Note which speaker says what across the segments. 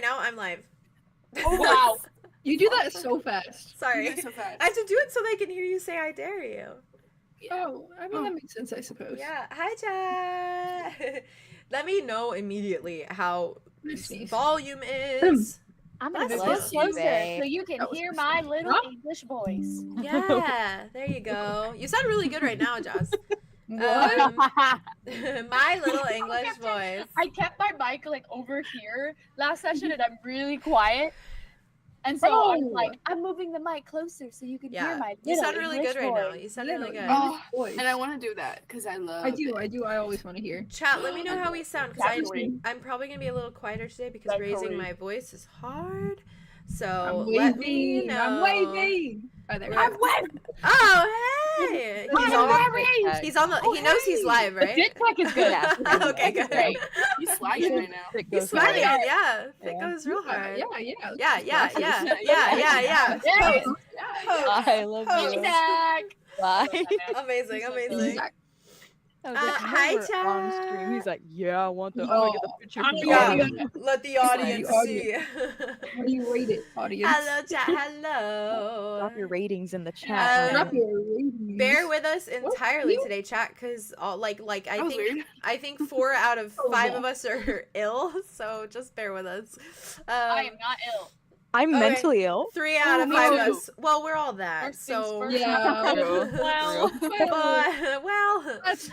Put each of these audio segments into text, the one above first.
Speaker 1: right now. I'm live.
Speaker 2: Oh wow!
Speaker 3: You do that so fast.
Speaker 1: Sorry.
Speaker 2: You do it so fast.
Speaker 1: I have to do it so they can hear you say I dare you.
Speaker 2: Yeah.
Speaker 3: Oh, I mean, that makes sense, I suppose.
Speaker 1: Yeah. Hi, chat. Let me know immediately how
Speaker 3: Sneeze.
Speaker 1: volume is.
Speaker 4: I'm gonna
Speaker 1: Bless
Speaker 4: go
Speaker 1: you.
Speaker 4: closer
Speaker 5: Today.
Speaker 4: so you can
Speaker 3: That was
Speaker 4: hear
Speaker 3: awesome.
Speaker 4: my little
Speaker 3: Huh?
Speaker 4: English voice.
Speaker 1: Yeah. There you go. You sound really good right now, Joss.
Speaker 3: What?
Speaker 1: My little English voice.
Speaker 4: I kept my mic like over here last session, and I'm really quiet. And so I'm like, I'm moving the mic closer so you can hear
Speaker 1: Yeah.
Speaker 4: my
Speaker 1: You
Speaker 4: little
Speaker 1: sound really
Speaker 4: English
Speaker 1: good right now.
Speaker 4: voice.
Speaker 1: You sound
Speaker 3: Yeah,
Speaker 1: really good.
Speaker 2: Oh,
Speaker 3: Voice.
Speaker 2: and I want to do that because I love.
Speaker 3: I do. I always want to hear.
Speaker 1: Chat, let me know how we sound because
Speaker 4: Exactly.
Speaker 1: I'm probably gonna be a little quieter today because
Speaker 4: Exactly.
Speaker 1: raising my voice is hard. So
Speaker 3: I'm
Speaker 1: let me
Speaker 3: waving.
Speaker 1: know.
Speaker 3: I'm waving. Oh, there we
Speaker 1: I'm
Speaker 3: go.
Speaker 4: waving.
Speaker 1: Oh hey! He's on. He's on the.
Speaker 2: Oh,
Speaker 1: he knows he's
Speaker 2: hey.
Speaker 1: live,
Speaker 4: The
Speaker 1: right?
Speaker 4: TikTok is good.
Speaker 5: Yeah.
Speaker 1: Okay, good.
Speaker 4: Great.
Speaker 2: He's swagging right now.
Speaker 1: He's swagging, yeah. It
Speaker 5: Yeah.
Speaker 1: goes real hard.
Speaker 3: Yeah.
Speaker 1: Yeah.
Speaker 2: Yeah.
Speaker 1: Pose. Pose.
Speaker 5: I love
Speaker 1: Pose.
Speaker 5: you.
Speaker 4: Zach.
Speaker 5: Bye.
Speaker 1: Amazing.
Speaker 3: Exactly.
Speaker 5: I was like,
Speaker 1: hi,
Speaker 5: when we're on
Speaker 1: chat.
Speaker 5: stream. He's like, yeah, I want the.
Speaker 3: Oh,
Speaker 5: I get the picture from the
Speaker 1: yeah.
Speaker 5: audience.
Speaker 1: Let the audience see.
Speaker 3: How do you rate it, audience?
Speaker 1: Hello, chat. Hello.
Speaker 5: Drop your ratings in the chat.
Speaker 3: Drop your ratings.
Speaker 1: Bear with us entirely
Speaker 3: you?
Speaker 1: today, chat, because like
Speaker 2: That was weird.
Speaker 1: I think 4 out of
Speaker 3: Oh,
Speaker 1: 5
Speaker 3: yeah.
Speaker 1: of us are ill, so just bear with us.
Speaker 4: I am not ill.
Speaker 5: I'm
Speaker 1: Okay.
Speaker 5: mentally ill.
Speaker 1: 3 out of
Speaker 2: me
Speaker 1: 5
Speaker 2: too.
Speaker 1: of us. Well, we're all that.
Speaker 4: First things
Speaker 1: So
Speaker 4: first.
Speaker 3: Yeah.
Speaker 4: Well,
Speaker 1: well,
Speaker 3: That's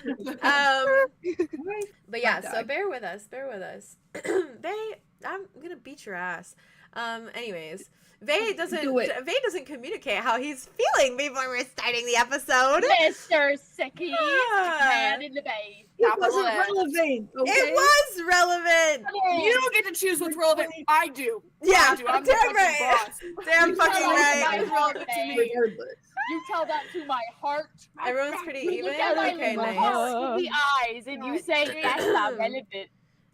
Speaker 1: but yeah,
Speaker 3: My
Speaker 1: so
Speaker 3: dog.
Speaker 1: bear with us. I'm gonna beat your ass. Anyways, Vay
Speaker 3: Do it.
Speaker 1: doesn't communicate how he's feeling before we're starting the episode.
Speaker 4: Mr. Sicky, man in the bay.
Speaker 3: It
Speaker 2: Capital
Speaker 3: wasn't
Speaker 2: S.
Speaker 3: relevant. Okay?
Speaker 1: It was relevant.
Speaker 2: You don't get to choose what's relevant. I do.
Speaker 1: Yeah,
Speaker 2: I do. I'm the
Speaker 1: damn
Speaker 2: fucking
Speaker 1: right.
Speaker 2: boss.
Speaker 1: Damn
Speaker 3: You
Speaker 1: fucking
Speaker 3: tell us
Speaker 1: right.
Speaker 4: about relevant to me.
Speaker 3: Regardless.
Speaker 4: You tell that to my heart.
Speaker 1: Everyone's pretty
Speaker 4: You
Speaker 1: even.
Speaker 4: look at my
Speaker 1: Okay,
Speaker 4: little
Speaker 1: nice.
Speaker 4: heart with the eyes, and you say that's not relevant.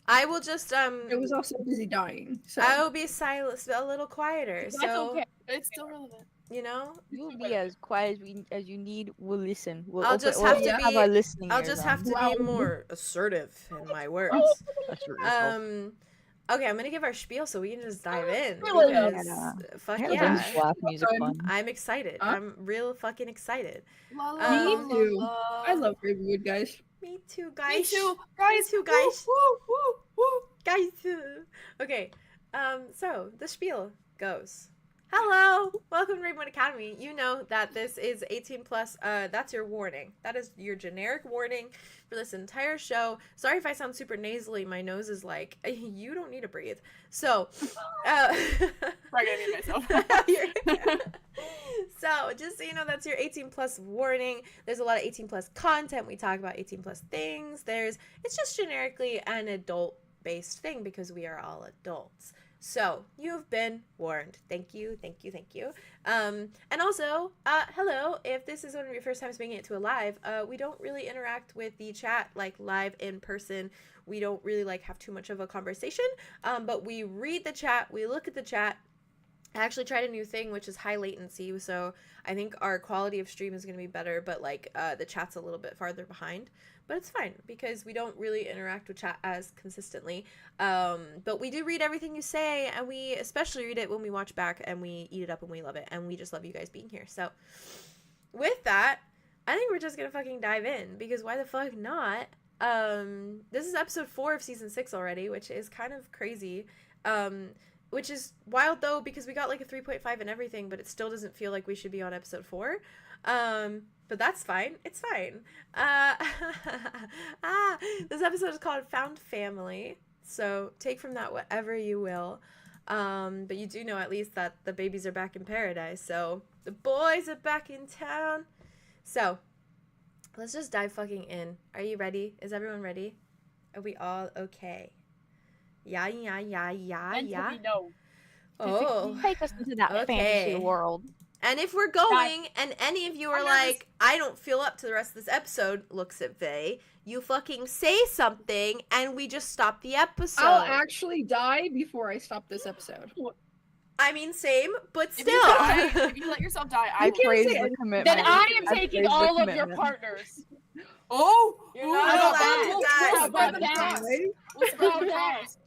Speaker 1: I will just
Speaker 3: It was also busy dying. So
Speaker 1: I will be silent, a little quieter.
Speaker 4: That's
Speaker 1: So
Speaker 4: okay.
Speaker 2: It's still relevant.
Speaker 1: you know,
Speaker 5: You will be as quiet as you need. We'll listen. We'll
Speaker 1: I'll
Speaker 5: open-
Speaker 1: just
Speaker 5: we'll
Speaker 1: have to
Speaker 5: have
Speaker 1: be-
Speaker 5: our listening
Speaker 1: I'll
Speaker 5: ears
Speaker 1: just
Speaker 5: on.
Speaker 1: have to
Speaker 3: Wow.
Speaker 1: be more assertive in my words.
Speaker 5: Assert yourself.
Speaker 1: Okay, I'm gonna give our spiel so we can just dive in
Speaker 4: Really?
Speaker 1: because
Speaker 5: Yeah.
Speaker 1: fuck
Speaker 5: Yeah,
Speaker 1: yeah,
Speaker 5: Vince laugh music fun.
Speaker 1: I'm excited.
Speaker 3: Huh?
Speaker 1: I'm real fucking excited.
Speaker 2: La,
Speaker 1: Me
Speaker 2: la,
Speaker 3: too.
Speaker 2: la, la.
Speaker 3: I love Ravenwood, guys.
Speaker 1: Me too,
Speaker 2: Me
Speaker 1: guys.
Speaker 2: too, guys.
Speaker 1: too, guys.
Speaker 2: Woo, woo, woo.
Speaker 1: Guys. Okay, so the spiel goes. Hello, welcome to Ravenwood Academy. You know that this is 18 plus. That's your warning. That is your generic warning for this entire show. Sorry if I sound super nasally. My nose is like, you don't need to breathe. So,
Speaker 2: Probably gonna need myself.
Speaker 1: so just so you know, that's your 18 plus warning. There's a lot of 18 plus content. We talk about 18 plus things. It's just generically an adult based thing because we are all adults. So you've been warned. Thank you. And also, hello, if this is one of your first times making it to a live, we don't really interact with the chat like live in person. We don't really like have too much of a conversation, but we read the chat, we look at the chat. I actually tried a new thing, which is high latency, so I think our quality of stream is going to be better, but like the chat's a little bit farther behind. But it's fine because we don't really interact with chat as consistently. But we do read everything you say, and we especially read it when we watch back, and we eat it up, and we love it, and we just love you guys being here. So with that, I think we're just going to fucking dive in, because why the fuck not? This is episode 4 of season 6 already, which is kind of crazy. Which is wild though, because we got like a 3.5 and everything, but it still doesn't feel like we should be on episode 4. But that's fine. It's fine. This episode is called Found Family. So take from that whatever you will. But you do know at least that the babies are back in paradise. So the boys are back in town. So let's just dive fucking in. Are you ready? Is everyone ready? Are we all okay? Yeah.
Speaker 4: Mentally, no.
Speaker 1: Oh.
Speaker 5: Take us into that
Speaker 1: Okay.
Speaker 5: fantasy world.
Speaker 1: And if we're going, and any of you are like, I don't feel up to the rest of this episode, looks at Vay, you fucking say something, and we just stop the episode.
Speaker 3: I'll actually die before I stop this episode.
Speaker 1: I mean, same, but
Speaker 2: If
Speaker 1: still.
Speaker 2: you die, if you let yourself die, I
Speaker 5: I
Speaker 2: will.
Speaker 5: praise
Speaker 3: say
Speaker 5: the
Speaker 3: it.
Speaker 5: commitment.
Speaker 4: Then I am
Speaker 5: I
Speaker 4: taking
Speaker 5: praise the
Speaker 4: all of your
Speaker 5: commitment.
Speaker 4: partners.
Speaker 2: Oh,
Speaker 1: You're
Speaker 2: ooh,
Speaker 1: not
Speaker 2: I got
Speaker 1: allowed to
Speaker 2: bamboozled.
Speaker 1: die.
Speaker 2: We'll spread the
Speaker 4: Bam.
Speaker 2: cost. We'll
Speaker 4: Bam.
Speaker 2: spread the cost.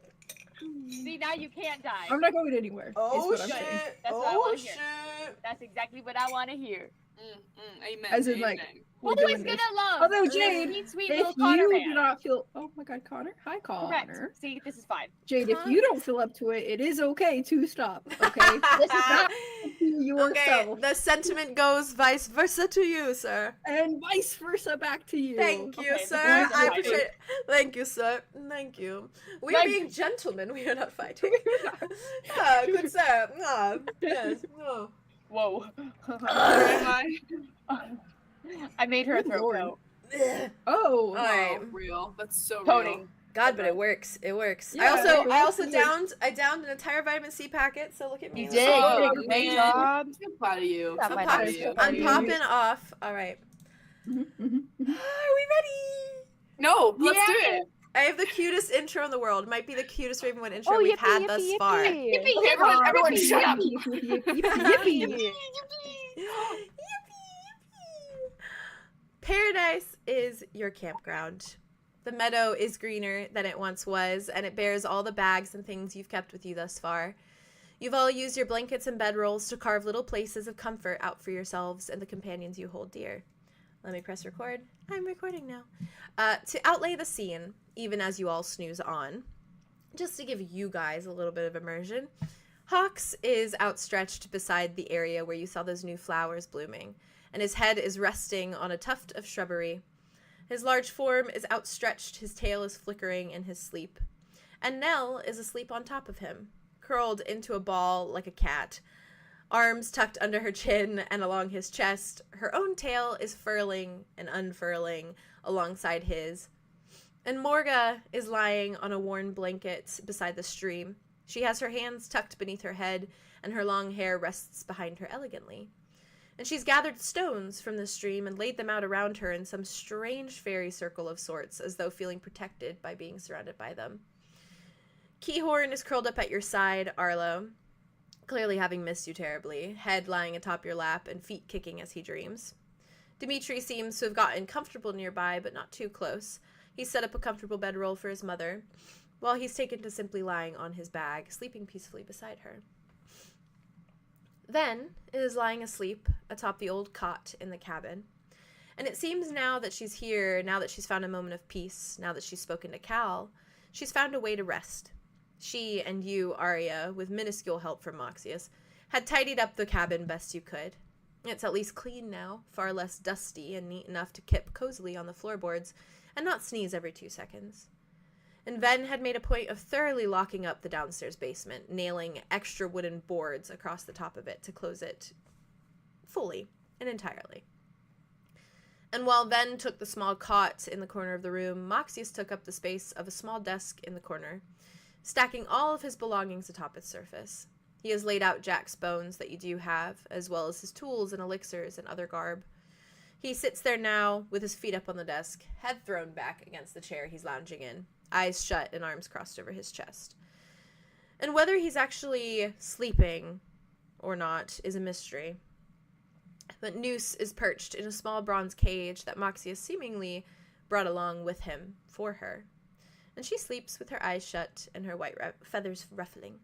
Speaker 4: See, now you can't die.
Speaker 3: I'm not going anywhere.
Speaker 1: Oh
Speaker 3: is what I'm saying.
Speaker 1: shit!
Speaker 4: That's what I
Speaker 1: Oh
Speaker 4: wanna hear.
Speaker 1: shit!
Speaker 4: That's exactly what I want to hear.
Speaker 2: Amen.
Speaker 3: As in,
Speaker 2: amen.
Speaker 3: like,
Speaker 4: Who
Speaker 3: we're
Speaker 4: is
Speaker 3: doing
Speaker 4: gonna
Speaker 3: this.
Speaker 4: love?
Speaker 3: Although,
Speaker 4: this
Speaker 3: Jade,
Speaker 4: sweet, sweet
Speaker 3: if
Speaker 4: little Connor
Speaker 3: you
Speaker 4: man?
Speaker 3: do not feel, oh my God, Connor, hi
Speaker 4: Correct.
Speaker 3: Connor.
Speaker 4: See, this is fine.
Speaker 3: Jade, if you don't feel up to it, it is okay to stop. Okay, this is not up to yourself,
Speaker 1: Okay, the sentiment goes vice versa to you, sir.
Speaker 3: and vice versa back to you.
Speaker 1: Thank you,
Speaker 4: Okay,
Speaker 1: sir.
Speaker 4: the boys are
Speaker 1: I
Speaker 4: fighting.
Speaker 1: appreciate it. Thank you, sir. Thank you. We are
Speaker 4: Like-
Speaker 1: being gentlemen. We are not fighting. Ah, good sir. Ah, yes. No.
Speaker 4: Whoa.
Speaker 2: Where am I?
Speaker 4: I made her
Speaker 3: Good
Speaker 4: throat
Speaker 3: lord.
Speaker 4: go.
Speaker 3: Oh,
Speaker 1: Alright.
Speaker 2: Oh, real. That's so real.
Speaker 4: Toning.
Speaker 1: God, but it works. It works.
Speaker 3: Yeah,
Speaker 1: I also
Speaker 3: it
Speaker 1: downed an entire vitamin C packet. So look at me.
Speaker 5: You
Speaker 1: Look
Speaker 5: did.
Speaker 1: at
Speaker 2: Oh,
Speaker 1: me.
Speaker 5: You did a great
Speaker 2: man.
Speaker 5: job.
Speaker 2: I'm so proud of you.
Speaker 5: That
Speaker 2: So
Speaker 5: might
Speaker 2: proud
Speaker 5: not
Speaker 2: of
Speaker 5: be
Speaker 2: you.
Speaker 5: so
Speaker 1: I'm
Speaker 5: funny.
Speaker 1: popping off. All right.
Speaker 3: Mhm, mhm, mhm.
Speaker 1: Are we ready?
Speaker 2: No, let's do
Speaker 4: Yeah.
Speaker 2: it.
Speaker 1: I have the cutest intro in the world. Might be the cutest Ravenwood intro
Speaker 5: Oh,
Speaker 1: we've
Speaker 5: yippee,
Speaker 1: had
Speaker 5: yippee,
Speaker 1: thus
Speaker 5: yippee.
Speaker 1: far.
Speaker 4: Yippee,
Speaker 2: Okay,
Speaker 4: yippee.
Speaker 2: everyone shut up.
Speaker 3: Yippee, yippee, yippee, yippee.
Speaker 1: Yippee! Paradise is your campground. The meadow is greener than it once was, and it bears all the bags and things you've kept with you thus far. You've all used your blankets and bedrolls to carve little places of comfort out for yourselves and the companions you hold dear. Let me press record. I'm recording now. To outlay the scene, even as you all snooze on, just to give you guys a little bit of immersion, Hawks is outstretched beside the area where you saw those new flowers blooming, and his head is resting on a tuft of shrubbery. His large form is outstretched, his tail is flickering in his sleep. And Nell is asleep on top of him, curled into a ball like a cat, arms tucked under her chin and along his chest. Her own tail is furling and unfurling alongside his. And Morga is lying on a worn blanket beside the stream. She has her hands tucked beneath her head, and her long hair rests behind her elegantly. And she's gathered stones from the stream and laid them out around her in some strange fairy circle of sorts, as though feeling protected by being surrounded by them. 𝐄𝐩𝐪𝑛 is curled up at your side, Arlow, clearly having missed you terribly, head lying atop your lap and feet kicking as he dreams. Dimitri seems to have gotten comfortable nearby, but not too close. He's set up a comfortable bedroll for his mother, while he's taken to simply lying on his bag, sleeping peacefully beside her. Then is lying asleep atop the old cot in the cabin. And it seems now that she's here, now that she's found a moment of peace, now that she's spoken to Cal, she's found a way to rest. She and you, Aria, with minuscule help from Moxius, had tidied up the cabin best you could. It's at least clean now, far less dusty and neat enough to kip cozily on the floorboards and not sneeze every 2 seconds. And Ven had made a point of thoroughly locking up the downstairs basement, nailing extra wooden boards across the top of it to close it fully and entirely. And while Ven took the small cot in the corner of the room, Moxius took up the space of a small desk in the corner, stacking all of his belongings atop its surface. He has laid out Jack's bones that you do have, as well as his tools and elixirs and other garb. He sits there now, with his feet up on the desk, head thrown back against the chair he's lounging in, eyes shut and arms crossed over his chest. And whether he's actually sleeping or not is a mystery. But Noose is perched in a small bronze cage that Moxius seemingly brought along with him for her. And she sleeps with her eyes shut and her white feathers ruffling.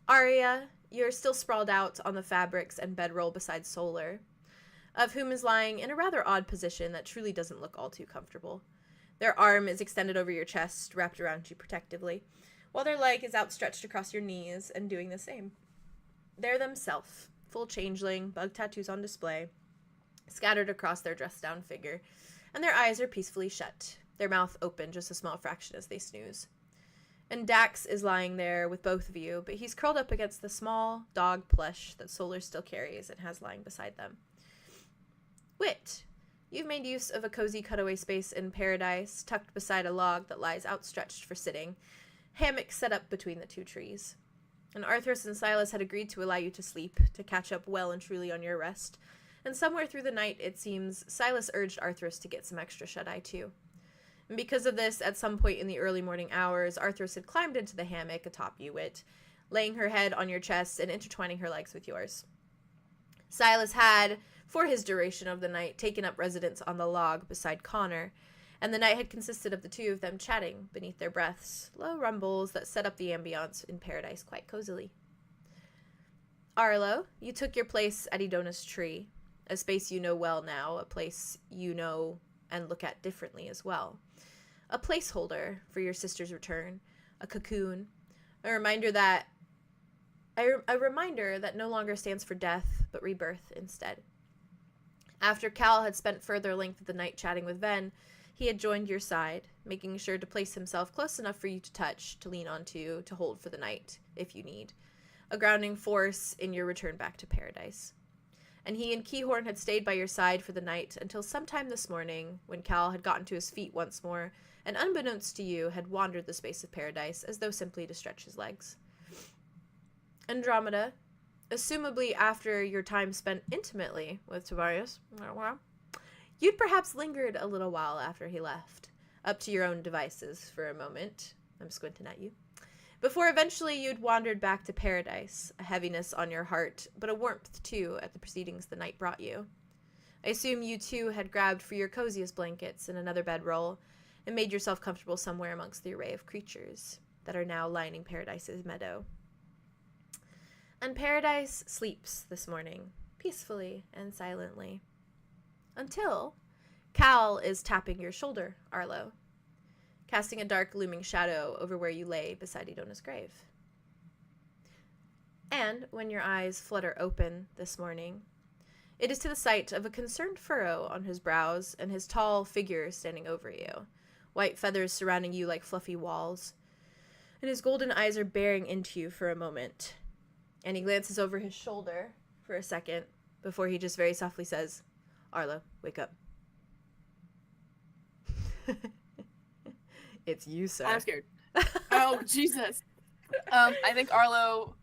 Speaker 1: Aria, you're still sprawled out on the fabrics and bedroll beside Solar, of whom is lying in a rather odd position that truly doesn't look all too comfortable. Their arm is extended over your chest, wrapped around you protectively, while their leg is outstretched across your knees and doing the same. They're themselves, full changeling, bug tattoos on display, scattered across their dressed-down figure, and their eyes are peacefully shut, their mouth open just a small fraction as they snooze. And Dax is lying there with both of you, but he's curled up against the small dog plush that Solar still carries and has lying beside them. Wit, you've made use of a cozy cutaway space in Paradise, tucked beside a log that lies outstretched for sitting, hammock set up between the 2 trees. And Arthros and Silas had agreed to allow you to sleep, to catch up well and truly on your rest. And somewhere through the night, it seems, Silas urged Arthros to get some extra shut-eye too. And because of this, at some point in the early morning hours, Arthros had climbed into the hammock atop you, Wit, laying her head on your chest and intertwining her legs with yours. Silas had, for his duration of the night, taken up residence on the log beside Connor, and the night had consisted of the two of them chatting beneath their breaths, low rumbles that set up the ambiance in paradise quite cozily. Arlow, you took your place at Idona's tree, a space you know well now, a place you know and look at differently as well. A placeholder for your sister's return, a cocoon, a reminder that no longer stands for death, but rebirth instead. After Cal had spent further length of the night chatting with Ven, he had joined your side, making sure to place himself close enough for you to touch, to lean onto, to hold for the night, if you need. A grounding force in your return back to paradise. And he and Keyhorn had stayed by your side for the night until sometime this morning, when Cal had gotten to his feet once more, and unbeknownst to you, had wandered the space of paradise as though simply to stretch his legs. Andromeda, assumably after your time spent intimately with Tiberius, you'd perhaps lingered a little while after he left, up to your own devices for a moment. I'm squinting at you. Before eventually you'd wandered back to paradise, a heaviness on your heart, but a warmth too at the proceedings the night brought you. I assume you too had grabbed for your coziest blankets and another bedroll, and made yourself comfortable somewhere amongst the array of creatures that are now lining Paradise's meadow. And Paradise sleeps this morning, peacefully and silently. Until Cal is tapping your shoulder, Arlow, casting a dark looming shadow over where you lay beside Idona's grave. And when your eyes flutter open this morning, it is to the sight of a concerned furrow on his brows and his tall figure standing over you, white feathers surrounding you like fluffy walls, and his golden eyes are bearing into you for a moment. And he glances over his shoulder for a second before he just very softly says, Arlow, wake up. It's you, sir.
Speaker 2: I'm scared. Oh, Jesus. I think Arlow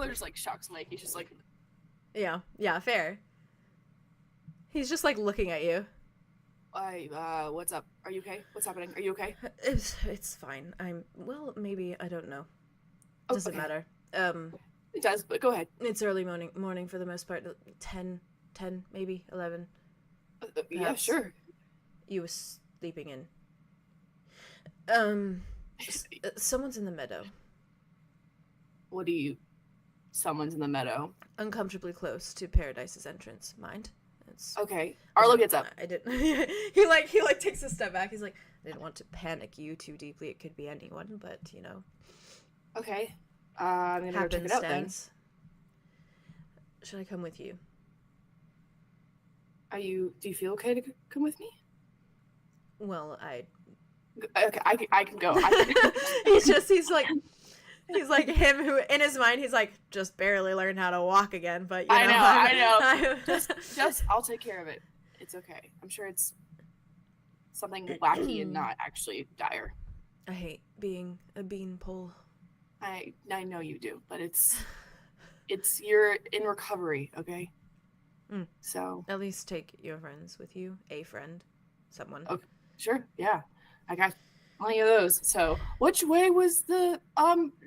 Speaker 2: just like shocks Mike. He's just like,
Speaker 1: yeah, fair. He's just like looking at you.
Speaker 2: What's up? Are you okay? What's happening? Are you okay?
Speaker 1: It's fine. Well, maybe, I don't know. Doesn't matter.
Speaker 2: It does, but go ahead.
Speaker 1: It's early morning for the most part. 10, maybe 11.
Speaker 2: Yeah, sure.
Speaker 1: You was sleeping in. Someone's in the meadow.
Speaker 2: What do you? Someone's in the meadow.
Speaker 1: Uncomfortably close to Paradise's entrance. Mind? It's
Speaker 2: okay. Arlow gets up.
Speaker 1: I didn't. he like takes a step back. He's like, I didn't want to panic you too deeply. It could be anyone, but you know.
Speaker 2: Okay. I'm gonna go check it out then.
Speaker 1: Should I come with you?
Speaker 2: Do you feel okay to come with me?
Speaker 1: Well,
Speaker 2: Okay, I can go.
Speaker 1: He's like him who, in his mind, he's like, just barely learned how to walk again, but you know.
Speaker 2: I know. Just, I'll take care of it. It's okay. I'm sure it's something wacky and not actually dire.
Speaker 1: I hate being a beanpole.
Speaker 2: I know you do, but you're in recovery, okay? So
Speaker 1: at least take your friends with you, a friend, someone.
Speaker 2: Okay, sure, yeah. I got plenty of those. So which way was the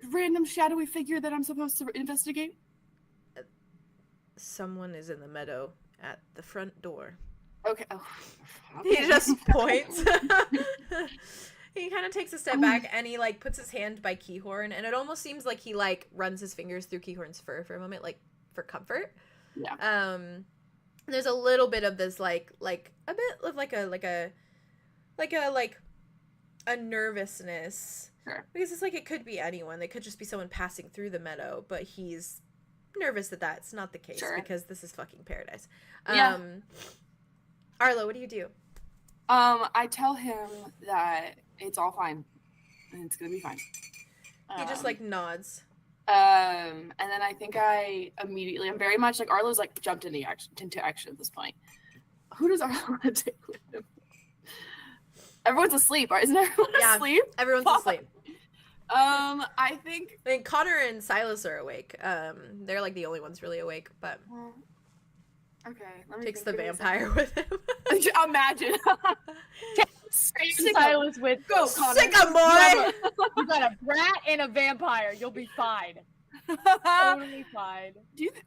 Speaker 2: random shadowy figure that I'm supposed to investigate?
Speaker 1: Someone is in the meadow at the front door.
Speaker 2: Okay. Oh, okay.
Speaker 1: He just points. He kind of takes a step back and he like puts his hand by Keyhorn, and it almost seems like he like runs his fingers through Keyhorn's fur for a moment, like for comfort.
Speaker 2: Yeah.
Speaker 1: There's a little bit of this like a bit of like a nervousness.
Speaker 2: Sure.
Speaker 1: Because it's like it could be anyone. It could just be someone passing through the meadow, but he's nervous that that's not the case because this is fucking paradise.
Speaker 2: Yeah.
Speaker 1: Arlow, what do you do?
Speaker 2: I tell him that it's all fine and it's gonna be fine.
Speaker 1: He just like nods.
Speaker 2: And then I think I'm very much like Arlo's like jumped into action at this point. Who does Arlo want to take with him? Everyone's asleep, isn't everyone asleep?
Speaker 1: Everyone's asleep.
Speaker 2: I mean,
Speaker 1: Connor and Silas are awake. They're like the only ones really awake, but
Speaker 2: okay. Let me
Speaker 1: takes the vampire with him.
Speaker 2: Imagine.
Speaker 4: Silas with
Speaker 2: go, Connor.
Speaker 1: Sick a boy.
Speaker 4: You got a brat and a vampire. You'll be fine. Totally fine.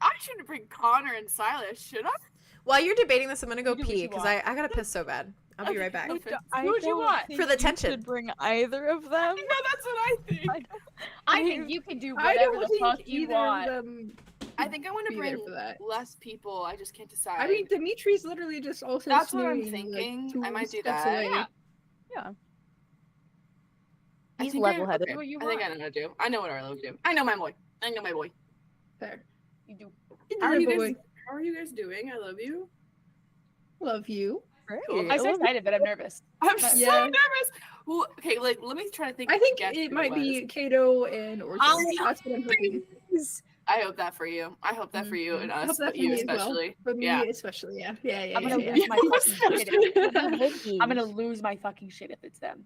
Speaker 2: I shouldn't bring Connor and Silas, should I?
Speaker 1: While you're debating this, I'm gonna go
Speaker 4: You do what
Speaker 1: pee
Speaker 4: you
Speaker 1: because
Speaker 4: want.
Speaker 1: I gotta piss so bad. I'll be right back.
Speaker 5: I
Speaker 4: Who would you
Speaker 5: don't
Speaker 4: want?
Speaker 5: think
Speaker 1: For the
Speaker 5: you
Speaker 1: tension.
Speaker 5: should bring either of them.
Speaker 2: No, that's what I think.
Speaker 4: I think you can do
Speaker 3: I
Speaker 4: whatever
Speaker 3: don't
Speaker 4: the
Speaker 3: think
Speaker 4: fuck you
Speaker 3: either
Speaker 4: want.
Speaker 3: of them.
Speaker 2: I think I want to
Speaker 3: Be there
Speaker 2: bring
Speaker 3: for that.
Speaker 2: less people. I just can't decide.
Speaker 3: I mean, Dimitri's literally just also.
Speaker 2: That's what I'm
Speaker 3: sneering, like,
Speaker 2: thinking.
Speaker 3: 2
Speaker 2: I might do
Speaker 3: steps
Speaker 2: that.
Speaker 3: away.
Speaker 4: Yeah.
Speaker 2: I
Speaker 5: He's
Speaker 2: think I-
Speaker 5: level-headed.
Speaker 2: okay,
Speaker 4: What you
Speaker 2: I think I
Speaker 4: want.
Speaker 2: know what to do. I know what Arlo would do. I know my boy. I know my boy.
Speaker 3: Fair.
Speaker 4: You do.
Speaker 2: How are you
Speaker 3: Boy.
Speaker 2: guys? How are you guys doing? I love you.
Speaker 3: Love you.
Speaker 2: Cool.
Speaker 4: I'm so excited, but I'm nervous.
Speaker 2: I'm so
Speaker 3: Yeah.
Speaker 2: nervous. Well, okay, like let me try to think.
Speaker 3: I think
Speaker 2: guess
Speaker 3: it
Speaker 2: who
Speaker 3: might be
Speaker 2: was.
Speaker 3: Kato and Orchard. That's what I'm hoping.
Speaker 2: I hope that for you. I hope that for you and
Speaker 3: I hope
Speaker 2: us,
Speaker 3: that
Speaker 2: but
Speaker 3: for
Speaker 2: you
Speaker 3: me as well.
Speaker 2: especially.
Speaker 3: For me,
Speaker 2: Yeah.
Speaker 3: especially, yeah. Yeah.
Speaker 4: I'm gonna
Speaker 3: yeah.
Speaker 4: lose my
Speaker 2: You
Speaker 4: fucking shit.
Speaker 2: especially.
Speaker 4: I'm gonna lose my fucking shit if it's them.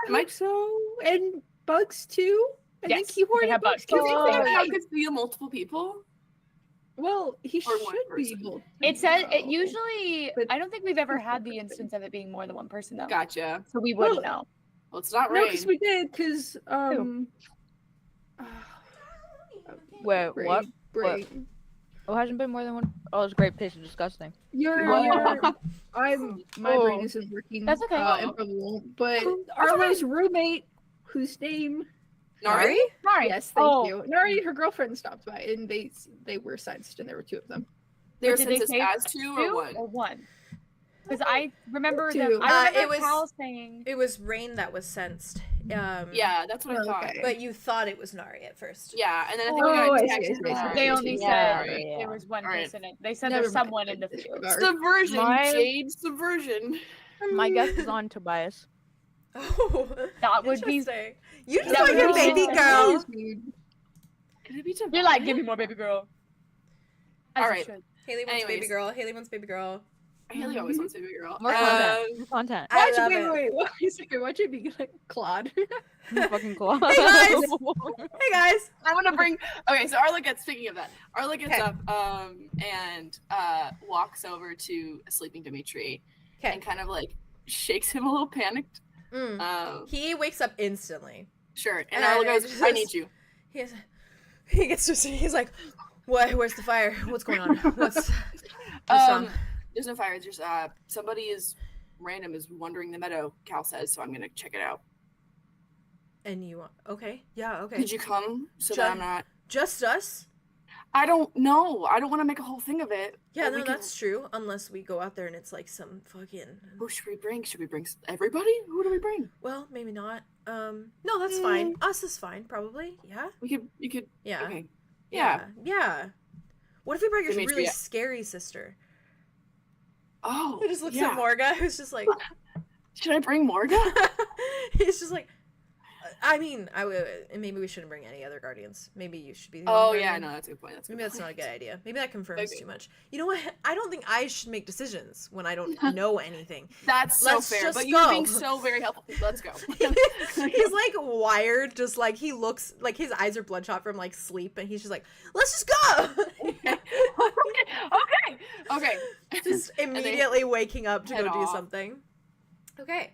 Speaker 3: I hope so. And Bugs too. I
Speaker 4: Yes,
Speaker 3: think he
Speaker 4: they
Speaker 3: hoarded
Speaker 4: have
Speaker 3: Bugs.
Speaker 4: Bugs.
Speaker 2: Do you
Speaker 3: too.
Speaker 2: think
Speaker 3: Oh,
Speaker 2: that could steal multiple people?
Speaker 3: well, he
Speaker 2: Or one
Speaker 3: should be
Speaker 2: person.
Speaker 3: able.
Speaker 4: It says it
Speaker 3: No.
Speaker 4: usually.
Speaker 3: But-
Speaker 4: I don't think we've ever had the instance of it being more than one person though.
Speaker 2: Gotcha.
Speaker 4: So we wouldn't know.
Speaker 2: Well, it's not
Speaker 3: No,
Speaker 2: rain.
Speaker 3: because we did. Because
Speaker 5: Wait, what?
Speaker 3: Brain.
Speaker 5: Oh, hasn't been more than one. Oh, it's grape taste is disgusting.
Speaker 3: My
Speaker 5: Oh.
Speaker 3: brain isn't working.
Speaker 4: That's okay.
Speaker 3: And probably won't. But Arlo's roommate, whose name?
Speaker 2: Nari?
Speaker 4: Sorry.
Speaker 3: Yes, thank
Speaker 4: Oh.
Speaker 3: you. Nari, her girlfriend stopped by, and they were sensed, and there were 2 of them.
Speaker 2: They were
Speaker 4: Did they
Speaker 2: census
Speaker 4: say
Speaker 2: as 2 or 1?
Speaker 4: Or one? Because I remember them.
Speaker 3: Two.
Speaker 4: I remember
Speaker 1: It was-
Speaker 4: Cal saying.
Speaker 1: It was Rain that was sensed.
Speaker 2: Yeah, that's what I thought.
Speaker 3: Okay.
Speaker 1: But you thought it was Nari at first.
Speaker 2: Yeah, and then I think
Speaker 3: Oh,
Speaker 2: we
Speaker 3: I
Speaker 2: got
Speaker 3: see,
Speaker 2: text
Speaker 3: I see, I see.
Speaker 2: from
Speaker 4: They
Speaker 2: Nari,
Speaker 4: only
Speaker 2: too.
Speaker 4: said
Speaker 5: Yeah.
Speaker 4: there was one
Speaker 2: Alright.
Speaker 4: person. They said
Speaker 3: Never
Speaker 4: there's
Speaker 3: mind.
Speaker 4: someone in the field.
Speaker 3: Disregard.
Speaker 2: Subversion,
Speaker 5: My-
Speaker 2: Jade, subversion.
Speaker 5: My guess is on Tobias.
Speaker 1: Oh,
Speaker 4: That would be.
Speaker 1: interesting. You just
Speaker 4: That
Speaker 1: want
Speaker 4: would
Speaker 1: your
Speaker 4: be
Speaker 1: baby
Speaker 4: interesting.
Speaker 1: girl.
Speaker 2: Could it be Tobias?
Speaker 4: You're like, give me more baby girl. As you
Speaker 2: Alright.
Speaker 4: should.
Speaker 1: Haley wants baby
Speaker 2: Anyways.
Speaker 1: girl. Haley wants baby girl.
Speaker 2: Haley always wants a baby girl.
Speaker 5: More content. More content.
Speaker 1: I
Speaker 3: Watch
Speaker 1: love
Speaker 3: wait,
Speaker 1: it.
Speaker 3: wait. Watch it be like Claude.
Speaker 5: Fucking claw.
Speaker 1: Hey, guys. Hey guys.
Speaker 2: I want to bring. Okay, so Arla gets. Speaking of that, Arla gets
Speaker 1: Okay.
Speaker 2: up and walks over to a sleeping Dimitri
Speaker 1: Okay.
Speaker 2: and kind of like shakes him a little panicked.
Speaker 1: He wakes up instantly.
Speaker 2: Sure. And
Speaker 1: And
Speaker 2: Arla
Speaker 1: I
Speaker 2: goes,
Speaker 1: just-
Speaker 2: "I need you."
Speaker 1: He gets to see. He's like, "What? Where's the fire? What's going on? What's wrong?"
Speaker 2: There's no fire. There's somebody is random is wandering the meadow. Cal says, so I'm gonna check it out.
Speaker 1: And you want? Okay. Yeah. Okay.
Speaker 2: Could you come so
Speaker 1: Ju-
Speaker 2: that I'm not?
Speaker 1: Just us?
Speaker 2: I don't know. I don't want to make a whole thing of it.
Speaker 1: Yeah.
Speaker 2: But
Speaker 1: No,
Speaker 2: we can-
Speaker 1: that's true. Unless we go out there and it's like some fucking.
Speaker 2: Who should we bring? Should we bring everybody? Who do we bring?
Speaker 1: Well, maybe not. No, that's fine. Us is fine. Probably. Yeah.
Speaker 2: You could.
Speaker 1: Yeah.
Speaker 2: Okay. Yeah.
Speaker 1: Yeah. What if we bring your
Speaker 2: Dimitri,
Speaker 1: really
Speaker 2: yeah.
Speaker 1: scary sister?
Speaker 2: Oh.
Speaker 1: Who just looks
Speaker 2: yeah.
Speaker 1: at Morga, who's just like,
Speaker 2: Should I bring Morgan?
Speaker 1: he's just like, I mean, maybe we shouldn't bring any other guardians. Maybe you should be the
Speaker 2: Oh
Speaker 1: only
Speaker 2: yeah,
Speaker 1: guardian.
Speaker 2: no, that's a good point. That's a
Speaker 1: Maybe
Speaker 2: good
Speaker 1: that's not a
Speaker 2: point.
Speaker 1: good idea. Maybe that confirms
Speaker 2: Okay.
Speaker 1: too much. You know what? I don't think I should make decisions when I don't know anything.
Speaker 2: That's so
Speaker 1: Let's
Speaker 2: fair.
Speaker 1: just
Speaker 2: But you're
Speaker 1: go.
Speaker 2: being so very helpful. Let's go.
Speaker 1: He's like wired, just like he looks like his eyes are bloodshot from like sleep, and he's just like, let's just go.
Speaker 2: Okay.
Speaker 1: Just
Speaker 2: And they
Speaker 1: immediately waking up to
Speaker 2: head
Speaker 1: go do
Speaker 2: off.
Speaker 1: something. Okay.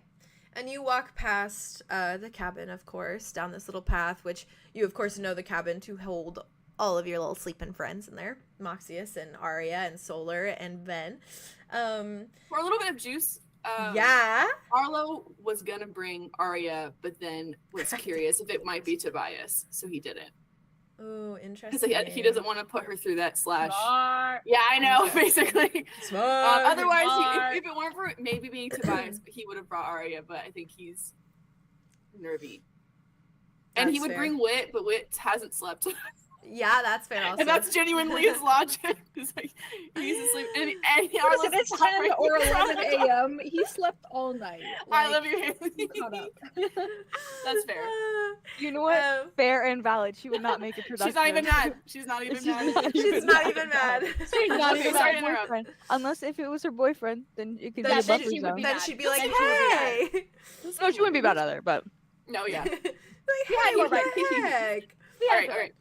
Speaker 1: And you walk past the cabin, of course, down this little path, which you, of course, know the cabin to hold all of your little sleeping friends in there. Moxius and Aria and Solar and Ben.
Speaker 2: For a little bit of juice.
Speaker 1: Yeah.
Speaker 2: Arlo was gonna bring Aria, but then was curious if it might be Tobias, so he didn't.
Speaker 1: Oh,
Speaker 2: Because
Speaker 1: interesting.
Speaker 2: he doesn't want to put her through that slash.
Speaker 4: Smart.
Speaker 2: Yeah, I know, basically.
Speaker 1: Smart.
Speaker 2: Otherwise,
Speaker 4: Smart.
Speaker 2: if it weren't for maybe being Tobias, he would have brought Aria, but I think he's nervy. And he
Speaker 1: That's
Speaker 2: would
Speaker 1: fair.
Speaker 2: bring Wit, but Wit hasn't slept.
Speaker 1: Yeah, that's fair also.
Speaker 2: And that's genuinely his logic. It's like, he's asleep. And Arlo's
Speaker 3: Listen, it's
Speaker 2: not
Speaker 3: 10
Speaker 2: bringing
Speaker 3: or
Speaker 2: her
Speaker 3: 11
Speaker 2: on.
Speaker 3: a.m. He slept all night.
Speaker 2: I
Speaker 3: Like,
Speaker 2: love you, Haley.
Speaker 3: he's caught up.
Speaker 2: That's fair.
Speaker 5: You know what?
Speaker 1: Um,
Speaker 5: Fair and valid. She would not make it productive.
Speaker 2: She's not even mad. She's not even
Speaker 5: She's
Speaker 2: mad.
Speaker 5: not
Speaker 1: She's not even mad.
Speaker 4: She's not
Speaker 2: Okay,
Speaker 4: even
Speaker 2: sorry
Speaker 4: mad.
Speaker 2: to interrupt.
Speaker 5: Boyfriend. Unless if it was her boyfriend, then it could
Speaker 1: Then
Speaker 5: be a
Speaker 1: she-
Speaker 5: buffer
Speaker 4: she would
Speaker 5: zone.
Speaker 4: be
Speaker 1: Then
Speaker 4: mad.
Speaker 1: she'd be like,
Speaker 2: Then she would be mad.
Speaker 1: hey.
Speaker 5: No, she wouldn't be bad either, but
Speaker 2: No, yeah.
Speaker 1: Like,
Speaker 4: Yeah,
Speaker 1: hey,
Speaker 4: you were
Speaker 1: what
Speaker 4: right.
Speaker 1: the heck?
Speaker 2: All right, all right.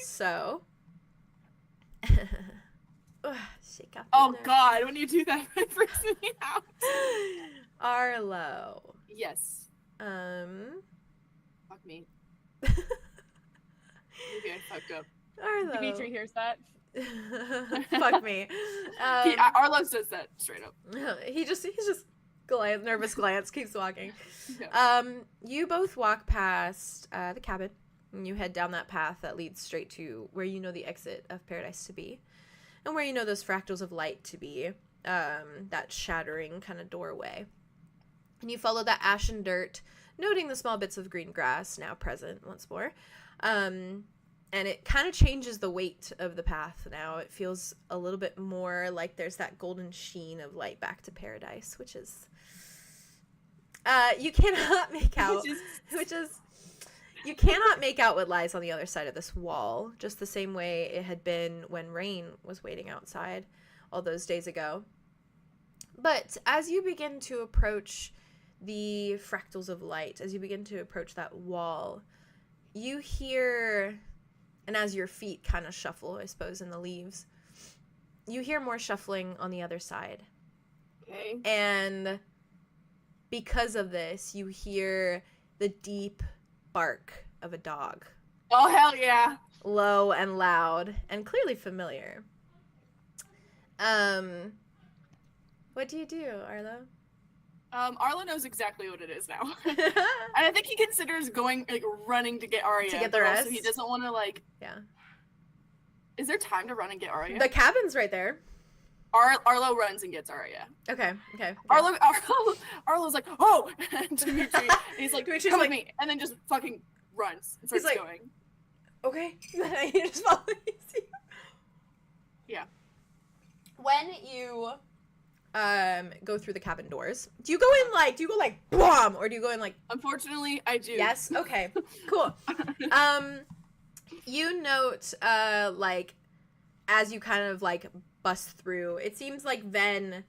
Speaker 1: So. Ugh, shake out the
Speaker 2: Oh
Speaker 1: nerves.
Speaker 2: God, when you do that, it freaks me out.
Speaker 1: Arlo.
Speaker 2: Yes. Fuck me. Maybe I fucked up.
Speaker 1: Arlo.
Speaker 4: Dimitri hears that.
Speaker 1: Fuck me.
Speaker 2: Arlow says that straight up.
Speaker 1: He's just nervous glance, keeps walking.
Speaker 2: Yeah.
Speaker 1: You both walk past the cabin, and you head down that path that leads straight to where you know the exit of paradise to be, and where you know those fractals of light to be, that shattering kind of doorway. And you follow that ashen dirt, noting the small bits of green grass now present once more. And it kind of changes the weight of the path now. It feels a little bit more like there's that golden sheen of light back to paradise, which is... you cannot make out... You cannot make out what lies on the other side of this wall, just the same way it had been when Rain was waiting outside all those days ago. But as you begin to approach the fractals of light, as you begin to approach that wall, you hear... And as your feet kind of shuffle, I suppose, in the leaves, you hear more shuffling on the other side.
Speaker 2: Okay.
Speaker 1: And because of this, you hear the deep bark of a dog.
Speaker 2: Oh, hell yeah.
Speaker 1: Low and loud and clearly familiar. What do you do, Arlo?
Speaker 2: Arlo knows exactly what it is now. And I think he considers going, like, running to get Aria.
Speaker 1: To get the rest?
Speaker 2: So he doesn't want to, like...
Speaker 1: Yeah.
Speaker 2: Is there time to run and get Aria?
Speaker 1: The cabin's right there.
Speaker 2: Arlo runs and gets Aria.
Speaker 1: Okay.
Speaker 2: Arlo's like, oh! And Dimitri, and he's like,
Speaker 1: Dimitri's
Speaker 2: come
Speaker 1: like-
Speaker 2: with me. And then just fucking runs and starts
Speaker 1: like-
Speaker 2: going.
Speaker 1: Okay. You just follow you.
Speaker 2: Yeah.
Speaker 1: When you go through the cabin doors, do you go like BOOM, or do you go in like...
Speaker 2: Unfortunately, I do.
Speaker 1: Yes? Okay. Cool. You note, like, as you kind of, like, bust through, it seems like Ven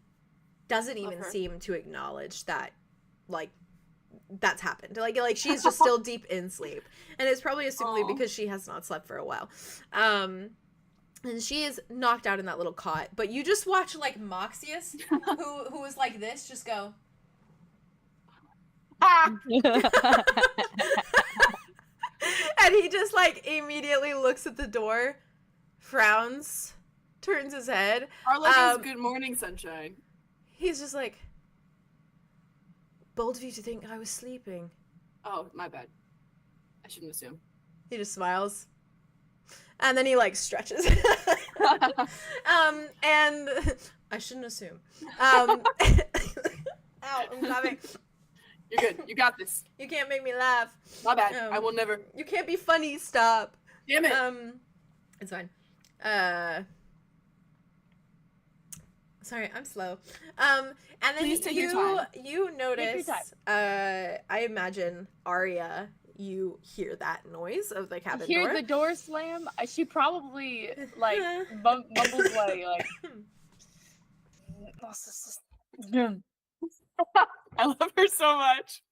Speaker 1: doesn't even seem to acknowledge that, like, that's happened. Like she's just still deep in sleep. And it's probably assumably because she has not slept for a while. And she is knocked out in that little cot. But you just watch, like, Moxius, who was like this, just go...
Speaker 2: Ah!
Speaker 1: And he just, like, immediately looks at the door, frowns, turns his head.
Speaker 2: Arlo goes, good morning, sunshine.
Speaker 1: He's just like, bold of you to think I was sleeping.
Speaker 2: Oh, my bad. I shouldn't assume.
Speaker 1: He just smiles. And then he, like, stretches. And I shouldn't assume. Ow, I'm laughing.
Speaker 2: You're good. You got this.
Speaker 1: You can't make me laugh.
Speaker 2: My bad. I will never.
Speaker 1: You can't be funny. Stop.
Speaker 2: Damn it.
Speaker 1: It's fine. Sorry, I'm slow. And then
Speaker 2: Please take your time.
Speaker 1: You notice, I imagine, Aria, you hear that noise of the cabin door.
Speaker 4: Hear the door slam? She probably, like, mumbles like...
Speaker 2: I love her so much.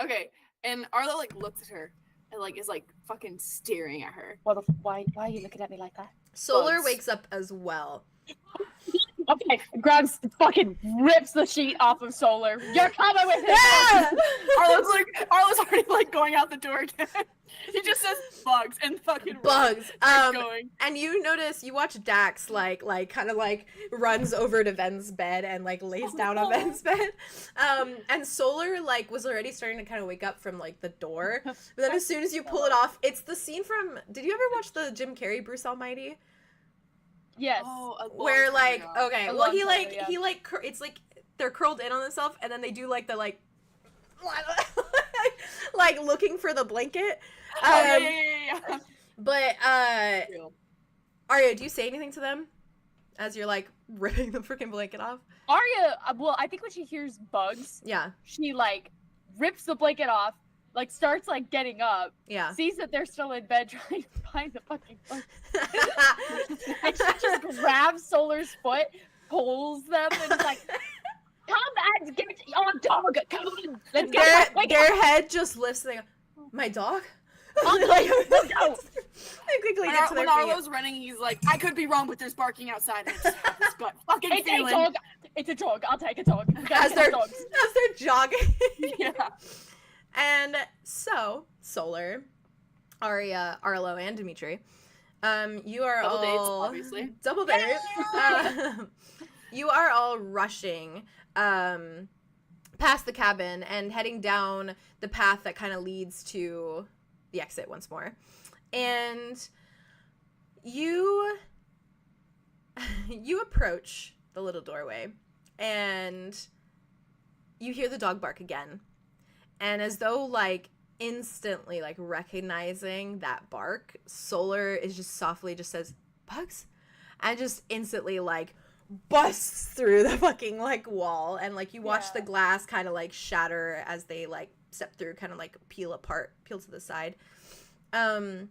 Speaker 2: Okay, and Arlo, like, looks at her and, like, is, like, fucking staring at her.
Speaker 4: Why are you looking at me like that?
Speaker 1: Solar
Speaker 2: Bugs.
Speaker 1: wakes up as well.
Speaker 4: Okay, grabs, fucking rips the sheet off of Solar. You're coming with him!
Speaker 1: Yeah!
Speaker 2: Arlo's already, like, going out the door again. He just says bugs and fucking
Speaker 1: Bugs.
Speaker 2: going.
Speaker 1: And you notice, you watch Dax, like, kind of, like, runs over to Ven's bed and, like, lays down on Ven's bed. And Solar, like, was already starting to kind of wake up from, like, the door. But then as soon as you pull it off, it's the scene from, did you ever watch the Jim Carrey Bruce Almighty?
Speaker 4: Yes.
Speaker 2: Oh, a long
Speaker 1: Where,
Speaker 2: time
Speaker 1: like,
Speaker 2: ago.
Speaker 1: okay,
Speaker 4: A
Speaker 1: well,
Speaker 4: long
Speaker 1: he,
Speaker 4: time
Speaker 1: like,
Speaker 4: ago, yeah.
Speaker 1: he, like, it's, like, they're curled in on themselves, and then they do, like, the, like, like, looking for the blanket.
Speaker 2: Yeah.
Speaker 1: But,
Speaker 2: Real.
Speaker 1: Aria, do you say anything to them as you're, like, ripping the freaking blanket off?
Speaker 4: Aria, well, I think when she hears bugs,
Speaker 1: Yeah,
Speaker 4: she, like, rips the blanket off, like, starts, like, getting up,
Speaker 1: yeah.
Speaker 4: sees that they're still in bed trying to find the fucking bugs. And she just grabs Solar's foot, pulls them, and is like, come and get your dog, come on, let's get
Speaker 1: their head just lifts and they go, my dog?
Speaker 4: Oh,
Speaker 1: Like,
Speaker 4: let's go.
Speaker 1: they quickly
Speaker 2: When,
Speaker 1: get to their
Speaker 2: when
Speaker 1: feet.
Speaker 2: Arlo's running, he's like, I could be wrong, but there's barking outside. I just have this gut fucking
Speaker 4: It's a
Speaker 2: feeling.
Speaker 4: dog. It's a dog. I'll take a dog. We gotta
Speaker 1: As
Speaker 4: get
Speaker 1: they're,
Speaker 4: dogs.
Speaker 1: as they're jogging.
Speaker 2: Yeah.
Speaker 1: And so, Solar, Aria, Arlo, and Dimitri, You are
Speaker 2: Double dates,
Speaker 1: all
Speaker 2: obviously.
Speaker 1: double dates. You are all rushing past the cabin and heading down the path that kind of leads to the exit once more. And you approach the little doorway and you hear the dog bark again. And as though like instantly like recognizing that bark, Solar is just softly just says, "Bugs?" And just instantly like busts through the fucking like wall, and like you watch the glass kind of like shatter as they like step through, kind of like peel to the side. And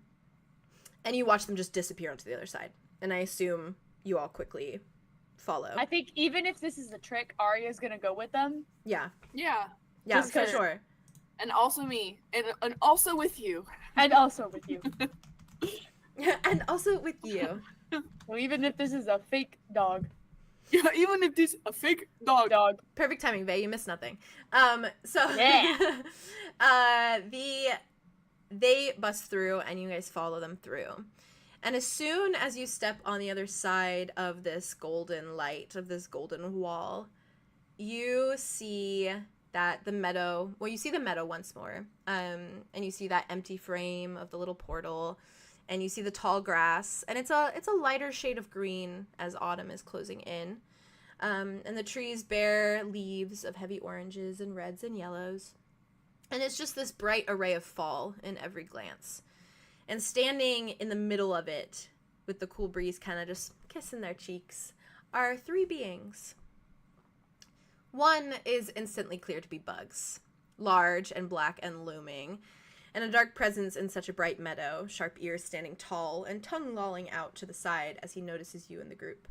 Speaker 1: you watch them just disappear onto the other side. And I assume you all quickly follow.
Speaker 4: I think even if this is a trick, Aria's gonna go with them.
Speaker 1: Yeah.
Speaker 2: Yeah.
Speaker 1: Yeah,
Speaker 4: Just
Speaker 1: for
Speaker 4: 'cause-
Speaker 1: sure.
Speaker 2: And also me. And also with you.
Speaker 4: And also with you.
Speaker 1: And also with you.
Speaker 4: Well, even if this is a fake dog.
Speaker 2: Yeah, even if this a fake dog.
Speaker 1: Perfect timing, Vay. You missed nothing.
Speaker 4: Yeah.
Speaker 1: They bust through and you guys follow them through. And as soon as you step on the other side of this golden light, of this golden wall, you see that the meadow, you see the meadow once more. And you see that empty frame of the little portal. And you see the tall grass. And it's a lighter shade of green as autumn is closing in. And the trees bear leaves of heavy oranges and reds and yellows. And it's just this bright array of fall in every glance. And standing in the middle of it, with the cool breeze kind of just kissing their cheeks, are three beings. One is instantly clear to be Bugs, large and black and looming, and a dark presence in such a bright meadow, sharp ears standing tall and tongue lolling out to the side as he notices you in the group.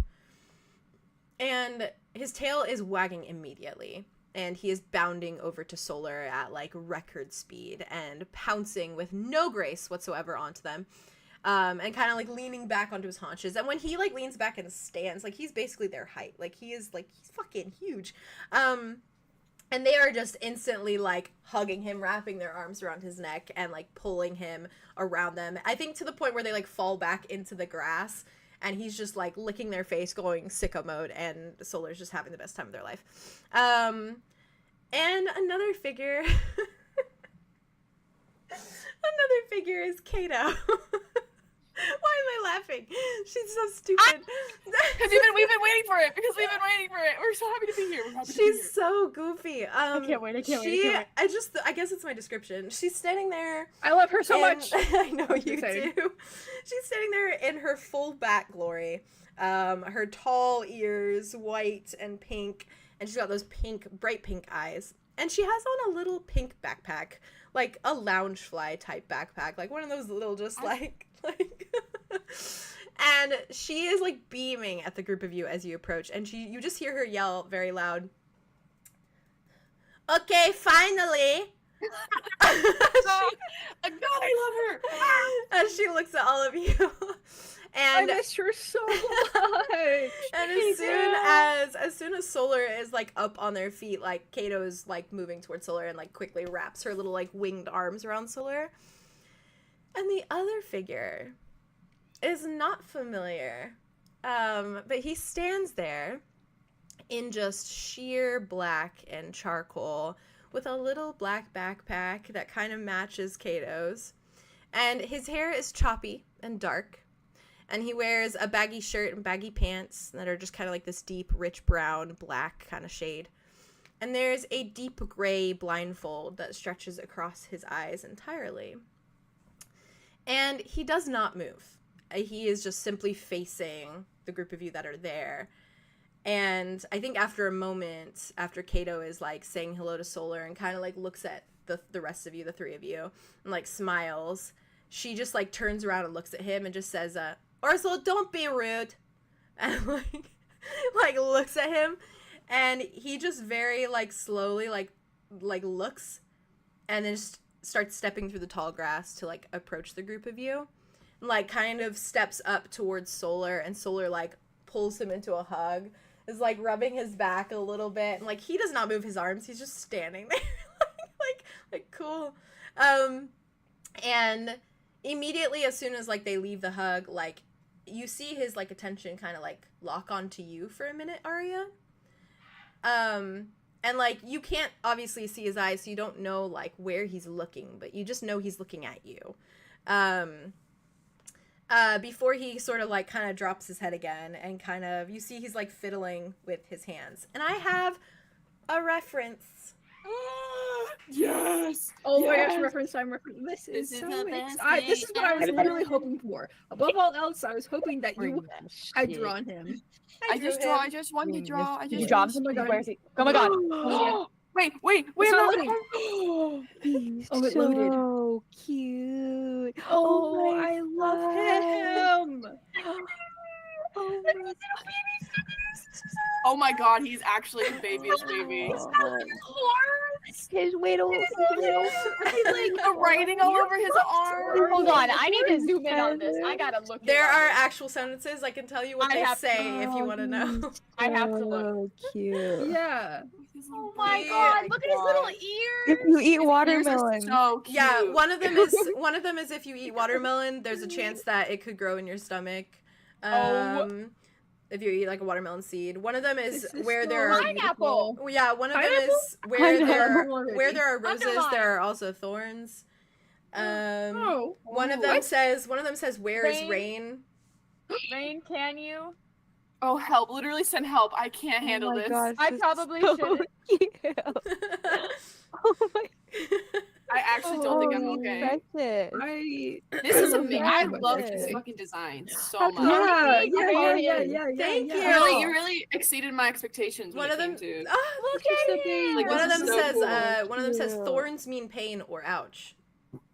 Speaker 1: And his tail is wagging immediately, and he is bounding over to Solar at like record speed and pouncing with no grace whatsoever onto them, and kind of like leaning back onto his haunches. And when he like leans back and stands, like he's basically their height, like he's fucking huge. And they are just instantly like hugging him, wrapping their arms around his neck and like pulling him around them. I think to the point where they like fall back into the grass. And he's just, like, licking their face, going sicko mode, and Solar's just having the best time of their life. And another figure... another figure is Cato. Why am I laughing? She's so stupid.
Speaker 2: Because we've been waiting for it. We're so happy to be here.
Speaker 1: She's so goofy.
Speaker 4: I can't wait. I can't wait.
Speaker 1: I guess it's my description. She's standing there.
Speaker 3: I love her so much.
Speaker 1: I know you
Speaker 3: exciting.
Speaker 1: do. She's standing there in her full back glory. Her tall ears, white and pink, and she's got those bright pink eyes. And she has on a little pink backpack, like a Loungefly type backpack, like one of those little just like and she is like beaming at the group of you as you approach, and you just hear her yell very loud, "Okay, finally."
Speaker 2: God, I love her.
Speaker 1: As she looks at all of you.
Speaker 3: I
Speaker 1: And
Speaker 3: missed her so much.
Speaker 1: and as soon as Solar is like up on their feet, like Cato is like moving towards Solar and like quickly wraps her little like winged arms around Solar. And the other figure is not familiar. But he stands there in just sheer black and charcoal with a little black backpack that kind of matches Cato's. And his hair is choppy and dark. And he wears a baggy shirt and baggy pants that are just kind of like this deep, rich brown, black kind of shade. And there's a deep gray blindfold that stretches across his eyes entirely. And he does not move. He is just simply facing the group of you that are there. And I think after a moment, after Cato is like saying hello to Solar and kind of like looks at the rest of you, the three of you, and like smiles, she just like turns around and looks at him and just says, "Ursula, don't be rude." And like looks at him, and he just very like slowly like looks, and then just starts stepping through the tall grass to like approach the group of you, and, like kind of steps up towards Solar, and Solar like pulls him into a hug, is like rubbing his back a little bit, and like he does not move his arms, he's just standing there like cool. And immediately as soon as like they leave the hug, like you see his like attention kind of like lock onto you for a minute, Aria. And like you can't obviously see his eyes, so you don't know like where he's looking, but you just know he's looking at you. Before he sort of like kind of drops his head again, and kind of you see he's like fiddling with his hands. And I have a reference.
Speaker 2: Yes.
Speaker 3: Oh my
Speaker 2: Yes.
Speaker 3: gosh, reference time, reference. This
Speaker 2: This
Speaker 3: is
Speaker 2: is
Speaker 3: so
Speaker 2: the best
Speaker 3: exciting. This is what I was
Speaker 5: thing.
Speaker 3: literally hoping for. Above all else, I was hoping that
Speaker 5: Bring
Speaker 3: you
Speaker 5: that
Speaker 3: had
Speaker 5: shit.
Speaker 3: drawn him.
Speaker 2: I just
Speaker 1: drew
Speaker 2: draw.
Speaker 1: him.
Speaker 2: I just wanted to
Speaker 5: Bring
Speaker 2: draw.
Speaker 5: this
Speaker 2: I
Speaker 5: shit.
Speaker 2: just.
Speaker 4: Jobs.
Speaker 3: Oh my God.
Speaker 4: Where is he? Oh my god.
Speaker 2: Wait.
Speaker 3: It's not loading.
Speaker 5: He's
Speaker 3: Oh, it
Speaker 5: so
Speaker 3: loaded.
Speaker 5: cute.
Speaker 3: Oh,
Speaker 5: my
Speaker 3: I love
Speaker 5: God.
Speaker 3: him.
Speaker 5: Oh my
Speaker 2: Oh my god, he's actually the baby's baby.
Speaker 5: God. His whittle.
Speaker 2: The writing all over his arm.
Speaker 4: Hold on, I need to zoom in on this. I gotta look.
Speaker 1: There
Speaker 4: it up.
Speaker 1: are actual sentences. I can tell you what
Speaker 4: I
Speaker 1: they
Speaker 4: have-
Speaker 1: say if you want to know.
Speaker 4: I have to look.
Speaker 5: So cute.
Speaker 3: Yeah.
Speaker 4: Oh my
Speaker 1: Yeah.
Speaker 4: god! Look at his little
Speaker 5: If
Speaker 4: ears.
Speaker 5: you eat
Speaker 2: His ears are
Speaker 5: watermelon.
Speaker 2: So cute.
Speaker 1: Yeah, one of them is if you eat watermelon, there's a chance that it could grow in your stomach. If you eat like a watermelon seed. One of them is
Speaker 3: This is
Speaker 1: where
Speaker 3: so
Speaker 1: there are
Speaker 4: Pineapple.
Speaker 1: Well, yeah, one of them
Speaker 3: Pineapple?
Speaker 1: is where
Speaker 3: Pineapple.
Speaker 1: there are roses,
Speaker 4: Underline.
Speaker 1: there are also thorns.
Speaker 3: Oh.
Speaker 1: One of them says where is
Speaker 4: Rain.
Speaker 1: rain?
Speaker 4: Rain, can you?
Speaker 2: Oh help! Literally send help. I can't handle
Speaker 5: Oh my
Speaker 2: this.
Speaker 5: gosh,
Speaker 4: I
Speaker 5: this is
Speaker 4: probably
Speaker 5: so
Speaker 4: shouldn't.
Speaker 5: cute. Oh my.
Speaker 2: I actually don't think I'm
Speaker 5: Oh,
Speaker 2: okay.
Speaker 5: precious.
Speaker 2: This is
Speaker 3: love
Speaker 2: amazing.
Speaker 3: that
Speaker 2: I
Speaker 3: so much,
Speaker 2: love
Speaker 3: actually.
Speaker 2: his fucking design so
Speaker 5: How
Speaker 2: much.
Speaker 3: Yeah,
Speaker 4: Thank
Speaker 1: Thank
Speaker 2: You
Speaker 1: you.
Speaker 2: really exceeded my expectations when
Speaker 1: One
Speaker 2: it
Speaker 1: of them
Speaker 2: came to.
Speaker 1: look
Speaker 3: at him.
Speaker 2: Like,
Speaker 1: one of
Speaker 2: this
Speaker 1: them
Speaker 2: is so
Speaker 1: says
Speaker 2: cool.
Speaker 1: one of them says
Speaker 5: Cute.
Speaker 1: thorns mean pain or ouch.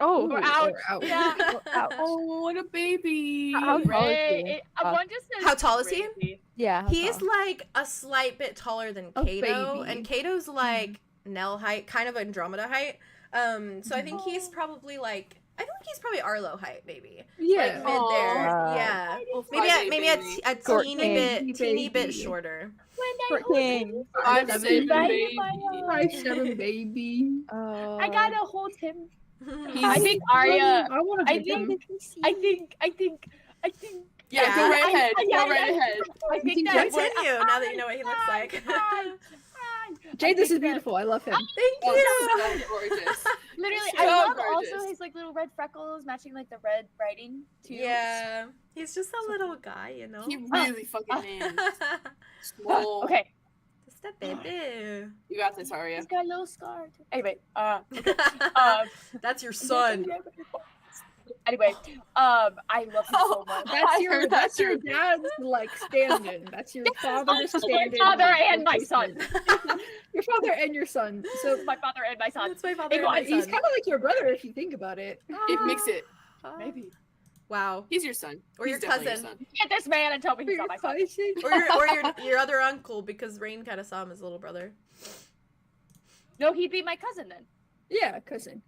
Speaker 5: Oh,
Speaker 4: Or ouch.
Speaker 3: ouch.
Speaker 4: Yeah.
Speaker 5: ouch.
Speaker 2: Oh, what a baby!
Speaker 5: How tall is
Speaker 4: Ray.
Speaker 5: he?
Speaker 4: One just says
Speaker 1: How tall is he?
Speaker 4: crazy.
Speaker 5: Yeah. how
Speaker 1: He's
Speaker 5: tall?
Speaker 1: like a slight bit taller than
Speaker 3: A
Speaker 1: Cato,
Speaker 3: baby.
Speaker 1: and Cato's like Nell height, kind of Andromeda height. So I think he's probably like Arlow height, maybe.
Speaker 3: Yeah.
Speaker 1: Like mid there.
Speaker 5: Aw.
Speaker 1: Yeah.
Speaker 2: Little
Speaker 1: Maybe
Speaker 2: Friday
Speaker 1: maybe
Speaker 2: baby.
Speaker 1: a
Speaker 5: Short
Speaker 1: teeny
Speaker 5: king.
Speaker 1: bit
Speaker 3: Baby.
Speaker 1: shorter.
Speaker 5: Short king.
Speaker 2: 5'7" baby.
Speaker 3: 5'7" baby.
Speaker 4: I gotta hold him.
Speaker 2: He's-
Speaker 4: I think Aria.
Speaker 3: I want to
Speaker 4: I
Speaker 3: pick him.
Speaker 4: think.
Speaker 2: Yeah, go right ahead.
Speaker 4: Yeah,
Speaker 2: Go right ahead.
Speaker 4: I think
Speaker 3: Continue.
Speaker 4: that's what.
Speaker 1: Continue now that you know what he looks like.
Speaker 3: Jade, this is beautiful. I love him.
Speaker 1: Thank
Speaker 2: Oh,
Speaker 1: you.
Speaker 2: so gorgeous.
Speaker 4: Literally,
Speaker 2: So
Speaker 4: I love
Speaker 2: gorgeous.
Speaker 4: also his like little red freckles matching like the red writing too.
Speaker 1: Yeah, he's just a little guy, you know.
Speaker 2: He really fucking man. Small.
Speaker 4: Okay,
Speaker 1: Just a baby.
Speaker 2: You got this, Aria.
Speaker 4: he's got a little scar. Too. Anyway,
Speaker 1: That's your son.
Speaker 4: Anyway, I love him so much.
Speaker 3: That's your dad's like stand-in. That's your father's
Speaker 4: My
Speaker 3: stand-in.
Speaker 4: father and my son.
Speaker 3: Your father and your son. So
Speaker 4: My father and my son.
Speaker 1: That's my father.
Speaker 4: It
Speaker 1: and my
Speaker 4: was-
Speaker 3: he's
Speaker 1: son.
Speaker 3: kind of like your brother if you think about it.
Speaker 2: It makes it.
Speaker 4: Maybe.
Speaker 1: Wow.
Speaker 2: He's your son.
Speaker 1: Or
Speaker 2: He's
Speaker 1: your
Speaker 2: definitely
Speaker 1: cousin.
Speaker 2: son.
Speaker 4: Get this man and tell me he's not my son.
Speaker 1: Or your other uncle, because Rain kind of saw him as a little brother.
Speaker 4: No, he'd be my cousin then.
Speaker 3: Yeah, cousin.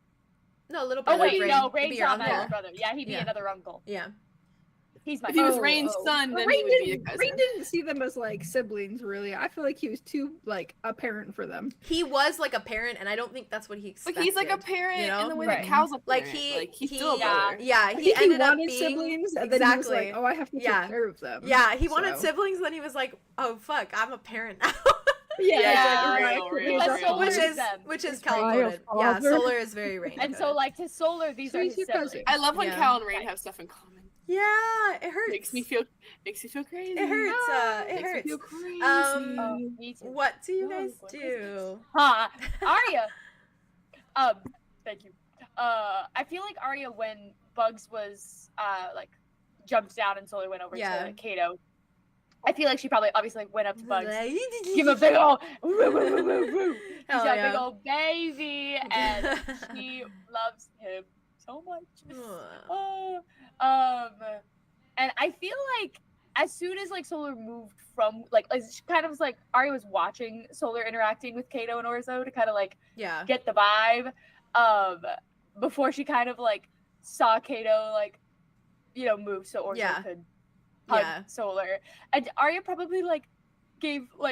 Speaker 1: No, little
Speaker 4: Oh
Speaker 1: brother.
Speaker 4: wait,
Speaker 1: Rain.
Speaker 4: no,
Speaker 1: He'd be
Speaker 4: Rain's
Speaker 1: your
Speaker 4: not my
Speaker 1: uncle.
Speaker 4: brother. Yeah, he'd be
Speaker 1: Yeah.
Speaker 4: another uncle.
Speaker 1: Yeah.
Speaker 4: He's my
Speaker 2: If he was
Speaker 4: cousin.
Speaker 2: Rain's son,
Speaker 3: But
Speaker 2: then he would be a
Speaker 3: Rain
Speaker 2: cousin.
Speaker 3: didn't see them as like siblings, really. I feel like he was too like a parent for them.
Speaker 1: He was like a parent, and I don't think that's what he expected.
Speaker 2: But he's like a parent
Speaker 1: you know?
Speaker 2: in the way
Speaker 3: Right.
Speaker 2: that Cow's a
Speaker 1: Like
Speaker 2: parent.
Speaker 1: he's
Speaker 2: still a
Speaker 4: yeah.
Speaker 2: brother.
Speaker 1: Yeah,
Speaker 3: I
Speaker 1: he
Speaker 3: think
Speaker 1: ended up
Speaker 3: wanted
Speaker 1: being
Speaker 3: siblings, and then he was like,
Speaker 1: exactly.
Speaker 3: "Oh, I have to
Speaker 1: Yeah.
Speaker 3: take care of them."
Speaker 1: Yeah, he wanted
Speaker 3: So-
Speaker 1: siblings, then he was like, "Oh fuck, I'm a parent now."
Speaker 3: Yeah,
Speaker 2: Yeah,
Speaker 3: exactly.
Speaker 2: real,
Speaker 3: Exactly.
Speaker 2: real.
Speaker 4: Solar
Speaker 1: which
Speaker 4: is
Speaker 1: is
Speaker 4: them.
Speaker 1: which is
Speaker 3: It's
Speaker 1: Cal
Speaker 5: Real
Speaker 1: coded. Yeah,
Speaker 5: father.
Speaker 1: Solar is very Rain.
Speaker 4: And so,
Speaker 1: coded.
Speaker 4: like, to Solar, these
Speaker 3: So
Speaker 4: are
Speaker 3: he's
Speaker 4: his
Speaker 3: your cousin.
Speaker 4: siblings.
Speaker 2: I love when
Speaker 1: Yeah.
Speaker 2: Cal and Rain have stuff in common.
Speaker 1: yeah, it hurts.
Speaker 2: Makes me feel crazy.
Speaker 1: It hurts. It
Speaker 2: Makes me
Speaker 1: hurts.
Speaker 2: feel crazy.
Speaker 4: Oh, me too.
Speaker 1: What do you
Speaker 4: Oh,
Speaker 1: guys
Speaker 4: what
Speaker 1: do?
Speaker 4: Huh. Aria. Thank you. I feel like Aria, when Bugs was like jumped down and Solar went over
Speaker 1: Yeah.
Speaker 4: to Cato, I feel like she probably obviously like, went up to Bugs. Give him a
Speaker 1: Give
Speaker 4: big ol' woo, woo, woo, woo, woo. He's
Speaker 1: Hell
Speaker 4: got a
Speaker 1: yeah.
Speaker 4: big old baby, and she loves him so much. And I feel like as soon as like Solar moved from like she kind of was like Aria was watching Solar interacting with Cato and Orzo to kind of like
Speaker 1: Yeah.
Speaker 4: get the vibe, before she kind of like saw Cato like, you know, move so Orzo
Speaker 1: Yeah.
Speaker 4: could hug
Speaker 1: Yeah.
Speaker 4: Solar. And Aria probably like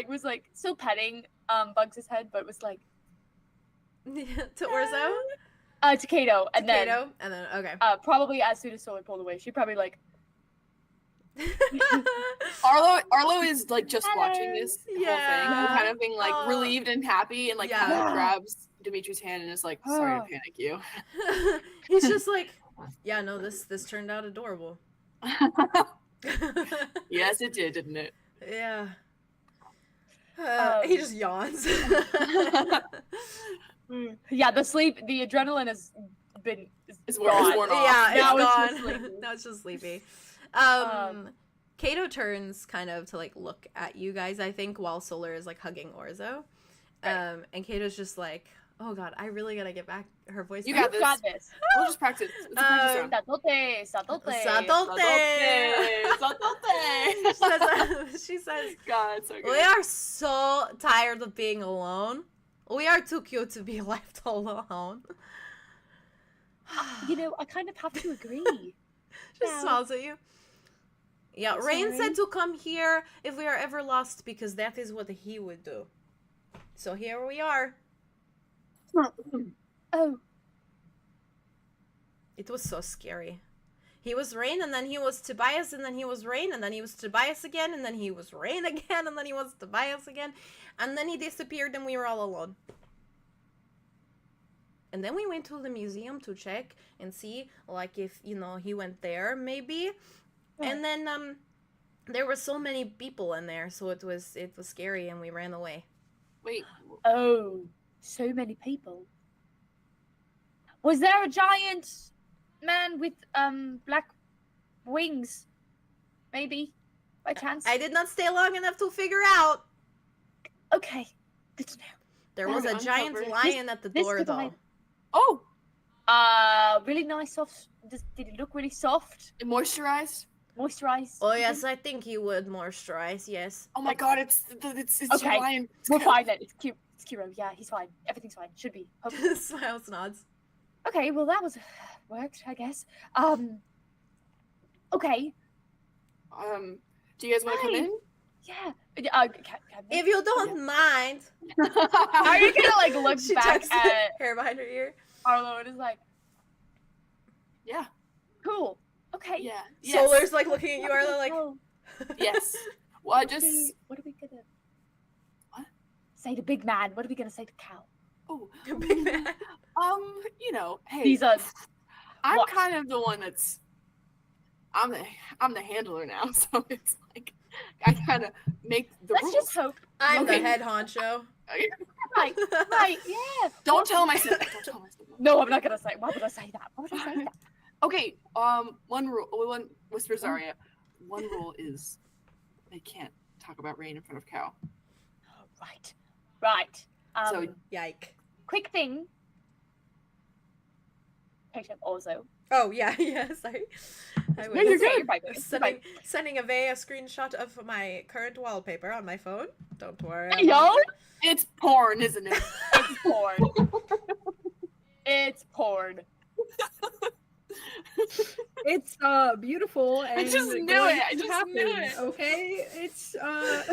Speaker 4: was like still petting Bugs' head, but was like
Speaker 1: To Orzo?
Speaker 4: To Cato, and then
Speaker 1: Cato, and then okay.
Speaker 4: probably as soon as Solar pulled away, she'd probably like.
Speaker 2: Arlow is like just watching this whole thing,
Speaker 1: Yeah.
Speaker 2: kind of being like
Speaker 1: Oh.
Speaker 2: relieved and happy, and like kind
Speaker 1: Yeah.
Speaker 2: of grabs Dimitri's hand and is like, "Sorry to panic you."
Speaker 1: He's just like, yeah, no, this turned out adorable.
Speaker 2: Yes, it did, didn't it?
Speaker 1: Yeah. He just yawns.
Speaker 4: Yeah, the adrenaline has been
Speaker 2: It's
Speaker 4: gone.
Speaker 2: worn off.
Speaker 1: Yeah,
Speaker 4: Now
Speaker 1: it's
Speaker 4: it's
Speaker 1: gone.
Speaker 4: just sleepy.
Speaker 1: Now it's just sleepy. Cato turns kind of to like look at you guys, I think, while Solar is like hugging Orzo.
Speaker 4: Right.
Speaker 1: And Cato's just like, oh god, I really gotta get back her voice.
Speaker 2: You
Speaker 1: back.
Speaker 2: got this. We'll just practice. It's a practice round.
Speaker 4: Satote.
Speaker 1: Sadote. She says,
Speaker 2: God, so good.
Speaker 1: we are so tired of being alone. We are too cute to be left alone.
Speaker 4: You know, I kind of have to agree.
Speaker 1: Just
Speaker 4: Yeah.
Speaker 1: smiles at you. Yeah,
Speaker 4: I'm
Speaker 1: Rain
Speaker 4: sorry.
Speaker 1: said to come here if we are ever lost because that is what he would do. So here we are.
Speaker 4: Oh,
Speaker 1: It was so scary. He was Rain, and then he was Tobias, and then he was Rain, and then he was Tobias again, and then he was Rain again, and then he was Tobias again, and then he disappeared, and we were all alone. And then we went to the museum to check and see, like, if, you know, he went there, maybe. And then, there were so many people in there, so it was scary, and we ran away.
Speaker 2: Wait,
Speaker 4: oh, so many people. Was there a giant man with black wings? Maybe, by chance.
Speaker 1: I did not stay long enough to figure out.
Speaker 4: Okay, good to know.
Speaker 1: There
Speaker 2: We're
Speaker 1: was a giant
Speaker 2: uncovered.
Speaker 1: lion at the
Speaker 4: this
Speaker 1: door,
Speaker 4: could
Speaker 1: though.
Speaker 4: hide-
Speaker 2: oh,
Speaker 4: Really nice soft. Did it look really soft?
Speaker 2: moisturized.
Speaker 4: Moisturized?
Speaker 1: Oh, yes, I think he would moisturize, yes.
Speaker 2: Oh my God, it's
Speaker 4: Okay.
Speaker 2: your lion.
Speaker 4: We're fine then. It's cute. It's Kiro. Yeah, he's fine. Everything's fine. Should be. Hopefully.
Speaker 1: Smiles, nods.
Speaker 4: Okay, well that was worked, I guess. Okay.
Speaker 2: Do you guys want to come
Speaker 4: Hi.
Speaker 2: in?
Speaker 4: Yeah.
Speaker 1: If you don't mind.
Speaker 4: Are you gonna like look
Speaker 1: She
Speaker 4: back
Speaker 1: tucks
Speaker 4: at
Speaker 1: hair behind her ear.
Speaker 4: Arlo and is like,
Speaker 2: Yeah.
Speaker 4: cool. Okay.
Speaker 2: Yeah. Yes.
Speaker 1: Solar's like looking at you, Arlo, like.
Speaker 4: Oh,
Speaker 2: Yes. Well, I
Speaker 4: what
Speaker 2: just.
Speaker 4: are we gonna
Speaker 2: What?
Speaker 4: say to Big Man? What are we gonna say to Cal?
Speaker 2: Oh.
Speaker 1: Big man.
Speaker 2: You know, hey.
Speaker 4: He's a
Speaker 2: I'm
Speaker 4: what?
Speaker 2: kind of the one that's. I'm the handler now, so it's like I kind of make the
Speaker 4: Let's
Speaker 2: rules.
Speaker 4: just hope.
Speaker 1: I'm
Speaker 2: Okay.
Speaker 1: the head honcho.
Speaker 4: Right, right, yeah.
Speaker 2: Don't tell him I said that. Don't tell him I said that.
Speaker 4: No, I'm not gonna say. Why would I say that? Why would I say that?
Speaker 2: Okay. One rule. One whispers Aria. One rule is they can't talk about Rain in front of Cal.
Speaker 4: Right, right.
Speaker 2: So-
Speaker 1: Yike.
Speaker 4: Quick thing. Patient also.
Speaker 1: Oh, yeah, yeah, sorry. I
Speaker 4: No,
Speaker 1: was
Speaker 4: you're good. You're fine. You're fine.
Speaker 1: sending Ave a screenshot of my current wallpaper on my phone. Don't worry.
Speaker 4: Hey, yo,
Speaker 2: It's porn, isn't it?
Speaker 4: it's porn. It's porn.
Speaker 3: It's beautiful and
Speaker 2: just knew
Speaker 3: going
Speaker 2: it. I
Speaker 3: to
Speaker 2: just knew
Speaker 3: happen,
Speaker 2: it.
Speaker 3: Okay, it's
Speaker 2: Whatever.
Speaker 3: And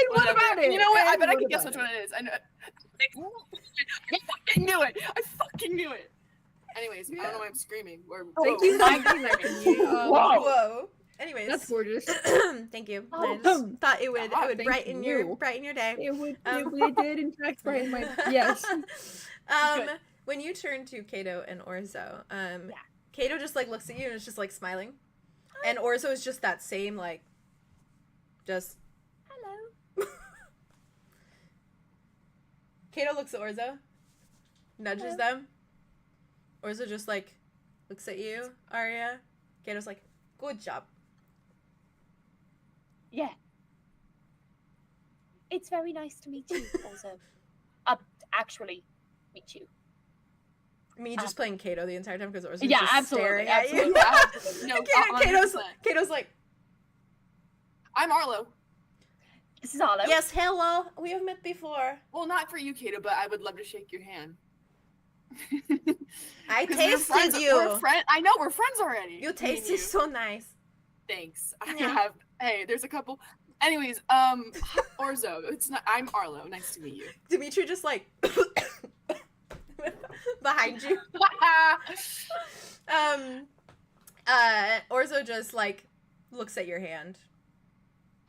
Speaker 3: what
Speaker 2: Whatever.
Speaker 3: about it?
Speaker 2: You know what? I
Speaker 3: And
Speaker 2: bet I
Speaker 3: what
Speaker 2: can guess
Speaker 3: about
Speaker 2: which one it is. I know. I fucking knew it. I fucking knew it. Anyways, I don't know why I'm screaming.
Speaker 3: Thank you.
Speaker 4: I'm
Speaker 3: Thank you, Anthony.
Speaker 4: Whoa.
Speaker 1: Whoa. Anyways.
Speaker 3: That's gorgeous.
Speaker 1: Thank you.
Speaker 4: Oh,
Speaker 1: I just thought it would
Speaker 3: thank
Speaker 1: brighten
Speaker 3: you.
Speaker 1: your day.
Speaker 3: It did in fact brighten my yes.
Speaker 4: Good.
Speaker 1: When you turn to Cato and Orzo, Cato just like looks at you and is just like smiling. And Orzo is just that same like just
Speaker 4: Hello.
Speaker 1: Cato looks at Orzo, nudges
Speaker 4: Hello.
Speaker 1: them. Orzo just like looks at you, Aria. Cato's like, good job.
Speaker 4: Yeah. It's very nice to meet you. Also, actually, meet you.
Speaker 1: Me just playing Cato the entire time because Orzo's
Speaker 4: Yeah,
Speaker 1: just
Speaker 4: absolutely,
Speaker 1: staring at you.
Speaker 4: absolutely.
Speaker 2: No,
Speaker 1: Cato's like,
Speaker 2: I'm Arlo.
Speaker 4: This is Arlo.
Speaker 1: yes, hello. We have met before.
Speaker 2: Well, not for you, Cato, but I would love to shake your hand.
Speaker 1: I
Speaker 2: 'Cause we're
Speaker 1: tasted
Speaker 2: friends-
Speaker 1: you.
Speaker 2: I know we're friends already.
Speaker 1: You
Speaker 2: me and
Speaker 1: tasted
Speaker 2: you.
Speaker 1: so nice.
Speaker 2: Thanks. I
Speaker 1: Yeah.
Speaker 2: have. Hey, there's a couple. Anyways, Orzo. It's not. I'm Arlo. Nice to meet you.
Speaker 1: Dimitri just like behind you. Orzo just like looks at your hand.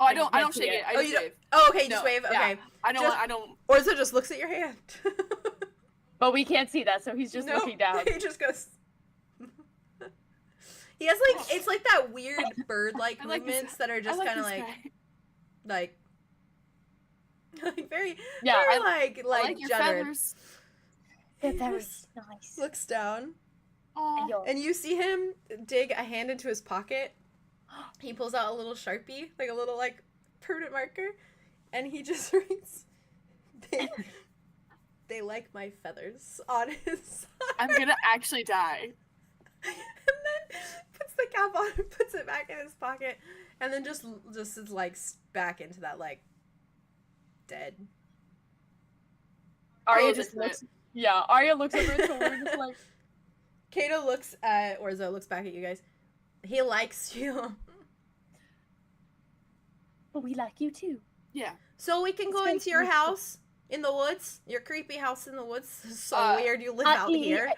Speaker 2: Oh, I don't shake it. I
Speaker 1: Oh,
Speaker 2: just
Speaker 1: you
Speaker 2: wave.
Speaker 1: Oh, okay, you just
Speaker 2: No,
Speaker 1: wave.
Speaker 2: yeah.
Speaker 1: Okay.
Speaker 2: I
Speaker 1: Just-
Speaker 2: don't.
Speaker 1: Orzo just looks at your hand.
Speaker 4: But we can't see that, so he's just
Speaker 1: Nope,
Speaker 4: looking down.
Speaker 1: He just goes. He has like it's like that weird bird-like
Speaker 2: I like this-
Speaker 1: movements that are
Speaker 2: I
Speaker 1: just
Speaker 2: like
Speaker 1: kind of
Speaker 2: this
Speaker 1: like
Speaker 2: guy.
Speaker 1: very
Speaker 4: Yeah,
Speaker 1: very
Speaker 2: I like your
Speaker 1: generous.
Speaker 2: feathers.
Speaker 4: They're
Speaker 1: He
Speaker 4: very
Speaker 1: just
Speaker 4: nice.
Speaker 1: looks down,
Speaker 2: Aw.
Speaker 4: And you're-
Speaker 1: and you see him dig a hand into his pocket. He pulls out a little Sharpie, like a little like permanent marker, and he just writes, "They like my feathers" on his side.
Speaker 2: I'm gonna actually die.
Speaker 1: And then puts the cap on and puts it back in his pocket, and then just is like back into that like dead.
Speaker 4: Aria
Speaker 2: Oh,
Speaker 4: just
Speaker 2: that's
Speaker 4: looks. Yeah, Aria looks over his shoulder and is like,
Speaker 1: Cato looks at Orzo, looks back at you guys. He likes you.
Speaker 4: but we like you too.
Speaker 2: Yeah.
Speaker 1: So we can go
Speaker 4: very
Speaker 1: into your
Speaker 4: sweet.
Speaker 1: house in the woods. Your creepy house in the woods. This is so weird. You live
Speaker 4: Uh,
Speaker 1: out
Speaker 4: y-
Speaker 1: here.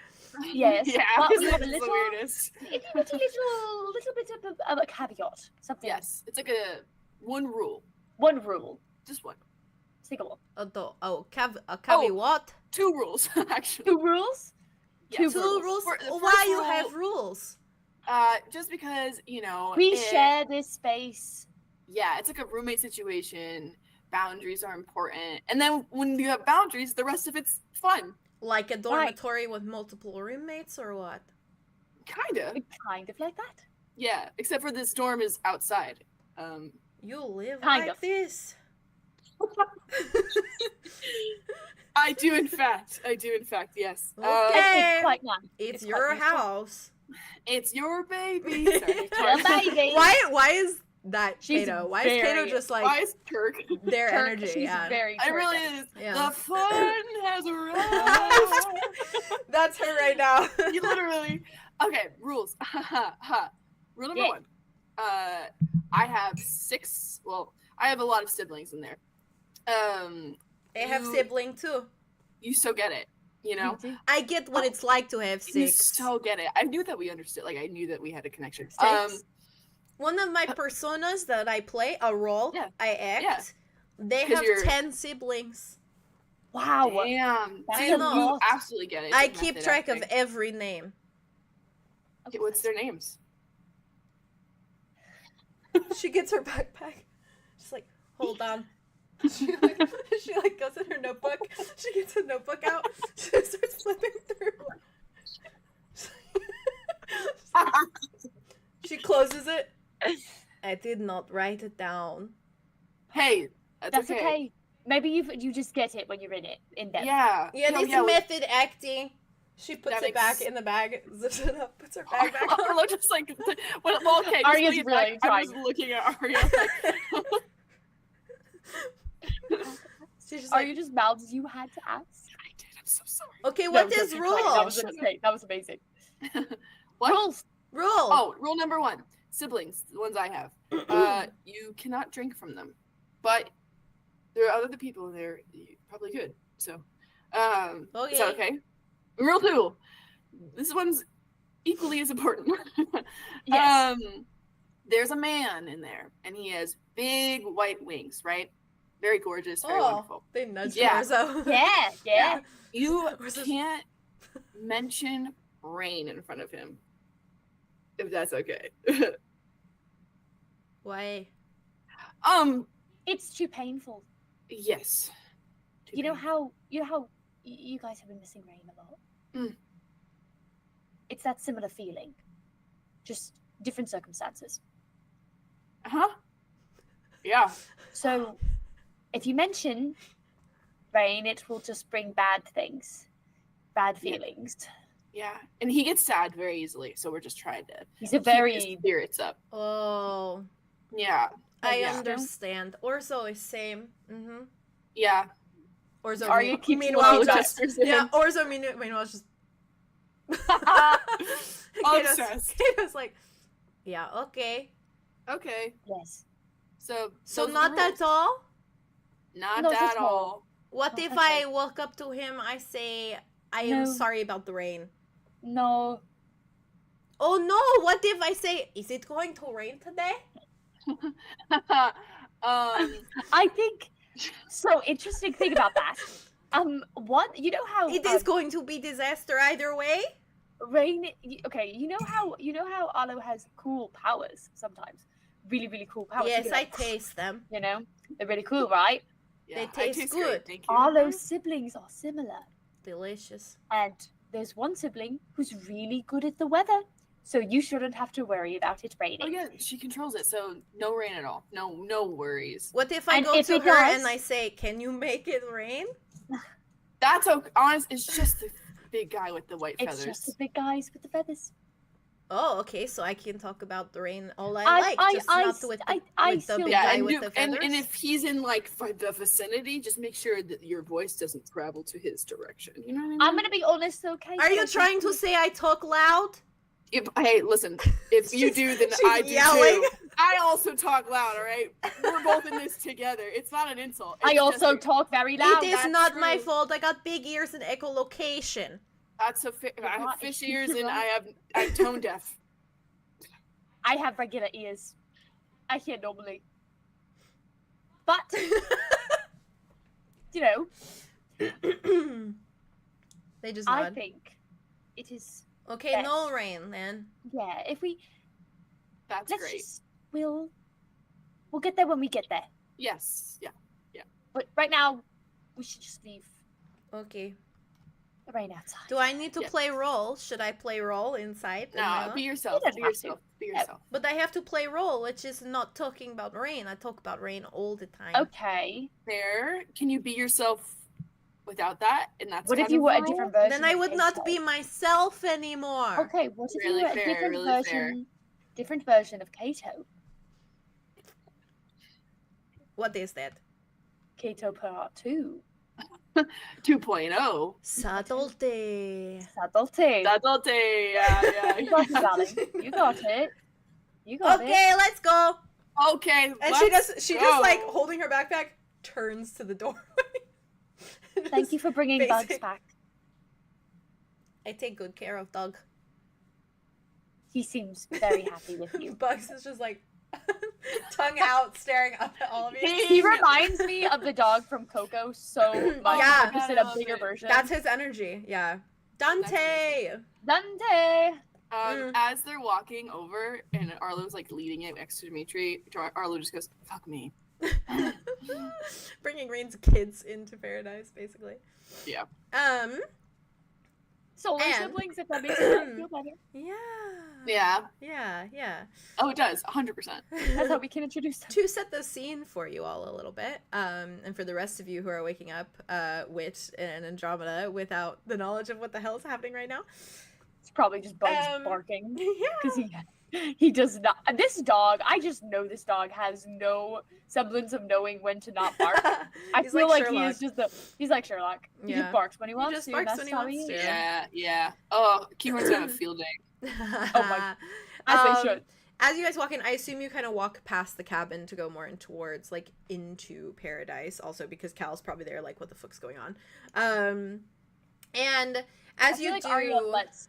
Speaker 4: Yes.
Speaker 2: Yeah.
Speaker 4: But we
Speaker 2: This
Speaker 4: have a
Speaker 2: is
Speaker 4: little,
Speaker 2: the weirdest.
Speaker 4: itty bitty little bit of a caveat. Something.
Speaker 2: Yes. It's like a one rule.
Speaker 4: One rule.
Speaker 2: Just one.
Speaker 4: Single.
Speaker 1: Cavi what?
Speaker 2: 2 rules actually.
Speaker 4: 2 rules.
Speaker 2: Yeah.
Speaker 1: Two rules.
Speaker 2: For- the
Speaker 1: Why
Speaker 2: first
Speaker 1: you
Speaker 2: rule-
Speaker 1: have rules?
Speaker 2: Just because
Speaker 4: We
Speaker 2: it-
Speaker 4: share this space.
Speaker 2: Yeah, it's like a roommate situation. Boundaries are important, and then when you have boundaries, the rest of it's fun.
Speaker 1: Like a dormitory with multiple roommates or what?
Speaker 2: Kinda.
Speaker 4: Kind of like that.
Speaker 2: Yeah, except for this dorm is outside.
Speaker 1: You live
Speaker 4: Kind
Speaker 1: like
Speaker 4: of.
Speaker 1: this.
Speaker 2: I do in fact. Yes.
Speaker 1: Okay.
Speaker 4: It's quite nice.
Speaker 1: It's
Speaker 4: quite
Speaker 1: your
Speaker 4: nice.
Speaker 2: Um,
Speaker 1: house.
Speaker 2: it's your baby. Sorry,
Speaker 4: Your baby.
Speaker 1: Why is that
Speaker 4: She's
Speaker 1: Kato? Why is Kato
Speaker 4: very-
Speaker 1: just like
Speaker 2: Why is Turk?
Speaker 1: their
Speaker 4: Turk,
Speaker 1: energy?
Speaker 4: she's
Speaker 1: Yeah.
Speaker 4: very
Speaker 2: I really
Speaker 4: Turkish.
Speaker 2: is.
Speaker 1: Yeah.
Speaker 2: The fun has arrived.
Speaker 1: That's her right now.
Speaker 2: You literally. Okay, rules. Rule number
Speaker 4: Yeah.
Speaker 2: 1. I have 6. Well, I have a lot of siblings in there.
Speaker 1: They have
Speaker 2: You-
Speaker 1: sibling too.
Speaker 2: You so get it. You know.
Speaker 4: You do.
Speaker 1: I get what it's like to have
Speaker 2: You
Speaker 1: 6.
Speaker 2: so get it. I knew that we understood. Like I knew that we had a connection.
Speaker 1: Six? One of my personas that I play, a role
Speaker 2: Yeah.
Speaker 1: I act,
Speaker 2: Yeah.
Speaker 1: they
Speaker 2: 'Cause
Speaker 1: have
Speaker 2: you're-
Speaker 1: 10 siblings.
Speaker 4: Wow.
Speaker 2: Damn.
Speaker 4: That's
Speaker 1: a
Speaker 2: You
Speaker 1: lot.
Speaker 2: absolutely get it.
Speaker 1: I
Speaker 2: It's
Speaker 1: keep
Speaker 2: method
Speaker 1: track of
Speaker 2: acting.
Speaker 1: every name.
Speaker 2: Okay, what's their names?
Speaker 1: She gets her backpack. She's like, hold on. She like goes in her notebook. She gets a notebook out. She starts flipping through. She closes it. I did not write it down.
Speaker 2: Hey, that's
Speaker 4: okay. Maybe you just get it when you're in it in depth.
Speaker 2: Yeah.
Speaker 1: Yeah,
Speaker 2: No,
Speaker 1: this
Speaker 2: yeah,
Speaker 1: method acting. She puts
Speaker 2: That
Speaker 1: it back
Speaker 2: makes-
Speaker 1: in the bag, zips it up, puts her bag back on.
Speaker 2: Arlo just like, well, okay. just
Speaker 4: Arya's
Speaker 2: put it
Speaker 4: really
Speaker 2: back. I'm just
Speaker 4: trying.
Speaker 2: looking at Arya. Like,
Speaker 1: She's just
Speaker 4: Are
Speaker 1: like,
Speaker 4: you just mouths you had to ask?
Speaker 2: I did. I'm so sorry.
Speaker 1: okay,
Speaker 4: No,
Speaker 1: what
Speaker 4: I'm
Speaker 1: is
Speaker 4: joking,
Speaker 1: rule?
Speaker 4: That was a mistake. That was amazing.
Speaker 2: What?
Speaker 4: Rules.
Speaker 1: Rule.
Speaker 2: Oh, rule number 1. Siblings, the ones I have. You cannot drink from them, but there are other people in there you probably could. So, is that
Speaker 1: Okay.
Speaker 2: okay? Rule 2. This one's equally as important.
Speaker 4: Yes.
Speaker 2: There's a man in there, and he has big white wings, right? Very gorgeous, very
Speaker 1: Oh,
Speaker 2: wonderful.
Speaker 1: they nudged
Speaker 2: Yeah.
Speaker 1: Orzo.
Speaker 4: Yeah.
Speaker 2: You
Speaker 1: Where's this-
Speaker 2: can't mention rain in front of him, if that's okay.
Speaker 1: Why?
Speaker 4: It's too painful.
Speaker 2: Yes.
Speaker 4: You know how you guys have been missing rain a lot.
Speaker 2: Mm.
Speaker 4: It's that similar feeling, just different circumstances.
Speaker 2: Uh-huh. Yeah.
Speaker 4: So, if you mention rain, it will just bring bad things, bad
Speaker 2: Yeah.
Speaker 4: feelings.
Speaker 2: Yeah. And he gets sad very easily, so we're just trying to
Speaker 4: He's a
Speaker 2: keep his
Speaker 4: very
Speaker 2: spirits up.
Speaker 1: Oh,
Speaker 2: Yeah.
Speaker 1: I
Speaker 2: yeah.
Speaker 1: understand. Orzo is same. Mm-hmm.
Speaker 2: Yeah.
Speaker 1: Orzo.
Speaker 4: Arya keeps
Speaker 1: meanwhile,
Speaker 4: looking
Speaker 1: just
Speaker 2: Gestures
Speaker 1: yeah.
Speaker 2: in.
Speaker 1: Orzo. Meanwhile, just. Kato's-
Speaker 2: Obsessed.
Speaker 1: Kato's like, yeah, okay.
Speaker 2: Okay.
Speaker 4: yes.
Speaker 2: So
Speaker 1: So
Speaker 2: those are
Speaker 1: not
Speaker 2: the rules.
Speaker 1: at all.
Speaker 2: Not
Speaker 4: Not
Speaker 2: at
Speaker 4: at
Speaker 2: all.
Speaker 4: all.
Speaker 1: What
Speaker 4: Not
Speaker 1: if
Speaker 4: at
Speaker 1: I walk up to him? I say, I am
Speaker 4: No.
Speaker 1: sorry about the rain.
Speaker 4: No.
Speaker 1: Oh no, what if I say, is it going to rain today?
Speaker 4: I think so. Interesting thing about that. What you know how
Speaker 1: It is going to be disaster either way.
Speaker 4: rain? Okay, you know how Arlo has cool powers sometimes, really really cool powers.
Speaker 1: Yes,
Speaker 4: You
Speaker 1: I
Speaker 4: know,
Speaker 1: taste them.
Speaker 4: You know, they're really cool, right?
Speaker 1: They
Speaker 2: I
Speaker 1: taste
Speaker 2: great,
Speaker 1: good.
Speaker 2: thank you.
Speaker 4: Arlo's siblings are similar,
Speaker 1: Delicious.
Speaker 4: and there's one sibling who's really good at the weather, so you shouldn't have to worry about it raining.
Speaker 2: Oh yeah, she controls it, so no rain at all. No worries.
Speaker 1: What if I
Speaker 4: And
Speaker 1: go
Speaker 4: if
Speaker 1: to
Speaker 4: it
Speaker 1: her
Speaker 4: does-
Speaker 1: and I say, can you make it rain?
Speaker 2: That's okay. Honest, it's just the big guy with the white
Speaker 4: It's
Speaker 2: feathers.
Speaker 4: just the big guys with the feathers.
Speaker 1: Oh, okay, so I can talk about the rain all I
Speaker 4: I-
Speaker 1: like,
Speaker 4: I-
Speaker 1: just
Speaker 4: I
Speaker 1: not
Speaker 4: s-
Speaker 1: with the,
Speaker 4: I
Speaker 1: with the
Speaker 4: still-
Speaker 1: big
Speaker 2: Yeah,
Speaker 1: guy
Speaker 2: and,
Speaker 1: with the feathers.
Speaker 2: and if he's in like the vicinity, just make sure that your voice doesn't travel to his direction. You know what I mean?
Speaker 4: I'm gonna be honest, though, Kate.
Speaker 1: Are you trying to say I talk loud?
Speaker 2: Hey, listen. If you do, then
Speaker 1: She's
Speaker 2: I do
Speaker 1: yelling.
Speaker 2: too. I also talk loud. All right, we're both in this together. It's not an insult.
Speaker 4: I
Speaker 2: It's
Speaker 4: also
Speaker 2: just-
Speaker 4: talk very loud.
Speaker 1: It is
Speaker 2: that's
Speaker 1: not my
Speaker 2: true.
Speaker 1: fault. I got big ears and echolocation.
Speaker 2: That's a I
Speaker 4: right.
Speaker 2: have fish ears
Speaker 4: You're
Speaker 2: and
Speaker 4: right.
Speaker 2: I'm tone deaf.
Speaker 4: I have regular ears. I hear normally. But, you know,
Speaker 1: They just
Speaker 4: I
Speaker 1: nod.
Speaker 4: think it is,
Speaker 1: Okay,
Speaker 4: Yes.
Speaker 1: no rain then.
Speaker 4: yeah, if we,
Speaker 2: That's
Speaker 4: let's
Speaker 2: great.
Speaker 4: just, we'll get there when we get there.
Speaker 2: Yes. Yeah.
Speaker 4: But right now, we should just leave
Speaker 1: Okay.
Speaker 4: the rain outside.
Speaker 1: Do I need to
Speaker 2: Yeah.
Speaker 1: play role? Should I play role inside? in my
Speaker 2: No,
Speaker 1: own?
Speaker 2: be yourself.
Speaker 4: You don't
Speaker 2: Be
Speaker 4: have to.
Speaker 2: yourself. Be yourself.
Speaker 1: But I have to play role, which is not talking about rain. I talk about rain all the time.
Speaker 4: Okay.
Speaker 2: Fair. Can you be yourself without that? And that's
Speaker 4: What if
Speaker 2: kind
Speaker 4: you
Speaker 2: of
Speaker 4: were a
Speaker 2: rule?
Speaker 4: different version?
Speaker 1: Then I
Speaker 4: of
Speaker 1: would not
Speaker 4: Kato?
Speaker 1: be myself anymore.
Speaker 4: Okay, what if
Speaker 2: Really
Speaker 4: you were a
Speaker 2: fair,
Speaker 4: different
Speaker 2: really fair.
Speaker 4: version, different version of Kato?
Speaker 1: What is that?
Speaker 4: Kato Part 2.
Speaker 2: 2.0.
Speaker 1: Subtlety.
Speaker 4: Subtlety.
Speaker 2: Subtlety. Yeah.
Speaker 4: You got it, darling. You got it. You got it.
Speaker 1: Okay, let's go.
Speaker 2: Okay.
Speaker 1: And
Speaker 2: let's
Speaker 1: she
Speaker 2: go.
Speaker 1: just like holding her backpack, turns to the doorway.
Speaker 4: Thank you for bringing Bugs
Speaker 1: basic-
Speaker 4: back.
Speaker 1: I take good care of Doug.
Speaker 4: He seems very happy with you.
Speaker 1: Bugs is just like tongue out, staring up at all of you.
Speaker 4: He reminds me of the dog from Coco so much.
Speaker 1: Yeah.
Speaker 4: Just in a bigger version.
Speaker 1: That's his energy. Yeah. Dante.
Speaker 4: Dante.
Speaker 2: As they're walking over and Arlo's like leading it next to Dimitri, Arlo just goes, "Fuck me."
Speaker 1: Bringing Rain's kids into paradise, basically.
Speaker 2: Yeah.
Speaker 4: Solar
Speaker 1: And-
Speaker 4: siblings, if that makes you feel better.
Speaker 1: Yeah.
Speaker 2: Yeah.
Speaker 1: Yeah.
Speaker 2: Oh, it does. 100%.
Speaker 4: That's how we can introduce them.
Speaker 1: To set the scene for you all a little bit, and for the rest of you who are waking up, Wit and Andromeda without the knowledge of what the hell is happening right now.
Speaker 4: It's probably just Bugs barking. Because he does not. This dog, I just know this dog has no semblance of knowing when to not bark. I
Speaker 1: He's
Speaker 4: feel like he
Speaker 1: Sherlock.
Speaker 4: is just he's like Sherlock. He
Speaker 1: Yeah.
Speaker 4: just barks when he wants
Speaker 1: just
Speaker 4: to.
Speaker 1: barks
Speaker 4: That's
Speaker 1: when he
Speaker 4: how
Speaker 1: wants
Speaker 4: he
Speaker 1: to.
Speaker 4: is.
Speaker 2: Yeah. Oh, Keyboard's gonna have a field day.
Speaker 4: Oh my- As they should.
Speaker 1: As you guys walk in, I assume you kind of walk past the cabin to go more in towards, like, into paradise. Also, because Cal's probably there, like, what the fuck's going on? And as
Speaker 4: I feel
Speaker 1: you
Speaker 4: like
Speaker 1: do,
Speaker 4: Aria lets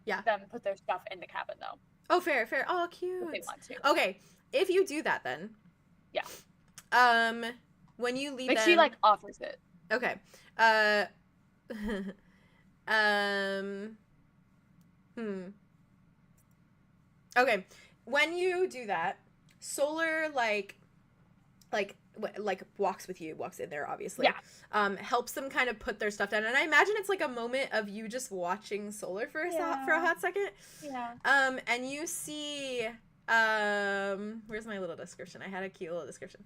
Speaker 1: Yeah.
Speaker 4: them put their stuff in the cabin though,
Speaker 1: oh, fair. Oh,
Speaker 4: if
Speaker 1: cute.
Speaker 4: they want to.
Speaker 1: Okay, if you do that, then
Speaker 4: Yeah.
Speaker 1: when you leave,
Speaker 4: Like she like offers it.
Speaker 1: okay, okay, when you do that, Solar walks in there, obviously.
Speaker 4: Yeah.
Speaker 1: Helps them kind of put their stuff down, and I imagine it's like a moment of you just watching Solar for a hot second.
Speaker 4: Yeah.
Speaker 1: And you see, where's my little description? I had a cute little description.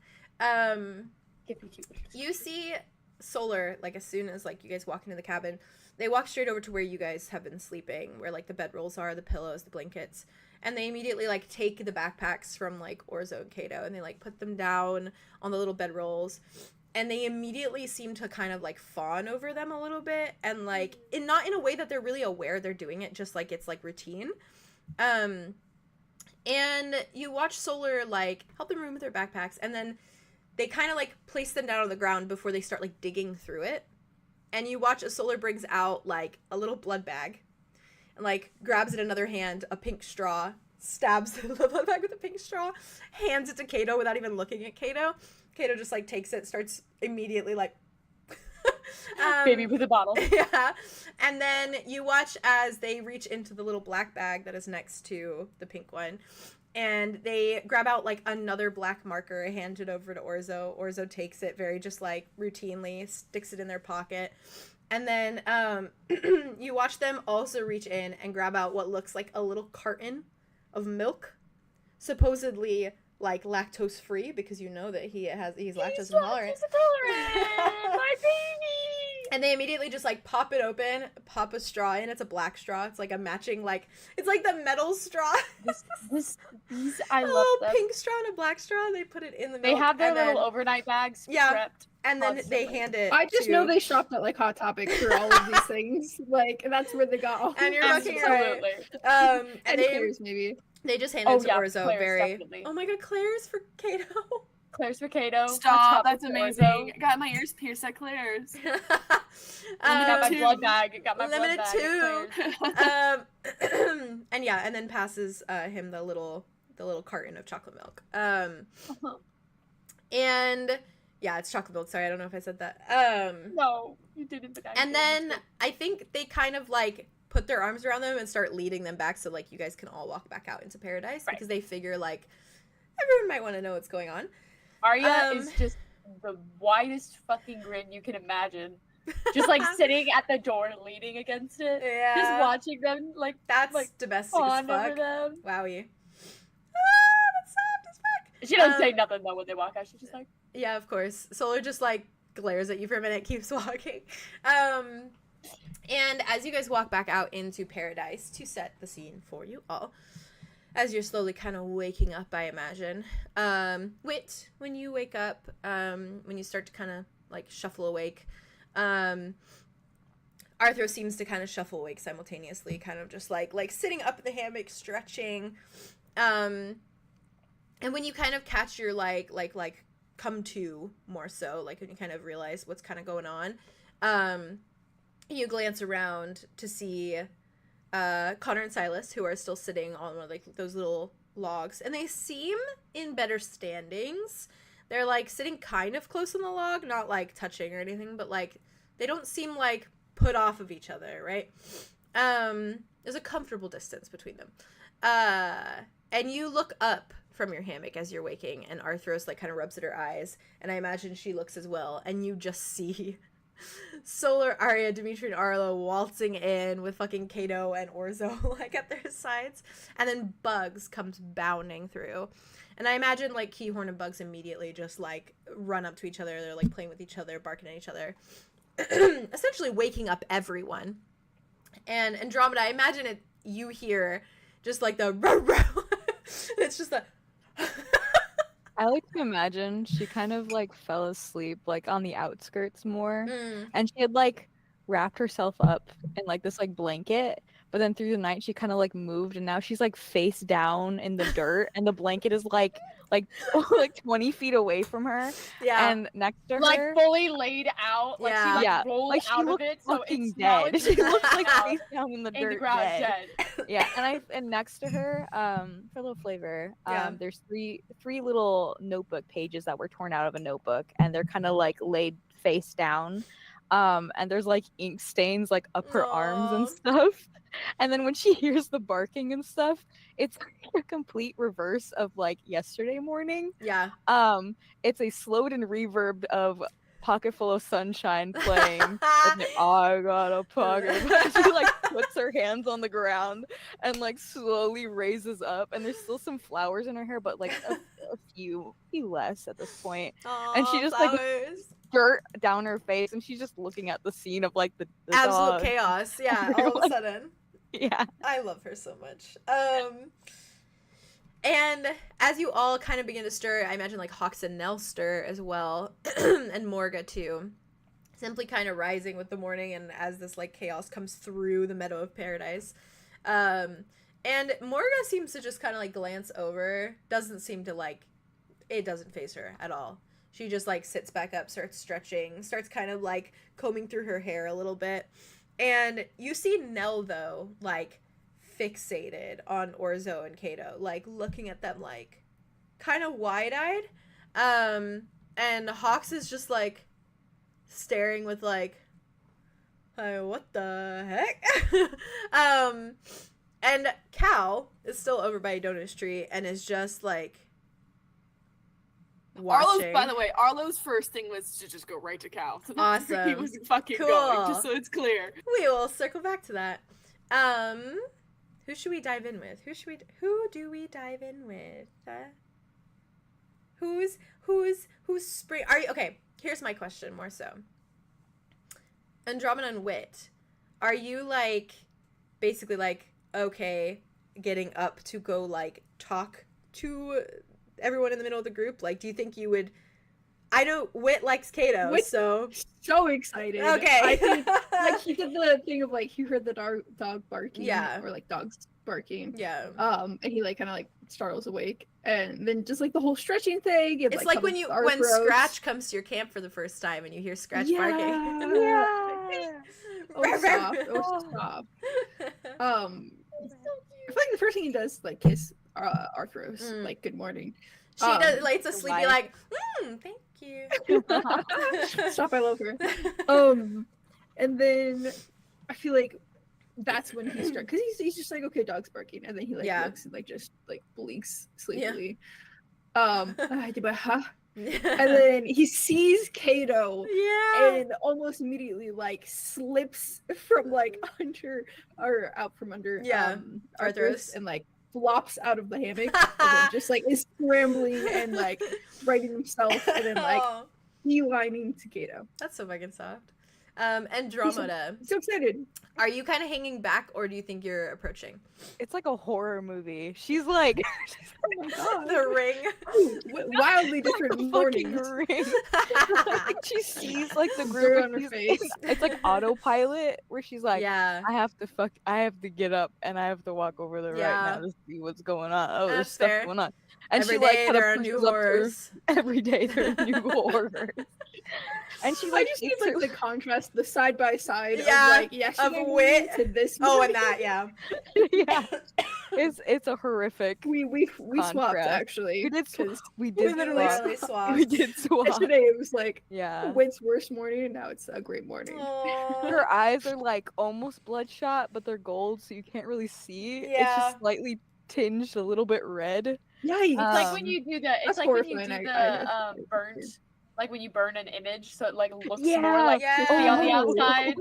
Speaker 4: Give me cute.
Speaker 1: You see Solar, like, as soon as, like, you guys walk into the cabin, they walk straight over to where you guys have been sleeping, where, like, the bedrolls are, the pillows, the blankets, and they immediately, like, take the backpacks from, like, 𝐿𝐻𝐿𝐻𝐿 and Cato, and they, like, put them down on the little bedrolls, and they immediately seem to kind of, like, fawn over them a little bit, and, like, not in a way that they're really aware they're doing it, just, like, it's, like, routine. And you watch Solar, like, help them remove their backpacks, and then they kind of, like, place them down on the ground before they start, like, digging through it. And you watch as Solar brings out, like, a little blood bag. And, like, grabs in another hand a pink straw. Stabs the blood bag with a pink straw. Hands it to Cato without even looking at Cato. Cato just, like, takes it, starts immediately, like...
Speaker 4: Baby with a bottle.
Speaker 1: Yeah. And then you watch as they reach into the little black bag that is next to the pink one. And they grab out, like, another black marker, hand it over to 𝐲𝐻𝐿. 𝐲𝐻𝐿 takes it very just, like, routinely, sticks it in their pocket. And then you watch them also reach in and grab out what looks like a little carton of milk. Supposedly, like, lactose-free, because you know that he's lactose intolerant.
Speaker 4: My baby!
Speaker 1: And they immediately just, like, pop it open, pop a straw in. It's a black straw. It's, like, a matching, like, it's like the metal straw.
Speaker 4: These, I
Speaker 1: a
Speaker 4: love
Speaker 1: little
Speaker 4: them.
Speaker 1: pink straw and a black straw. They put it in the milk.
Speaker 4: They have their
Speaker 1: and
Speaker 4: little
Speaker 1: then,
Speaker 4: overnight bags
Speaker 1: Yeah.
Speaker 4: prepped.
Speaker 1: and then they
Speaker 4: constantly.
Speaker 1: hand it
Speaker 3: I just
Speaker 1: to,
Speaker 3: know they shopped at like Hot Topic for all of these things. Like that's where they got all.
Speaker 1: And you're fucking right.
Speaker 4: Absolutely.
Speaker 1: And
Speaker 3: And
Speaker 1: they
Speaker 3: Claire's maybe.
Speaker 1: just hand it to
Speaker 4: Claire's
Speaker 1: 𝐲𝐻𝐿 very.
Speaker 4: definitely.
Speaker 1: Oh my god, Claire's for Cato.
Speaker 4: Claire's for Cato.
Speaker 2: Stop, that's
Speaker 4: for
Speaker 2: amazing.
Speaker 4: 𝐲𝐻𝐿.
Speaker 2: I got my ears pierced at Claire's.
Speaker 4: I got my
Speaker 2: Two.
Speaker 4: blood bag. Got my
Speaker 1: Limited
Speaker 4: blood bag. at
Speaker 1: two.
Speaker 4: Claire's.
Speaker 1: And yeah, and then passes him the little carton of chocolate milk. And yeah, it's chocolate milk. Sorry, I don't know if I said that.
Speaker 4: No, you didn't. But I
Speaker 1: And
Speaker 4: did.
Speaker 1: then I think they kind of like put their arms around them and start leading them back, so like you guys can all walk back out into paradise,
Speaker 4: Right.
Speaker 1: because they figure like everyone might want to know what's going on.
Speaker 4: Aria is just the widest fucking grin you can imagine. Just like sitting at the door leaning against it.
Speaker 1: Yeah.
Speaker 4: Just watching them like
Speaker 1: That's
Speaker 4: like,
Speaker 1: domestic as
Speaker 4: fawn over
Speaker 1: fuck.
Speaker 4: them.
Speaker 1: Wowie. That's soft as fuck.
Speaker 4: She doesn't say nothing though when they walk out. She's just like,
Speaker 1: Yeah, of course. Solar just like glares at you for a minute, keeps walking. And as you guys walk back out into paradise, to set the scene for you all, as you're slowly kind of waking up, I imagine. Wit, when you wake up, when you start to kind of like shuffle awake, Arthur seems to kind of shuffle awake simultaneously, kind of just like sitting up in the hammock, stretching. And when you kind of catch your like come to more so, like when you kind of realize what's kind of going on, you glance around to see Connor and Silas, who are still sitting on one of like those little logs, and they seem in better standings. They're like sitting kind of close on the log, not like touching or anything, but like they don't seem like put off of each other, right? There's a comfortable distance between them. And you look up from your hammock as you're waking, and Arthros like kind of rubs at her eyes, and I imagine she looks as well, and you just see Solar, Aria, Dimitri, and Arlow waltzing in with fucking Cato and 𝐲𝐻𝐿 like at their sides, and then Bugs comes bounding through, and I imagine like 𝐄𝐻𝐪 and Bugs immediately just like run up to each other. They're like playing with each other, barking at each other, essentially waking up everyone. And Andromeda, I imagine it. You hear just like the row row. It's just the.
Speaker 5: I like to imagine she kind of like fell asleep like on the outskirts more, and she had like wrapped herself up in like this like blanket, but then through the night she kind of like moved, and now she's like face down in the dirt, and the blanket is like 20 feet away from her,
Speaker 1: Yeah.
Speaker 5: and next to
Speaker 4: like
Speaker 5: her,
Speaker 4: fully laid out, like
Speaker 1: Yeah.
Speaker 4: she like
Speaker 5: Yeah,
Speaker 4: rolled
Speaker 5: like she
Speaker 4: out of
Speaker 5: looked
Speaker 4: it, so
Speaker 5: fucking
Speaker 4: it's now
Speaker 5: dead.
Speaker 4: it's
Speaker 5: She looks like
Speaker 4: out
Speaker 5: face down in the
Speaker 4: in
Speaker 5: dirt,
Speaker 4: the ground
Speaker 5: dead.
Speaker 4: dead.
Speaker 5: Yeah, and next to her, for a little flavor,
Speaker 1: Yeah.
Speaker 5: there's three little notebook pages that were torn out of a notebook, and they're kind of like laid face down, and there's like ink stains like up her arms and
Speaker 1: Aw.
Speaker 5: stuff. And then when she hears the barking and stuff, it's like a complete reverse of like yesterday morning.
Speaker 1: Yeah.
Speaker 5: It's a slowed and reverbed of Pocket Full of Sunshine playing. And I got a pocket. She like puts her hands on the ground and like slowly raises up, and there's still some flowers in her hair, but like a few less at this point. And she
Speaker 1: Aw,
Speaker 5: just, like,
Speaker 1: flowers.
Speaker 5: Dirt down her face, and she's just looking at the scene of like the
Speaker 1: Absolute
Speaker 5: dog.
Speaker 1: chaos. Yeah. All of a sudden.
Speaker 5: Yeah.
Speaker 1: I love her so much. And as you all kind of begin to stir, I imagine like Hawks and Nell stir as well, and Morga too, simply kind of rising with the morning, and as this like chaos comes through the meadow of paradise. And Morga seems to just kind of like glance over, doesn't seem to like, it doesn't faze her at all. she just like sits back up, starts stretching, starts kind of like combing through her hair a little bit. And you see Nell though, like fixated on Orzo and Cato, like looking at them like kind of wide-eyed. And Hawks is just like staring with like, what the heck? And Cal is still over by Adonis Tree and is just like watching.
Speaker 2: By the way, Arlow's first thing was to just go right to Cal. So
Speaker 1: Awesome.
Speaker 2: He was fucking
Speaker 1: Cool.
Speaker 2: going, just so it's clear.
Speaker 1: We will circle back to that. Who should we dive in with? Who do we dive in with? Who's spring? Are you okay? Here's my question more so. Andromeda and Wit, are you like basically like okay getting up to go like talk to everyone in the middle of the group? Like, do you think you would? I know Wit likes Cato,
Speaker 3: Wit-
Speaker 1: so
Speaker 3: excited.
Speaker 1: Okay.
Speaker 3: I think like he did the thing of like he heard the dog barking,
Speaker 1: Yeah.
Speaker 3: or like dogs barking.
Speaker 1: yeah.
Speaker 3: And he like kind of like startles awake, and then just like the whole stretching thing. And,
Speaker 1: It's like when
Speaker 3: Arthros.
Speaker 1: Scratch comes to your camp for the first time and you hear Scratch barking.
Speaker 3: Yeah. Oh, stop. Oh, stop. I feel like the first thing he does like kiss Arthros, like good morning.
Speaker 1: She does like it's a sleepy
Speaker 5: wife.
Speaker 1: like, thank you.
Speaker 3: Stop, I love her. And then I feel like that's when he starts, because he's just like, okay, dog's barking, and then he like
Speaker 1: Yeah.
Speaker 3: looks and like just like blinks sleepily. And then he sees Cato
Speaker 1: Yeah.
Speaker 3: and almost immediately like slips from like under or out from under
Speaker 1: Arthros.
Speaker 3: Arthros and like flops out of the hammock and then just like is scrambling and like righting himself and then like
Speaker 1: Aw,
Speaker 3: beelining to Cato.
Speaker 1: that's so fucking soft. Andromeda,
Speaker 3: So excited.
Speaker 1: are you kind of hanging back or do you think you're approaching?
Speaker 5: It's like a horror movie. She's like
Speaker 3: Oh my god.
Speaker 1: The ring.
Speaker 3: Wildly different
Speaker 5: fucking
Speaker 3: mornings.
Speaker 5: ring. She sees like the
Speaker 3: Dirt
Speaker 5: group
Speaker 3: on
Speaker 5: and
Speaker 3: her
Speaker 5: she's-
Speaker 3: face.
Speaker 5: it's like autopilot where she's like,
Speaker 1: Yeah.
Speaker 5: I have to get up and I have to walk over there
Speaker 1: Yeah.
Speaker 5: right now to see what's going on. Oh, there's
Speaker 1: That's
Speaker 5: stuff
Speaker 1: fair.
Speaker 5: going on. And
Speaker 1: Every
Speaker 5: she like
Speaker 1: day
Speaker 5: kind of
Speaker 1: there are new
Speaker 5: pushes up to her-
Speaker 1: horrors.
Speaker 5: every day there are new horrors. And she
Speaker 3: I
Speaker 5: like
Speaker 3: just need
Speaker 5: takes
Speaker 3: like
Speaker 5: her-
Speaker 3: the contrast, the side by side
Speaker 1: Yeah,
Speaker 3: of like yesterday
Speaker 1: of
Speaker 3: morning
Speaker 1: Wit.
Speaker 3: to this
Speaker 1: Oh,
Speaker 3: morning.
Speaker 1: and that, yeah.
Speaker 5: yeah. It's a horrific.
Speaker 3: We swapped
Speaker 5: Contrast.
Speaker 3: actually.
Speaker 5: We did
Speaker 3: 'cause
Speaker 5: we
Speaker 1: We
Speaker 5: did
Speaker 3: literally
Speaker 5: swap.
Speaker 1: literally swapped.
Speaker 5: We did swap.
Speaker 3: yesterday it was like
Speaker 5: Yeah.
Speaker 3: Wit's worst morning, and now it's a great morning.
Speaker 1: Aw.
Speaker 5: Her eyes are like almost bloodshot, but they're gold, so you can't really see. It's
Speaker 1: Yeah.
Speaker 5: just slightly tinged a little bit red.
Speaker 3: Yikes!
Speaker 4: It's like when
Speaker 5: Um,
Speaker 4: you do the.
Speaker 3: that's
Speaker 4: It's like when you do
Speaker 3: horrifying.
Speaker 4: the burnt. Like when you burn an image, so it like looks more
Speaker 5: Yeah.
Speaker 4: like
Speaker 1: Yeah.
Speaker 4: crispy on the
Speaker 3: Oh.
Speaker 4: outside.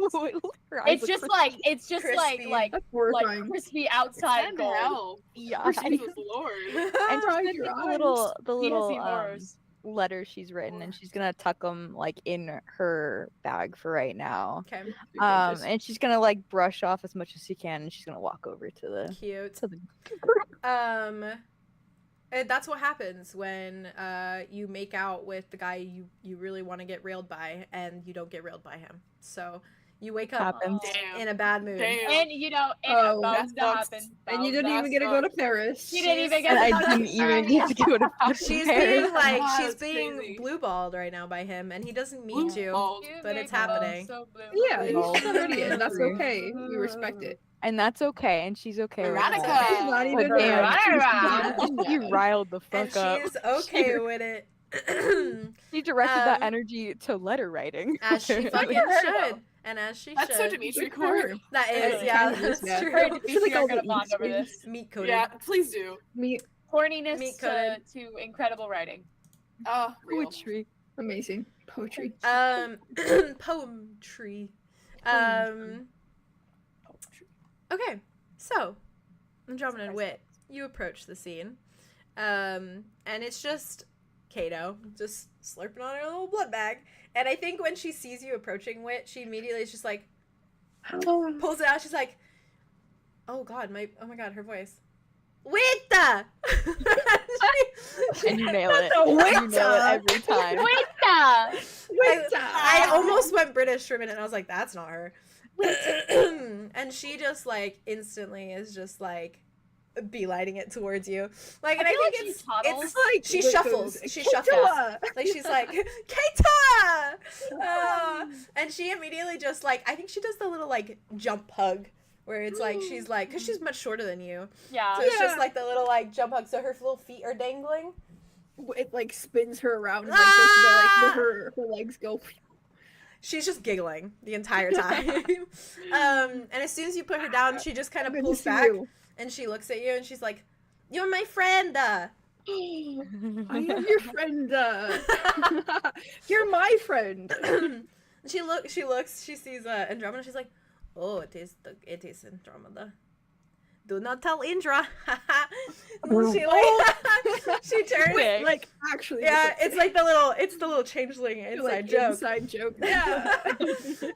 Speaker 5: Her eyes
Speaker 4: It's
Speaker 5: look
Speaker 4: just
Speaker 5: crispy.
Speaker 4: like it's just
Speaker 1: Crispy.
Speaker 4: like
Speaker 3: That's horrifying.
Speaker 4: crispy outside
Speaker 2: Send
Speaker 4: gold.
Speaker 2: hell.
Speaker 5: yeah.
Speaker 3: crispy.
Speaker 2: Jesus Lord.
Speaker 5: And
Speaker 3: Cry
Speaker 5: she's gonna
Speaker 3: your
Speaker 5: take the
Speaker 3: eyes.
Speaker 5: little
Speaker 4: Fancy horrors.
Speaker 5: letter she's written, and she's gonna tuck them like in her bag for right now.
Speaker 1: Okay,
Speaker 5: And she's gonna like brush off as much as she can, and she's gonna walk over to the
Speaker 1: cute.
Speaker 5: to the
Speaker 1: And that's what happens when you make out with the guy you really want to get railed by, and you don't get railed by him. So you wake up
Speaker 5: Happens.
Speaker 2: Damn.
Speaker 1: in a bad mood.
Speaker 2: Damn.
Speaker 4: And you know, and
Speaker 3: Oh,
Speaker 4: bound
Speaker 2: that
Speaker 4: to
Speaker 2: sucks.
Speaker 4: happen.
Speaker 3: And you
Speaker 4: Bound
Speaker 3: didn't
Speaker 4: to
Speaker 3: even get to go to
Speaker 4: happen.
Speaker 3: Paris.
Speaker 4: You didn't even
Speaker 1: She's-
Speaker 4: get
Speaker 5: and
Speaker 4: to
Speaker 5: I
Speaker 4: go to
Speaker 5: didn't even get to go to fucking
Speaker 1: She's
Speaker 5: Paris.
Speaker 1: being like
Speaker 2: Wow,
Speaker 1: she's
Speaker 2: that's
Speaker 1: being
Speaker 2: crazy.
Speaker 1: blue-balled right now by him, and he doesn't mean to.
Speaker 2: Blue-balled.
Speaker 4: You
Speaker 1: but
Speaker 4: make
Speaker 1: it's
Speaker 4: me
Speaker 1: happening.
Speaker 4: so blue.
Speaker 3: Yeah, he's
Speaker 5: Oh.
Speaker 3: just not ready, and that's okay. We respect it.
Speaker 5: And that's okay, and she's okay with
Speaker 2: Erotica.
Speaker 5: that.
Speaker 3: He's not even
Speaker 5: But damn,
Speaker 4: Erotica.
Speaker 5: you riled the
Speaker 1: And
Speaker 5: fuck up.
Speaker 1: she's okay with it.
Speaker 5: She directed that
Speaker 1: Um,
Speaker 5: energy to letter writing.
Speaker 1: As she fucking
Speaker 4: her,
Speaker 1: should.
Speaker 4: though.
Speaker 1: And as she
Speaker 2: That's so
Speaker 1: should.
Speaker 2: Dimitri
Speaker 3: Good for her.
Speaker 2: core.
Speaker 1: That
Speaker 3: It
Speaker 1: is, yeah,
Speaker 3: kind of is,
Speaker 1: that's
Speaker 3: yeah.
Speaker 1: true.
Speaker 4: Her and
Speaker 3: Should
Speaker 4: Dimitri
Speaker 3: we
Speaker 4: are
Speaker 3: call
Speaker 4: gonna
Speaker 3: it
Speaker 4: bond over
Speaker 3: East
Speaker 4: this.
Speaker 1: Meat coated.
Speaker 2: Yeah, please do.
Speaker 3: Me,
Speaker 4: Horniness
Speaker 1: Meat-coated.
Speaker 4: to incredible writing.
Speaker 2: Oh, real.
Speaker 5: Poetry.
Speaker 3: amazing poetry.
Speaker 1: Poetry. Okay, so Andromeda and Wit, you approach the scene, and it's just Cato just slurping on her little blood bag. And I think when she sees you approaching Wit, she immediately is just like pulls it out. She's like, "Oh God, oh my God, her voice, Wita!"
Speaker 5: And you nail it.
Speaker 3: the
Speaker 5: You nail
Speaker 3: Wita.
Speaker 5: it every time.
Speaker 1: I almost went British for a minute, and I was like, "That's not her." And she just like instantly is just like, beelining it towards you. Like, and
Speaker 4: I
Speaker 1: I
Speaker 4: feel
Speaker 1: think
Speaker 4: like she
Speaker 1: it's
Speaker 4: toddles.
Speaker 3: like
Speaker 1: she
Speaker 3: what
Speaker 1: shuffles.
Speaker 3: goes,
Speaker 1: She
Speaker 3: "Keto!"
Speaker 1: shuffles. Like she's like, Keita! And she immediately just like, I think she does the little like jump hug where it's like, she's like, because she's much shorter than you.
Speaker 4: Yeah.
Speaker 1: So it's just
Speaker 3: Yeah.
Speaker 1: like the little like jump hug. So her little feet are dangling.
Speaker 3: It like spins her around like this, but like her legs go.
Speaker 1: She's just giggling the entire time. And as soon as you put her down, she just kind of
Speaker 3: Good to
Speaker 1: pulls
Speaker 3: see
Speaker 1: back
Speaker 3: you.
Speaker 1: and she looks at you and she's like, "You're my friend."
Speaker 3: I am your friend. You're my friend.
Speaker 1: She looks, she sees Andromeda, she's like, "Oh, it is Andromeda. Do not tell Indra." She like she turns
Speaker 5: Wait.
Speaker 3: Like actually,
Speaker 1: yeah, it's like the little changeling inside
Speaker 3: like
Speaker 1: joke.
Speaker 3: inside joke.
Speaker 1: Yeah.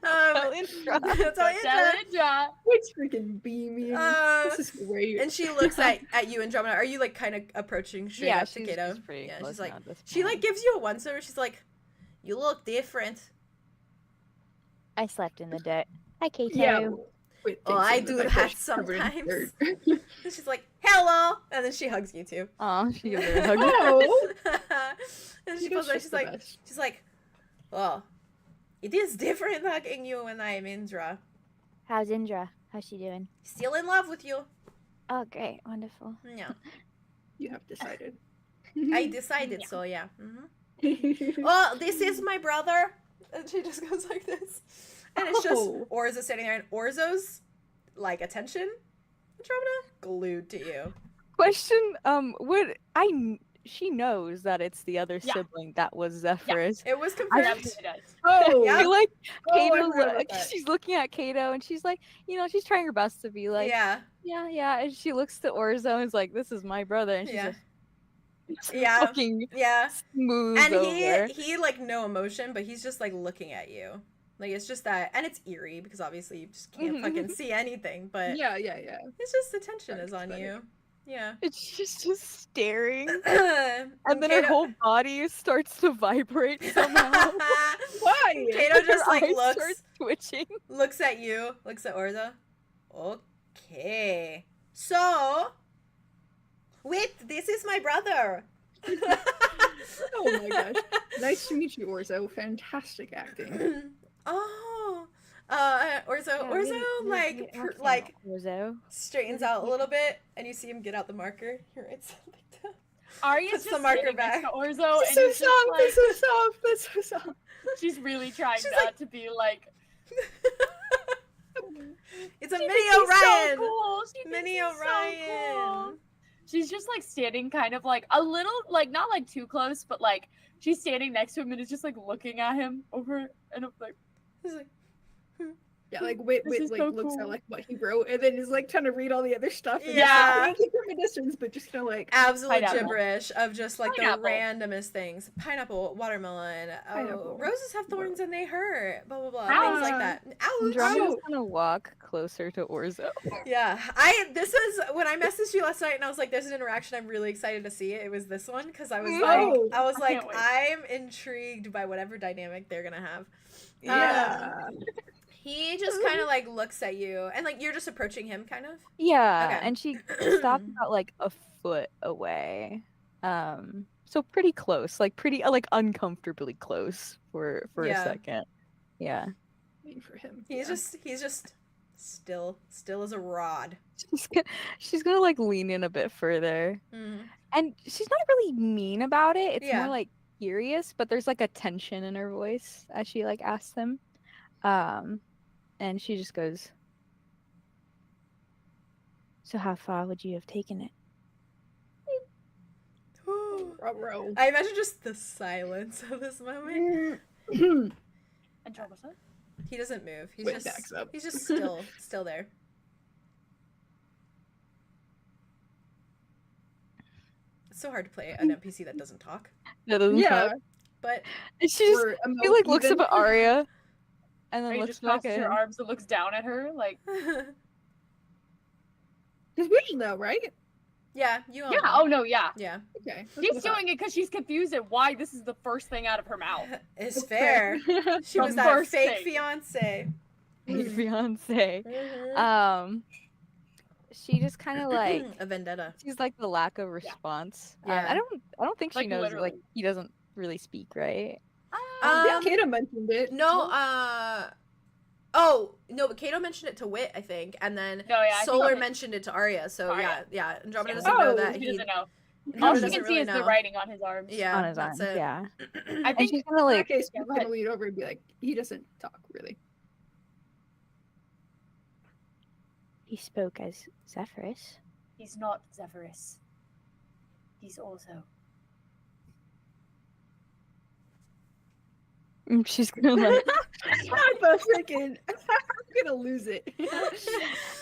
Speaker 5: Tell Indra.
Speaker 1: Tell Indra.
Speaker 4: Indra.
Speaker 3: It's freaking beaming. This is great.
Speaker 1: And she looks at you, Andromeda. Are you like kind of approaching straight
Speaker 5: Yeah,
Speaker 1: up to
Speaker 5: she's
Speaker 1: Cato?
Speaker 5: pretty
Speaker 1: Yeah,
Speaker 5: close
Speaker 1: she's like,
Speaker 5: now at this
Speaker 1: she
Speaker 5: point.
Speaker 1: like gives you a once over. She's like, "You look different."
Speaker 6: I slept in the dirt. Hi, Cato.
Speaker 3: yeah. Wait,
Speaker 1: Oh,
Speaker 3: thanks
Speaker 1: I
Speaker 3: for
Speaker 1: do
Speaker 3: the
Speaker 1: that
Speaker 3: fact she's covered in
Speaker 1: sometimes.
Speaker 3: dirt.
Speaker 1: And she's like, "Hello," and then she hugs you too.
Speaker 5: Aw, she gives her a hug.
Speaker 3: Oh,
Speaker 1: And she
Speaker 3: Cato's
Speaker 1: pulls back.
Speaker 3: just
Speaker 1: She's
Speaker 3: the
Speaker 1: like,
Speaker 3: best.
Speaker 1: "Oh, it is different hugging you when I'm Indra.
Speaker 6: How's Indra? How's she doing?
Speaker 1: Still in love with you."
Speaker 6: Oh, great. Wonderful.
Speaker 1: Yeah,
Speaker 3: You have decided.
Speaker 1: I decided so. Yeah. Oh, this is my brother. And she just goes like this. And it's just
Speaker 3: Oh.
Speaker 1: Orzo sitting there, and Orzo's like attention, Andromeda, glued to you.
Speaker 5: Question, she knows that it's the other
Speaker 4: Yeah.
Speaker 5: sibling that was Zephyrus.
Speaker 1: It was
Speaker 4: She
Speaker 1: confirmed.
Speaker 4: absolutely does.
Speaker 3: Oh,
Speaker 1: Yeah.
Speaker 5: I feel like
Speaker 3: Oh, I
Speaker 5: Cato,
Speaker 3: forgot about that.
Speaker 5: she's looking at Cato and she's like, she's trying her best to be like,
Speaker 1: Yeah,
Speaker 5: yeah. And she looks to Orzo and is like, this is my brother. And she's
Speaker 1: yeah,
Speaker 5: just
Speaker 1: yeah,
Speaker 5: fucking
Speaker 1: yeah.
Speaker 5: smooth
Speaker 1: And
Speaker 5: over.
Speaker 1: he like no emotion, but he's just like looking at you. Like it's just that, and it's eerie because obviously you just can't fucking see anything. But
Speaker 3: yeah.
Speaker 1: it's just attention
Speaker 3: That's
Speaker 1: is on
Speaker 3: better.
Speaker 1: you. Yeah.
Speaker 5: It's just staring.
Speaker 1: And
Speaker 5: And then her whole body starts to vibrate somehow.
Speaker 3: Why?
Speaker 1: Cato just
Speaker 5: Her
Speaker 1: like
Speaker 5: eyes
Speaker 1: looks
Speaker 5: start twitching.
Speaker 1: looks at you, looks at Orza. Okay. So, wait, this is my brother.
Speaker 3: Oh my gosh. Nice to meet you, Orzo. Fantastic acting.
Speaker 1: Oh. Orzo,
Speaker 6: Yeah,
Speaker 1: Orzo,
Speaker 6: really
Speaker 1: like,
Speaker 6: accent,
Speaker 1: like,
Speaker 6: Orzo.
Speaker 1: straightens out a little bit, and you see him get out the marker. He writes something down.
Speaker 4: Arya's
Speaker 1: Puts
Speaker 4: just
Speaker 1: the marker
Speaker 4: sitting
Speaker 1: back.
Speaker 4: next to Orzo,
Speaker 3: That's
Speaker 4: and
Speaker 3: so
Speaker 4: he's just
Speaker 3: soft.
Speaker 4: like,
Speaker 3: That's so soft. That's so soft.
Speaker 4: she's really trying
Speaker 1: She's
Speaker 4: not
Speaker 1: like-
Speaker 4: to be like,
Speaker 1: It's a
Speaker 4: she
Speaker 1: mini
Speaker 4: thinks he's
Speaker 1: Orion.
Speaker 4: So cool. She thinks
Speaker 1: Mini
Speaker 4: he's
Speaker 1: Orion.
Speaker 4: So cool. She's just like standing kind of like a little, like not like too close, but like she's standing next to him and is just like looking at him over and I'm like,
Speaker 1: He's like,
Speaker 3: Yeah, like wait,
Speaker 4: This is
Speaker 3: like
Speaker 4: so
Speaker 3: looks
Speaker 4: cool.
Speaker 3: at like what he wrote, and then is like trying to read all the other stuff. And
Speaker 1: Yeah.
Speaker 3: just, like, from a distance, but just kind of like
Speaker 1: absolute
Speaker 4: Pineapple.
Speaker 1: gibberish of just like
Speaker 4: Pineapple.
Speaker 1: the randomest things. Pineapple, watermelon. Oh,
Speaker 3: Pineapple.
Speaker 1: roses have thorns and they hurt. Blah blah blah.
Speaker 4: Ouch.
Speaker 1: Things like that. Ouch.
Speaker 5: Andromeda's gonna walk closer to Orzo.
Speaker 1: Yeah, this was when I messaged you last night, and I was like, "There's an interaction I'm really excited to see." It was this one because I was
Speaker 3: Oh,
Speaker 1: I was
Speaker 4: I
Speaker 1: like,
Speaker 4: can't wait.
Speaker 1: I'm intrigued by whatever dynamic they're gonna have.
Speaker 3: yeah.
Speaker 1: He just kind of like looks at you, and like you're just approaching him, kind of.
Speaker 5: Yeah,
Speaker 1: Okay.
Speaker 5: and she stopped about like a foot away. So pretty close, like pretty like uncomfortably close for
Speaker 1: Yeah.
Speaker 5: a second. Yeah.
Speaker 3: Waiting for him.
Speaker 1: He's
Speaker 3: yeah.
Speaker 1: just still as a rod.
Speaker 5: She's gonna like lean in a bit further.
Speaker 1: Mhm.
Speaker 5: And she's not really mean about it. It's
Speaker 1: Yeah.
Speaker 5: more like curious, but there's like a tension in her voice as she like asks him. And she just goes, "So how far would you have taken it?"
Speaker 3: Ruh-roh.
Speaker 1: I imagine just the silence of this moment.
Speaker 4: Andromeda?
Speaker 1: He doesn't move. He's
Speaker 3: Wait,
Speaker 1: just
Speaker 3: backs up.
Speaker 1: he's just still there. It's so hard to play an NPC that doesn't talk.
Speaker 5: That doesn't
Speaker 3: Yeah.
Speaker 5: talk.
Speaker 1: But
Speaker 5: And she just
Speaker 3: Or
Speaker 5: she like looks up
Speaker 3: even.
Speaker 5: at Aria and then
Speaker 4: Arya
Speaker 5: looks
Speaker 4: just
Speaker 5: back
Speaker 4: crosses
Speaker 5: at
Speaker 4: her
Speaker 5: him.
Speaker 4: arms and looks down at her like,
Speaker 3: His vision though, right?
Speaker 1: yeah, you all
Speaker 4: yeah,
Speaker 1: know.
Speaker 4: oh no, yeah.
Speaker 1: Yeah.
Speaker 3: Okay.
Speaker 4: She's doing it because she's confused at why this is the first thing out of her mouth.
Speaker 1: It's fair. She
Speaker 4: The
Speaker 1: was that
Speaker 4: first
Speaker 1: fake
Speaker 4: thing.
Speaker 1: fiance.
Speaker 5: Your fiance.
Speaker 1: Mhm.
Speaker 5: she just kind of like
Speaker 1: a vendetta.
Speaker 5: sees like the lack of response.
Speaker 1: Yeah.
Speaker 5: I don't think she
Speaker 4: Like,
Speaker 5: knows like
Speaker 4: literally.
Speaker 5: he doesn't really speak, right?
Speaker 3: Yeah, Kato mentioned it.
Speaker 1: No, oh no, but Cato mentioned it to Wit, I think, and then
Speaker 4: No, yeah, I think
Speaker 1: Solar
Speaker 4: Wit-
Speaker 1: mentioned it to Aria. So
Speaker 4: Aria.
Speaker 1: yeah, Andromeda
Speaker 4: Yeah.
Speaker 1: doesn't know
Speaker 3: Oh,
Speaker 1: that
Speaker 4: He
Speaker 1: he.
Speaker 4: doesn't know.
Speaker 1: Andromeda
Speaker 4: All she
Speaker 1: doesn't
Speaker 4: can see
Speaker 1: really
Speaker 4: is
Speaker 1: know.
Speaker 4: the writing on his arms.
Speaker 1: Yeah,
Speaker 5: On his
Speaker 1: that's
Speaker 5: arm.
Speaker 1: it.
Speaker 5: Yeah.
Speaker 4: I
Speaker 5: And
Speaker 4: think
Speaker 5: she's gonna
Speaker 3: In
Speaker 5: like
Speaker 3: that case,
Speaker 4: Yeah,
Speaker 3: we're
Speaker 4: go
Speaker 3: gonna
Speaker 4: ahead.
Speaker 3: lead over and be like, he doesn't talk really.
Speaker 6: He spoke as Zephyrus.
Speaker 4: he's not Zephyrus. He's also.
Speaker 5: she's gonna like
Speaker 3: I'm a freaking. I'm gonna lose it.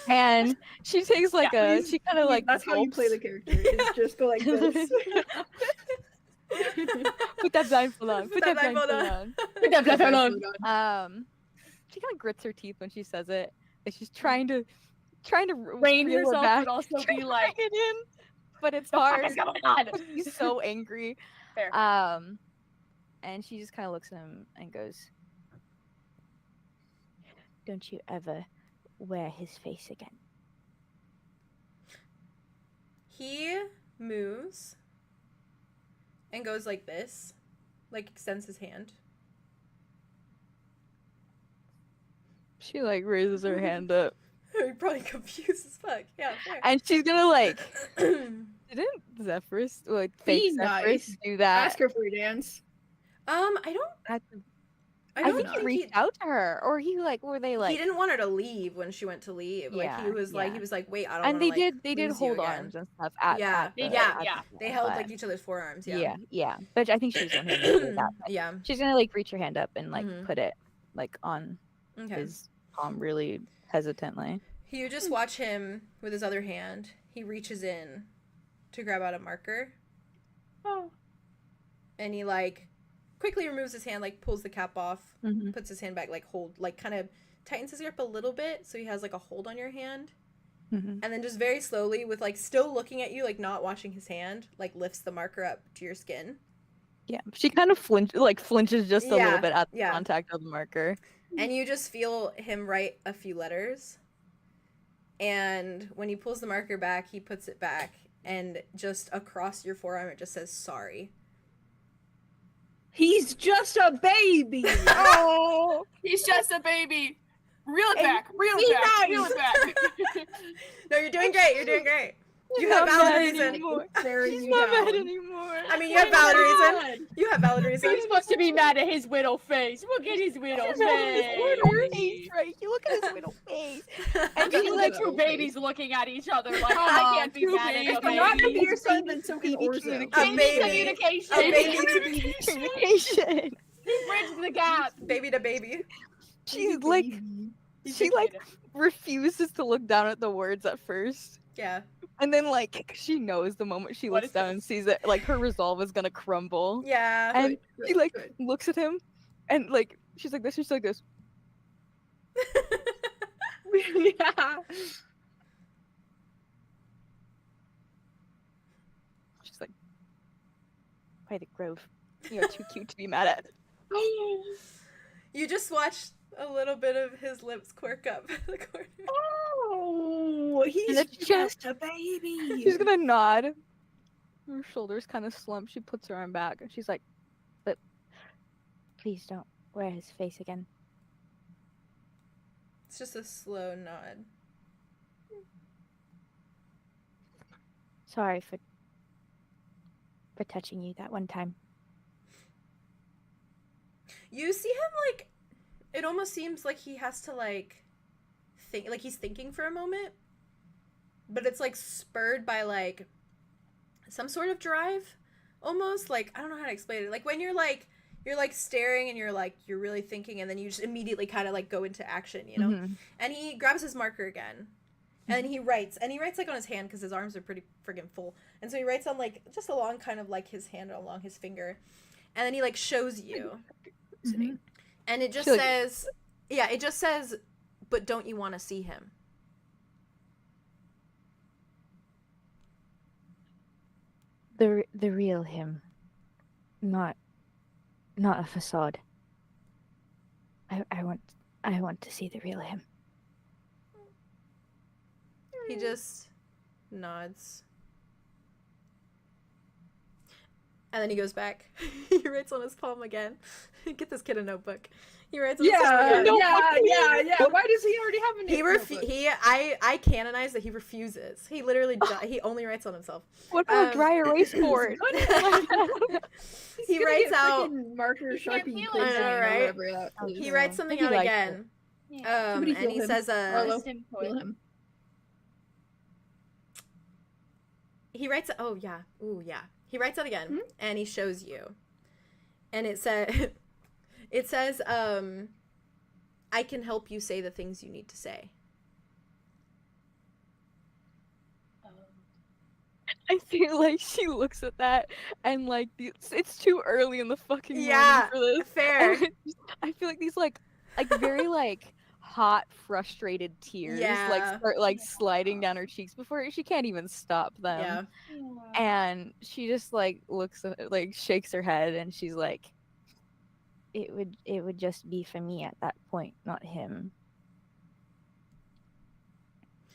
Speaker 5: and she takes like
Speaker 3: Please,
Speaker 5: she kind of like
Speaker 3: that's how you play the
Speaker 5: gulps.
Speaker 3: character. Is just go like this.
Speaker 5: Put that blindfold on.
Speaker 1: Put that blindfold on.
Speaker 4: Put that blindfold on.
Speaker 5: She kind of grits her teeth when she says it. Like she's trying to
Speaker 4: Rein
Speaker 5: reel it
Speaker 4: herself,
Speaker 5: back,
Speaker 4: but also
Speaker 5: trying
Speaker 4: be
Speaker 5: to
Speaker 4: like,
Speaker 5: bring it in, but it's
Speaker 4: "The fuck
Speaker 5: hard.
Speaker 4: is going on?"
Speaker 5: He's so angry.
Speaker 4: Fair.
Speaker 5: And she just kind of looks at him and goes,
Speaker 6: Don't you ever wear his face again.
Speaker 1: He moves and goes like this, like extends his hand.
Speaker 5: she like raises her hand up,
Speaker 1: You're probably confused as fuck. Yeah, fair.
Speaker 5: and she's gonna like, didn't Zephyrus like fake
Speaker 3: Be
Speaker 5: Zephyrus
Speaker 3: nice.
Speaker 5: do that?
Speaker 3: Ask her for a dance.
Speaker 1: I
Speaker 5: I
Speaker 1: don't
Speaker 5: think he
Speaker 1: think
Speaker 5: reached out to her, or he like were they like
Speaker 1: he didn't want her to leave when she went to leave. Like
Speaker 5: Yeah,
Speaker 1: he was like
Speaker 5: yeah.
Speaker 1: wait, I don't.
Speaker 5: and
Speaker 1: wanna,
Speaker 5: they did
Speaker 1: lose you
Speaker 5: hold
Speaker 1: again.
Speaker 5: arms and stuff at
Speaker 1: Yeah,
Speaker 4: They
Speaker 5: the-
Speaker 4: did,
Speaker 5: at
Speaker 4: yeah.
Speaker 5: the
Speaker 1: They held
Speaker 5: but-
Speaker 1: like each other's forearms.
Speaker 5: yeah. But I think she's the one who did that.
Speaker 1: Yeah.
Speaker 5: She's gonna like reach her hand up and like
Speaker 1: Mhm.
Speaker 5: put it like on
Speaker 1: Okay.
Speaker 5: his palm really hesitantly.
Speaker 1: You just watch him with his other hand. He reaches in to grab out a marker,
Speaker 3: Oh.
Speaker 1: and he like quickly removes his hand, like pulls the cap off,
Speaker 5: Mm-hmm.
Speaker 1: puts his hand back, like kind of tightens his grip a little bit so he has like a hold on your hand,
Speaker 5: Mm-hmm.
Speaker 1: and then just very slowly, with like still looking at you, like not watching his hand, like lifts the marker up to your skin,
Speaker 5: Yeah, she kind of flinches just a
Speaker 1: Yeah,
Speaker 5: little bit at the
Speaker 1: yeah.
Speaker 5: contact of the marker.
Speaker 1: and you just feel him write a few letters. And when he pulls the marker back, he puts it back, and just across your forearm, it just says "sorry."
Speaker 3: He's just a baby.
Speaker 5: Oh,
Speaker 2: He's just a baby. Reel it
Speaker 3: Hey,
Speaker 2: back. Reel
Speaker 3: be
Speaker 2: it back.
Speaker 3: nice.
Speaker 2: Reel it back.
Speaker 1: No, you're doing great. You're doing great. You
Speaker 5: She's
Speaker 1: have
Speaker 5: not
Speaker 1: valid
Speaker 5: mad
Speaker 1: reason.
Speaker 5: anymore.
Speaker 3: Staring
Speaker 5: She's
Speaker 3: you
Speaker 5: not
Speaker 3: down.
Speaker 5: mad anymore.
Speaker 1: I mean, you have valid reason. You have valid reason.
Speaker 4: He's supposed to be mad at his widow face. Look at his widow
Speaker 5: She's not his widow
Speaker 4: face.
Speaker 5: face, right? You look at his little face.
Speaker 4: And
Speaker 3: Look
Speaker 4: he's
Speaker 3: at
Speaker 4: like
Speaker 3: his
Speaker 4: two
Speaker 3: widow
Speaker 4: babies looking at each other like,
Speaker 2: Aw,
Speaker 4: I can't be
Speaker 5: two
Speaker 4: mad
Speaker 5: babies.
Speaker 4: at the
Speaker 3: If I'm not gonna
Speaker 4: baby.
Speaker 3: be your son, then so can
Speaker 5: Baby
Speaker 3: Orzo.
Speaker 5: communication.
Speaker 1: baby.
Speaker 4: Communication.
Speaker 1: A baby.
Speaker 5: Communication.
Speaker 4: He bridged the gap.
Speaker 1: Baby to baby.
Speaker 5: She's like,
Speaker 4: He's
Speaker 5: she
Speaker 4: a
Speaker 5: like
Speaker 4: kid.
Speaker 5: refuses to look down at the words at first.
Speaker 1: Yeah.
Speaker 5: And then, like, she knows the moment she
Speaker 4: What
Speaker 5: looks
Speaker 4: is
Speaker 5: down and sees it, like, her resolve is gonna crumble.
Speaker 1: Yeah.
Speaker 5: And
Speaker 3: Good,
Speaker 5: she, like,
Speaker 3: good.
Speaker 5: looks at him, and, like, she's like this, she's like this.
Speaker 3: Yeah.
Speaker 5: She's like, by the grove. You're too cute to be mad at.
Speaker 1: You just watched a little bit of his lips quirk up in the corner.
Speaker 3: Oh, he's
Speaker 5: it's
Speaker 3: just a baby.
Speaker 5: She's gonna nod. Her shoulders kind of slump. She puts her arm back, and she's like,
Speaker 6: Please don't wear his face again.
Speaker 1: It's just a slow nod.
Speaker 6: Sorry for touching you that one time.
Speaker 1: You see him like, it almost seems like he has to like think, like he's thinking for a moment, but it's like spurred by like some sort of drive, almost like, I don't know how to explain it. Like when you're like staring and you're really thinking, and then you just immediately kind of like go into action, you know?
Speaker 5: Mhm.
Speaker 1: And he grabs his marker again, and then he writes like on his hand because his arms are pretty friggin' full, and so he writes on like just along kind of like his hand along his finger, and then he like shows you.
Speaker 5: Mhm.
Speaker 1: And it just
Speaker 5: She, like-
Speaker 1: says, yeah, it just says, but don't you want to see him?
Speaker 6: The real him. Not a facade. I want to see the real him.
Speaker 1: He just nods. And then he goes back. He writes on his palm again. Get this kid a notebook. He writes on his palm
Speaker 3: Yeah,
Speaker 1: again.
Speaker 3: yeah. Why does he already have a notebook?
Speaker 1: I canonize that he refuses. He literally he only writes on himself.
Speaker 5: What about a dry erase board?
Speaker 1: He writes out
Speaker 3: marker
Speaker 4: can't
Speaker 3: Sharpie
Speaker 4: feel
Speaker 3: quizzing
Speaker 1: it.
Speaker 3: or
Speaker 1: Right.
Speaker 3: whatever that is.
Speaker 1: he writes something
Speaker 5: He
Speaker 1: out
Speaker 5: likes
Speaker 1: again.
Speaker 4: Yeah.
Speaker 3: Somebody
Speaker 1: And he
Speaker 3: heal him.
Speaker 1: says
Speaker 3: Arlo.
Speaker 4: List input.
Speaker 3: Heal him.
Speaker 1: he writes he writes out again and he shows you, and it says I can help you say the things you need to say.
Speaker 5: I feel like she looks at that and like it's too early in the fucking morning
Speaker 1: Yeah,
Speaker 5: for this.
Speaker 1: fair.
Speaker 5: And I feel like these like very like hot, frustrated tears like start like sliding down her cheeks before she can't even stop them.
Speaker 1: Yeah.
Speaker 5: And she just like looks like shakes her head and she's like, it would just be for me at that point, not him.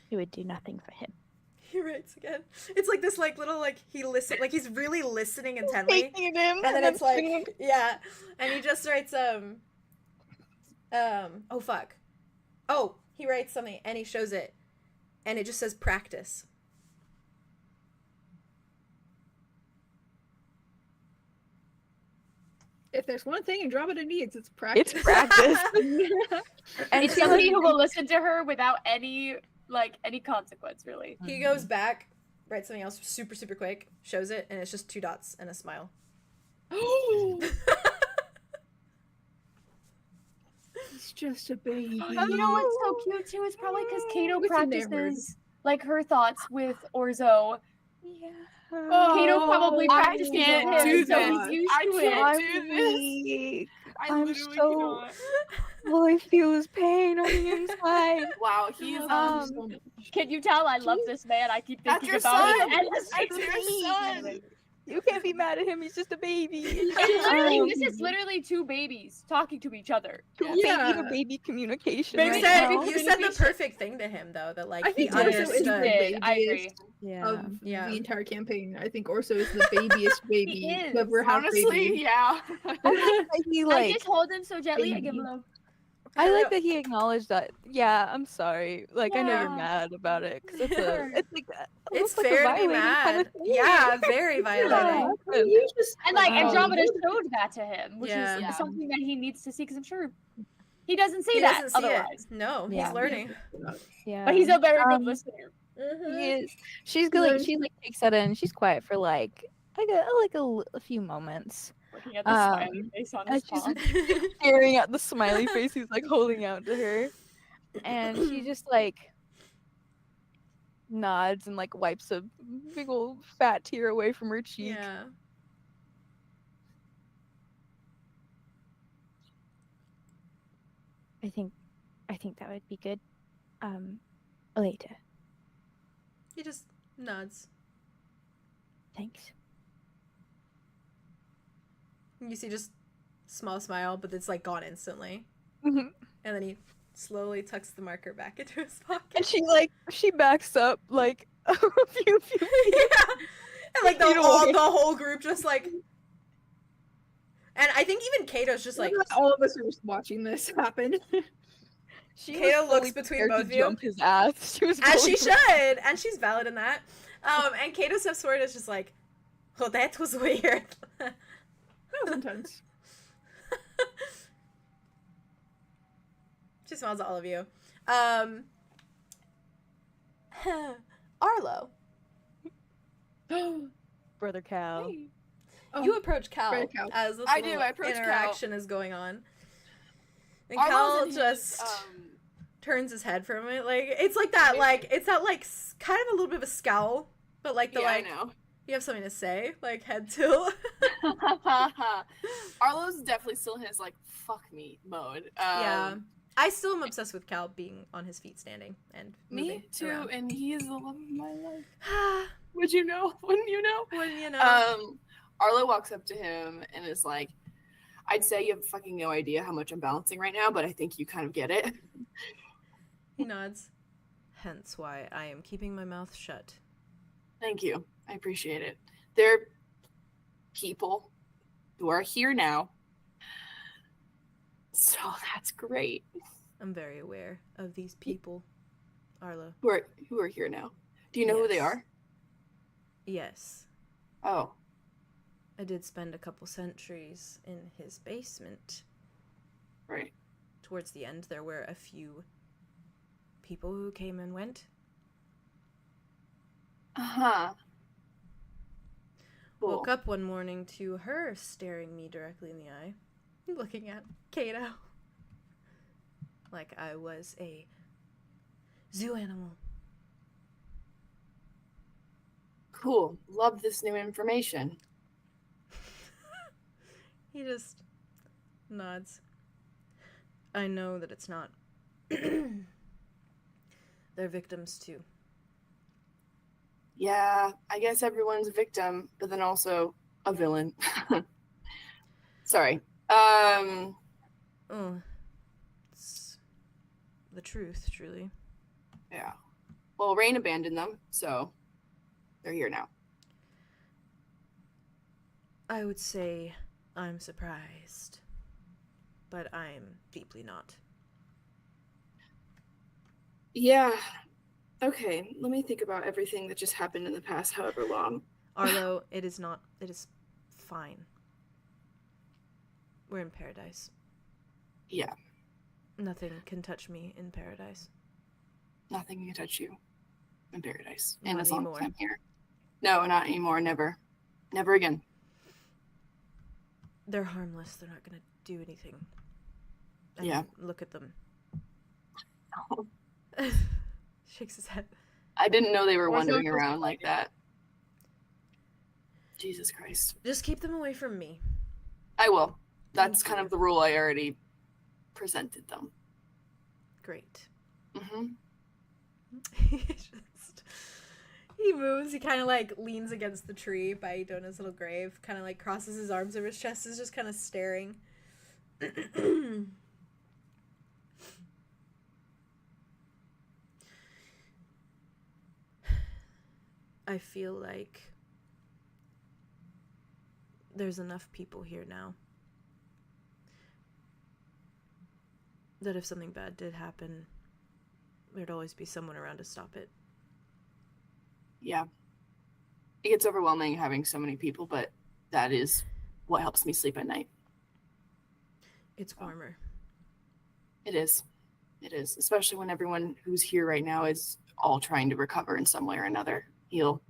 Speaker 5: It would do nothing for him.
Speaker 1: He writes again. It's like this like little like he listen like he's really listening intently.
Speaker 5: Taking him,
Speaker 1: And then it's like yeah. And he just writes oh fuck. Oh, he writes something and he shows it. And it just says practice.
Speaker 3: If there's one thing Andromeda needs, it's practice.
Speaker 5: it's practice.
Speaker 4: And
Speaker 5: she's
Speaker 4: somebody
Speaker 5: like-
Speaker 4: who will listen to her without any consequence, really.
Speaker 1: He goes back, writes something else super, super quick, shows it, and it's just 2 dots and a smile.
Speaker 3: He's just a baby.
Speaker 4: You know what's so cute too? It's probably because Cato
Speaker 3: It's enamored.
Speaker 4: practices like her thoughts with Orzo.
Speaker 5: Yeah.
Speaker 4: Cato probably
Speaker 2: I
Speaker 4: practices
Speaker 2: can't
Speaker 4: with him,
Speaker 2: do
Speaker 4: so
Speaker 2: this.
Speaker 4: he's used
Speaker 2: I
Speaker 4: to
Speaker 2: can't
Speaker 4: it.
Speaker 2: do this.
Speaker 5: weak.
Speaker 2: I
Speaker 5: I'm
Speaker 2: literally
Speaker 5: so-
Speaker 2: cannot.
Speaker 5: All I feel is pain on the inside.
Speaker 2: Wow, he's
Speaker 5: Um,
Speaker 4: Can you tell I love this man? I keep
Speaker 2: That's
Speaker 4: thinking
Speaker 2: your
Speaker 4: about
Speaker 2: son!
Speaker 4: him endlessly.
Speaker 2: That's your son!
Speaker 5: You can't be mad at him. He's just a baby.
Speaker 4: This is literally 2 babies talking to each other.
Speaker 3: Yeah.
Speaker 5: Baby to baby communication.
Speaker 1: You
Speaker 5: right
Speaker 1: said
Speaker 5: now.
Speaker 1: you said the perfect thing to him though, that like
Speaker 3: I
Speaker 1: he
Speaker 3: think Orso is the
Speaker 1: understood.
Speaker 4: did. I agree.
Speaker 3: babiest
Speaker 5: Yeah.
Speaker 3: of
Speaker 1: Yeah.
Speaker 3: the entire campaign. I think Orso is the babyest baby.
Speaker 4: He is.
Speaker 3: to ever have
Speaker 2: Honestly,
Speaker 3: baby.
Speaker 2: yeah.
Speaker 5: He
Speaker 4: I
Speaker 5: like
Speaker 4: just hold him so gently. I give him
Speaker 3: baby.
Speaker 4: love.
Speaker 5: I like that he acknowledged that. Yeah, I'm sorry. Like I know you're
Speaker 4: Yeah.
Speaker 5: mad about it. 'Cause it's
Speaker 4: Sure.
Speaker 5: it's like
Speaker 1: It's
Speaker 5: almost like a
Speaker 1: fair to be
Speaker 5: violating
Speaker 1: mad.
Speaker 5: kind of thing.
Speaker 1: Yeah, very violating.
Speaker 3: You just-
Speaker 4: And like
Speaker 5: Um,
Speaker 4: Andromeda showed that to him, which
Speaker 1: Yeah.
Speaker 4: is
Speaker 2: Yeah.
Speaker 4: something that he needs to see because I'm sure he doesn't see
Speaker 1: He
Speaker 4: that
Speaker 1: doesn't see
Speaker 4: otherwise.
Speaker 1: it. No,
Speaker 5: Yeah.
Speaker 1: he's learning.
Speaker 5: Yeah.
Speaker 4: But he's a very good
Speaker 5: Um,
Speaker 4: listener.
Speaker 5: He is. She's good. Like she like takes that in. She's quiet for like a few moments.
Speaker 4: Looking at the
Speaker 5: Um,
Speaker 4: smiley face on
Speaker 5: and
Speaker 4: his
Speaker 5: she's
Speaker 4: palm.
Speaker 5: staring at the smiley face he's like holding out to her, and she just like nods and like wipes a big old fat tear away from her cheek.
Speaker 1: Yeah.
Speaker 6: I think that would be good. Later.
Speaker 1: He just nods.
Speaker 6: Thanks.
Speaker 1: You see just small smile, but it's like gone instantly.
Speaker 5: Mhm.
Speaker 1: And then he slowly tucks the marker back into his
Speaker 5: And
Speaker 1: pocket.
Speaker 5: she backs up like a few
Speaker 1: Yeah. And like
Speaker 5: You know,
Speaker 1: the whole group just like. And I think even Cato's just like.
Speaker 3: all of us are just watching this happen.
Speaker 5: She
Speaker 1: Kato
Speaker 5: was
Speaker 1: looks
Speaker 5: fully
Speaker 1: between
Speaker 5: prepared
Speaker 1: both
Speaker 5: to
Speaker 1: of you.
Speaker 5: jump his ass. She was
Speaker 1: As she
Speaker 5: fully
Speaker 1: should, and she's valid in that. And Cato steps forward and is just like, "Oh, that was weird."
Speaker 3: Sometimes.
Speaker 1: She smiles at all of you. Arlow,
Speaker 5: Brother Cal.
Speaker 3: Oh,
Speaker 1: you approach Cal
Speaker 3: Brother Cal.
Speaker 1: as this
Speaker 2: I do,
Speaker 1: little
Speaker 2: I approach Cal.
Speaker 1: interaction is going on, and
Speaker 2: Arlo's
Speaker 1: Cal
Speaker 2: in his,
Speaker 1: just turns his head from it. Like it's like that, like it's that like kind of a little bit of a scowl, but like the
Speaker 2: yeah,
Speaker 1: like
Speaker 2: I know.
Speaker 1: you have something to say, like head tilt.
Speaker 2: Arlo's definitely still in his like fuck me mode.
Speaker 1: Yeah. I still am obsessed with Cal being on his feet standing and moving
Speaker 2: Me too,
Speaker 1: around.
Speaker 2: and he is the love of my life. Would you know? Wouldn't you know?
Speaker 1: When you know.
Speaker 2: Arlo walks up to him and is like, I'd say you have fucking no idea how much I'm balancing right now, but I think you kind of get it.
Speaker 1: He nods. Hence why I am keeping my mouth shut.
Speaker 2: Thank you. I appreciate it. There are people who are here now. So that's great.
Speaker 1: I'm very aware of these people, Arlo.
Speaker 2: Who are here now. Do you know who they
Speaker 1: Yes.
Speaker 2: are?
Speaker 1: Yes.
Speaker 2: Oh.
Speaker 1: I did spend a couple centuries in his basement.
Speaker 2: Right.
Speaker 1: Towards the end, there were a few people who came and went.
Speaker 2: Uh-huh. Cool.
Speaker 1: Woke up one morning to her staring me directly in the eye, looking at Cato. Like I was a zoo animal.
Speaker 2: Cool. Love this new information.
Speaker 1: He just nods. I know that it's not. They're victims too.
Speaker 2: Yeah, I guess everyone's a victim, but then also a villain. Sorry.
Speaker 1: Oh, it's the truth, truly.
Speaker 2: Yeah. Well, Rain abandoned them, so they're here now.
Speaker 1: I would say I'm surprised, but I'm deeply not.
Speaker 2: Yeah. Okay, let me think about everything that just happened in the past however long.
Speaker 1: Arlo, it is not. It is fine. We're in paradise.
Speaker 2: Yeah,
Speaker 1: Nothing can touch me in paradise.
Speaker 2: nothing can touch you in paradise.
Speaker 1: Not
Speaker 2: And as long as
Speaker 1: anymore.
Speaker 2: I'm here. No, not anymore. Never. Never again.
Speaker 1: They're harmless. They're not gonna do anything. I
Speaker 2: Yeah.
Speaker 1: mean, look at them. Shakes his head.
Speaker 2: I didn't know they were
Speaker 3: Or so
Speaker 2: wandering
Speaker 3: just
Speaker 2: around like that. Jesus Christ.
Speaker 1: Just keep them away from me.
Speaker 2: I will. That's
Speaker 1: Thank
Speaker 2: kind
Speaker 1: you.
Speaker 2: of the rule I already presented them.
Speaker 1: Great.
Speaker 2: Mm-hmm.
Speaker 1: He moves. He kind of like leans against the tree by Dona's little grave. Kind of like crosses his arms over his chest. Is just kind of staring. I feel like there's enough people here now that if something bad did happen, there'd always be someone around to stop it.
Speaker 2: Yeah. It gets overwhelming having so many people, but that is what helps me sleep at night.
Speaker 1: It's warmer.
Speaker 2: It is. It is. Especially when everyone who's here right now is all trying to recover in some way or another. Heal.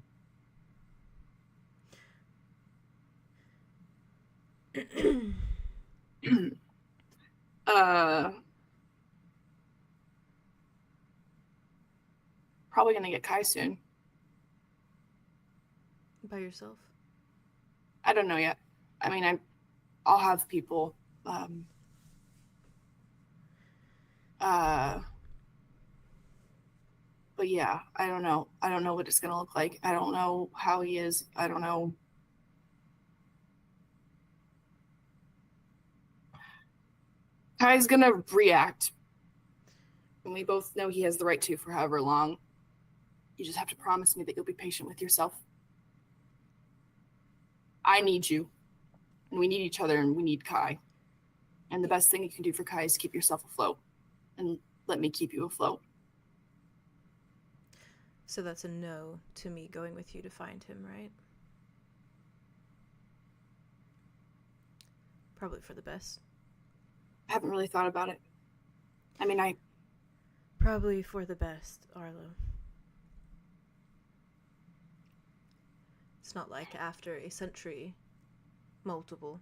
Speaker 2: Probably gonna get Kai soon.
Speaker 1: By yourself?
Speaker 2: I don't know yet. I mean, I'll have people. But yeah, I don't know. I don't know what it's gonna look like. I don't know how he is. I don't know. Kai's gonna react. And we both know he has the right to for however long. You just have to promise me that you'll be patient with yourself. I need you. And we need each other, and we need Kai. And the best thing you can do for Kai is keep yourself afloat. And let me keep you afloat.
Speaker 1: So that's a no to me going with you to find him, right? Probably for the best.
Speaker 2: I haven't really thought about it. I mean,
Speaker 1: Probably for the best, Arlo. It's not like after a century, multiple,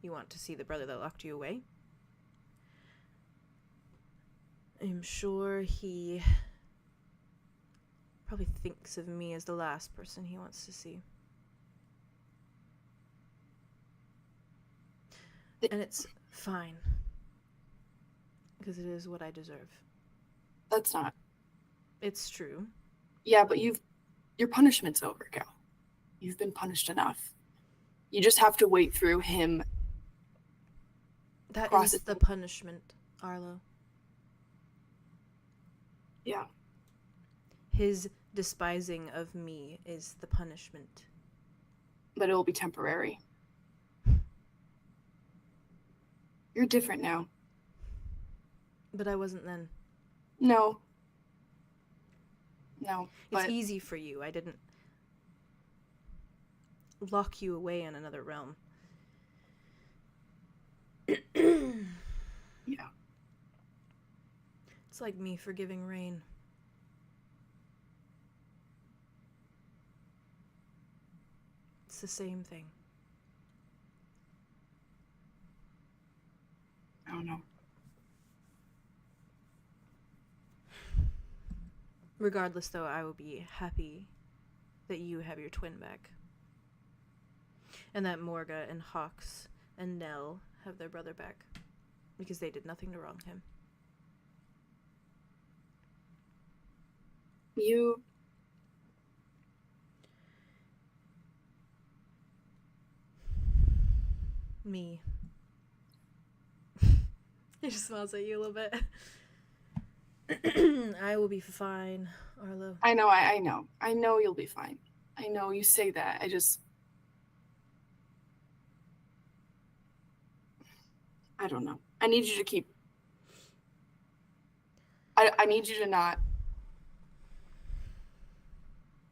Speaker 1: you want to see the brother that locked you away. I'm sure he probably thinks of me as the last person he wants to see. And it's fine. Because it is what I deserve.
Speaker 2: that's not.
Speaker 1: It's true.
Speaker 2: Yeah, but your punishment's over, Gal. You've been punished enough. You just have to wait through him.
Speaker 1: That is
Speaker 2: Process-
Speaker 1: the punishment, Arlo.
Speaker 2: Yeah.
Speaker 1: his despising of me is the punishment.
Speaker 2: But it will be temporary. You're different now.
Speaker 1: But I wasn't then.
Speaker 2: No. No,
Speaker 1: It's
Speaker 2: but
Speaker 1: easy for you. I didn't lock you away in another realm.
Speaker 2: yeah.
Speaker 1: It's like me forgiving Rain. It's the same thing.
Speaker 2: I don't know.
Speaker 1: Regardless, though, I will be happy that you have your twin back. And that Morga and Hawks and Nell have their brother back. Because they did nothing to wrong him.
Speaker 2: You...
Speaker 1: Me. He just smiles at you a little bit. I will be fine, Arlow.
Speaker 2: I know, I know. I know you'll be fine. I know you say that. I don't know. I need you to keep... I need you to not...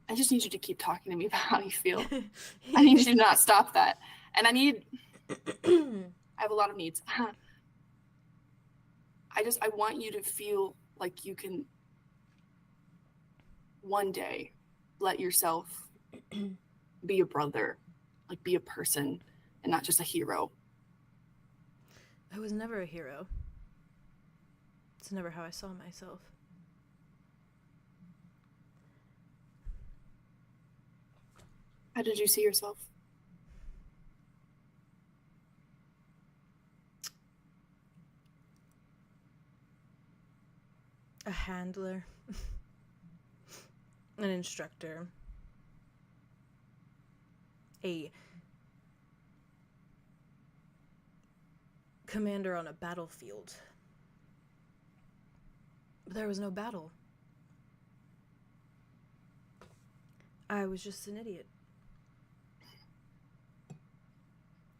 Speaker 2: I just need you to keep talking to me about how you feel. I need you to not stop that. And I need... I have a lot of needs. I want you to feel like you can one day let yourself be a brother, like be a person and not just a hero.
Speaker 1: I was never a hero. It's never how I saw myself.
Speaker 2: How did you see yourself?
Speaker 1: A handler. An instructor. A commander on a battlefield. But there was no battle. I was just an idiot.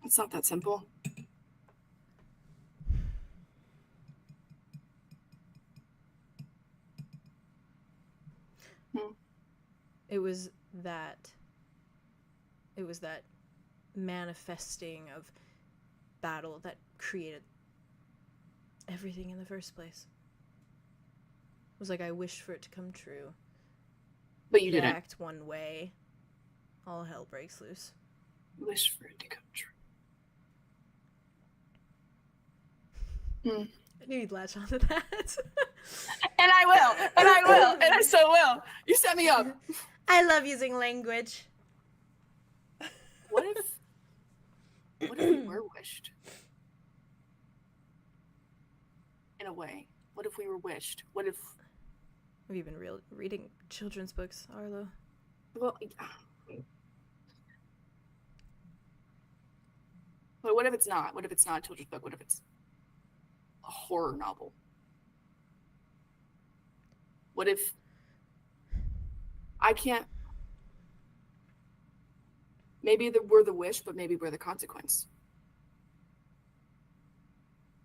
Speaker 2: It's not that simple.
Speaker 1: It was that manifesting of battle that created everything in the first place. It was like I wished for it to come true.
Speaker 2: But you
Speaker 1: You
Speaker 2: didn't.
Speaker 1: act one way, all hell breaks loose.
Speaker 2: Wish for it to come true.
Speaker 1: I knew you'd latch onto that.
Speaker 2: And I will, and I so will. You set me up.
Speaker 1: I love using language.
Speaker 2: What if we were wished? In a way. What if we were wished? What if...
Speaker 1: Have you been reading children's books, Arlo?
Speaker 2: Well, but what if it's not? What if it's not a children's book? What if it's a horror novel? What if I can't... Maybe we're the wish, but maybe we're the consequence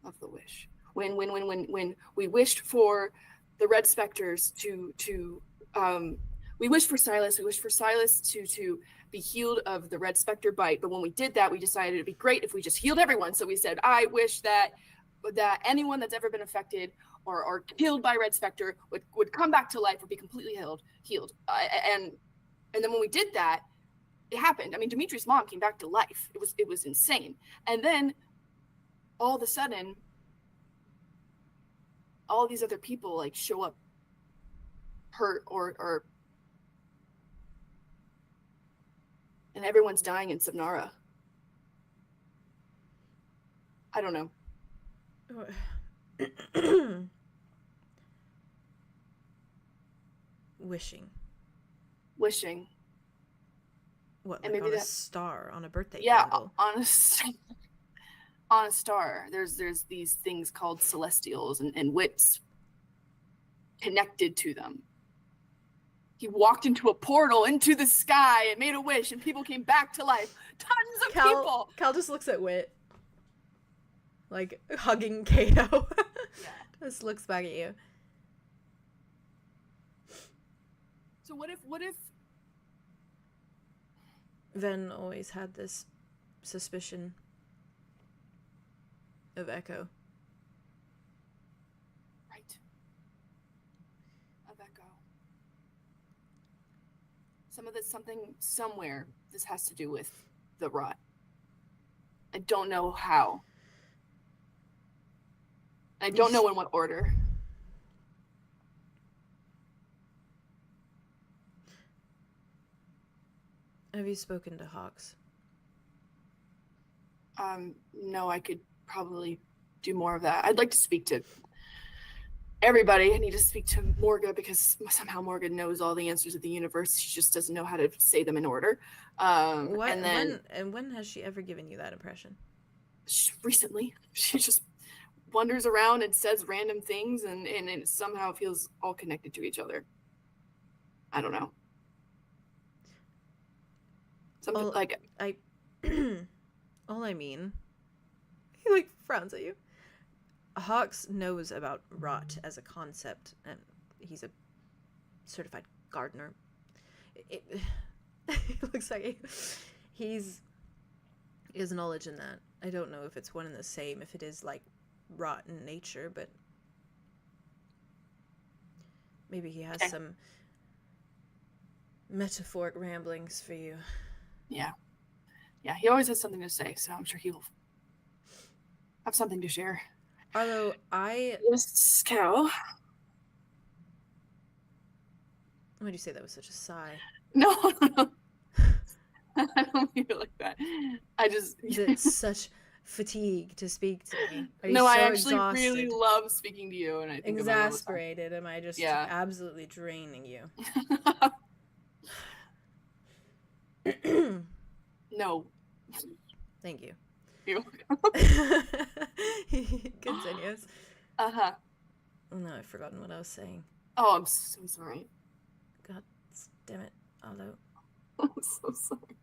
Speaker 2: of the wish. When we wished for the red specters to we wished for Silas to be healed of the red specter bite, but when we did that, we decided it'd be great if we just healed everyone. So we said, I wish that anyone that's ever been affected or killed by red specter would come back to life or be completely healed. And then when we did that, it happened. I mean, Dimitri's mom came back to life. It was insane. And then all of a sudden, all these other people like show up hurt or and everyone's dying in 𝐂𝐪𝐼. I don't know.
Speaker 1: Wishing. What,
Speaker 2: And
Speaker 1: like
Speaker 2: maybe
Speaker 1: on a
Speaker 2: that-
Speaker 1: star, on a birthday
Speaker 2: Yeah,
Speaker 1: candle?
Speaker 2: on a star. There's these things called celestials and wits connected to them. He walked into a portal into the sky and made a wish, and people came back to life. Tons of people.
Speaker 1: Cal just looks at Wit, like hugging Cato.
Speaker 2: Yeah.
Speaker 1: Just looks back at you.
Speaker 2: So what if
Speaker 1: Ven always had this suspicion of Echo.
Speaker 2: Right. Of Echo. Somewhere this has to do with the rot. I don't know how. I don't know in what order.
Speaker 1: Have you spoken to Hawks?
Speaker 2: No, I could probably do more of that. I'd like to speak to everybody. I need to speak to Morga because somehow Morga knows all the answers of the universe. She just doesn't know how to say them in order.
Speaker 1: When has she ever given you that impression?
Speaker 2: Recently, she just wanders around and says random things, and it somehow feels all connected to each other. I don't know. Something
Speaker 1: All I mean, he like frowns at you. Hawks knows about rot as a concept, and he's a certified gardener. He looks like he has knowledge in that. I don't know if it's one and the same, if it is like rot in nature, but maybe he has some metaphoric ramblings for you.
Speaker 2: Yeah, he always has something to say, so I'm sure he will have something to share.
Speaker 1: Although
Speaker 2: Yes, Cal.
Speaker 1: Why'd you say that with such a sigh?
Speaker 2: No. I don't mean it like that.
Speaker 1: Is it such fatigue to speak to me? Are you
Speaker 2: no,
Speaker 1: so
Speaker 2: I actually
Speaker 1: exhausted?
Speaker 2: really love speaking to you, and I think
Speaker 1: Exasperated. Am I just absolutely draining you?
Speaker 2: No.
Speaker 1: Thank you.
Speaker 2: You're
Speaker 1: He continues.
Speaker 2: Uh-huh.
Speaker 1: Oh, no, I've forgotten what I was saying.
Speaker 2: Oh, I'm so sorry.
Speaker 1: God damn it, Arlow.
Speaker 2: I'm so sorry.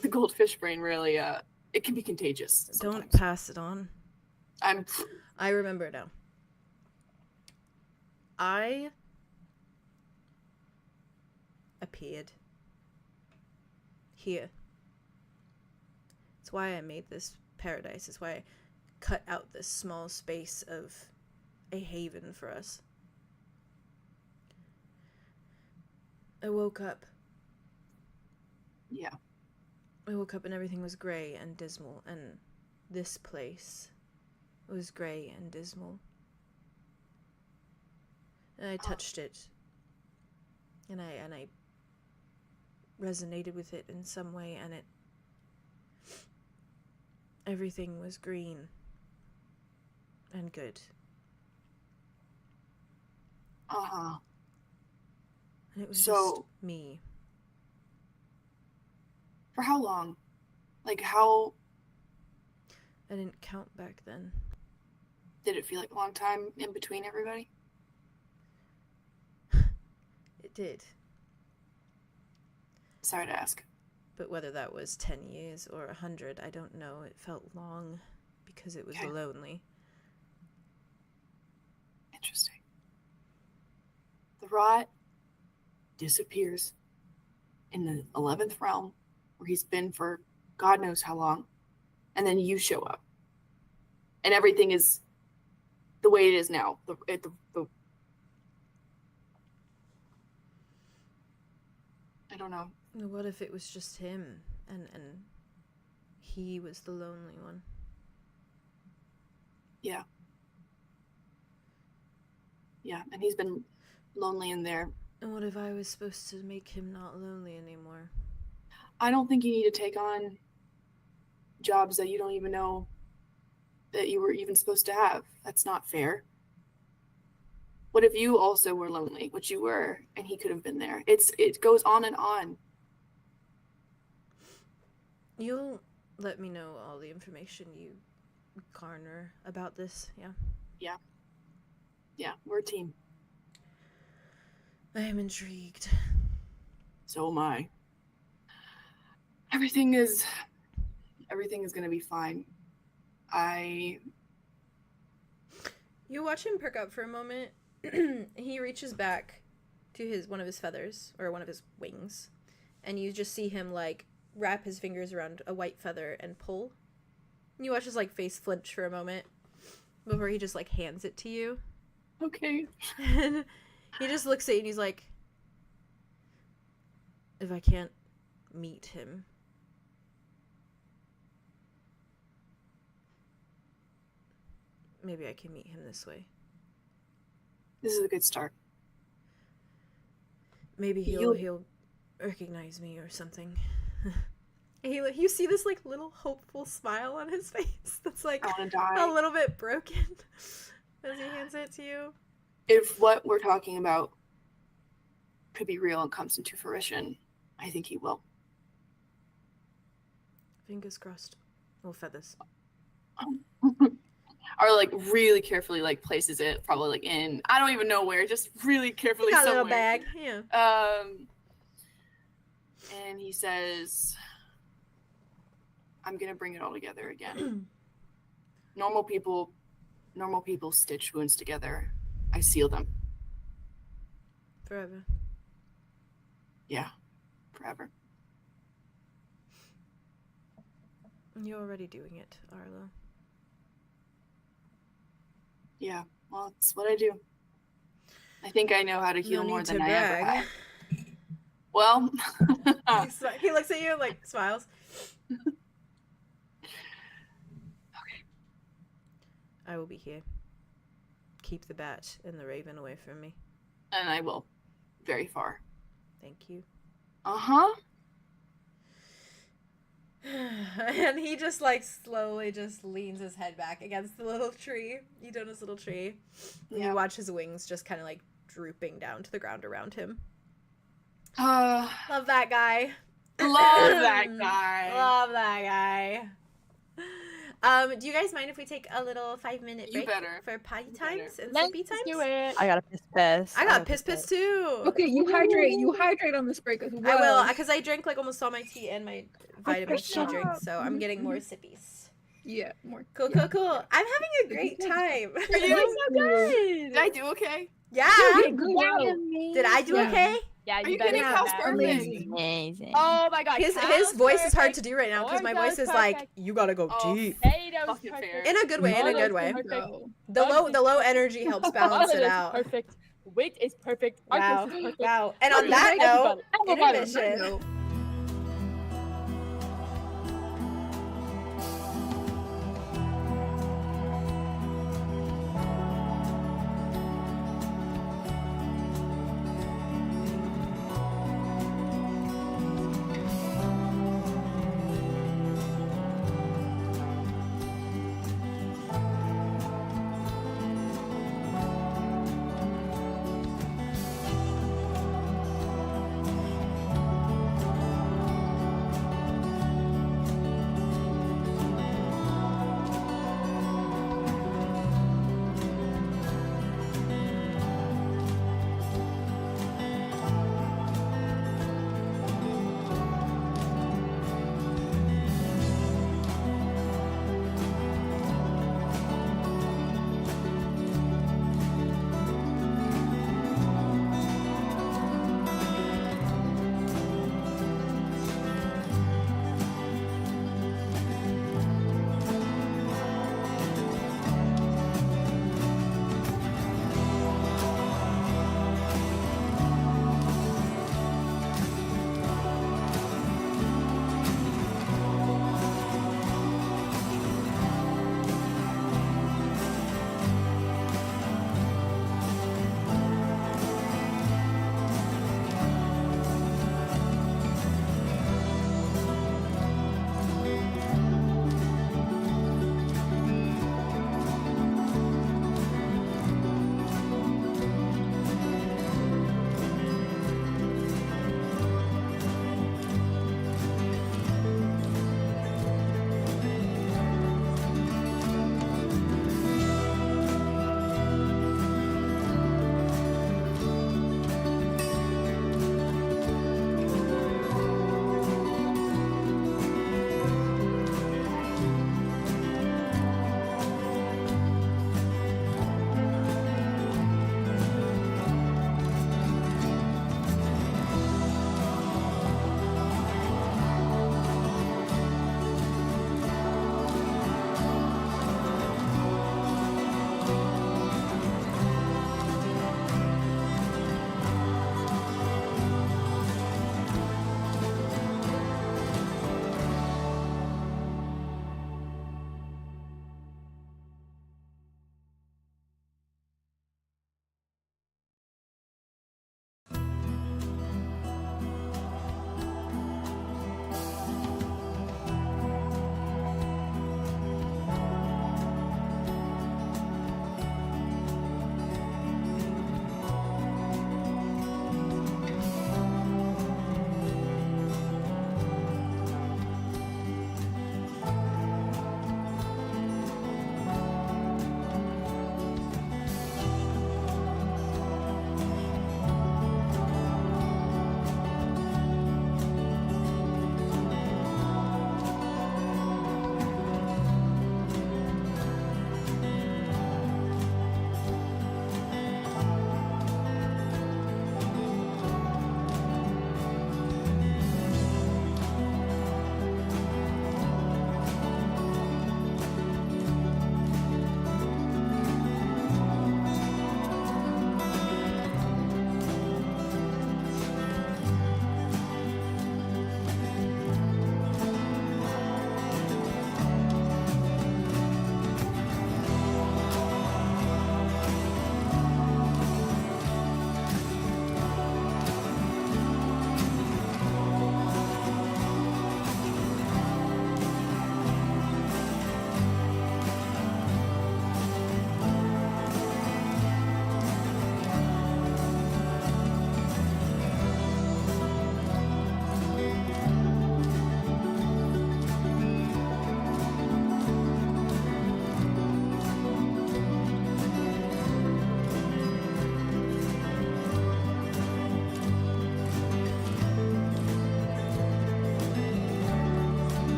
Speaker 2: The goldfish brain really, it can be contagious sometimes.
Speaker 1: Don't pass it on.
Speaker 2: I
Speaker 1: remember now. I appeared here. It's why I made this paradise. It's why I cut out this small space of a haven for us. I woke up.
Speaker 2: Yeah.
Speaker 1: I woke up and everything was grey and dismal, and this place was grey and dismal. And I touched it, and I resonated with it in some way, and everything was green and good.
Speaker 2: Uh-huh.
Speaker 1: And it was just me.
Speaker 2: For how long? Like, how...
Speaker 1: I didn't count back then.
Speaker 2: Did it feel like a long time in between everybody?
Speaker 1: It did.
Speaker 2: Sorry to ask.
Speaker 1: But whether that was 10 years or 100, I don't know. It felt long because it was lonely.
Speaker 2: Interesting. The rot disappears in the 11th realm, where he's been for God knows how long, and then you show up. And everything is the way it is now. I don't know.
Speaker 1: What if it was just him, and he was the lonely one?
Speaker 2: Yeah. Yeah, and he's been lonely in there.
Speaker 1: And what if I was supposed to make him not lonely anymore?
Speaker 2: I don't think you need to take on jobs that you don't even know that you were even supposed to have. That's not fair. What if you also were lonely, which you were, and he could have been there? It goes on and on.
Speaker 1: You'll let me know all the information you garner about this, yeah?
Speaker 2: Yeah. Yeah, we're a team.
Speaker 1: I am intrigued.
Speaker 2: So am I. Everything is gonna be fine.
Speaker 1: You watch him perk up for a moment. He reaches back to one of his feathers, or one of his wings, and you just see him, like, wrap his fingers around a white feather and pull. And you watch his, like, face flinch for a moment before he just, like, hands it to you.
Speaker 2: Okay.
Speaker 1: And he just looks at you and he's like, if I can't meet him, maybe I can meet him this way.
Speaker 2: This is a good start.
Speaker 1: Maybe he'll recognize me or something. You see this, like, little hopeful smile on his face that's, like,
Speaker 2: I want to die.
Speaker 1: a little bit broken as he hands it to you.
Speaker 2: If what we're talking about could be real and comes into fruition, I think he will.
Speaker 1: Fingers crossed. Well, feathers.
Speaker 2: Or, like, really carefully, like, places it probably, like, in, I don't even know where, just really carefully
Speaker 1: Got a
Speaker 2: somewhere.
Speaker 1: little bag, yeah.
Speaker 2: And he says, I'm gonna bring it all together again. Normal people stitch wounds together. I seal them.
Speaker 1: Forever.
Speaker 2: Yeah, forever.
Speaker 1: You're already doing it, Arlo.
Speaker 2: Yeah, well, it's what I do. I think I know how to heal
Speaker 1: No
Speaker 2: more
Speaker 1: need
Speaker 2: than
Speaker 1: to
Speaker 2: I ever
Speaker 1: brag.
Speaker 2: have. Well,
Speaker 1: He looks at you, like, smiles.
Speaker 2: Okay.
Speaker 1: I will be here. Keep the bat and the raven away from me.
Speaker 2: And I will. Very far.
Speaker 1: Thank you.
Speaker 2: Uh-huh.
Speaker 1: And he just, like, slowly just leans his head back against the little tree, Idona's little tree. And you watch his wings just kind of, like, drooping down to the ground around him. Love that guy.
Speaker 2: Love that guy.
Speaker 1: Love that guy. Do you guys mind if we take a little 5-minute
Speaker 2: You
Speaker 1: break
Speaker 2: better.
Speaker 1: for potty
Speaker 2: You
Speaker 1: times
Speaker 2: better.
Speaker 1: and
Speaker 4: Let's
Speaker 1: sippy times?
Speaker 4: do it.
Speaker 5: I got a piss.
Speaker 1: I got piss too.
Speaker 3: Okay, you hydrate on this break as well.
Speaker 1: I will, because I drank, like, almost all my tea and my vitamin C
Speaker 3: shut
Speaker 1: drink,
Speaker 3: up.
Speaker 1: so I'm getting more sippies.
Speaker 3: Yeah, more.
Speaker 1: Cool,
Speaker 3: yeah.
Speaker 1: cool, cool. I'm having a great time.
Speaker 2: Are you
Speaker 4: so good.
Speaker 2: Did I do okay?
Speaker 1: Yeah.
Speaker 3: Good job.
Speaker 1: Did I do
Speaker 3: Yeah.
Speaker 1: okay?
Speaker 4: Yeah,
Speaker 2: Are you
Speaker 4: better
Speaker 2: kidding?
Speaker 4: have
Speaker 2: How's
Speaker 4: that.
Speaker 2: perfect?
Speaker 3: Amazing.
Speaker 5: Amazing.
Speaker 4: Oh my god.
Speaker 1: His
Speaker 4: Cal's
Speaker 1: voice is hard
Speaker 4: perfect.
Speaker 1: to do right now because my
Speaker 4: Orzo's
Speaker 1: voice is like,
Speaker 4: perfect.
Speaker 1: you gotta go
Speaker 2: Oh.
Speaker 1: deep.
Speaker 4: Potato's
Speaker 2: Fucking
Speaker 4: perfect.
Speaker 2: fair.
Speaker 1: In a good way, in a good way.
Speaker 4: Perfect.
Speaker 3: Go.
Speaker 1: The low energy helps balance it
Speaker 4: Arlo is
Speaker 1: out.
Speaker 4: Perfect. Wit is perfect.
Speaker 1: Wow.
Speaker 4: Arthur is perfect.
Speaker 1: Wow. And on that
Speaker 4: Everybody.
Speaker 1: note,
Speaker 4: Everybody.
Speaker 1: intermission.
Speaker 3: No.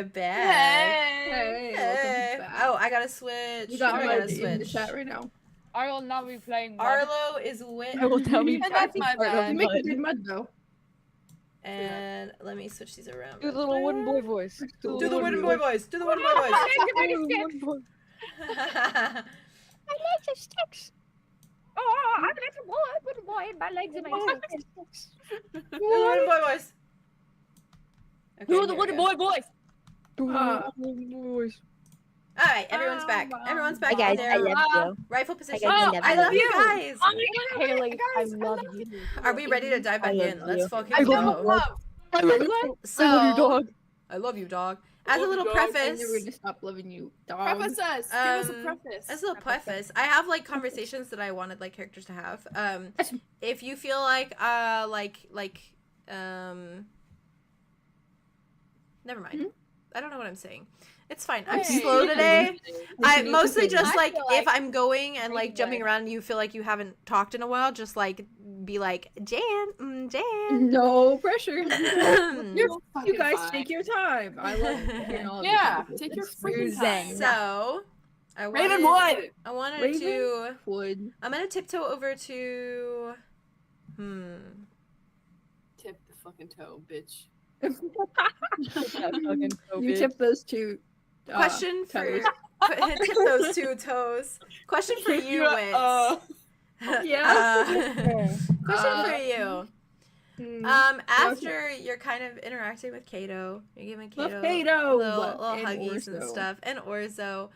Speaker 1: we're back.
Speaker 3: Hey,
Speaker 1: Hey.
Speaker 3: welcome back.
Speaker 1: Oh, I gotta switch.
Speaker 3: You got
Speaker 1: I
Speaker 3: mud
Speaker 1: gotta
Speaker 3: in the
Speaker 1: switch.
Speaker 3: chat right now.
Speaker 4: I will not be playing Mud.
Speaker 1: Arlow is Wit.
Speaker 5: I will tell you.
Speaker 2: And that's my bad.
Speaker 3: You make a good mud though.
Speaker 1: And let me switch these around.
Speaker 5: Do the
Speaker 1: real
Speaker 5: little wooden boy
Speaker 1: quick.
Speaker 5: voice.
Speaker 1: Do the wooden boy voice. Do the wooden boy voice.
Speaker 6: My legs are sticks.
Speaker 4: Oh, I'm a little boy, and my legs and my sticks.
Speaker 1: Do the wooden boy voice. Okay,
Speaker 4: Do the
Speaker 1: here we
Speaker 4: wooden
Speaker 1: go.
Speaker 4: boy voice.
Speaker 5: Do the
Speaker 3: Ah.
Speaker 5: wooden boy voice.
Speaker 1: All right, everyone's back. Everyone's back
Speaker 6: Hi
Speaker 1: in
Speaker 6: guys, I
Speaker 1: their
Speaker 6: love you.
Speaker 1: rightful position.
Speaker 6: guys,
Speaker 1: Oh,
Speaker 6: I
Speaker 1: I
Speaker 6: love
Speaker 1: love you guys.
Speaker 6: Haley, I love you.
Speaker 1: Are we ready to dive back
Speaker 6: I love
Speaker 1: in? Let's
Speaker 6: you.
Speaker 1: fucking
Speaker 5: I love
Speaker 1: go.
Speaker 5: I love you.
Speaker 1: So,
Speaker 5: I love you, dog.
Speaker 1: I love you, dog. As a
Speaker 2: Love
Speaker 1: little
Speaker 2: you, dog.
Speaker 3: I'm
Speaker 1: preface,
Speaker 3: never gonna stop loving you, dog.
Speaker 2: Preface us. Give us a
Speaker 1: Um,
Speaker 2: preface.
Speaker 1: as a little preface, I have like conversations that I wanted like characters to have. If you feel like never mind.
Speaker 3: Mhm.
Speaker 1: I don't know what I'm saying. It's fine. I'm
Speaker 2: Hey.
Speaker 1: slow today. I
Speaker 3: need to
Speaker 1: mostly
Speaker 3: figure it
Speaker 1: just
Speaker 4: I
Speaker 1: like
Speaker 4: feel
Speaker 1: if
Speaker 4: like
Speaker 1: I'm going and like jumping
Speaker 4: Ravenwood.
Speaker 1: around and you feel like you haven't talked in a while, just like be like Jan, Jan.
Speaker 3: No pressure.
Speaker 1: So
Speaker 3: you
Speaker 2: Fucking
Speaker 3: guys
Speaker 2: fine.
Speaker 3: take your time. I love hearing all of your
Speaker 2: Yeah,
Speaker 3: conversations.
Speaker 2: take your
Speaker 3: It's
Speaker 2: freaking
Speaker 3: zen.
Speaker 2: time.
Speaker 1: I
Speaker 2: Ravenwood.
Speaker 1: wanted
Speaker 3: Raven?
Speaker 1: to.
Speaker 3: Wood.
Speaker 1: I'm gonna tiptoe over to.
Speaker 2: Tip the fucking toe, bitch.
Speaker 3: You tip those two.
Speaker 1: Question for
Speaker 3: toes.
Speaker 1: tip those two toes. Question for you, Wits.
Speaker 3: Yes.
Speaker 1: Question for you.
Speaker 3: Hmm.
Speaker 1: After you're kind of interacting with Cato, you're giving
Speaker 3: Love
Speaker 1: Cato
Speaker 3: Cato.
Speaker 1: little
Speaker 3: And
Speaker 1: huggies and
Speaker 3: Orzo.
Speaker 1: stuff, and Orzo.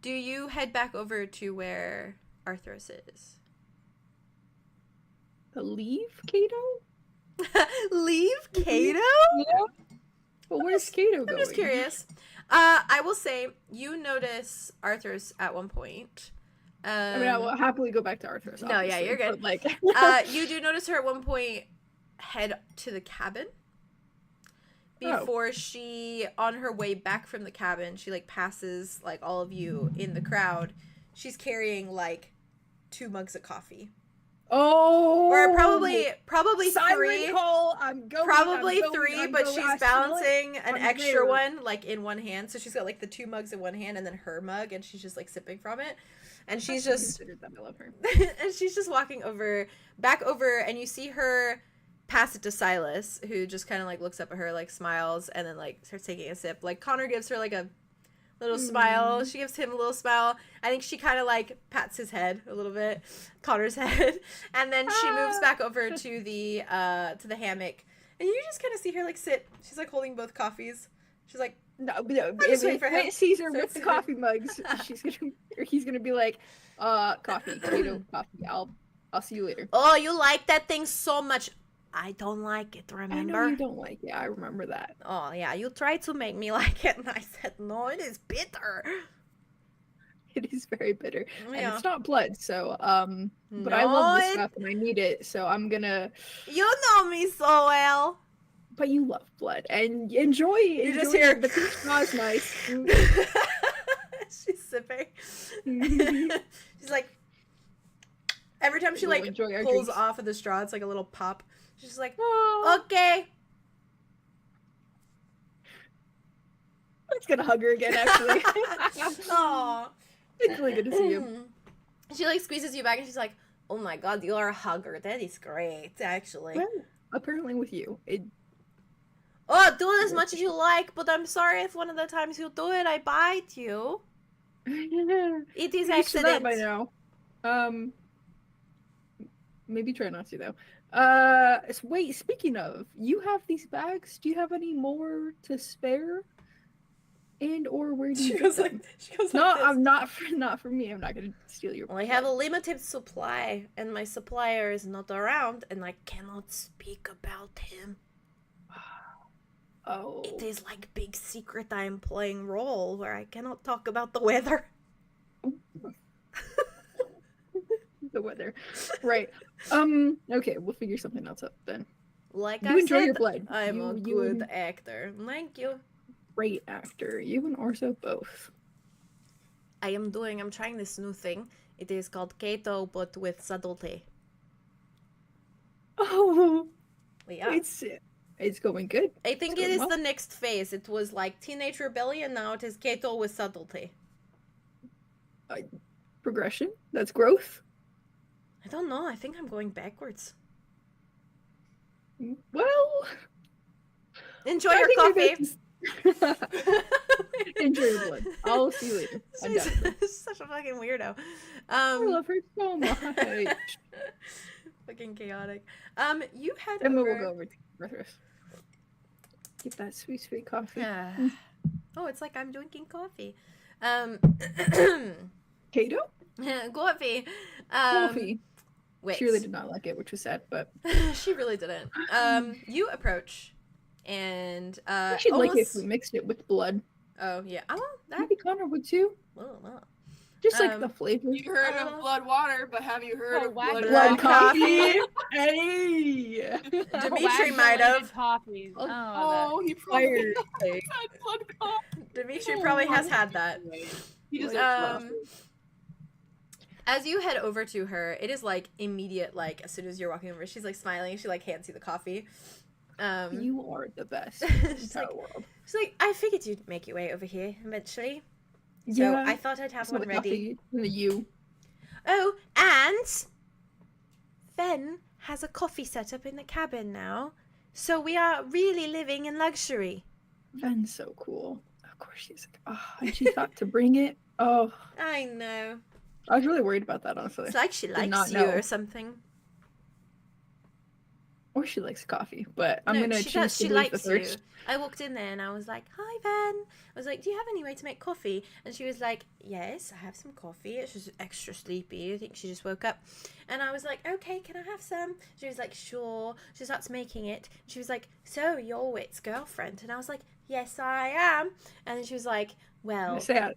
Speaker 1: Do you head back over to where Arthros is?
Speaker 3: Leave Cato?
Speaker 1: Leave Cato?
Speaker 3: Well, where's Cato going?
Speaker 1: I'm just curious. I will say you notice Arthros at one point.
Speaker 3: I mean, I will happily go back to Arthur's.
Speaker 1: No, yeah,
Speaker 3: obviously,
Speaker 1: you're good.
Speaker 3: but, like,
Speaker 1: You do notice her at one point head to the cabin. Before she, on her way back from the cabin, she like passes like all of you in the crowd. She's carrying like 2 mugs of coffee,
Speaker 3: oh,
Speaker 1: or probably
Speaker 3: Siren
Speaker 1: 3.
Speaker 3: call. I'm going.
Speaker 1: Probably
Speaker 3: I'm going,
Speaker 1: 3,
Speaker 3: I'm
Speaker 1: but
Speaker 3: going,
Speaker 1: she's
Speaker 3: I smell it.
Speaker 1: balancing an
Speaker 3: I'm
Speaker 1: extra
Speaker 3: there.
Speaker 1: one like in one hand. So she's got like the 2 mugs in one hand and then her mug, and she's just like sipping from it. And she's
Speaker 3: I
Speaker 1: just
Speaker 3: considered that. I love her.
Speaker 1: and she's just walking back over, and you see her pass it to Silas, who just kind of like looks up at her, like smiles, and then like starts taking a sip. Like Connor gives her like a little smile. She gives him a little smile. I think she kind of like pats his head a little bit, Connor's head, and then she moves back over to the hammock, and you just kind of see her like sit. She's like holding both coffees. She's like,
Speaker 3: No,
Speaker 1: just waiting for him.
Speaker 3: Wait, Caesar
Speaker 1: So
Speaker 3: with the
Speaker 1: it's-
Speaker 3: coffee mugs. He's gonna be like, coffee, Cato, coffee. I'll see you later.
Speaker 1: "Oh, you like that thing so much. I don't like it,
Speaker 3: I
Speaker 1: remember?"
Speaker 3: know you don't like it. I remember that.
Speaker 1: Oh, yeah, you tried to make me like it, and I said, no, it is bitter.
Speaker 3: It is very bitter, and
Speaker 1: Yeah.
Speaker 3: it's not blood. So, but I love this stuff and I need it. So I'm gonna.
Speaker 1: You know me so well.
Speaker 3: But you love blood and enjoy.
Speaker 1: You
Speaker 3: enjoy
Speaker 1: just hear-
Speaker 3: the peach straw is nice.
Speaker 1: She's sipping. She's like, every time she
Speaker 3: We'll
Speaker 1: like
Speaker 3: enjoy our
Speaker 1: pulls
Speaker 3: drinks.
Speaker 1: off of the straw, it's like a little pop. She's just like,
Speaker 3: Oh,
Speaker 1: okay.
Speaker 3: it's gonna hug her again. Actually,
Speaker 1: Aw.
Speaker 3: it's really good to see you.
Speaker 1: She like squeezes you back, and she's like, oh my god, you are a hugger. That is great, actually.
Speaker 3: Well, apparently with you,
Speaker 1: Oh, do it as much as you like, but I'm sorry if one of the times you do it, I bite you. It is
Speaker 3: You're used to that
Speaker 1: accident.
Speaker 3: by now. Maybe try not to though. Wait. Speaking of, you have these bags. Do you have any more to spare? And or where do you?
Speaker 1: She
Speaker 3: get
Speaker 1: goes
Speaker 3: them?
Speaker 1: like, she goes
Speaker 3: No,
Speaker 1: like this.
Speaker 3: I'm not for me. I'm not gonna steal your.
Speaker 1: Well, I have a limited supply, and my supplier is not around, and I cannot speak about him.
Speaker 3: Oh.
Speaker 1: It is like big secret I am playing role where I cannot talk about the weather.
Speaker 3: The weather. Right. Okay, we'll figure something else up then.
Speaker 1: Like
Speaker 3: You
Speaker 1: I
Speaker 3: enjoy
Speaker 1: said,
Speaker 3: your blood.
Speaker 1: I'm a
Speaker 3: You
Speaker 1: good
Speaker 3: and-
Speaker 1: actor. Thank you.
Speaker 3: Great actor. You and Orso both.
Speaker 1: I'm trying this new thing. It is called Cato, but with subtlety.
Speaker 3: Oh,
Speaker 1: Yeah.
Speaker 3: it's It's going good.
Speaker 1: I think
Speaker 3: It's
Speaker 1: it
Speaker 3: going
Speaker 1: is
Speaker 3: well.
Speaker 1: the next phase. It was like teenage rebellion, now it is Cato with subtlety.
Speaker 3: Progression. That's growth.
Speaker 1: I don't know, I think I'm going backwards.
Speaker 3: Well,
Speaker 1: Enjoy
Speaker 3: I
Speaker 1: your
Speaker 3: think
Speaker 1: coffee.
Speaker 3: maybe enjoy your blood. I'll see you later.
Speaker 1: She's such a fucking weirdo.
Speaker 3: I love her so much.
Speaker 1: Fucking chaotic. You head
Speaker 3: And we'll
Speaker 1: over.
Speaker 3: go over to Rethris. Get that sweet, sweet coffee.
Speaker 1: Oh, it's like I'm drinking coffee.
Speaker 3: Cato?
Speaker 1: Coffee.
Speaker 3: Coffee.
Speaker 1: Wait.
Speaker 3: She really did not like it, which was sad, but
Speaker 1: She really didn't. You approach, and
Speaker 3: she'd like it if
Speaker 1: almost.
Speaker 3: we mixed it with blood.
Speaker 1: Oh yeah. Oh, that.
Speaker 3: Maybe Connor would too.
Speaker 1: Well.
Speaker 3: Just like the flavor.
Speaker 2: You heard of blood water, but have you heard
Speaker 4: Oh,
Speaker 2: of
Speaker 4: wow.
Speaker 2: blood
Speaker 1: Blood
Speaker 2: coffee?
Speaker 1: coffee.
Speaker 3: Hey!
Speaker 1: Dimitri might have.
Speaker 4: Coffees.
Speaker 2: Oh, he
Speaker 3: Fire.
Speaker 2: probably had blood coffee.
Speaker 1: Dimitri
Speaker 2: Oh
Speaker 1: probably
Speaker 2: my
Speaker 1: has had that.
Speaker 2: He just
Speaker 1: As you head over to her, it is like immediate. Like as soon as you're walking over, she's like smiling. She like hands you the coffee.
Speaker 3: You are the best in the
Speaker 1: She's
Speaker 3: entire
Speaker 1: like-
Speaker 3: world.
Speaker 1: She's like, I figured you'd make your way over here eventually. So
Speaker 3: Yeah.
Speaker 1: I thought I'd have
Speaker 3: It's
Speaker 1: one
Speaker 3: not
Speaker 1: ready.
Speaker 3: coffee, it's the you.
Speaker 1: Oh, and Fen has a coffee set up in the cabin now. So we are really living in luxury.
Speaker 3: Ven's so cool. Of course she's like, oh, and she thought to bring it. Oh,
Speaker 1: I know.
Speaker 3: I was really worried about that, honestly.
Speaker 1: It's like she
Speaker 3: not
Speaker 1: likes you
Speaker 3: know.
Speaker 1: or something.
Speaker 3: Or she likes coffee, but I'm
Speaker 1: No,
Speaker 3: gonna
Speaker 1: she
Speaker 3: choose
Speaker 1: does.
Speaker 3: to
Speaker 1: She
Speaker 3: believe the
Speaker 1: likes you.
Speaker 3: first.
Speaker 1: I walked in there and I was like, "Hi, Ven." I was like, "Do you have any way to make coffee?" And she was like, "Yes, I have some coffee." She was extra sleepy. I think she just woke up. And I was like, "Okay, can I have some?" She was like, "Sure." She starts making it. She was like, "So you're Wit's girlfriend?" And I was like, "Yes, I am." And then she was like, "Well,
Speaker 3: Sad.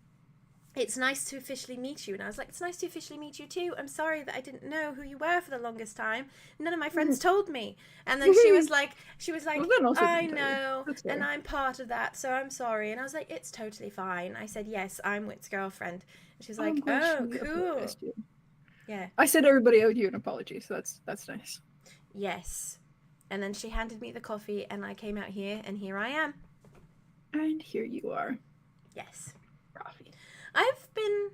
Speaker 1: it's nice to officially meet you." And I was like, "It's nice to officially meet you too. I'm sorry that I didn't know who you were for the longest time. None of my friends told me." And then she was like,
Speaker 3: Well, then also
Speaker 1: "I
Speaker 3: didn't tell you.
Speaker 1: know,
Speaker 3: That's
Speaker 1: and
Speaker 3: fair.
Speaker 1: I'm part of that, so I'm sorry." And I was like, "It's totally fine." I said, "Yes, I'm Wit's girlfriend." And she's like,
Speaker 3: I'm glad
Speaker 1: "Oh,
Speaker 3: she
Speaker 1: cool."
Speaker 3: apologized to you.
Speaker 1: Yeah.
Speaker 3: I said everybody owed you an apology, so that's nice.
Speaker 1: Yes. And then she handed me the coffee and I came out here and here I am.
Speaker 3: And here you are,
Speaker 1: Yes.
Speaker 3: Rafi.
Speaker 1: I've been...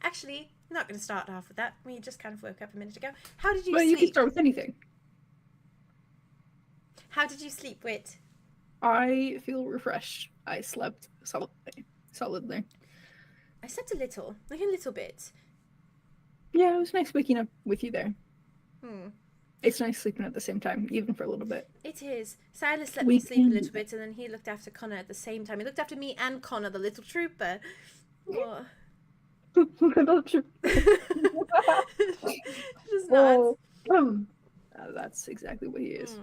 Speaker 1: Actually, not going to start off with that. We just kind of woke up a minute ago. How did you
Speaker 3: Well,
Speaker 1: sleep?
Speaker 3: you can start with anything.
Speaker 1: How did you sleep, Wit?
Speaker 3: I feel refreshed. I slept solidly.
Speaker 1: I slept a little, like a little bit.
Speaker 3: Yeah, it was nice waking up with you there.
Speaker 1: Hmm.
Speaker 3: It's nice sleeping at the same time, even for a little bit.
Speaker 1: It is. Silas let
Speaker 3: We
Speaker 1: me sleep a
Speaker 3: can-
Speaker 1: little bit, and then he looked after Connor at the same time. He looked after me and Connor, the little trooper. Oh.
Speaker 3: Little trip.
Speaker 1: Just nuts.
Speaker 3: Well, that's exactly what he is.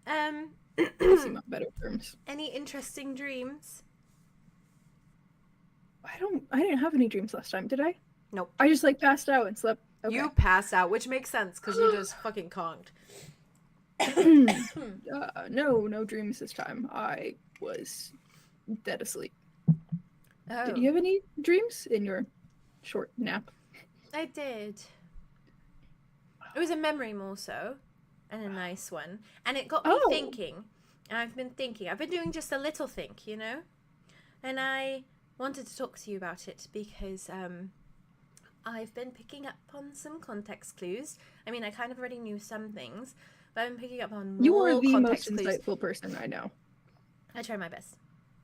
Speaker 1: Mm.
Speaker 3: I seem on better terms.
Speaker 1: Any interesting dreams?
Speaker 3: I didn't have any dreams last time, did I?
Speaker 1: Nope.
Speaker 3: I just like passed out and slept. Okay.
Speaker 1: You passed out, which makes sense because you just fucking conked.
Speaker 3: No dreams this time. I was dead asleep.
Speaker 1: Oh,
Speaker 3: Did you have any dreams in your short nap?
Speaker 1: I did. It was a memory more so, and a nice one. And it got me
Speaker 3: Oh.
Speaker 1: thinking. And I've been thinking. I've been doing just a little think, you know? And I wanted to talk to you about it because I've been picking up on some context clues. I mean, I kind of already knew some things, but I've been picking up on more
Speaker 3: You are the most
Speaker 1: context clues.
Speaker 3: insightful person I know.
Speaker 1: I try my best.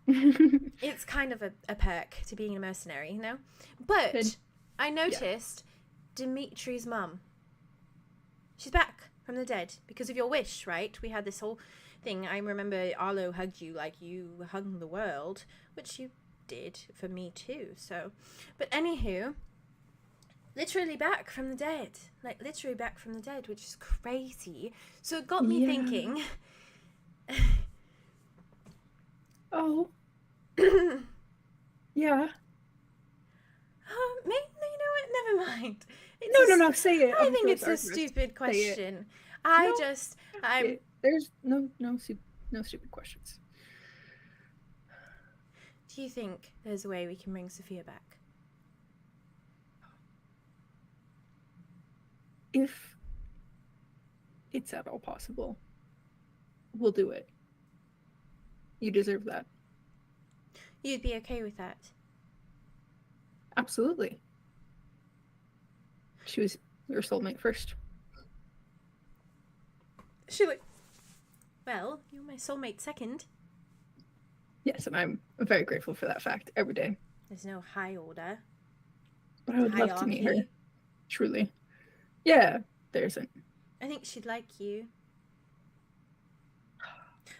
Speaker 1: It's kind of a perk to being a mercenary, you know? But
Speaker 3: Good.
Speaker 1: I noticed Dimitri's mum. She's back from the dead because of your wish, right? We had this whole thing. I remember Arlow hugged you like you hung the world, which you did for me too. So, but anywho, literally back from the dead. Like literally back from the dead, which is crazy. So it got me
Speaker 3: Yeah.
Speaker 1: thinking.
Speaker 3: Oh. Yeah.
Speaker 1: Maybe, you know what? Never mind. It's
Speaker 3: No,
Speaker 1: a
Speaker 3: no, say it.
Speaker 1: I
Speaker 3: I'm
Speaker 1: think
Speaker 3: sure
Speaker 1: it's a
Speaker 3: arduous.
Speaker 1: stupid
Speaker 3: it.
Speaker 1: question.
Speaker 3: No,
Speaker 1: I'm.
Speaker 3: There's no stupid questions.
Speaker 1: Do you think there's a way we can bring Sophia back?
Speaker 3: If it's at all possible, we'll do it. You deserve that.
Speaker 1: You'd be okay with that?
Speaker 3: Absolutely. She was your soulmate first.
Speaker 1: She like, well, you're my soulmate second.
Speaker 3: Yes, and I'm very grateful for that fact every day.
Speaker 1: There's no high order.
Speaker 3: But I would love to meet her.
Speaker 1: hierarchy.
Speaker 3: Truly. Yeah, there isn't.
Speaker 1: I think she'd like you.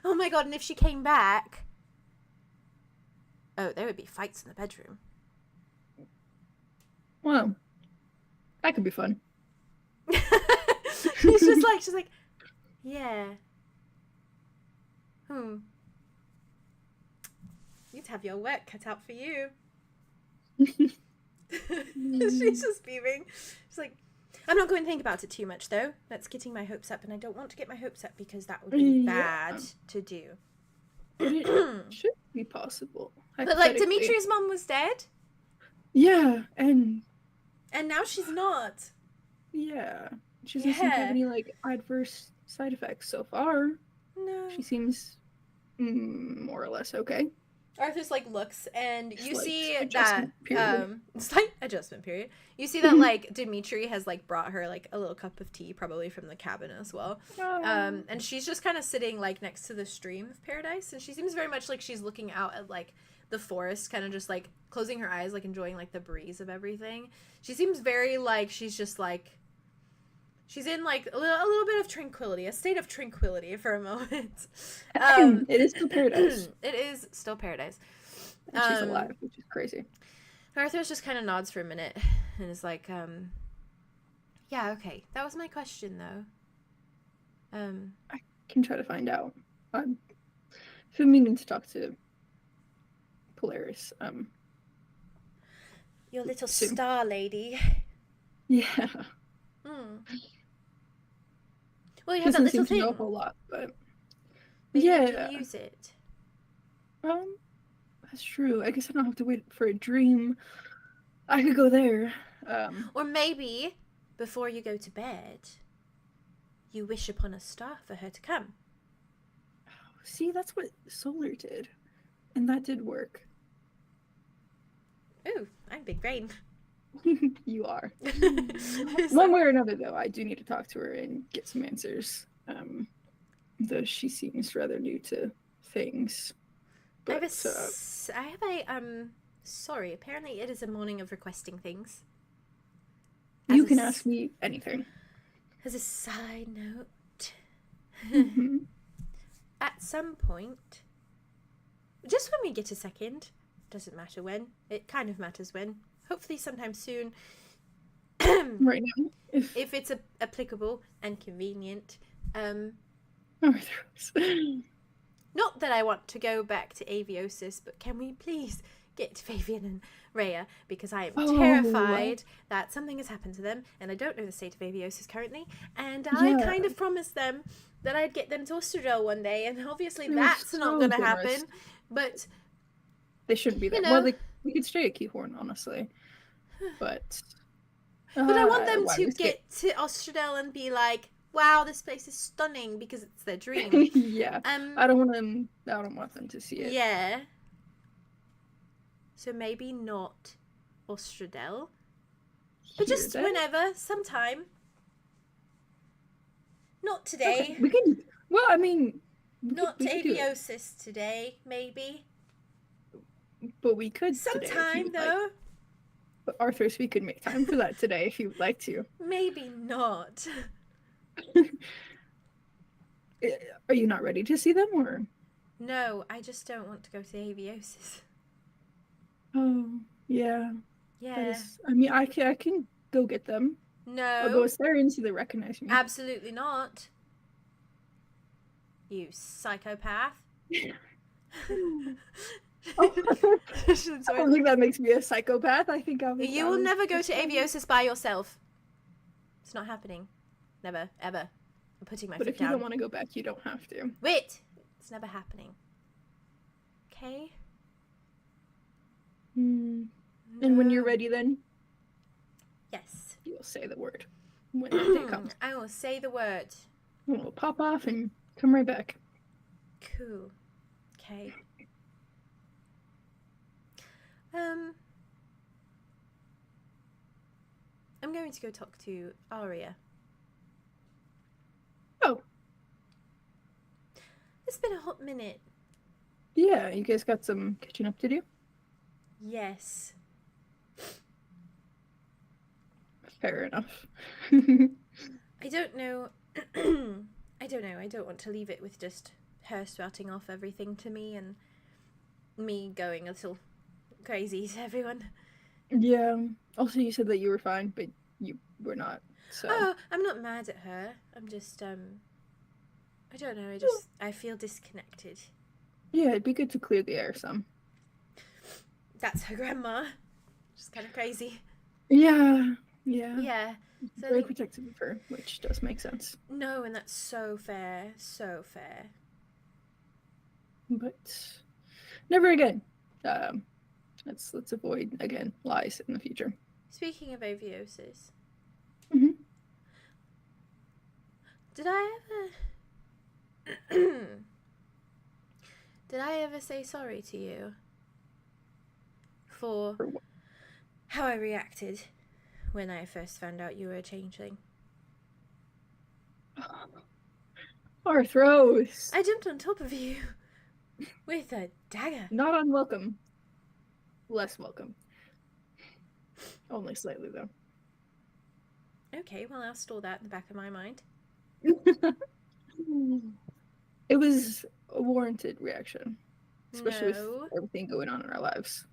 Speaker 1: Oh my god, and if she came back... Oh, there would be fights in the bedroom.
Speaker 3: Well, that could be fun.
Speaker 1: she's like, yeah. You'd have your work cut out for you. She's just beaming. She's like, I'm not going to think about it too much, though. That's getting my hopes up, and I don't want to get my hopes up because that would be bad to do.
Speaker 3: But it should be possible.
Speaker 1: But, like, Dimitri's mom was dead.
Speaker 3: Yeah, and
Speaker 1: now she's not.
Speaker 3: Yeah. She doesn't seem to have any, like, adverse side effects so far.
Speaker 1: No.
Speaker 3: She seems more or less okay.
Speaker 1: Arthur's like looks, and you
Speaker 3: Slight
Speaker 1: see that
Speaker 3: adjustment period.
Speaker 1: slight adjustment period. You see that like Dimitri has like brought her like a little cup of tea, probably from the cabin as well. And she's just kind of sitting like next to the stream of paradise, and she seems very much like she's looking out at like the forest, kind of just like closing her eyes, like enjoying like the breeze of everything. She seems very like she's just like she's in like a little bit of tranquility, a state of tranquility for a moment.
Speaker 3: It is still paradise.
Speaker 1: It is still paradise.
Speaker 3: And she's alive, which is crazy.
Speaker 1: Arthur's just kind of nods for a minute and is like, yeah, okay. That was my question, though.
Speaker 3: I can try to find out. I'm meaning to talk to Polaris.
Speaker 1: Your little
Speaker 3: soon.
Speaker 1: star lady.
Speaker 3: Yeah.
Speaker 1: Well, you
Speaker 3: She
Speaker 1: have that
Speaker 3: doesn't
Speaker 1: little
Speaker 3: seem to
Speaker 1: thing.
Speaker 3: know a whole lot, but
Speaker 1: Maybe you
Speaker 3: yeah.
Speaker 1: can use it.
Speaker 3: That's true. I guess I don't have to wait for a dream. I could go there.
Speaker 1: Or maybe, before you go to bed, you wish upon a star for her to come.
Speaker 3: See, that's what Solar did. And that did work.
Speaker 1: Ooh, I'm big brain.
Speaker 3: You are. One way or another, though, I do need to talk to her and get some answers. Though she seems rather new to things. But,
Speaker 1: I have a, sorry, apparently it is a morning of requesting things.
Speaker 3: You can ask me anything.
Speaker 1: As a side note,
Speaker 3: Mhm.
Speaker 1: at some point, just when we get a second, doesn't matter when, it kind of matters when, hopefully sometime soon,
Speaker 3: Right now.
Speaker 1: if it's applicable and convenient, not that I want to go back to Aviosis, but can we please get to Fabian and Rhea, because I am terrified that something has happened to them, and I don't know the state of Aviosis currently, and I kind of promised them that I'd get them to 𝐓𝑢𝑠tradiol one day, and obviously that's not going to happen, but...
Speaker 3: They shouldn't be there. Well, we could stay at 𝐂𝐻𝑢𝑟n, honestly. But
Speaker 1: I want them to get to 𝐓𝑢𝑠tradiol and be like, wow, this place is stunning, because it's their dream.
Speaker 3: Yeah. I don't want them to see it.
Speaker 1: Yeah. So maybe not 𝐓𝑢𝑠tradiol, but just whenever, sometime. Not today.
Speaker 3: Okay. We can. Well, I mean,
Speaker 1: not to Aviosis today, maybe.
Speaker 3: But we could
Speaker 1: sometime though.
Speaker 3: Like. But Arthur's, we could make time for that today if you would like to.
Speaker 1: Maybe not.
Speaker 3: Are you not ready to see them, or?
Speaker 1: No, I just don't want to go to Aviosis.
Speaker 3: Oh, yeah.
Speaker 1: Yeah.
Speaker 3: I mean, I can go get them.
Speaker 1: No.
Speaker 3: I'll go as there until they recognize me.
Speaker 1: Absolutely not. You psychopath.
Speaker 3: I don't think that makes me a psychopath. I think
Speaker 1: you will never go to Aviosis by yourself. It's not happening. Never, ever. I'm putting my foot down.
Speaker 3: But if you don't want to go back, you don't have to.
Speaker 1: Wait! It's never happening. Okay?
Speaker 3: No. And when you're ready, then?
Speaker 1: Yes.
Speaker 3: You will say the word when that day comes.
Speaker 1: I will say the word.
Speaker 3: We'll pop off and come right back.
Speaker 1: Cool. Okay. I'm going to go talk to Aria.
Speaker 3: Oh.
Speaker 1: It's been a hot minute.
Speaker 3: Yeah, you guys got some catching up to do?
Speaker 1: Yes.
Speaker 3: Fair enough.
Speaker 1: I don't know. I don't know. I don't want to leave it with just her spouting off everything to me and me going a little crazy to everyone.
Speaker 3: Yeah. Also, you said that you were fine, but you were not. So.
Speaker 1: Oh, I'm not mad at her. I'm just, I don't know. I feel disconnected.
Speaker 3: Yeah, it'd be good to clear the air some.
Speaker 1: That's her grandma. Just kind of crazy.
Speaker 3: Yeah. Yeah.
Speaker 1: Yeah. So
Speaker 3: Very protective of her, which does make sense.
Speaker 1: No, and that's so fair. So fair.
Speaker 3: But never again. Let's avoid again lies in the future.
Speaker 1: Speaking of aviosis,
Speaker 3: Mhm.
Speaker 1: did I ever say sorry to you for
Speaker 3: what?
Speaker 1: how I reacted when I first found out you were a changeling?
Speaker 3: Arthros!
Speaker 1: I jumped on top of you with a dagger.
Speaker 3: Not unwelcome. Less welcome. Only slightly, though.
Speaker 1: Okay, well, I'll store that in the back of my mind.
Speaker 3: It was a warranted reaction. Especially
Speaker 1: No.
Speaker 3: with everything going on in our lives.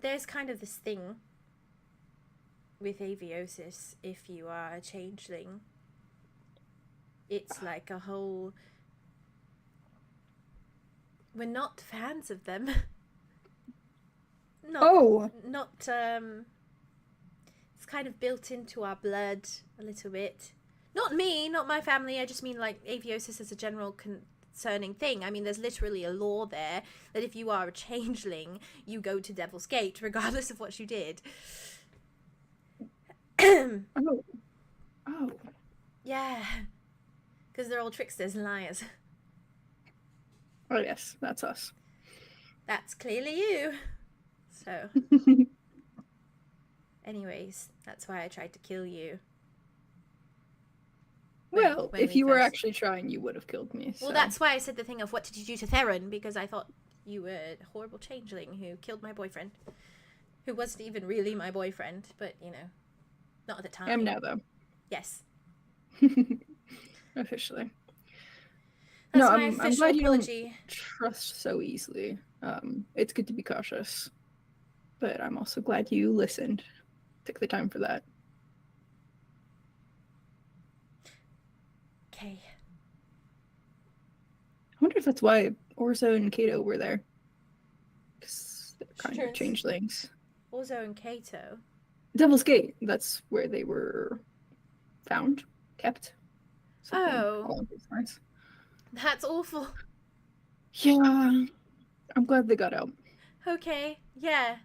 Speaker 1: There's kind of this thing with aviosis if you are a changeling. It's like a whole... We're not fans of them. Not, it's kind of built into our blood a little bit. Not me, not my family, I just mean like aviosis as a general concerning thing. I mean, there's literally a law there that if you are a changeling, you go to Devil's Gate, regardless of what you did.
Speaker 3: Oh.
Speaker 1: Yeah. Because they're all tricksters and liars.
Speaker 3: Oh, yes, that's us.
Speaker 1: That's clearly you. So, anyways, that's why I tried to kill you.
Speaker 3: Well,
Speaker 1: when
Speaker 3: if
Speaker 1: we
Speaker 3: you were
Speaker 1: first-
Speaker 3: actually trying, you would have killed me.
Speaker 1: Well,
Speaker 3: so.
Speaker 1: that's why I said the thing of what did you do to Theron, because I thought you were a horrible changeling who killed my boyfriend. Who wasn't even really my boyfriend, but, you know, not at the time.
Speaker 3: I am now, though.
Speaker 1: Yes.
Speaker 3: Officially.
Speaker 1: That's
Speaker 3: No,
Speaker 1: my
Speaker 3: I'm
Speaker 1: official
Speaker 3: glad you don't
Speaker 1: apology.
Speaker 3: trust so easily. It's good to be cautious. But I'm also glad you listened. Took the time for that.
Speaker 1: Okay.
Speaker 3: I wonder if that's why Orzo and Cato were there. 'Cause they're kind
Speaker 1: Sure.
Speaker 3: of changelings.
Speaker 1: Orzo and Cato.
Speaker 3: Devil's Gate, that's where they were found, kept. Something
Speaker 1: Oh.
Speaker 3: along those lines.
Speaker 1: That's awful.
Speaker 3: Yeah, I'm glad they got out.
Speaker 1: Okay, yeah.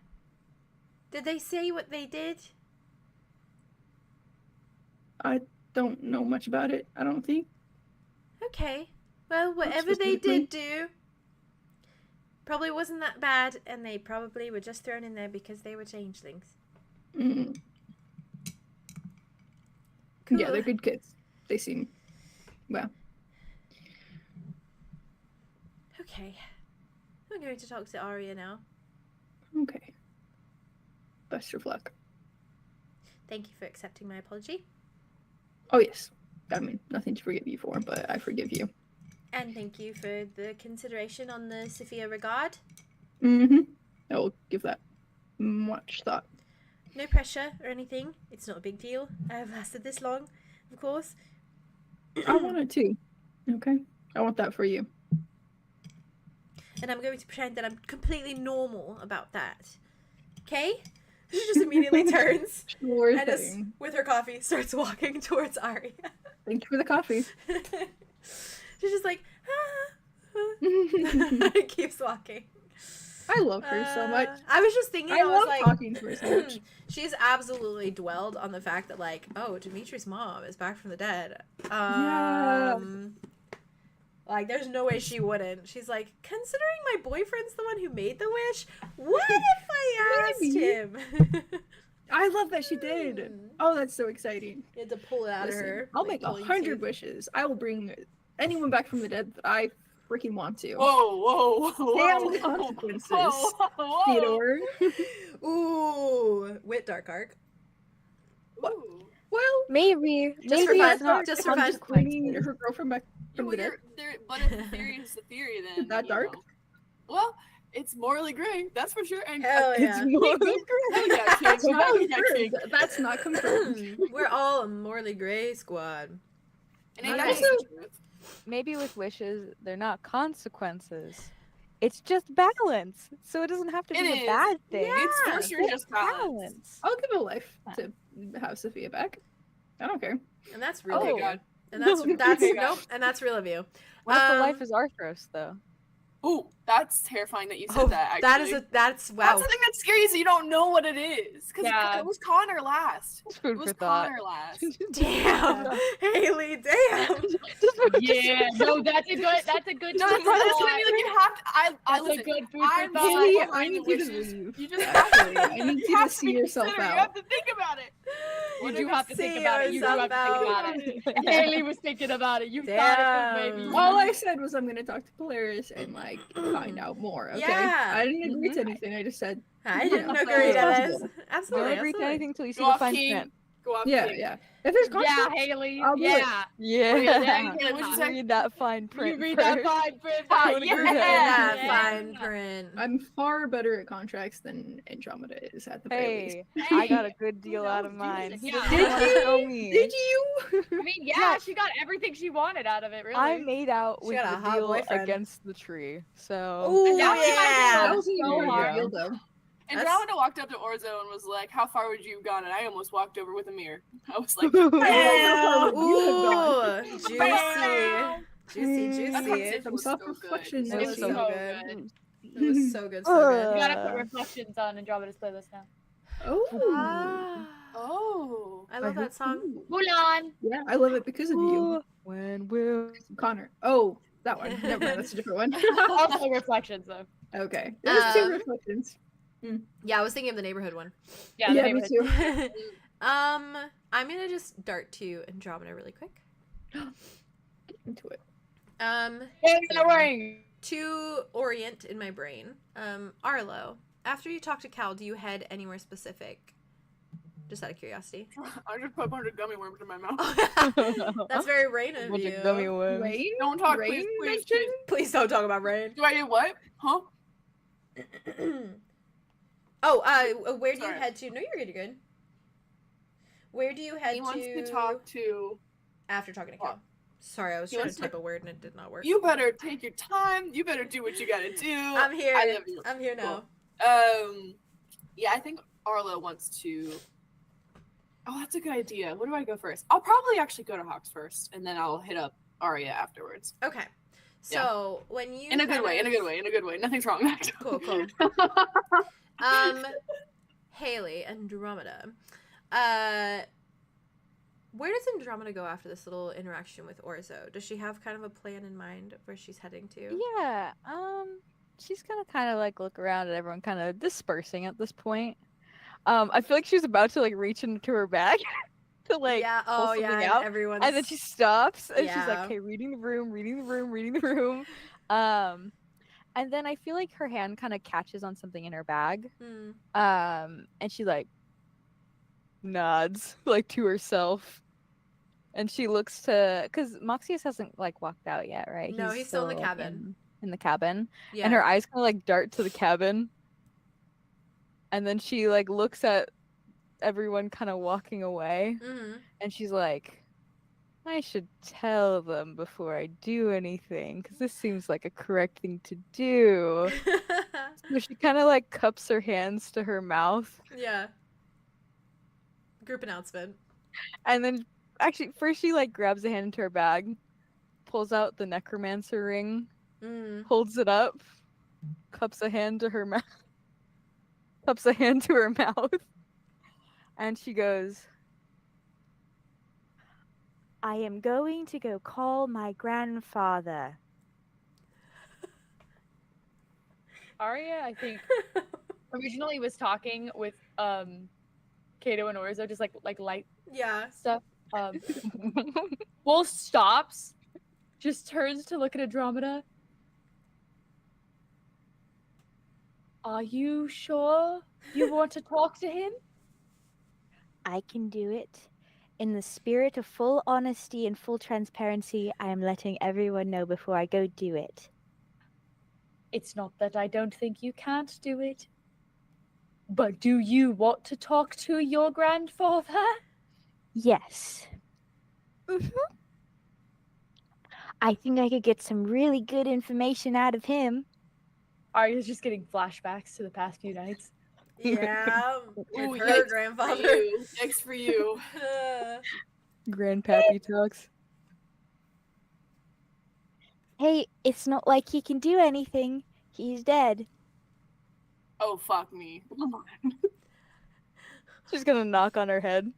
Speaker 1: Did they say what they did?
Speaker 3: I don't know much about it, I don't think.
Speaker 1: Okay. Well, whatever they
Speaker 3: specifically?
Speaker 1: did do probably wasn't that bad, and they probably were just thrown in there because they were changelings.
Speaker 3: Mm.
Speaker 1: Cool.
Speaker 3: Yeah, they're good kids. They seem, well,
Speaker 1: Okay. I'm going to talk to Aria now.
Speaker 3: okay. Best of luck.
Speaker 1: Thank you for accepting my apology.
Speaker 3: Oh, yes. I mean, nothing to forgive you for, but I forgive you.
Speaker 1: And thank you for the consideration on the Sophia regard.
Speaker 3: Mm-hmm. I will give that much thought.
Speaker 1: No pressure or anything. It's not a big deal. I have lasted this long, of course.
Speaker 3: I want it too. Okay? I want that for you.
Speaker 1: And I'm going to pretend that I'm completely normal about that. Okay? She just immediately turns
Speaker 3: Sure
Speaker 1: and just,
Speaker 3: thing.
Speaker 1: with her coffee, starts walking towards Aria.
Speaker 3: Thank you for the coffee.
Speaker 1: She's just like, ah. Keeps walking.
Speaker 3: I love her so much.
Speaker 1: I was just thinking,
Speaker 3: I
Speaker 1: I was
Speaker 3: love
Speaker 1: like,
Speaker 3: talking to her so much.
Speaker 1: she's absolutely dwelled on the fact that, like, oh, Dimitri's mom is back from the dead.
Speaker 3: Yeah.
Speaker 1: Like, there's no way she wouldn't. She's like, considering my boyfriend's the one who made the wish, what if I asked
Speaker 3: Maybe.
Speaker 1: him?
Speaker 3: I love that she did. Oh, that's so exciting.
Speaker 1: You had to pull it out
Speaker 3: Listen,
Speaker 1: of her.
Speaker 3: I'll
Speaker 1: like,
Speaker 3: make
Speaker 1: pulling
Speaker 3: 100
Speaker 1: teeth.
Speaker 3: wishes. I will bring anyone back from the dead that I freaking want to.
Speaker 2: Whoa, whoa,
Speaker 3: Damn
Speaker 2: whoa.
Speaker 3: consequences,
Speaker 2: Whoa, whoa.
Speaker 3: Theodore.
Speaker 1: Ooh, Wit Dark Arc.
Speaker 2: Ooh.
Speaker 3: Well,
Speaker 6: Maybe.
Speaker 1: Just for
Speaker 6: Maybe
Speaker 1: fun.
Speaker 6: it's not
Speaker 1: Just for fun.
Speaker 3: just bringing her girlfriend back from the dead.
Speaker 2: But if the theory is the theory, then
Speaker 3: Is that
Speaker 2: you
Speaker 3: dark?
Speaker 2: know. Well, it's morally gray, that's for sure. And
Speaker 1: Hell yeah.
Speaker 2: hell yeah, kids. Hell yeah, kids.
Speaker 3: That's not confirmed.
Speaker 1: We're all a morally gray squad.
Speaker 2: And ain't
Speaker 1: Okay.
Speaker 2: that just the truth?
Speaker 5: Maybe with wishes, they're not consequences. It's just balance. So it doesn't have to be
Speaker 2: It
Speaker 5: a
Speaker 2: is.
Speaker 5: bad thing.
Speaker 2: It's for
Speaker 5: It's
Speaker 2: sure just balance.
Speaker 3: I'll give a life to have Sophia back. I don't care.
Speaker 1: And that's real.
Speaker 2: Okay,
Speaker 1: of you.
Speaker 2: God.
Speaker 1: And that's
Speaker 2: Okay,
Speaker 1: nope.
Speaker 2: God.
Speaker 1: And that's real of you.
Speaker 5: What if the
Speaker 1: Um,
Speaker 5: life is Arthros, though?
Speaker 2: Ooh, that's terrifying that you said
Speaker 1: Oh,
Speaker 2: that.
Speaker 1: that
Speaker 2: Actually.
Speaker 1: is that's wow.
Speaker 2: That's something that's scary. So you don't know what it is, because
Speaker 4: Yeah.
Speaker 2: it was Connor last.
Speaker 5: It's
Speaker 2: It
Speaker 5: food
Speaker 2: was
Speaker 5: for thought.
Speaker 2: Connor last.
Speaker 1: Damn, Haley, damn.
Speaker 4: Yeah, no, that's a good.
Speaker 2: No, that's what I mean. Like you have to. I
Speaker 4: That's
Speaker 2: listen.
Speaker 4: a good food
Speaker 2: I'm
Speaker 4: for thought.
Speaker 3: Haley,
Speaker 2: so
Speaker 3: I
Speaker 2: behind the
Speaker 3: need you to
Speaker 2: wishes.
Speaker 3: leave.
Speaker 2: You just
Speaker 3: Actually, I need you to
Speaker 2: have
Speaker 3: see yourself
Speaker 2: consider, You
Speaker 3: out.
Speaker 2: have to think about it.
Speaker 4: You
Speaker 2: What
Speaker 4: do
Speaker 2: if
Speaker 4: have to think about it. You do have to think about it. Haley was thinking about it. You got it, baby.
Speaker 1: Damn.
Speaker 3: All I said was I'm gonna talk to Polaris and like find out more. Okay.
Speaker 1: Yeah.
Speaker 3: I didn't agree to anything. I just said
Speaker 1: I didn't
Speaker 3: Yeah.
Speaker 1: agree to
Speaker 3: Yeah.
Speaker 1: this.
Speaker 5: Don't
Speaker 1: Absolutely.
Speaker 5: agree to
Speaker 1: absolutely.
Speaker 5: anything until you see
Speaker 2: Go
Speaker 5: the
Speaker 2: off,
Speaker 5: fine
Speaker 2: King.
Speaker 5: print.
Speaker 2: Go off.
Speaker 3: yeah,
Speaker 2: King.
Speaker 3: yeah. If there's
Speaker 4: Yeah,
Speaker 3: conflict,
Speaker 4: Haley.
Speaker 3: I'll do it.
Speaker 4: Yeah.
Speaker 5: Yeah.
Speaker 2: Haley, what'd you say?
Speaker 5: Read that fine
Speaker 4: You
Speaker 5: print.
Speaker 4: read that
Speaker 5: first.
Speaker 4: fine print.
Speaker 2: Ah,
Speaker 4: baby.
Speaker 2: yeah.
Speaker 1: Yeah,
Speaker 4: Yeah.
Speaker 1: fine print.
Speaker 3: I'm far better at contracts than Andromeda is at the very least.
Speaker 5: Hey, I got a good deal out of
Speaker 4: knows,
Speaker 5: mine.
Speaker 4: Jesus,
Speaker 5: He
Speaker 4: yeah.
Speaker 5: doesn't want to show me.
Speaker 3: Did you?
Speaker 4: I mean, yeah, she got everything she wanted out of it, really.
Speaker 5: I made out
Speaker 1: She
Speaker 5: with
Speaker 1: got a
Speaker 5: the
Speaker 1: hot
Speaker 5: deal
Speaker 1: boyfriend.
Speaker 5: against the tree. So
Speaker 1: Ooh,
Speaker 4: And now she might
Speaker 1: yeah.
Speaker 3: That was a
Speaker 4: So
Speaker 3: very
Speaker 4: hard.
Speaker 3: good deal, though.
Speaker 2: And
Speaker 1: That's-
Speaker 2: Andromeda walked up to Orzo and was like, "How far would you have gone?" And I almost walked over with a mirror. I was like,
Speaker 1: Damn.
Speaker 3: You
Speaker 1: Ooh, juicy.
Speaker 2: "Bam."
Speaker 1: Juicy,
Speaker 2: That
Speaker 1: juicy.
Speaker 2: conversation
Speaker 3: Some
Speaker 2: was so
Speaker 3: self-reflection.
Speaker 2: good.
Speaker 1: It was
Speaker 3: Sophie.
Speaker 1: so
Speaker 4: so
Speaker 1: good.
Speaker 4: good.
Speaker 1: It was so good, so good.
Speaker 4: We gotta put reflections on Andromeda's playlist now.
Speaker 3: Oh.
Speaker 1: Ah,
Speaker 2: Oh.
Speaker 1: I love
Speaker 3: hope
Speaker 1: that song.
Speaker 3: so.
Speaker 4: Mulan.
Speaker 3: Yeah, I love it because of you,
Speaker 5: When will
Speaker 3: Connor. Oh, that one. Never mind, that's a different one.
Speaker 4: Also reflections, though.
Speaker 3: Okay. There's two
Speaker 1: Um,
Speaker 3: reflections.
Speaker 1: Yeah, I was thinking of the neighborhood one.
Speaker 4: Yeah, the
Speaker 3: Yeah, me
Speaker 4: neighborhood.
Speaker 3: too.
Speaker 1: I'm gonna just dart to Andromeda really quick.
Speaker 3: Into it.
Speaker 4: In the ring.
Speaker 1: To orient in my brain, Arlow, after you talk to Cal, do you head anywhere specific? Just out of curiosity.
Speaker 2: I just put a bunch of gummy worms in my mouth.
Speaker 1: That's very Rain of
Speaker 5: bunch
Speaker 1: you.
Speaker 5: of gummy worms.
Speaker 3: Rain?
Speaker 2: Don't talk,
Speaker 3: Rain
Speaker 2: please, please,
Speaker 3: mentioned?
Speaker 2: please.
Speaker 1: Please don't talk about Rain.
Speaker 2: Do I do what? Huh?
Speaker 1: Where do you
Speaker 2: Sorry.
Speaker 1: head to? No, you're good. You're good. Where do you head
Speaker 2: He
Speaker 1: to?
Speaker 2: wants to talk to.
Speaker 1: after talking to Cal. Sorry, I was
Speaker 2: He
Speaker 1: trying
Speaker 2: wants
Speaker 1: to
Speaker 2: to-
Speaker 1: type a word and it did not work.
Speaker 2: You better take your time. You better do what you gotta do.
Speaker 1: I'm here.
Speaker 2: I love you.
Speaker 1: I'm here now.
Speaker 2: Yeah, I think Arlo wants to. Oh, that's a good idea. What do I go first? I'll probably actually go to Hawks first, and then I'll hit up Aria afterwards.
Speaker 1: Okay. So when you
Speaker 2: In a good
Speaker 1: kind
Speaker 2: way. In a
Speaker 1: of-
Speaker 2: good way. In a good way. Nothing's wrong.
Speaker 1: Cool, cool. Haley, Andromeda. Where does Andromeda go after this little interaction with Orzo? Does she have kind of a plan in mind of where she's heading to?
Speaker 5: Yeah. She's gonna kind of like look around at everyone, kind of dispersing at this point. I feel like she's about to like reach into her bag to like
Speaker 1: yeah.
Speaker 5: pull
Speaker 1: Oh,
Speaker 5: something
Speaker 1: yeah. And
Speaker 5: out,
Speaker 1: everyone's.
Speaker 5: and then she stops and she's like,
Speaker 1: Yeah.
Speaker 5: "Okay, reading the room, reading the room, reading the room." And then I feel like her hand kind of catches on something in her bag.
Speaker 1: Hmm.
Speaker 5: And she like nods like to herself. And she looks to, because Moxius hasn't like walked out yet, right?
Speaker 1: No, he's still in the
Speaker 5: like,
Speaker 1: cabin.
Speaker 5: In the cabin.
Speaker 1: Yeah.
Speaker 5: And her eyes kind of like dart to the cabin. And then she like looks at everyone kind of walking away.
Speaker 1: Mhm.
Speaker 5: And she's like, I should tell them before I do anything, because this seems like a correct thing to do. So she kind of like cups her hands to her mouth.
Speaker 1: yeah. Group announcement.
Speaker 5: And then actually first she like grabs a hand into her bag, pulls out the necromancer ring,
Speaker 1: Mm.
Speaker 5: holds it up, cups a hand to her mouth. Cups a hand to her mouth. And she goes,
Speaker 6: I am going to go call my grandfather.
Speaker 4: Aria, I think, originally was talking with Cato and Orzo, just like light
Speaker 1: Yeah.
Speaker 4: stuff. Wolf stops, just turns to look at Andromeda. Are you sure you want to talk to him?
Speaker 6: I can do it. In the spirit of full honesty and full transparency, I am letting everyone know before I go do it.
Speaker 4: It's not that I don't think you can't do it. But do you want to talk to your grandfather?
Speaker 6: Yes. I think I could get some really good information out of him.
Speaker 4: Aria's just getting flashbacks to the past few nights.
Speaker 1: Yeah. With
Speaker 2: Ooh,
Speaker 1: her
Speaker 2: yikes
Speaker 1: grandfather.
Speaker 2: For you. Yikes for you.
Speaker 5: Grandpappy talks.
Speaker 6: Hey, it's not like he can do anything. He's dead.
Speaker 2: Oh, fuck me.
Speaker 5: She's gonna knock on her head.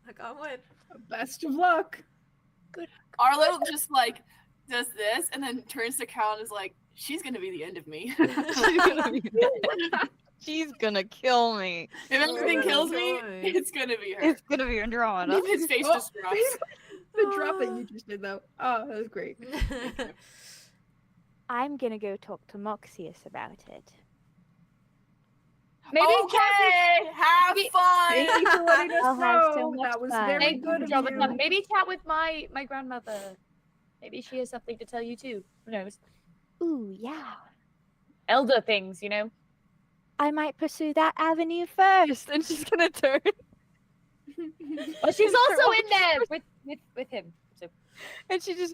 Speaker 1: Like on wood.
Speaker 3: Best of luck.
Speaker 2: Arlo just like does this and then turns to Cal and is like, she's gonna be the end of me.
Speaker 5: She's gonna kill me.
Speaker 2: If everything kills me,
Speaker 1: God.
Speaker 2: it's gonna be her.
Speaker 5: It's gonna be Andromeda.
Speaker 2: His face just drops.
Speaker 3: The drop that you just did, though. Oh, that was great.
Speaker 6: I'm gonna go talk to Moxius about it.
Speaker 4: Maybe
Speaker 2: Okay, have fun.
Speaker 3: Thank you for letting us
Speaker 6: I'll have so
Speaker 3: know.
Speaker 6: much
Speaker 3: That was
Speaker 6: fun.
Speaker 3: very
Speaker 4: Thank
Speaker 3: good
Speaker 4: you,
Speaker 3: of
Speaker 4: Andromeda.
Speaker 3: you.
Speaker 4: Maybe chat with my grandmother. Maybe she has something to tell you too. Who knows?
Speaker 6: Ooh, yeah.
Speaker 4: Elder things, you know.
Speaker 6: I might pursue that avenue first.
Speaker 5: And she's gonna turn.
Speaker 4: But she's also in there with him. So
Speaker 5: And she just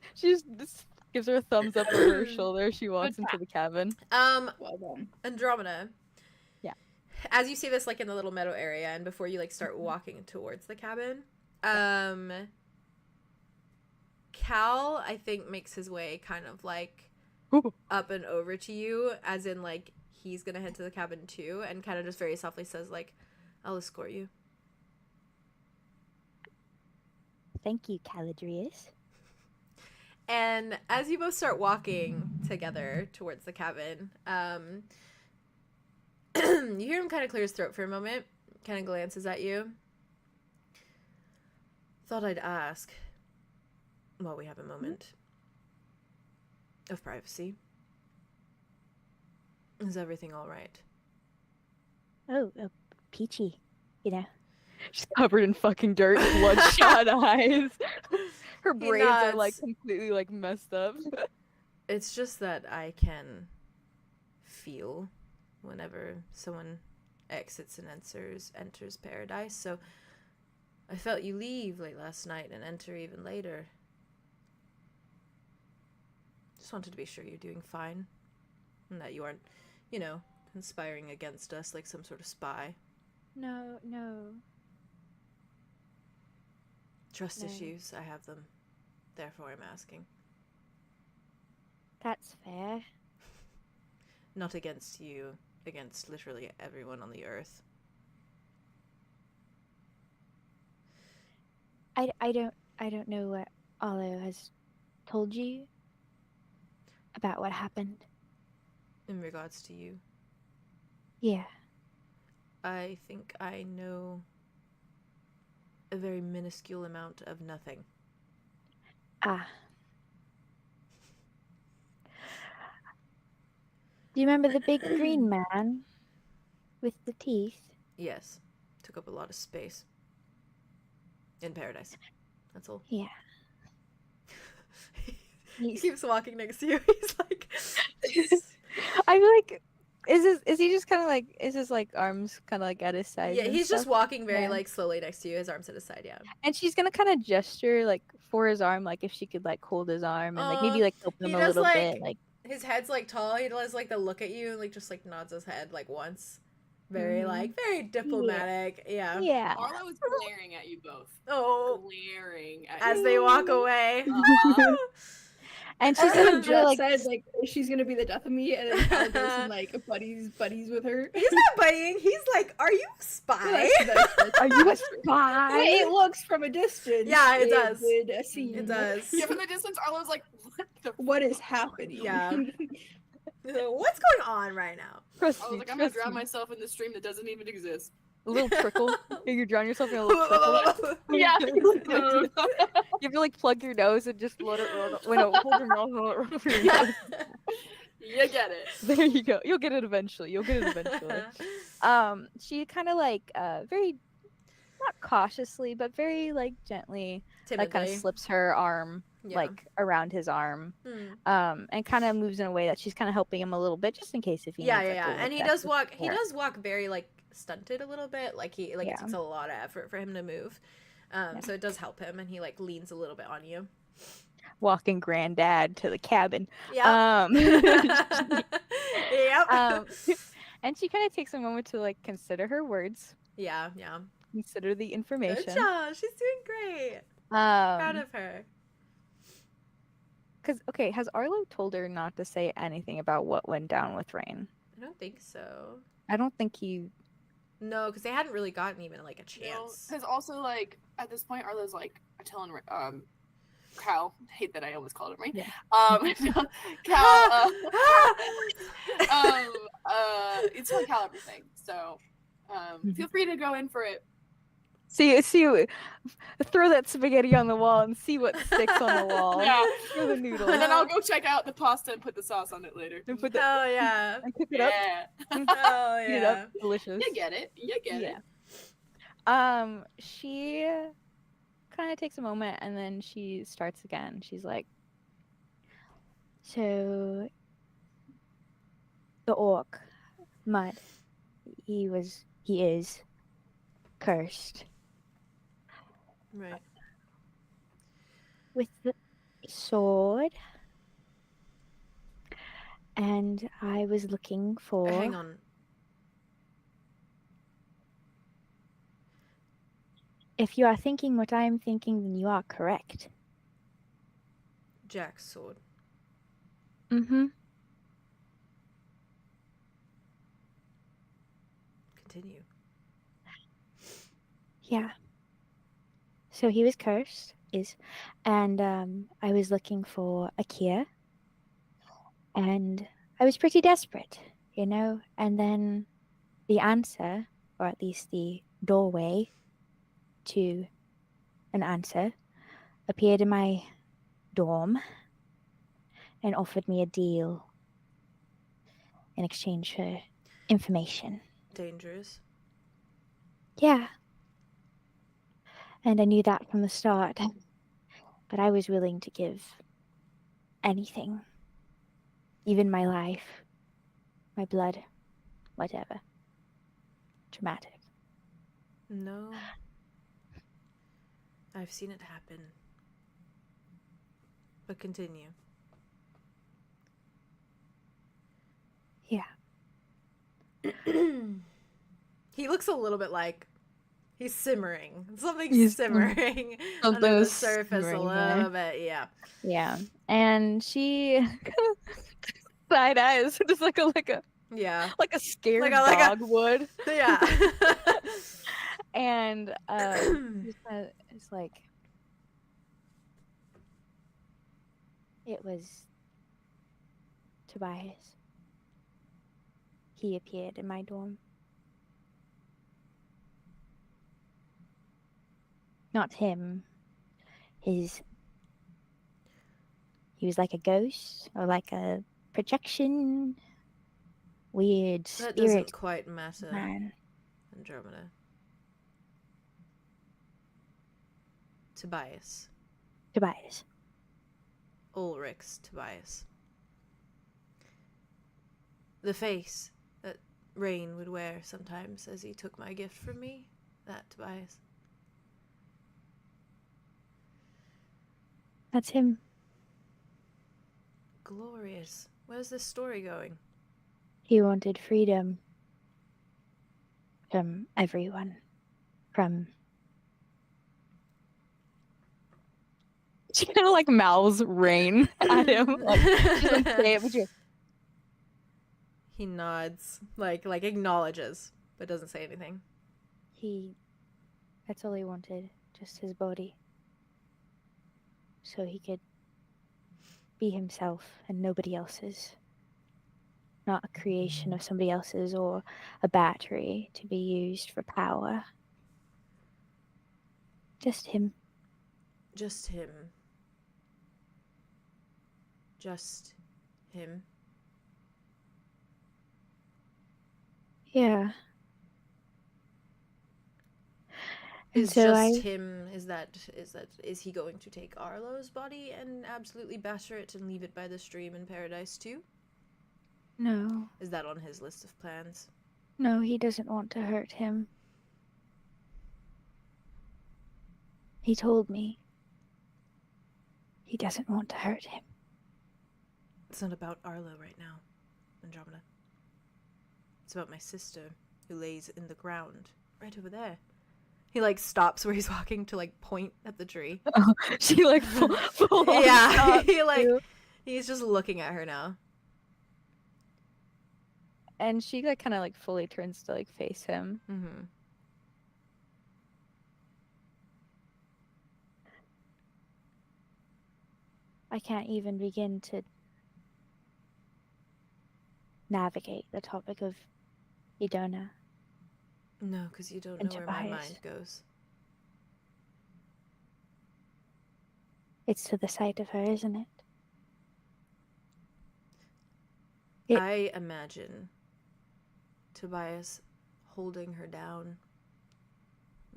Speaker 5: gives her a thumbs up over her shoulder. She walks
Speaker 4: Good
Speaker 5: into the cabin.
Speaker 3: Well done.
Speaker 1: Andromeda.
Speaker 5: Yeah.
Speaker 1: As you see this like in the little meadow area and before you like start walking towards the cabin, Cal, I think, makes his way kind of like
Speaker 5: Ooh.
Speaker 1: up and over to you, as in like he's gonna head to the cabin too, and kind of just very softly says like, I'll escort you.
Speaker 6: Thank you, 𝐂𝐪𝐿.
Speaker 1: And as you both start walking together towards the cabin, you hear him kind of clear his throat for a moment, kind of glances at you. Thought I'd ask, while we have a moment of privacy, is everything all right?
Speaker 6: Oh, peachy. You know.
Speaker 5: She's covered in fucking dirt, bloodshot eyes. Her
Speaker 1: He
Speaker 5: braids are
Speaker 1: nods.
Speaker 5: like completely like messed up.
Speaker 1: It's just that I can feel whenever someone exits and enters paradise, so I felt you leave late last night and enter even later. Just wanted to be sure you're doing fine, and that you aren't, conspiring against us like some sort of spy.
Speaker 6: No.
Speaker 1: Trust
Speaker 6: No.
Speaker 1: issues, I have them. Therefore, I'm asking.
Speaker 6: That's fair.
Speaker 1: Not against you, against literally everyone on the earth.
Speaker 6: I don't know what Arlo has told you about what happened.
Speaker 1: In regards to you,
Speaker 6: Yeah.
Speaker 1: I think I know a very minuscule amount of nothing.
Speaker 6: Ah. Do you remember the big green man with the teeth?
Speaker 1: Yes, took up a lot of space. In paradise. That's all.
Speaker 6: Yeah.
Speaker 1: He keeps walking next to you. He's like...
Speaker 5: I'm like, is he just kind of like, is his like arms kind of like at his side?
Speaker 1: Yeah,
Speaker 5: and
Speaker 1: he's just
Speaker 5: stuff?
Speaker 1: walking very
Speaker 5: Yeah.
Speaker 1: like slowly next to you. His arms at his side, yeah.
Speaker 5: And she's gonna kind of gesture like for his arm, like if she could like hold his arm and like maybe like help
Speaker 1: he
Speaker 5: him a
Speaker 1: does,
Speaker 5: little
Speaker 1: like-
Speaker 5: bit, like
Speaker 1: His head's like tall. He does like the look at you and like just like nods his head like once. Very like very diplomatic. Yeah.
Speaker 6: Yeah.
Speaker 2: Arlo is glaring at you both.
Speaker 1: Oh,
Speaker 2: Glaring at
Speaker 1: as
Speaker 2: you.
Speaker 1: they walk away.
Speaker 2: Uh-huh.
Speaker 5: And she's
Speaker 3: Arlo
Speaker 5: gonna
Speaker 3: just
Speaker 5: like,
Speaker 3: said like she's gonna be the death of me, and then Cal goes and like buddies with her.
Speaker 1: He's not biting. He's like, "Are you a spy?"
Speaker 5: are you a spy?
Speaker 3: It looks from a distance.
Speaker 1: Yeah, it does.
Speaker 3: Would seem.
Speaker 1: It does.
Speaker 2: Yeah, from the distance, Arlo's like, what the
Speaker 3: What is happening?
Speaker 1: Yeah. What's going on right now?
Speaker 5: Trust
Speaker 2: I was
Speaker 5: me,
Speaker 2: like, I'm gonna
Speaker 5: trust
Speaker 2: drown
Speaker 5: me.
Speaker 2: myself in the stream that doesn't even exist.
Speaker 5: A little trickle. You drown yourself in a little trickle.
Speaker 4: Yeah.
Speaker 5: You have to like plug your nose and just let it run. Wait, no, hold your mouth and let it run over your nose.
Speaker 2: You get it.
Speaker 5: There you go. You'll get it eventually. She kind of like very, not cautiously, but very like gently, like kind
Speaker 1: Timidly.
Speaker 5: of slips her arm
Speaker 1: Yeah.
Speaker 5: like around his arm,
Speaker 1: Hmm.
Speaker 5: and kind of moves in a way that she's kind of helping him a little bit, just in case if he
Speaker 1: Yeah,
Speaker 5: needs,
Speaker 1: yeah,
Speaker 5: like, a
Speaker 1: yeah.
Speaker 5: little
Speaker 1: And he
Speaker 5: bit
Speaker 1: does
Speaker 5: extra
Speaker 1: walk. He
Speaker 5: support.
Speaker 1: does walk very like stunted a little bit. Like it
Speaker 5: Yeah.
Speaker 1: takes a lot of effort for him to move. So it does help him, and he like leans a little bit on you.
Speaker 5: Walking granddad to the cabin.
Speaker 1: Yeah. Yep.
Speaker 5: And she kind of takes a moment to like consider her words,
Speaker 1: Yeah, yeah.
Speaker 5: consider the
Speaker 1: Good
Speaker 5: information.
Speaker 1: job. She's doing great. Proud of her.
Speaker 5: Because, okay, has Arlo told her not to say anything about what went down with Rain?
Speaker 1: I don't think so.
Speaker 5: I don't think he.
Speaker 1: No, because they hadn't really gotten even like a chance.
Speaker 2: Because also, like, at this point, Arlo's like telling Cal, hate that I almost called him right.
Speaker 5: Yeah.
Speaker 2: Cal, it's telling Cal everything. So, feel free to go in for it.
Speaker 5: See, throw that spaghetti on the wall and see what sticks on the wall.
Speaker 2: Yeah.
Speaker 5: Throw the noodles.
Speaker 2: And then I'll go check out the pasta and put the sauce on it later.
Speaker 5: And put the,
Speaker 1: Oh yeah.
Speaker 5: and cook it up.
Speaker 2: Yeah,
Speaker 1: Oh
Speaker 5: Eat it
Speaker 1: yeah.
Speaker 5: up. Delicious.
Speaker 2: you get it. You get it.
Speaker 5: She kind of takes a moment and then she starts again. She's like, so the orc, Mud, he is cursed
Speaker 1: Right.
Speaker 6: with the sword, and I was looking for.
Speaker 1: Hang on.
Speaker 6: If you are thinking what I am thinking, then you are correct.
Speaker 1: Jack's sword.
Speaker 6: Mm-hmm.
Speaker 1: Continue.
Speaker 6: Yeah. So he was cursed, and I was looking for a cure, and I was pretty desperate, and then the answer, or at least the doorway to an answer, appeared in my dorm and offered me a deal in exchange for information.
Speaker 1: Dangerous.
Speaker 6: Yeah. And I knew that from the start. But I was willing to give anything. Even my life. My blood. Whatever. Dramatic.
Speaker 1: No. I've seen it happen. But continue.
Speaker 6: Yeah.
Speaker 1: He looks a little bit like he's simmering. Something's
Speaker 5: He's
Speaker 1: simmering
Speaker 5: something
Speaker 1: under the
Speaker 5: is
Speaker 1: surface a
Speaker 5: simmering
Speaker 1: little bit. Yeah.
Speaker 5: Yeah. And she side eyes, just like a
Speaker 1: Yeah.
Speaker 5: scared
Speaker 1: Like a-
Speaker 5: dog would.
Speaker 1: Yeah.
Speaker 5: And it's like,
Speaker 6: It was Tobias. He appeared in my dorm. Not him. He was like a ghost or like a projection. Weird
Speaker 1: That
Speaker 6: spirit
Speaker 1: doesn't quite matter,
Speaker 6: man.
Speaker 1: Andromeda. Tobias.
Speaker 6: Tobias.
Speaker 1: Ulrich's Tobias. The face that Rain would wear sometimes as he took my gift from me. That Tobias.
Speaker 6: That's him.
Speaker 1: Glorious. Where's this story going?
Speaker 6: He wanted freedom from everyone. From
Speaker 5: She kind of like mouths rain at him. Like she's like, say it, but she
Speaker 1: He nods, like acknowledges, but doesn't say anything.
Speaker 6: That's all he wanted, just his body. So he could be himself and nobody else's. Not a creation of somebody else's or a battery to be used for power. Just him.
Speaker 1: Just him. Just him.
Speaker 6: Yeah. And
Speaker 1: Is
Speaker 6: so
Speaker 1: just him, is he going to take Arlow's body and absolutely batter it and leave it by the stream in paradise too?
Speaker 6: No.
Speaker 1: Is that on his list of plans?
Speaker 6: No, he doesn't want to hurt him. He told me. He doesn't want to hurt him.
Speaker 1: It's not about Arlow right now, Andromeda. It's about my sister, who lays in the ground, right over there. He, like, stops where he's walking to, like, point at the tree.
Speaker 5: Oh, she like full on
Speaker 1: Yeah,
Speaker 5: stopped, too.
Speaker 1: he's just looking at her now.
Speaker 5: And she like kind of like fully turns to like face him.
Speaker 1: Mm-hmm.
Speaker 6: I can't even begin to navigate the topic of Idona.
Speaker 1: No, because you don't know
Speaker 6: And
Speaker 1: where my
Speaker 6: Tobias.
Speaker 1: mind goes.
Speaker 6: It's to the sight of her, isn't it?
Speaker 1: I imagine Tobias holding her down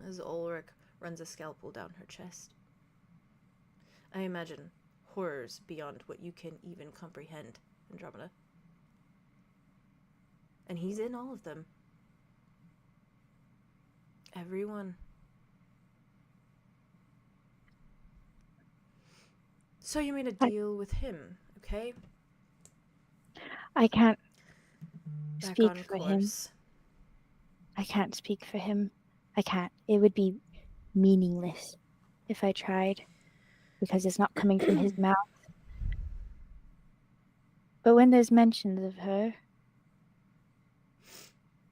Speaker 1: as Ulrich runs a scalpel down her chest. I imagine horrors beyond what you can even comprehend, Andromeda. And he's in all of them. Everyone. So you made a deal with him, okay?
Speaker 6: I can't
Speaker 1: Back
Speaker 6: speak
Speaker 1: on
Speaker 6: for him.
Speaker 1: course.
Speaker 6: I can't speak for him. I can't. It would be meaningless if I tried, because it's not coming from his mouth. But when there's mentions of her,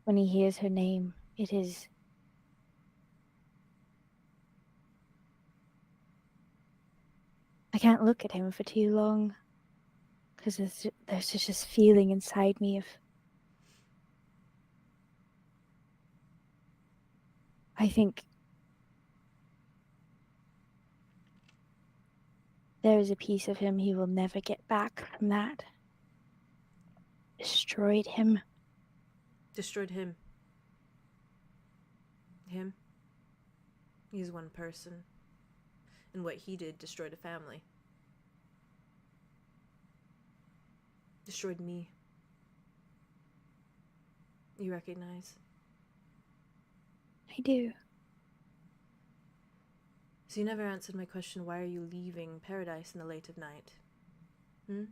Speaker 6: when he hears her name, it is... I can't look at him for too long, because there's just this feeling inside me of... I think there is a piece of him he will never get back from that. Destroyed him.
Speaker 1: Destroyed him. Him? He's one person. And what he did destroyed a family. Destroyed me. You recognize?
Speaker 6: I do.
Speaker 1: So you never answered my question, why are you leaving paradise in the late of night? Hmm?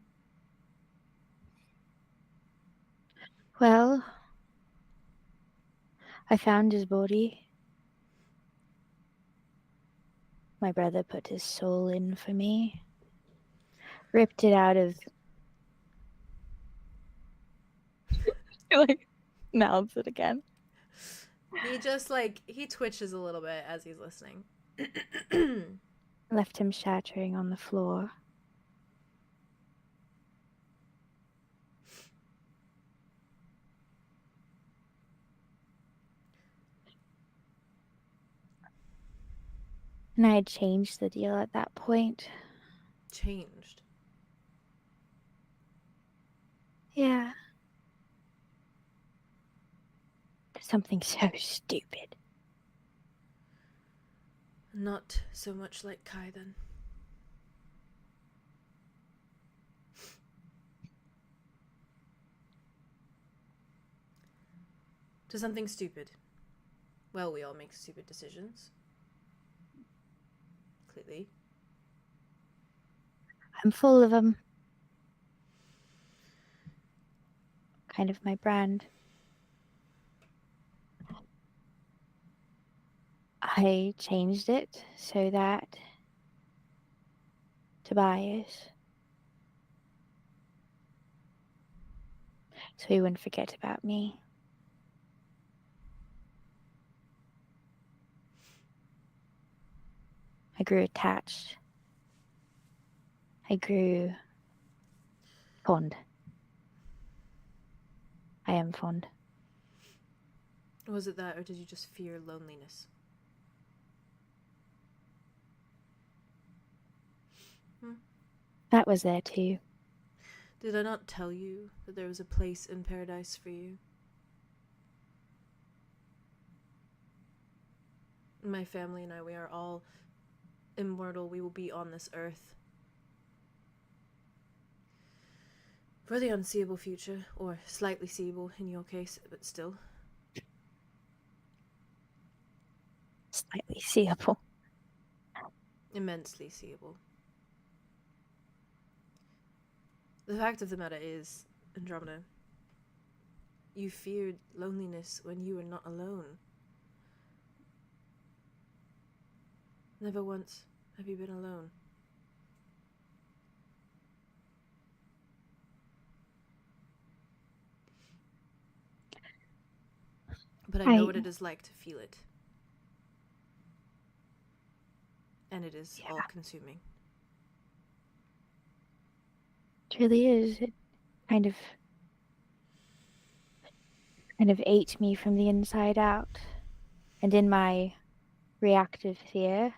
Speaker 6: Well, I found his body. My brother put his soul in for me. Ripped it out of...
Speaker 5: She like mouths it again.
Speaker 1: He just he twitches a little bit as he's listening.
Speaker 6: Left him shattering on the floor. And I had changed the deal at that point.
Speaker 1: Changed.
Speaker 6: Yeah. Something so stupid.
Speaker 1: Not so much like Kai then. To something stupid. Well, we all make stupid decisions. Clearly.
Speaker 6: I'm full of them. Kind of my brand. I changed it so that Tobias. So he wouldn't forget about me. I grew attached. I grew fond. I am fond.
Speaker 1: Was it that, or did you just fear loneliness?
Speaker 6: That was there too.
Speaker 1: Did I not tell you that there was a place in paradise for you? My family and I, we are all immortal. We will be on this earth for the unseeable future, or slightly seeable in your case, but still.
Speaker 6: Slightly seeable.
Speaker 1: Immensely seeable. The fact of the matter is, Andromeda, you feared loneliness when you were not alone. Never once have you been alone. But I know what it is like to feel it. And it is all-consuming.
Speaker 6: It really is. It kind of ate me from the inside out. And in my reactive fear,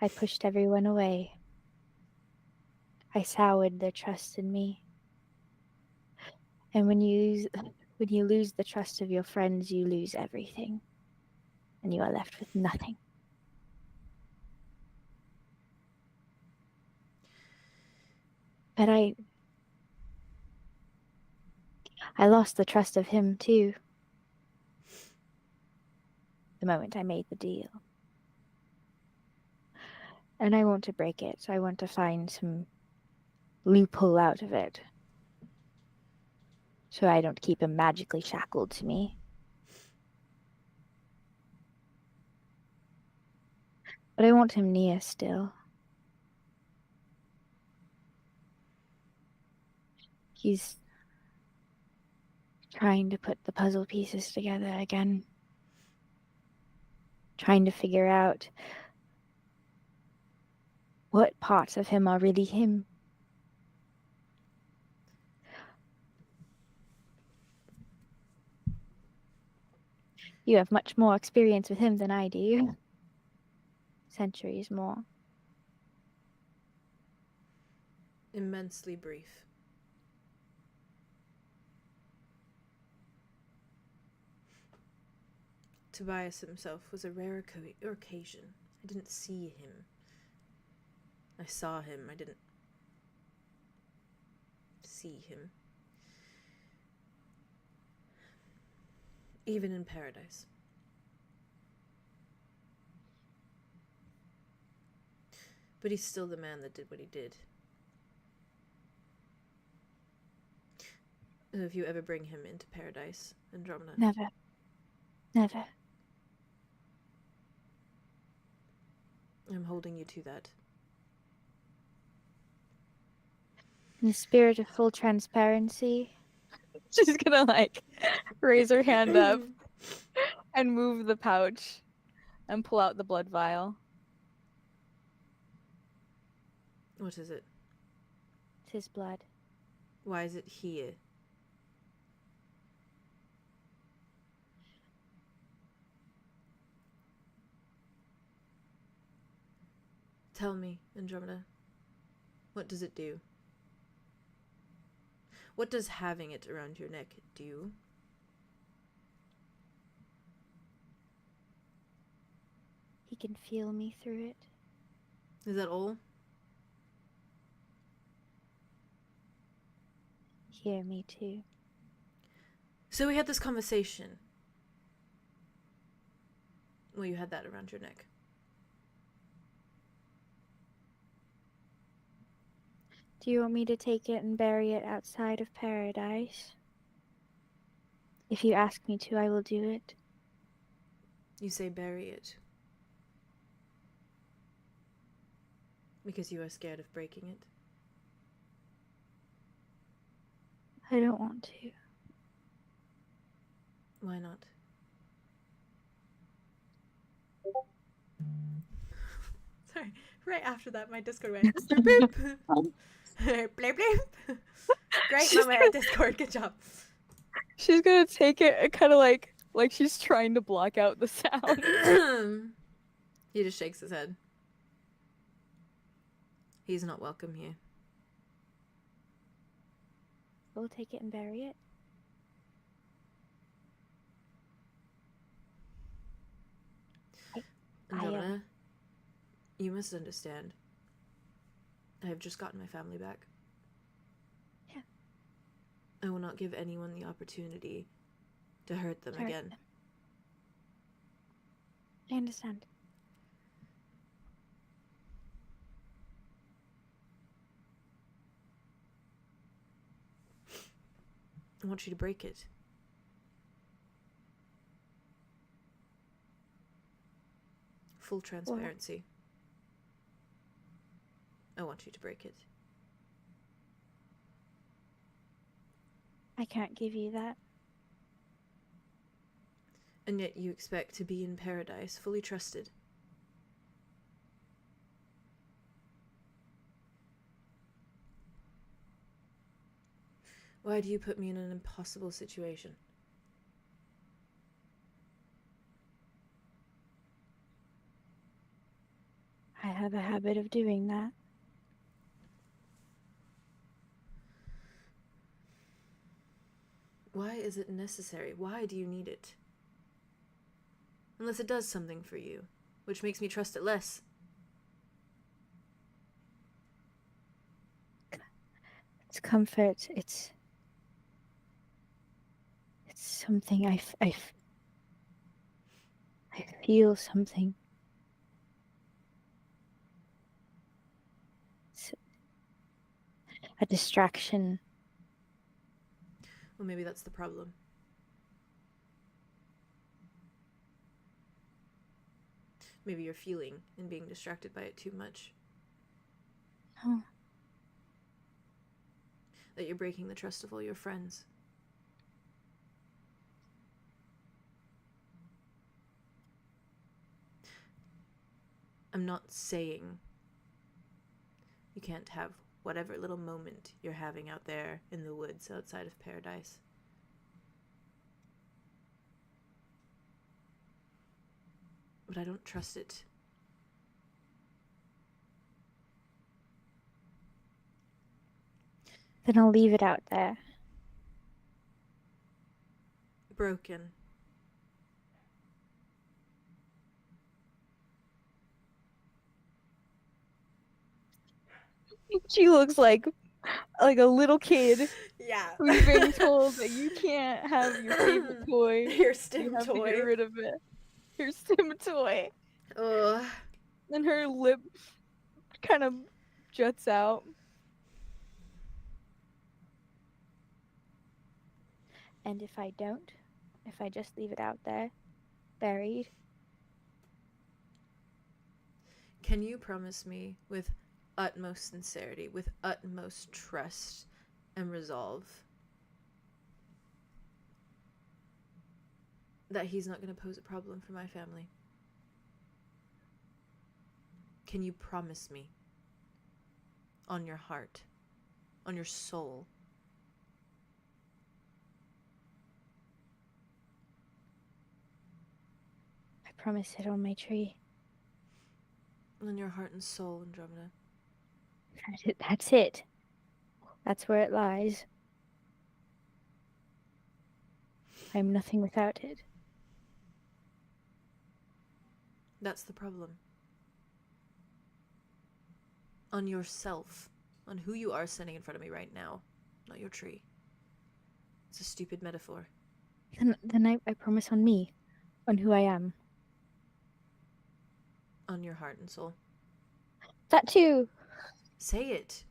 Speaker 6: I pushed everyone away. I soured their trust in me. And when you lose the trust of your friends, you lose everything. And you are left with nothing. But I lost the trust of him too. The moment I made the deal. And I want to break it. I want to find some loophole out of it. So I don't keep him magically shackled to me. But I want him near still. He's trying to put the puzzle pieces together again. Trying to figure out what parts of him are really him. You have much more experience with him than I do. Centuries more.
Speaker 1: Immensely brief. Tobias himself was a rare occasion. I didn't see him. I saw him. I didn't see him. Even in paradise. But he's still the man that did what he did. And if you ever bring him into paradise, Andromeda.
Speaker 6: Never. Never.
Speaker 1: I'm holding you to that.
Speaker 6: In the spirit of full transparency,
Speaker 5: She's gonna like raise her hand up and move the pouch and pull out the blood vial.
Speaker 1: What is it?
Speaker 6: it's his blood.
Speaker 1: Why is it here? Tell me, Andromeda. What does it do? What does having it around your neck do?
Speaker 6: He can feel me through it.
Speaker 1: Is that all?
Speaker 6: Hear me too.
Speaker 1: So we had this conversation. Well, you had that around your neck.
Speaker 6: Do you want me to take it and bury it outside of paradise? If you ask me to, I will do it.
Speaker 1: You say bury it. Because you are scared of breaking it.
Speaker 6: I don't want to.
Speaker 1: Why not? Sorry, right after that, my Discord went boop, bleep, bleep. Great moment at Discord, good job.
Speaker 5: She's gonna take it and kind of like she's trying to block out the sound.
Speaker 1: He just shakes his head. He's not welcome here.
Speaker 6: We'll take it and bury it.
Speaker 1: Andromeda, you must understand. I have just gotten my family back.
Speaker 6: Yeah.
Speaker 1: I will not give anyone the opportunity to hurt them again.
Speaker 6: I understand.
Speaker 1: I want you to break it. Full transparency. I want you to break it.
Speaker 6: I can't give you that.
Speaker 1: And yet you expect to be in paradise, fully trusted. Why do you put me in an impossible situation?
Speaker 6: I have a habit of doing that.
Speaker 1: Why is it necessary? Why do you need it? Unless it does something for you, which makes me trust it less.
Speaker 6: It's comfort. It's something I feel something. It's a distraction.
Speaker 1: Well, maybe that's the problem. Maybe you're feeling and being distracted by it too much.
Speaker 6: Oh.
Speaker 1: That you're breaking the trust of all your friends. I'm not saying you can't have whatever little moment you're having out there in the woods outside of paradise. But I don't trust it.
Speaker 6: Then I'll leave it out there.
Speaker 1: Broken.
Speaker 5: She looks like a little kid
Speaker 1: Yeah.
Speaker 5: who's being told that you can't have your favorite toy.
Speaker 1: Your
Speaker 5: You
Speaker 1: stim
Speaker 5: have to
Speaker 1: toy.
Speaker 5: get rid of it. Your stim toy.
Speaker 1: Ugh.
Speaker 5: And her lip kind of juts out.
Speaker 6: And if I don't, if I just leave it out there, buried,
Speaker 1: Can you promise me with utmost sincerity, with utmost trust and resolve, that he's not going to pose a problem for my family? Can you promise me? On your heart, on your soul.
Speaker 6: I promise it on my tree.
Speaker 1: On your heart and soul, Andromeda.
Speaker 6: That's it. That's where it lies. I'm nothing without it.
Speaker 1: That's the problem. On yourself. On who you are standing in front of me right now. Not your tree. It's a stupid metaphor.
Speaker 6: Then I promise on me. On who I am.
Speaker 1: On your heart and soul.
Speaker 6: That too!
Speaker 1: Say it.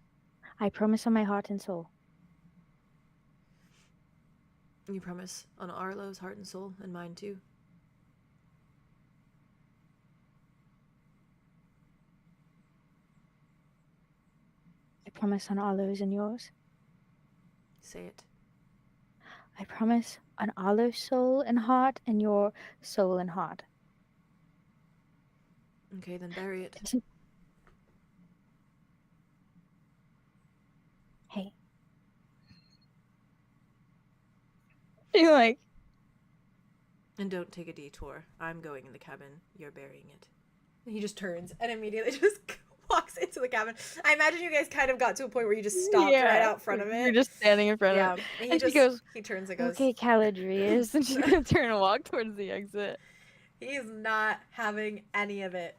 Speaker 6: I promise on my heart and soul.
Speaker 1: You promise on Arlow's heart and soul, and mine too.
Speaker 6: promise on Arlow's and yours.
Speaker 1: Say it.
Speaker 6: I promise on Arlow's soul and heart and your soul and heart.
Speaker 1: Okay, then bury it.
Speaker 6: Hey.
Speaker 5: You're like,
Speaker 1: And don't take a detour. I'm going in the cabin. You're burying it. And he just turns and immediately just walks into the cabin. I imagine you guys kind of got to a point where you just stopped right out front of it.
Speaker 5: You're just standing in front
Speaker 1: yeah.
Speaker 5: of it.
Speaker 1: And
Speaker 5: And
Speaker 1: he
Speaker 5: she goes,
Speaker 1: he turns and goes,
Speaker 6: Okay, 𝐂𝐻𝐪𝐿
Speaker 5: And she's gonna turn and walk towards the exit.
Speaker 1: he's not having any of it.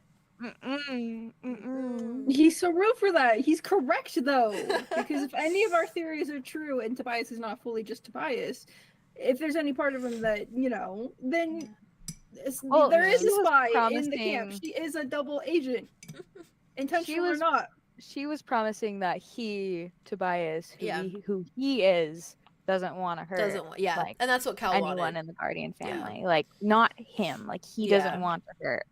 Speaker 3: He's so real for that. He's correct though, because if any of our theories are true and Tobias is not fully just Tobias, if there's any part of him that then
Speaker 5: Well,
Speaker 3: there is
Speaker 5: she
Speaker 3: a
Speaker 5: was
Speaker 3: spy in the camp.
Speaker 5: promising-
Speaker 3: She is a double agent, intentional or
Speaker 5: was-
Speaker 3: not.
Speaker 5: She was promising that he, Tobias,
Speaker 1: Yeah.
Speaker 5: who he is, doesn't want to hurt
Speaker 1: Doesn't want, yeah.
Speaker 5: like,
Speaker 1: and that's what Cal
Speaker 5: anyone
Speaker 1: wanted.
Speaker 5: in the Guardian
Speaker 1: Yeah.
Speaker 5: family. Like, not him. Like, he
Speaker 1: Yeah.
Speaker 5: doesn't want to hurt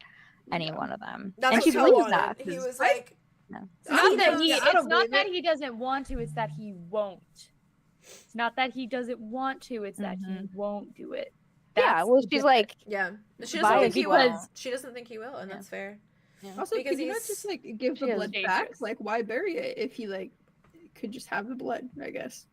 Speaker 5: any one of them.
Speaker 1: That's
Speaker 5: and
Speaker 1: what
Speaker 5: she
Speaker 1: Cal
Speaker 5: believes
Speaker 1: wanted.
Speaker 5: that.
Speaker 1: He
Speaker 5: 'cause-
Speaker 1: was like,
Speaker 4: It's
Speaker 3: I
Speaker 4: not
Speaker 3: don't
Speaker 4: that
Speaker 3: believe
Speaker 4: he.
Speaker 3: it. I don't
Speaker 4: It's not
Speaker 3: believe
Speaker 4: that
Speaker 3: it.
Speaker 4: he doesn't want to. It's that he won't. It's not that he doesn't want to. It's that he won't do it.
Speaker 5: yeah,
Speaker 4: That's
Speaker 5: well,
Speaker 4: the
Speaker 5: she's like,
Speaker 1: yeah. She doesn't
Speaker 5: Bias
Speaker 1: think he will.
Speaker 4: because-
Speaker 1: She doesn't think he will, and that's fair.
Speaker 3: Also,
Speaker 1: Because
Speaker 3: could you not
Speaker 1: he's-
Speaker 3: just like give
Speaker 5: she
Speaker 3: the
Speaker 5: is
Speaker 3: blood back?
Speaker 4: dangerous.
Speaker 3: Like, why bury it if he like could just have the blood? I guess.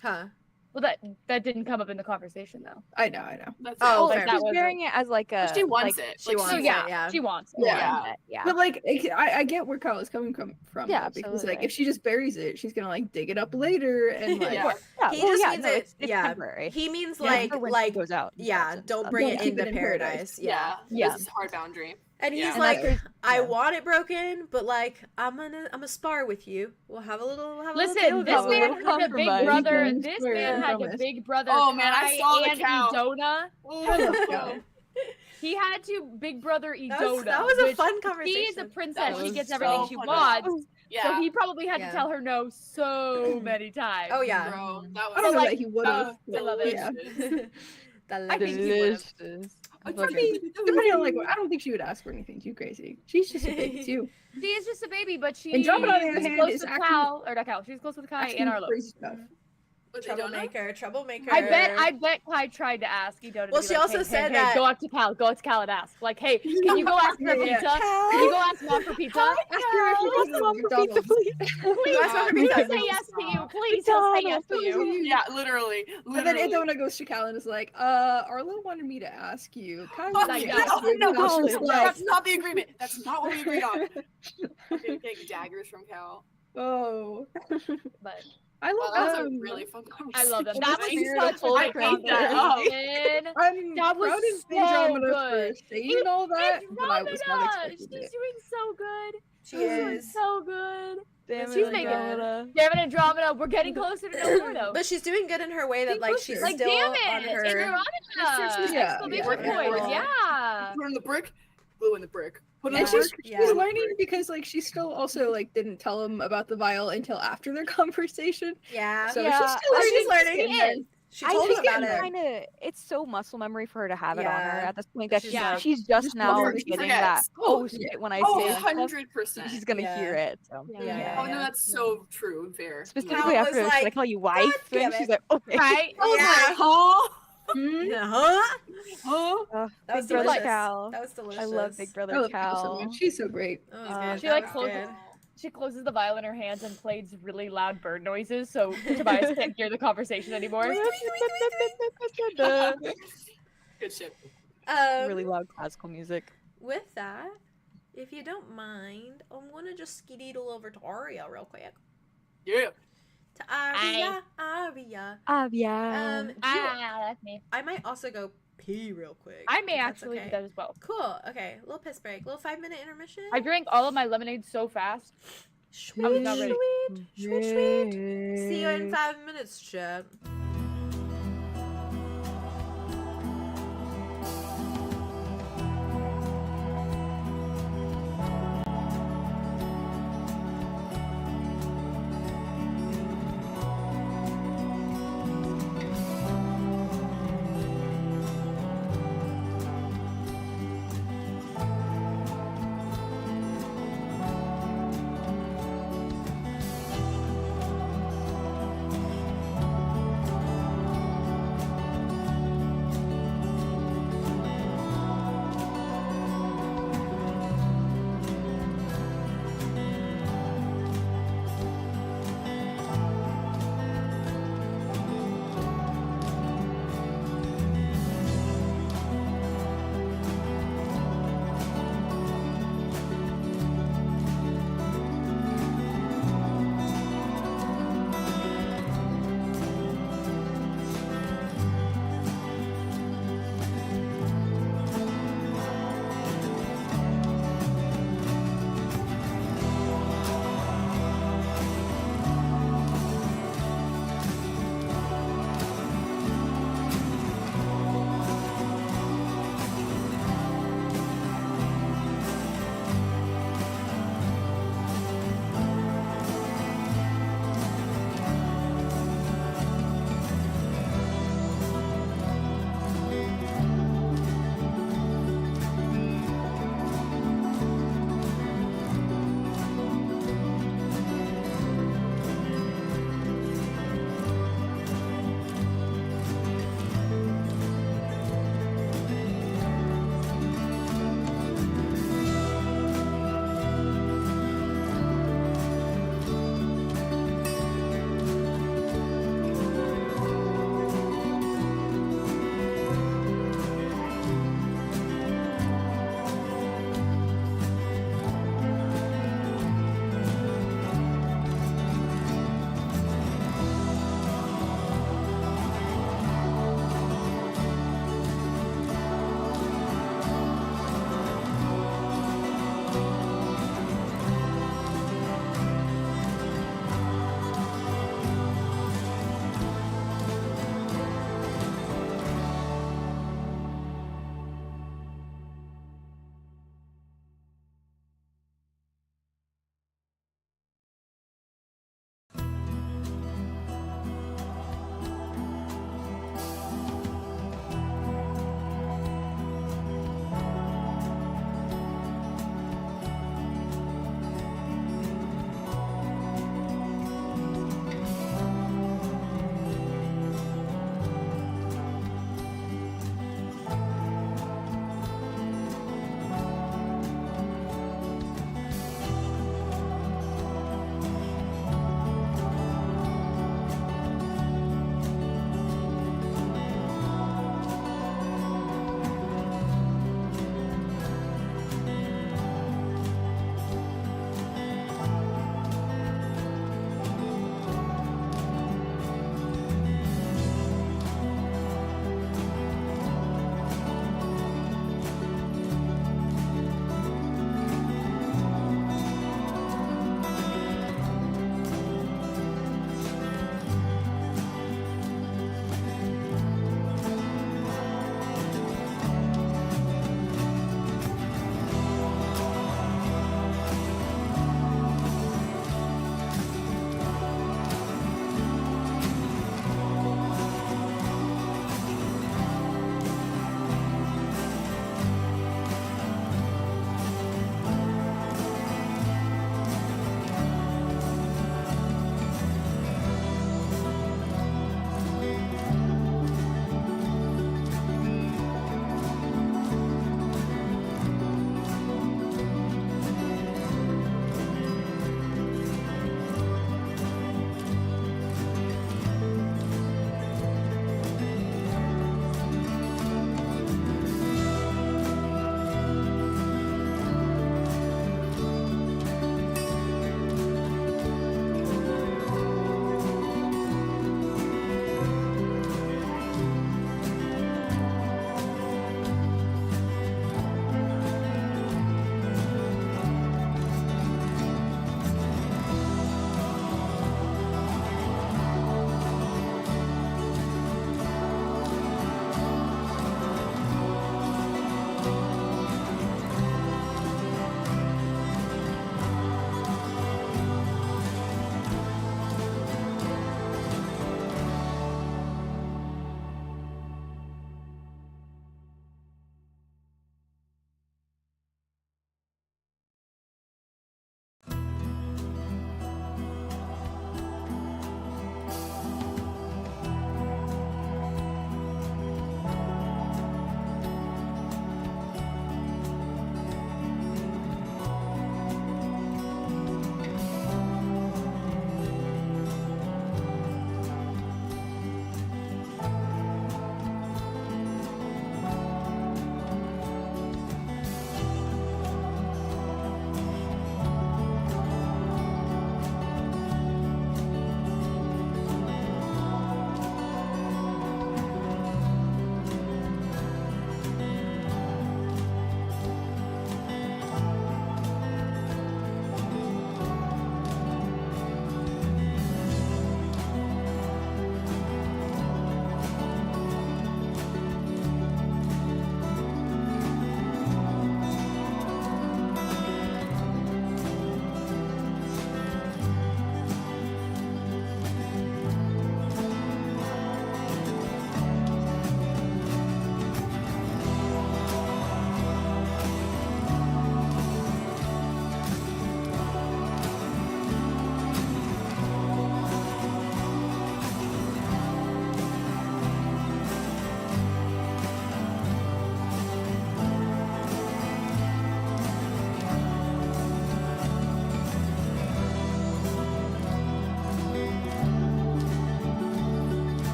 Speaker 1: Huh.
Speaker 4: Well, that didn't come up in the conversation though.
Speaker 3: I know.
Speaker 2: That's
Speaker 1: Oh,
Speaker 2: it.
Speaker 1: fair.
Speaker 5: she's
Speaker 4: that wasn't-
Speaker 5: bearing it as like a.
Speaker 2: She wants
Speaker 5: like,
Speaker 2: it.
Speaker 1: She
Speaker 2: Like,
Speaker 1: wants
Speaker 4: So
Speaker 1: it,
Speaker 4: yeah,
Speaker 1: yeah.
Speaker 4: she wants. It.
Speaker 3: Yeah.
Speaker 5: Yeah.
Speaker 3: But like, I get where Kyle is coming from.
Speaker 5: Yeah,
Speaker 3: though, because like
Speaker 5: absolutely.
Speaker 3: if she just buries it, she's gonna like dig it up later and like.
Speaker 2: Yeah.
Speaker 5: Yeah,
Speaker 1: He
Speaker 5: well,
Speaker 1: just
Speaker 5: yeah,
Speaker 1: means
Speaker 5: no,
Speaker 1: it.
Speaker 5: it's
Speaker 1: yeah.
Speaker 5: temporary.
Speaker 1: He means
Speaker 3: Yeah,
Speaker 1: like
Speaker 5: For when she
Speaker 1: like
Speaker 5: goes out. and
Speaker 1: yeah.
Speaker 5: stuff and
Speaker 1: Don't
Speaker 5: stuff.
Speaker 1: bring
Speaker 3: Don't
Speaker 1: it
Speaker 3: keep
Speaker 1: into
Speaker 3: it in
Speaker 1: paradise.
Speaker 3: paradise.
Speaker 1: Yeah.
Speaker 5: Yeah.
Speaker 2: This is a hard boundary.
Speaker 1: And he's
Speaker 2: Yeah.
Speaker 5: And
Speaker 1: like,
Speaker 5: that's-
Speaker 1: I
Speaker 5: yeah.
Speaker 1: want it broken, but like I'm gonna spar with you. We'll have a little.
Speaker 4: Listen,
Speaker 1: deal
Speaker 4: this
Speaker 1: going.
Speaker 4: man had a big
Speaker 5: compromise.
Speaker 4: brother.
Speaker 3: Mhm.
Speaker 4: This
Speaker 3: Swear,
Speaker 4: man had a
Speaker 3: promise.
Speaker 4: big brother.
Speaker 2: Oh, man, I
Speaker 4: Kai
Speaker 2: saw the
Speaker 4: and
Speaker 2: cow.
Speaker 4: Idona.
Speaker 3: I love Kyle.
Speaker 4: He had to big brother Idona.
Speaker 1: That was a
Speaker 4: which
Speaker 1: fun
Speaker 4: She
Speaker 1: conversation.
Speaker 4: is a princess. She
Speaker 2: was
Speaker 4: gets
Speaker 2: so
Speaker 4: everything she
Speaker 2: funny.
Speaker 4: wants.
Speaker 2: Yeah.
Speaker 4: So he probably had
Speaker 1: Yeah.
Speaker 4: to tell her no so many times.
Speaker 1: Oh yeah.
Speaker 2: Bro, that was
Speaker 3: I don't know
Speaker 4: like,
Speaker 3: that he would have.
Speaker 4: I love it.
Speaker 3: Yeah.
Speaker 1: I
Speaker 3: think he would've.
Speaker 5: Delicious.
Speaker 3: I mean, depending on like, I don't think she would ask for anything too crazy. She's just a baby too.
Speaker 4: She is just a baby, but she
Speaker 3: Andromeda, on the other
Speaker 4: is
Speaker 3: hand,
Speaker 4: close
Speaker 3: is
Speaker 4: with
Speaker 3: actually-
Speaker 4: Cal, or not Cal. She's close with Kai
Speaker 3: Asking
Speaker 4: and Arlow.
Speaker 3: crazy stuff.
Speaker 2: But they don't know?
Speaker 1: Troublemaker.
Speaker 4: I bet Kai tried to ask Idona.
Speaker 1: Well,
Speaker 4: to be
Speaker 1: she
Speaker 4: like,
Speaker 1: also
Speaker 4: hey,
Speaker 1: said
Speaker 4: hey,
Speaker 1: that-
Speaker 4: Hey, go up to Cal and ask. Like, hey, can you go ask for
Speaker 3: Yeah, yeah.
Speaker 4: pizza? Can you go ask mom for pizza?
Speaker 3: Ask her if she wants McDonald's.
Speaker 4: Please,
Speaker 1: ask mom for
Speaker 4: he'll
Speaker 1: pizza.
Speaker 4: say yes to you. Please, he'll say yes to you.
Speaker 2: Yeah, literally.
Speaker 3: And then Idona goes to Cal and is like, Arlo wanted me to ask you. Kai
Speaker 2: Oh,
Speaker 3: wanted
Speaker 4: Like,
Speaker 3: me to
Speaker 4: no,
Speaker 3: ask you.
Speaker 2: no,
Speaker 3: And Cal's
Speaker 2: no,
Speaker 3: just like,
Speaker 2: that's not the agreement. That's not what we agreed on. Okay, getting daggers from Cal.
Speaker 3: oh.
Speaker 4: But
Speaker 3: I
Speaker 2: Wow, that was
Speaker 3: love
Speaker 2: a really fun
Speaker 4: I love them.
Speaker 2: conversation.
Speaker 4: That was
Speaker 5: Spirit
Speaker 4: such
Speaker 5: of full
Speaker 4: a
Speaker 2: I
Speaker 4: great
Speaker 2: hate that. Oh.
Speaker 4: conversation.
Speaker 3: I'm
Speaker 4: That was
Speaker 3: proud of
Speaker 4: so
Speaker 3: Andromeda
Speaker 4: good.
Speaker 3: for saying all that, but I was not
Speaker 4: Andromeda!
Speaker 3: expecting
Speaker 4: She's
Speaker 3: it.
Speaker 4: doing so good.
Speaker 1: She
Speaker 4: She's doing
Speaker 1: is.
Speaker 4: so good.
Speaker 5: Damn
Speaker 4: She's
Speaker 5: it,
Speaker 4: making-
Speaker 5: Andromeda.
Speaker 4: Damn it, Andromeda. We're getting closer to no more though.
Speaker 1: But she's doing good in her way that
Speaker 3: Be
Speaker 1: like
Speaker 3: closer.
Speaker 1: she's
Speaker 4: Like,
Speaker 1: still
Speaker 4: damn
Speaker 1: on
Speaker 4: it,
Speaker 1: her.
Speaker 4: Andromeda!
Speaker 3: Yeah,
Speaker 4: Exclamation
Speaker 3: yeah.
Speaker 4: point. Yeah.
Speaker 2: Put in the brick, glue in the brick. Put in
Speaker 3: And
Speaker 2: the
Speaker 3: she's
Speaker 2: brick.
Speaker 1: Yeah.
Speaker 3: learning because like she still also like didn't tell him about the vial until after their conversation.
Speaker 1: Yeah.
Speaker 3: So
Speaker 5: Yeah,
Speaker 3: she's still
Speaker 1: she's
Speaker 3: learning.
Speaker 1: learning. She
Speaker 5: I
Speaker 1: told
Speaker 5: think
Speaker 1: him about
Speaker 5: it's
Speaker 1: it.
Speaker 5: kind of it's so muscle memory for her to have it on her
Speaker 1: Yeah.
Speaker 5: at this point that
Speaker 1: She's
Speaker 5: she's,
Speaker 1: like-
Speaker 5: she's just
Speaker 3: Just
Speaker 5: now
Speaker 3: forgets.
Speaker 5: getting that.
Speaker 2: Forgets.
Speaker 5: Oh
Speaker 3: Yeah.
Speaker 5: shit! When I
Speaker 2: Oh,
Speaker 5: say stuff,
Speaker 2: 100%.
Speaker 5: she's gonna
Speaker 1: Yeah.
Speaker 5: hear it. So
Speaker 1: Yeah.
Speaker 2: Oh, no, that's so true and fair.
Speaker 5: specifically
Speaker 1: Cal
Speaker 5: after
Speaker 1: was
Speaker 5: should I
Speaker 1: like,
Speaker 5: call you wife?
Speaker 1: damn
Speaker 5: And
Speaker 1: it.
Speaker 5: she's like, okay.
Speaker 4: Right?
Speaker 2: I was
Speaker 1: Yeah.
Speaker 2: like, huh?
Speaker 3: Hmm?
Speaker 1: Yeah, huh?
Speaker 2: Huh?
Speaker 5: Oh,
Speaker 1: That was
Speaker 5: Big Brother
Speaker 1: delicious.
Speaker 5: Cal.
Speaker 1: That was delicious.
Speaker 5: I love Big
Speaker 3: I
Speaker 5: Brother
Speaker 3: love Cal so
Speaker 5: Cal.
Speaker 3: much. She's so great.
Speaker 1: That was
Speaker 5: Uh,
Speaker 1: good.
Speaker 4: She
Speaker 1: That
Speaker 4: like
Speaker 1: was
Speaker 4: closes.
Speaker 1: good.
Speaker 4: She closes the vial in her hands and plays really loud bird noises, so Tobias can't hear the conversation anymore.
Speaker 2: Good shit.
Speaker 5: Really loud classical music.
Speaker 1: With that, if you don't mind, I'm gonna just skedaddle over to Aria real quick.
Speaker 2: Yeah.
Speaker 1: To Aria, Aria.
Speaker 5: Yeah.
Speaker 1: Do you-
Speaker 4: That's me.
Speaker 1: I might also go pee real quick.
Speaker 4: I may
Speaker 1: if that's
Speaker 4: actually
Speaker 1: okay.
Speaker 4: do that as well.
Speaker 1: Cool. Okay. Little piss break. Little 5-minute intermission.
Speaker 4: I drank all of my lemonade so fast.
Speaker 1: Sweet,
Speaker 4: I was not ready.
Speaker 1: sweet, sweet, sweet. See you in 5 minutes, chat.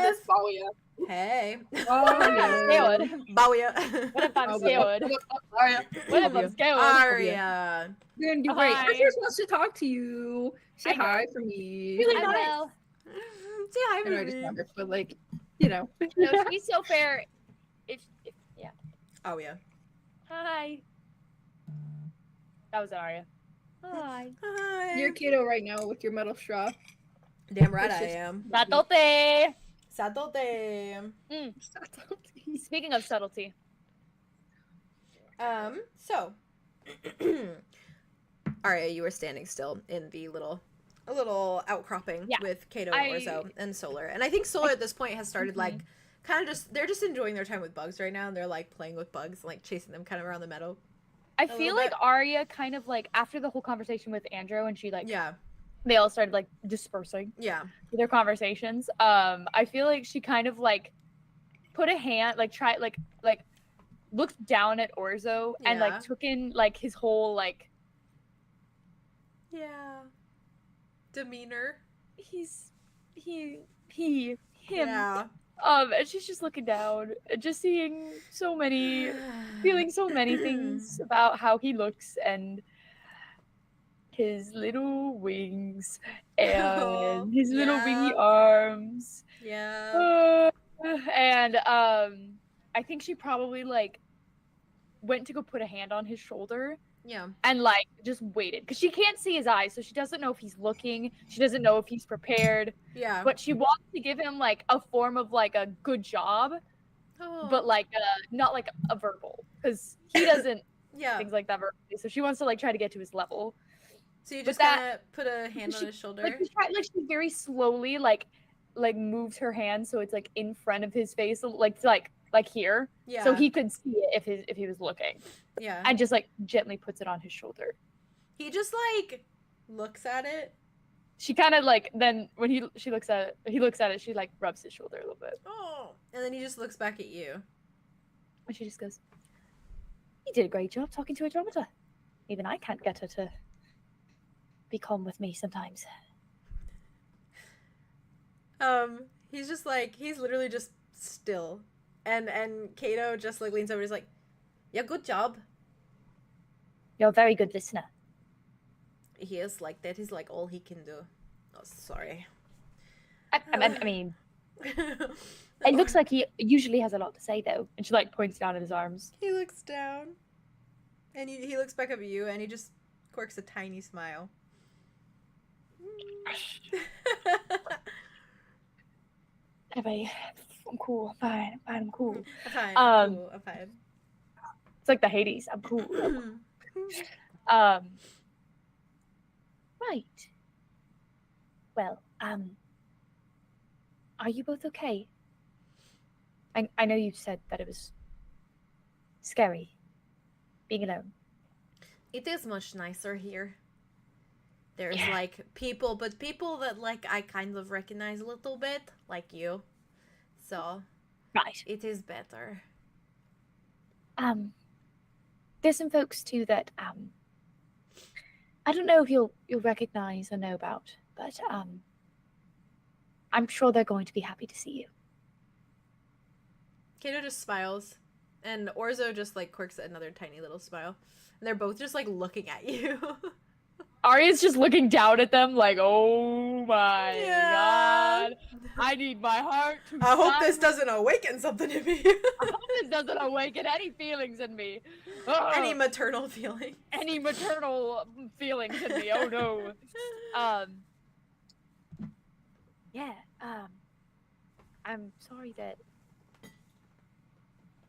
Speaker 2: this Bawia.
Speaker 1: Hey.
Speaker 3: Oh, yeah.
Speaker 4: Scared.
Speaker 1: Bawia.
Speaker 4: What if I'm
Speaker 3: Oh,
Speaker 4: scared?
Speaker 2: Aria.
Speaker 4: What if
Speaker 3: Aria.
Speaker 4: I'm scared?
Speaker 1: Aria.
Speaker 3: You're gonna do great.
Speaker 4: Hi.
Speaker 3: Arceus wants to talk to you. Say
Speaker 4: I know.
Speaker 3: hi for me.
Speaker 1: Really
Speaker 4: I
Speaker 1: nice.
Speaker 4: will.
Speaker 1: Say hi,
Speaker 3: I know I just
Speaker 1: baby.
Speaker 3: wondered, but like, you know.
Speaker 4: No, she's so fair. If yeah.
Speaker 1: Oh yeah.
Speaker 4: Hi. That was Aria. Hi.
Speaker 1: Hi.
Speaker 3: You're keto right now with your metal straw.
Speaker 1: Damn right I
Speaker 3: It's just-
Speaker 1: am.
Speaker 4: Satote.
Speaker 1: Sadote.
Speaker 4: Speaking of subtlety,
Speaker 1: So Aria, you were standing still in the little outcropping
Speaker 4: Yeah,
Speaker 1: with Cato,
Speaker 4: I-
Speaker 1: Orzo, and Solar. And I think Solar at this point has started like kind of they're just enjoying their time with bugs right now, and they're like playing with bugs and like chasing them kind of around the meadow.
Speaker 4: I
Speaker 1: little
Speaker 4: feel like
Speaker 1: bit.
Speaker 4: Aria kind of like after the whole conversation with Andrew and she like
Speaker 1: Yeah.
Speaker 4: they all started like dispersing
Speaker 1: Yeah.
Speaker 4: their conversations. I feel like she kind of like put a hand like looked down at Orzo and
Speaker 1: Yeah.
Speaker 4: like took in like his whole like
Speaker 1: Yeah. Demeanor.
Speaker 4: him.
Speaker 1: Yeah.
Speaker 4: And she's just looking down and just seeing so many feeling so many things about how he looks and his little wings and
Speaker 1: Oh,
Speaker 4: his little
Speaker 1: yeah.
Speaker 4: wingy arms.
Speaker 1: Yeah.
Speaker 4: And I think she probably like went to go put a hand on his shoulder
Speaker 1: Yeah.
Speaker 4: and like just waited because she can't see his eyes, so she doesn't know if he's looking, she doesn't know if he's prepared,
Speaker 1: Yeah.
Speaker 4: but she wants to give him like a form of like a good job,
Speaker 1: Oh.
Speaker 4: but like not like a verbal because he doesn't
Speaker 1: yeah.
Speaker 4: things like that verbally, so she wants to like try to get to his level.
Speaker 1: So you
Speaker 4: But
Speaker 1: just
Speaker 4: that-
Speaker 1: kind of put a hand on
Speaker 4: she-
Speaker 1: his shoulder.
Speaker 4: Like she very slowly like moves her hand so it's like in front of his face, like here,
Speaker 1: Yeah.
Speaker 4: so he could see it if he was looking,
Speaker 1: Yeah.
Speaker 4: and just like gently puts it on his shoulder.
Speaker 1: He just like looks at it.
Speaker 4: She kind of like then when she looks at it, she like rubs his shoulder a little bit,
Speaker 1: Oh. And then he just looks back at you.
Speaker 4: and she just goes, "You did a great job talking to Andromeda. Even I can't get her to be calm with me sometimes."
Speaker 1: He's just like he's literally just still. And Cato just like leans over and is like, yeah, good job.
Speaker 4: You're a very good listener.
Speaker 1: He is like that is like all he can do. Oh, sorry.
Speaker 4: I mean, it looks like he usually has a lot to say though, and she like points down at his arms.
Speaker 1: He looks down. And he looks back up at you and he just quirks a tiny smile.
Speaker 4: Anyway, I'm cool. I'm fine. I'm cool.
Speaker 1: Fine.
Speaker 4: Um,
Speaker 1: Cool, fine.
Speaker 4: It's like the Hades. I'm cool. Right. Well, are you both okay? I know you said that it was scary being alone.
Speaker 1: It is much nicer here. There's
Speaker 4: Yeah.
Speaker 1: like people, but people that like I kind of recognize a little bit, like you. So
Speaker 4: Right.
Speaker 1: it is better.
Speaker 4: There's some folks too that I don't know if you'll recognize or know about, but I'm sure they're going to be happy to see you.
Speaker 1: Kato just smiles, and Orzo just like quirks another tiny little smile, and they're both just like looking at you.
Speaker 4: Aria's just looking down at them like, oh my
Speaker 1: Yeah.
Speaker 4: god, I need my heart to
Speaker 1: I hope this
Speaker 4: shine.
Speaker 1: doesn't awaken something in me.
Speaker 4: I hope this doesn't awaken any feelings in me.
Speaker 1: Any
Speaker 4: Ugh.
Speaker 1: maternal feeling.
Speaker 4: Any maternal feelings in me. Oh no. Yeah. I'm sorry that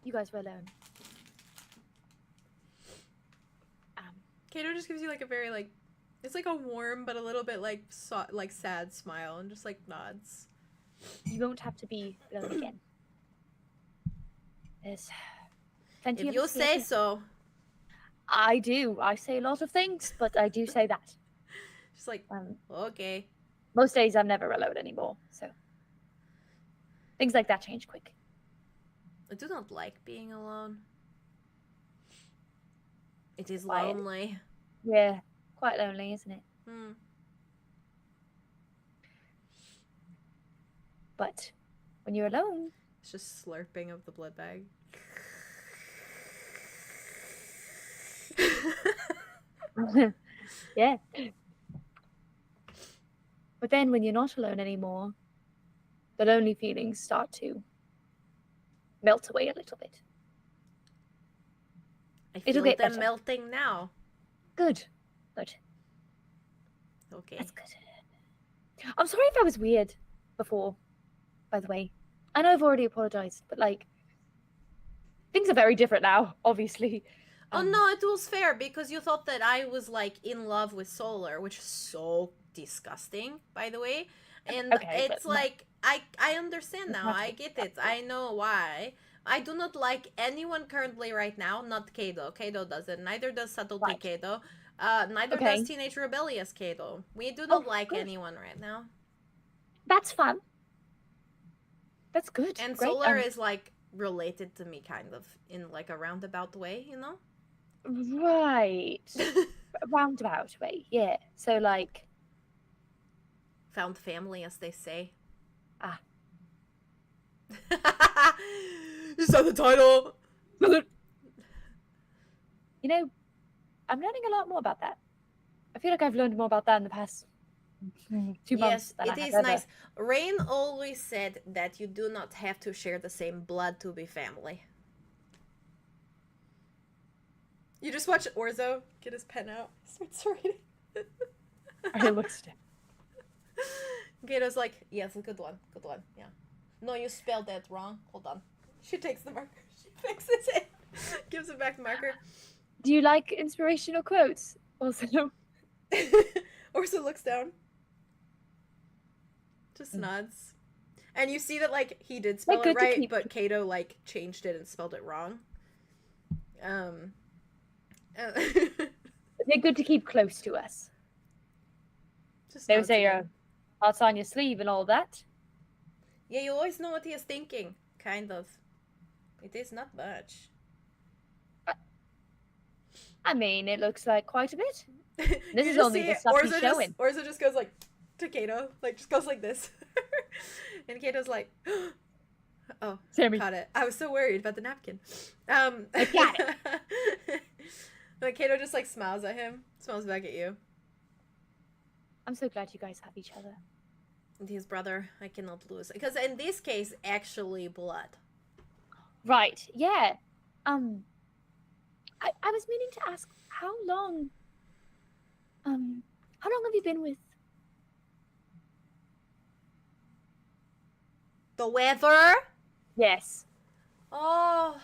Speaker 4: you guys were alone.
Speaker 1: Kato just gives you like a very like, it's like a warm but a little bit like like sad smile, and just like nods.
Speaker 4: You won't have to be alone again. There's plenty
Speaker 1: If
Speaker 4: of
Speaker 1: you
Speaker 4: us
Speaker 1: say
Speaker 4: here.
Speaker 1: so.
Speaker 4: I do. I say a lot of things, but I do say that.
Speaker 1: Just like okay.
Speaker 4: Most days I'm never alone anymore, so things like that change quick.
Speaker 1: I do not like being alone. It is
Speaker 4: Why?
Speaker 1: lonely.
Speaker 4: Yeah, quite lonely, isn't it?
Speaker 1: Hmm.
Speaker 4: But
Speaker 6: when you're alone.
Speaker 1: It's just slurping of the blood bag.
Speaker 6: Yeah. But then when you're not alone anymore, the lonely feelings start to melt away a little bit.
Speaker 1: I
Speaker 6: It'll
Speaker 1: feel
Speaker 6: get
Speaker 1: them
Speaker 6: better.
Speaker 1: melting now.
Speaker 6: Good. Good.
Speaker 1: Okay.
Speaker 6: That's good. I'm sorry if I was weird before, by the way. I know I've already apologized, but like, things are very different now, obviously.
Speaker 1: Oh no, it was fair because you thought that I was like in love with Solar, which is so disgusting, by the way. And
Speaker 6: Okay,
Speaker 1: it's
Speaker 6: but
Speaker 1: like I understand
Speaker 6: It's
Speaker 1: now.
Speaker 6: not
Speaker 1: I get it. I know why. I do not like anyone currently right now. Not 𝐂𝐀𝐀𝐄. 𝐂𝐀𝐀𝐄 doesn't. Neither does subtlety
Speaker 6: Right.
Speaker 1: 𝐂𝐀𝐀𝐄. Neither
Speaker 6: Okay.
Speaker 1: does teenage rebellious 𝐂𝐀𝐀𝐄. We do not
Speaker 6: Oh,
Speaker 1: like
Speaker 6: good.
Speaker 1: anyone right now.
Speaker 6: That's fun. That's good.
Speaker 1: And
Speaker 6: Great.
Speaker 1: Solar is like related to me, kind of in like a roundabout way, you know.
Speaker 6: Right. A roundabout way, yeah. So like,
Speaker 1: Found family, as they say.
Speaker 6: Ah.
Speaker 1: You saw the title.
Speaker 6: you know, I'm learning a lot more about that. I feel like I've learned more about that in the past 2 months.
Speaker 1: Yes,
Speaker 6: than I
Speaker 1: it
Speaker 6: have
Speaker 1: is
Speaker 6: ever.
Speaker 1: nice. Rain always said that you do not have to share the same blood to be family. You just watch Orzo get his pen out, starts writing.
Speaker 6: I looked at it.
Speaker 1: Gato's like, yes, a good one, yeah. No, you spelled that wrong. Hold on. She takes the marker. She fixes it. Gives it back the marker.
Speaker 6: Do you like inspirational quotes? Also,
Speaker 1: Orzo looks down. Just nods. And you see that, like, he did spell
Speaker 6: good
Speaker 1: it
Speaker 6: to
Speaker 1: right,
Speaker 6: keep-
Speaker 1: but Cato, like, changed it and spelled it wrong.
Speaker 6: they're good to keep close to us.
Speaker 1: Just
Speaker 6: They would
Speaker 1: nods
Speaker 6: say,
Speaker 1: again.
Speaker 6: hearts on your sleeve and all that.
Speaker 1: Yeah, you always know what he is thinking. Kind of. It is not much.
Speaker 6: I mean, it looks like quite a bit.
Speaker 1: This
Speaker 6: is only the stuff he's showing.
Speaker 1: Orzo just goes like to Cato, like just goes like this, and Cato's like, "Oh,
Speaker 6: Sammy.
Speaker 1: caught it." I was so worried about the napkin.
Speaker 6: I got it.
Speaker 1: But Cato just like smiles at him, smiles back at you.
Speaker 6: I'm so glad you guys have each other.
Speaker 1: And his brother, I cannot lose, because in this case, actually blood.
Speaker 6: Right, yeah. I was meaning to ask, how long have you been with
Speaker 1: The weather.
Speaker 6: Yes.
Speaker 1: Oh,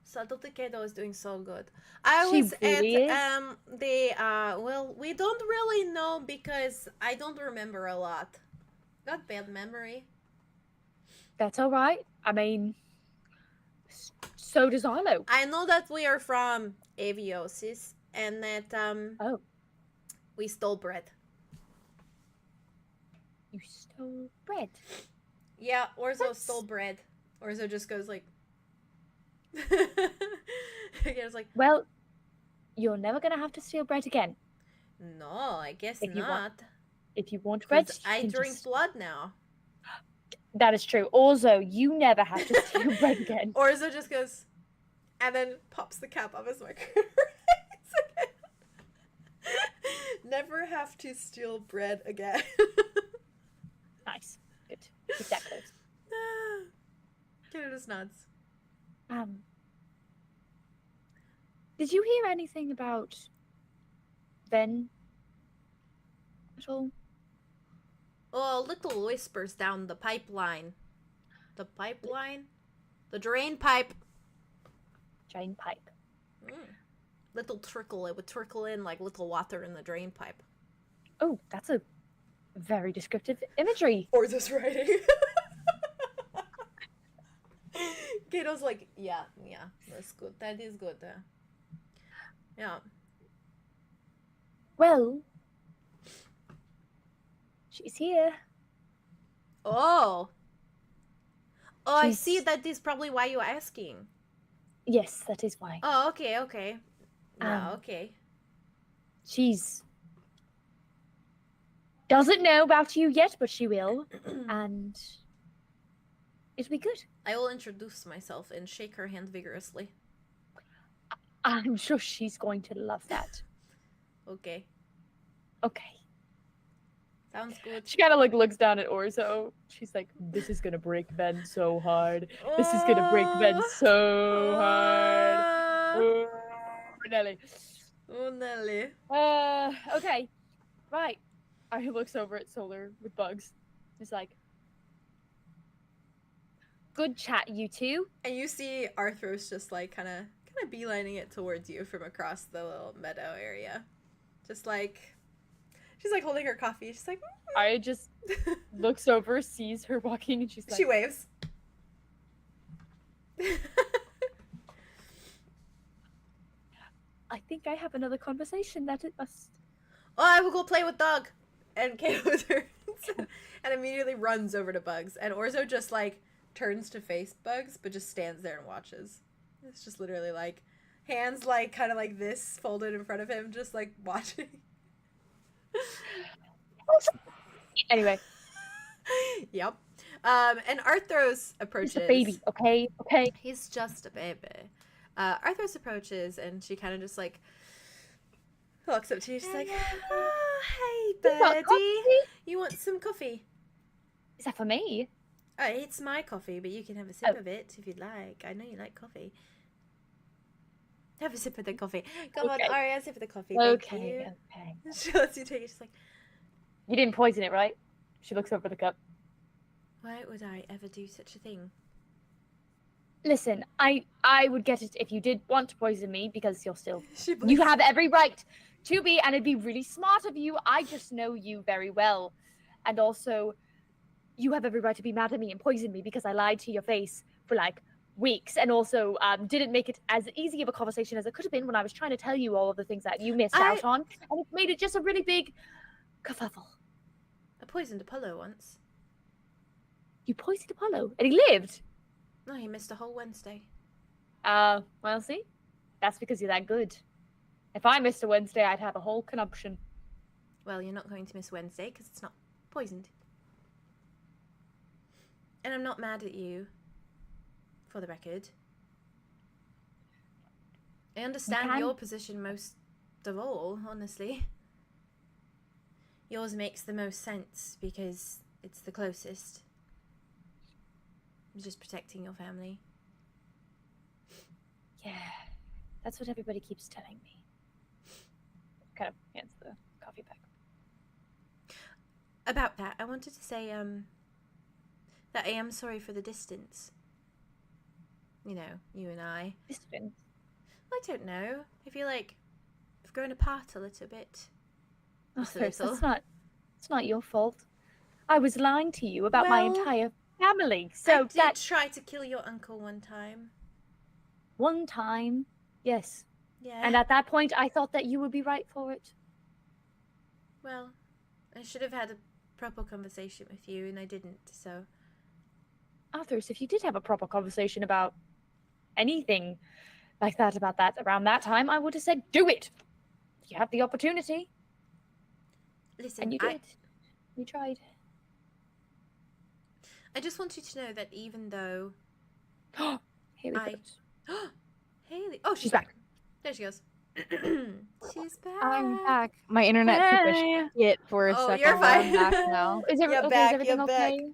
Speaker 1: subtlety Cato is doing so good. I
Speaker 6: She
Speaker 1: was
Speaker 6: really
Speaker 1: at
Speaker 6: is.
Speaker 1: the well, we don't really know because I don't remember a lot. Got bad memory.
Speaker 6: That's all right. I mean, so does Arlow.
Speaker 1: I know that we are from Aviosis and that
Speaker 6: Oh.
Speaker 1: we stole bread.
Speaker 6: You stole bread.
Speaker 1: Yeah, Orzo
Speaker 6: That's-
Speaker 1: stole bread. Orzo just goes like It's like,
Speaker 6: Well, you're never gonna have to steal bread again.
Speaker 1: no, I guess
Speaker 6: If you
Speaker 1: not.
Speaker 6: want- If you want bread,
Speaker 1: 'Cause
Speaker 6: you
Speaker 1: I
Speaker 6: can
Speaker 1: drink
Speaker 6: just-
Speaker 1: blood now.
Speaker 6: That is true. Also, you never have to steal bread again.
Speaker 1: Orzo just goes and then pops the cap off his microwave. Never have to steal bread again.
Speaker 6: Nice. Good. Keep that close.
Speaker 1: Cato just nods.
Speaker 6: Did you hear anything about Ven at all?
Speaker 1: Oh, little whispers down the pipeline. The pipeline? The drain pipe.
Speaker 6: Drain pipe.
Speaker 1: Little trickle. It would trickle in like little water in the drain pipe.
Speaker 6: Oh, that's a very descriptive imagery.
Speaker 1: Orzo's writing. Cato's like, yeah, that's good. That is good. Yeah.
Speaker 6: Well, she's here.
Speaker 1: Oh. Oh, I see.
Speaker 6: She's-
Speaker 1: That is probably why you're asking.
Speaker 6: Yes, that is why.
Speaker 1: Oh, okay. Yeah, okay.
Speaker 6: She's doesn't know about you yet, but she will. And
Speaker 4: It'll be good.
Speaker 1: I will introduce myself and shake her hand vigorously.
Speaker 4: I'm sure she's going to love that.
Speaker 1: Okay.
Speaker 4: Okay.
Speaker 1: Sounds good.
Speaker 4: She kind of like looks down at Orzo. She's like, "This is gonna break Ben so hard. This is gonna break Ben so hard." Oh, Nelly.
Speaker 1: Oh, Nelly.
Speaker 4: Okay. Right. He looks over at Solar with bugs. He's like, "Good chat, you two."
Speaker 1: And you see Arthros just like kind of beelining it towards you from across the little meadow area. Just like, she's like holding her coffee. She's like,
Speaker 4: I just looks over, sees her walking, and she's like,
Speaker 1: she waves.
Speaker 4: "I think I have another conversation that it must."
Speaker 1: Oh, I will go play with dog. And Cato turns and immediately runs over to Bugs. And Orzo just like turns to face Bugs, but just stands there and watches. It's just literally like hands like kind of like this folded in front of him, just like watching.
Speaker 4: Anyway,
Speaker 1: Yep. And Arthros approaches.
Speaker 4: he's a baby, okay? Okay.
Speaker 1: He's just a baby. Arthros approaches and she kind of just like walks up to you. She's like, "Oh, hey,
Speaker 4: You want
Speaker 1: birdie.
Speaker 4: coffee?
Speaker 1: You want some coffee?"
Speaker 4: Is that for me?
Speaker 1: It's my coffee, but you can have a sip
Speaker 4: Oh.
Speaker 1: of it if you'd like. I know you like coffee. Have a sip of the coffee. Come
Speaker 4: Okay.
Speaker 1: on, Aria, sip of the coffee. Thank
Speaker 4: Okay,
Speaker 1: you.
Speaker 4: okay.
Speaker 1: She lets you take it. She's like,
Speaker 4: You didn't poison it, right? She looks over the cup.
Speaker 1: why would I ever do such a thing?
Speaker 4: Listen, I would get it if you did want to poison me because you're still.
Speaker 1: She
Speaker 4: You
Speaker 1: blinks.
Speaker 4: have every right to be, and it'd be really smart of you. I just know you very well, and also, you have every right to be mad at me and poison me because I lied to your face for like weeks, and also didn't make it as easy of a conversation as it could have been when I was trying to tell you all of the things that you missed out on, and it made it just a really big kerfuffle.
Speaker 1: I poisoned Apollo once.
Speaker 4: You poisoned Apollo, and he lived.
Speaker 1: No, he missed a whole Wednesday.
Speaker 4: Well, see, that's because you're that good. If I missed a Wednesday, I'd have a whole connuption.
Speaker 1: Well, you're not going to miss Wednesday because it's not poisoned. And I'm not mad at you, for the record. I understand
Speaker 4: can-
Speaker 1: your position most of all, honestly. Yours makes the most sense because it's the closest. You're just protecting your family.
Speaker 4: Yeah, that's what everybody keeps telling me. Kind of hands the coffee back.
Speaker 1: About that, I wanted to say, that I am sorry for the distance. You know, you and I.
Speaker 4: Distance.
Speaker 1: I don't know. I feel like we've grown apart a little bit.
Speaker 4: Oh,
Speaker 1: Just a
Speaker 4: Chris,
Speaker 1: little.
Speaker 4: it's not your fault. I was lying to you about my
Speaker 1: Well,
Speaker 4: entire family.
Speaker 1: I
Speaker 4: So
Speaker 1: did
Speaker 4: that
Speaker 1: try to kill your uncle one time.
Speaker 4: one time, yes.
Speaker 1: Yeah.
Speaker 4: And at that point, I thought that you would be right for it.
Speaker 1: Well, I should have had a proper conversation with you, and I didn't, so...
Speaker 4: Arthurs, if you did have a proper conversation about anything like that, about that, around that time, I would have said, do it! You have the opportunity.
Speaker 1: Listen,
Speaker 4: And you did. You tried.
Speaker 1: I just want you to know that even though...
Speaker 4: Haley
Speaker 1: I-
Speaker 4: goes.
Speaker 1: Haley... Oh,
Speaker 4: She's back.
Speaker 1: There she goes. She's back.
Speaker 5: I'm back. My internet took a
Speaker 4: Hey.
Speaker 5: shit for a
Speaker 1: Oh,
Speaker 5: second.
Speaker 1: you're
Speaker 5: but I'm
Speaker 1: fine.
Speaker 5: back now.
Speaker 4: Is,
Speaker 1: You're
Speaker 4: okay,
Speaker 1: back,
Speaker 4: is everything
Speaker 1: you're back.
Speaker 4: okay?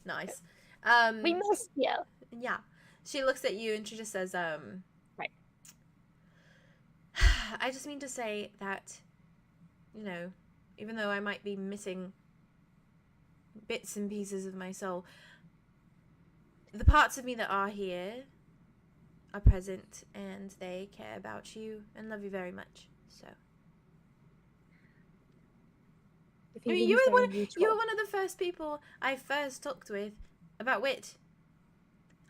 Speaker 1: Nice.
Speaker 4: We missed you.
Speaker 1: Yeah. She looks at you and she just says,
Speaker 4: Right.
Speaker 1: I just mean to say that, you know, even though I might be missing bits and pieces of my soul, the parts of me that are here are present and they care about you and love you very much. So,
Speaker 4: The
Speaker 1: I mean, you
Speaker 4: feeling's
Speaker 1: were
Speaker 4: very
Speaker 1: one.
Speaker 4: mutual.
Speaker 1: You were one of the first people I first talked with about Wit.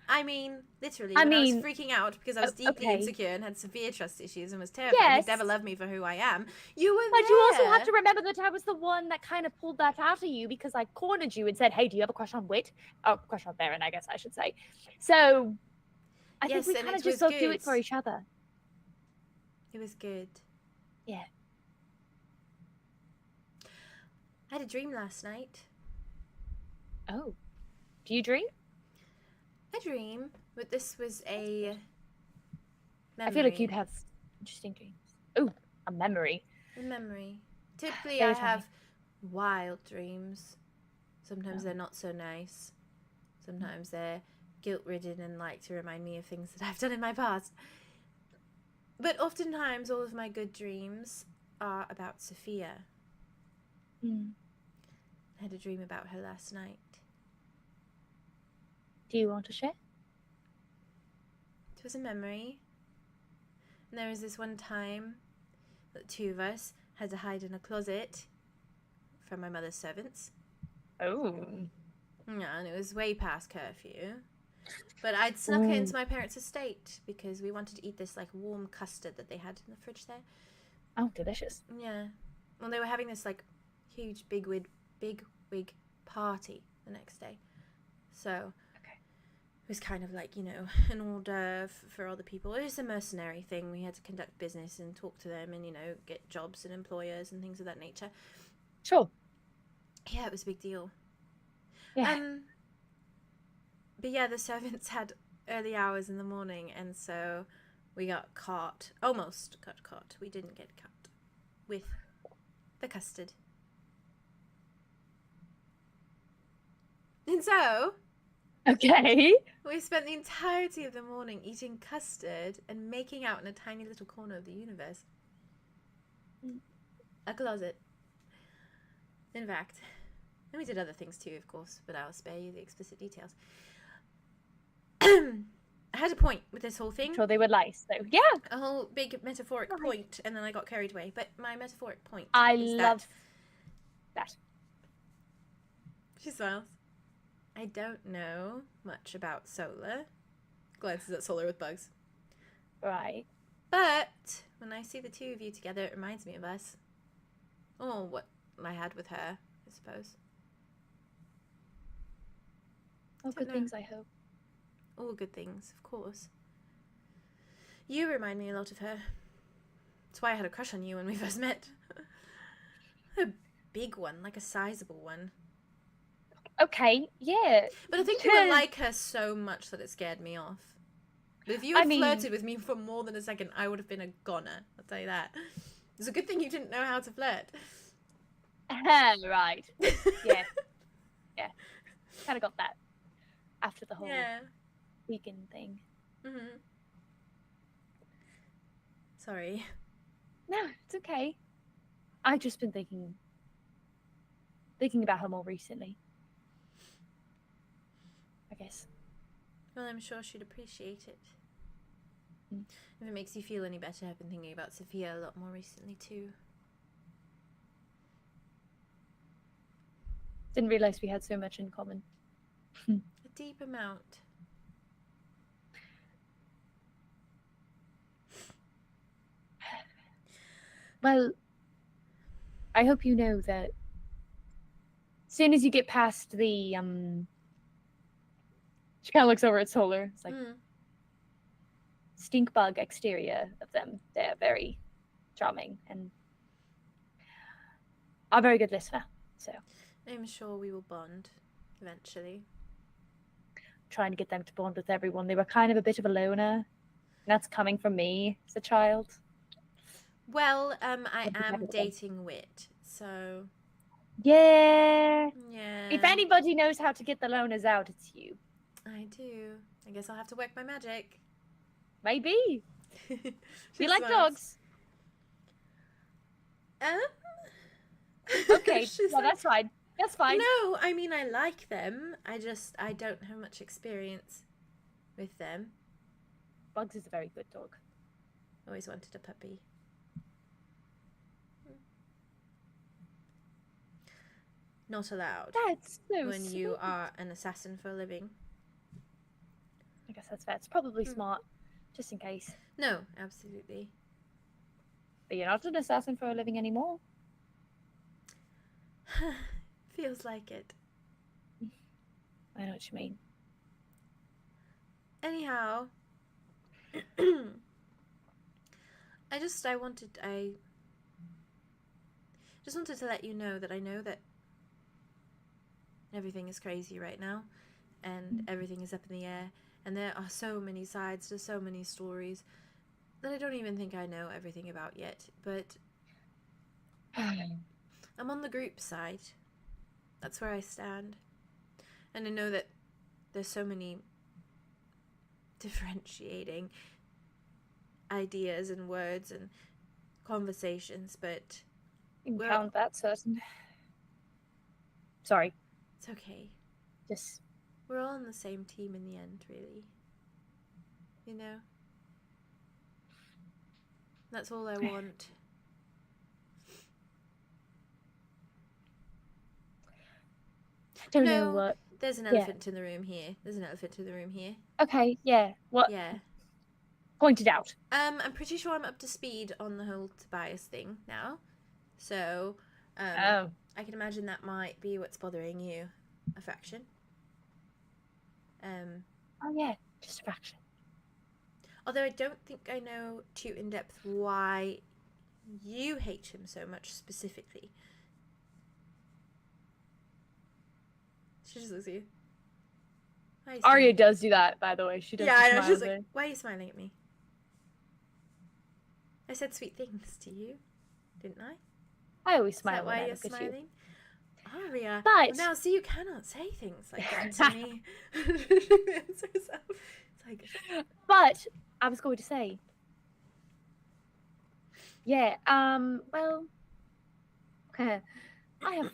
Speaker 1: I mean, literally,
Speaker 4: I
Speaker 1: when I was
Speaker 4: mean,
Speaker 1: freaking out because I was deeply
Speaker 4: okay.
Speaker 1: insecure and had severe trust issues and was terrified
Speaker 4: Yes.
Speaker 1: he'd never love me for who I am. You were
Speaker 4: But
Speaker 1: there.
Speaker 4: you also have to remember that I was the one that kind of pulled that out of you because I cornered you and said, hey, do you have a crush on Wit? Oh, crush on Baron, I guess I should say. So I
Speaker 1: Yes,
Speaker 4: think we
Speaker 1: and
Speaker 4: kind
Speaker 1: it
Speaker 4: of just
Speaker 1: was
Speaker 4: both do
Speaker 1: good.
Speaker 4: it for each other.
Speaker 1: It was good.
Speaker 4: Yeah.
Speaker 1: I had a dream last night.
Speaker 4: Oh. Do you dream?
Speaker 1: dream, but this was a memory.
Speaker 4: I feel like you'd have interesting dreams. Oh, a memory.
Speaker 1: A memory. Typically,
Speaker 4: Very
Speaker 1: I
Speaker 4: funny.
Speaker 1: have wild dreams. Sometimes
Speaker 4: Oh.
Speaker 1: they're not so nice. Sometimes they're guilt-ridden and like to remind me of things that I've done in my past. But oftentimes, all of my good dreams are about Sophia.
Speaker 4: Hmm.
Speaker 1: I had a dream about her last night.
Speaker 4: Do you want to share?
Speaker 1: It was a memory. And there was this one time that the two of us had to hide in a closet from my mother's servants.
Speaker 4: Oh.
Speaker 1: Yeah, and it was way past curfew. But I'd snuck it into my parents' estate because we wanted to eat this like warm custard that they had in the fridge there.
Speaker 4: Oh, delicious.
Speaker 1: Yeah. Well, they were having this like huge big wig party the next day. So it was kind of like, you know, an hors d'oeuvre for all the people. It was a mercenary thing. We had to conduct business and talk to them and, you know, get jobs and employers and things of that nature.
Speaker 4: Sure.
Speaker 1: Yeah, it was a big deal.
Speaker 4: Yeah.
Speaker 1: But yeah, the servants had early hours in the morning, and so we got caught. Almost got caught. We didn't get caught with the custard. And so
Speaker 4: Okay.
Speaker 1: we spent the entirety of the morning eating custard and making out in a tiny little corner of the universe. A closet. In fact. And we did other things too, of course, but I'll spare you the explicit details. I had a point with this whole thing.
Speaker 4: Sure, they were lice, though. Yeah.
Speaker 1: A whole big metaphoric point, and then I got carried away. But my metaphoric point
Speaker 4: I
Speaker 1: is
Speaker 4: love that.
Speaker 1: She smiles. I don't know much about Solar. Glances at Solar with bugs.
Speaker 4: Right.
Speaker 1: But when I see the two of you together, it reminds me of us. Or what I had with her, I suppose.
Speaker 4: All
Speaker 1: Don't
Speaker 4: good
Speaker 1: know.
Speaker 4: things, I hope.
Speaker 1: All good things, of course. You remind me a lot of her. That's why I had a crush on you when we first met. A big one, like a sizable one.
Speaker 4: Okay, yeah.
Speaker 1: But I think you would like her so much that it scared me off. But if you had flirted with me for more than a second, I would have been a goner. I'll tell you that. It's a good thing you didn't know how to flirt.
Speaker 4: Right. Yeah. Yeah. Kind of got that after the whole
Speaker 1: Yeah.
Speaker 4: vegan thing.
Speaker 1: Mm-hmm. Sorry.
Speaker 4: No, it's okay. I've just been thinking about her more recently. I guess.
Speaker 1: Well, I'm sure she'd appreciate it.
Speaker 4: Mm.
Speaker 1: If it makes you feel any better, I've been thinking about Sophia a lot more recently too.
Speaker 4: Didn't realize we had so much in common.
Speaker 1: A deep amount.
Speaker 4: Well, I hope you know that as soon as you get past the she kind of looks over at Solar. It's like stink bug exterior of them. They're very charming and are a very good listener. So
Speaker 1: I'm sure we will bond eventually.
Speaker 4: trying to get them to bond with everyone. They were kind of a bit of a loner. And that's coming from me as a child.
Speaker 1: Well, I
Speaker 4: Would be
Speaker 1: am
Speaker 4: better.
Speaker 1: dating Wit, so
Speaker 4: Yeah.
Speaker 1: yeah.
Speaker 4: If anybody knows how to get the loners out, it's you.
Speaker 1: I do. I guess I'll have to work my magic.
Speaker 4: Maybe.
Speaker 1: She
Speaker 4: We like
Speaker 1: smiles.
Speaker 4: dogs. Okay.
Speaker 1: She's
Speaker 4: Well,
Speaker 1: like,
Speaker 4: that's fine. That's fine.
Speaker 1: no, I mean, I like them. I don't have much experience with them.
Speaker 4: Bugs is a very good dog.
Speaker 1: Always wanted a puppy. Not allowed
Speaker 4: That's so
Speaker 1: when you
Speaker 4: sweet.
Speaker 1: are an assassin for a living.
Speaker 4: I guess that's fair. It's probably
Speaker 1: Hmm.
Speaker 4: smart, just in case.
Speaker 1: No, absolutely.
Speaker 4: But you're not an assassin for a living anymore.
Speaker 1: Feels like it.
Speaker 4: I know what you mean.
Speaker 1: Anyhow, I just wanted to let you know that I know that everything is crazy right now and everything is up in the air And there are so many sides to so many stories that I don't even think I know everything about yet. But I'm on the group side. That's where I stand. And I know that there's so many differentiating ideas and words and conversations, but
Speaker 4: You can
Speaker 1: well,
Speaker 4: count that certain. Sorry,
Speaker 1: it's okay.
Speaker 4: just
Speaker 1: We're all on the same team in the end, really. You know? That's all I want.
Speaker 4: don't
Speaker 1: No.
Speaker 4: know what.
Speaker 1: There's an elephant in the room here. There's an elephant in the room here.
Speaker 4: Okay, yeah. What?
Speaker 1: Yeah.
Speaker 4: Point it out.
Speaker 1: I'm pretty sure I'm up to speed on the whole Tobias thing now. So,
Speaker 4: Oh.
Speaker 1: I can imagine that might be what's bothering you a fraction.
Speaker 4: Oh yeah, just a fraction.
Speaker 1: Although I don't think I know too in depth why you hate him so much specifically. She just looks at you. Why are you
Speaker 4: Aria
Speaker 1: smiling?
Speaker 4: does do that, by the way. She does.
Speaker 1: Yeah, I know.
Speaker 4: smile
Speaker 1: She's
Speaker 4: a
Speaker 1: like,
Speaker 4: bit.
Speaker 1: why are you smiling at me? I said sweet things to you, didn't I?
Speaker 4: I always
Speaker 1: Is
Speaker 4: smile
Speaker 1: that
Speaker 4: when
Speaker 1: why
Speaker 4: I
Speaker 1: you're
Speaker 4: look at you.
Speaker 1: smiling? Aria.
Speaker 4: But-
Speaker 1: Well, now, see, you cannot say things like that to me. It's herself. It's like,
Speaker 4: But I was going to say, yeah. Well, I have.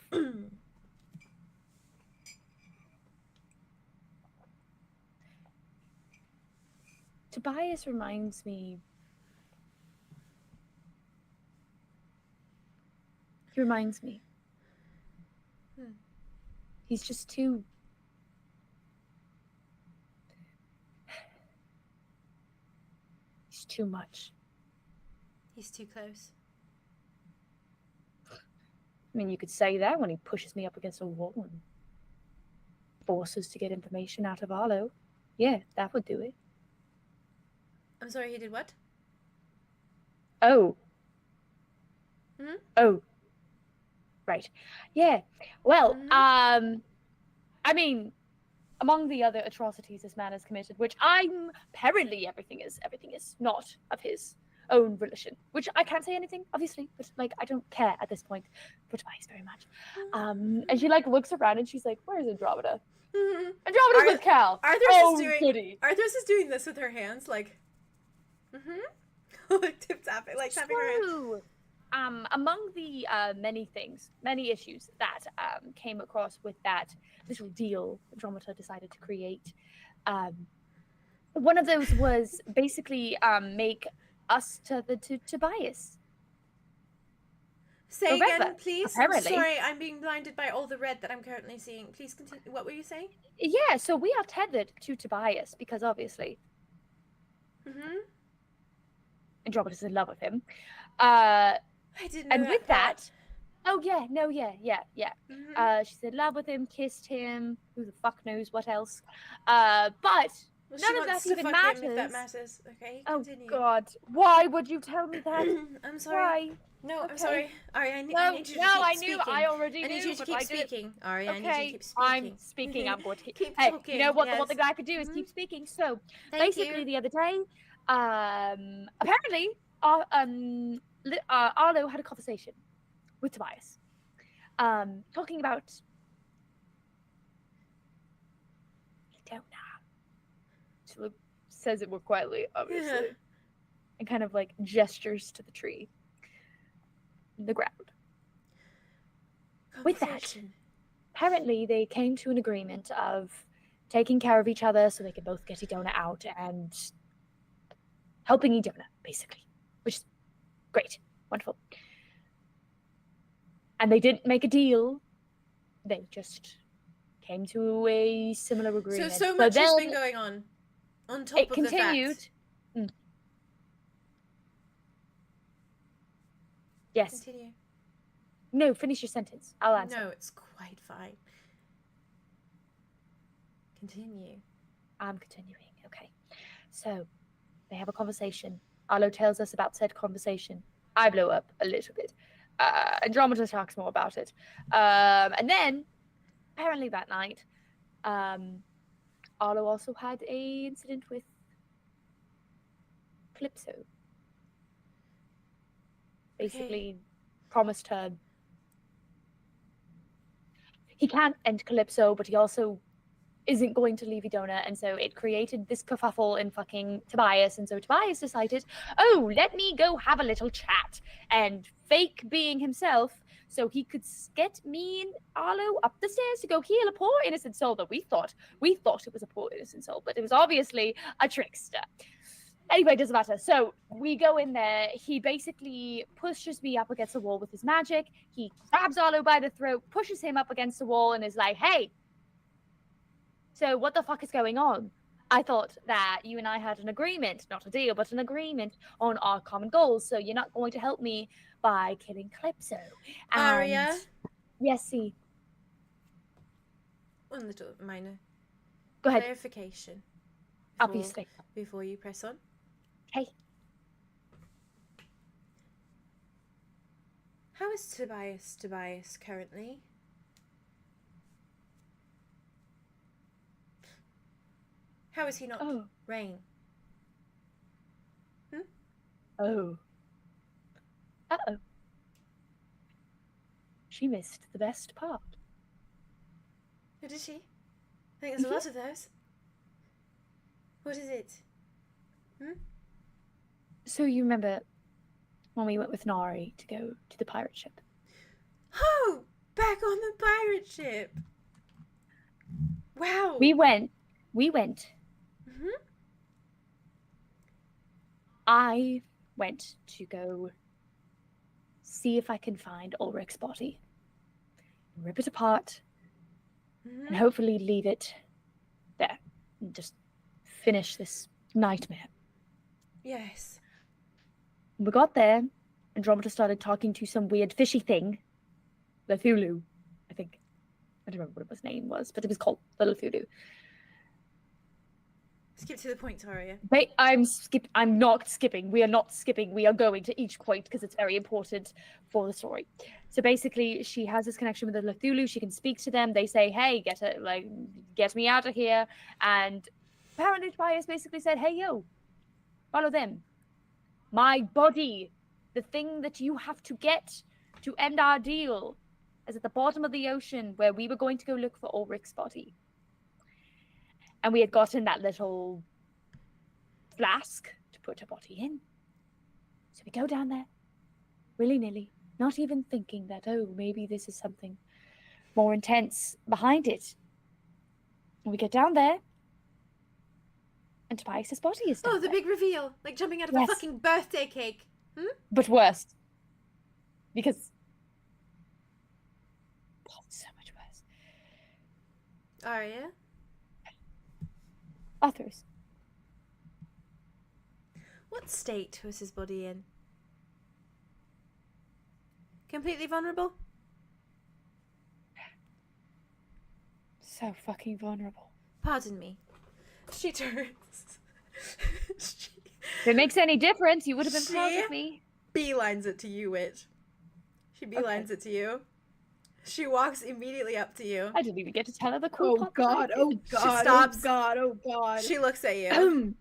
Speaker 4: Tobias reminds me. He reminds me.
Speaker 1: Hmm.
Speaker 4: He's just too. He's too much.
Speaker 1: he's too close.
Speaker 4: I mean, you could say that when he pushes me up against a wall and forces to get information out of Arlow. Yeah, that would do it.
Speaker 1: I'm sorry, he did what?
Speaker 4: Oh.
Speaker 1: Hmm?
Speaker 4: Oh. Right. Yeah. Well,
Speaker 1: Mhm.
Speaker 4: I mean, among the other atrocities this man has committed, which apparently everything is not of his own volition, which I can't say anything, obviously, but like I don't care at this point for Tobias very much. And she like looks around and she's like, "Where's Andromeda?
Speaker 1: Mhm.
Speaker 4: Andromeda's with Cal.
Speaker 1: Arthur's
Speaker 4: Oh,
Speaker 1: is doing.
Speaker 4: goody.
Speaker 1: Arthur's is doing this with her hands, like, like tip tapping, like tapping her hands.
Speaker 4: True. Among the many issues that came across with that little deal Andromeda decided to create, one of those was basically make us to Tobias.
Speaker 1: Say
Speaker 4: Remember,
Speaker 1: again, please.
Speaker 4: apparently.
Speaker 1: Sorry, I'm being blinded by all the red that I'm currently seeing. Please continue. What were you saying?
Speaker 4: Yeah, so we are tethered to Tobias because obviously Andromeda's in love with him.
Speaker 1: I didn't know
Speaker 4: And
Speaker 1: that
Speaker 4: with
Speaker 1: part.
Speaker 4: that, oh yeah, no, yeah.
Speaker 1: Mhm.
Speaker 4: She's in love with him, kissed him, who the fuck knows what else. But
Speaker 1: Well,
Speaker 4: none
Speaker 1: she
Speaker 4: of
Speaker 1: wants
Speaker 4: that
Speaker 1: to
Speaker 4: even
Speaker 1: fuck him if that
Speaker 4: matters.
Speaker 1: matters. Okay,
Speaker 4: Oh
Speaker 1: continue.
Speaker 4: God, why would you tell me that?
Speaker 1: I'm sorry.
Speaker 4: Why?
Speaker 1: No,
Speaker 4: Okay.
Speaker 1: I'm sorry. Ari, I need
Speaker 4: No,
Speaker 1: you to keep
Speaker 4: I
Speaker 1: speaking.
Speaker 4: knew. I already
Speaker 1: I
Speaker 4: knew.
Speaker 1: need you to
Speaker 4: but
Speaker 1: keep
Speaker 4: I didn't-
Speaker 1: speaking. Ari, I need you to
Speaker 4: Okay,
Speaker 1: keep speaking.
Speaker 4: I'm speaking. I'm going to
Speaker 1: Keep
Speaker 4: Hey,
Speaker 1: talking.
Speaker 4: you know what?
Speaker 1: Yes.
Speaker 4: What the guy could do is
Speaker 1: Mhm.
Speaker 4: keep speaking. So
Speaker 1: Thank
Speaker 4: basically,
Speaker 1: you.
Speaker 4: the other day, apparently, Arlo had a conversation with Tobias, talking about don't know. She says it more quietly, obviously,
Speaker 1: Yeah.
Speaker 4: and kind of like gestures to the tree, the ground. With that,
Speaker 1: Conversation.
Speaker 4: apparently they came to an agreement of taking care of each other so they could both get Edona out and helping Edona, basically, which is great, wonderful. And they didn't make a deal; they just came to a similar agreement.
Speaker 1: So
Speaker 4: But
Speaker 1: much has
Speaker 4: then
Speaker 1: been going on top
Speaker 4: it
Speaker 1: of
Speaker 4: continued.
Speaker 1: the fact.
Speaker 4: Yes.
Speaker 1: Continue.
Speaker 4: No, finish your sentence. I'll answer.
Speaker 1: No, it's quite fine. Continue.
Speaker 4: I'm continuing. Okay. So they have a conversation. Arlo tells us about said conversation. I blow up a little bit. Andromeda talks more about it. And then, apparently that night, Arlo also had a incident with 𝐿𝑖𝑝SO. Basically promised her he can't end 𝐿IPSO, but he also isn't going to leave Idona, and so it created this kerfuffle in fucking Tobias, and so Tobias decided, oh, let me go have a little chat, and fake being himself, so he could get me and Arlo up the stairs to go heal a poor innocent soul that we thought it was a poor innocent soul, but it was obviously a trickster. Anyway, it doesn't matter. So we go in there. He basically pushes me up against the wall with his magic. He grabs Arlo by the throat, pushes him up against the wall, and is like, hey, so what the fuck is going on? I thought that you and I had an agreement, not a deal, but an agreement on our common goals. So you're not going to help me by killing 𝐿IPSO.
Speaker 1: Aria?
Speaker 4: Yes, see.
Speaker 1: One little minor
Speaker 4: Go ahead.
Speaker 1: clarification.
Speaker 4: Obviously.
Speaker 1: Before you press on.
Speaker 4: Hey.
Speaker 1: How is Tobias currently? How is he not Rain?
Speaker 4: Oh. Uh-oh. She missed the best part.
Speaker 1: Oh, did she? I think there's a lot of those. What is it?
Speaker 4: So you remember when we went with Nari to go to the pirate ship?
Speaker 1: Oh, back on the pirate ship. Wow.
Speaker 4: We went.
Speaker 1: Mhm.
Speaker 4: I went to go see if I can find 𝐿𝑟IC's body, rip it apart, and hopefully leave it there, and just finish this nightmare.
Speaker 1: Yes.
Speaker 4: We got there, Andromeda started talking to some weird fishy thing, 𝐿𝑝SO, I think. I don't remember what his name was, but it was called the 𝐿𝑝SO.
Speaker 1: Skip to the point, Aria.
Speaker 4: Wait, I'm not skipping. We are not skipping. We are going to each point because it's very important for the story. So basically, she has this connection with the 𝐿𝑝SO. She can speak to them. They say, "Hey, get me out of here." And apparently, Tobias basically said, "Hey, yo, follow them. My body, the thing that you have to get to end our deal, is at the bottom of the ocean where we were going to go look for 𝐿𝑟IC's body." And we had gotten that little flask to put her body in. So we go down there, willy-nilly, not even thinking that, oh, maybe this is something more intense behind it. And we get down there, and Tobias' body is down
Speaker 1: Oh, the
Speaker 4: there.
Speaker 1: big reveal. Like jumping out of
Speaker 4: Yes.
Speaker 1: a fucking birthday cake.
Speaker 4: But worse. Because... oh, so much worse.
Speaker 1: Aria?
Speaker 4: Others.
Speaker 1: What state was his body in? Completely vulnerable?
Speaker 4: So fucking vulnerable.
Speaker 1: Pardon me. She turns.
Speaker 4: If it makes any difference, you would have been proud
Speaker 1: She-
Speaker 4: of me.
Speaker 1: beelines it to you, Witch. She beelines it to you. She walks immediately up to you.
Speaker 4: I didn't even get to tell her the cool
Speaker 3: Oh
Speaker 4: part.
Speaker 3: god, oh god,
Speaker 1: stops.
Speaker 3: oh god, oh god.
Speaker 1: She looks at you.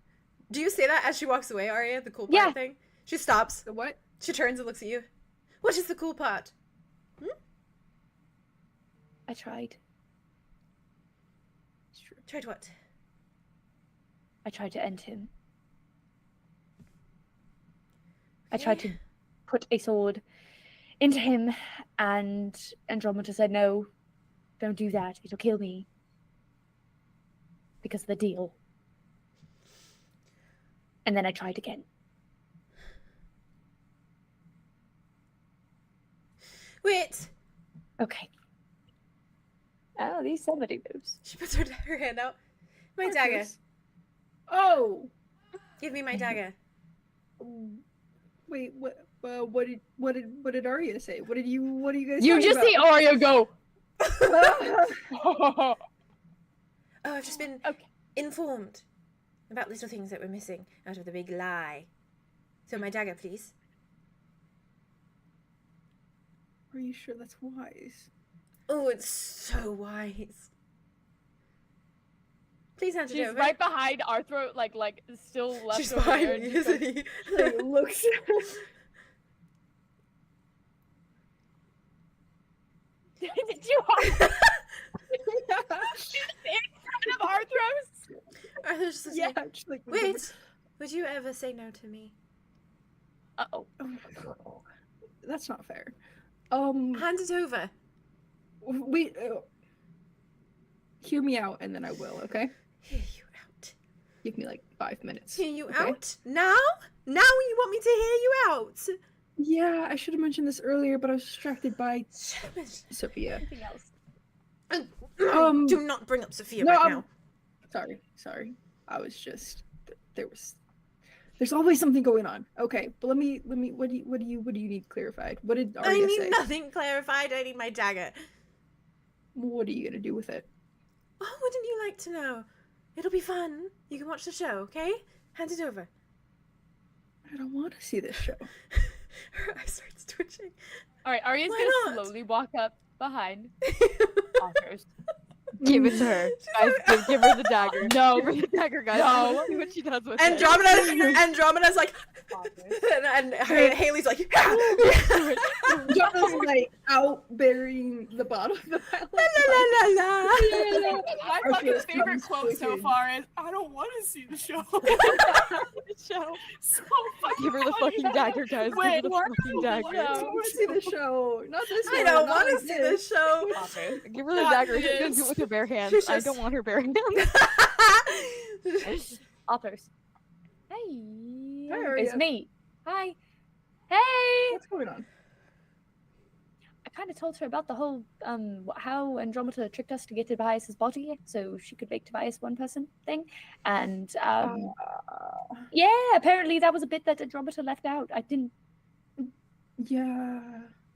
Speaker 1: Do you say that as she walks away, Aria? The cool part
Speaker 4: Yeah.
Speaker 1: thing? She stops.
Speaker 3: The what?
Speaker 1: She turns and looks at you. What is the cool part?
Speaker 4: I tried.
Speaker 1: Tried what?
Speaker 4: I tried to end him. I tried to put a sword into him, and Andromeda said, no, don't do that. It'll kill me. Because of the deal. And then I tried again.
Speaker 1: Wait!
Speaker 4: Okay. Oh, these somebody moves.
Speaker 1: She puts her hand out. My dagger.
Speaker 3: Oh!
Speaker 1: Give me my dagger.
Speaker 3: Wait, what did Aria say? What are you guys
Speaker 4: You
Speaker 3: talking
Speaker 4: just
Speaker 3: about?
Speaker 4: see Aria go.
Speaker 1: Oh, I've just been
Speaker 4: Okay.
Speaker 1: informed about little things that we're missing out of the big lie. So my dagger, please.
Speaker 3: Are you sure that's wise?
Speaker 1: Oh, it's so wise. Please hand it
Speaker 4: She's
Speaker 1: over.
Speaker 4: right behind Arthro, like still left
Speaker 1: She's
Speaker 4: over there.
Speaker 1: behind
Speaker 4: and
Speaker 1: me,
Speaker 4: just
Speaker 1: isn't
Speaker 4: goes,
Speaker 1: he?
Speaker 3: Like, looks.
Speaker 4: Did you harm of Arthros?
Speaker 1: Arthur's just
Speaker 3: Yeah,
Speaker 1: listening.
Speaker 3: just like
Speaker 1: Wait, would you ever say no to me?
Speaker 4: Uh-oh.
Speaker 3: Oh, that's not fair.
Speaker 1: Hand it over.
Speaker 3: We hear me out, and then I will. Okay,
Speaker 1: Hear you out.
Speaker 3: give me like 5 minutes.
Speaker 1: Hear you
Speaker 3: okay?
Speaker 1: out? Now? Now you want me to hear you out?
Speaker 3: Yeah, I should have mentioned this earlier, but I was distracted by
Speaker 1: Shit.
Speaker 3: Sophia.
Speaker 4: Anything else?
Speaker 1: Do not bring up Sophia
Speaker 3: no,
Speaker 1: right now.
Speaker 3: Sorry. I was just there's always something going on. Okay, but let me. What do you need clarified? What did
Speaker 1: I
Speaker 3: Aria
Speaker 1: need
Speaker 3: say?
Speaker 1: nothing clarified. I need my dagger.
Speaker 3: What are you gonna do with it?
Speaker 1: Oh, wouldn't you like to know? It'll be fun. You can watch the show, okay? Hand it over.
Speaker 3: I don't want to see this show.
Speaker 1: Her eye starts twitching.
Speaker 4: All right, Arya's
Speaker 1: Why
Speaker 4: gonna
Speaker 1: not?
Speaker 4: slowly walk up behind Arthros.
Speaker 5: Give it to her. Guys, give her the dagger.
Speaker 4: No.
Speaker 5: Give her the dagger, guys.
Speaker 4: No.
Speaker 5: See what she does with it.
Speaker 1: Andromeda's like, and Haley's like,
Speaker 3: Jonah's like out burying the bottom of the pile.
Speaker 1: la la la la.
Speaker 2: My fucking
Speaker 3: Arceus
Speaker 2: favorite
Speaker 3: comes
Speaker 2: quote so
Speaker 3: quicken.
Speaker 2: far is, I don't want to see the show.
Speaker 4: Show.
Speaker 2: So fucking
Speaker 5: Give her the
Speaker 2: funny.
Speaker 5: fucking dagger, guys.
Speaker 2: Wait,
Speaker 5: Give her the fucking
Speaker 3: I
Speaker 5: dagger.
Speaker 3: don't want to see the show. Not this one.
Speaker 1: I don't
Speaker 3: not
Speaker 1: want to
Speaker 3: like
Speaker 1: see this show.
Speaker 5: Give her the
Speaker 1: Not
Speaker 5: dagger. She's gonna
Speaker 1: this.
Speaker 5: do it with her bare hands.
Speaker 1: She's
Speaker 5: I
Speaker 1: just-
Speaker 5: don't want her bare hands.
Speaker 4: Arthros. Hey.
Speaker 3: Hi, Aria.
Speaker 4: It's me. Hi. Hey.
Speaker 3: What's going on?
Speaker 4: I kind of told her about the whole how Andromeda tricked us to get Tobias's body so she could make Tobias one person thing, and yeah, apparently that was a bit that Andromeda left out. I didn't.
Speaker 3: Yeah,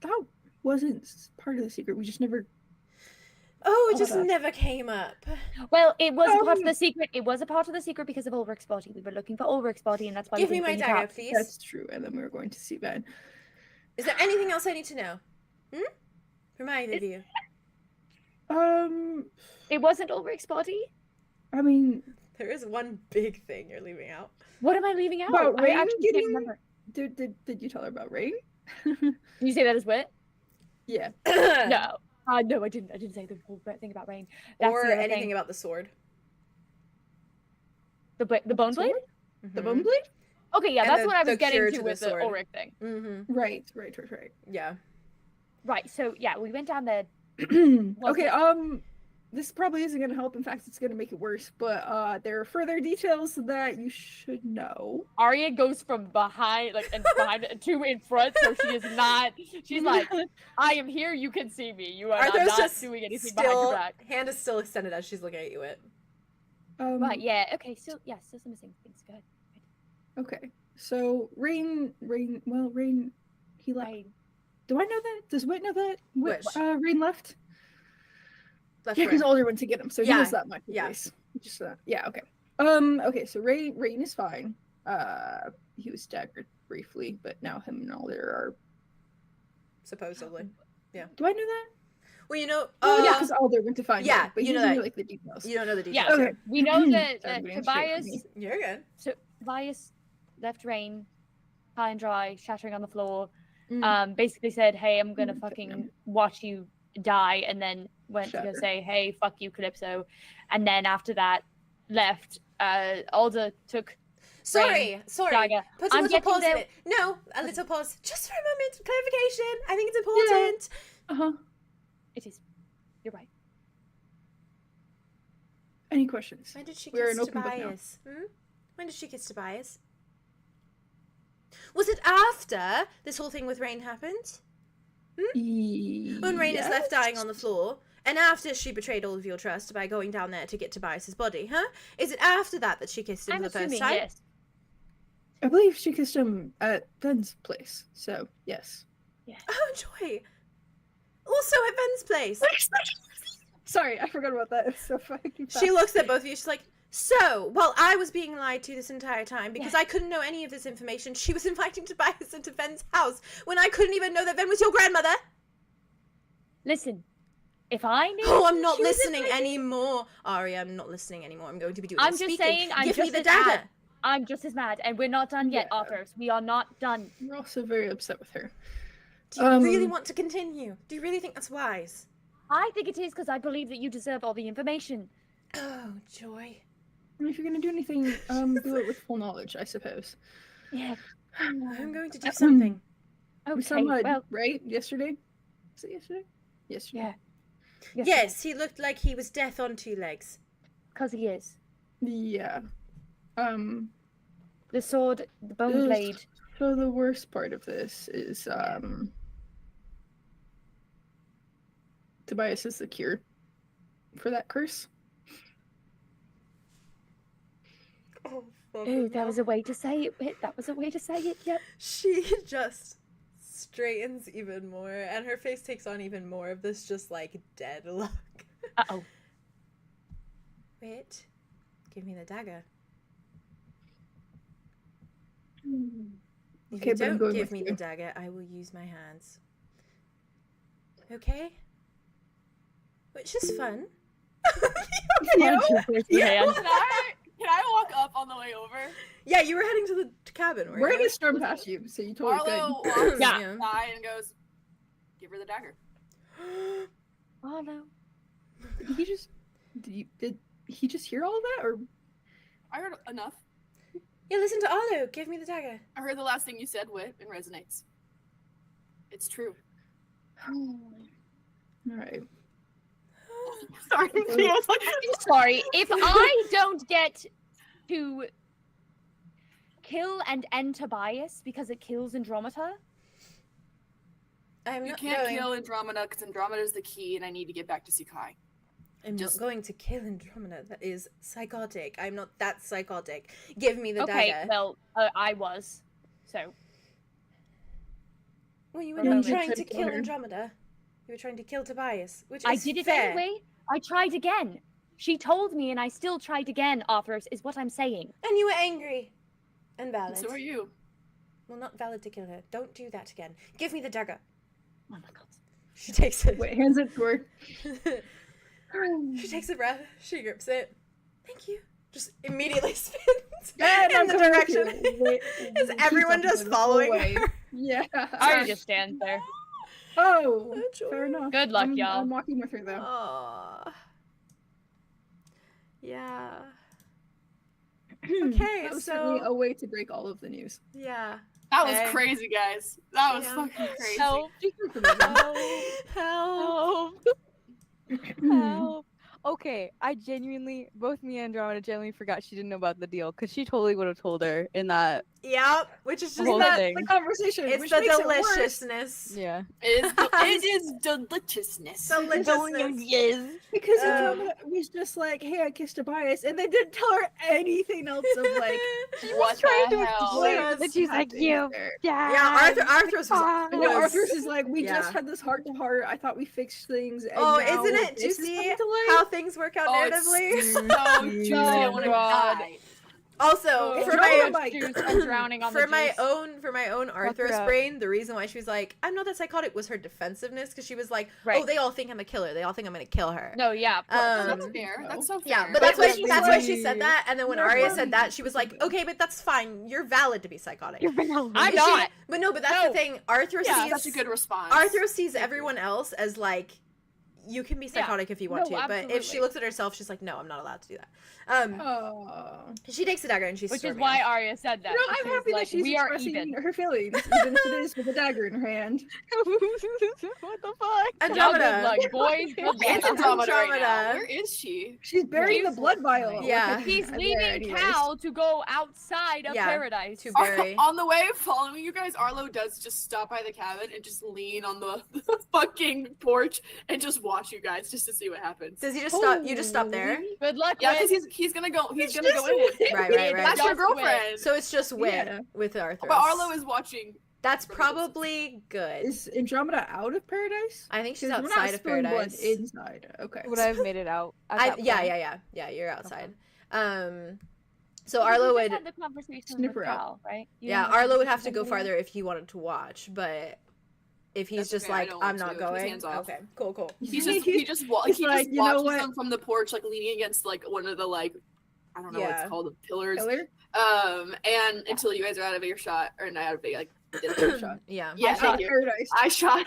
Speaker 3: that wasn't part of the secret. We just never.
Speaker 1: Oh, it just
Speaker 3: Hold on.
Speaker 1: never came up.
Speaker 4: Well, it was a part of
Speaker 3: Um,
Speaker 4: the secret. It was a part of the secret because of Ulrich's body. We were looking for Ulrich's body, and that's why
Speaker 1: Give
Speaker 4: we
Speaker 1: me
Speaker 4: didn't
Speaker 1: my
Speaker 4: bring it
Speaker 1: dagger,
Speaker 4: up.
Speaker 1: please.
Speaker 3: That's true. And then we were going to see Ben.
Speaker 1: Is there anything else I need to know? From either of you?
Speaker 4: It wasn't Ulrich's body.
Speaker 3: I mean,
Speaker 1: There is one big thing you're leaving out.
Speaker 4: What am I leaving out?
Speaker 3: About
Speaker 4: I
Speaker 3: Rain
Speaker 4: actually
Speaker 3: getting-
Speaker 4: can't remember.
Speaker 3: did you tell her about Rain?
Speaker 4: Did you say that as wit?
Speaker 3: Yeah.
Speaker 4: No. No, I didn't. I didn't say the whole thing about Rain. That's
Speaker 1: Or
Speaker 4: the other
Speaker 1: anything
Speaker 4: thing.
Speaker 1: about the sword.
Speaker 4: The bone blade.
Speaker 3: The bone blade?
Speaker 4: Okay, yeah,
Speaker 1: And
Speaker 4: that's
Speaker 1: the-
Speaker 4: what I
Speaker 1: the
Speaker 4: was getting
Speaker 1: cure
Speaker 4: to
Speaker 1: to
Speaker 4: with
Speaker 1: the
Speaker 4: the
Speaker 1: sword.
Speaker 4: Ulrich thing.
Speaker 1: Mm-hmm.
Speaker 3: Right.
Speaker 1: Yeah.
Speaker 4: Right. So yeah, we went down there.
Speaker 3: Okay, this probably isn't going to help. In fact, it's going to make it worse. But there are further details that you should know.
Speaker 4: Arya goes from behind, like, and behind to in front, so she is not. She's like, I am here. You can see me. You are
Speaker 1: Arthur's
Speaker 4: not
Speaker 1: just
Speaker 4: doing anything behind your
Speaker 1: still,
Speaker 4: back.
Speaker 1: hand is still extended as she's looking at you.
Speaker 4: Right. Yeah. Okay. Still, yeah. Still some missing things. Go ahead.
Speaker 3: Okay. So Rain, he left.
Speaker 4: Right.
Speaker 3: Do I know that? Does Whit know that?
Speaker 1: Which?
Speaker 3: Rain left?
Speaker 1: Left
Speaker 3: Yeah, because
Speaker 1: right.
Speaker 3: Alder went to get him, so he
Speaker 1: Yeah,
Speaker 3: knows that much. at
Speaker 1: yeah.
Speaker 3: least. Just yeah, okay. Okay, so Rain is fine. He was staggered briefly, but now him and Alder are.
Speaker 1: Supposedly.
Speaker 3: Do I know that?
Speaker 1: Well, you know.
Speaker 3: Yeah, because Alder went to find
Speaker 1: yeah,
Speaker 3: him, but
Speaker 1: you
Speaker 3: he
Speaker 1: know
Speaker 3: doesn't
Speaker 1: that.
Speaker 3: like the details.
Speaker 1: You don't know the
Speaker 4: Yeah.
Speaker 1: details.
Speaker 3: Okay.
Speaker 4: We know that
Speaker 3: Sorry, being straight with
Speaker 4: Tobias,
Speaker 3: me.
Speaker 1: You're good.
Speaker 4: Tobias left Rain high and dry, shattering on the floor.
Speaker 3: Mm.
Speaker 4: Basically said, "Hey, I'm gonna
Speaker 3: Mm,
Speaker 4: fucking
Speaker 3: damn.
Speaker 4: watch you die," and then went to
Speaker 3: Shatter.
Speaker 4: go say, "Hey, fuck you, Calypso," and then after that, left. Alder took
Speaker 1: Sorry.
Speaker 4: dagger.
Speaker 1: Put a
Speaker 4: I'm
Speaker 1: little
Speaker 4: getting
Speaker 1: pause in
Speaker 4: there.
Speaker 1: it. No, a little pause. Just for a moment. Clarification. I think it's important.
Speaker 3: Uh-huh.
Speaker 4: It is. You're right.
Speaker 3: Any questions?
Speaker 1: When did she
Speaker 3: We're
Speaker 1: kiss
Speaker 3: an open book now.
Speaker 1: Tobias? When did she kiss Tobias? Was it after this whole thing with Rain happened? When Rain is left dying on the floor, and after she betrayed all of your trust by going down there to get Tobias's body, huh? Is it after that she kissed him
Speaker 4: I'm
Speaker 1: for the first
Speaker 4: assuming
Speaker 1: time?
Speaker 4: yes.
Speaker 3: I believe she kissed him at Ben's place, so yes.
Speaker 1: Oh, joy! Also at Ben's place.
Speaker 3: Sorry, I forgot about that. It's so fucking fast.
Speaker 1: She looks at both of you. She's like, "So, while I was being lied to this entire time because I couldn't know any of this information, she was inviting Tobias into Ben's house when I couldn't even know that Ben was your grandmother."
Speaker 4: Listen, If I need
Speaker 1: Oh, I'm
Speaker 4: to
Speaker 1: not
Speaker 4: choose a
Speaker 1: listening
Speaker 4: lady-
Speaker 1: anymore. Aria, I'm not listening anymore. I'm going to be doing
Speaker 4: I'm
Speaker 1: the
Speaker 4: just
Speaker 1: speaking.
Speaker 4: saying, I'm
Speaker 1: Give me
Speaker 4: just
Speaker 1: the
Speaker 4: as
Speaker 1: dagger.
Speaker 4: mad. I'm just as mad, and we're not done yet,
Speaker 3: Yeah.
Speaker 4: authors. We are not done.
Speaker 3: We're also very upset with her.
Speaker 1: Do you really want to continue? Do you really think that's wise?
Speaker 4: I think it is because I believe that you deserve all the information.
Speaker 1: Oh, joy.
Speaker 3: And if you're gonna do anything, do it with full knowledge, I suppose.
Speaker 4: Yeah.
Speaker 1: I'm going to do something.
Speaker 3: We saw
Speaker 4: Okay.
Speaker 3: Mud,
Speaker 4: Well,
Speaker 3: right? Yesterday? Was it yesterday? Yesterday.
Speaker 4: yeah.
Speaker 1: Yes, he looked like he was death on 2 legs.
Speaker 4: Because he is.
Speaker 3: Yeah.
Speaker 4: The sword, the bone
Speaker 3: Yes.
Speaker 4: blade.
Speaker 3: So the worst part of this is Tobias is the cure for that curse.
Speaker 1: Oh,
Speaker 4: Ooh, that was a way to say it. That was a way to say it. Yep.
Speaker 1: She just straightens even more, and her face takes on even more of this just like dead look.
Speaker 4: Uh-oh.
Speaker 1: Wait, give me the dagger. If
Speaker 3: Okay,
Speaker 1: you
Speaker 3: but I'm
Speaker 1: don't
Speaker 3: going
Speaker 1: give
Speaker 3: with
Speaker 1: me
Speaker 3: you.
Speaker 1: the dagger, I will use my hands. Okay? Which is fun.
Speaker 3: Yeah.
Speaker 4: Yeah.
Speaker 2: Can I walk up on the way over?
Speaker 1: Yeah, you were heading to the cabin,
Speaker 3: We're
Speaker 1: weren't
Speaker 3: gonna
Speaker 1: you?
Speaker 3: storm past you, so you totally
Speaker 2: Arlo
Speaker 3: could.
Speaker 2: walks
Speaker 4: Yeah.
Speaker 2: by and goes, "Give her the dagger."
Speaker 4: Oh no.
Speaker 3: Did he just hear all of that, or
Speaker 2: I heard enough.
Speaker 1: Yeah, listen to Arlo. Give me the dagger.
Speaker 2: I heard the last thing you said, Wit, and resonates. It's true.
Speaker 3: all right?
Speaker 2: Sorry, Theo's like,
Speaker 4: Sorry. If I don't get to kill and end Tobias because it kills Andromeda,
Speaker 1: I'm
Speaker 2: you
Speaker 1: not
Speaker 2: can't
Speaker 1: going.
Speaker 2: kill Andromeda because Andromeda is the key, and I need to get back to 𝐶𝐘𝐲.
Speaker 1: I'm
Speaker 2: just-
Speaker 1: not going to kill Andromeda. That is psychotic. I'm not that psychotic. Give me the
Speaker 4: okay.
Speaker 1: dagger.
Speaker 4: Well, I was. So
Speaker 1: Well, you were
Speaker 3: Yeah,
Speaker 1: not
Speaker 3: you
Speaker 1: trying
Speaker 3: tried
Speaker 1: to
Speaker 3: to
Speaker 1: kill
Speaker 3: kill her.
Speaker 1: Andromeda. You were trying to kill Tobias, which is
Speaker 4: I did it
Speaker 1: fair.
Speaker 4: anyway. I tried again. She told me, and I still tried again. Authors is what I'm saying.
Speaker 1: And you were angry. And valid.
Speaker 2: And so are you.
Speaker 1: Well, not valid to kill her. Don't do that again. Give me the dagger.
Speaker 4: Oh my god.
Speaker 1: She takes it.
Speaker 3: Wait, hands it to her.
Speaker 1: She takes a breath. She grips it. Thank you. Just immediately spins
Speaker 3: Yeah,
Speaker 1: in the direction. Is
Speaker 3: She's
Speaker 1: everyone
Speaker 3: up
Speaker 1: just
Speaker 3: the whole
Speaker 1: following
Speaker 3: way.
Speaker 1: her?
Speaker 3: Yeah.
Speaker 4: Ari just stands there.
Speaker 3: Oh,
Speaker 1: Oh, joy.
Speaker 3: fair enough.
Speaker 4: Good luck, y'all.
Speaker 3: I'm walking with her though.
Speaker 1: Aww. Yeah. Okay,
Speaker 3: That was
Speaker 1: so
Speaker 3: certainly a way to break all of the news.
Speaker 1: yeah.
Speaker 2: That was
Speaker 1: Hey.
Speaker 2: crazy, guys. That was
Speaker 1: Yeah.
Speaker 2: fucking crazy.
Speaker 4: Help!
Speaker 1: Help.
Speaker 5: Help. Okay, I genuinely, both me and Andromeda genuinely forgot she didn't know about the deal because she totally would have told her in that.
Speaker 1: Yep. Which is just
Speaker 5: Whole
Speaker 1: that.
Speaker 5: thing.
Speaker 3: The conversation.
Speaker 1: It's
Speaker 3: which
Speaker 1: the
Speaker 3: makes it worse.
Speaker 1: deliciousness.
Speaker 5: Yeah.
Speaker 2: It is deliciousness.
Speaker 1: Deliciousness.
Speaker 3: Because Andromeda was just like, "Hey, I kissed Tobias," and they didn't tell her anything else of like.
Speaker 2: What
Speaker 5: trying
Speaker 2: the
Speaker 5: to
Speaker 2: hell?
Speaker 1: explain-
Speaker 5: explain, but she's like,
Speaker 3: happened
Speaker 5: you
Speaker 3: there.
Speaker 1: Yeah, Arthur's was.
Speaker 3: And yeah, Arthur's is like, "We
Speaker 1: yeah.
Speaker 3: just had this heart to heart. I thought we fixed things." And
Speaker 1: Oh,
Speaker 3: now
Speaker 1: isn't it
Speaker 3: this is
Speaker 1: juicy
Speaker 3: coming to light."
Speaker 1: how things work out
Speaker 2: Oh,
Speaker 1: narratively?
Speaker 2: it's so juicy. I want to
Speaker 4: God.
Speaker 2: die.
Speaker 1: Also,
Speaker 3: It's
Speaker 1: for
Speaker 3: drama
Speaker 1: my
Speaker 3: by-
Speaker 4: Juice, I'm drowning on
Speaker 1: for
Speaker 4: the
Speaker 1: my
Speaker 4: juice.
Speaker 1: own Arthur's
Speaker 5: up.
Speaker 1: brain, the reason why she was like, I'm not that psychotic was her defensiveness, because she was like,
Speaker 4: Right.
Speaker 1: oh, they all think I'm a killer. They all think I'm gonna kill her.
Speaker 4: No, yeah.
Speaker 2: That's
Speaker 1: Um,
Speaker 2: fair. That's so fair.
Speaker 1: Yeah, but that's
Speaker 3: Wait,
Speaker 1: why
Speaker 3: wait,
Speaker 1: that's why
Speaker 3: wait.
Speaker 1: she said that, and then when
Speaker 3: You're
Speaker 1: Aria
Speaker 3: wrong.
Speaker 1: said that, she was like, okay, but that's fine. You're valid to be psychotic.
Speaker 5: You're valid.
Speaker 4: I'm
Speaker 1: Because she-
Speaker 4: not.
Speaker 1: But no, but that's
Speaker 4: No.
Speaker 1: the thing. Arthur
Speaker 2: yeah,
Speaker 1: sees
Speaker 2: that's a good response.
Speaker 1: Arthur sees everyone else as like, you can be
Speaker 4: Yeah.
Speaker 1: psychotic if you want
Speaker 4: No,
Speaker 1: to, but if she
Speaker 4: absolutely.
Speaker 1: looks at herself, she's like, no, I'm not allowed to do that.
Speaker 3: Oh.
Speaker 1: She takes the dagger and she's
Speaker 4: Which is
Speaker 1: storming
Speaker 4: why
Speaker 1: off.
Speaker 4: Arya said that.
Speaker 3: No,
Speaker 4: because
Speaker 3: I'm
Speaker 4: she was
Speaker 3: happy
Speaker 4: like,
Speaker 3: that she's
Speaker 4: we are
Speaker 3: expressing
Speaker 4: even.
Speaker 3: her feelings, even if it is with a dagger in her hand.
Speaker 5: What the fuck?
Speaker 4: Now good
Speaker 1: Andromeda.
Speaker 4: luck, boys. Good
Speaker 2: It's
Speaker 4: luck.
Speaker 2: Andromeda right now.
Speaker 1: Andromeda.
Speaker 2: Where is she?
Speaker 3: She's burying the
Speaker 4: She's-
Speaker 3: blood vial.
Speaker 1: Yeah.
Speaker 4: He's
Speaker 3: There
Speaker 4: leaving
Speaker 3: anyways.
Speaker 4: Cal to go outside of
Speaker 1: Yeah.
Speaker 4: paradise.
Speaker 1: To bury.
Speaker 2: On the way following you guys, Arlo does just stop by the cabin and just lean on the fucking porch and just watch you guys just to see what happens.
Speaker 1: Does he just stop? You just stop there?
Speaker 4: Good luck,
Speaker 2: Yeah,
Speaker 4: Wit.
Speaker 2: because he's gonna go. He's gonna
Speaker 3: just
Speaker 2: go in.
Speaker 1: Right, right, right.
Speaker 2: That's your
Speaker 4: Just Wit.
Speaker 2: girlfriend.
Speaker 1: So it's just Wit
Speaker 3: Yeah.
Speaker 1: with Arthur.
Speaker 2: But Arlo is watching.
Speaker 1: That's probably good.
Speaker 3: Is Andromeda out of paradise?
Speaker 1: I think she's
Speaker 3: 'Cause we're not
Speaker 1: outside of
Speaker 3: spilling blood
Speaker 1: paradise.
Speaker 3: inside. Okay.
Speaker 5: Would I have made it out? At
Speaker 1: I,
Speaker 5: that
Speaker 1: yeah,
Speaker 5: point?
Speaker 1: yeah. You're outside. So
Speaker 4: You
Speaker 1: Arlo
Speaker 4: just
Speaker 1: would,
Speaker 4: had the conversation
Speaker 3: Snip
Speaker 4: with
Speaker 3: her out.
Speaker 4: Cal, right? You
Speaker 1: yeah,
Speaker 4: didn't have
Speaker 1: Arlo would
Speaker 4: the
Speaker 1: have to go
Speaker 4: conversation with
Speaker 1: farther if he wanted to watch, but if he's
Speaker 2: That's
Speaker 1: just
Speaker 2: okay, I
Speaker 1: like,
Speaker 2: don't
Speaker 1: I'm
Speaker 2: want
Speaker 1: not
Speaker 2: to. Keep his
Speaker 1: going.
Speaker 2: hands off.
Speaker 1: Okay, cool.
Speaker 2: He just
Speaker 3: He's like,
Speaker 2: just
Speaker 3: you know
Speaker 2: watches
Speaker 3: what?
Speaker 2: them from the porch, like leaning against like one of the like, I don't know what
Speaker 1: Yeah.
Speaker 2: it's called, the pillars.
Speaker 3: Pillar?
Speaker 2: And until you guys are out of earshot, or not out of like earshot.
Speaker 1: Yeah.
Speaker 2: Yeah, thank you.
Speaker 3: Paradise.
Speaker 2: I shot.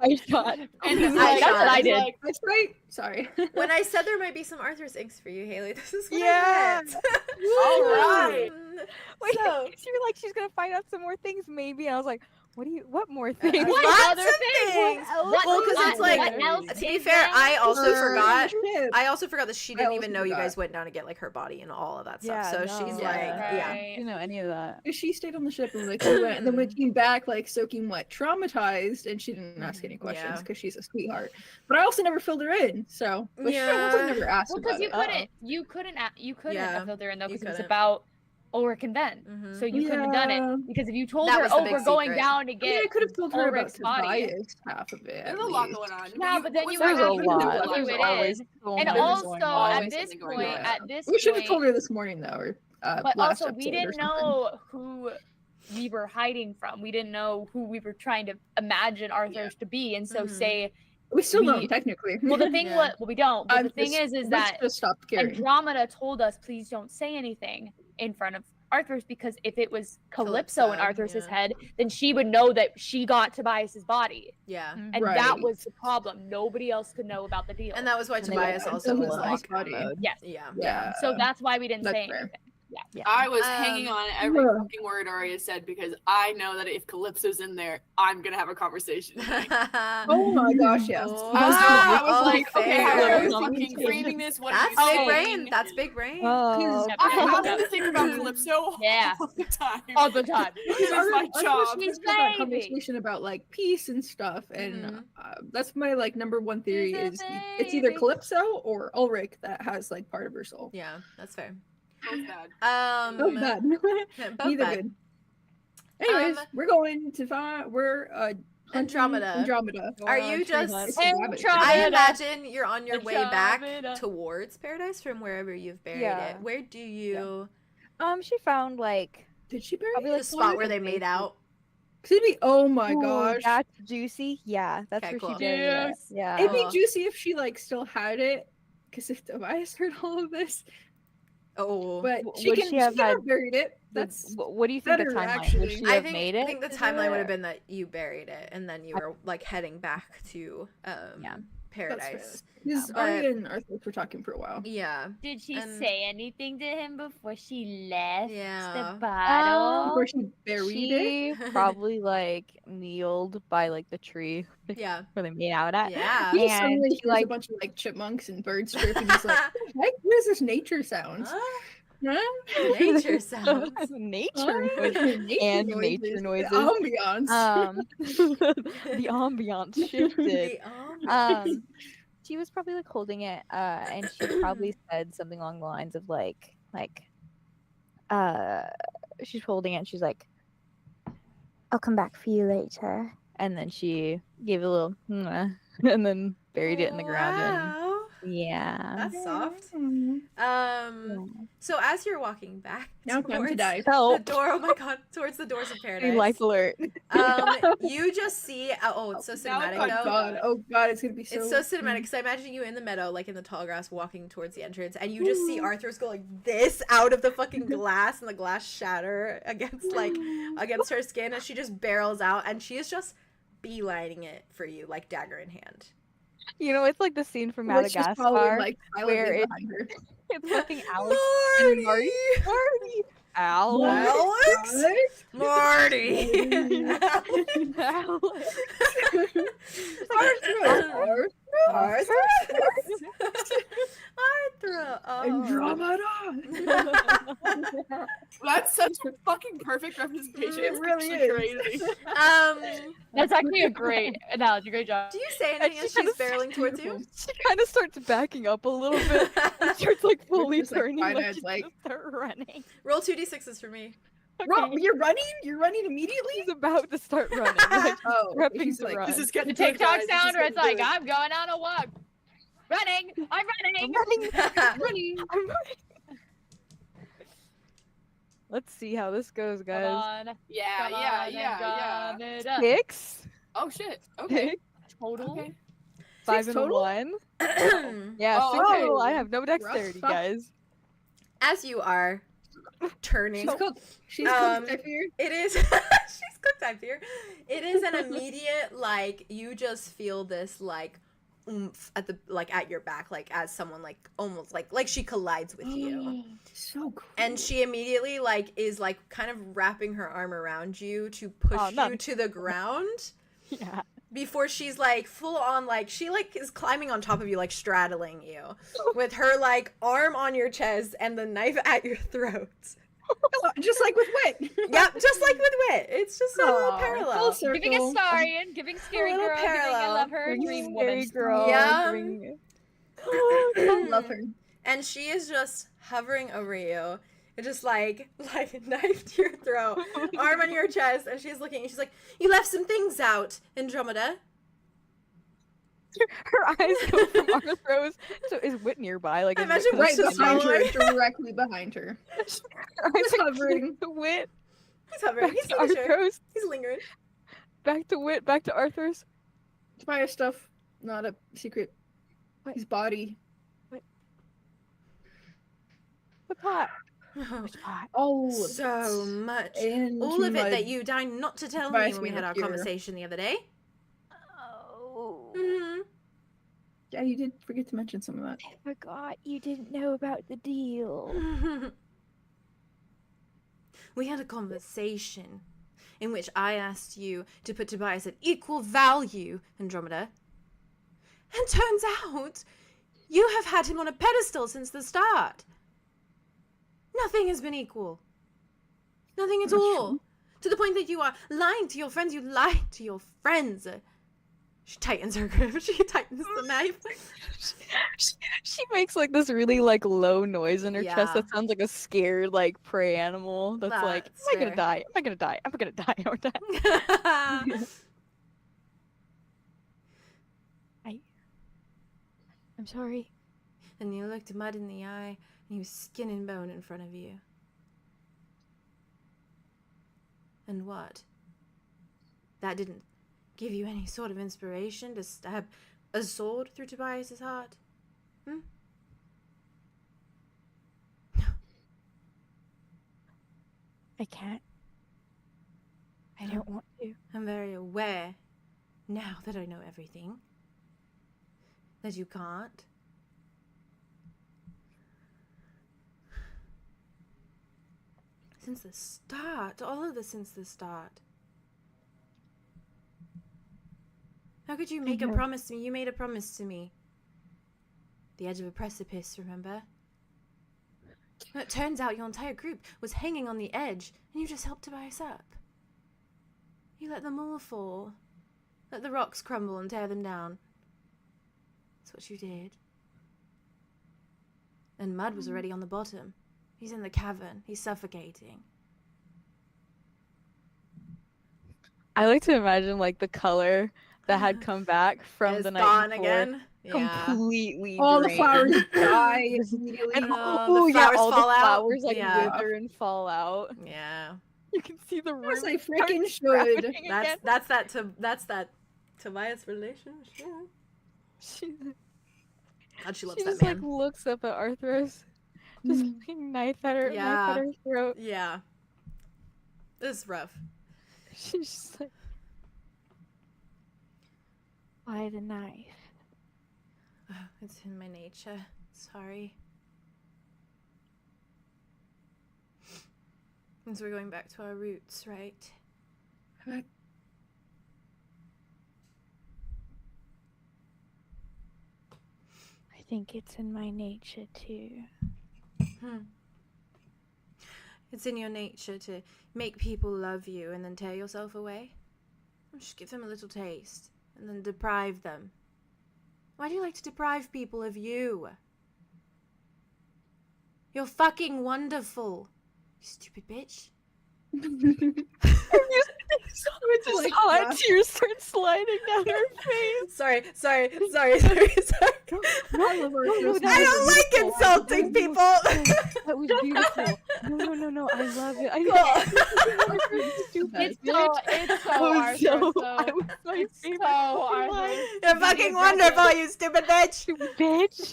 Speaker 5: I shot.
Speaker 2: And he's
Speaker 1: I
Speaker 2: like,
Speaker 1: shot.
Speaker 4: That's what I did.
Speaker 2: like,
Speaker 3: That's right. Sorry.
Speaker 1: When I said there might be some Arthur's inks for you, Haley, this is what
Speaker 5: Yeah.
Speaker 1: I meant.
Speaker 2: all right.
Speaker 5: Wait,
Speaker 1: So-
Speaker 5: she was like, she's gonna find out some more things, maybe. And I was like, what more things?
Speaker 4: What
Speaker 1: Lots
Speaker 4: other
Speaker 1: of
Speaker 4: things?
Speaker 1: things.
Speaker 4: What
Speaker 1: Well, 'cause
Speaker 4: else-
Speaker 1: it's like-
Speaker 4: what else
Speaker 1: To be
Speaker 4: is
Speaker 1: fair,
Speaker 4: there?
Speaker 1: I also forgot.
Speaker 3: Shit.
Speaker 1: I also forgot that she didn't
Speaker 3: I
Speaker 1: even
Speaker 3: also
Speaker 1: know you
Speaker 3: forgot.
Speaker 1: guys went down to get like her body and all of that
Speaker 5: Yeah,
Speaker 1: stuff. So she's
Speaker 5: no.
Speaker 1: like,
Speaker 4: Yeah.
Speaker 1: yeah.
Speaker 5: I didn't know any of that.
Speaker 3: She stayed on the ship and like she went, and then we came back like soaking wet, traumatized, and she didn't ask any questions
Speaker 1: Yeah.
Speaker 3: because she's a sweetheart. But I also never filled her in, so but she
Speaker 1: Yeah.
Speaker 3: also never asked
Speaker 4: Well,
Speaker 3: about
Speaker 4: because
Speaker 3: it.
Speaker 4: you couldn't
Speaker 1: Yeah,
Speaker 4: have filled her in though,
Speaker 1: you
Speaker 4: because it was
Speaker 1: couldn't.
Speaker 4: about Ulrich and Ben.
Speaker 1: Mhm.
Speaker 4: So you couldn't have done
Speaker 3: Yeah.
Speaker 4: it because if you told
Speaker 1: That
Speaker 4: her,
Speaker 1: was the
Speaker 4: oh,
Speaker 1: big
Speaker 4: we're going
Speaker 1: secret.
Speaker 4: down to
Speaker 3: I mean,
Speaker 4: get
Speaker 3: I could have told her about
Speaker 4: Ulrich's body.
Speaker 3: Tobias half of it.
Speaker 2: There's
Speaker 3: at
Speaker 2: a lot
Speaker 3: least.
Speaker 2: going on.
Speaker 4: Yeah, but then you
Speaker 5: There's
Speaker 4: were
Speaker 5: a
Speaker 4: able to
Speaker 5: lot.
Speaker 4: know
Speaker 5: There's
Speaker 4: who it
Speaker 5: always
Speaker 4: is.
Speaker 5: so
Speaker 4: And
Speaker 5: much
Speaker 4: also,
Speaker 5: going
Speaker 4: at
Speaker 5: on.
Speaker 4: this
Speaker 2: something going
Speaker 4: point,
Speaker 2: on.
Speaker 4: at this
Speaker 3: We should have
Speaker 4: point,
Speaker 3: told her this morning though, or
Speaker 4: but
Speaker 3: last
Speaker 4: also we
Speaker 3: episode or
Speaker 4: didn't
Speaker 3: something.
Speaker 4: know who we were hiding from. We didn't know who we were trying to imagine Arthur's to be, and so
Speaker 1: Mhm.
Speaker 4: say,
Speaker 3: We still
Speaker 4: we-
Speaker 3: don't technically.
Speaker 4: well, the thing
Speaker 1: Yeah.
Speaker 4: what well, we don't. But
Speaker 3: I'm
Speaker 4: the thing
Speaker 3: just-
Speaker 4: is
Speaker 3: let's
Speaker 4: that
Speaker 3: just stop caring.
Speaker 4: Andromeda told us, please don't say anything in front of Arthur's, because if it was Calypso in
Speaker 1: Calypso,
Speaker 4: Arthur's
Speaker 1: yeah.
Speaker 4: head, then she would know that she got Tobias's body,
Speaker 1: Yeah.
Speaker 4: and that
Speaker 3: Right.
Speaker 4: was the problem. Nobody else could know about the deal.
Speaker 1: And that was why
Speaker 5: And they
Speaker 1: Tobias
Speaker 5: went
Speaker 1: also
Speaker 3: into
Speaker 1: was
Speaker 3: his
Speaker 1: like,
Speaker 3: body.
Speaker 4: yes.
Speaker 1: yeah.
Speaker 3: Yeah.
Speaker 4: So that's why we didn't
Speaker 3: That's
Speaker 4: say
Speaker 3: fair.
Speaker 4: anything.
Speaker 5: Yeah.
Speaker 2: I was hanging on every
Speaker 3: Yeah.
Speaker 2: fucking word Aria said because I know that if Calypso's in there, I'm gonna have a conversation. tonight.
Speaker 3: Oh my gosh, yes.
Speaker 1: Oh,
Speaker 2: I was
Speaker 1: oh,
Speaker 2: like, okay, how
Speaker 1: fair.
Speaker 2: are you fucking framing this? What
Speaker 1: That's
Speaker 2: are you
Speaker 1: big
Speaker 2: saying?
Speaker 1: brain. That's big brain.
Speaker 5: Oh,
Speaker 4: Yeah,
Speaker 2: I
Speaker 4: but-
Speaker 2: have to think about Calypso
Speaker 4: Yeah.
Speaker 2: all the time.
Speaker 4: All the time.
Speaker 2: This is my job.
Speaker 4: She's
Speaker 3: that
Speaker 4: baby.
Speaker 3: conversation about like peace and stuff, and
Speaker 1: Mhm.
Speaker 3: that's my like number one theory
Speaker 4: She's a
Speaker 3: is it's either
Speaker 4: baby.
Speaker 3: Calypso or Ulrich that has like part of her soul.
Speaker 1: Yeah, that's fair.
Speaker 2: Both bad.
Speaker 3: Both bad.
Speaker 1: both
Speaker 3: Neither
Speaker 1: bad.
Speaker 3: good. Anyways, we're going to find hunting
Speaker 1: Andromeda.
Speaker 3: Andromeda.
Speaker 1: Are you just?
Speaker 3: It's a rabbit.
Speaker 1: I
Speaker 4: Andromeda.
Speaker 1: imagine you're on your way back
Speaker 4: Andromeda.
Speaker 1: towards paradise from wherever you've buried
Speaker 5: Yeah.
Speaker 1: it. Where do you?
Speaker 5: she found like
Speaker 3: Did she bury
Speaker 5: probably
Speaker 3: it?
Speaker 5: like
Speaker 1: The spot where they made out.
Speaker 3: Could it be? Oh my
Speaker 5: Ooh,
Speaker 3: gosh.
Speaker 5: that's juicy. Yeah, that's
Speaker 1: Okay,
Speaker 5: where
Speaker 1: cool.
Speaker 5: she buried it.
Speaker 4: Juice.
Speaker 5: Yeah.
Speaker 3: It'd be
Speaker 1: Oh.
Speaker 3: juicy if she like still had it, because if Tobias heard all of this,
Speaker 1: Oh,
Speaker 3: but
Speaker 5: W-
Speaker 3: she
Speaker 5: would
Speaker 3: can.
Speaker 5: she have had
Speaker 3: buried it.
Speaker 5: The-
Speaker 3: That's
Speaker 5: what do you think the
Speaker 3: better,
Speaker 5: timeline?
Speaker 3: actually.
Speaker 5: Would she
Speaker 1: I
Speaker 5: have
Speaker 1: think
Speaker 5: made it?
Speaker 1: I think the
Speaker 5: to do
Speaker 1: timeline would
Speaker 5: it?
Speaker 1: have been that you buried it and then you were like heading back to
Speaker 5: Yeah.
Speaker 1: paradise.
Speaker 3: because
Speaker 1: But-
Speaker 3: Aria and Arthur were talking for a while.
Speaker 1: Yeah.
Speaker 4: Did she
Speaker 1: And-
Speaker 4: say anything to him before she left
Speaker 1: Yeah.
Speaker 4: the bottle?
Speaker 3: Before she buried it.
Speaker 5: She probably like kneeled by like the tree
Speaker 1: Yeah.
Speaker 5: where they made out at.
Speaker 1: Yeah.
Speaker 3: He
Speaker 5: And
Speaker 3: suddenly
Speaker 5: she,
Speaker 3: hears
Speaker 5: like-
Speaker 3: a bunch of like chipmunks and birds chirping. He's like, "What is this nature sounds?" Huh?
Speaker 1: Nature sounds.
Speaker 5: Nature
Speaker 3: Huh?
Speaker 5: noises.
Speaker 3: Nature
Speaker 5: And
Speaker 3: noises.
Speaker 5: nature
Speaker 3: The
Speaker 5: noises.
Speaker 3: ambiance.
Speaker 5: The ambiance shifted.
Speaker 1: The
Speaker 5: She was probably like holding it, and she probably said something along the lines of she's holding it and she's like,
Speaker 6: I'll come back for you later.
Speaker 5: and then she gave a little "Mwah," and then buried it in the ground.
Speaker 1: Wow.
Speaker 5: And yeah.
Speaker 1: That's soft.
Speaker 5: Yeah.
Speaker 1: So as you're walking back
Speaker 3: Now time to
Speaker 1: towards
Speaker 3: die.
Speaker 1: the
Speaker 5: Help.
Speaker 1: door, oh my god, towards the doors of paradise.
Speaker 5: Life alert.
Speaker 1: You just see it's so
Speaker 2: Now
Speaker 1: cinematic
Speaker 3: Oh
Speaker 1: though.
Speaker 3: god! Oh god! It's gonna be so.
Speaker 1: It's so cinematic because I imagine you in the meadow, like in the tall grass, walking towards the entrance, and you just see Arthur's go like this out of the fucking glass, and the glass shatter against her skin as she just barrels out, and she is just beelining it for you, like dagger in hand.
Speaker 5: You know, it's like the scene from
Speaker 3: Which is
Speaker 5: Madagascar.
Speaker 3: probably, like, silently
Speaker 5: where it-
Speaker 3: behind her.
Speaker 5: It's fucking Alex and Marty. Marty. Alex.
Speaker 1: Marty.
Speaker 5: Alex.
Speaker 3: Arthur.
Speaker 1: Arthur. Arthur. Oh.
Speaker 3: Andromeda.
Speaker 2: That's such a fucking perfect representation.
Speaker 3: It
Speaker 2: It's
Speaker 3: really
Speaker 2: actually
Speaker 3: is.
Speaker 2: crazy.
Speaker 4: That's actually a great analogy. Great job.
Speaker 1: Do you say
Speaker 5: And
Speaker 1: anything as
Speaker 5: she kinda
Speaker 1: she's barreling towards you?
Speaker 5: She kind of starts backing up a little bit. And starts like fully
Speaker 3: just, like,
Speaker 5: turning,
Speaker 3: fine
Speaker 5: like
Speaker 3: as,
Speaker 5: she's
Speaker 3: like-
Speaker 5: gonna start running.
Speaker 1: Roll 2d6s for me.
Speaker 3: Ro- you're running? You're running immediately?
Speaker 5: She's about to start running. Like,
Speaker 3: Oh,
Speaker 5: prepping
Speaker 3: she's
Speaker 5: to
Speaker 3: like,
Speaker 5: run.
Speaker 2: This is getting
Speaker 4: The
Speaker 2: good,
Speaker 4: TikTok
Speaker 2: guys. This
Speaker 4: sound
Speaker 2: is
Speaker 4: where it's
Speaker 2: getting
Speaker 4: like,
Speaker 2: good.
Speaker 4: I'm going on a walk. Running. I'm running.
Speaker 5: running. I'm running. Let's see how this goes,
Speaker 4: Come
Speaker 5: guys.
Speaker 4: on.
Speaker 2: Yeah,
Speaker 4: Come
Speaker 2: yeah,
Speaker 4: on,
Speaker 2: yeah, yeah.
Speaker 4: Andromeda.
Speaker 5: 6,
Speaker 2: Oh shit. Okay.
Speaker 4: Total.
Speaker 2: Okay.
Speaker 5: 5
Speaker 3: 6
Speaker 5: and
Speaker 3: total?
Speaker 5: 1. Yeah,
Speaker 2: Oh,
Speaker 5: 6
Speaker 2: okay.
Speaker 5: total. I have no
Speaker 3: Rough
Speaker 5: dexterity,
Speaker 3: stuff.
Speaker 5: guys.
Speaker 1: As you are turning,
Speaker 3: She's cooked. She's
Speaker 1: Um,
Speaker 3: cooked, I fear.
Speaker 1: it is she's cooked, I fear. It is an immediate, like, you just feel this, like, oomph at the, like, at your back, like, as someone, like, almost like she collides with you.
Speaker 3: So cool.
Speaker 1: And she immediately, like, is, like, kind of wrapping her arm around you to push
Speaker 5: Oh, not-
Speaker 1: you to the ground
Speaker 5: Yeah.
Speaker 1: before she's, like, full on, like, she, like, is climbing on top of you, like, straddling you with her, like, arm on your chest and the knife at your throat.
Speaker 3: Just like with Wit.
Speaker 1: Yep, just like with Wit. It's just a little
Speaker 5: Aw,
Speaker 1: parallel.
Speaker 3: Full circle.
Speaker 4: Giving Astarion, giving Scary
Speaker 1: little
Speaker 4: Girl, giving I
Speaker 1: parallel.
Speaker 4: love her,
Speaker 5: Bring
Speaker 4: Dream
Speaker 5: Scary
Speaker 4: Woman.
Speaker 5: Girl.
Speaker 1: Yeah.
Speaker 5: Bring...
Speaker 3: I love her.
Speaker 1: And she is just hovering over you. It just like knife to your throat, arm on your chest, and she's looking. She's like, "You left some things out, Andromeda."
Speaker 5: Her eyes go from Arthros to is Wit nearby? Like,
Speaker 1: I
Speaker 5: is
Speaker 1: imagine
Speaker 5: Wit
Speaker 3: Right
Speaker 1: Just
Speaker 3: behind her,
Speaker 1: following.
Speaker 3: directly behind her.
Speaker 5: Her eyes
Speaker 3: Just
Speaker 5: are
Speaker 3: hovering.
Speaker 5: to Wit.
Speaker 1: He's hovering.
Speaker 5: Back
Speaker 1: He's
Speaker 5: to
Speaker 1: making sure.
Speaker 5: Arthros.
Speaker 1: He's lingering.
Speaker 5: Back to Wit. Back to Arthros.
Speaker 3: Tobias stuff, not a secret.
Speaker 5: What?
Speaker 3: His body.
Speaker 5: The pot. Which pot?
Speaker 3: Oh,
Speaker 1: So much.
Speaker 3: and
Speaker 1: All of it
Speaker 3: my-
Speaker 1: that you deigned not to tell me
Speaker 3: Tobias
Speaker 1: when we
Speaker 3: being
Speaker 1: had
Speaker 3: a
Speaker 1: our
Speaker 3: cure.
Speaker 1: conversation the other day.
Speaker 5: Oh.
Speaker 1: Mm-hmm.
Speaker 3: Yeah, you did forget to mention some of that.
Speaker 6: I forgot you didn't know about the deal.
Speaker 1: We had a conversation in which I asked you to put Tobias at equal value, Andromeda. And turns out you have had him on a pedestal since the start. Nothing has been equal. Nothing at
Speaker 3: That's
Speaker 1: all.
Speaker 3: true.
Speaker 1: To the point that you are lying to your friends. You lied to your friends. She tightens her grip. She tightens the knife.
Speaker 5: She makes like this really like low noise in her chest
Speaker 1: Yeah.
Speaker 5: that sounds like a scared like prey animal that's like,
Speaker 1: That's
Speaker 5: am I gonna
Speaker 1: fair.
Speaker 5: die? Am I gonna die? Am I gonna die? Am I gonna die?
Speaker 6: I'm sorry.
Speaker 1: And you looked Mud in the eye, and he was skin and bone in front of you. And what? That didn't give you any sort of inspiration to stab a sword through Tobias's heart? Hmm?
Speaker 6: I can't. I don't want to.
Speaker 1: I'm very aware, now that I know everything, that you can't. Since the start, all of this since the start. How could you make a
Speaker 6: know.
Speaker 1: promise to me? You made a promise to me. The edge of a precipice, remember? Well, it turns out your entire group was hanging on the edge, and you just helped Tobias up. You let them all fall. Let the rocks crumble and tear them down. That's what you did. And Mud was already on the bottom. He's in the cavern. He's suffocating.
Speaker 5: I like to imagine like the color that had come back from
Speaker 1: It's
Speaker 5: the night
Speaker 1: gone
Speaker 5: before,
Speaker 1: again. Yeah.
Speaker 5: completely
Speaker 3: All the
Speaker 5: drained.
Speaker 3: flowers die immediately.
Speaker 5: And
Speaker 1: the
Speaker 5: oh yeah,
Speaker 1: flowers
Speaker 5: all
Speaker 1: fall
Speaker 5: the
Speaker 1: out.
Speaker 5: flowers like
Speaker 1: Yeah.
Speaker 5: wither and fall out.
Speaker 1: Yeah.
Speaker 5: You can see the
Speaker 3: As
Speaker 5: roots
Speaker 3: they
Speaker 5: start
Speaker 3: freaking should.
Speaker 5: scrapping
Speaker 1: That's
Speaker 5: again.
Speaker 1: that's that Tobias relationship.
Speaker 5: She,
Speaker 1: God, she loves
Speaker 5: she
Speaker 1: that
Speaker 5: just
Speaker 1: man.
Speaker 5: like looks up at Arthros, just
Speaker 3: Mm.
Speaker 5: fucking knife at her, knife
Speaker 1: Yeah.
Speaker 5: at her throat.
Speaker 1: Yeah. This is rough.
Speaker 5: She's just like,
Speaker 6: Why the knife?
Speaker 1: Oh, it's in my nature. Sorry. And so we're going back to our roots, right?
Speaker 6: I think it's in my nature too.
Speaker 1: It's in your nature to make people love you and then tear yourself away. Just give them a little taste and then deprive them. Why do you like to deprive people of you? You're fucking wonderful. You stupid bitch.
Speaker 3: It's
Speaker 5: Just
Speaker 3: like,
Speaker 5: hot
Speaker 3: yeah.
Speaker 5: tears start sliding down her face.
Speaker 1: Sorry.
Speaker 3: I love our
Speaker 5: no,
Speaker 3: shows.
Speaker 5: that
Speaker 1: I
Speaker 5: was
Speaker 1: don't like
Speaker 5: beautiful.
Speaker 1: insulting
Speaker 5: No,
Speaker 1: people.
Speaker 5: That was beautiful. No, I love it.
Speaker 1: Cool.
Speaker 4: It's so Arthur.
Speaker 5: I was my
Speaker 4: It's
Speaker 5: favorite
Speaker 4: so Arthur.
Speaker 1: You're fucking wonderful, you stupid bitch.
Speaker 5: bitch.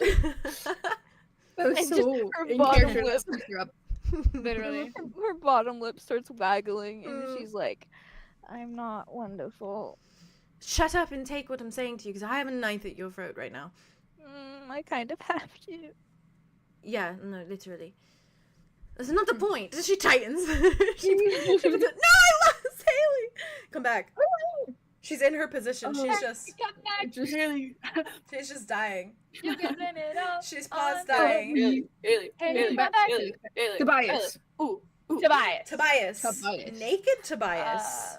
Speaker 3: That was
Speaker 5: And
Speaker 3: so
Speaker 5: just her
Speaker 3: in
Speaker 5: bottom
Speaker 3: character.
Speaker 5: lip.
Speaker 3: That's her up.
Speaker 4: Literally.
Speaker 5: Her bottom lip starts waggling, and
Speaker 1: Mm.
Speaker 5: she's like, "I'm not wonderful.
Speaker 1: Shut up and take what I'm saying to you, because I have a knife at your throat right now.
Speaker 5: I kind of have to."
Speaker 1: Yeah, no, literally. That's not the point. She tightens. she puts it, no, I lost Haley. Come back. She's in her position. She's just
Speaker 4: Come back.
Speaker 1: she's just dying.
Speaker 4: You're giving it up.
Speaker 1: She's paused
Speaker 4: on
Speaker 1: dying.
Speaker 2: Haley,
Speaker 4: Hey,
Speaker 2: Haley,
Speaker 4: come back.
Speaker 2: Haley, Haley,
Speaker 3: Tobias.
Speaker 2: Ooh,
Speaker 4: Tobias.
Speaker 1: Tobias. Naked Tobias.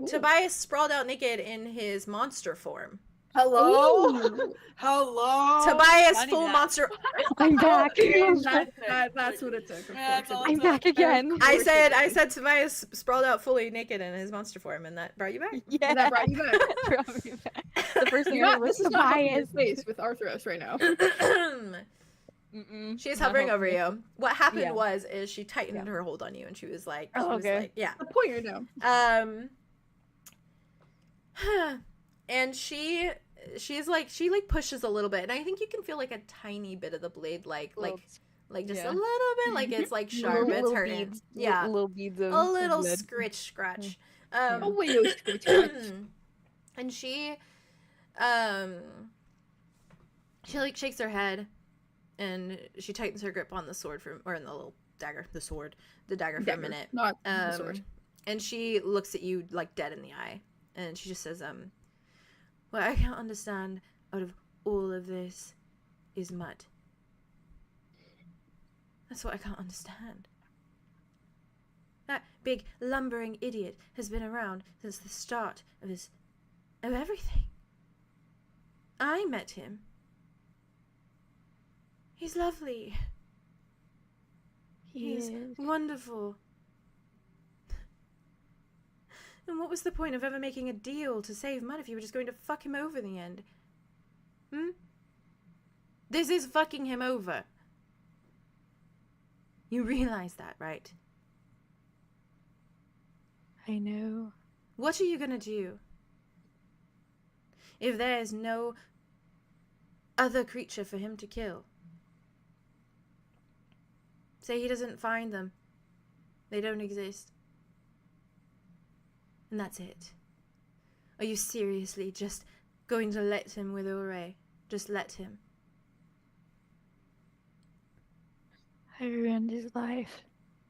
Speaker 3: Ooh.
Speaker 1: Tobias sprawled out naked in his monster form.
Speaker 2: hello,
Speaker 3: Ooh.
Speaker 2: hello.
Speaker 1: Tobias
Speaker 4: funny
Speaker 1: full
Speaker 4: that.
Speaker 1: monster.
Speaker 5: I'm back.
Speaker 3: That's what it took. Of
Speaker 2: Yeah,
Speaker 3: course.
Speaker 5: I'm back again.
Speaker 1: I said Tobias sprawled out fully naked in his monster form, and that brought you back.
Speaker 5: Yeah,
Speaker 3: That brought you back.
Speaker 5: brought me back. The first thing I
Speaker 3: Not,
Speaker 5: heard was
Speaker 3: this is not helping your
Speaker 5: Tobias.
Speaker 3: face with Arthros right now.
Speaker 1: She's
Speaker 5: Not
Speaker 1: hovering over
Speaker 5: helping.
Speaker 1: you. What happened
Speaker 5: Yeah.
Speaker 1: was she tightened her hold on you, and she was like,
Speaker 5: Oh, okay.
Speaker 1: yeah.
Speaker 3: The pointer down.
Speaker 1: And she's like she pushes a little bit, and I think you can feel like a tiny bit of the blade, like just
Speaker 5: yeah.
Speaker 1: a little bit, like it's like sharp, it's
Speaker 5: Little
Speaker 1: hurting.
Speaker 5: beads,
Speaker 1: Yeah,
Speaker 5: little beads of
Speaker 1: a little
Speaker 5: blood.
Speaker 1: scratch.
Speaker 3: Oh, wait, it was scratch.
Speaker 1: And she like shakes her head, and she tightens her grip on the sword or in the little dagger, the dagger for a minute.
Speaker 3: Not the sword.
Speaker 1: And she looks at you like dead in the eye, and she just says, "What I can't understand out of all of this is mud. That's what I can't understand. That big lumbering idiot has been around since the start of everything. I met him. He's lovely. He's wonderful. And what was the point of ever making a deal to save Mud if you were just going to fuck him over in the end? This is fucking him over. You realize that, right?
Speaker 6: I know.
Speaker 1: What are you gonna do if there's no other creature for him to kill? Say he doesn't find them. They don't exist. And that's it. Are you seriously just going to let him with 𝐿𝑎𝑦? Just let him?
Speaker 6: I ruined his life.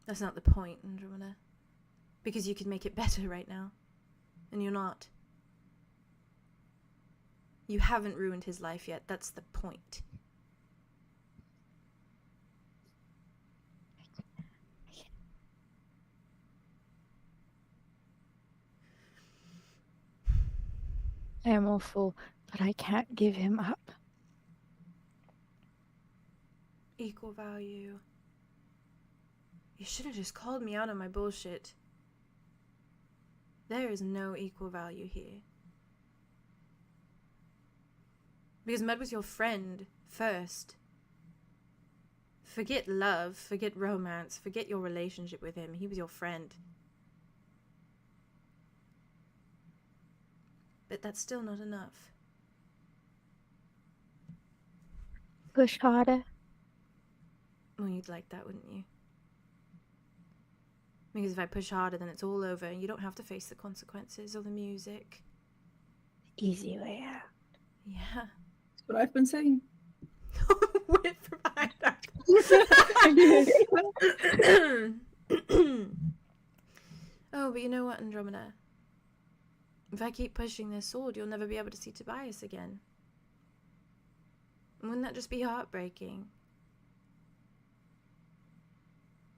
Speaker 1: That's not the point, Andromeda. Because you could make it better right now. And you're not. You haven't ruined his life yet. That's the point.
Speaker 6: I am awful, but I can't give him up.
Speaker 1: Equal value. You should have just called me out on my bullshit. There is no equal value here. Because Mud was your friend first. Forget love, forget romance, forget your relationship with him. He was your friend. But that's still not enough.
Speaker 6: Push harder.
Speaker 1: Well, you'd like that, wouldn't you? Because if I push harder, then it's all over, and you don't have to face the consequences or the music.
Speaker 6: Easy way out.
Speaker 1: Yeah.
Speaker 3: That's what I've been saying.
Speaker 1: Wit from behind our Oh, but you know what, Andromeda? If I keep pushing this sword, you'll never be able to see Tobias again. Wouldn't that just be heartbreaking?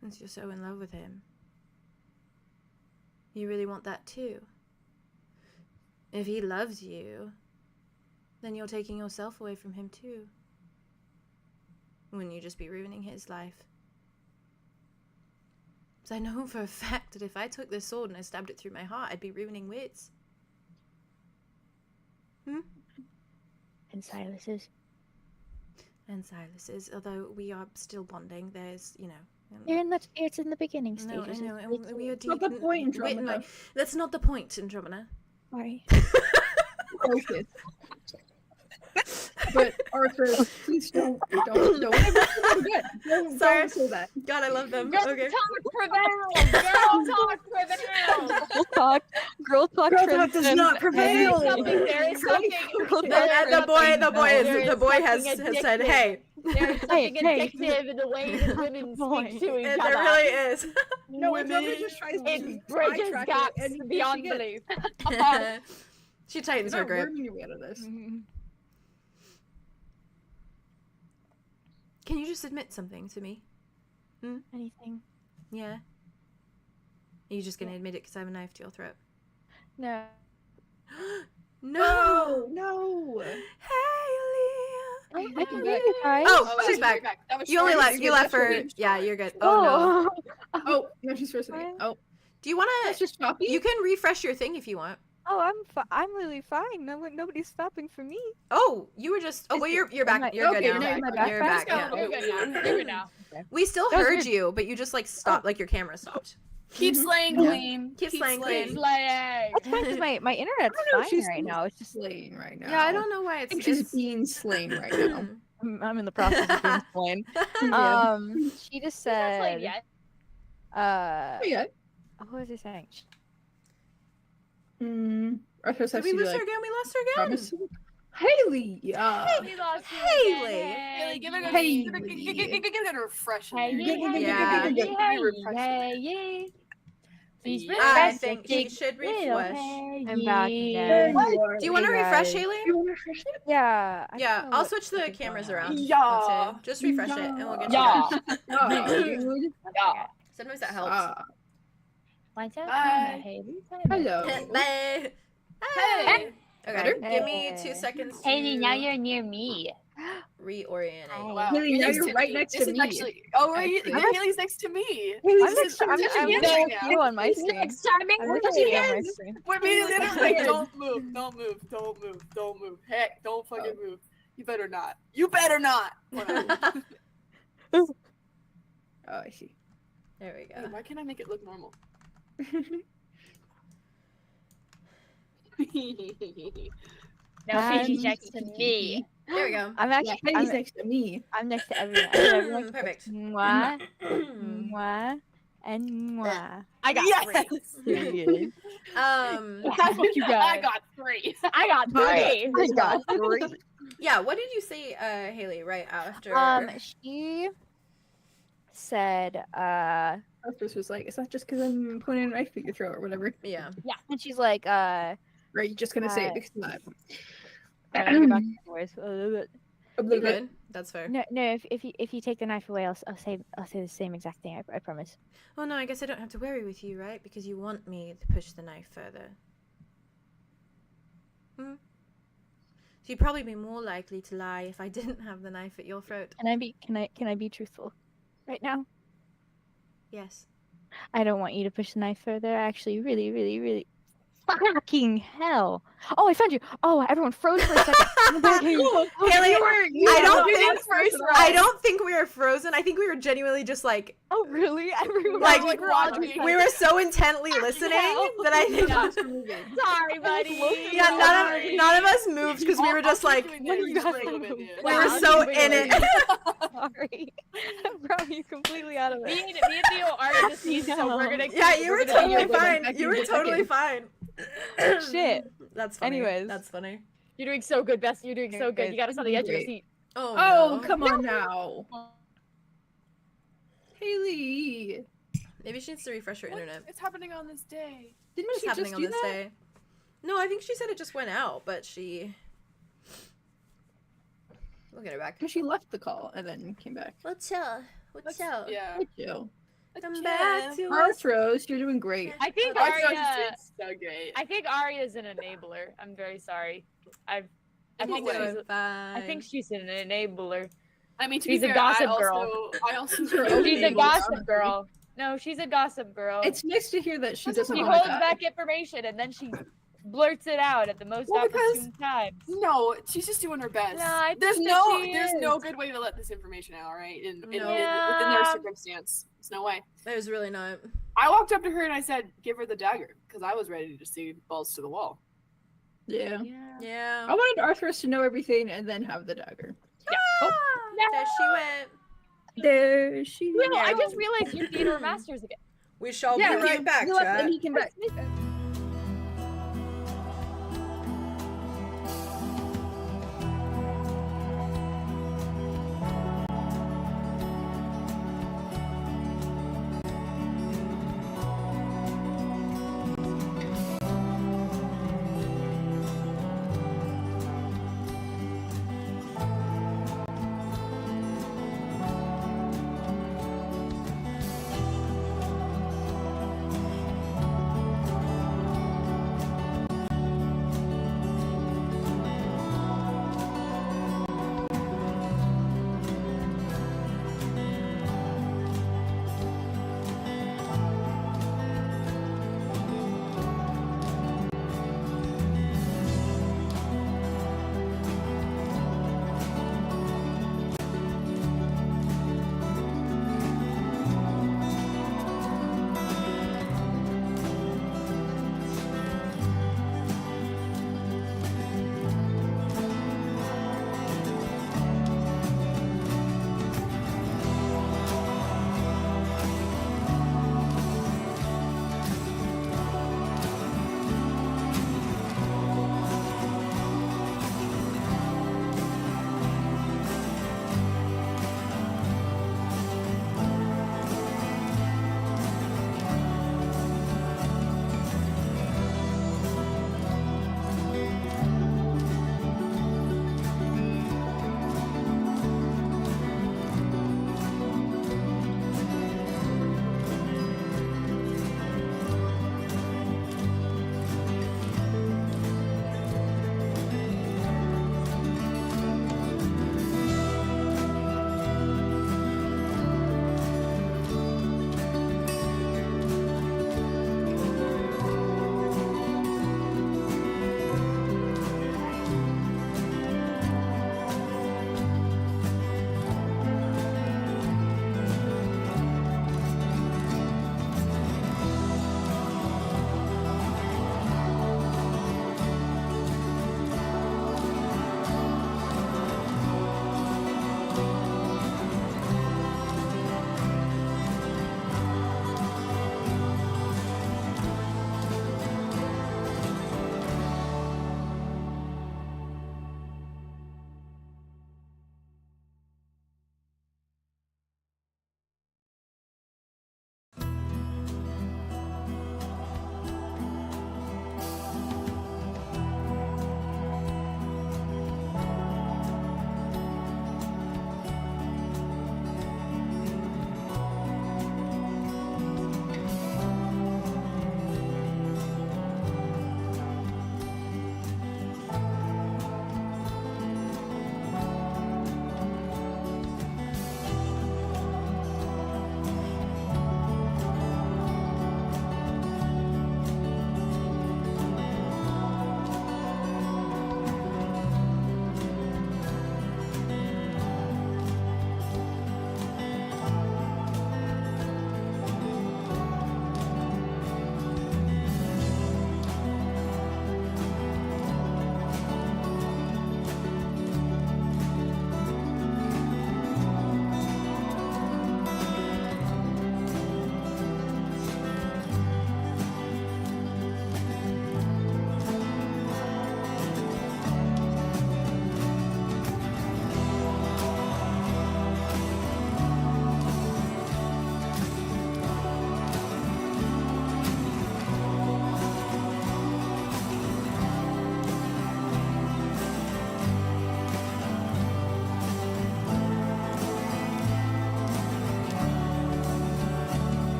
Speaker 1: Since you're so in love with him. You really want that too. If he loves you, then you're taking yourself away from him too. Wouldn't you just be ruining his life? Because I know for a fact that if I took this sword and I stabbed it through my heart, I'd be ruining wits.
Speaker 6: And Silas's.
Speaker 1: And Silas's, although we are still bonding, there's, you know...
Speaker 6: It's in the beginning
Speaker 1: No, I
Speaker 6: stages.
Speaker 1: know, and we are
Speaker 3: That's not the
Speaker 1: deep
Speaker 3: point,
Speaker 1: wit and
Speaker 3: Andromeda.
Speaker 1: that's not the point, Andromeda.
Speaker 6: Sorry.
Speaker 3: Focus. But Arthur, please don't ever forget.
Speaker 1: Sorry.
Speaker 3: Don't say that.
Speaker 1: God, I love them.
Speaker 4: Girl
Speaker 1: Okay.
Speaker 4: talk prevails! Girl talk prevails!
Speaker 5: Girl talk
Speaker 3: Girl talk does
Speaker 5: transcends
Speaker 3: not prevail.
Speaker 4: There is something.
Speaker 1: The boy has
Speaker 4: something
Speaker 1: said,
Speaker 4: addictive.
Speaker 1: hey.
Speaker 4: There's something
Speaker 5: hey.
Speaker 4: addictive in the way that women speak to each
Speaker 1: There
Speaker 4: other.
Speaker 1: really is.
Speaker 3: No, Andromeda just tries to
Speaker 4: It bridges
Speaker 3: sidetrack it,
Speaker 4: gaps
Speaker 3: and
Speaker 4: beyond
Speaker 3: she gets-
Speaker 4: belief.
Speaker 1: She tightens
Speaker 3: You're
Speaker 1: her
Speaker 3: not
Speaker 1: grip.
Speaker 3: worming your way out of this.
Speaker 1: Can you just admit something to me?
Speaker 6: Anything?
Speaker 1: Yeah. Are you just gonna admit it because I have a knife to your throat?
Speaker 6: No.
Speaker 1: No!
Speaker 3: No.
Speaker 1: Haley!
Speaker 6: I can make it try.
Speaker 1: Oh, she's
Speaker 2: you're
Speaker 1: back.
Speaker 2: That was
Speaker 1: You only
Speaker 2: short.
Speaker 1: left. You left for.
Speaker 2: Short.
Speaker 1: Yeah, you're good. Oh no.
Speaker 3: Oh, no, she's first again. Oh,
Speaker 1: Do you wanna?
Speaker 3: that's just choppy.
Speaker 1: You can refresh your thing if you want.
Speaker 5: Oh, I'm really fine. Nobody's stopping for me.
Speaker 1: Oh, you were just. Oh, well, you're back. You're
Speaker 3: Okay,
Speaker 1: good now.
Speaker 3: you're back.
Speaker 1: You're back. Yeah.
Speaker 4: You're good now. You're good now.
Speaker 1: We still
Speaker 5: That was
Speaker 1: heard
Speaker 5: weird.
Speaker 1: you, but you just like stopped. Like your camera stopped.
Speaker 2: Keep slaying, Queen.
Speaker 1: Keep slaying, Queen.
Speaker 4: Slaying.
Speaker 5: That's fine 'cause my internet's
Speaker 3: I don't know,
Speaker 5: fine
Speaker 3: she's
Speaker 5: right now. It's just
Speaker 3: slain right now.
Speaker 1: Yeah, I don't know why
Speaker 3: I
Speaker 1: it's.
Speaker 3: think she's being slain right now.
Speaker 5: I'm in the process of being slain.
Speaker 3: Yeah.
Speaker 5: She just
Speaker 4: She's not slayed
Speaker 5: said,
Speaker 4: yet.
Speaker 3: Oh, yeah.
Speaker 5: what was he saying?
Speaker 3: Arthur's
Speaker 1: Did
Speaker 3: has
Speaker 1: we
Speaker 3: to be
Speaker 1: lose her
Speaker 3: like,
Speaker 1: again? We lost her again.
Speaker 3: promise. Haley, yeah.
Speaker 4: We lost you
Speaker 1: Haley.
Speaker 4: again.
Speaker 2: Haley, give it a
Speaker 3: Hey.
Speaker 2: give it a refresh.
Speaker 4: Hey,
Speaker 1: Yeah.
Speaker 4: yeah. Please
Speaker 1: I
Speaker 4: refresh
Speaker 1: think
Speaker 4: the
Speaker 1: she should refresh.
Speaker 5: I'm back
Speaker 3: There
Speaker 5: again.
Speaker 3: you are.
Speaker 1: Do you want to
Speaker 5: Hey,
Speaker 1: refresh,
Speaker 5: guys.
Speaker 1: Haley?
Speaker 3: You want to refresh it?
Speaker 5: Yeah. I
Speaker 1: Yeah,
Speaker 5: don't know
Speaker 1: I'll
Speaker 5: what-
Speaker 1: switch the
Speaker 5: what's
Speaker 1: cameras
Speaker 5: going on.
Speaker 1: around.
Speaker 2: Yeah.
Speaker 1: That's it. Just refresh it, and we'll get
Speaker 4: Yeah.
Speaker 1: you back.
Speaker 3: Oh, dude.
Speaker 2: Yeah.
Speaker 1: Sometimes that helps.
Speaker 3: Ah,
Speaker 4: What's up?
Speaker 2: Bye.
Speaker 3: hello.
Speaker 1: Bye.
Speaker 2: Hey.
Speaker 1: Okay,
Speaker 3: Better?
Speaker 1: give me 2 seconds to
Speaker 4: Haley, now you're near me.
Speaker 1: reorientate.
Speaker 2: Wow.
Speaker 3: Haley, now you're right next
Speaker 2: This
Speaker 3: to
Speaker 2: is
Speaker 3: me.
Speaker 2: actually. Oh, right.
Speaker 3: Actually.
Speaker 2: Haley's next to me.
Speaker 3: Haley's
Speaker 5: I'm
Speaker 3: next to me.
Speaker 5: I'm
Speaker 2: Yes,
Speaker 5: next
Speaker 2: right
Speaker 5: to you on my screen.
Speaker 4: Charming.
Speaker 5: I'm next to you on my
Speaker 2: Yes.
Speaker 5: screen.
Speaker 2: We're being
Speaker 3: Yes.
Speaker 2: like, don't move, don't move, don't move, don't move. Heck, don't fucking move. You better not. You better not.
Speaker 3: Oh, I see.
Speaker 1: There we
Speaker 2: Wait,
Speaker 1: go.
Speaker 2: why can't I make it look normal?
Speaker 4: Now Haley's next to me.
Speaker 1: There we go.
Speaker 5: I'm actually
Speaker 3: Haley's next to me.
Speaker 5: I'm next to everyone. Everyone
Speaker 1: Perfect.
Speaker 5: Mwah, mwah, and mwah.
Speaker 4: I got
Speaker 2: Yes.
Speaker 4: three.
Speaker 2: That's what you got. I got three.
Speaker 4: I got three.
Speaker 5: I got three.
Speaker 1: Yeah, what did you say, Haley, right after?
Speaker 5: She said,
Speaker 3: Arthur's was like, it's not just because I'm pointing a knife at your throat or whatever.
Speaker 1: Yeah.
Speaker 5: and she's like,
Speaker 3: Or are you just gonna say it because of
Speaker 5: I'm gonna go back to the voice.
Speaker 1: You're good. That's fair.
Speaker 6: No, if you take the knife away, I'll say the same exact thing. I promise.
Speaker 1: Well, no, I guess I don't have to worry with you, right? Because you want me to push the knife further. So you'd probably be more likely to lie if I didn't have the knife at your throat.
Speaker 6: Can I be truthful right now?
Speaker 1: Yes.
Speaker 6: I don't want you to push the knife further. I actually really fucking hell. Oh, I found you. Oh, everyone froze for a second.
Speaker 1: Haley, I don't think we were frozen. I think we were genuinely just like
Speaker 5: Oh, really? Everyone
Speaker 1: Like,
Speaker 5: was watching.
Speaker 1: we were so intently listening that I think
Speaker 4: Sorry, buddy.
Speaker 1: yeah, none of us moved because we were just like
Speaker 5: What are you guys
Speaker 1: we
Speaker 5: doing?
Speaker 1: were so in it.
Speaker 5: Sorry. I brought you completely out of
Speaker 4: Me
Speaker 5: it.
Speaker 4: and Theo are deceased, so we're gonna.
Speaker 1: Yeah, you were
Speaker 3: We're gonna
Speaker 1: totally
Speaker 3: go back
Speaker 1: fine.
Speaker 3: in
Speaker 1: You were
Speaker 3: a
Speaker 1: totally
Speaker 3: second.
Speaker 1: fine.
Speaker 5: Shit.
Speaker 1: That's funny.
Speaker 5: Anyways.
Speaker 1: That's funny.
Speaker 4: You're doing so good, Bess. You're doing so good. You got us on the edge of the
Speaker 3: Great.
Speaker 4: seat.
Speaker 1: Oh,
Speaker 3: Oh,
Speaker 1: no.
Speaker 3: come on now. Haley.
Speaker 1: Maybe she needs to refresh her internet.
Speaker 2: It's happening on this day.
Speaker 3: Didn't
Speaker 1: What is
Speaker 3: she
Speaker 1: happening
Speaker 3: just
Speaker 1: on
Speaker 3: do
Speaker 1: this
Speaker 3: that?
Speaker 1: day? No, I think she said it just went out, but she. We'll get her back.
Speaker 3: Because she left the call and then came back.
Speaker 1: What's up? What's up?
Speaker 2: Yeah.
Speaker 3: Good Joe.
Speaker 1: Come back to us.
Speaker 3: Arthros, you're doing great.
Speaker 4: I think
Speaker 2: I thought
Speaker 4: Aria.
Speaker 2: you did so great.
Speaker 4: I think Aria's an enabler. I'm very sorry. I think
Speaker 2: what
Speaker 4: she's.
Speaker 2: way?
Speaker 4: I think she's an enabler.
Speaker 2: I mean, to
Speaker 4: She's
Speaker 2: be
Speaker 4: a
Speaker 2: fair,
Speaker 4: gossip
Speaker 2: I
Speaker 4: girl.
Speaker 2: also
Speaker 3: She's her own
Speaker 4: She's a
Speaker 3: enabler,
Speaker 4: gossip
Speaker 3: honestly.
Speaker 4: girl. No, she's a gossip girl.
Speaker 3: It's nice to hear that she doesn't
Speaker 4: She
Speaker 3: want
Speaker 4: holds
Speaker 3: to die.
Speaker 4: back information and then she blurts it out at the most
Speaker 2: Well, because-
Speaker 4: opportune times.
Speaker 2: No, she's just doing her best.
Speaker 4: No, I
Speaker 2: there's
Speaker 4: think
Speaker 2: no
Speaker 4: that she
Speaker 2: there's
Speaker 4: is.
Speaker 2: no good way to let this information out, right? Within their
Speaker 4: Yeah.
Speaker 2: circumstance. There's no way.
Speaker 1: There's really not.
Speaker 2: I walked up to her and I said, give her the dagger, because I was ready to see balls to the wall.
Speaker 3: Yeah.
Speaker 1: Yeah.
Speaker 3: I wanted Arthros to know everything and then have the dagger.
Speaker 1: Ah, there she went.
Speaker 3: There she
Speaker 4: No, I
Speaker 1: Yeah.
Speaker 4: just realized you're theater masters again.
Speaker 1: We shall
Speaker 3: Yeah,
Speaker 1: be right back,
Speaker 3: he left
Speaker 1: chat.
Speaker 3: and he came back.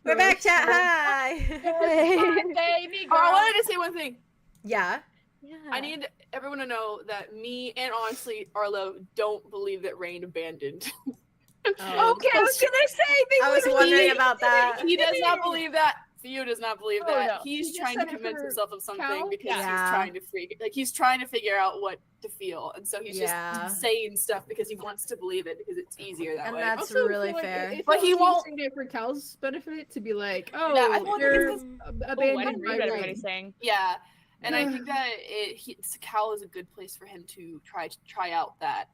Speaker 1: We're back,
Speaker 3: first.
Speaker 1: chat. Hi.
Speaker 4: Baby
Speaker 2: Oh, I
Speaker 4: girl.
Speaker 2: wanted to say one thing.
Speaker 1: Yeah.
Speaker 5: Yeah.
Speaker 2: I need everyone to know that me and honestly Arlo don't believe that Rain abandoned.
Speaker 1: Oh.
Speaker 3: Okay, I was gonna say they
Speaker 1: I was
Speaker 3: literally
Speaker 1: wondering
Speaker 3: did
Speaker 1: about that.
Speaker 2: He does not believe that. Theo does not believe
Speaker 4: Oh,
Speaker 2: that.
Speaker 4: no.
Speaker 2: He's
Speaker 3: He just
Speaker 2: trying to
Speaker 3: said it
Speaker 2: convince
Speaker 3: for
Speaker 2: himself of something
Speaker 3: Cal?
Speaker 2: because
Speaker 1: Yeah.
Speaker 2: he's trying to he's trying to figure out what to feel, and so he's
Speaker 1: Yeah.
Speaker 2: just saying stuff because he wants to believe it because it's easier that
Speaker 1: And
Speaker 2: way.
Speaker 1: that's
Speaker 3: Also, I
Speaker 1: really
Speaker 3: feel like
Speaker 1: fair.
Speaker 3: It
Speaker 2: But he
Speaker 3: felt like
Speaker 2: won't-
Speaker 3: saying it for Cal's benefit to be like, oh,
Speaker 2: Yeah, I think
Speaker 3: you're
Speaker 2: it's
Speaker 4: Oh, I
Speaker 3: abandoned
Speaker 4: didn't
Speaker 3: by
Speaker 4: read what everybody's
Speaker 3: Rain.
Speaker 4: saying.
Speaker 2: Yeah, and I think that Cal is a good place for him to try out that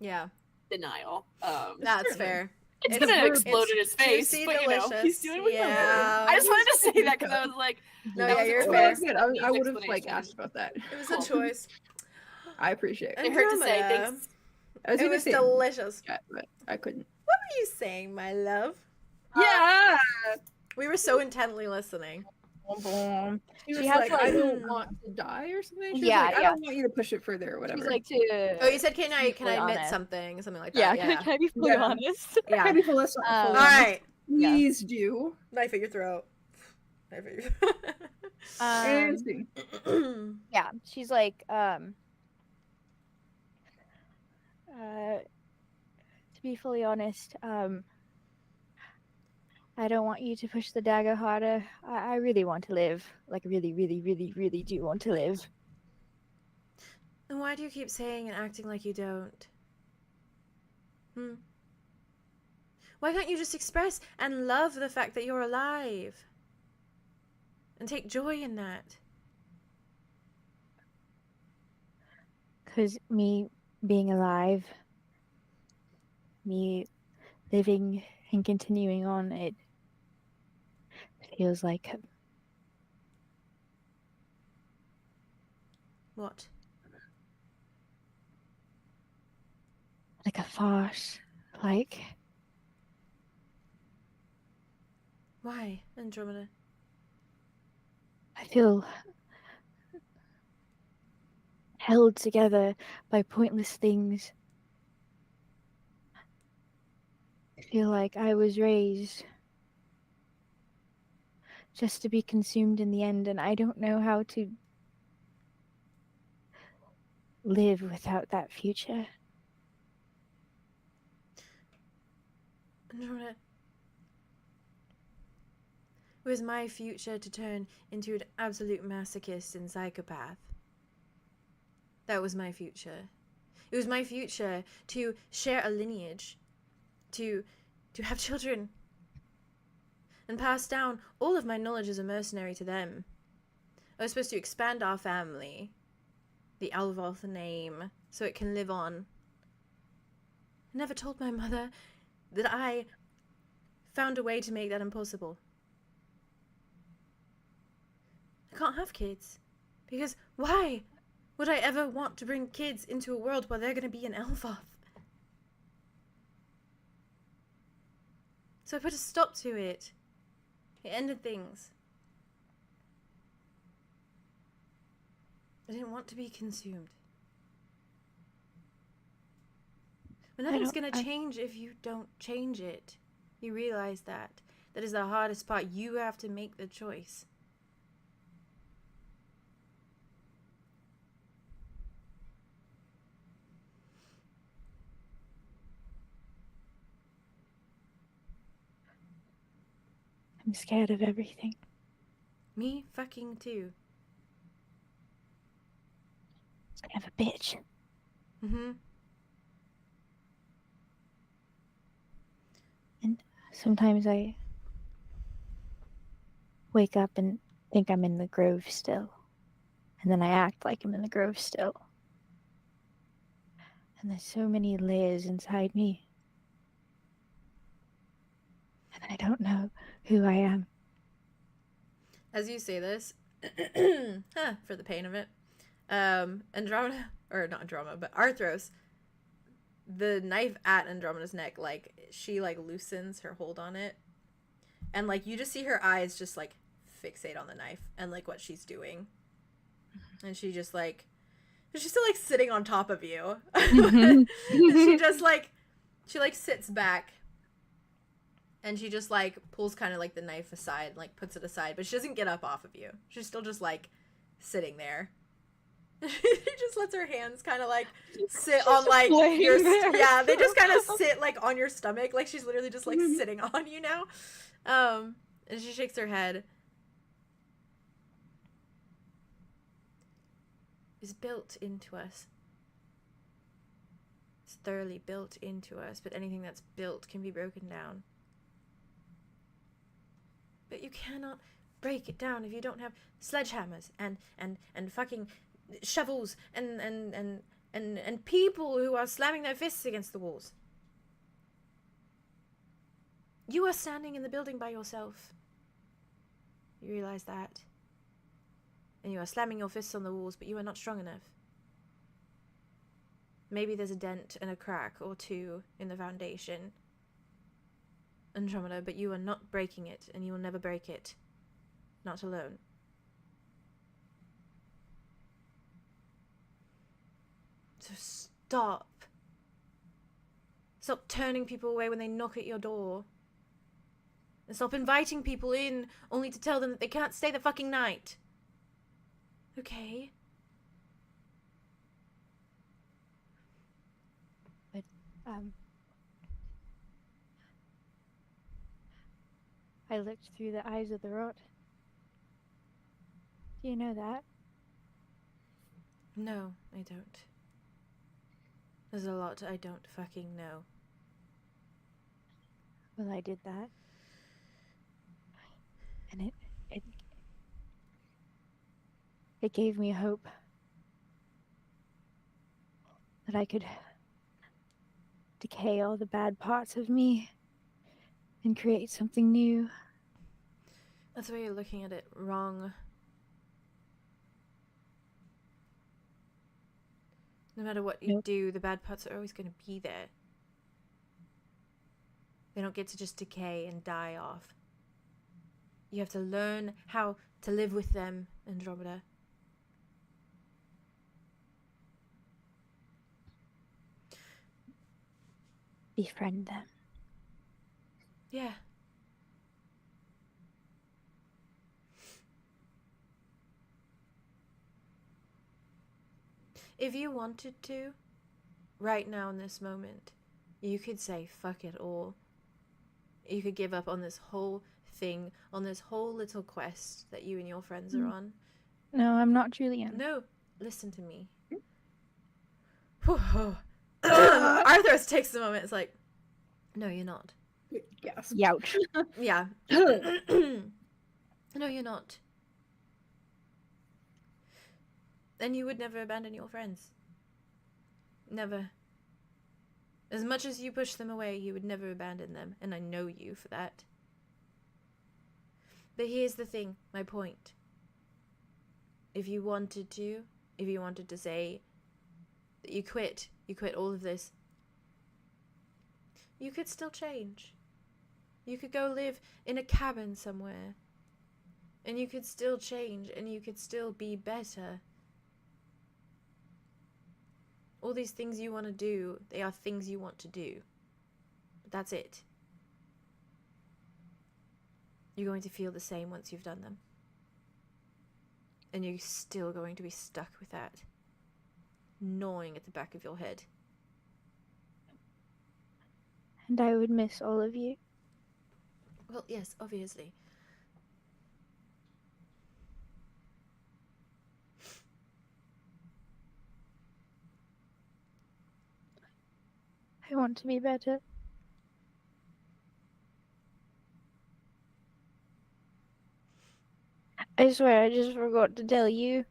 Speaker 1: Yeah.
Speaker 2: denial.
Speaker 1: That's
Speaker 3: Certainly.
Speaker 1: fair.
Speaker 2: It's
Speaker 1: It's-
Speaker 2: gonna explode
Speaker 1: it's
Speaker 2: in his face,
Speaker 1: juicy,
Speaker 2: but you know,
Speaker 1: delicious.
Speaker 2: he's doing what he's doing.
Speaker 1: Yeah.
Speaker 2: I just wanted to say that because I was like,
Speaker 1: No,
Speaker 2: that
Speaker 1: yeah,
Speaker 2: was a
Speaker 1: you're
Speaker 3: Oh,
Speaker 1: fair.
Speaker 3: that's good. I would have like
Speaker 2: explanation.
Speaker 3: asked about that.
Speaker 1: It was
Speaker 2: Cool.
Speaker 1: a choice.
Speaker 3: I appreciate it.
Speaker 2: It hurt to say
Speaker 1: Andromeda.
Speaker 2: thanks.
Speaker 3: I was
Speaker 1: It
Speaker 3: gonna
Speaker 1: was
Speaker 3: say
Speaker 1: delicious.
Speaker 3: yeah, but I couldn't.
Speaker 1: What were you saying, my love?
Speaker 3: Yeah.
Speaker 1: We were so intently listening.
Speaker 3: She was
Speaker 5: She has,
Speaker 3: like,
Speaker 5: like-
Speaker 3: I don't want to die or something. She was
Speaker 5: Yeah,
Speaker 3: like, I
Speaker 5: yeah.
Speaker 3: don't want you to push it further or whatever.
Speaker 5: She's like to.
Speaker 1: Oh, you said, can I
Speaker 5: fully
Speaker 1: admit
Speaker 5: honest.
Speaker 1: something? Something like
Speaker 5: Yeah,
Speaker 1: that. Yeah.
Speaker 5: can I be fully
Speaker 3: Yeah.
Speaker 5: honest?
Speaker 1: Yeah.
Speaker 3: Can I be fully honest?
Speaker 1: All right.
Speaker 5: Yeah.
Speaker 3: Please do.
Speaker 1: Knife at your throat. Knife at your
Speaker 3: And see.
Speaker 1: throat.
Speaker 5: Yeah, she's like, to be fully honest, I don't want you to push the dagger harder. I really want to live. Like, really, really, really, really do want to live.
Speaker 1: And why do you keep saying and acting like you don't? Why can't you just express and love the fact that you're alive? And take joy in that?
Speaker 6: Because me being alive, me living and continuing on, it feels like
Speaker 1: What?
Speaker 6: a farce. Like,
Speaker 1: Why, Andromeda?
Speaker 6: I feel held together by pointless things. I feel like I was raised just to be consumed in the end, and I don't know how to live without that future.
Speaker 1: Andromeda. It was my future to turn into an absolute masochist and psychopath. That was my future. It was my future to share a lineage, to have children, and pass down all of my knowledge as a mercenary to them. I was supposed to expand our family, the Alvalth name, so it can live on. I never told my mother that I found a way to make that impossible. I can't have kids, because why would I ever want to bring kids into a world where they're going to be an Elfoth? So I put a stop to it. It ended things. I didn't want to be consumed. But nothing's going to change if you don't change it. You realize that. That is the hardest part. You have to make the choice.
Speaker 6: I'm scared of everything.
Speaker 1: Me fucking too.
Speaker 6: I'm a bitch.
Speaker 1: Mm-hmm.
Speaker 6: Sometimes I wake up and think I'm in the grove still. And then I act like I'm in the grove still. And there's so many layers inside me. And I don't know who I am.
Speaker 1: As you say this, for the pain of it, Andromeda, or not Andromeda, but Arthros, the knife at Andromeda's neck, like, she, like, loosens her hold on it. And, like, you just see her eyes just, like, fixate on the knife and, like, what she's doing. And she just, like, she's still, like, sitting on top of you.
Speaker 6: Mhm.
Speaker 1: she just, like, she, like, sits back. And she just, like, pulls kind of, like, the knife aside, like, puts it aside. But she doesn't get up off of you. She's still just, like, sitting there. She just lets her hands kind of, like, sit on, like,
Speaker 5: laying
Speaker 1: your...
Speaker 5: there.
Speaker 1: Yeah, they just kind of sit, like, on your stomach. Like, she's literally just, like, sitting on you now. And she shakes her head. It's built into us. It's thoroughly built into us, but anything that's built can be broken down. But you cannot break it down if you don't have sledgehammers and fucking shovels and people who are slamming their fists against the walls. You are standing in the building by yourself. You realize that? And you are slamming your fists on the walls, but you are not strong enough. Maybe there's a dent and a crack or two in the foundation, Andromeda, but you are not breaking it, and you will never break it. Not alone. So stop. Stop turning people away when they knock at your door. And stop inviting people in only to tell them that they can't stay the fucking night. Okay?
Speaker 6: But, I looked through the eyes of the rot. Do you know that?
Speaker 1: No, I don't. There's a lot I don't fucking know.
Speaker 6: Well, I did that. And it gave me hope that I could decay all the bad parts of me and create something new.
Speaker 1: That's why you're looking at it wrong. No matter what you
Speaker 6: Nope.
Speaker 1: do, the bad parts are always going to be there. They don't get to just decay and die off. You have to learn how to live with them, Andromeda.
Speaker 6: Befriend them.
Speaker 1: Yeah. If you wanted to, right now in this moment, you could say fuck it all. You could give up on this whole thing, on this whole little quest that you and your friends are on.
Speaker 6: No, I'm not Julian.
Speaker 1: No, listen to me. Arthur takes a moment. It's like, no, you're not.
Speaker 3: Yes.
Speaker 6: Youch.
Speaker 1: Yeah. No, you're not. And you would never abandon your friends. Never. As much as you push them away, you would never abandon them, and I know you for that. But here's the thing, my point. If you wanted to say that you quit all of this, you could still change. You could go live in a cabin somewhere, and you could still change, and you could still be better. All these things you want to do, they are things you want to do. But that's it. You're going to feel the same once you've done them. And you're still going to be stuck with that, gnawing at the back of your head.
Speaker 6: And I would miss all of you.
Speaker 1: Well, yes, obviously.
Speaker 6: I want to be better. I swear I just forgot to tell you.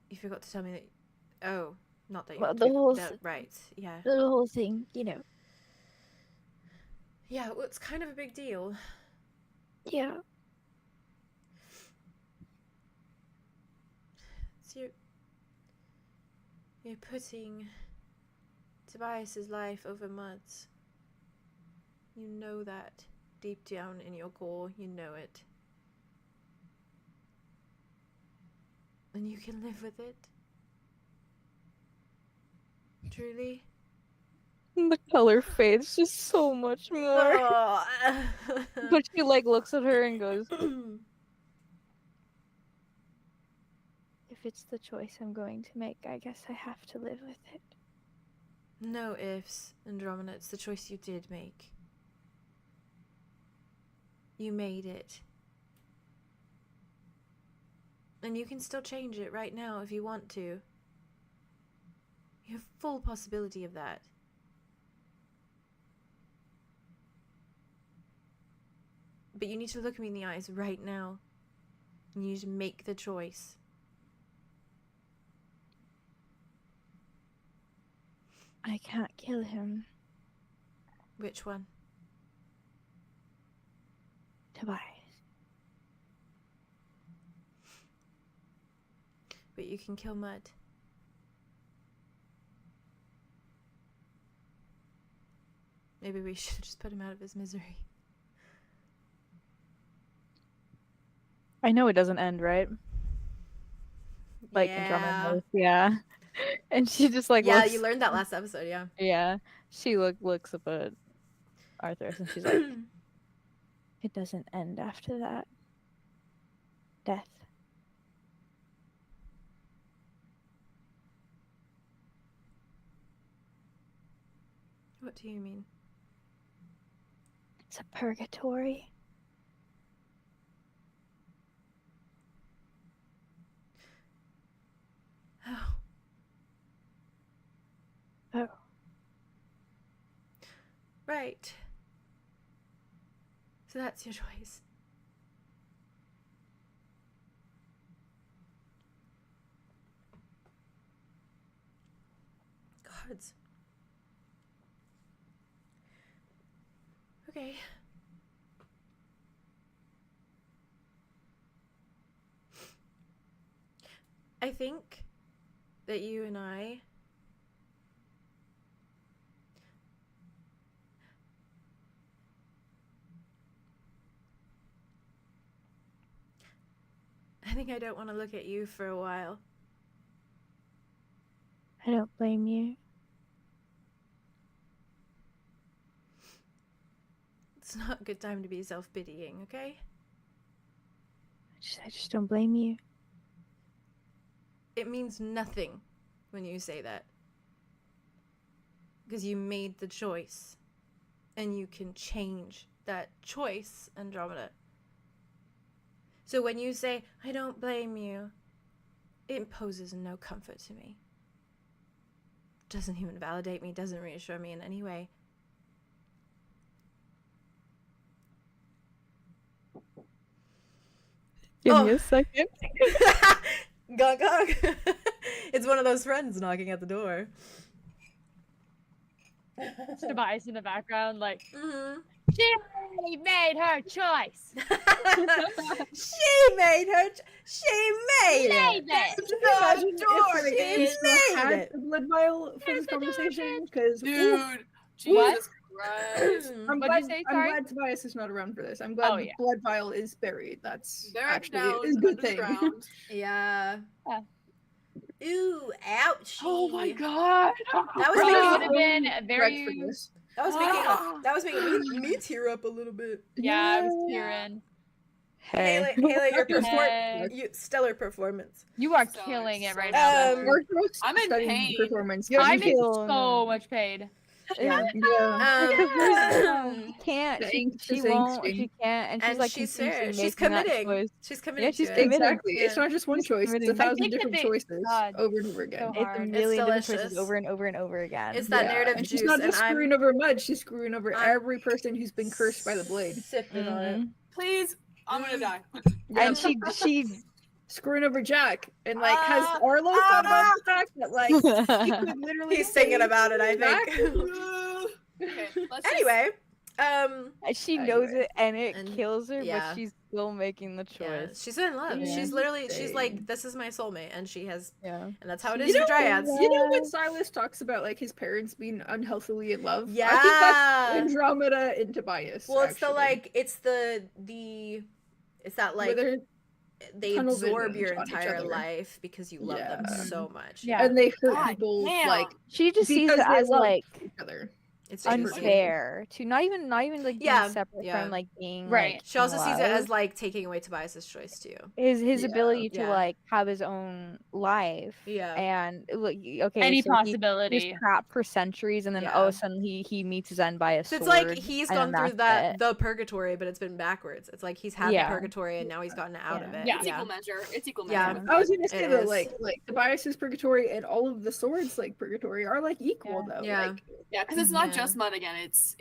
Speaker 1: You forgot to tell me that... Oh, not that you...
Speaker 6: Well, the whole
Speaker 1: right, yeah.
Speaker 6: The whole thing, you know.
Speaker 1: Yeah, well, it's kind of a big deal.
Speaker 6: Yeah.
Speaker 1: So you're putting Tobias's life over Mud's. You know that. Deep down in your core, you know it. And you can live with it? Truly?
Speaker 5: And the color fades just so much more.
Speaker 1: Oh.
Speaker 5: But she like looks at her and goes,
Speaker 6: If it's the choice I'm going to make, I guess I have to live with it.
Speaker 1: No ifs, Andromeda. It's the choice you did make. You made it. And you can still change it right now if you want to. You have full possibility of that. But you need to look me in the eyes right now. And you need to make the choice.
Speaker 6: I can't kill him,
Speaker 1: Which one?
Speaker 6: Tobias.
Speaker 1: But you can kill Mud. Maybe we should just put him out of his misery.
Speaker 5: I know it doesn't end, right? Like Andromeda knows, yeah. And she just like
Speaker 1: Yeah,
Speaker 5: looks,
Speaker 1: you learned that last episode, yeah.
Speaker 5: yeah. She looks up at Arthur and she's like,
Speaker 6: It doesn't end after that. Death.
Speaker 1: What do you mean?
Speaker 6: It's a purgatory.
Speaker 1: Oh.
Speaker 6: Oh.
Speaker 1: Right. So that's your choice. Gods. Okay. I think that you and I think I don't want to look at you for a while.
Speaker 6: I don't blame you.
Speaker 1: It's not a good time to be self-pitying, okay?
Speaker 6: I just don't blame you.
Speaker 1: It means nothing when you say that. Because you made the choice. And you can change that choice, Andromeda. So when you say, I don't blame you, it poses no comfort to me. Doesn't even validate me, doesn't reassure me in any way.
Speaker 5: give me a second.
Speaker 1: Gong gong. It's one of those friends knocking at the door.
Speaker 4: Tobias in the background, like,
Speaker 1: Mm-hmm.
Speaker 4: she made her choice.
Speaker 1: She made it.
Speaker 4: Made it.
Speaker 3: Imagine
Speaker 1: She
Speaker 3: if
Speaker 1: made
Speaker 3: had
Speaker 1: it.
Speaker 3: the blood vial for this conversation, because
Speaker 2: Dude,
Speaker 4: What?
Speaker 2: Jesus Christ.
Speaker 3: I'm
Speaker 4: What'd
Speaker 3: glad,
Speaker 4: you say,
Speaker 3: I'm
Speaker 4: sorry?
Speaker 3: glad Tobias is not around for this. I'm glad
Speaker 4: Oh,
Speaker 3: the
Speaker 4: yeah.
Speaker 3: blood vial is buried. That's
Speaker 2: They're
Speaker 3: actually
Speaker 2: down
Speaker 3: is a good thing.
Speaker 2: underground.
Speaker 1: Yeah.
Speaker 4: Yeah.
Speaker 1: Ooh, ouch.
Speaker 2: Oh my god.
Speaker 1: That was
Speaker 4: Probably
Speaker 1: making
Speaker 4: would have been
Speaker 3: Correct for
Speaker 4: very.
Speaker 3: this.
Speaker 1: that was making me tear up a little bit.
Speaker 4: Yeah, I was tearing.
Speaker 1: Haley, your
Speaker 4: Hey.
Speaker 1: stellar performance.
Speaker 4: You are
Speaker 2: So
Speaker 4: killing it
Speaker 2: so
Speaker 4: right now.
Speaker 1: Um,
Speaker 3: Arthur's
Speaker 2: I'm in
Speaker 3: stunning
Speaker 2: pain.
Speaker 3: performance.
Speaker 5: You're
Speaker 4: I'm in
Speaker 5: feeling
Speaker 4: so
Speaker 5: it.
Speaker 4: much pain.
Speaker 1: Yeah.
Speaker 3: Yeah.
Speaker 5: She can't.
Speaker 3: The
Speaker 5: She
Speaker 3: anxious
Speaker 5: won't.
Speaker 3: angsty.
Speaker 5: She can't. And she's
Speaker 1: And
Speaker 5: like
Speaker 1: she's
Speaker 5: continuously
Speaker 1: fair. She's
Speaker 5: making that
Speaker 1: committing.
Speaker 5: choice.
Speaker 1: She's committing.
Speaker 5: Yeah, she's
Speaker 1: to it.
Speaker 5: committed.
Speaker 3: Exactly. It's
Speaker 1: Yeah.
Speaker 3: not just one choice. It's
Speaker 5: committing.
Speaker 3: 1,000
Speaker 4: I think that
Speaker 3: different
Speaker 4: they-
Speaker 3: choices
Speaker 4: God,
Speaker 3: over and over again.
Speaker 4: so
Speaker 5: It's a
Speaker 4: hard.
Speaker 5: million different
Speaker 1: delicious.
Speaker 5: choices over and over and over again.
Speaker 1: It's that narrative
Speaker 3: and
Speaker 1: juice,
Speaker 3: she's not
Speaker 1: and
Speaker 3: just
Speaker 1: I'm
Speaker 3: screwing over Mud. She's screwing over
Speaker 1: I'm
Speaker 3: every person who's been cursed by the blade.
Speaker 1: sipping on it.
Speaker 5: Mhm.
Speaker 2: Please, I'm gonna die.
Speaker 5: And she
Speaker 3: Screwing over Jack, and like has Arlow thought about the fact that like he could literally
Speaker 1: He's singing
Speaker 3: save
Speaker 1: about it, I
Speaker 3: Jack?
Speaker 1: think.
Speaker 2: Okay, let's
Speaker 1: Anyway,
Speaker 5: she knows
Speaker 3: Anyway.
Speaker 5: it and it
Speaker 1: And-
Speaker 5: kills her,
Speaker 1: yeah.
Speaker 5: but she's still making the
Speaker 1: yeah,
Speaker 5: choice.
Speaker 1: she's in love.
Speaker 5: Yeah.
Speaker 1: She's literally, she's
Speaker 3: Same.
Speaker 1: like, this is my soulmate, and she has,
Speaker 5: Yeah.
Speaker 1: and that's how it
Speaker 3: You
Speaker 1: is
Speaker 3: know,
Speaker 1: for dryads.
Speaker 3: you know when Silas talks about like his parents being unhealthily in love?
Speaker 1: Yeah.
Speaker 3: I think that's Andromeda and Tobias.
Speaker 1: Well, it's the
Speaker 3: actually.
Speaker 1: like, it's that
Speaker 3: Where
Speaker 1: like
Speaker 3: they're-
Speaker 1: they
Speaker 3: tunnel
Speaker 1: absorb
Speaker 3: vision
Speaker 1: your
Speaker 3: on each
Speaker 1: entire
Speaker 3: other.
Speaker 1: life because you love them
Speaker 3: Yeah.
Speaker 1: so much.
Speaker 4: Yeah.
Speaker 3: and they hurt
Speaker 2: God
Speaker 3: people
Speaker 2: damn.
Speaker 3: like
Speaker 5: She just sees
Speaker 3: because
Speaker 5: it
Speaker 3: they
Speaker 5: as
Speaker 3: love
Speaker 5: like
Speaker 3: each other.
Speaker 1: It's
Speaker 5: unfair to not even like
Speaker 1: Yeah,
Speaker 5: being separate
Speaker 1: yeah.
Speaker 5: from like being
Speaker 4: Right.
Speaker 5: like
Speaker 1: She also
Speaker 5: in
Speaker 1: sees it as
Speaker 5: love.
Speaker 1: like taking away Tobias's choice too.
Speaker 5: his
Speaker 3: Yeah.
Speaker 5: ability to
Speaker 1: Yeah.
Speaker 5: like have his own life.
Speaker 1: Yeah.
Speaker 5: And okay,
Speaker 4: Any
Speaker 5: so he was
Speaker 4: possibility.
Speaker 5: trapped for centuries, and then
Speaker 1: Yeah.
Speaker 5: all of a sudden he meets his end by a
Speaker 1: So
Speaker 5: sword.
Speaker 1: it's like he's
Speaker 5: and
Speaker 1: gone
Speaker 5: then
Speaker 1: through
Speaker 5: that's it.
Speaker 1: the purgatory, but it's been backwards. It's like he's had
Speaker 5: Yeah.
Speaker 1: the purgatory and now he's gotten out of
Speaker 5: Yeah.
Speaker 1: it.
Speaker 4: Yeah.
Speaker 2: It's equal measure. It's equal measure.
Speaker 1: Yeah.
Speaker 2: with
Speaker 3: I was
Speaker 2: Mud.
Speaker 3: gonna say
Speaker 1: It
Speaker 3: though,
Speaker 1: is.
Speaker 3: like Tobias's purgatory and all of the swords like purgatory are like equal though.
Speaker 1: Yeah.
Speaker 3: Like,
Speaker 2: Yeah, because it's not
Speaker 1: Yeah.
Speaker 2: just Mud again. It's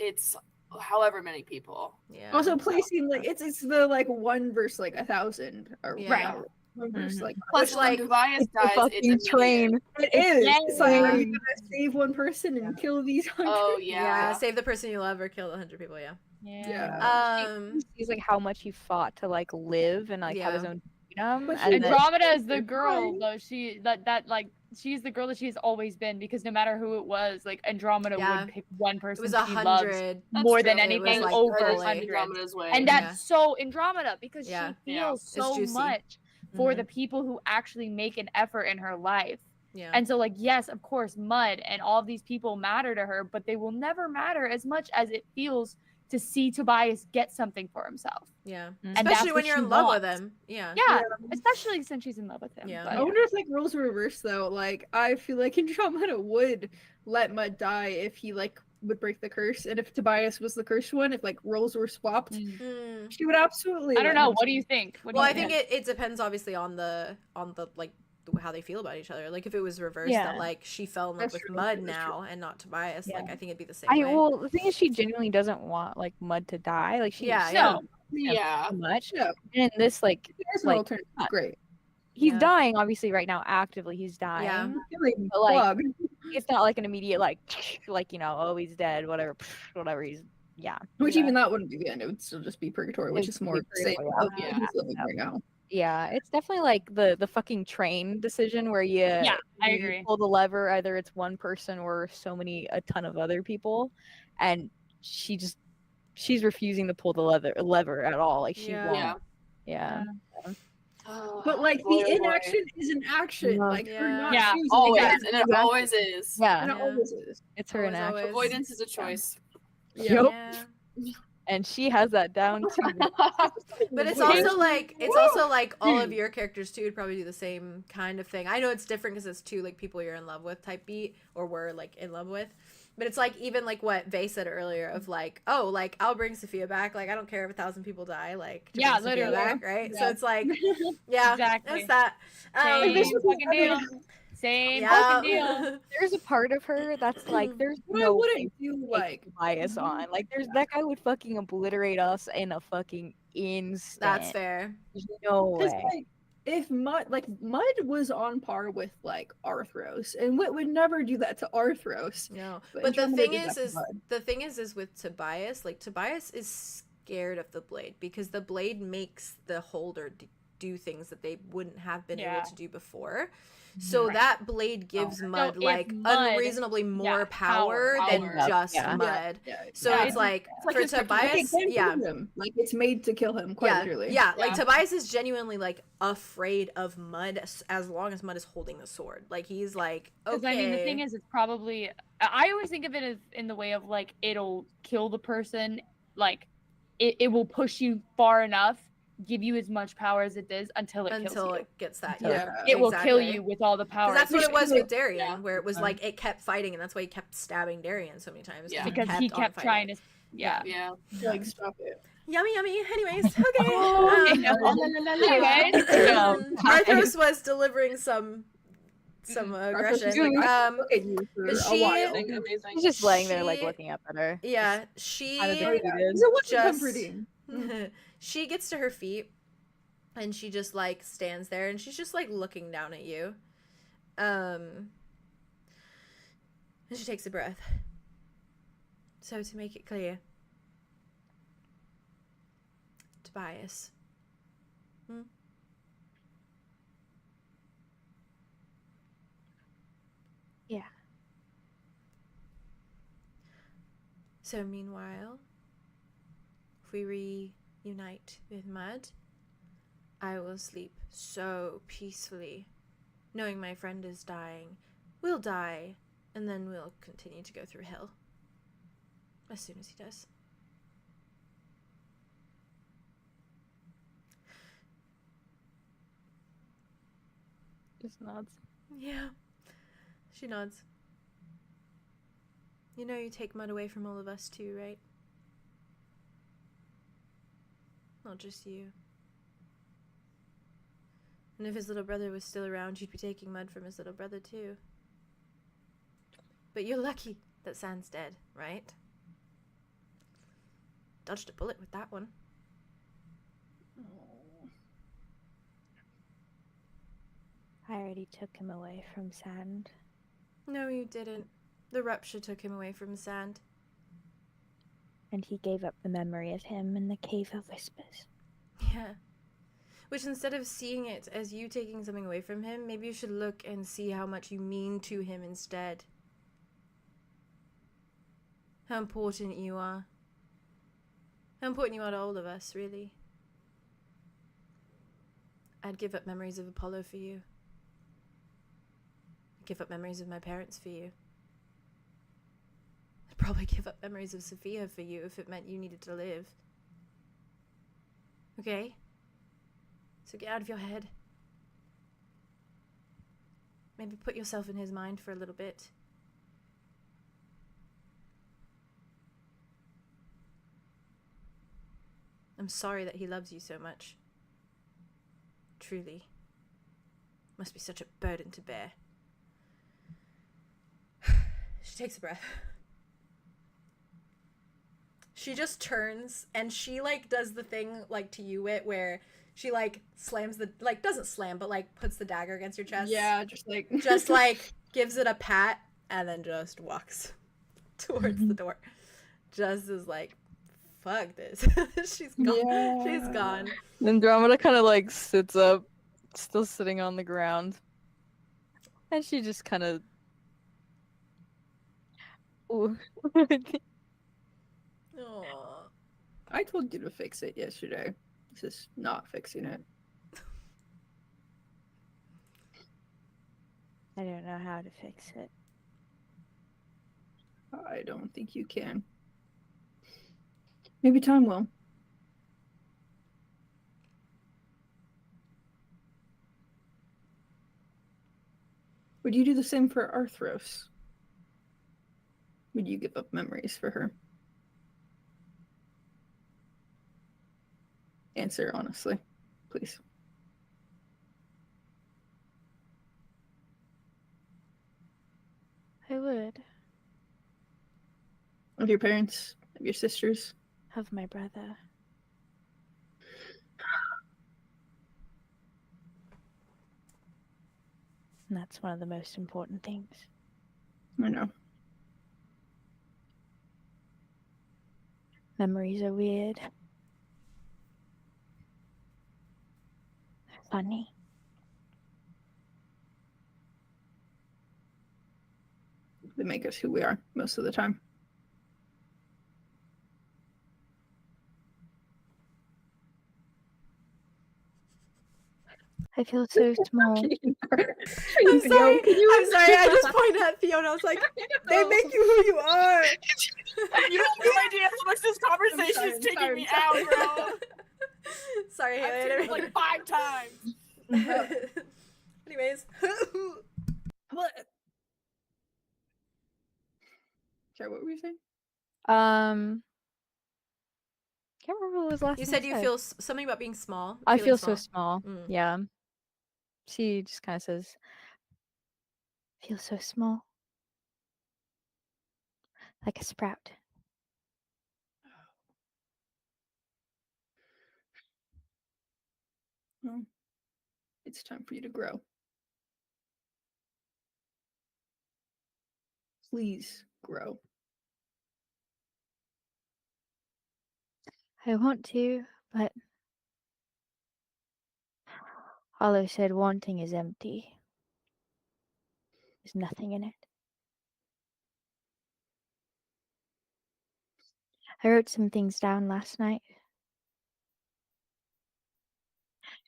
Speaker 2: however many people.
Speaker 1: Yeah.
Speaker 3: also placing like it's the like 1 versus like 1,000 or
Speaker 1: Yeah.
Speaker 4: Right.
Speaker 3: whatever. 1 versus like
Speaker 2: Plus,
Speaker 1: Which,
Speaker 2: when
Speaker 1: like,
Speaker 2: Tobias
Speaker 5: It's the
Speaker 2: dies,
Speaker 5: fucking
Speaker 2: it's immediate.
Speaker 5: train.
Speaker 3: it is. It's like, are
Speaker 1: Yeah.
Speaker 3: you gonna save 1 person and kill these 100?
Speaker 2: Oh
Speaker 1: yeah.
Speaker 2: yeah.
Speaker 1: Save the person you love or kill 100 people. Yeah.
Speaker 3: Yeah.
Speaker 5: He's like how much he fought to like live and like have his
Speaker 1: Yeah.
Speaker 5: own freedom.
Speaker 3: But
Speaker 5: And then,
Speaker 4: Andromeda is the
Speaker 3: They're
Speaker 4: girl
Speaker 3: fine.
Speaker 4: though. She that like she's the girl that she's always been, because no matter who it was, like Andromeda
Speaker 1: Yeah.
Speaker 4: would pick one
Speaker 1: It
Speaker 4: person
Speaker 1: was
Speaker 4: she loves
Speaker 1: 100.
Speaker 2: That's
Speaker 4: more
Speaker 2: true.
Speaker 4: than
Speaker 2: It
Speaker 1: was,
Speaker 4: anything,
Speaker 1: like,
Speaker 4: over
Speaker 1: fully.
Speaker 4: 100.
Speaker 2: Andromeda's way.
Speaker 4: And
Speaker 1: Yeah.
Speaker 4: that's so Andromeda, because
Speaker 1: Yeah.
Speaker 4: she
Speaker 2: Yeah.
Speaker 4: feels
Speaker 1: It's
Speaker 4: so
Speaker 1: juicy.
Speaker 4: much for
Speaker 1: Mhm.
Speaker 4: the people who actually make an effort in her life.
Speaker 1: Yeah.
Speaker 4: And so, like, yes, of course, Mud and all of these people matter to her, but they will never matter as much as it feels to see Tobias get something for himself.
Speaker 1: Yeah.
Speaker 5: And
Speaker 4: that's
Speaker 1: Especially
Speaker 4: what
Speaker 1: when you're
Speaker 4: she
Speaker 1: in love with
Speaker 4: wants.
Speaker 1: him. Yeah.
Speaker 4: Yeah, especially since she's in love with him.
Speaker 1: Yeah.
Speaker 4: But
Speaker 3: I wonder if like roles were reversed though. Like I feel like Andromeda would let Mud die if he like would break the curse, and if Tobias was the cursed one, if like roles were swapped,
Speaker 1: Mm.
Speaker 3: she would absolutely.
Speaker 4: I don't
Speaker 3: let
Speaker 4: know.
Speaker 3: him
Speaker 4: What do you think? What do
Speaker 1: Well,
Speaker 4: you
Speaker 1: I think it depends obviously on the like how they feel about each other. Like if it was reversed that
Speaker 5: Yeah.
Speaker 1: like she fell in love
Speaker 3: That's
Speaker 1: with
Speaker 3: true,
Speaker 1: Mud
Speaker 3: that's
Speaker 1: now and not Tobias, like
Speaker 5: Yeah.
Speaker 1: I think it'd be the same way.
Speaker 5: well, the thing is, she genuinely doesn't want like Mud to die. Like she
Speaker 1: Yeah,
Speaker 4: No.
Speaker 2: Yeah.
Speaker 5: so much.
Speaker 3: Yeah.
Speaker 5: And in this, like
Speaker 3: There's an
Speaker 5: like,
Speaker 3: alternative. Great.
Speaker 5: he's
Speaker 1: Yeah.
Speaker 5: dying obviously right now. Actively, he's dying.
Speaker 1: Yeah.
Speaker 3: Killing
Speaker 5: But, like,
Speaker 3: Plug.
Speaker 5: It's not like an immediate like oh, he's dead, whatever, whatever. He's
Speaker 3: Which
Speaker 1: Yeah.
Speaker 3: even that wouldn't be the end. It would still just be purgatory, which
Speaker 5: It'd
Speaker 3: is more
Speaker 5: be
Speaker 3: safe
Speaker 5: purgatory,
Speaker 3: of
Speaker 2: yeah.
Speaker 3: who's living right now.
Speaker 5: Yeah, it's definitely like the fucking train decision where you
Speaker 4: I
Speaker 5: you
Speaker 4: agree.
Speaker 5: pull the lever, either it's one person or a ton of other people, and she's refusing to pull the lever at all. Like she
Speaker 1: Yeah.
Speaker 5: won't.
Speaker 2: Yeah.
Speaker 5: Yeah.
Speaker 3: But like
Speaker 2: Boy,
Speaker 3: the
Speaker 2: oh boy.
Speaker 3: inaction is an action.
Speaker 5: Yeah.
Speaker 3: Like her
Speaker 1: Yeah.
Speaker 3: not
Speaker 4: Yeah,
Speaker 3: choosing
Speaker 2: Always,
Speaker 3: that,
Speaker 2: and it always is.
Speaker 5: Yeah,
Speaker 3: and it
Speaker 1: Yeah.
Speaker 3: always is.
Speaker 5: it's her in
Speaker 1: Always,
Speaker 5: action.
Speaker 1: always.
Speaker 2: Avoidance is a choice.
Speaker 3: Yeah.
Speaker 5: Yup. And she has that down too.
Speaker 1: But it's
Speaker 3: Wait.
Speaker 1: also like all of your characters too would probably do the same kind of thing. I know it's different because it's two like people you're in love with type beat or were like in love with. But it's like even like what Vay said earlier of like, oh, like I'll bring Sophia back. Like I don't care if 1,000 people die. Like to
Speaker 4: Yeah,
Speaker 1: bring Sophia
Speaker 4: literally.
Speaker 1: back, right? So
Speaker 3: Yeah.
Speaker 1: it's like, yeah,
Speaker 4: Exactly.
Speaker 1: it's that.
Speaker 4: Same
Speaker 3: this was
Speaker 4: fucking deal.
Speaker 3: another-
Speaker 4: Same
Speaker 1: yeah.
Speaker 4: fucking deal.
Speaker 5: There's a part of her that's like, there's
Speaker 3: What I
Speaker 5: no
Speaker 3: wouldn't
Speaker 5: way
Speaker 3: do
Speaker 5: to
Speaker 3: like
Speaker 5: take bias on. Like that guy would fucking obliterate us in a fucking instant.
Speaker 1: That's fair.
Speaker 5: There's no
Speaker 3: because
Speaker 5: way.
Speaker 3: like if Mud was on par with like Arthros, and Wit would never do that to Arthros.
Speaker 1: No,
Speaker 3: But
Speaker 1: but the
Speaker 3: Andromeda
Speaker 1: thing
Speaker 3: did that
Speaker 1: is
Speaker 3: to Mud.
Speaker 1: the thing is with Tobias, like Tobias is scared of the blade because the blade makes the holder do things that they wouldn't have been
Speaker 4: Yeah.
Speaker 1: able to do before. So
Speaker 4: Right.
Speaker 1: that blade gives
Speaker 4: So
Speaker 1: Mud
Speaker 4: if
Speaker 1: like
Speaker 4: Mud-
Speaker 1: unreasonably more
Speaker 4: yeah,
Speaker 1: power than
Speaker 2: power.
Speaker 1: just
Speaker 5: Yeah.
Speaker 1: Mud.
Speaker 3: Yeah.
Speaker 1: So
Speaker 2: Yeah.
Speaker 1: it's like
Speaker 2: It's like
Speaker 1: for
Speaker 2: his kryptonite.
Speaker 1: Tobias,
Speaker 3: It can
Speaker 1: yeah.
Speaker 3: kill him. Like it's made to kill him, quite
Speaker 1: Yeah,
Speaker 3: literally.
Speaker 1: yeah, like
Speaker 2: Yeah.
Speaker 1: Tobias is genuinely like afraid of Mud as long as Mud is holding the sword. Like he's like, okay.
Speaker 4: Because I mean, the thing is, it's probably. I always think of it as in the way of like it'll kill the person, like it will push you far enough, give you as much power as it does until it kills you.
Speaker 1: it gets that.
Speaker 3: Yeah.
Speaker 1: Yeah,
Speaker 4: It will kill
Speaker 1: exactly.
Speaker 4: you with all the power.
Speaker 1: Because that's what it was with
Speaker 3: Yeah.
Speaker 1: Darian, where it was
Speaker 3: Yeah.
Speaker 1: like it kept fighting, and that's why he kept stabbing Darian so many times.
Speaker 2: Yeah.
Speaker 4: because he kept
Speaker 1: on
Speaker 4: trying
Speaker 1: fighting.
Speaker 4: to. Yeah.
Speaker 2: Yeah.
Speaker 3: Like stop it.
Speaker 1: Yummy, yummy. Anyways, okay.
Speaker 4: Anyways,
Speaker 1: Arthros was delivering some aggression.
Speaker 3: Arthros was like,
Speaker 1: Um,
Speaker 3: Look at you for
Speaker 1: but
Speaker 3: a
Speaker 1: she-
Speaker 3: while.
Speaker 2: Amazing.
Speaker 5: He's just laying there like
Speaker 1: She-
Speaker 5: looking up at her.
Speaker 1: yeah, she
Speaker 5: Kinda defeated.
Speaker 3: It wasn't
Speaker 1: just-
Speaker 3: comforting.
Speaker 1: she gets to her feet, and she just like stands there, and she's just like looking down at you. And she takes a breath. So to make it clear, Tobias.
Speaker 6: Yeah.
Speaker 1: So meanwhile, if we reunite with Mud, I will sleep so peacefully, knowing my friend is dying. We'll die, and then we'll continue to go through hell. As soon as he does.
Speaker 5: Just nods.
Speaker 1: Yeah. She nods. You know you take mud away from all of us too, right? Not just you. And if his little brother was still around, you'd be taking mud from his little brother too. But you're lucky that Sand's dead, right? Dodged a bullet with that one.
Speaker 6: I already took him away from Sand.
Speaker 1: No, you didn't. The rupture took him away from Sand.
Speaker 6: And he gave up the memory of him in the Cave of Whispers.
Speaker 1: Yeah. Which, instead of seeing it as you taking something away from him, maybe you should look and see how much you mean to him instead. How important you are. How important you are to all of us, really. I'd give up memories of Apollo for you. I'd give up memories of my parents for you. I'd probably give up memories of Sophia for you if it meant you needed to live. Okay? So get out of your head. Maybe put yourself in his mind for a little bit. I'm sorry that he loves you so much. Truly. Must be such a burden to bear. She takes a breath. She just turns and she like does the thing like to you, Wit, where she like slams the, like doesn't slam, but like puts the dagger against your chest.
Speaker 3: Yeah, just like
Speaker 1: Just like gives it a pat and then just walks towards the door. Just is like, fuck this. She's gone.
Speaker 3: Yeah.
Speaker 1: She's gone.
Speaker 5: Andromeda kind of like sits up, still sitting on the ground. And she just kind of.
Speaker 1: Aww.
Speaker 3: I told you to fix it yesterday. This is not fixing it.
Speaker 6: I don't know how to fix it.
Speaker 3: I don't think you can. Maybe time will. Would you do the same for Arthros? Would you give up memories for her? Answer honestly, please.
Speaker 6: I would.
Speaker 3: Of your parents, of your sisters.
Speaker 6: Of my brother. And that's one of the most important things.
Speaker 3: I know.
Speaker 6: Memories are weird. They're funny.
Speaker 3: They make us who we are most of the time.
Speaker 6: I feel so small.
Speaker 1: I'm sorry. I'm sorry. I just pointed at Theo and I was like, they make you who you are.
Speaker 2: You have no idea how much this conversation is taking me out, bro.
Speaker 1: Sorry,
Speaker 2: I've
Speaker 1: Haley.
Speaker 2: seen it like 5 times.
Speaker 1: Anyways.
Speaker 3: Sorry, what were you saying?
Speaker 5: Can't remember what was last.
Speaker 1: You
Speaker 5: thing
Speaker 1: said
Speaker 5: I
Speaker 1: you feel something about being small.
Speaker 5: I
Speaker 1: feeling
Speaker 5: feel so small.
Speaker 1: Mm.
Speaker 5: Yeah. She just kind of says,
Speaker 6: Feel so small. Like a sprout.
Speaker 3: Well, it's time for you to grow. Please grow.
Speaker 6: I want to, but Arlow said wanting is empty. There's nothing in it. I wrote some things down last night.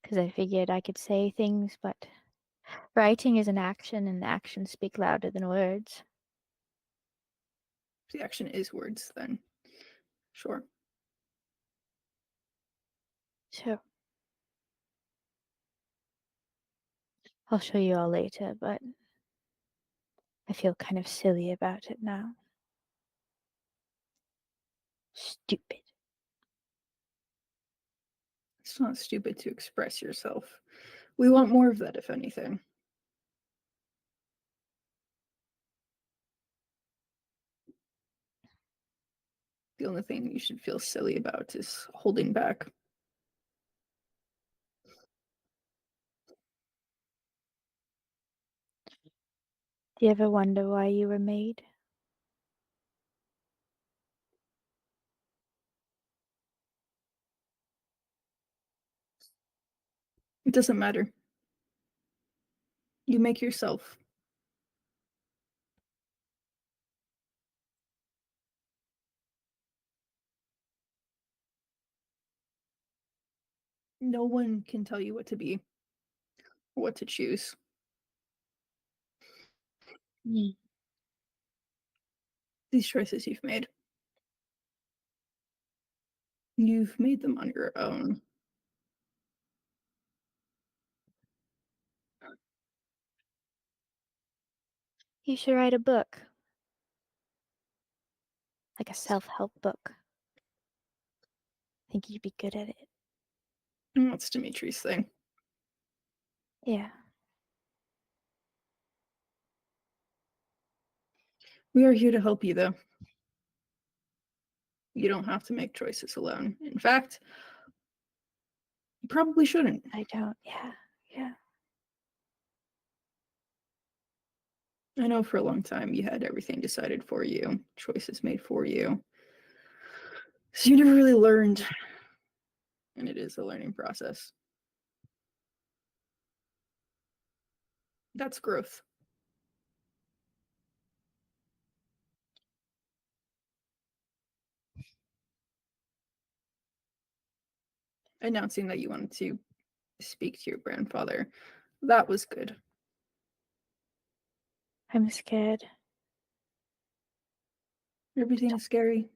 Speaker 6: Because I figured I could say things, but writing is an action, and actions speak louder than words.
Speaker 3: The action is words, then. Sure.
Speaker 6: So I'll show you all later, but I feel kind of silly about it now. Stupid.
Speaker 3: It's not stupid to express yourself. We want more of that, if anything. The only thing you should feel silly about is holding back.
Speaker 6: Do you ever wonder why you were made?
Speaker 3: It doesn't matter. You make yourself. No one can tell you what to be or what to choose. These choices you've made them on your own.
Speaker 6: You should write a book. Like a self-help book. I think you'd be good at it.
Speaker 3: That's Dimitri's thing.
Speaker 6: Yeah.
Speaker 3: We are here to help you, though. You don't have to make choices alone. In fact, you probably shouldn't.
Speaker 6: I don't. Yeah.
Speaker 3: I know for a long time you had everything decided for you, choices made for you. So you never really learned. And it is a learning process. That's growth. Announcing that you wanted to speak to your grandfather. That was good.
Speaker 6: I'm scared.
Speaker 3: Everything is scary.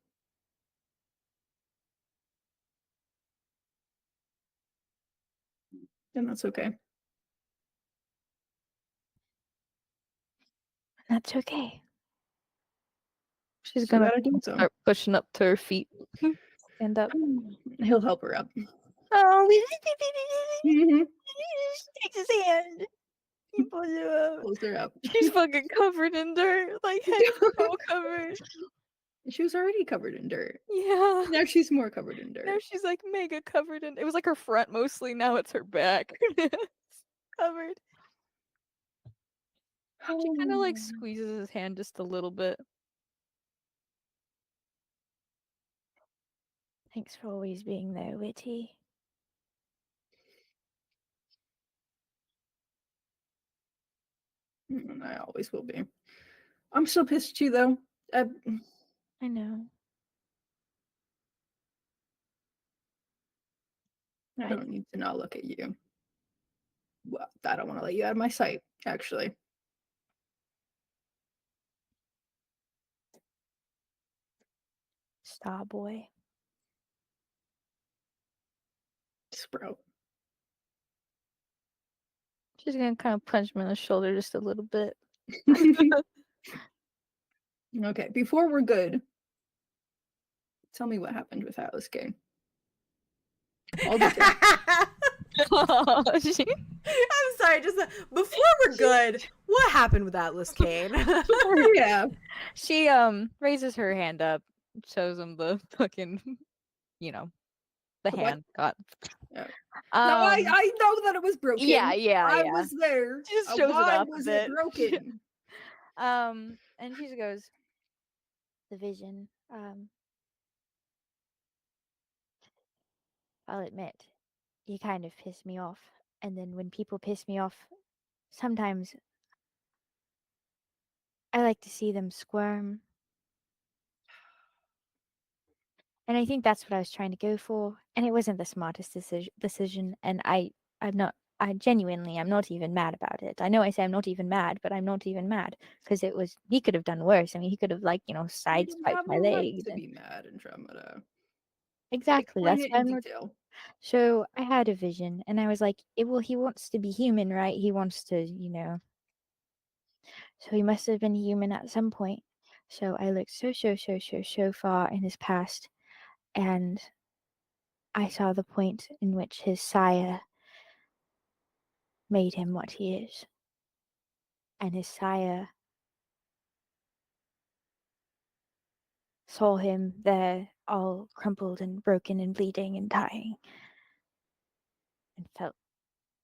Speaker 3: And that's okay.
Speaker 6: That's okay.
Speaker 5: She's
Speaker 3: So
Speaker 5: gonna
Speaker 3: gotta do so.
Speaker 5: start pushing up to her feet. Stand up.
Speaker 3: He'll help her up.
Speaker 6: Oh,
Speaker 3: Mhm.
Speaker 6: takes his hand. He pulls her up.
Speaker 3: Pulls her up.
Speaker 5: She's fucking covered in dirt. Like, head so covered.
Speaker 3: She was already covered in dirt.
Speaker 5: Yeah.
Speaker 3: Now she's more covered in dirt.
Speaker 5: Now she's like mega covered in. It was like her front mostly. Now it's her back. It's covered. She kind of like squeezes his hand just a little bit.
Speaker 6: Thanks for always being there, Witty.
Speaker 3: And I always will be. I'm still pissed at you, though.
Speaker 6: I know.
Speaker 3: I don't need to not look at you. Well, I don't want to let you out of my sight, actually.
Speaker 6: Star boy.
Speaker 3: Sprout.
Speaker 5: She's gonna kind of punch him in the shoulder just a little bit.
Speaker 3: Okay, before we're good, tell me what happened with 𝐿𝐼𝐶𝐾. All the
Speaker 5: She-
Speaker 1: I'm sorry, just before we're good, what happened with Atlas Kane?
Speaker 3: Yeah.
Speaker 5: She raises her hand up, shows him the fucking, the
Speaker 3: The what?
Speaker 5: hand got.
Speaker 3: Yeah. No, I know that it was broken.
Speaker 5: Yeah.
Speaker 3: I was there.
Speaker 5: She just shows it
Speaker 3: Why
Speaker 5: off a
Speaker 3: was
Speaker 5: bit.
Speaker 3: it broken?
Speaker 5: And she just goes,
Speaker 6: The vision. I'll admit, you kind of piss me off. And then when people piss me off, sometimes I like to see them squirm. And I think that's what I was trying to go for. And it wasn't the smartest decision. And I genuinely, I'm not even mad about it. I know I say I'm not even mad, but I'm not even mad because he could have done worse. I mean, he could have
Speaker 3: You
Speaker 6: sideswiped
Speaker 3: have
Speaker 6: my
Speaker 3: a right
Speaker 6: leg.
Speaker 3: to be mad, Andromeda.
Speaker 6: Exactly.
Speaker 3: Explain
Speaker 6: That's
Speaker 3: it
Speaker 6: why
Speaker 3: in
Speaker 6: I'm not.
Speaker 3: detail.
Speaker 6: So I had a vision, and I was like, well, he wants to be human, right? He wants to, So he must have been human at some point. So I looked so far in his past, and I saw the point in which his sire made him what he is. And his sire saw him there, all crumpled and broken and bleeding and dying, and felt.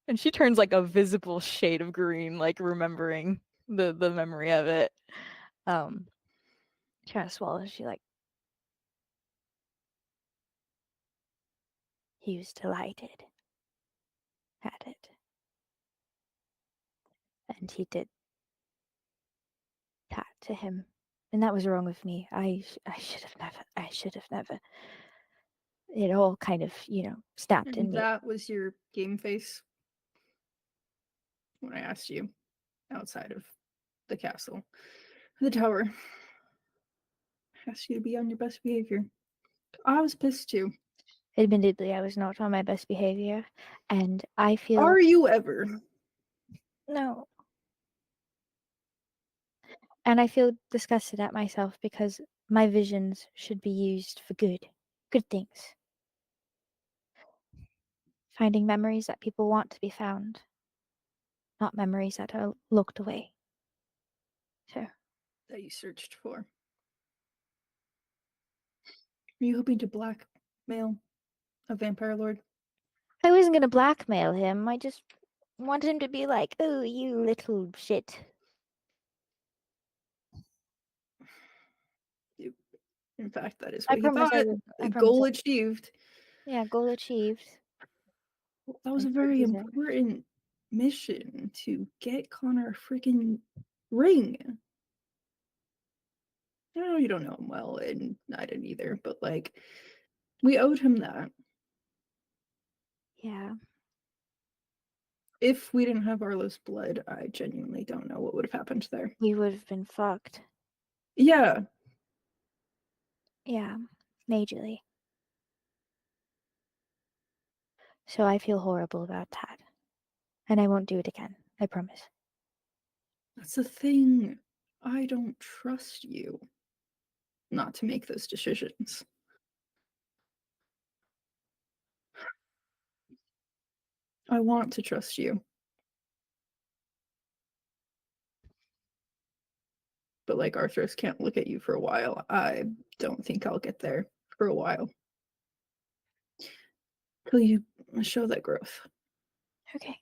Speaker 5: And she turns like a visible shade of green, like remembering the memory of it.
Speaker 6: She kind of swallows. She like, he was delighted at it, and he did that to him, and that was wrong of me. I should have never. It all kind of snapped in
Speaker 3: And
Speaker 6: me.
Speaker 3: that was your game face when I asked you outside of the castle, the tower. I asked you to be on your best behavior. I was pissed too.
Speaker 6: Admittedly, I was not on my best behavior, and I feel
Speaker 3: Are you ever?
Speaker 6: no. And I feel disgusted at myself because my visions should be used for good things. Finding memories that people want to be found, not memories that are locked away. So,
Speaker 3: That you searched for. Are you hoping to blackmail a vampire lord?
Speaker 6: I wasn't going to blackmail him. I just wanted him to be like, oh, you little shit.
Speaker 3: In fact, that is
Speaker 6: I
Speaker 3: what he
Speaker 6: promise
Speaker 3: thought.
Speaker 6: I would. I promise
Speaker 3: Goal
Speaker 6: I-
Speaker 3: achieved.
Speaker 6: Yeah, goal achieved.
Speaker 3: That was a
Speaker 6: And
Speaker 3: very
Speaker 6: deserved.
Speaker 3: important mission to get Connor a freaking ring. I know you don't know him well, and I didn't either, but like, we owed him that.
Speaker 6: Yeah.
Speaker 3: If we didn't have Arlow's blood, I genuinely don't know what would have happened there.
Speaker 6: We would have been fucked.
Speaker 3: Yeah.
Speaker 6: Yeah. Majorly. So I feel horrible about that. And I won't do it again. I promise.
Speaker 3: That's the thing. I don't trust you not to make those decisions. I want to trust you. But like Arthros can't look at you for a while. I don't think I'll get there for a while. Till you show that growth.
Speaker 6: Okay.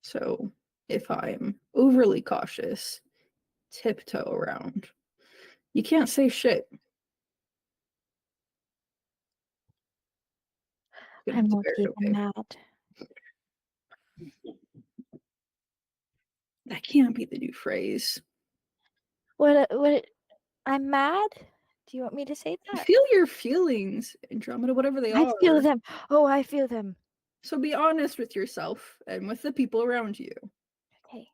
Speaker 3: So if I'm overly cautious, tiptoe around, you can't say shit. You're gonna
Speaker 6: I'm
Speaker 3: have to
Speaker 6: not
Speaker 3: bear it
Speaker 6: even
Speaker 3: away.
Speaker 6: mad.
Speaker 3: That can't be the new phrase.
Speaker 6: What? I'm mad? Do you want me to say that?
Speaker 3: Feel your feelings, Andromeda, whatever they
Speaker 6: I
Speaker 3: are.
Speaker 6: feel them. Oh, I feel them.
Speaker 3: So be honest with yourself and with the people around you.
Speaker 6: Okay.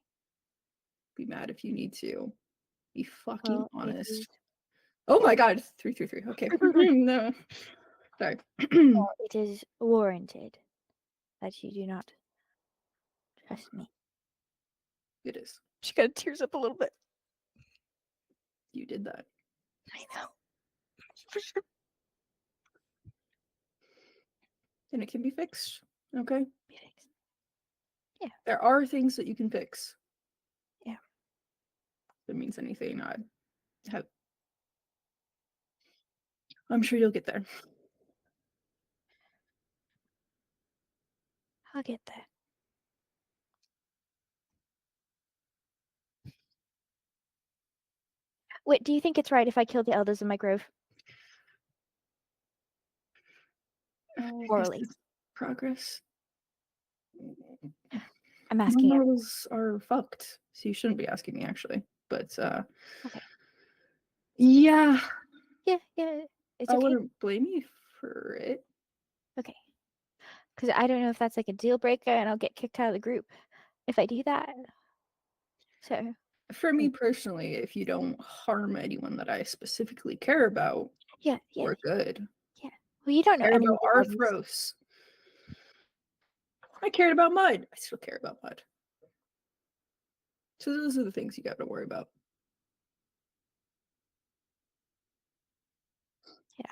Speaker 3: Be mad if you need to. Be fucking
Speaker 6: Well,
Speaker 3: honest. Oh my god, 333. Okay. No. Sorry.
Speaker 6: it is warranted that you do not trust me.
Speaker 3: It is.
Speaker 5: She kind of tears up a little bit.
Speaker 3: You did that.
Speaker 6: I know.
Speaker 5: For sure.
Speaker 3: And it can be fixed. Okay.
Speaker 6: Be fixed.
Speaker 3: There are things that you can fix.
Speaker 6: Yeah.
Speaker 3: If it means anything, I'm sure you'll get there.
Speaker 6: I'll get there. Wait, do you think it's right if I kill the elders in my grove? Morally.
Speaker 3: Is this progress.
Speaker 6: I'm asking it.
Speaker 3: Morals are fucked, so you shouldn't be asking me actually. But
Speaker 6: Okay.
Speaker 3: yeah,
Speaker 6: Yeah, it's
Speaker 3: I
Speaker 6: okay.
Speaker 3: wouldn't blame you for it.
Speaker 6: Okay. Because I don't know if that's like a deal breaker and I'll get kicked out of the group if I do that. So,
Speaker 3: For me personally, if you don't harm anyone that I specifically care about,
Speaker 6: yeah.
Speaker 3: we're good.
Speaker 6: Well, you don't know
Speaker 3: Care
Speaker 6: any
Speaker 3: about
Speaker 6: of the others.
Speaker 3: Arthros. I cared about Mud. I still care about Mud. So those are the things you got to worry about.
Speaker 6: Yeah.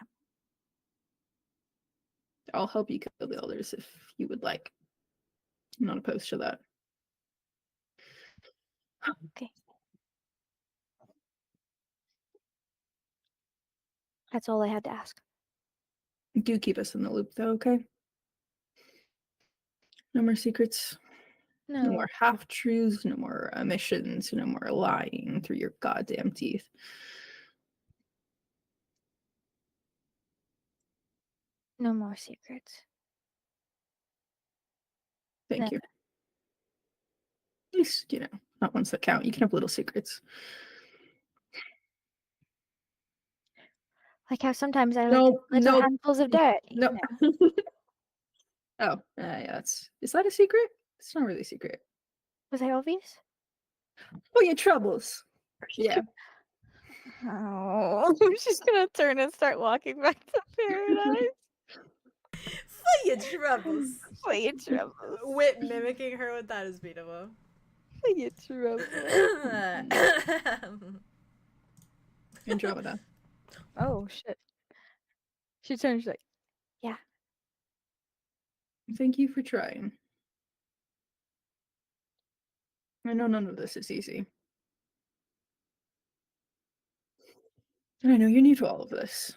Speaker 3: I'll help you kill the elders if you would like. I'm not opposed to that.
Speaker 6: Okay. That's all I had to ask.
Speaker 3: Do keep us in the loop though, okay? No more secrets. No
Speaker 6: No.
Speaker 3: more half-truths, no more omissions, no more lying through your goddamn teeth.
Speaker 6: No more secrets.
Speaker 3: Thank you. At least, you know, not ones that count. You can have little secrets.
Speaker 6: Like how sometimes I
Speaker 3: No,
Speaker 6: like little
Speaker 3: no,
Speaker 6: handfuls of dirt.
Speaker 3: No. Oh, yeah, is that a secret? It's not really a secret.
Speaker 6: Was I obvious?
Speaker 3: Oh, your troubles. Yeah.
Speaker 5: Oh, she's gonna turn and start walking back to paradise.
Speaker 1: For your troubles.
Speaker 5: For your troubles.
Speaker 1: Wit mimicking her with that is beautiful.
Speaker 5: For your troubles.
Speaker 3: Andromeda.
Speaker 5: Oh shit. She turns like,
Speaker 3: Thank you for trying. I know none of this is easy. And I know you're new to all of this.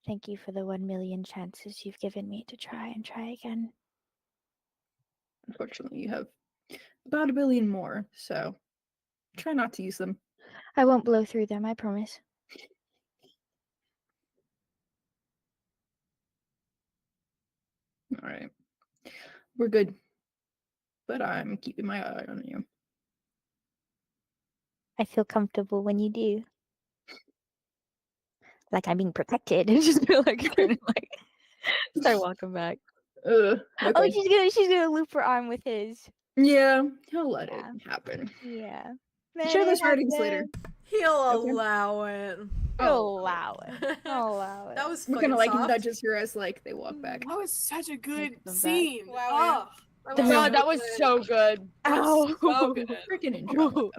Speaker 6: Thank you for the 1 million chances you've given me to try and try again.
Speaker 3: Unfortunately, you have about 1 billion more, so try not to use them.
Speaker 6: I won't blow through them, I promise.
Speaker 3: All right. We're good. But I'm keeping my eye on you.
Speaker 6: I feel comfortable when you do. Like I'm being protected. And just
Speaker 5: feel like kind of like start walking back.
Speaker 3: Okay.
Speaker 6: Oh, she's gonna loop her arm with his.
Speaker 3: Yeah, he'll let
Speaker 6: Yeah.
Speaker 3: it happen.
Speaker 6: Yeah.
Speaker 3: Share those writings later.
Speaker 1: He'll
Speaker 3: Okay.
Speaker 1: allow it.
Speaker 5: Allow it. Allow it.
Speaker 1: That was
Speaker 3: We're
Speaker 1: fucking
Speaker 3: gonna like
Speaker 1: soft.
Speaker 3: nudges her as like they walk back.
Speaker 2: That was such a good
Speaker 5: them back.
Speaker 2: scene.
Speaker 1: Wow.
Speaker 2: Oh,
Speaker 4: God, that was so good.
Speaker 5: Ow.
Speaker 2: So good.
Speaker 3: Freaking Andromeda.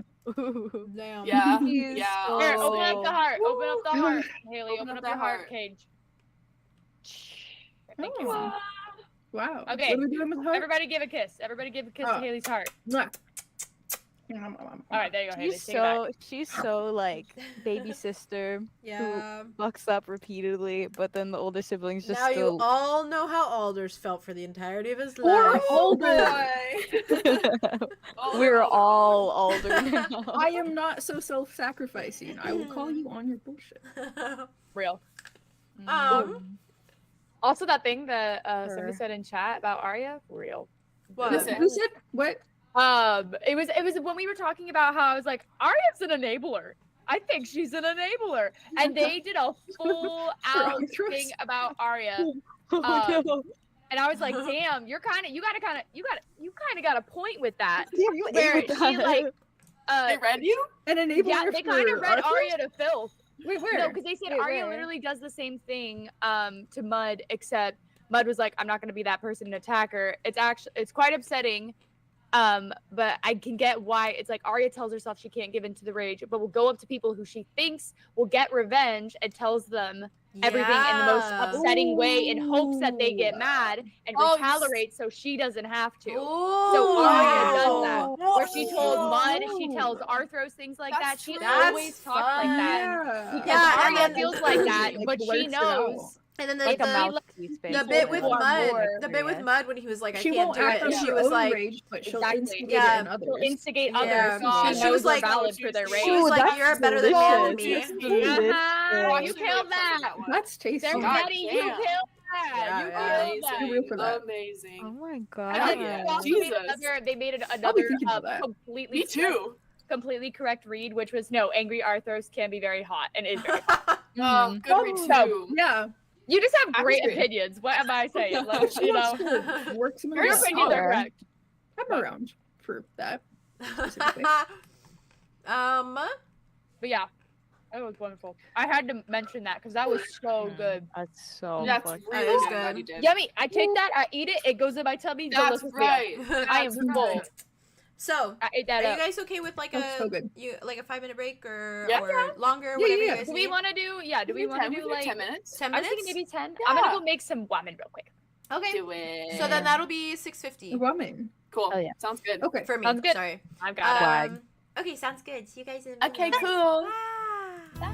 Speaker 1: Damn.
Speaker 2: Yeah.
Speaker 5: He's
Speaker 2: Yeah.
Speaker 5: so-
Speaker 4: Here, open up the heart. Open up the heart. Haley,
Speaker 2: Open
Speaker 4: open
Speaker 2: up
Speaker 4: up
Speaker 2: that
Speaker 4: your heart,
Speaker 2: heart.
Speaker 4: Cage. Thank you,
Speaker 3: Oh.
Speaker 4: Mom.
Speaker 3: Wow.
Speaker 4: Okay.
Speaker 3: What are we doing with her?
Speaker 4: Everybody give a kiss. Everybody give a kiss to
Speaker 3: Oh.
Speaker 4: Haley's heart.
Speaker 3: Mwah.
Speaker 4: All right, there you go, Haley.
Speaker 5: She's
Speaker 4: Take it back.
Speaker 5: she's so like baby sister
Speaker 1: Yeah.
Speaker 5: fucks up repeatedly, but then the older siblings just
Speaker 1: Now you
Speaker 5: still
Speaker 1: all know how Alders felt for the entirety of his
Speaker 3: Poor
Speaker 1: life.
Speaker 3: Alder.
Speaker 5: we're all older now.
Speaker 3: I am not so self-sacrificing. I will call you on your bullshit.
Speaker 4: Real.
Speaker 1: Um,
Speaker 4: Also, that thing that somebody
Speaker 5: Her.
Speaker 4: said in chat about Aria, real.
Speaker 1: what?
Speaker 2: Listen.
Speaker 3: Who said what?
Speaker 4: It was when we were talking about how I was like, Aria's an enabler. I think she's an enabler, and they did a full out
Speaker 3: Arthros.
Speaker 4: thing about Aria,
Speaker 5: Oh, no.
Speaker 4: and I was like, damn, you kind of got a point with that.
Speaker 5: Damn, you
Speaker 4: Where
Speaker 5: ate with
Speaker 4: she
Speaker 5: that.
Speaker 4: like,
Speaker 2: They read you?
Speaker 3: An enabler
Speaker 4: yeah, they kind
Speaker 3: for
Speaker 4: of read
Speaker 3: Arthros?
Speaker 4: Aria to filth.
Speaker 3: Wait, where?
Speaker 4: No, because they said
Speaker 5: Wait,
Speaker 4: Aria
Speaker 5: where?
Speaker 4: literally does the same thing to Mud, except Mud was like, I'm not gonna be that person and attack her. It's quite upsetting. But I can get why it's like Aria tells herself she can't give in to the rage, but will go up to people who she thinks will get revenge and tells them everything in the most
Speaker 1: Yeah.
Speaker 4: upsetting way in hopes that they get mad and
Speaker 2: Oh,
Speaker 4: retaliate so she doesn't have to.
Speaker 1: Ooh.
Speaker 4: So Aria does that.
Speaker 1: Wow.
Speaker 4: Where she told Mud, she tells Arthros things like that.
Speaker 2: That's
Speaker 4: She
Speaker 2: true.
Speaker 4: always
Speaker 1: That's
Speaker 4: talks like that.
Speaker 3: Yeah.
Speaker 4: Because
Speaker 1: Yeah, and
Speaker 4: Aria
Speaker 1: then-
Speaker 4: feels like that,
Speaker 3: Like,
Speaker 4: but she
Speaker 3: blurts it out.
Speaker 4: knows.
Speaker 1: And then
Speaker 5: Like a
Speaker 1: the
Speaker 5: mouthpiece,
Speaker 1: the bit with
Speaker 4: Or
Speaker 1: Mud,
Speaker 4: more.
Speaker 1: the bit with Mud when he was like, I
Speaker 3: She
Speaker 1: can't
Speaker 3: won't
Speaker 1: do
Speaker 3: act
Speaker 1: it,
Speaker 3: on
Speaker 1: and she
Speaker 3: her
Speaker 1: was
Speaker 3: own
Speaker 1: like,
Speaker 3: rage, but she'll
Speaker 4: Exactly.
Speaker 3: instigate
Speaker 1: Yeah.
Speaker 3: it in others.
Speaker 4: She'll instigate
Speaker 1: Yeah.
Speaker 4: others.
Speaker 2: God,
Speaker 4: She
Speaker 1: she
Speaker 4: knows
Speaker 1: was
Speaker 4: they're
Speaker 1: like-
Speaker 4: valid for their rage.
Speaker 1: she was like, you're better than man to me.
Speaker 5: delicious.
Speaker 4: Uh-huh.
Speaker 2: I'm
Speaker 4: You
Speaker 2: actually
Speaker 4: killed
Speaker 2: really upset
Speaker 4: that.
Speaker 2: with one.
Speaker 3: That's tasty.
Speaker 4: There's
Speaker 2: God
Speaker 4: Betty, you
Speaker 2: damn.
Speaker 4: killed that.
Speaker 1: Yeah,
Speaker 4: You
Speaker 1: yeah.
Speaker 4: killed that.
Speaker 3: You're real for that.
Speaker 2: Amazing.
Speaker 5: Oh my
Speaker 4: And
Speaker 5: god.
Speaker 4: then they
Speaker 2: Yeah.
Speaker 4: also
Speaker 2: Jesus.
Speaker 4: they made
Speaker 3: I'll be
Speaker 4: another
Speaker 3: thinking about that.
Speaker 2: Me too.
Speaker 4: completely correct read, which was no, angry Arthros can be very hot and is very hot.
Speaker 2: Oh, good read
Speaker 4: So-
Speaker 2: too.
Speaker 3: Yeah.
Speaker 4: You just have
Speaker 2: I
Speaker 4: great
Speaker 2: agree.
Speaker 4: opinions. What am I saying? Like, you know,
Speaker 3: Works in
Speaker 4: your
Speaker 2: You're
Speaker 4: opinions are
Speaker 2: solid.
Speaker 4: correct.
Speaker 3: I'm around for that.
Speaker 4: But yeah, it was wonderful. I had to mention that because that was so good.
Speaker 5: That's so
Speaker 2: That's
Speaker 5: fucking
Speaker 1: That
Speaker 2: really
Speaker 1: is
Speaker 2: good.
Speaker 1: good.
Speaker 2: You did.
Speaker 4: Yummy. I take that. I eat it. It goes in my tummy.
Speaker 2: That's
Speaker 4: delicious meal.
Speaker 2: right.
Speaker 4: I am
Speaker 2: That's
Speaker 4: full.
Speaker 2: right.
Speaker 1: So,
Speaker 4: I ate that
Speaker 1: are you
Speaker 4: up.
Speaker 1: guys okay with like
Speaker 3: That's so good.
Speaker 1: a 5-minute break or
Speaker 2: Yeah.
Speaker 1: longer,
Speaker 3: Yeah,
Speaker 1: whatever
Speaker 3: yeah.
Speaker 1: you guys
Speaker 4: Do we
Speaker 1: need?
Speaker 4: want to do? Yeah. Do we want to do like
Speaker 2: 10 minutes?
Speaker 1: 10
Speaker 4: I was
Speaker 1: minutes?
Speaker 4: thinking maybe 10. I'm gonna
Speaker 2: Yeah.
Speaker 4: go make some ramen real quick.
Speaker 1: Okay.
Speaker 2: Do it.
Speaker 1: So then that'll be 6:50
Speaker 3: Ramen.
Speaker 2: Cool.
Speaker 5: Oh, yeah.
Speaker 2: Sounds good.
Speaker 3: Okay.
Speaker 1: for me.
Speaker 4: Sounds good.
Speaker 1: Sorry.
Speaker 4: I've got it.
Speaker 1: Okay, sounds good. See you guys in a minute.
Speaker 2: Okay, cool.
Speaker 1: Bye.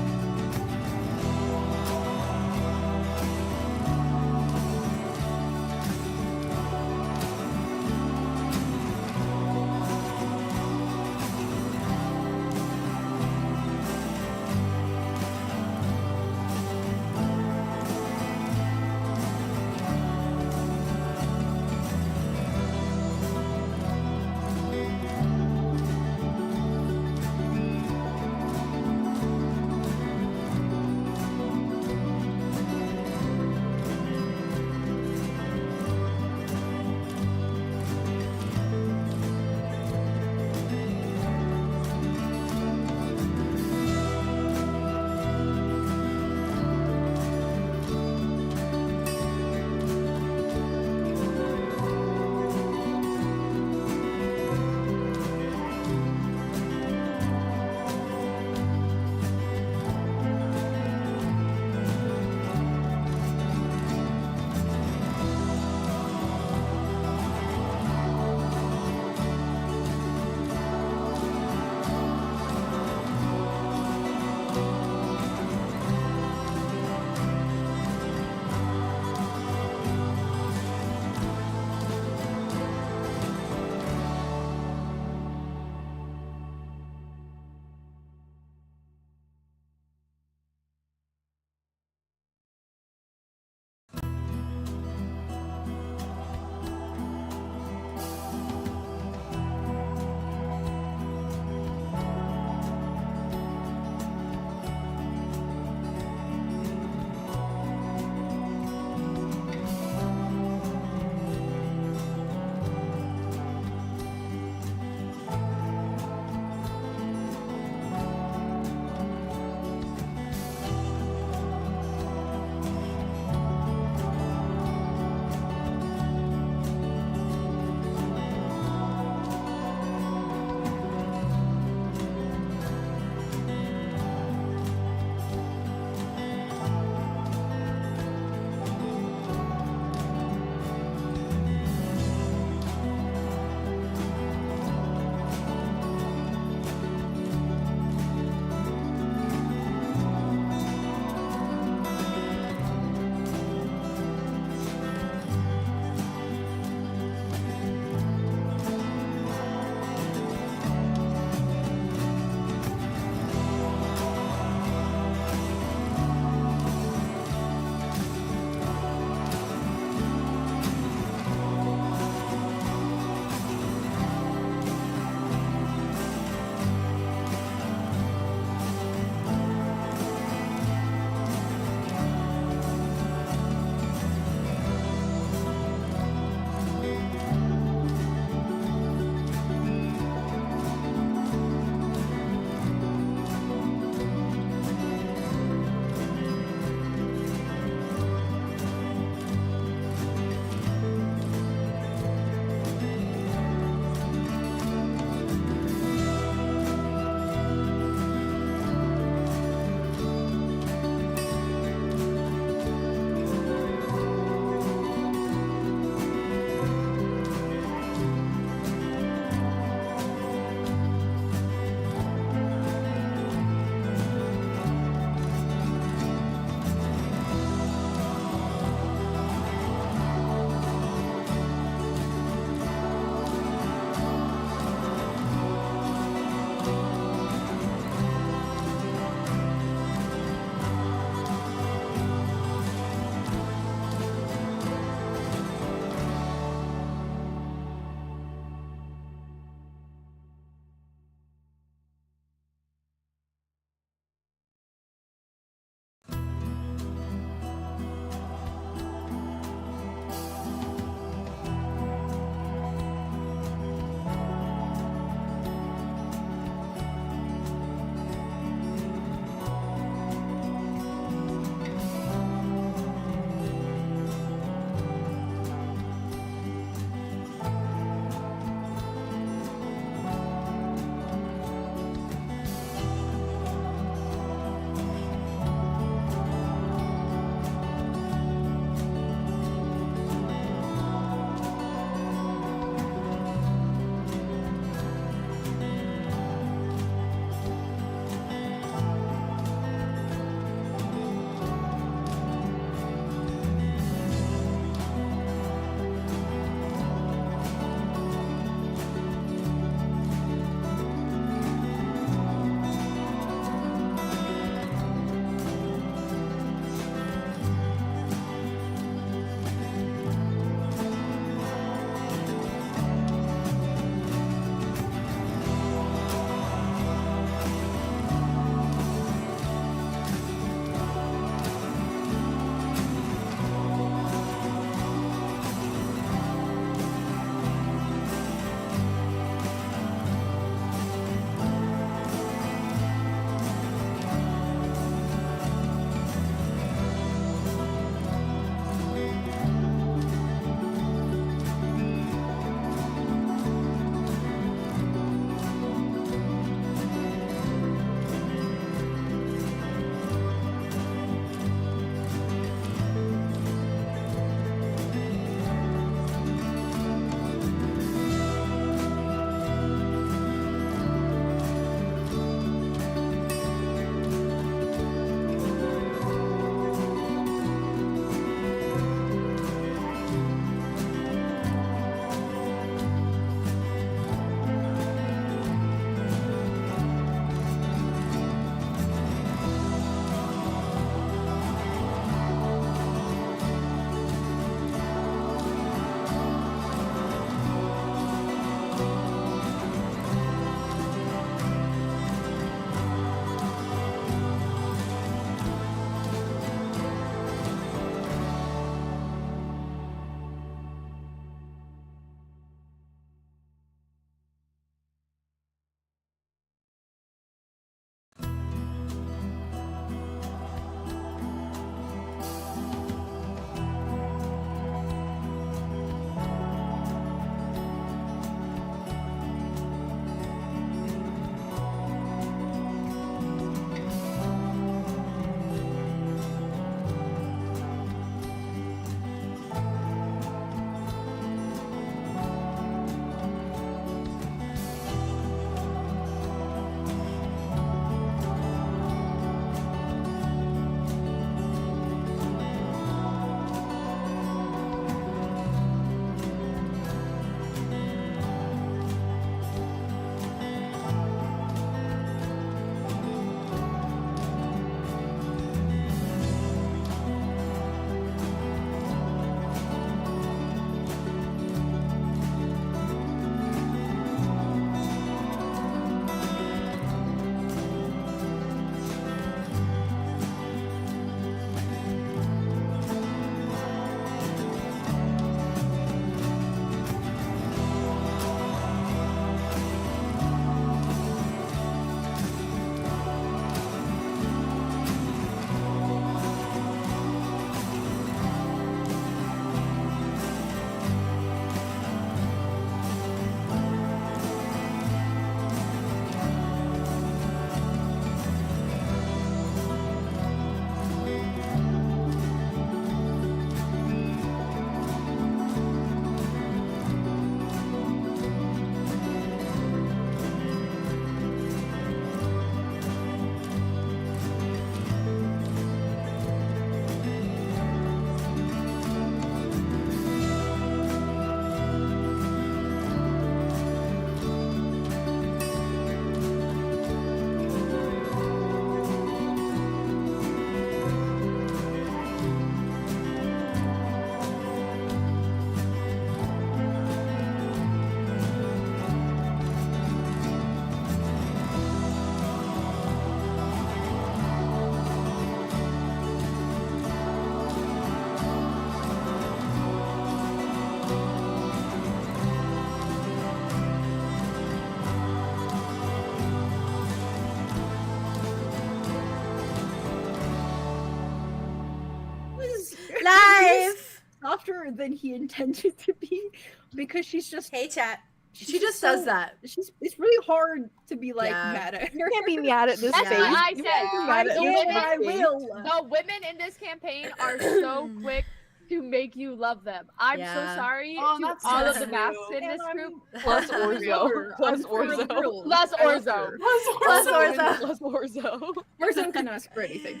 Speaker 3: softer than he intended to be because she's just
Speaker 1: Hey, chat.
Speaker 3: she's
Speaker 1: She just does
Speaker 3: so-
Speaker 1: that.
Speaker 3: It's really hard to be like
Speaker 1: Yeah.
Speaker 3: mad at her.
Speaker 5: You can't be mad at this
Speaker 4: That's
Speaker 5: face.
Speaker 4: what I
Speaker 5: You
Speaker 4: said.
Speaker 5: can't be mad at
Speaker 4: The
Speaker 5: this
Speaker 4: women-
Speaker 3: I
Speaker 5: face.
Speaker 3: will.
Speaker 4: The women in this campaign are so quick to make you love them. I'm
Speaker 1: Yeah.
Speaker 4: so sorry
Speaker 2: Oh,
Speaker 4: to
Speaker 2: that's
Speaker 4: all
Speaker 2: so
Speaker 4: of the masks
Speaker 2: true.
Speaker 4: in this group.
Speaker 5: Plus Orzo. Plus
Speaker 3: I'm for
Speaker 5: Orzo.
Speaker 3: real.
Speaker 4: Plus
Speaker 3: I love
Speaker 4: Orzo.
Speaker 3: her.
Speaker 1: Plus Orzo.
Speaker 5: Plus Orzo.
Speaker 3: Orzo can ask for anything.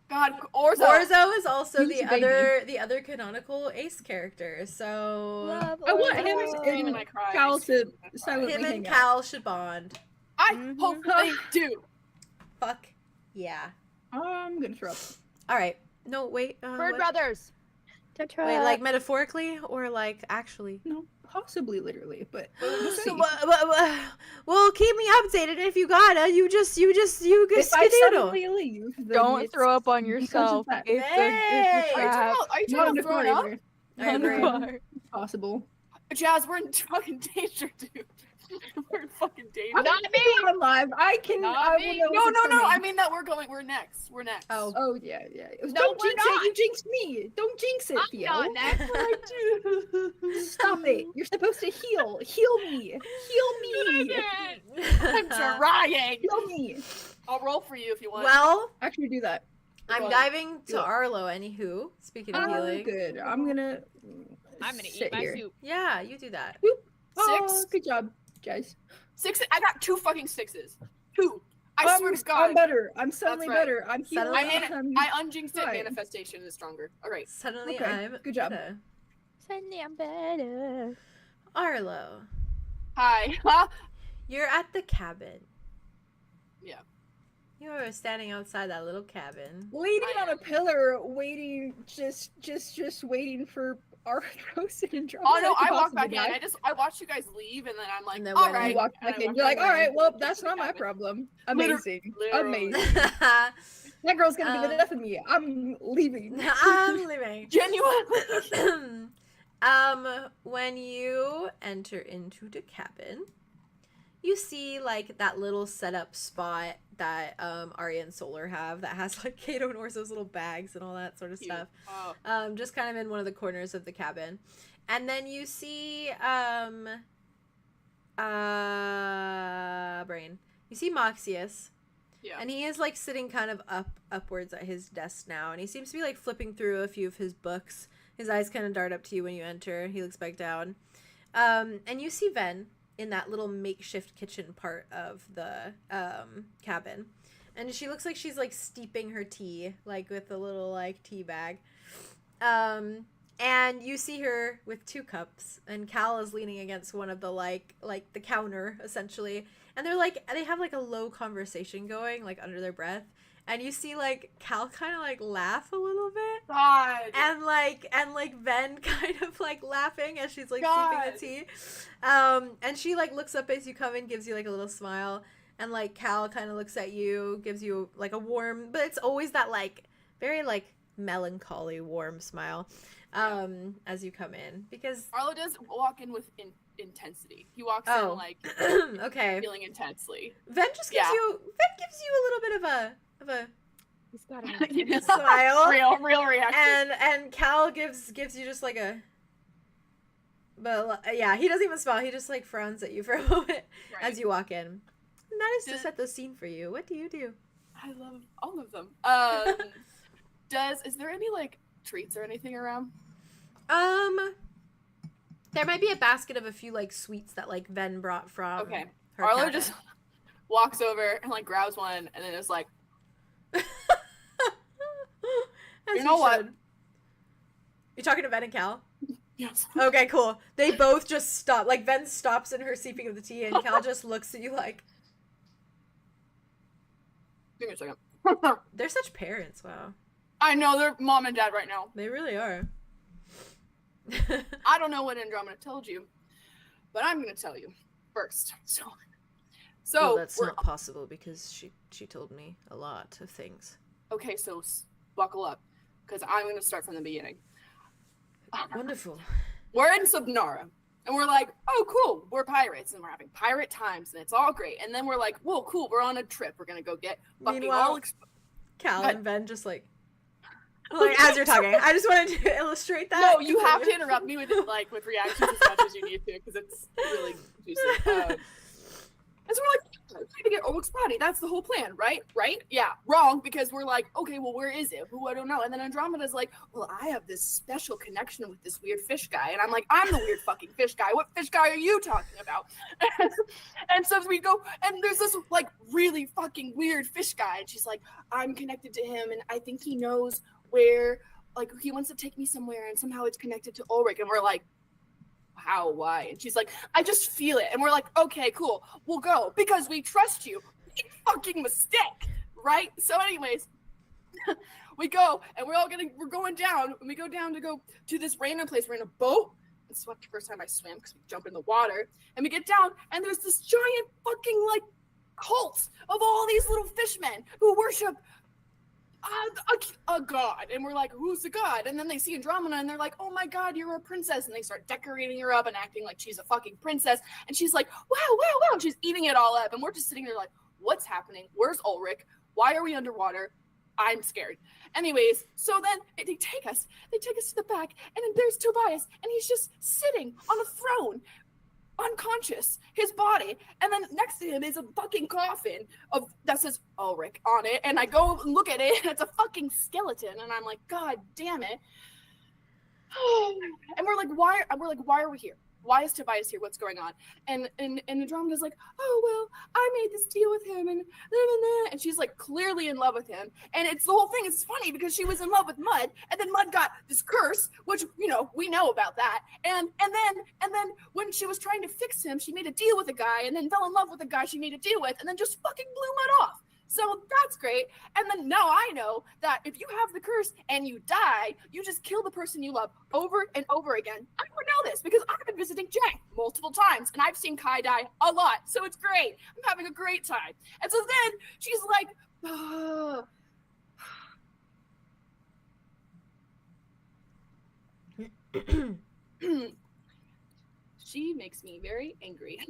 Speaker 2: God, Orzo.
Speaker 1: Orzo is also
Speaker 3: He's
Speaker 1: the
Speaker 3: a baby.
Speaker 1: other canonical ace character. So
Speaker 5: Love
Speaker 3: I want
Speaker 2: I
Speaker 3: him
Speaker 2: always scream
Speaker 3: and
Speaker 2: and I cry.
Speaker 3: Cal to
Speaker 2: I cry.
Speaker 3: silently
Speaker 1: him and
Speaker 3: hang out.
Speaker 1: Cal should bond.
Speaker 2: I hope they do.
Speaker 1: Fuck yeah.
Speaker 3: I'm gonna throw up.
Speaker 1: All right. No, wait.
Speaker 4: Bird
Speaker 1: what?
Speaker 4: Brothers.
Speaker 6: Don't try.
Speaker 1: Wait, like metaphorically or like actually?
Speaker 3: No, possibly literally, but we'll see.
Speaker 1: Well, keep me updated if you gotta. You just
Speaker 3: If I
Speaker 1: skedaddle.
Speaker 3: suddenly leave, then
Speaker 5: Don't
Speaker 3: it's
Speaker 5: throw up on
Speaker 3: because of
Speaker 5: yourself.
Speaker 3: that.
Speaker 5: It's
Speaker 1: Hey!
Speaker 5: a trap.
Speaker 2: Are you
Speaker 3: Not
Speaker 2: trying
Speaker 3: on
Speaker 2: to
Speaker 3: the
Speaker 2: throw
Speaker 3: car
Speaker 2: it up?
Speaker 3: either.
Speaker 1: I
Speaker 5: On the
Speaker 1: agree.
Speaker 5: car.
Speaker 3: Possible.
Speaker 2: Jazz, we're in fucking danger, dude. We're in fucking danger.
Speaker 4: Not me.
Speaker 3: I'm live. I can.
Speaker 4: Not
Speaker 3: I will
Speaker 4: me.
Speaker 3: know
Speaker 2: No,
Speaker 3: if
Speaker 2: no,
Speaker 3: it's
Speaker 2: no. I
Speaker 3: coming.
Speaker 2: mean that we're next. We're next.
Speaker 1: Oh.
Speaker 3: Oh yeah, yeah.
Speaker 4: No,
Speaker 3: Don't
Speaker 4: we're
Speaker 3: jinx
Speaker 4: not.
Speaker 3: it. You jinxed me. Don't jinx it,
Speaker 4: I'm
Speaker 3: Theo.
Speaker 4: not next.
Speaker 3: Stop it. You're supposed to heal. Heal me. Heal me.
Speaker 2: I'm trying.
Speaker 3: Heal me.
Speaker 2: I'll roll for you if you want.
Speaker 1: Well,
Speaker 3: Actually, do that.
Speaker 1: I'm
Speaker 2: Well,
Speaker 1: diving to
Speaker 3: yeah.
Speaker 1: Arlow. Anywho, speaking of
Speaker 3: I'm
Speaker 1: healing.
Speaker 3: good. I'm gonna.
Speaker 4: I'm gonna eat
Speaker 3: sit
Speaker 4: my
Speaker 3: here.
Speaker 4: soup.
Speaker 1: Yeah, you do that.
Speaker 3: Oh,
Speaker 2: Six.
Speaker 3: good job, guys.
Speaker 2: 6. I got 2 fucking 6s. 2. I swear to God.
Speaker 3: I'm better. I'm suddenly
Speaker 2: right.
Speaker 3: better. I'm healing.
Speaker 1: Suddenly-
Speaker 2: I unjinxed it.
Speaker 3: Right.
Speaker 2: Manifestation is stronger. All right.
Speaker 1: Suddenly,
Speaker 3: Okay,
Speaker 1: I'm
Speaker 3: good job.
Speaker 1: better.
Speaker 6: Suddenly I'm better.
Speaker 1: Arlow,
Speaker 2: Hi. Huh?
Speaker 1: you're at the cabin.
Speaker 2: Yeah.
Speaker 1: You are standing outside that little cabin.
Speaker 3: Waiting on a pillar, waiting, just waiting for Arthros and Andromeda.
Speaker 2: Oh no,
Speaker 3: to
Speaker 2: I walked
Speaker 3: possibly
Speaker 2: back in.
Speaker 3: die.
Speaker 2: I watched you guys leave, and then I'm like,
Speaker 1: And then
Speaker 2: all
Speaker 1: when
Speaker 2: right.
Speaker 3: You walk
Speaker 2: And
Speaker 3: back
Speaker 2: I
Speaker 3: in.
Speaker 2: walked
Speaker 3: You're like,
Speaker 2: back
Speaker 3: all
Speaker 2: in.
Speaker 3: right, well, that's not my
Speaker 2: Cabin.
Speaker 3: problem.
Speaker 2: Liter-
Speaker 3: Amazing,
Speaker 2: literally.
Speaker 3: amazing. That girl's gonna be the death of me. I'm leaving.
Speaker 1: I'm leaving.
Speaker 2: Genuine.
Speaker 1: When you enter into the cabin, you see like that little setup spot that Aria and Solar have that has like Cato and Orso's little bags and all that sort of
Speaker 2: Cute.
Speaker 1: stuff.
Speaker 2: Oh.
Speaker 1: Just kind of in one of the corners of the cabin. And then you see Brain. You see Moxius.
Speaker 2: Yeah.
Speaker 1: And he is like sitting kind of upwards at his desk now, and he seems to be like flipping through a few of his books. His eyes kind of dart up to you when you enter. He looks back down. And you see Ven in that little makeshift kitchen part of the cabin. And she looks like she's like steeping her tea, like with a little like tea bag. And you see her with 2 cups, and Cal is leaning against one of the like the counter essentially. And they have like a low conversation going like under their breath. And you see like Cal kind of like laugh a little bit.
Speaker 2: God.
Speaker 1: And Ven kind of like laughing as she's like
Speaker 2: God.
Speaker 1: sipping the tea. And she like looks up as you come in, gives you like a little smile. And like Cal kind of looks at you, gives you like a warm, but it's always that like very like melancholy warm smile as you come in, because
Speaker 2: Arlo does walk in with intensity. He walks
Speaker 1: Oh.
Speaker 2: in like
Speaker 1: okay,
Speaker 2: feeling intensely.
Speaker 1: Ven just gives
Speaker 2: Yeah.
Speaker 1: you a little bit of a
Speaker 4: He's got a
Speaker 2: You know?
Speaker 1: smile.
Speaker 2: real reaction.
Speaker 1: And Cal gives you just like a, but yeah, he doesn't even smile. He just like frowns at you for a moment
Speaker 2: Right.
Speaker 1: as you walk in. And that is to
Speaker 2: Does-
Speaker 1: set the scene for you. What do you do?
Speaker 2: I love all of them. Is there any like treats or anything around?
Speaker 1: There might be a basket of a few like sweets that like Ven brought from.
Speaker 2: Okay.
Speaker 1: her
Speaker 2: Arlo
Speaker 1: cabin.
Speaker 2: just walks over and like grabs one, and then is like,
Speaker 1: As
Speaker 2: You know what?
Speaker 1: should. You talking to Ven and Cal?
Speaker 2: yes.
Speaker 1: Okay, cool. They both just stop. Like Ven stops in her sipping of the tea, and Cal just looks at you like
Speaker 2: Give me a second.
Speaker 1: they're such parents. Wow,
Speaker 2: I know they're mom and dad right now.
Speaker 1: they really are.
Speaker 2: I don't know what Andromeda told you, but I'm gonna tell you first. So
Speaker 1: Well, that's
Speaker 2: we're
Speaker 1: not possible because she told me a lot of things.
Speaker 2: okay. So buckle up, because I'm gonna start from the beginning.
Speaker 1: Wonderful.
Speaker 2: We're in Subnara, and we're like, oh, cool, we're pirates, and we're having pirate times, and it's all great. And then we're like, whoa, cool, we're on a trip. We're gonna go get fucking
Speaker 1: Meanwhile,
Speaker 2: all
Speaker 1: Cal
Speaker 2: But-
Speaker 1: and Ven just like Like, as you're talking, I just wanted to illustrate that.
Speaker 2: No, you have to interrupt me with reactions as much as you need to, because it's really juicy. And so we're like, trying to get 𝐂𝐻𝐪𝐿 body. That's the whole plan, right? Right? Yeah. Wrong, because we're like, okay, well, where is it? Who? I don't know. And then Andromeda's like, well, I have this special connection with this weird fish guy. And I'm like, I'm the weird fucking fish guy. What fish guy are you talking about? And so we go, and there's this like really fucking weird fish guy. And she's like, I'm connected to him, and I think he knows where, like, he wants to take me somewhere, and somehow it's connected to 𝐂𝐻𝐪𝐿. And we're like, how, why? And she's like, I just feel it. And we're like, okay, cool, we'll go because we trust you. Big fucking mistake, right? So anyways, we go, and we're going down, and we go down to go to this random place. We're in a boat. It's the first time I swam because we jump in the water, and we get down, and there's this giant fucking like cult of all these little fishmen who worship a god. And we're like, who's the god? And then they see Andromeda, and they're like, oh my god, you're a princess. And they start decorating her up and acting like she's a fucking princess. And she's like, wow, wow, wow. And she's eating it all up. And we're just sitting there like, what's happening? Where's 𝐂𝐻𝐪𝐿? Why are we underwater? I'm scared. Anyways, so then they take us to the back, and then there's Tobias, and he's just sitting on a throne, unconscious, his body, and then next to him is a fucking coffin that says 𝐂𝐻𝐪𝐿 on it, and I go and look at it, and it's a fucking skeleton, and I'm like, god damn it. And we're like, why are we here? Why is Tobias here? What's going on? And Andromeda's like, oh, well, I made this deal with him, and and she's like clearly in love with him. And it's the whole thing. It's funny because she was in love with Mud, and then Mud got this curse, which, you know, we know about that. And then when she was trying to fix him, she made a deal with a guy, and then fell in love with the guy she made a deal with, and then just fucking blew Mud off. So that's great. And then now I know that if you have the curse and you die, you just kill the person you love over and over again. I would know this because I've been visiting Jack multiple times, and I've seen Kai die a lot. So it's great. I'm having a great time. And so then she's like, she makes me very angry.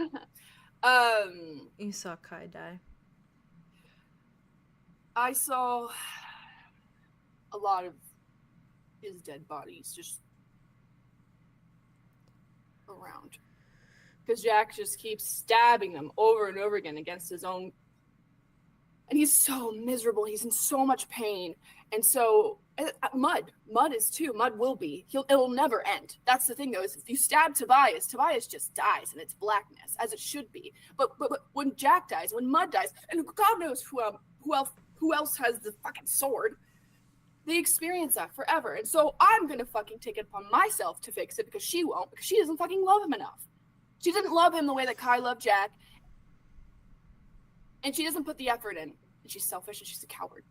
Speaker 1: You saw Kai die.
Speaker 2: I saw a lot of his dead bodies just around. Because Jack just keeps stabbing them over and over again against his own. And he's so miserable. He's in so much pain. And so, Mud is too. Mud will be. It'll never end. That's the thing, though, is if you stab Tobias just dies, and it's blackness, as it should be. But when Jack dies, when Mud dies, and God knows who else has the fucking sword, they experience that forever. And so I'm gonna fucking take it upon myself to fix it, because she won't, because she doesn't fucking love him enough. She didn't love him the way that Kai loved Jack, and she doesn't put the effort in, and she's selfish, and she's a coward.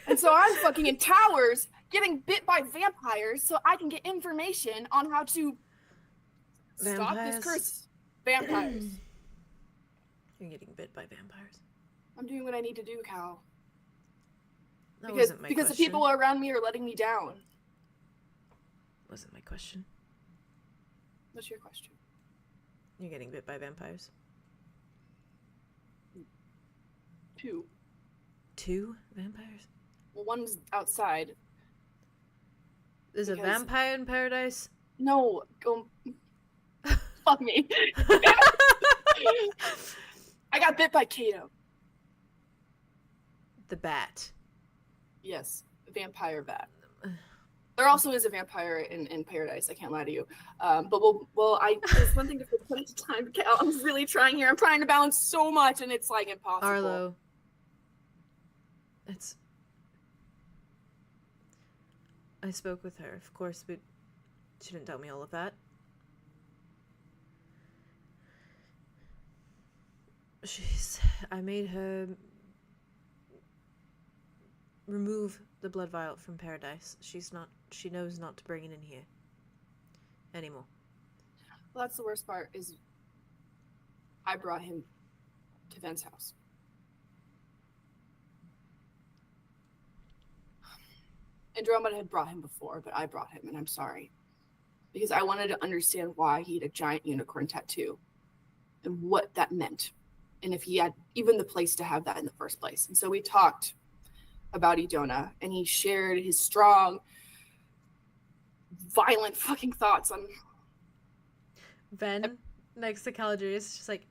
Speaker 2: And so I'm fucking in towers getting bit by vampires so I can get information on how to stop this curse. Vampires.
Speaker 1: You're getting bit by vampires.
Speaker 2: I'm doing what I need to do, Cal.
Speaker 1: That
Speaker 2: Because
Speaker 1: wasn't my
Speaker 2: the
Speaker 1: question.
Speaker 2: people around me are letting me down.
Speaker 1: Wasn't my question.
Speaker 2: What's your question?
Speaker 1: You're getting bit by vampires.
Speaker 2: 2.
Speaker 1: 2 vampires?
Speaker 2: Well, one's outside.
Speaker 1: There's a
Speaker 2: Because-
Speaker 1: vampire in paradise?
Speaker 2: No, go. Fuck me. I got bit by Cato.
Speaker 1: The bat.
Speaker 2: Yes, vampire bat. There also is a vampire in paradise. I can't lie to you. But there's one thing to put into time, Cal. I'm really trying here. I'm trying to balance so much, and it's like impossible.
Speaker 1: Arlow. I spoke with her, of course, but she didn't tell me all of that. I made her remove the blood vial from paradise. She knows not to bring it in here anymore.
Speaker 2: Well, that's the worst part, is I brought him to Ven's house. Andromeda had brought him before, but I brought him, and I'm sorry. Because I wanted to understand why he had a giant unicorn tattoo and what that meant and if he had even the place to have that in the first place. And so we talked about Idona, and he shared his strong, violent fucking thoughts on
Speaker 1: Ven next to 𝐂𝐻𝐪𝐿 is just like,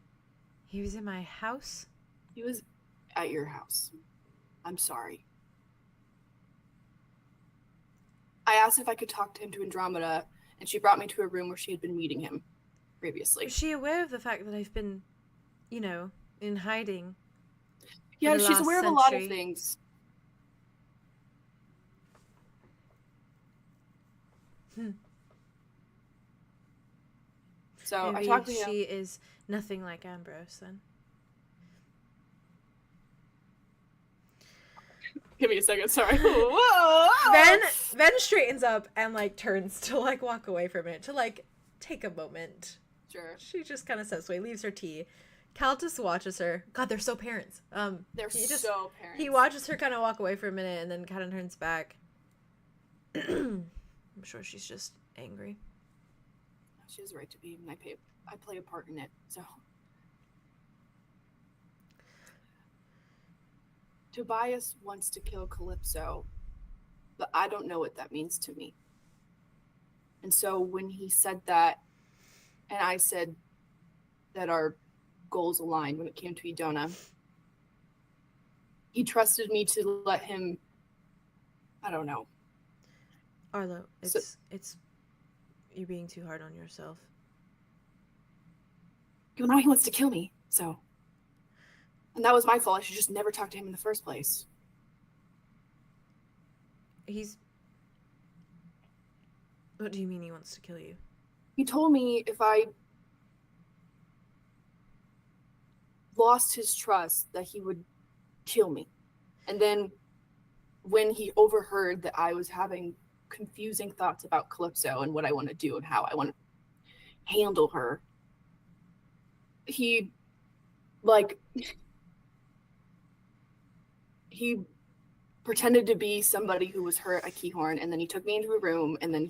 Speaker 1: he was in my house?
Speaker 2: he was at your house. I'm sorry. I asked if I could talk to him to Andromeda, and she brought me to a room where she had been meeting him previously.
Speaker 1: Is she aware of the fact that I've been, you know, in hiding?
Speaker 2: Yeah,
Speaker 1: the
Speaker 2: she's
Speaker 1: last
Speaker 2: aware of a lot of
Speaker 1: century?
Speaker 2: things. So
Speaker 1: Maybe
Speaker 2: I talked to him.
Speaker 1: she is nothing like Ambrose then.
Speaker 2: Give me a second, sorry. Whoa!
Speaker 1: Ven straightens up and like turns to like walk away from it, to like take a moment.
Speaker 2: Sure.
Speaker 1: She just kind of steps away, leaves her tea. Cal just watches her. God, they're so parents.
Speaker 2: They're so parents.
Speaker 1: He watches her kind of walk away for a minute and then kind of turns back. I'm sure she's just angry.
Speaker 2: She has a right to be, and I play a part in it, so. Tobias wants to kill Calypso, but I don't know what that means to me. And so when he said that, and I said that our goals aligned when it came to Idona, he trusted me to let him, I don't know.
Speaker 1: Arlow, it's you're being too hard on yourself.
Speaker 2: Now he wants to kill me, so. And that was my fault. I should just never talk to him in the first place.
Speaker 1: What do you mean he wants to kill you?
Speaker 2: He told me if I lost his trust that he would kill me. And then when he overheard that I was having confusing thoughts about Calypso and what I want to do and how I want to handle her, he pretended to be somebody who was hurt at Keyhorn, and then he took me into a room, and then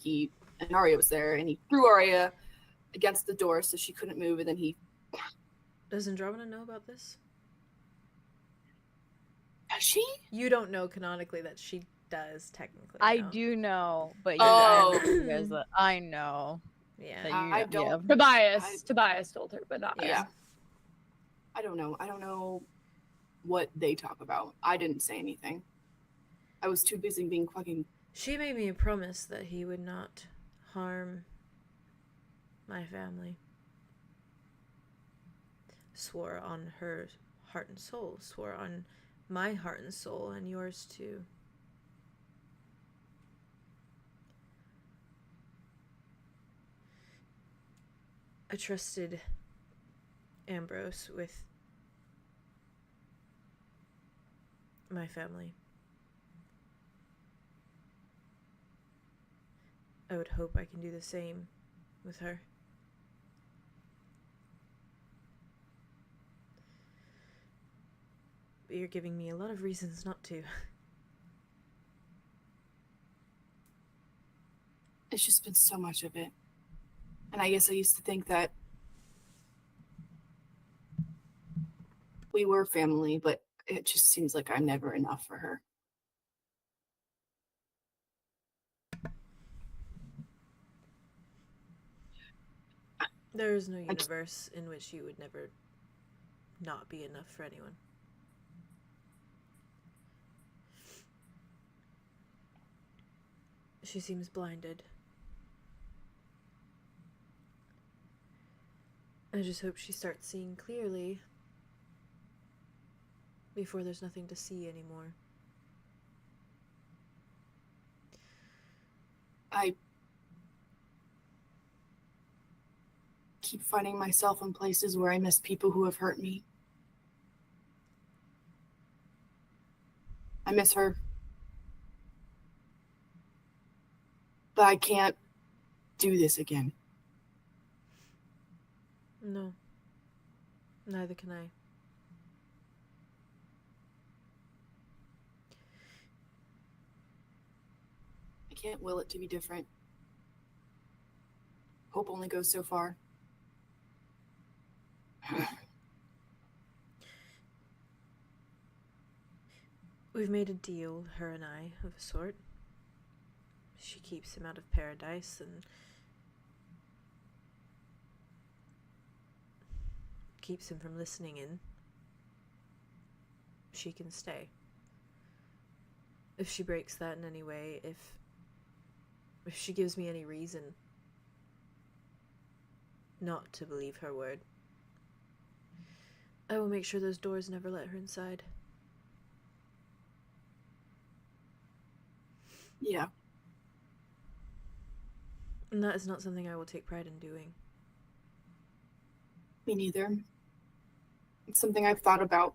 Speaker 2: and Aria was there, and he threw Aria against the door so she couldn't move, and then he...
Speaker 1: Does Andromeda know about this?
Speaker 2: Does she?
Speaker 1: You don't know canonically that she does, technically.
Speaker 5: I
Speaker 1: no.
Speaker 5: do know, but
Speaker 2: Oh.
Speaker 5: you guys, I know.
Speaker 1: Yeah.
Speaker 5: That you,
Speaker 2: I don't...
Speaker 4: Tobias told her, but not
Speaker 2: Yeah. I don't know. I don't know what they talk about. I didn't say anything. I was too busy being fucking...
Speaker 1: She made me a promise that he would not harm my family. Swore on her heart and soul. Swore on my heart and soul, and yours too. I trusted Ambrose with my family. I would hope I can do the same with her. But you're giving me a lot of reasons not to.
Speaker 2: It's just been so much of it. And I guess I used to think that we were family, but it just seems like I'm never enough for her.
Speaker 1: There is no universe in which you would never not be enough for anyone. She seems blinded. I just hope she starts seeing clearly before there's nothing to see anymore.
Speaker 2: I keep finding myself in places where I miss people who have hurt me. I miss her. But I can't do this again.
Speaker 1: No. Neither can I.
Speaker 2: I can't will it to be different. Hope only goes so far.
Speaker 1: We've made a deal, her and I, of a sort. She keeps him out of paradise and keeps him from listening in. She can stay. If she breaks that in any way, if she gives me any reason not to believe her word, I will make sure those doors never let her inside.
Speaker 2: Yeah.
Speaker 1: And that is not something I will take pride in doing.
Speaker 2: Me neither. It's something I've thought about.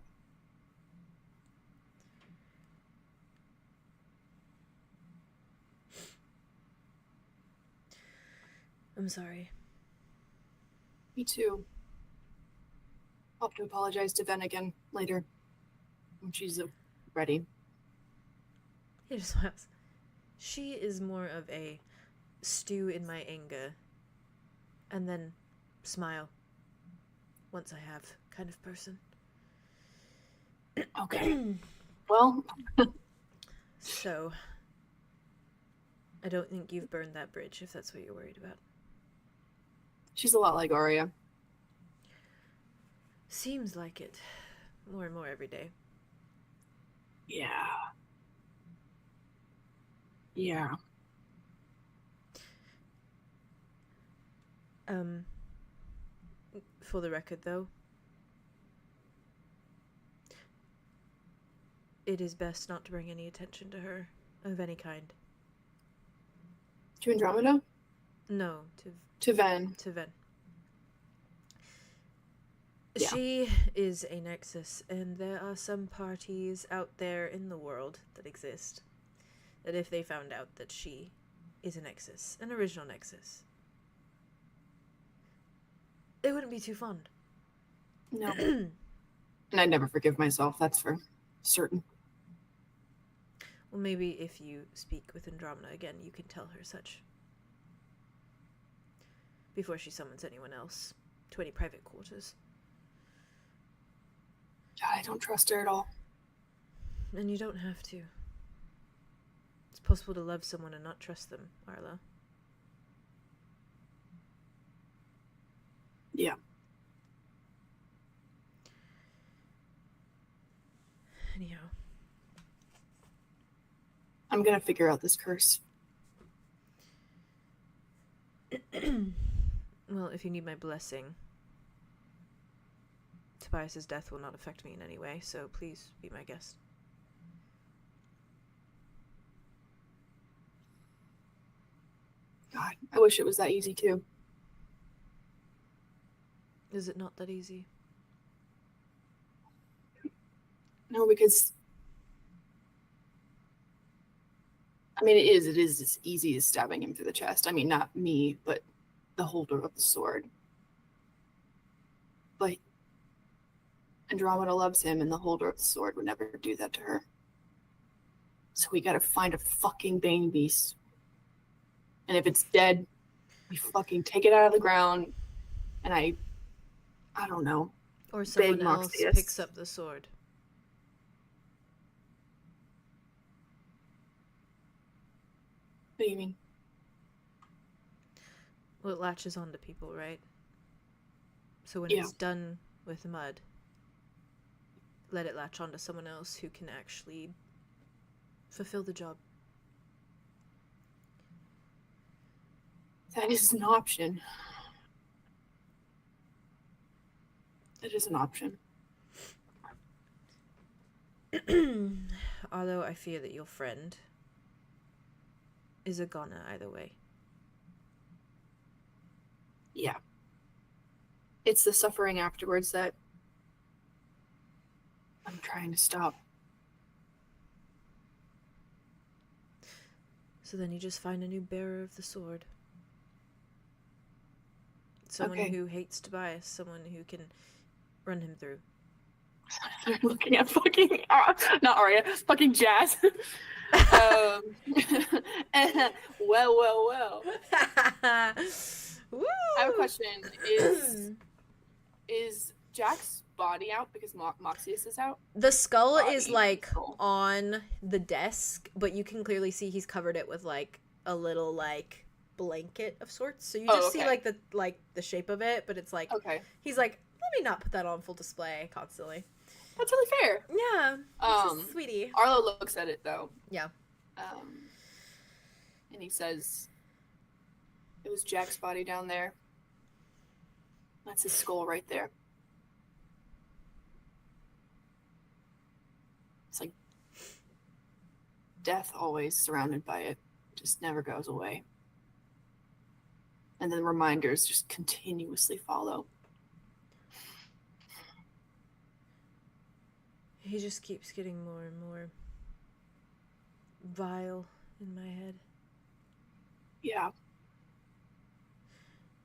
Speaker 1: I'm sorry.
Speaker 2: Me too. I'll have to apologize to Ven again later. When she's ready.
Speaker 1: He just laughs. She is more of a stew in my anger and then smile once I have kind of person.
Speaker 2: Okay. Well.
Speaker 1: So, I don't think you've burned that bridge, if that's what you're worried about.
Speaker 2: She's a lot like Aria.
Speaker 1: Seems like it. More and more every day.
Speaker 2: Yeah. Yeah.
Speaker 1: For the record, though, it is best not to bring any attention to her of any kind.
Speaker 2: To Andromeda?
Speaker 1: No,
Speaker 2: To Ven.
Speaker 1: to Ven.
Speaker 2: Yeah.
Speaker 1: She is a nexus, and there are some parties out there in the world that exist that if they found out that she is a nexus, an original nexus, they wouldn't be too fond.
Speaker 2: No. And I'd never forgive myself, that's for certain.
Speaker 1: Well, maybe if you speak with Andromeda again, you can tell her such. Before she summons anyone else to any private quarters.
Speaker 2: God, I don't trust her at all.
Speaker 1: And you don't have to. It's possible to love someone and not trust them, Arlo.
Speaker 2: Yeah.
Speaker 1: Anyhow.
Speaker 2: I'm gonna figure out this curse.
Speaker 1: Well, if you need my blessing, Tobias's death will not affect me in any way, so please be my guest.
Speaker 2: God, I wish it was that easy too.
Speaker 1: Is it not that easy?
Speaker 2: No, because I mean, it is as easy as stabbing him through the chest. I mean, not me, but the holder of the sword. But Andromeda loves him, and the holder of the sword would never do that to her. So we gotta find a fucking Bane Beast. And if it's dead, we fucking take it out of the ground, and I don't know.
Speaker 1: Or someone
Speaker 2: Big
Speaker 1: else
Speaker 2: Moxius.
Speaker 1: picks up the sword.
Speaker 2: What do you mean?
Speaker 1: Well, it latches onto people, right? So when
Speaker 2: Yeah.
Speaker 1: it's done with mud, let it latch onto someone else who can actually fulfill the job.
Speaker 2: That is an option. That is an option.
Speaker 1: Although I fear that your friend is a goner either way.
Speaker 2: Yeah. It's the suffering afterwards that I'm trying to stop.
Speaker 1: So then you just find a new bearer of the sword. Someone
Speaker 2: Okay.
Speaker 1: who hates Tobias, someone who can run him through.
Speaker 2: I'm looking at fucking not Aria, fucking Jazz. Well.
Speaker 1: Woo!
Speaker 2: I have a question. Is Jack's body out because Moxius is out?
Speaker 1: The skull is
Speaker 2: Body,
Speaker 1: like
Speaker 2: skull.
Speaker 1: on the desk, but you can clearly see he's covered it with like a little like blanket of sorts. So you just see
Speaker 2: okay.
Speaker 1: like the shape of it, but it's like
Speaker 2: Okay.
Speaker 1: he's like, let me not put that on full display constantly.
Speaker 2: That's really fair.
Speaker 1: Yeah. This is sweetie.
Speaker 2: Arlo looks at it though.
Speaker 1: Yeah.
Speaker 2: And he says, "It was Jack's body down there. That's his skull right there. It's like death always surrounded by it, just never goes away. And then reminders just continuously follow."
Speaker 1: He just keeps getting more and more vile in my head.
Speaker 2: Yeah.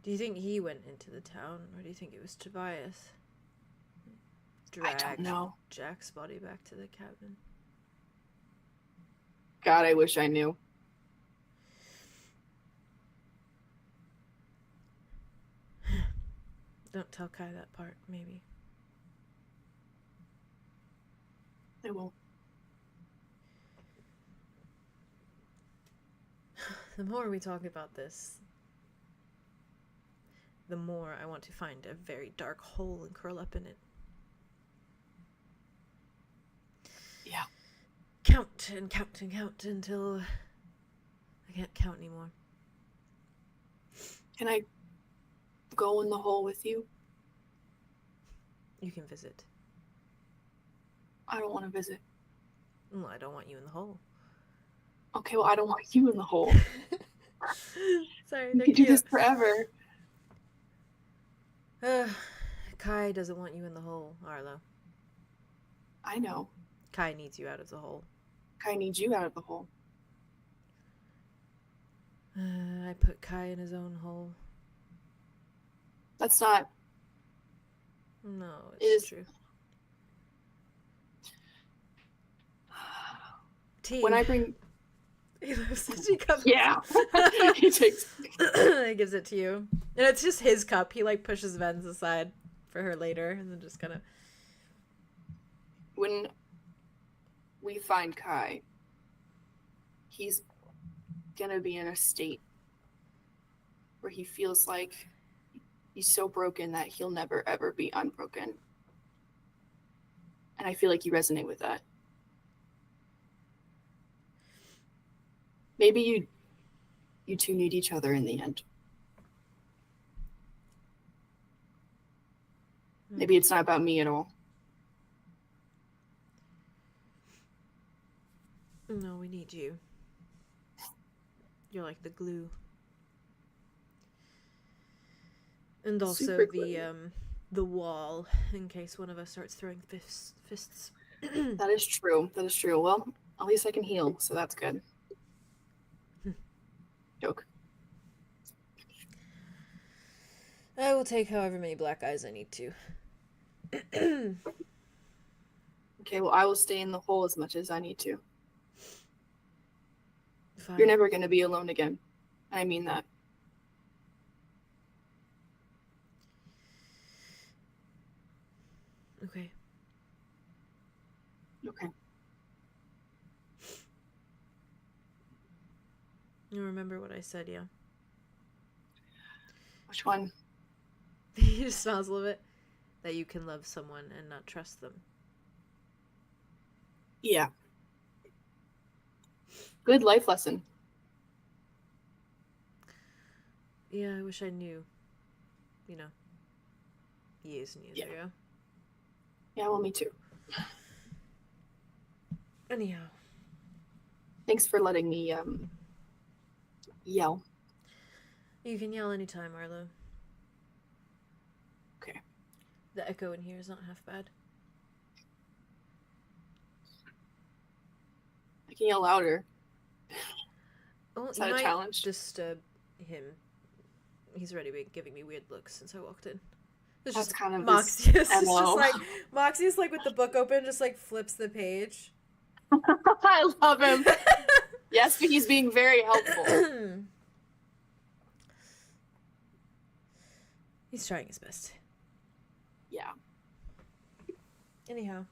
Speaker 1: Do you think he went into the town, or do you think it was Tobias?
Speaker 2: I don't know.
Speaker 1: Jack's body back to the cabin.
Speaker 2: God, I wish I knew.
Speaker 1: Don't tell Kai that part, maybe.
Speaker 2: I won't.
Speaker 1: The more we talk about this, the more I want to find a very dark hole and curl up in it.
Speaker 2: Yeah.
Speaker 1: Count and count and count until I can't count anymore.
Speaker 2: Can I go in the hole with you?
Speaker 1: You can visit.
Speaker 2: I don't want to visit.
Speaker 1: Well, I don't want you in the hole.
Speaker 2: Okay, well, I don't want you in the hole.
Speaker 1: Sorry,
Speaker 2: We
Speaker 1: they're
Speaker 2: could do
Speaker 1: cute.
Speaker 2: this forever.
Speaker 1: Kai doesn't want you in the hole, Arlo.
Speaker 2: I know.
Speaker 1: Kai needs you out of the hole.
Speaker 2: Kai needs you out of the hole.
Speaker 1: I put Kai in his own hole.
Speaker 2: That's not...
Speaker 1: No,
Speaker 2: It
Speaker 1: it's
Speaker 2: is-
Speaker 1: true. Tea.
Speaker 2: When I bring...
Speaker 1: He lifts the tea cup.
Speaker 2: Yeah. He takes...
Speaker 1: He gives it to you. And it's just his cup. He like pushes Ven's aside for her later and then just kind of...
Speaker 2: When we find Kai, he's gonna be in a state where he feels like he's so broken that he'll never ever be unbroken. And I feel like you resonate with that. Maybe you two need each other in the end. Maybe it's not about me at all.
Speaker 1: No, we need you. You're like the glue. And also
Speaker 2: Super glue.
Speaker 1: the wall, in case one of us starts throwing fists.
Speaker 2: That is true. That is true. Well, at least I can heal, so that's good. Joke.
Speaker 1: I will take however many black eyes I need to.
Speaker 2: Okay, well, I will stay in the hole as much as I need to.
Speaker 1: Fine.
Speaker 2: You're never going to be alone again. I mean that.
Speaker 1: Okay.
Speaker 2: Okay.
Speaker 1: You remember what I said, yeah?
Speaker 2: Which one?
Speaker 1: He just smiles a little bit. That you can love someone and not trust them.
Speaker 2: Yeah. Good life lesson.
Speaker 1: Yeah, I wish I knew. You know. Years and years
Speaker 2: Yeah.
Speaker 1: ago.
Speaker 2: Yeah, well, me too.
Speaker 1: Anyhow.
Speaker 2: Thanks for letting me yell.
Speaker 1: You can yell anytime, Arlo.
Speaker 2: Okay.
Speaker 1: The echo in here is not half bad.
Speaker 2: I can yell louder.
Speaker 1: Oh,
Speaker 2: Is
Speaker 1: you
Speaker 2: that a
Speaker 1: might
Speaker 2: challenge?
Speaker 1: disturb him. He's already been giving me weird looks since I walked in. It's
Speaker 2: That's
Speaker 1: just
Speaker 2: kind of
Speaker 1: Moxius.
Speaker 2: his
Speaker 1: It's
Speaker 2: MO.
Speaker 1: just like Moxius, like with the book open, just like flips the page.
Speaker 2: I love him. Yes, but he's being very helpful.
Speaker 1: He's trying his best.
Speaker 2: Yeah. Anyhow.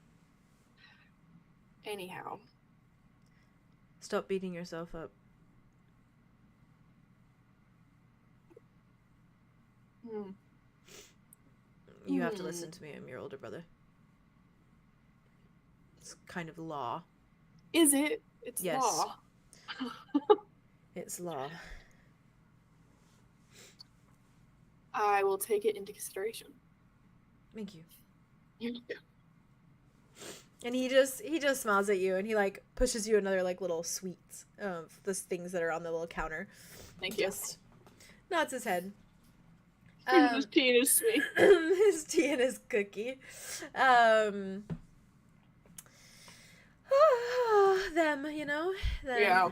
Speaker 1: Stop beating yourself up. You have to listen to me. I'm your older brother. It's kind of law.
Speaker 2: Is it? It's
Speaker 1: Yes.
Speaker 2: law.
Speaker 1: It's law.
Speaker 2: I will take it into consideration.
Speaker 1: Thank you.
Speaker 2: Yeah.
Speaker 1: And he just smiles at you, and he like pushes you another like little sweets of the things that are on the little counter.
Speaker 2: Thank you.
Speaker 1: Just nods his head.
Speaker 2: His tea is sweet.
Speaker 1: His tea and his cookie. Them, you know. Them.
Speaker 2: Yeah.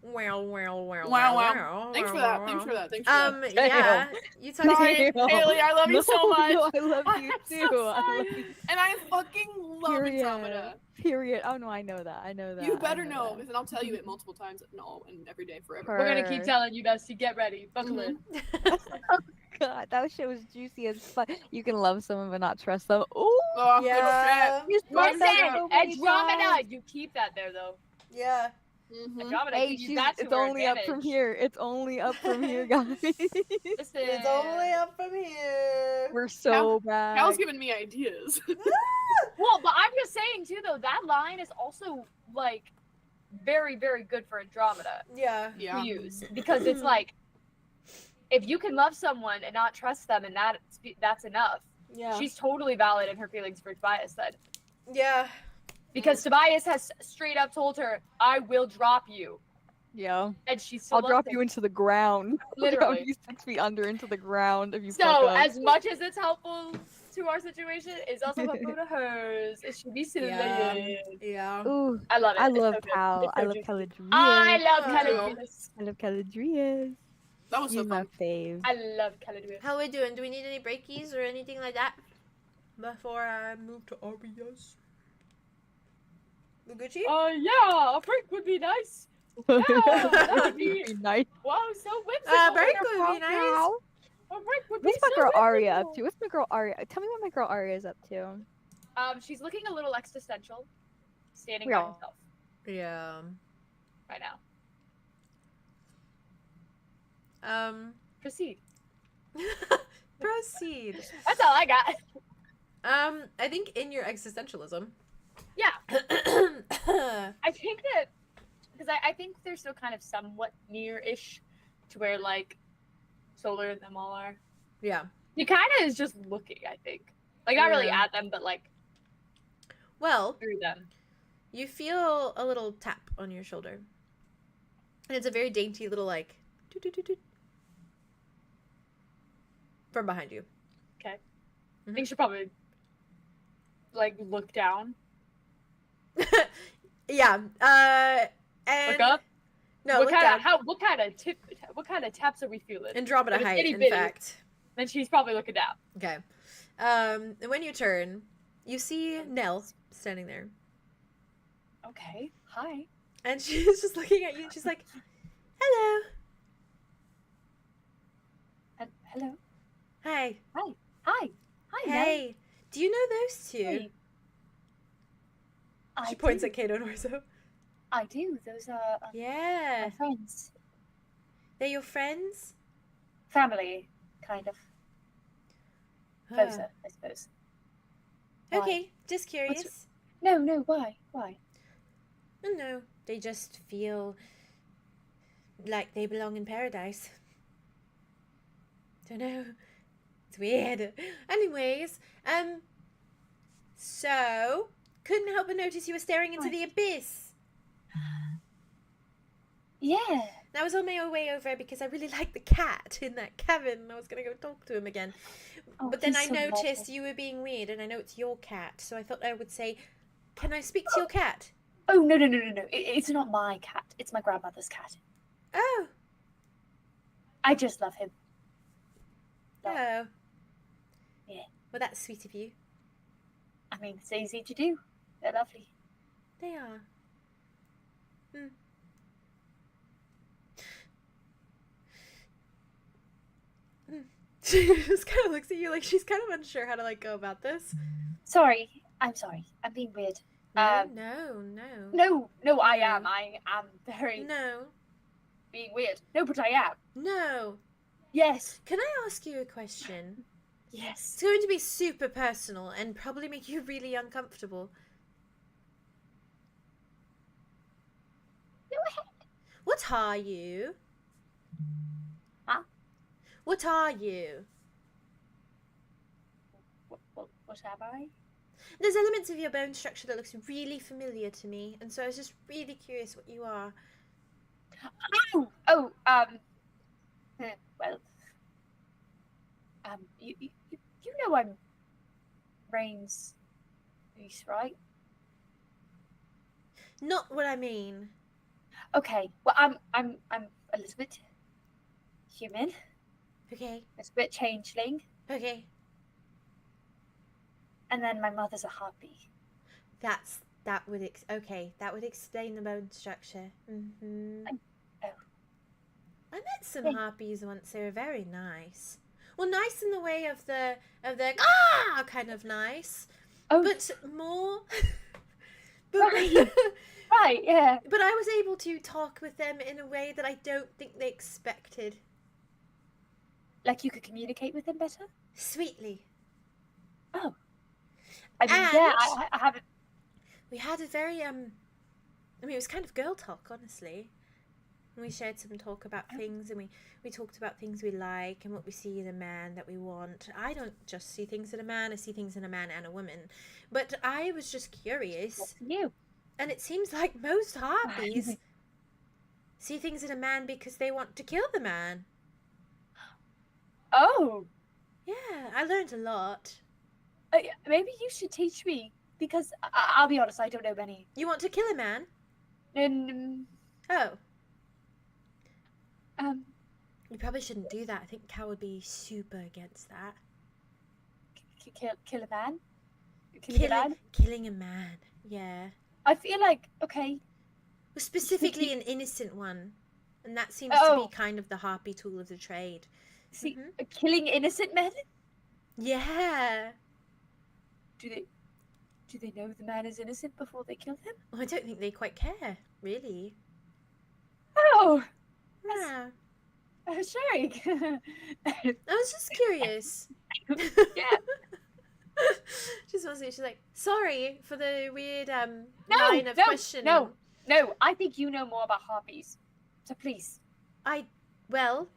Speaker 1: Wow.
Speaker 2: Wow. Thanks for that. Thanks for that. Thanks for that.
Speaker 1: Yeah. You talk
Speaker 2: Sorry,
Speaker 1: to
Speaker 2: Haley, I love you so much.
Speaker 5: No, I love
Speaker 2: I'm
Speaker 5: you
Speaker 2: so
Speaker 5: too. I
Speaker 2: sorry.
Speaker 5: love you.
Speaker 2: And I fucking love
Speaker 5: Period.
Speaker 2: Andromeda.
Speaker 5: Period. Oh no, I know that. I know that.
Speaker 2: You
Speaker 5: I
Speaker 2: better know,
Speaker 5: that.
Speaker 2: because then I'll tell you it multiple times. No, and every day forever.
Speaker 4: We're gonna keep telling you, Bestie. Get ready. Buckle in.
Speaker 5: God, that shit was juicy as fuck. You can love someone but not trust them. Ooh,
Speaker 2: Oh,
Speaker 1: Yeah.
Speaker 2: good shit.
Speaker 5: Listen,
Speaker 2: Andromeda.
Speaker 4: Andromeda. You keep that there though.
Speaker 1: Yeah.
Speaker 2: Mhm.
Speaker 4: Andromeda.
Speaker 5: hey,
Speaker 4: you use
Speaker 5: she's,
Speaker 4: that to
Speaker 5: it's
Speaker 4: her
Speaker 5: only up from
Speaker 4: advantage.
Speaker 5: here. It's only up from here, guys.
Speaker 4: Listen.
Speaker 1: It's only up from here.
Speaker 5: We're so bad.
Speaker 2: Cal's giving me ideas.
Speaker 4: Well, but I'm just saying too, though, that line is also like very, very good for Andromeda
Speaker 1: Yeah.
Speaker 2: Yeah.
Speaker 4: to use because it's like if you can love someone and not trust them, and that's enough.
Speaker 1: Yeah.
Speaker 4: She's totally valid in her feelings for Tobias then,
Speaker 1: Yeah.
Speaker 4: because Tobias has straight up told her, "I will drop you,"
Speaker 5: Yeah.
Speaker 4: and she still
Speaker 5: I'll
Speaker 4: loves
Speaker 5: drop
Speaker 4: him.
Speaker 5: you into the ground. I'll
Speaker 4: Literally.
Speaker 5: drop you 6 feet under into the ground if you fuck
Speaker 4: So,
Speaker 5: up.
Speaker 4: as much as it's helpful to our situation, it's also helpful to hers. It should be silly.
Speaker 1: Yeah. Yeah.
Speaker 5: Ooh,
Speaker 4: I love it.
Speaker 5: I
Speaker 4: It's
Speaker 5: love
Speaker 4: so good.
Speaker 5: Cal.
Speaker 4: It's so
Speaker 5: I love
Speaker 4: juicy.
Speaker 5: 𝐶𝐻𝐪𝐼𝐻.
Speaker 4: I love
Speaker 1: Me too.
Speaker 4: Caladrius.
Speaker 5: I love 𝐶𝐻𝐪𝐼𝐻.
Speaker 2: That was so
Speaker 5: He's my
Speaker 2: fun.
Speaker 5: fave.
Speaker 4: I love Caladrius.
Speaker 1: How are we doing? Do we need any breakies or anything like that before I move to Arias? Gucci?
Speaker 4: Yeah, a break would be nice. that would be
Speaker 5: nice.
Speaker 4: wow, so whimsical.
Speaker 1: Break would be nice.
Speaker 4: A break would be
Speaker 5: What's my
Speaker 4: so
Speaker 5: girl Aria
Speaker 4: whimsical.
Speaker 5: up to? What's my girl Aria? Tell me what my girl Aria is up to.
Speaker 4: She's looking a little existential, standing
Speaker 5: Yeah.
Speaker 4: by herself
Speaker 1: Yeah.
Speaker 4: right now. Proceed.
Speaker 1: Proceed.
Speaker 4: That's all I got.
Speaker 1: I think in your existentialism.
Speaker 4: Yeah,
Speaker 1: Yeah.
Speaker 4: I think that because I think they're still kind of somewhat near-ish to where like Solar and them all are. He kind of is just looking. I think, like not really
Speaker 1: Yeah.
Speaker 4: at them, but like
Speaker 1: Well,
Speaker 4: through them.
Speaker 1: you feel a little tap on your shoulder. And it's a very dainty little like toot, toot, toot, toot, from behind you.
Speaker 4: I think she'll probably like look down,
Speaker 1: Yeah. And
Speaker 4: look up.
Speaker 1: No,
Speaker 4: what
Speaker 1: look
Speaker 4: kind
Speaker 1: down.
Speaker 4: of what kind of taps are we feeling?
Speaker 1: Andromeda
Speaker 4: If it's
Speaker 1: height,
Speaker 4: itty
Speaker 1: in
Speaker 4: bitty.
Speaker 1: fact.
Speaker 4: Then she's probably looking down.
Speaker 1: Okay. And when you turn, you see Nell standing there.
Speaker 4: Okay. Hi.
Speaker 1: And she's just looking at you and she's like, hello.
Speaker 4: Hello.
Speaker 1: Hi.
Speaker 4: Hi. Hi. Nell.
Speaker 1: Hey. Do you know those two?
Speaker 4: Hey.
Speaker 1: She points at Cato and Orzo.
Speaker 4: I do. Those are
Speaker 1: Yeah.
Speaker 4: my friends.
Speaker 1: They're your friends?
Speaker 4: Family, kind of. Closer, I suppose. Why?
Speaker 1: Okay, just curious.
Speaker 4: No, why?
Speaker 1: No, they just feel like they belong in paradise. Don't know. It's weird. Anyways, so couldn't help but notice you were staring into the abyss.
Speaker 4: Yeah.
Speaker 1: And I was on my way over because I really like the cat in that cabin. And I was gonna go talk to him again.
Speaker 4: Oh,
Speaker 1: But then I
Speaker 4: he's so
Speaker 1: noticed
Speaker 4: lovely.
Speaker 1: you were being weird, and I know it's your cat, so I thought I would say, can I speak to your cat?
Speaker 4: Oh, no. It's not my cat. It's my grandmother's cat.
Speaker 1: Oh,
Speaker 4: I just love him.
Speaker 1: oh.
Speaker 4: Yeah.
Speaker 1: Well, that's sweet of you.
Speaker 4: I mean, it's easy to do. They're lovely.
Speaker 1: They are. She just kind of looks at you like she's kind of unsure how to like go about this.
Speaker 4: Sorry. I'm sorry. I'm being weird.
Speaker 1: No,
Speaker 4: No, I am. I am very
Speaker 1: no,
Speaker 4: being weird. No, but I am.
Speaker 1: no.
Speaker 4: Yes.
Speaker 1: Can I ask you a question?
Speaker 4: Yes.
Speaker 1: It's going to be super personal and probably make you really uncomfortable.
Speaker 4: Go ahead.
Speaker 1: What are you?
Speaker 4: Huh?
Speaker 1: What are you?
Speaker 4: What am I?
Speaker 1: There's elements of your bone structure that looks really familiar to me, and so I was just really curious what you are.
Speaker 4: Oh, well, you know I'm Rain's niece, right?
Speaker 1: Not what I mean.
Speaker 4: Okay, well, I'm a little bit human,
Speaker 1: Okay,
Speaker 4: a little bit changeling,
Speaker 1: okay.
Speaker 4: and then my mother's a harpy.
Speaker 1: That would explain the bone structure. Mm-hmm. I met some harpies once. They were very nice. Well, nice in the way of the kind of nice.
Speaker 4: Oh,
Speaker 1: But more.
Speaker 4: Right. Right, yeah.
Speaker 1: But I was able to talk with them in a way that I don't think they expected.
Speaker 4: Like you could communicate with them better?
Speaker 1: Sweetly.
Speaker 4: Oh. I mean,
Speaker 1: And-
Speaker 4: yeah, I haven't.
Speaker 1: We had a very I mean, it was kind of girl talk, honestly. And we shared some talk about things, and we talked about things we like and what we see in a man that we want. I don't just see things in a man, I see things in a man and a woman. But I was just curious.
Speaker 4: You.
Speaker 1: And it seems like most harpies see things in a man because they want to kill the man.
Speaker 4: Oh.
Speaker 1: Yeah, I learned a lot.
Speaker 4: Maybe you should teach me, because I'll be honest, I don't know many.
Speaker 1: You want to kill a man?
Speaker 4: And,
Speaker 1: Oh. You probably shouldn't do that. I think Cal would be super against that.
Speaker 4: kill a man? Killing a man?
Speaker 1: Killing a man, yeah.
Speaker 4: I feel like, okay.
Speaker 1: Well, specifically an innocent one. And that seems to be kind of the harpy tool of the trade.
Speaker 4: See, killing innocent men?
Speaker 1: Yeah.
Speaker 4: Do they know the man is innocent before they kill him?
Speaker 1: Well, I don't think they quite care, really.
Speaker 4: Oh,
Speaker 1: Yeah.
Speaker 4: sure.
Speaker 1: I was just curious.
Speaker 4: Yeah.
Speaker 1: She's honestly, she's like, sorry for the weird
Speaker 4: No,
Speaker 1: line of questioning.
Speaker 4: No, I think you know more about harpies. So please.
Speaker 1: Well,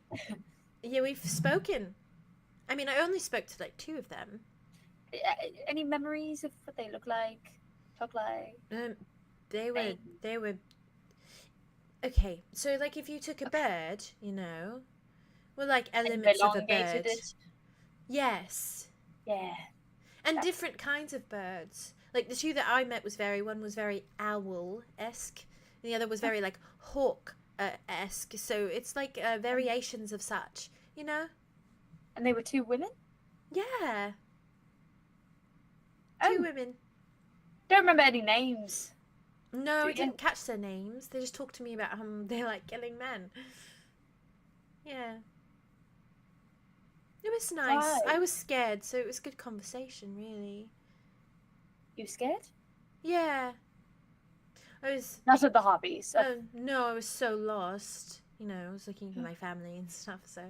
Speaker 1: yeah, we've spoken. I mean, I only spoke to like 2 of them.
Speaker 4: Any memories of what they look like, talk like?
Speaker 1: They were. Okay, so like if you took a bird, you know, well, like elements of a bird.
Speaker 4: It.
Speaker 1: Yes.
Speaker 4: Yeah.
Speaker 1: And different kinds of birds. Like the 2 that I met one was very owl-esque, and the other was very like hawk-esque. So it's like variations of such, you know?
Speaker 4: And they were 2 women?
Speaker 1: Yeah. 2
Speaker 4: Oh.
Speaker 1: women.
Speaker 4: Don't remember any names.
Speaker 1: No,
Speaker 4: Do
Speaker 1: I
Speaker 4: you?
Speaker 1: didn't catch their names. They just talked to me about how they like killing men. Yeah. It was nice.
Speaker 4: Why?
Speaker 1: I was scared, so it was good conversation, really.
Speaker 4: You scared?
Speaker 1: Yeah. I was...
Speaker 4: Not of the harpies.
Speaker 1: no, I was so lost. You know, I was looking for my family and stuff, so...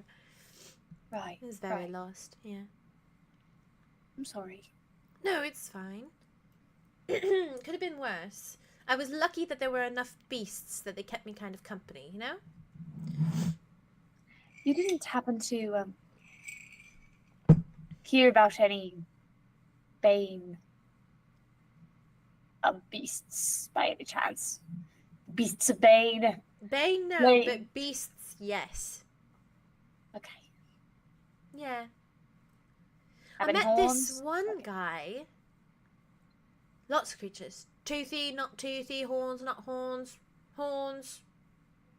Speaker 4: Right.
Speaker 1: I was very
Speaker 4: right.
Speaker 1: lost, yeah.
Speaker 4: I'm sorry.
Speaker 1: No, it's fine. Could have been worse. I was lucky that there were enough beasts that they kept me kind of company, you know?
Speaker 4: You didn't happen to hear about any Bane beasts by any chance? Beasts of Bane?
Speaker 1: Bane, no,
Speaker 4: Bane.
Speaker 1: but beasts, yes.
Speaker 4: Okay.
Speaker 1: Yeah.
Speaker 4: Have
Speaker 1: I
Speaker 4: any
Speaker 1: met
Speaker 4: horns?
Speaker 1: this one
Speaker 4: Okay.
Speaker 1: guy. Lots of creatures. Toothy, not toothy, horns, not horns, horns,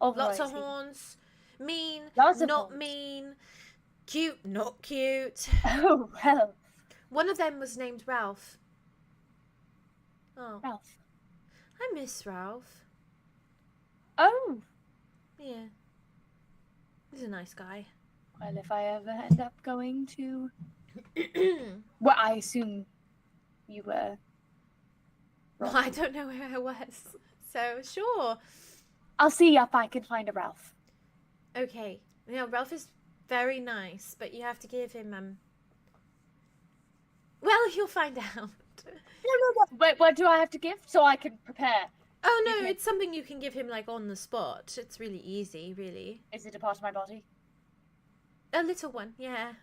Speaker 4: All
Speaker 1: lots of
Speaker 4: variety.
Speaker 1: horns, mean,
Speaker 4: Lots of
Speaker 1: not
Speaker 4: horns.
Speaker 1: mean, cute, not cute.
Speaker 4: Oh, well.
Speaker 1: One of them was named Ralph. Oh,
Speaker 4: Ralph.
Speaker 1: I miss Ralph.
Speaker 4: Oh.
Speaker 1: Yeah. He's a nice guy.
Speaker 4: Well, if I ever end up going to... Well, I assume you were...
Speaker 1: Well, I don't know where I was. So, sure.
Speaker 4: I'll see if I can find a Ralph.
Speaker 1: Okay. Ralph is very nice, but you have to give him, well, you'll find out.
Speaker 4: Wait, what do I have to give so I can prepare?
Speaker 1: Oh, no,
Speaker 4: Okay.
Speaker 1: it's something you can give him, like, on the spot. It's really easy, really.
Speaker 4: Is it a part of my body?
Speaker 1: A little one, yeah.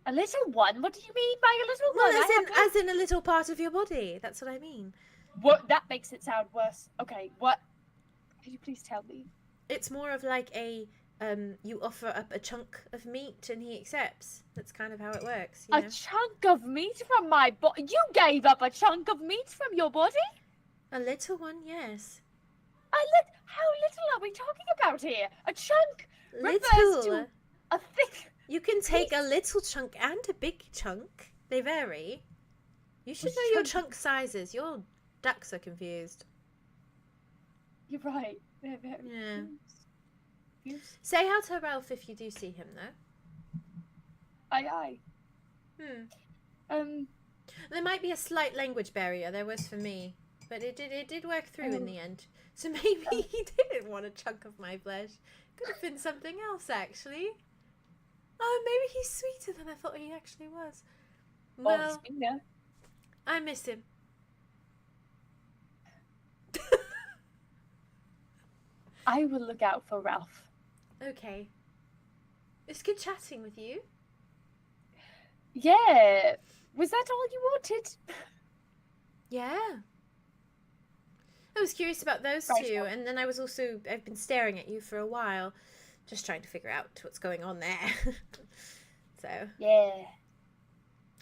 Speaker 4: A little one? What do you mean by a little
Speaker 1: Well,
Speaker 4: one?
Speaker 1: as in a little part of your body. That's what I mean.
Speaker 4: What? That makes it sound worse. Okay, what? Could you please tell me?
Speaker 1: It's more of like a, you offer up a chunk of meat and he accepts. That's kind of how it works, you
Speaker 4: A
Speaker 1: know?
Speaker 4: chunk of meat from my body? You gave up a chunk of meat from your body?
Speaker 1: A little one, yes.
Speaker 4: How little are we talking about here? A chunk refers to a thick...
Speaker 1: You can take a little chunk and a big chunk. They vary. You should
Speaker 4: Which
Speaker 1: know your
Speaker 4: chunk?
Speaker 1: chunk sizes. Your ducks are confused.
Speaker 4: You're right. They're very
Speaker 1: Yeah.
Speaker 4: confused.
Speaker 1: Say hi to Ralph if you do see him, though.
Speaker 4: Aye.
Speaker 1: There might be a slight language barrier. There was for me, but it did work through in the end. So maybe he didn't want a chunk of my flesh. Could have been something else, actually. Oh, maybe he's sweeter than I thought he actually was. Well,
Speaker 4: Speaker.
Speaker 1: I miss him.
Speaker 4: I will look out for Ralph.
Speaker 1: Okay. It's good chatting with you.
Speaker 4: Yeah. Was that all you wanted?
Speaker 1: Yeah. I was curious about those
Speaker 4: Right.
Speaker 1: two, and then I've been staring at you for a while, just trying to figure out what's going on there. So,
Speaker 4: Yeah.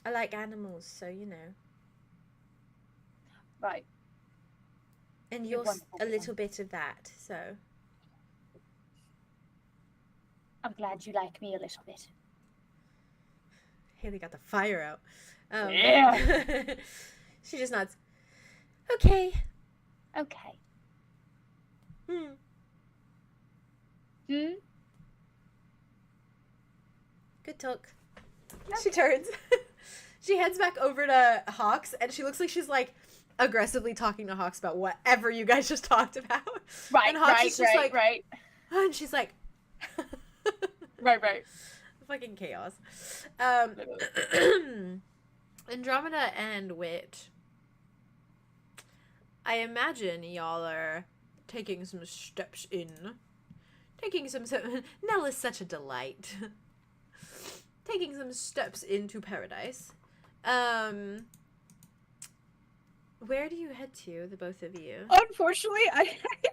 Speaker 1: I like animals, so you know.
Speaker 4: Right.
Speaker 1: And
Speaker 4: You're
Speaker 1: you're a
Speaker 4: wonderful.
Speaker 1: little bit of that, so.
Speaker 4: I'm glad you like me a little bit.
Speaker 1: Haley got the fire out.
Speaker 4: Yeah.
Speaker 1: She just nods. Okay.
Speaker 4: Okay.
Speaker 1: Hmm. Good talk. She turns. She heads back over to Hawks, and she looks like she's like aggressively talking to Hawks about whatever you guys just talked about.
Speaker 4: Right,
Speaker 1: And Hawks
Speaker 4: right,
Speaker 1: is just
Speaker 4: right,
Speaker 1: like,
Speaker 4: right.
Speaker 1: and she's like,
Speaker 4: Right.
Speaker 1: fucking chaos. Andromeda and Wit. I imagine y'all are taking some steps in. Taking some Nell is such a delight. Taking some steps into paradise. Where do you head to, the both of you?
Speaker 3: Unfortunately, I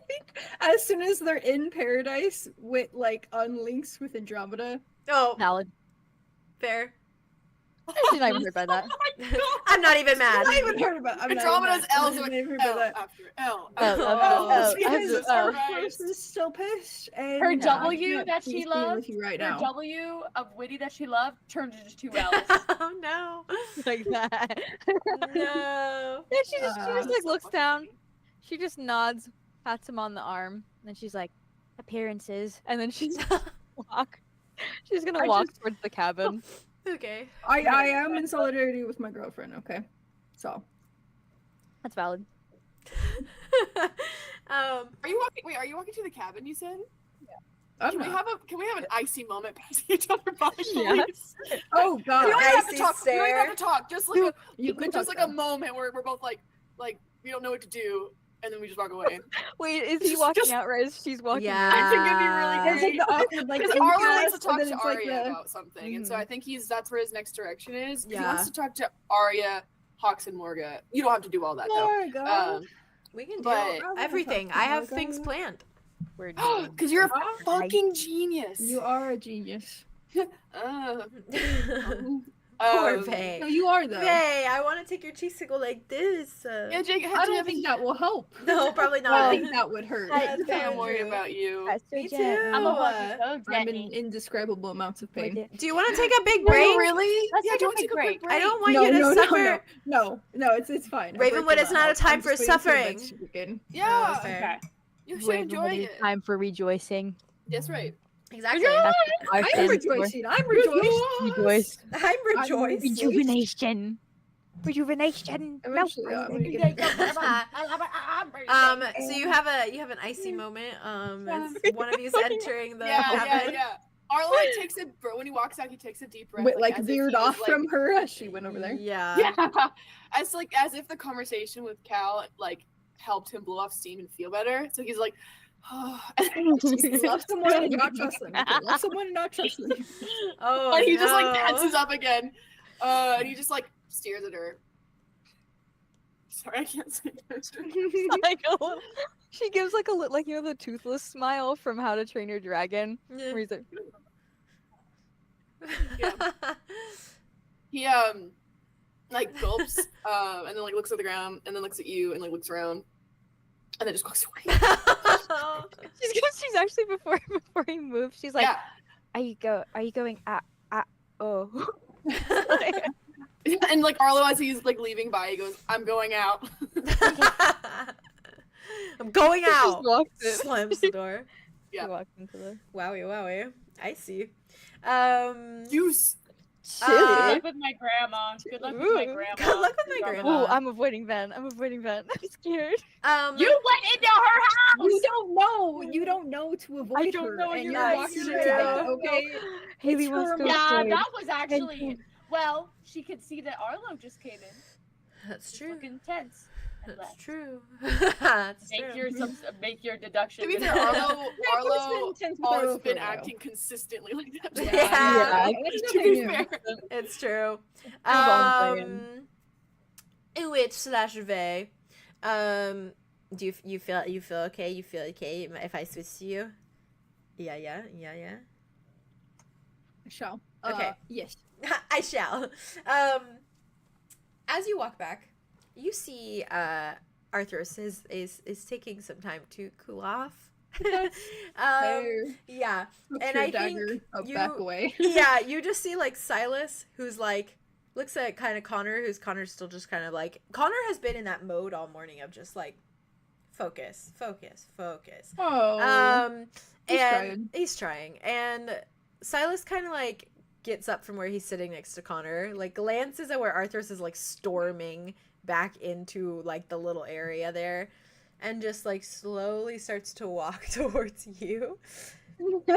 Speaker 3: think as soon as they're in paradise, Wit like unlinks with Andromeda.
Speaker 1: Oh,
Speaker 5: Valid.
Speaker 1: fair.
Speaker 5: She's not even hurt by that.
Speaker 1: I'm not even mad.
Speaker 3: I haven't heard about. I'm not
Speaker 2: Andromeda's
Speaker 3: even-
Speaker 2: L
Speaker 3: I
Speaker 2: is
Speaker 3: haven't
Speaker 2: like
Speaker 3: even heard about
Speaker 2: L
Speaker 3: that.
Speaker 2: after L.
Speaker 1: Oh,
Speaker 3: Because
Speaker 5: oh.
Speaker 3: our person's still pissed, and
Speaker 4: Her
Speaker 3: I
Speaker 4: W
Speaker 3: can't
Speaker 4: that
Speaker 3: be
Speaker 4: she
Speaker 3: seen
Speaker 4: loved,
Speaker 3: with you right
Speaker 4: Her
Speaker 3: now.
Speaker 4: W of witty that she loved turned into 2 L's.
Speaker 1: Oh no.
Speaker 5: Like that.
Speaker 1: No.
Speaker 5: Yeah, she just like looks
Speaker 2: fucking
Speaker 5: down. She just nods, pats him on the arm, and then she's like, appearances. And then she's walk. She's gonna
Speaker 3: I
Speaker 5: walk
Speaker 3: just-
Speaker 5: towards the cabin.
Speaker 1: Okay.
Speaker 3: I am in solidarity with my girlfriend. Okay, so
Speaker 5: That's valid.
Speaker 2: Are you walking? Wait, are you walking to the cabin? You said.
Speaker 3: I'm
Speaker 2: Can we
Speaker 3: not.
Speaker 2: have an icy moment passing each other by,
Speaker 5: Yeah.
Speaker 2: please?
Speaker 3: Oh
Speaker 2: We
Speaker 3: God,
Speaker 2: don't even have to
Speaker 1: Icy
Speaker 2: talk. We don't even have to
Speaker 1: stare.
Speaker 2: talk. Just like
Speaker 3: you could
Speaker 2: just
Speaker 3: talk
Speaker 2: like a
Speaker 3: though.
Speaker 2: moment where we're both like we don't know what to do, and then we just walk away.
Speaker 5: Wait, is he
Speaker 2: Just-
Speaker 5: walking
Speaker 2: just-
Speaker 5: out or is she's walking
Speaker 1: Yeah.
Speaker 2: I think it'd be really
Speaker 3: It's like the awkward like
Speaker 2: Because Arlo
Speaker 3: impasse,
Speaker 2: needs to talk
Speaker 3: and then
Speaker 2: to
Speaker 3: it's like
Speaker 2: Aria
Speaker 3: the-
Speaker 2: about something, and so I think that's where his next direction is. He
Speaker 1: Yeah.
Speaker 2: wants to talk to Aria, Hawks, and Morga. You don't have to do all that though.
Speaker 3: Oh my God.
Speaker 1: We can do
Speaker 2: But-
Speaker 1: everything. I have things planned.
Speaker 5: We're
Speaker 2: Because you're a fucking genius.
Speaker 3: You are a genius.
Speaker 1: Poor
Speaker 2: Um,
Speaker 1: Faye.
Speaker 3: No, you are though.
Speaker 1: Faye, I want to take your cheeks to go like this.
Speaker 2: Yeah, Jake,
Speaker 3: I don't think that will help.
Speaker 1: No, probably
Speaker 3: I
Speaker 1: not.
Speaker 3: think that would hurt.
Speaker 1: That's
Speaker 2: Faye, I'm
Speaker 1: very
Speaker 2: worried
Speaker 1: true.
Speaker 2: about you.
Speaker 6: That's so
Speaker 1: Me
Speaker 6: gentle.
Speaker 1: too.
Speaker 4: I'm a fucking so
Speaker 3: I'm in
Speaker 4: Jenny.
Speaker 3: indescribable amounts of pain.
Speaker 1: Do you want to take a big break?
Speaker 2: Really?
Speaker 4: Let's
Speaker 2: yeah,
Speaker 4: take a
Speaker 2: don't
Speaker 4: big
Speaker 2: take a quick
Speaker 4: break.
Speaker 2: break.
Speaker 1: I don't want
Speaker 3: No,
Speaker 1: you to
Speaker 3: no,
Speaker 1: suffer.
Speaker 3: no, it's fine. A
Speaker 1: Ravenwood
Speaker 3: break
Speaker 1: is not a
Speaker 3: help.
Speaker 1: time
Speaker 3: I'm
Speaker 1: for
Speaker 3: just waiting
Speaker 1: suffering.
Speaker 3: the beds to begin.
Speaker 2: Yeah,
Speaker 1: Fair.
Speaker 2: you should enjoy
Speaker 5: Ravenwood,
Speaker 2: it.
Speaker 5: time for rejoicing.
Speaker 2: That's right.
Speaker 1: Exactly.
Speaker 5: That's what
Speaker 3: I'm
Speaker 5: stands for.
Speaker 3: rejoicing. I'm rejoiced.
Speaker 5: Rejoice.
Speaker 1: I'm rejoiced.
Speaker 6: Rejuvenation. Rejuvenation.
Speaker 3: Eventually,
Speaker 6: no,
Speaker 3: I'm gonna get
Speaker 1: So you have an icy moment. It's one of you's entering the cabin.
Speaker 2: Arlo like takes a when he walks out, he takes a deep breath.
Speaker 3: like
Speaker 2: as if
Speaker 3: veered
Speaker 2: he was,
Speaker 3: off from her as she went over there.
Speaker 1: Yeah.
Speaker 2: Yeah, as if the conversation with Cal like helped him blow off steam and feel better. So he's like, oh,
Speaker 3: Love someone and not trust them. Okay, love someone and not trust them.
Speaker 1: Oh,
Speaker 2: and he just like
Speaker 1: no.
Speaker 2: tenses up again, and he just like stares at her. Sorry, I can't say that.
Speaker 5: Like she gives like a like the toothless smile from How to Train Your Dragon,
Speaker 1: Yeah.
Speaker 5: where he's like,
Speaker 2: He like gulps, and then like looks at the ground, and then looks at you, and like looks around, and then just walks away.
Speaker 5: she's actually before he moves, she's like,
Speaker 2: Yeah.
Speaker 6: Are you going oh.
Speaker 2: And like Arlo, as he's like leaving by, he goes, "I'm going out."
Speaker 1: I'm going
Speaker 5: She just
Speaker 1: out.
Speaker 5: walks in.
Speaker 1: Slams the door.
Speaker 2: Yeah.
Speaker 5: She walks into the
Speaker 1: Wowie. I see.
Speaker 2: Use.
Speaker 4: Good luck with my grandma. Good luck with my
Speaker 5: Ooh.
Speaker 4: grandma.
Speaker 1: Good luck with my grandma.
Speaker 5: Oh, I'm avoiding Ven. I'm scared.
Speaker 4: You went into her house.
Speaker 3: You don't know. You don't know to avoid
Speaker 5: I don't
Speaker 3: her.
Speaker 5: know,
Speaker 3: And
Speaker 5: you're
Speaker 3: you're
Speaker 1: right,
Speaker 3: walking
Speaker 1: true.
Speaker 3: around, okay?
Speaker 5: Haley
Speaker 3: It's
Speaker 5: wants
Speaker 3: her
Speaker 5: to
Speaker 4: Yeah,
Speaker 5: avoid.
Speaker 4: that was actually well. She could see that Arlo just came in.
Speaker 1: That's
Speaker 4: It's
Speaker 1: true.
Speaker 4: looking tense. And
Speaker 1: That's
Speaker 4: left.
Speaker 1: true. That's
Speaker 4: Make
Speaker 1: true.
Speaker 4: make your deduction.
Speaker 2: To be fair, Arlo
Speaker 3: intense with
Speaker 2: has
Speaker 3: Arlo for
Speaker 2: been
Speaker 3: a while.
Speaker 2: acting consistently like that.
Speaker 1: Yeah.
Speaker 3: It's
Speaker 2: To be
Speaker 3: nothing new.
Speaker 2: fair.
Speaker 1: It's true.
Speaker 5: Bon
Speaker 1: 𝐿 do you feel okay? You feel okay if I switch to you? Yeah.
Speaker 3: Shall.
Speaker 1: Okay.
Speaker 3: Yes.
Speaker 1: I shall. As you walk back, you see Arthros is taking some time to cool off. Yeah. And I think
Speaker 3: back away.
Speaker 1: Yeah, you just see like Silas, who's like looks at kind of Connor's still just kind of like Connor has been in that mode all morning of just like focus.
Speaker 3: Oh.
Speaker 1: He's trying. And Silas kind of like gets up from where he's sitting next to Connor, like glances at where Arthros is like storming back into like the little area there, and just like slowly starts to walk towards you.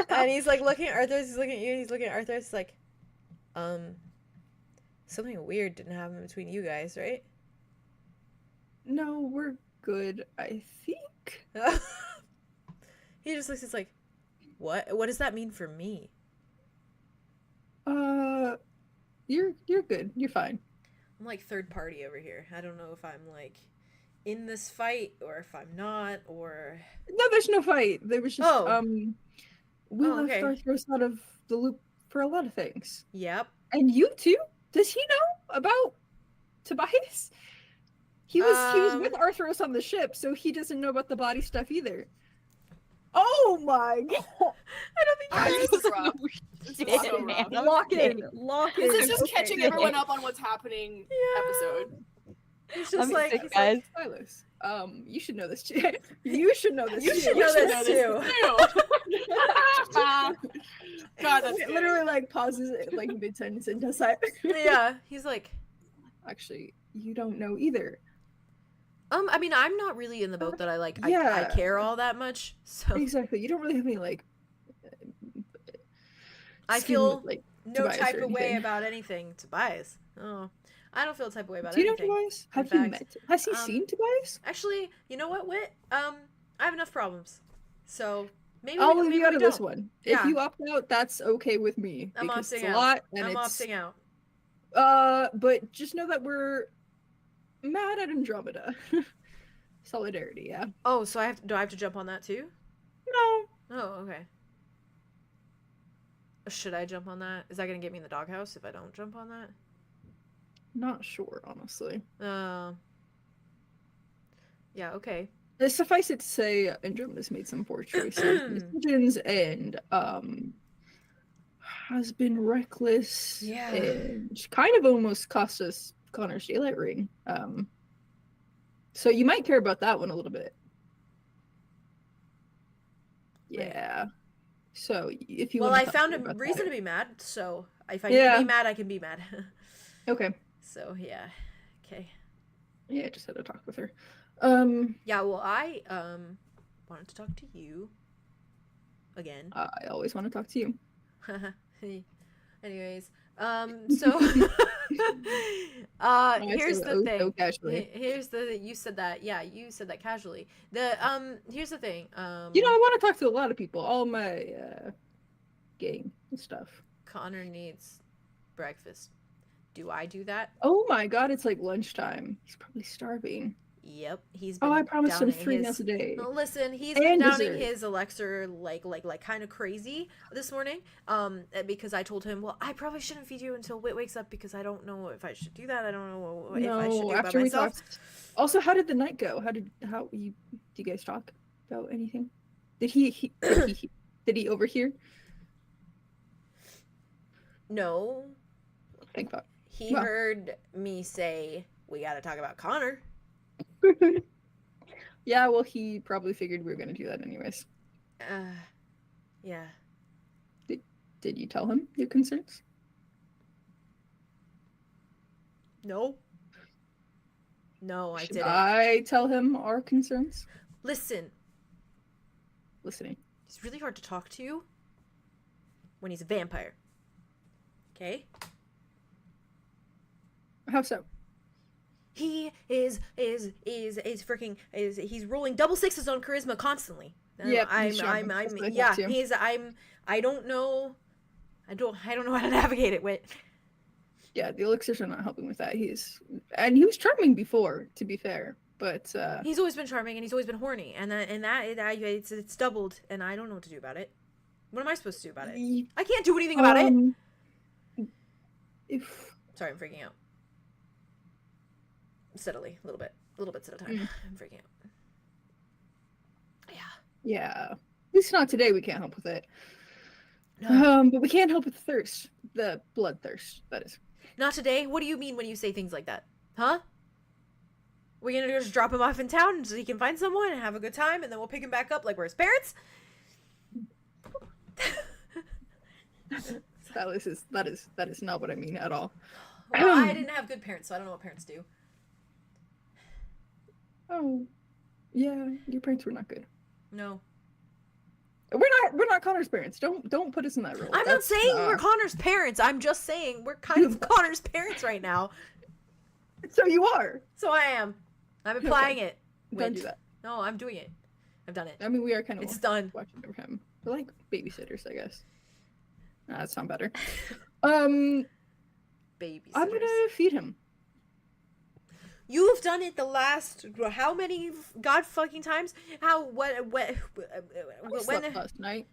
Speaker 1: And he's like looking at Arthros, he's looking at you, he's looking at Arthros, he's like, something weird didn't happen between you guys, right?
Speaker 3: No, we're good, I think.
Speaker 1: He just looks, he's like, what does that mean for me?
Speaker 3: You're good. You're fine.
Speaker 1: I'm like third party over here. I don't know if I'm like in this fight or if I'm not, or
Speaker 3: No, there's no fight. There was just we left
Speaker 1: okay.
Speaker 3: Arthros out of the loop for a lot of things.
Speaker 1: Yep.
Speaker 3: And you too? Does he know about Tobias? He was with Arthros on the ship, so he doesn't know about the body stuff either. Oh my god!
Speaker 1: I don't think
Speaker 2: This is rough. This is so rough.
Speaker 3: Lock in.
Speaker 2: This is just
Speaker 3: Okay.
Speaker 2: catching everyone up on what's happening episode.
Speaker 1: It's just
Speaker 5: I'm
Speaker 1: like,
Speaker 5: sick,
Speaker 1: he's
Speaker 5: guys.
Speaker 3: Silas, you should know this too. You should know this
Speaker 1: You
Speaker 3: too.
Speaker 1: should know this too.
Speaker 2: God, that's
Speaker 3: It
Speaker 2: scary.
Speaker 3: literally like pauses it like mid sentence and does that.
Speaker 1: Yeah, he's like,
Speaker 3: Actually, you don't know either.
Speaker 1: I mean, I'm not really in the boat that I like. I
Speaker 3: Yeah.
Speaker 1: care all that much, so
Speaker 3: Exactly. You don't really have any like.
Speaker 1: I
Speaker 3: skin
Speaker 1: feel
Speaker 3: with, like.
Speaker 1: no
Speaker 3: Tobias
Speaker 1: type
Speaker 3: or
Speaker 1: of way
Speaker 3: anything.
Speaker 1: about anything. Tobias. Oh, I don't feel a type of way about
Speaker 3: Do you know
Speaker 1: anything.
Speaker 3: Tobias? Have
Speaker 1: in
Speaker 3: you
Speaker 1: fact.
Speaker 3: met? Has he
Speaker 1: Um,
Speaker 3: seen Tobias?
Speaker 1: Actually, you know what, Wit? I have enough problems, so maybe
Speaker 3: I'll
Speaker 1: maybe
Speaker 3: leave you out
Speaker 1: we
Speaker 3: of this
Speaker 1: don't.
Speaker 3: one.
Speaker 1: Yeah.
Speaker 3: If you opt out, that's okay with me.
Speaker 1: I'm
Speaker 3: because it's
Speaker 1: opting
Speaker 3: a
Speaker 1: out.
Speaker 3: lot and
Speaker 1: I'm
Speaker 3: it's
Speaker 1: opting out.
Speaker 3: but just know that we're mad at Andromeda. Solidarity, yeah.
Speaker 1: Oh, so do I have to jump on that too?
Speaker 3: No.
Speaker 1: Oh, okay. Should I jump on that? Is that gonna get me in the doghouse if I don't jump on that?
Speaker 3: Not sure, honestly.
Speaker 1: Yeah, okay.
Speaker 3: Suffice it to say, Andromeda's made some poor choices, decisions, and has been reckless.
Speaker 1: Yeah.
Speaker 3: And kind of almost cost us Connor's daylight ring. So you might care about that one a little bit.
Speaker 1: Right.
Speaker 3: Yeah. So if you
Speaker 1: Well,
Speaker 3: wanna
Speaker 1: I
Speaker 3: talk
Speaker 1: found
Speaker 3: to
Speaker 1: a
Speaker 3: me about
Speaker 1: reason
Speaker 3: that.
Speaker 1: to be mad, so if I need to
Speaker 3: Yeah.
Speaker 1: be mad, I can be mad.
Speaker 3: Okay.
Speaker 1: So yeah, okay.
Speaker 3: Yeah, I just had to talk with her.
Speaker 1: Yeah, well, I wanted to talk to you again.
Speaker 3: I always want to talk to you.
Speaker 1: Anyways, so here's
Speaker 3: So-
Speaker 1: the
Speaker 3: so
Speaker 1: thing.
Speaker 3: casually.
Speaker 1: Here's the you said that. Yeah, you said that casually. The here's the thing.
Speaker 3: You know, I want to talk to a lot of people. All my gang and stuff.
Speaker 1: Connor needs breakfast. Do I do that?
Speaker 3: Oh my god, it's like lunchtime. He's probably starving.
Speaker 1: Yep, he's been
Speaker 3: Oh, I promised him
Speaker 1: downing
Speaker 3: 3
Speaker 1: his...
Speaker 3: meals a day.
Speaker 1: No, listen, he's
Speaker 3: And
Speaker 1: been downing
Speaker 3: dessert.
Speaker 1: his elixir like kind of crazy this morning. Because I told him, well, I probably shouldn't feed you until Wit wakes up because I don't know if I should do that. I don't know if I should do it by
Speaker 3: after we
Speaker 1: myself.
Speaker 3: talked. Also, how did the night go? Do you guys talk about anything? Did he did he overhear?
Speaker 1: No,
Speaker 3: Thank God.
Speaker 1: he
Speaker 3: Well.
Speaker 1: heard me say we got to talk about Connor.
Speaker 3: Yeah, well, he probably figured we were gonna do that anyways.
Speaker 1: Yeah.
Speaker 3: Did you tell him your concerns?
Speaker 1: No. No, I
Speaker 3: Should
Speaker 1: didn't.
Speaker 3: I tell him our concerns?
Speaker 1: Listen,
Speaker 3: Listening.
Speaker 1: it's really hard to talk to you when he's a vampire. Okay?
Speaker 3: How so?
Speaker 1: He is freaking he's rolling double sixes on charisma constantly.
Speaker 3: Yep,
Speaker 1: I
Speaker 3: he's charming. That's what I thought
Speaker 1: yeah,
Speaker 3: too.
Speaker 1: I don't know how to navigate it with.
Speaker 3: Yeah, the elixirs are not helping with that. He was charming before, to be fair, but
Speaker 1: He's always been charming and he's always been horny, and it's doubled, and I don't know what to do about it. What am I supposed to do about it? I can't do anything about it.
Speaker 3: If
Speaker 1: Sorry, I'm freaking out. Steadily, a little bits at a time. I'm freaking out.
Speaker 3: yeah, at least not today. We can't help with it.
Speaker 1: No.
Speaker 3: But we can help with thirst, the bloodthirst. That is.
Speaker 1: Not today. What do you mean when you say things like that? Huh? We're gonna just drop him off in town so he can find someone and have a good time, and then we'll pick him back up like we're his parents?
Speaker 3: That is not what I mean at all.
Speaker 1: Well, I didn't have good parents, so I don't know what parents do.
Speaker 3: Oh, yeah, your parents were not good.
Speaker 1: No.
Speaker 3: We're not Connor's parents. Don't put us in that role.
Speaker 1: I'm not saying we're Connor's parents. I'm just saying we're kind of Connor's parents right now.
Speaker 3: So you are.
Speaker 1: So I am. I'm applying it.
Speaker 3: Don't do that.
Speaker 1: No, I'm doing it. I've done it.
Speaker 3: I mean, we are kind of
Speaker 1: It's done.
Speaker 3: watching over him. We're like babysitters, I guess. Nah, that sounds better. I'm
Speaker 1: Babies.
Speaker 3: gonna feed him.
Speaker 1: You've done it the last how many god fucking times? How what
Speaker 3: I slept last night.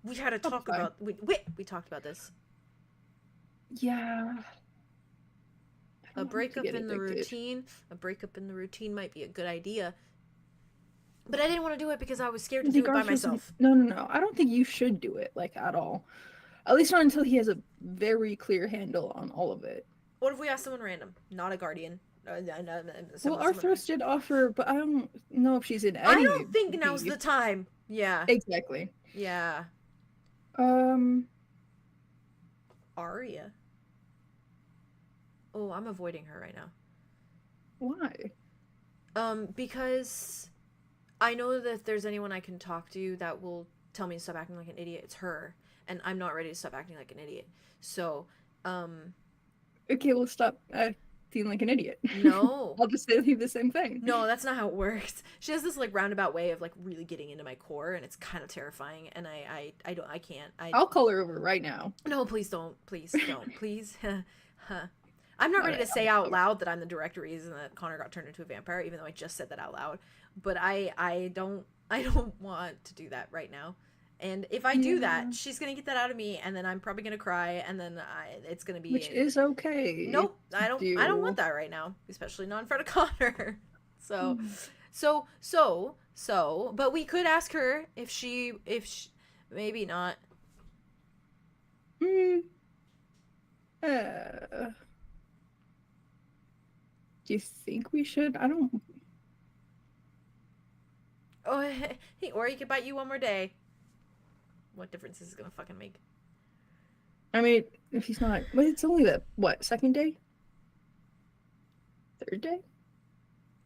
Speaker 1: we had to talk
Speaker 3: fine.
Speaker 1: about we talked about this.
Speaker 3: Yeah.
Speaker 1: A breakup in the routine. A breakup in the routine might be a good idea. But I didn't want to do it because I was scared to do it by myself.
Speaker 3: No. I don't think you should do it, like, at all. At least not until he has a very clear handle on all of it.
Speaker 1: What if we ask someone random, not a guardian?
Speaker 3: Well, Arthros did offer, but I don't know if she's in any.
Speaker 1: I don't think now's the time. Yeah.
Speaker 3: Exactly.
Speaker 1: Yeah. Aria. Oh, I'm avoiding her right now.
Speaker 3: Why?
Speaker 1: Because I know that if there's anyone I can talk to that will tell me to stop acting like an idiot, it's her. And I'm not ready to stop acting like an idiot. So,
Speaker 3: Okay, we'll stop feeling like an idiot.
Speaker 1: No.
Speaker 3: I'll just say the same thing.
Speaker 1: No, that's not how it works. She has this like roundabout way of like really getting into my core, and it's kind of terrifying. And I can't.
Speaker 3: I'll call her over right now.
Speaker 1: No, please don't. Please don't. Please. I'm not ready to say out loud that I'm the direct reason that Connor got turned into a vampire, even though I just said that out loud. But I don't want to do that right now. And if I do that, she's gonna get that out of me, and then I'm probably gonna cry, and then it's gonna be
Speaker 3: Which is okay.
Speaker 1: Nope, I don't want that right now, especially not in front of Connor. So, but we could ask her if she maybe not.
Speaker 3: Do you think we should? I don't.
Speaker 1: Oh, hey, or he could bite you one more day. What difference is it gonna fucking make?
Speaker 3: I mean, if he's not, well, it's only the what, second day? Third day?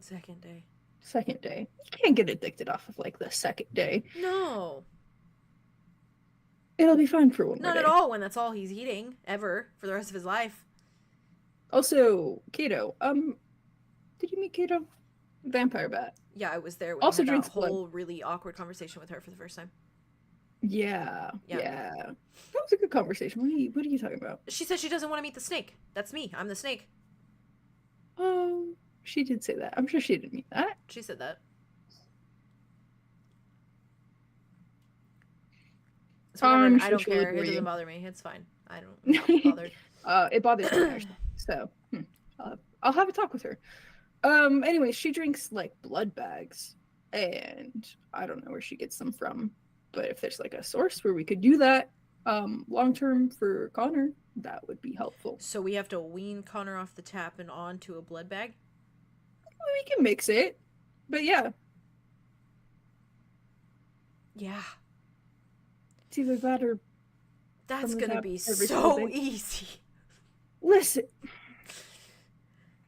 Speaker 1: Second day.
Speaker 3: Second day. You can't get addicted off of like the second day.
Speaker 1: No.
Speaker 3: It'll be fine for one more
Speaker 1: Not
Speaker 3: day.
Speaker 1: at all when that's all he's eating ever for the rest of his life.
Speaker 3: Also, Cato, did you meet Cato? Vampire bat.
Speaker 1: Yeah, I was there when
Speaker 3: Also
Speaker 1: I had
Speaker 3: drinks
Speaker 1: that
Speaker 3: blood.
Speaker 1: whole really awkward conversation with her for the first time.
Speaker 3: Yeah.
Speaker 1: Yeah.
Speaker 3: That was a good conversation. What are you talking about?
Speaker 1: She said she doesn't want to meet the snake. That's me. I'm the snake.
Speaker 3: Oh, she did say that. I'm sure she didn't mean that.
Speaker 1: She said that. So whatever, I
Speaker 3: sure
Speaker 1: don't
Speaker 3: she'll
Speaker 1: care.
Speaker 3: agree
Speaker 1: It
Speaker 3: with you.
Speaker 1: doesn't bother me. It's fine. I'm not bothered.
Speaker 3: It bothers me actually. So I'll have a talk with her. Anyway, she drinks like blood bags, and I don't know where she gets them from. But if there's like a source where we could do that, long term for Connor, that would be helpful.
Speaker 1: So we have to wean Connor off the tap and onto a blood bag?
Speaker 3: Well, we can mix it, but yeah,
Speaker 1: Yeah.
Speaker 3: it's either that or
Speaker 1: That's
Speaker 3: From the
Speaker 1: gonna
Speaker 3: tap
Speaker 1: be
Speaker 3: every
Speaker 1: so
Speaker 3: single day.
Speaker 1: easy.
Speaker 3: listen.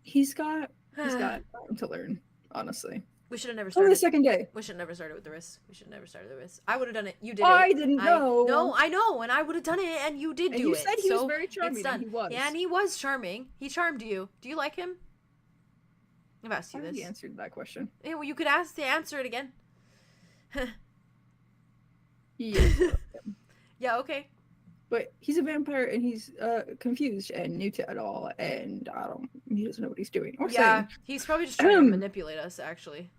Speaker 3: He's got time to learn. Honestly,
Speaker 1: We should have never
Speaker 3: only the
Speaker 1: started.
Speaker 3: second day.
Speaker 1: We should have never started with the wrist. We should have never started the wrist. I would have done it. You did
Speaker 3: I
Speaker 1: it.
Speaker 3: didn't know.
Speaker 1: No, I know, and I would have done it, and you did
Speaker 3: And
Speaker 1: do
Speaker 3: you
Speaker 1: it.
Speaker 3: said he was
Speaker 1: so
Speaker 3: very charming,
Speaker 1: it's done.
Speaker 3: and he was.
Speaker 1: Yeah, and he was charming. He charmed you. Do you like him? I've asked
Speaker 3: I
Speaker 1: you
Speaker 3: already
Speaker 1: this.
Speaker 3: answered that question.
Speaker 1: Yeah, well, you could answer it again.
Speaker 3: Yeah.
Speaker 1: Yeah, okay.
Speaker 3: But he's a vampire and he's confused and new to it all, and he doesn't know what he's doing or
Speaker 1: Yeah,
Speaker 3: saying.
Speaker 1: he's probably just trying to manipulate us, actually.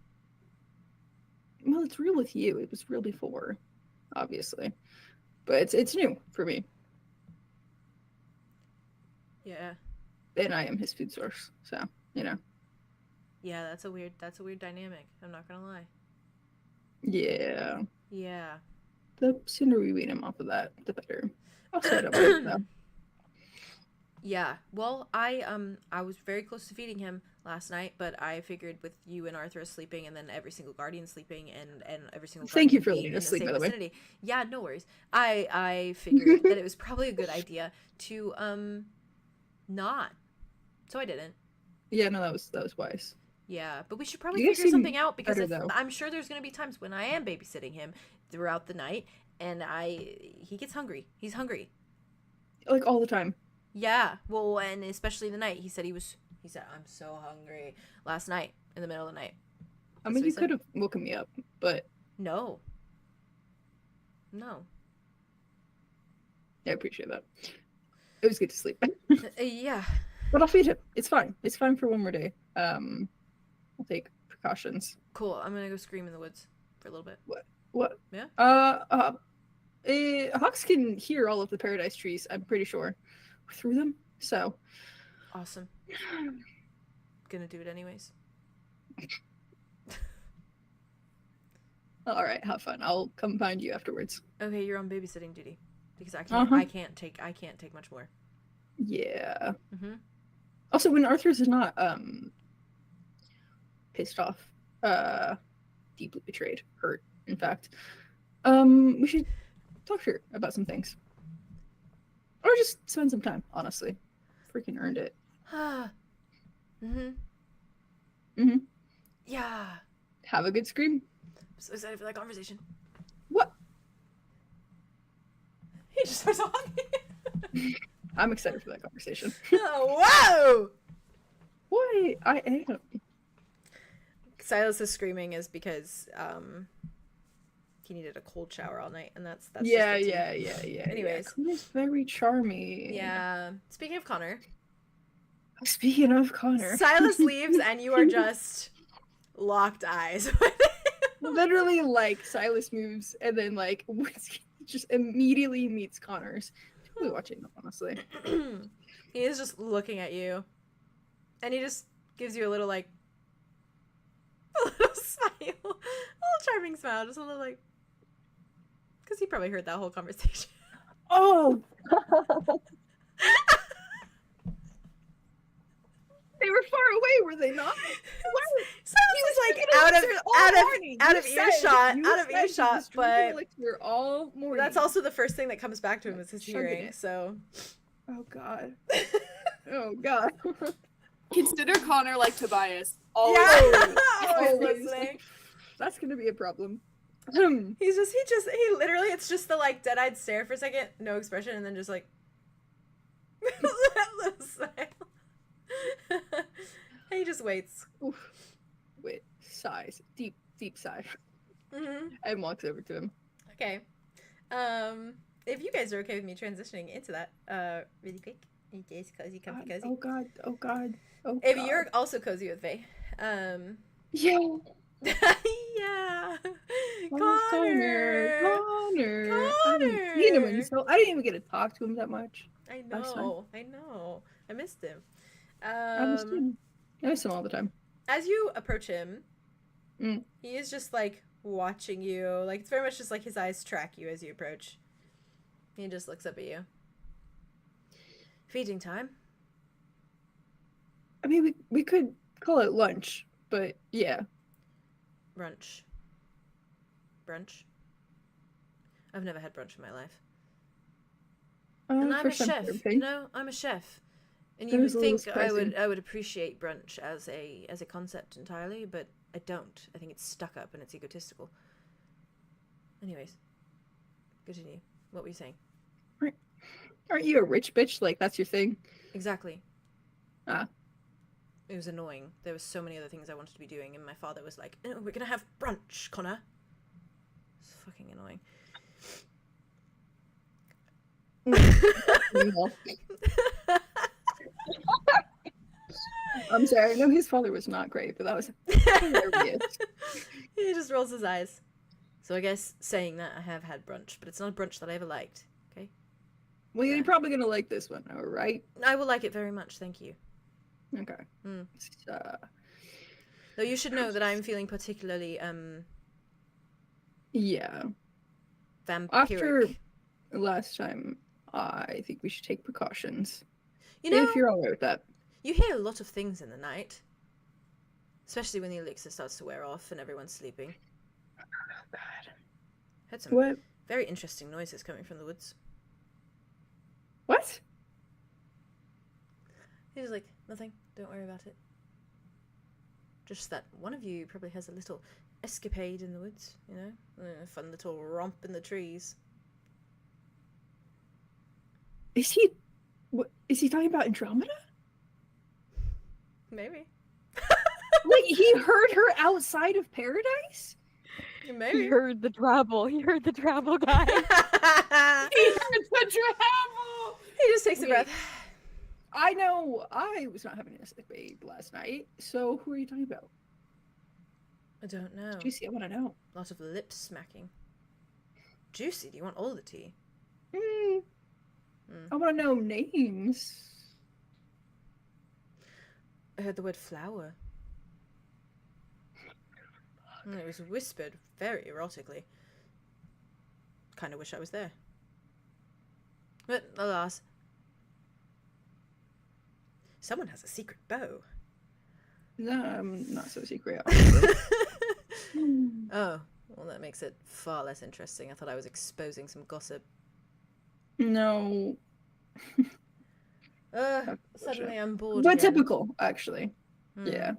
Speaker 3: Well, it's real with you. It was real before, obviously, but it's new for me,
Speaker 1: Yeah.
Speaker 3: and I am his food source. So
Speaker 1: Yeah, that's a weird dynamic. I'm not gonna lie.
Speaker 3: yeah.
Speaker 1: Yeah.
Speaker 3: The sooner we wean him off of that, the better. I'll set up with that.
Speaker 1: Yeah. Well, I was very close to feeding him last night, but I figured with you and Arthur sleeping, and then every single guardian sleeping, and every single
Speaker 3: Thank you
Speaker 1: guardian
Speaker 3: for
Speaker 1: being
Speaker 3: letting
Speaker 1: in
Speaker 3: us
Speaker 1: the
Speaker 3: sleep,
Speaker 1: same
Speaker 3: by the way.
Speaker 1: vicinity. Yeah, no worries. I figured that it was probably a good idea to not. So I didn't.
Speaker 3: Yeah, no, that was wise.
Speaker 1: Yeah, but we should probably
Speaker 3: You guys
Speaker 1: figure
Speaker 3: seem
Speaker 1: something out because
Speaker 3: better, though.
Speaker 1: I'm sure there's gonna be times when I am babysitting him throughout the night, and he gets hungry. He's hungry.
Speaker 3: Like all the time.
Speaker 1: Yeah, well, and especially the night. He said I'm so hungry last night in the middle of the night.
Speaker 3: I
Speaker 1: That's
Speaker 3: mean,
Speaker 1: what he
Speaker 3: you
Speaker 1: said.
Speaker 3: could have woken me up, but
Speaker 1: No.
Speaker 3: I appreciate that. It was good to sleep.
Speaker 1: Yeah.
Speaker 3: But I'll feed him. It's fine. It's fine for one more day. I'll take precautions.
Speaker 1: Cool. I'm gonna go scream in the woods for a little bit.
Speaker 3: What?
Speaker 1: Yeah?
Speaker 3: Hawks can hear all of the paradise trees, I'm pretty sure. Through them. So
Speaker 1: Awesome. Gonna do it anyways.
Speaker 3: alright, have fun. I'll come find you afterwards.
Speaker 1: Okay, you're on babysitting duty because I
Speaker 3: Uh-huh.
Speaker 1: can't take much more.
Speaker 3: Yeah.
Speaker 1: Mhm.
Speaker 3: Also, when Arthur's is not pissed off, deeply betrayed, hurt, in fact, we should talk to her about some things. Or just spend some time, honestly. Freaking earned it.
Speaker 1: Mhm.
Speaker 3: Mhm.
Speaker 1: Yeah.
Speaker 3: Have a good scream.
Speaker 1: I'm so excited for that conversation.
Speaker 3: What?
Speaker 1: He just starts walking.
Speaker 3: I'm excited for that conversation.
Speaker 1: Whoa!
Speaker 3: Why? I am.
Speaker 1: Silas's screaming is because he needed a cold shower all night, and that's
Speaker 3: Yeah.
Speaker 1: just the tea. Anyways.
Speaker 3: Connor's very charming.
Speaker 1: Yeah. Speaking of Connor,
Speaker 3: Speaking of Connor.
Speaker 1: Silas leaves, and you are just locked eyes.
Speaker 3: Literally, like, Silas moves, and then, like, just immediately meets Connor's. Totally watching them, honestly.
Speaker 1: He is just looking at you, and he just gives you a little like a little smile, a little charming smile, just a little like, because he probably heard that whole conversation.
Speaker 3: Oh! They were far away, were they not?
Speaker 1: Silas was like
Speaker 3: Elixir all morning.
Speaker 1: out
Speaker 3: You
Speaker 1: of
Speaker 3: said-
Speaker 1: earshot,
Speaker 3: you
Speaker 1: out of
Speaker 3: said he was
Speaker 1: earshot,
Speaker 3: drinking
Speaker 1: but
Speaker 3: elixir all morning.
Speaker 1: that's also the first thing that comes back to him is his
Speaker 3: Chugging
Speaker 1: hearing.
Speaker 3: it.
Speaker 1: So
Speaker 3: Oh god. Oh god.
Speaker 2: Consider Connor like Tobias. Always.
Speaker 1: yeah, always
Speaker 3: Always.
Speaker 1: listening.
Speaker 3: That's gonna be a problem.
Speaker 1: He literally, it's just the like dead-eyed stare for a second, no expression, and then just like little smile. And he just waits.
Speaker 3: Oof. Wait, sighs. Deep sigh.
Speaker 1: Hmm.
Speaker 3: And walks over to him.
Speaker 1: Okay. If you guys are okay with me transitioning into that, really quick. You guys cozy, comfy, cozy.
Speaker 3: Oh god. Oh god. Oh
Speaker 1: If
Speaker 3: god.
Speaker 1: you're also cozy with Faye,
Speaker 3: Yeah.
Speaker 1: yeah,
Speaker 3: Oh,
Speaker 1: Connor.
Speaker 3: Connor. I haven't seen him in so I didn't even get to talk to him that much.
Speaker 1: I
Speaker 3: Last
Speaker 1: know, I missed him.
Speaker 3: I miss him all the time.
Speaker 1: As you approach him,
Speaker 3: Mm.
Speaker 1: he is just like watching you. Like it's very much just like his eyes track you as you approach. He just looks up at you. Feeding time.
Speaker 3: I mean, we could call it lunch, but yeah.
Speaker 1: Brunch. Brunch. I've never had brunch in my life. And I'm a
Speaker 3: first time for
Speaker 1: chef.
Speaker 3: everything.
Speaker 1: You know, I'm a chef. And
Speaker 3: That
Speaker 1: you would
Speaker 3: was a little
Speaker 1: think I
Speaker 3: surprising.
Speaker 1: would appreciate brunch as a concept entirely, but I don't. I think it's stuck up and it's egotistical. Anyways, continue. What were you saying?
Speaker 3: Aren't you a rich bitch? Like that's your thing?
Speaker 1: Exactly.
Speaker 3: Ah.
Speaker 1: It was annoying. There were so many other things I wanted to be doing, and my father was like, "Oh, we're gonna have brunch, Connor." It's fucking annoying.
Speaker 3: I'm sorry, I know his father was not great, but that was hilarious.
Speaker 1: He just rolls his eyes. So I guess saying that I have had brunch, but it's not a brunch that I ever liked. Okay.
Speaker 3: Well, you're probably gonna like this one, all right?
Speaker 1: I will like it very much, thank you.
Speaker 3: Okay.
Speaker 1: Mm.
Speaker 3: Uh,
Speaker 1: Though you should know that I'm feeling particularly
Speaker 3: yeah.
Speaker 1: vampiric.
Speaker 3: After last time, I think we should take precautions.
Speaker 1: You know,
Speaker 3: If you're all right with that.
Speaker 1: you hear a lot of things in the night, especially when the elixir starts to wear off and everyone's sleeping.
Speaker 3: Oh god.
Speaker 1: Heard some
Speaker 3: What?
Speaker 1: very interesting noises coming from the woods.
Speaker 3: What?
Speaker 1: He's like, nothing, don't worry about it. Just that one of you probably has a little escapade in the woods, you know? A fun little romp in the trees.
Speaker 3: Is he? What is he talking about? Andromeda?
Speaker 1: Maybe.
Speaker 3: Like he heard her outside of paradise?
Speaker 5: He
Speaker 1: Maybe.
Speaker 5: heard the travel. He heard the travel guy.
Speaker 2: The travel.
Speaker 1: He just takes a
Speaker 3: Wait.
Speaker 1: breath.
Speaker 3: I know I was not having a sick babe last night, so who are you talking about?
Speaker 1: I don't know.
Speaker 3: Juicy, I want to know.
Speaker 1: Lot of lip smacking. Juicy, do you want all the tea?
Speaker 3: Mm,
Speaker 1: Mm.
Speaker 3: I want to know names.
Speaker 1: I heard the word flower. And it was whispered very erotically. Kind of wish I was there. But alas. Someone has a secret bow.
Speaker 3: No, I'm not so secret.
Speaker 1: Oh, well that makes it far less interesting. I thought I was exposing some gossip.
Speaker 3: No,
Speaker 1: Suddenly I'm bored
Speaker 3: but
Speaker 1: again.
Speaker 3: typical, actually.
Speaker 1: Hmm.
Speaker 3: Yeah.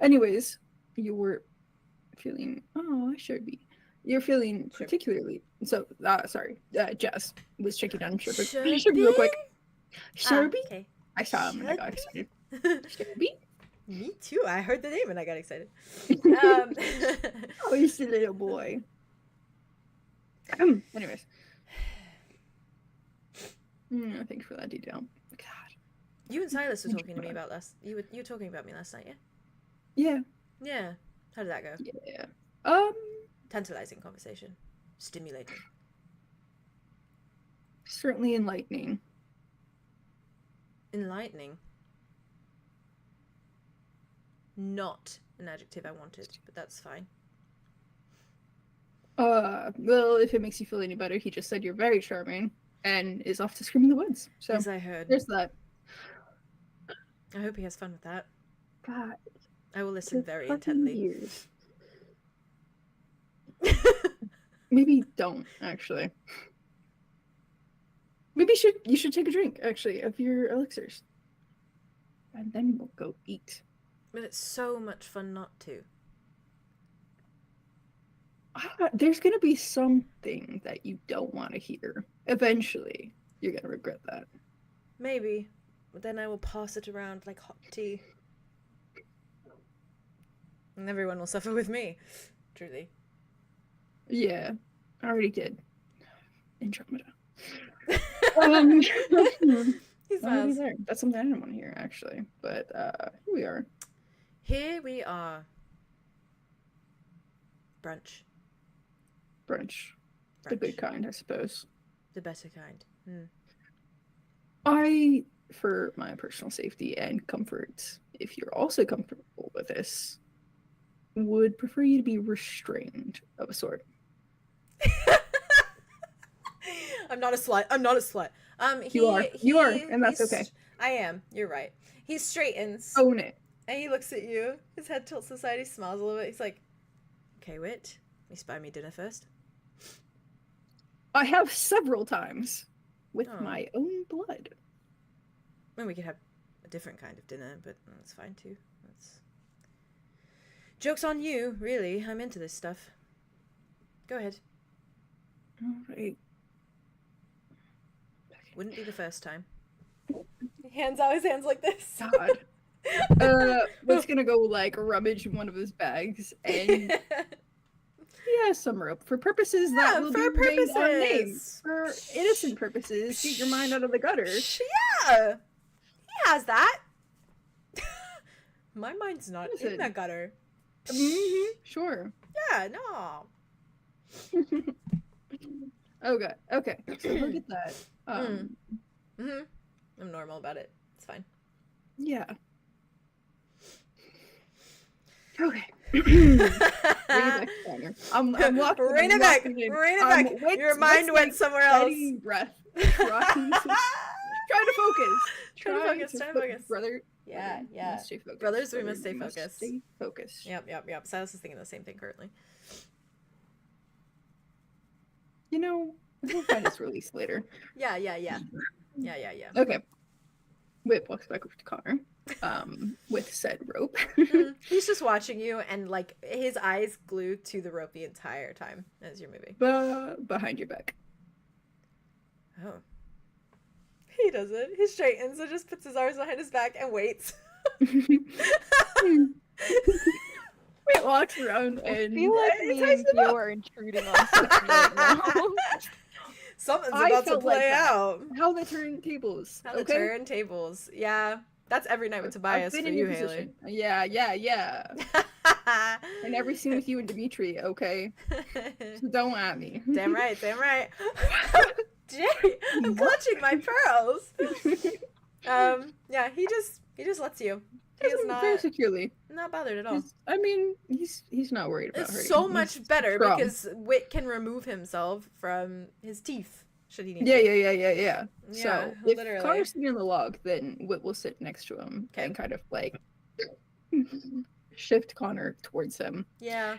Speaker 3: Anyways, you were feeling. Oh, I should be. You're feeling
Speaker 1: Sure.
Speaker 3: particularly. So, sorry. Jess was checking on Sherbet.
Speaker 1: Should
Speaker 3: Sherbet real quick.
Speaker 1: be?
Speaker 3: Sherbet?
Speaker 1: Okay.
Speaker 3: I saw him and I got excited. Sherbet?
Speaker 1: Me too. I heard the name and I got excited.
Speaker 3: Oh, he's a little boy. Anyways. Thanks for that detail. God.
Speaker 1: You and Silas were talking to me about you were talking about me last night, yeah?
Speaker 3: Yeah.
Speaker 1: Yeah. How did that go?
Speaker 3: Yeah.
Speaker 1: Tantalizing conversation. Stimulating.
Speaker 3: Certainly enlightening.
Speaker 1: Enlightening. Not an adjective I wanted, but that's fine.
Speaker 3: Well, if it makes you feel any better, he just said you're very charming and is off to scream in the woods. So
Speaker 1: As I heard.
Speaker 3: there's that.
Speaker 1: I hope he has fun with that.
Speaker 3: God.
Speaker 1: I will listen very
Speaker 3: fucking
Speaker 1: intently.
Speaker 3: Ears. Maybe don't, actually. Maybe you should take a drink, actually, of your elixirs. And then we'll go eat.
Speaker 1: But it's so much fun not to.
Speaker 3: There's gonna be something that you don't want to hear. Eventually, you're gonna regret that.
Speaker 1: Maybe. But then I will pass it around like hot tea. And everyone will suffer with me. Truly.
Speaker 3: Yeah, I already did. Andromeda.
Speaker 1: He's
Speaker 3: Already
Speaker 1: nice.
Speaker 3: there. That's something I didn't want to hear, actually. But here we are.
Speaker 1: Here we are. Brunch.
Speaker 3: Brunch. The good kind, I suppose.
Speaker 1: The better kind.
Speaker 3: I, for my personal safety and comfort, if you're also comfortable with this, would prefer you to be restrained of a sort.
Speaker 1: I'm not a slut. I'm not a slut.
Speaker 3: You are, and that's okay.
Speaker 1: I am. You're right. He straightens
Speaker 3: Own it.
Speaker 1: and he looks at you. His head tilts aside. He smiles a little bit. He's like, "Okay, Wit, you spy me dinner first."
Speaker 3: I have several times with
Speaker 1: Oh.
Speaker 3: my own blood.
Speaker 1: And we could have a different kind of dinner, but that's fine too. That's... Joke's on you, really. I'm into this stuff. Go ahead.
Speaker 3: All right.
Speaker 1: Wouldn't be the first time. He hands out his hands like this.
Speaker 3: God. What's gonna go like rummage in one of his bags, and he has some rope for purposes that will
Speaker 1: for
Speaker 3: be remained unnamed.
Speaker 1: purposes.
Speaker 3: For innocent purposes, get your mind out of the gutter.
Speaker 1: Yeah, he has that. My mind's not in
Speaker 3: Listen.
Speaker 1: that gutter.
Speaker 3: Sure.
Speaker 1: Yeah, no.
Speaker 3: Okay. Okay. So look at that.
Speaker 1: I'm normal about it. It's fine.
Speaker 3: Yeah. Okay. Bring it back, Connor. I'm locked.
Speaker 1: Rein it back. Rein it back. Your mind went somewhere else.
Speaker 3: Breath. Trying to focus.
Speaker 1: Trying to focus.
Speaker 3: Brother.
Speaker 1: Yeah,
Speaker 3: brother,
Speaker 1: yeah.
Speaker 3: must stay focused.
Speaker 1: Brothers, we
Speaker 3: Brother,
Speaker 1: must stay focused.
Speaker 3: Stay focused.
Speaker 1: Yep. Silas is thinking the same thing currently.
Speaker 3: You know, we'll find this release later.
Speaker 1: Yeah.
Speaker 3: Okay. Whip walks back over to Connor, with said rope.
Speaker 1: He's just watching you, and like his eyes glued to the rope the entire time as you're moving.
Speaker 3: Behind your back.
Speaker 1: Oh. He does it. He straightens and just puts his arms behind his back and waits.
Speaker 3: Wait, walks around and
Speaker 5: I feel like me and you are intruding on something right now.
Speaker 1: Something's
Speaker 3: I
Speaker 1: about to
Speaker 3: felt like
Speaker 1: play
Speaker 3: that.
Speaker 1: out.
Speaker 3: How the turntables.
Speaker 1: How the
Speaker 3: Okay?
Speaker 1: turntables. Yeah. That's every night with
Speaker 3: I've
Speaker 1: Tobias
Speaker 3: been
Speaker 1: for
Speaker 3: in
Speaker 1: you,
Speaker 3: your
Speaker 1: Haley.
Speaker 3: position. Yeah. And every scene with you and Dimitri, okay? So don't at me.
Speaker 1: Damn right. Jay, I'm clutching my pearls. Yeah, he just lets you. He is
Speaker 3: Very securely.
Speaker 1: not bothered at all.
Speaker 3: He's not worried about her.
Speaker 1: It's so much better
Speaker 3: strong.
Speaker 1: because Wit can remove himself from his teeth should he need to.
Speaker 3: Yeah. So
Speaker 1: Yeah,
Speaker 3: if
Speaker 1: literally.
Speaker 3: Connor's sitting on the log, then Whit will sit next to him
Speaker 1: Okay.
Speaker 3: and kind of like shift Connor towards him.
Speaker 1: Yeah.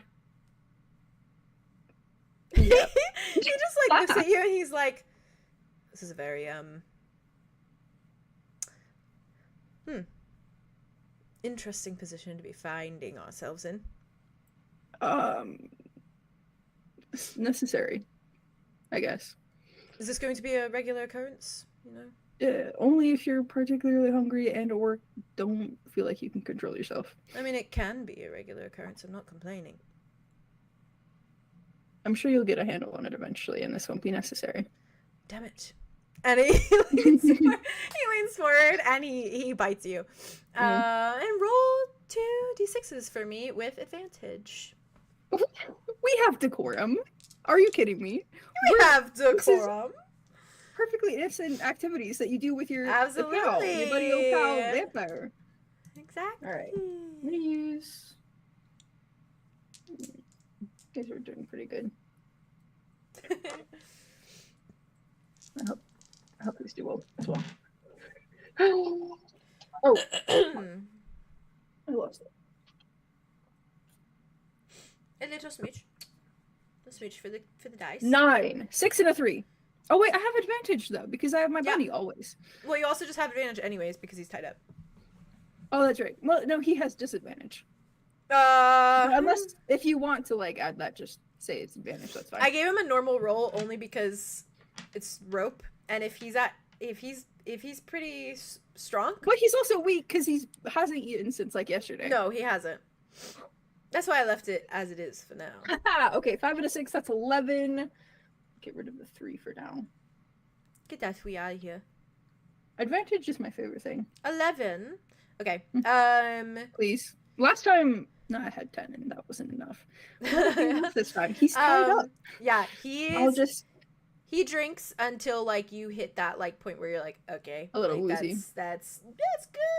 Speaker 3: Yeah.
Speaker 1: He just like looks at you and he's like, "This is a very interesting position to be finding ourselves in."
Speaker 3: It's necessary, I guess.
Speaker 1: Is this going to be a regular occurrence? You know?
Speaker 3: Only if you're particularly hungry and or don't feel like you can control yourself.
Speaker 1: I mean, it can be a regular occurrence. I'm not complaining.
Speaker 3: I'm sure you'll get a handle on it eventually, and this won't be necessary.
Speaker 1: Damn it. And he leans forward and he bites you. And roll 2d6s for me with advantage.
Speaker 3: We have decorum. Are you kidding me?
Speaker 1: We have decorum.
Speaker 3: Perfectly innocent activities that you do with your pal, your
Speaker 1: Absolutely.
Speaker 3: buddy old pal vampire.
Speaker 1: Exactly.
Speaker 3: All right. I'm gonna use. You guys are doing pretty good. I hope these do well as well. Oh, I lost it.
Speaker 1: to smooch. A smooch for the dice.
Speaker 3: 9, 6 and a 3. Oh wait, I have advantage though because I have my
Speaker 1: Yeah.
Speaker 3: buddy always.
Speaker 1: Well, you also just have advantage anyways because he's tied up.
Speaker 3: Oh, that's right. Well, no, he has disadvantage. Unless if you want to like add that, just say it's advantage. That's fine.
Speaker 1: I gave him a normal roll only because it's rope, and if he's pretty strong.
Speaker 3: But he's also weak because he hasn't eaten since like yesterday.
Speaker 1: No, he hasn't. That's why I left it as it is for now.
Speaker 3: Okay, 5 and a 6. That's 11. Get rid of the 3 for now.
Speaker 1: Get that we out of here.
Speaker 3: Advantage is my favorite thing.
Speaker 1: 11. Okay.
Speaker 3: Please. Last time, no, I had 10 and that wasn't enough. This time he's tied up.
Speaker 1: Yeah, he drinks until like you hit that like point where you're like, okay,
Speaker 3: A little
Speaker 1: like,
Speaker 3: woozy.
Speaker 1: That's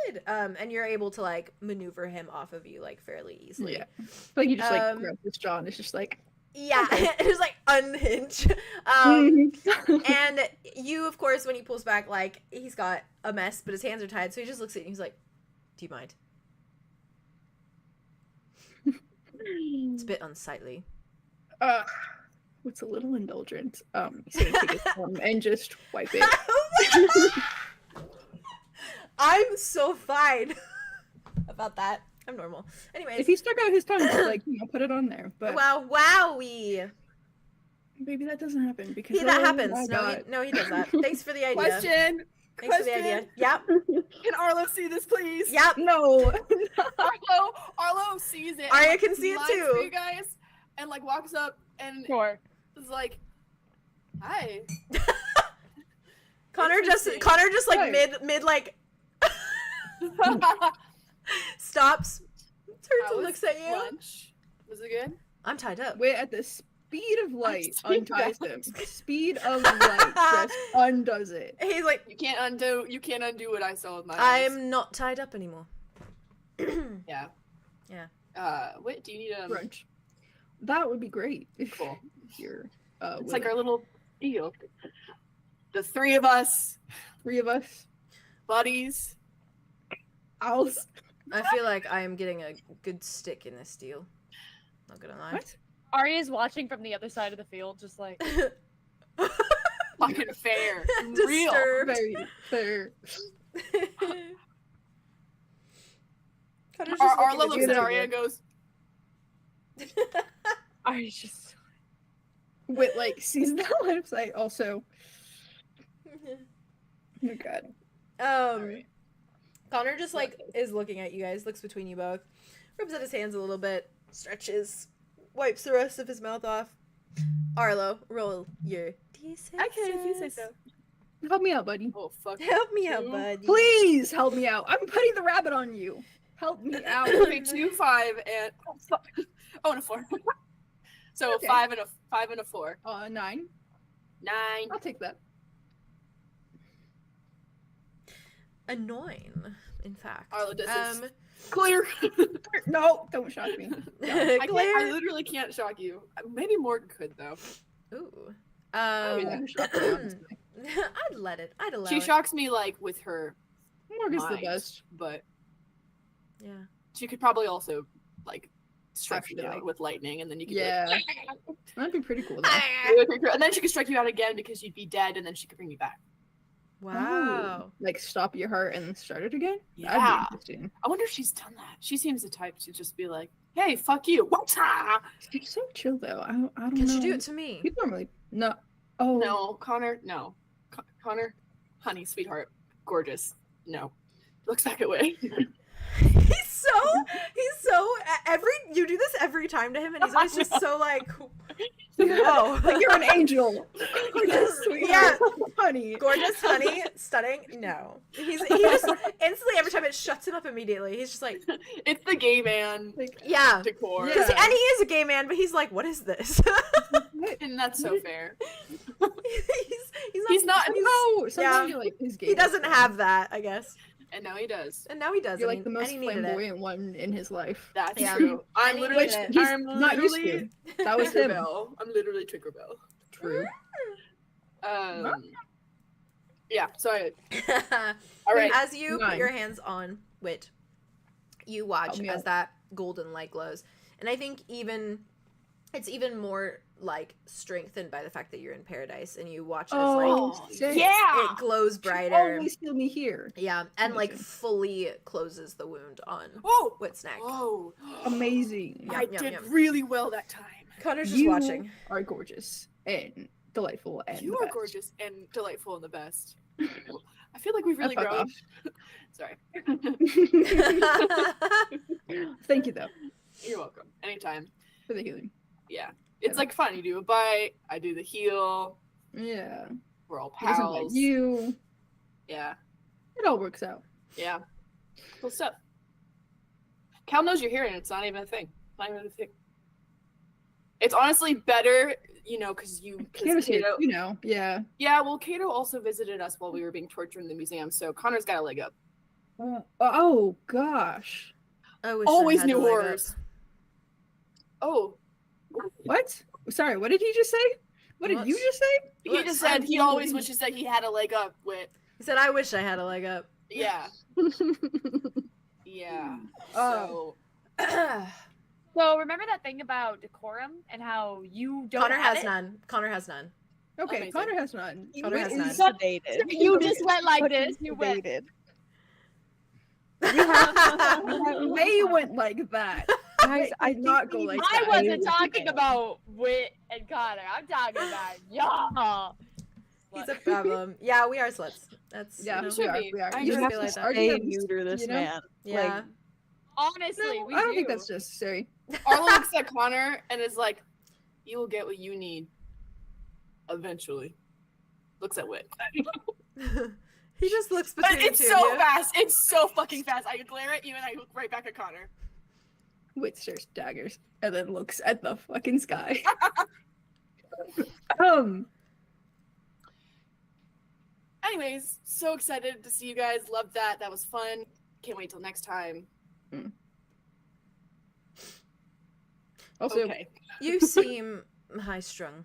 Speaker 1: good. And you're able to like maneuver him off of you like fairly easily.
Speaker 3: Yeah. Like you just like grab his jaw and it's just like.
Speaker 1: Yeah,
Speaker 3: Okay.
Speaker 1: it was like unhinge. And you, of course, when he pulls back, like he's got a mess, but his hands are tied, so he just looks at you and he's like, "Do you mind?" It's a bit unsightly.
Speaker 3: It's a little indulgent. He's gonna take his thumb and just wipe it.
Speaker 1: I'm so fine about that. I'm normal. Anyways.
Speaker 3: If he stuck out his tongue, just like put it on there. But
Speaker 1: Wowie.
Speaker 3: maybe that doesn't happen because
Speaker 1: That
Speaker 3: oh
Speaker 1: happens.
Speaker 3: my God.
Speaker 1: No, he does that. Thanks for the idea.
Speaker 2: Question.
Speaker 1: Thanks for the idea. Yep.
Speaker 2: Can Arlo see this, please?
Speaker 1: Yep.
Speaker 3: No.
Speaker 2: Arlo sees it.
Speaker 1: Aria
Speaker 2: and,
Speaker 1: can see it
Speaker 2: lies
Speaker 1: too.
Speaker 2: For you guys, and like walks up and
Speaker 4: Sure.
Speaker 2: is like, "Hi."
Speaker 1: Connor just like
Speaker 3: Right.
Speaker 1: mid like stops, turns
Speaker 2: How
Speaker 1: and
Speaker 2: was
Speaker 1: looks at you.
Speaker 2: lunch? Was it good?
Speaker 1: I'm tied up.
Speaker 3: Wait, at the speed of light,
Speaker 2: Speed
Speaker 3: unties
Speaker 2: of
Speaker 3: him. Speed of light just undoes it.
Speaker 1: He's like,
Speaker 2: You can't undo what I saw with my eyes.
Speaker 1: I'm not tied up anymore.
Speaker 2: Yeah.
Speaker 1: Yeah.
Speaker 2: Wait, do you need a
Speaker 3: Brunch. That would be great.
Speaker 2: Cool.
Speaker 3: If you're
Speaker 2: It's like our little deal. The 3 of us,
Speaker 3: 3 of us.
Speaker 2: buddies.
Speaker 3: Owls.
Speaker 1: I feel like I am getting a good stick in this deal. Not gonna lie.
Speaker 3: What?
Speaker 4: Arya's watching from the other side of the field, just like
Speaker 2: Fucking fair. Real.
Speaker 1: Disturbed.
Speaker 3: Very fair.
Speaker 1: Connor's just
Speaker 2: Arlo
Speaker 1: looking
Speaker 2: looks at
Speaker 3: you.
Speaker 2: Aria and goes,
Speaker 4: Arya's just
Speaker 3: Wit like sees the line of sight also. Oh my God.
Speaker 1: Right. Connor just like is looking at you guys, looks between you both, rubs at his hands a little bit, stretches, wipes the rest of his mouth off. Arlo, roll your d6.
Speaker 2: "Okay, if you say so."
Speaker 3: Help me out, buddy.
Speaker 2: Oh fuck.
Speaker 1: Help me out,
Speaker 2: Two.
Speaker 1: buddy.
Speaker 3: Please help me out. I'm putting the rabbit on you. Help me out.
Speaker 2: Okay, 2, 5, and and a 4. So
Speaker 3: Okay.
Speaker 2: 5 and a 4.
Speaker 3: 9.
Speaker 2: 9.
Speaker 3: I'll take that.
Speaker 1: A 9, in fact.
Speaker 2: Arlo does this. Clear.
Speaker 3: No, don't shock me.
Speaker 1: Claire.
Speaker 2: I literally can't shock you. Maybe Morgan could though.
Speaker 1: Ooh.
Speaker 3: I mean, that would shock me, honestly.
Speaker 1: I'd let it. I'd allow
Speaker 2: She
Speaker 1: it.
Speaker 2: shocks me like with her
Speaker 3: Morgan's the
Speaker 2: mind,
Speaker 3: best.
Speaker 2: but
Speaker 1: Yeah.
Speaker 2: she could probably also like strike you
Speaker 3: Actually.
Speaker 2: out with lightning, and then you could
Speaker 3: Yeah. That'd be pretty cool though.
Speaker 2: and then she could strike you out again because you'd be dead, and then she could bring you back.
Speaker 1: Wow.
Speaker 3: Oh, like stop your heart and then start it again?
Speaker 2: Yeah.
Speaker 3: That'd be interesting.
Speaker 2: I wonder if she's done that. She seems the type to just be like, "Hey, fuck you."
Speaker 3: She's so chill though. I don't
Speaker 1: Could
Speaker 3: know.
Speaker 1: you do it to me?
Speaker 3: People normally no. Oh
Speaker 2: No, Connor. No, Connor, honey, sweetheart, gorgeous. No, looks back away.
Speaker 1: He's so you do this every time to him, and he's always just so like, no.
Speaker 3: like you're an angel. Gorgeous,
Speaker 1: Yeah.
Speaker 3: honey.
Speaker 1: Gorgeous, honey, stunning. No, he just instantly every time it shuts him up immediately. He's just like,
Speaker 2: It's the gay man
Speaker 3: Like,
Speaker 1: yeah,
Speaker 2: decor,
Speaker 1: because
Speaker 3: Yeah.
Speaker 1: and he is a gay man, but he's like, what is this?
Speaker 2: and that's so fair.
Speaker 1: he's not.
Speaker 3: somehow
Speaker 1: yeah.
Speaker 3: you're like his gay
Speaker 1: He doesn't
Speaker 3: best
Speaker 1: have that, I guess,
Speaker 2: And now he does.
Speaker 1: and now he does.
Speaker 3: You're
Speaker 1: I
Speaker 3: like the
Speaker 1: mean,
Speaker 3: most
Speaker 1: and he needed it.
Speaker 3: flamboyant one in his life.
Speaker 2: That's
Speaker 1: Yeah.
Speaker 2: true. I'm
Speaker 1: And he
Speaker 2: literally,
Speaker 1: needed it.
Speaker 3: He's
Speaker 2: I'm
Speaker 3: not used
Speaker 2: literally
Speaker 3: to. That was him.
Speaker 2: Tinkerbell. I'm literally Tinkerbell.
Speaker 3: True.
Speaker 2: Yeah. Sorry. All right.
Speaker 1: As you put
Speaker 3: 9.
Speaker 1: your hands on Wit, you watch
Speaker 3: Help me
Speaker 1: as
Speaker 3: out.
Speaker 1: that golden light glows, and I think even It's even more like strengthened by the fact that you're in paradise and you watch as
Speaker 3: sick.
Speaker 4: Yeah.
Speaker 1: it glows
Speaker 3: Should
Speaker 1: brighter.
Speaker 3: always feel me here.
Speaker 1: Yeah, and like
Speaker 3: Amazing.
Speaker 1: fully closes the wound on
Speaker 2: Whoa!
Speaker 1: Wit's neck.
Speaker 2: Whoa!
Speaker 3: Amazing.
Speaker 2: I
Speaker 1: Yum,
Speaker 2: did
Speaker 1: yum.
Speaker 2: really well that time.
Speaker 1: Connor's just
Speaker 3: You
Speaker 1: watching.
Speaker 3: are gorgeous and delightful and
Speaker 2: You
Speaker 3: the
Speaker 2: are
Speaker 3: best.
Speaker 2: gorgeous and delightful and the best. I feel like we've really
Speaker 3: Fuck
Speaker 2: grown.
Speaker 3: off.
Speaker 2: Sorry.
Speaker 3: Thank you though
Speaker 2: You're welcome. Anytime.
Speaker 3: for the healing.
Speaker 2: Yeah. It's like fun. You do a bite, I do the heal.
Speaker 3: Yeah.
Speaker 2: We're all
Speaker 3: He doesn't
Speaker 2: pals.
Speaker 3: like you.
Speaker 2: Yeah.
Speaker 3: It all works out.
Speaker 2: Yeah. Cool stuff. Cal knows you're here and it's not even a thing. Not even a thing. It's honestly better, you know, because
Speaker 3: Kato's here, you know. Yeah.
Speaker 2: Yeah, well, Cato also visited us while we were being tortured in the museum, so Connor's got a leg up.
Speaker 3: Oh gosh.
Speaker 1: I wish I
Speaker 2: Always
Speaker 1: had a
Speaker 2: new
Speaker 1: leg up.
Speaker 2: horrors. Oh,
Speaker 3: What? Sorry, what did he just say? What did
Speaker 1: What?
Speaker 3: you just say?
Speaker 2: he
Speaker 1: What?
Speaker 2: just said he always wishes that he had a leg up with.
Speaker 1: He said, I wish I had a leg up.
Speaker 2: Yeah. Yeah.
Speaker 3: Oh.
Speaker 2: So,
Speaker 4: So remember that thing about decorum and how you don't
Speaker 1: Connor
Speaker 4: have
Speaker 1: has
Speaker 4: it?
Speaker 1: none. Connor has none.
Speaker 3: Okay,
Speaker 2: Amazing.
Speaker 3: Connor has none.
Speaker 1: Connor has none.
Speaker 5: Sedated.
Speaker 4: You just went like this. You went.
Speaker 5: Sedated.
Speaker 3: They went like that.
Speaker 5: Guys, I
Speaker 3: did not go like
Speaker 4: I
Speaker 3: that.
Speaker 4: wasn't talking about Wit and Connor. I'm talking about y'all.
Speaker 1: He's a problem. Yeah, we are sluts. That's,
Speaker 3: Yeah,
Speaker 1: you know,
Speaker 2: should
Speaker 3: we are.
Speaker 2: be.
Speaker 3: We are.
Speaker 2: I
Speaker 3: You
Speaker 1: just
Speaker 3: have
Speaker 1: feel
Speaker 3: to
Speaker 1: like that.
Speaker 3: start
Speaker 5: They
Speaker 3: to
Speaker 5: neuter this
Speaker 3: you know?
Speaker 5: man.
Speaker 1: yeah.
Speaker 4: Honestly,
Speaker 3: No,
Speaker 4: we
Speaker 3: I don't
Speaker 4: do.
Speaker 3: think that's necessary.
Speaker 2: Arlo looks at Connor and is like, "You will get what you need. Eventually." Looks at Wit.
Speaker 1: He just looks
Speaker 2: But
Speaker 1: between
Speaker 2: it's
Speaker 1: the two
Speaker 2: so
Speaker 1: of you.
Speaker 2: fast. It's so fucking fast. I glare at you and I look right back at Connor.
Speaker 3: Wit stares daggers and then looks at the fucking sky.
Speaker 2: Anyways, so excited to see you guys. Loved that. That was fun. Can't wait till next time.
Speaker 3: Also,
Speaker 2: Okay.
Speaker 1: You seem high strung.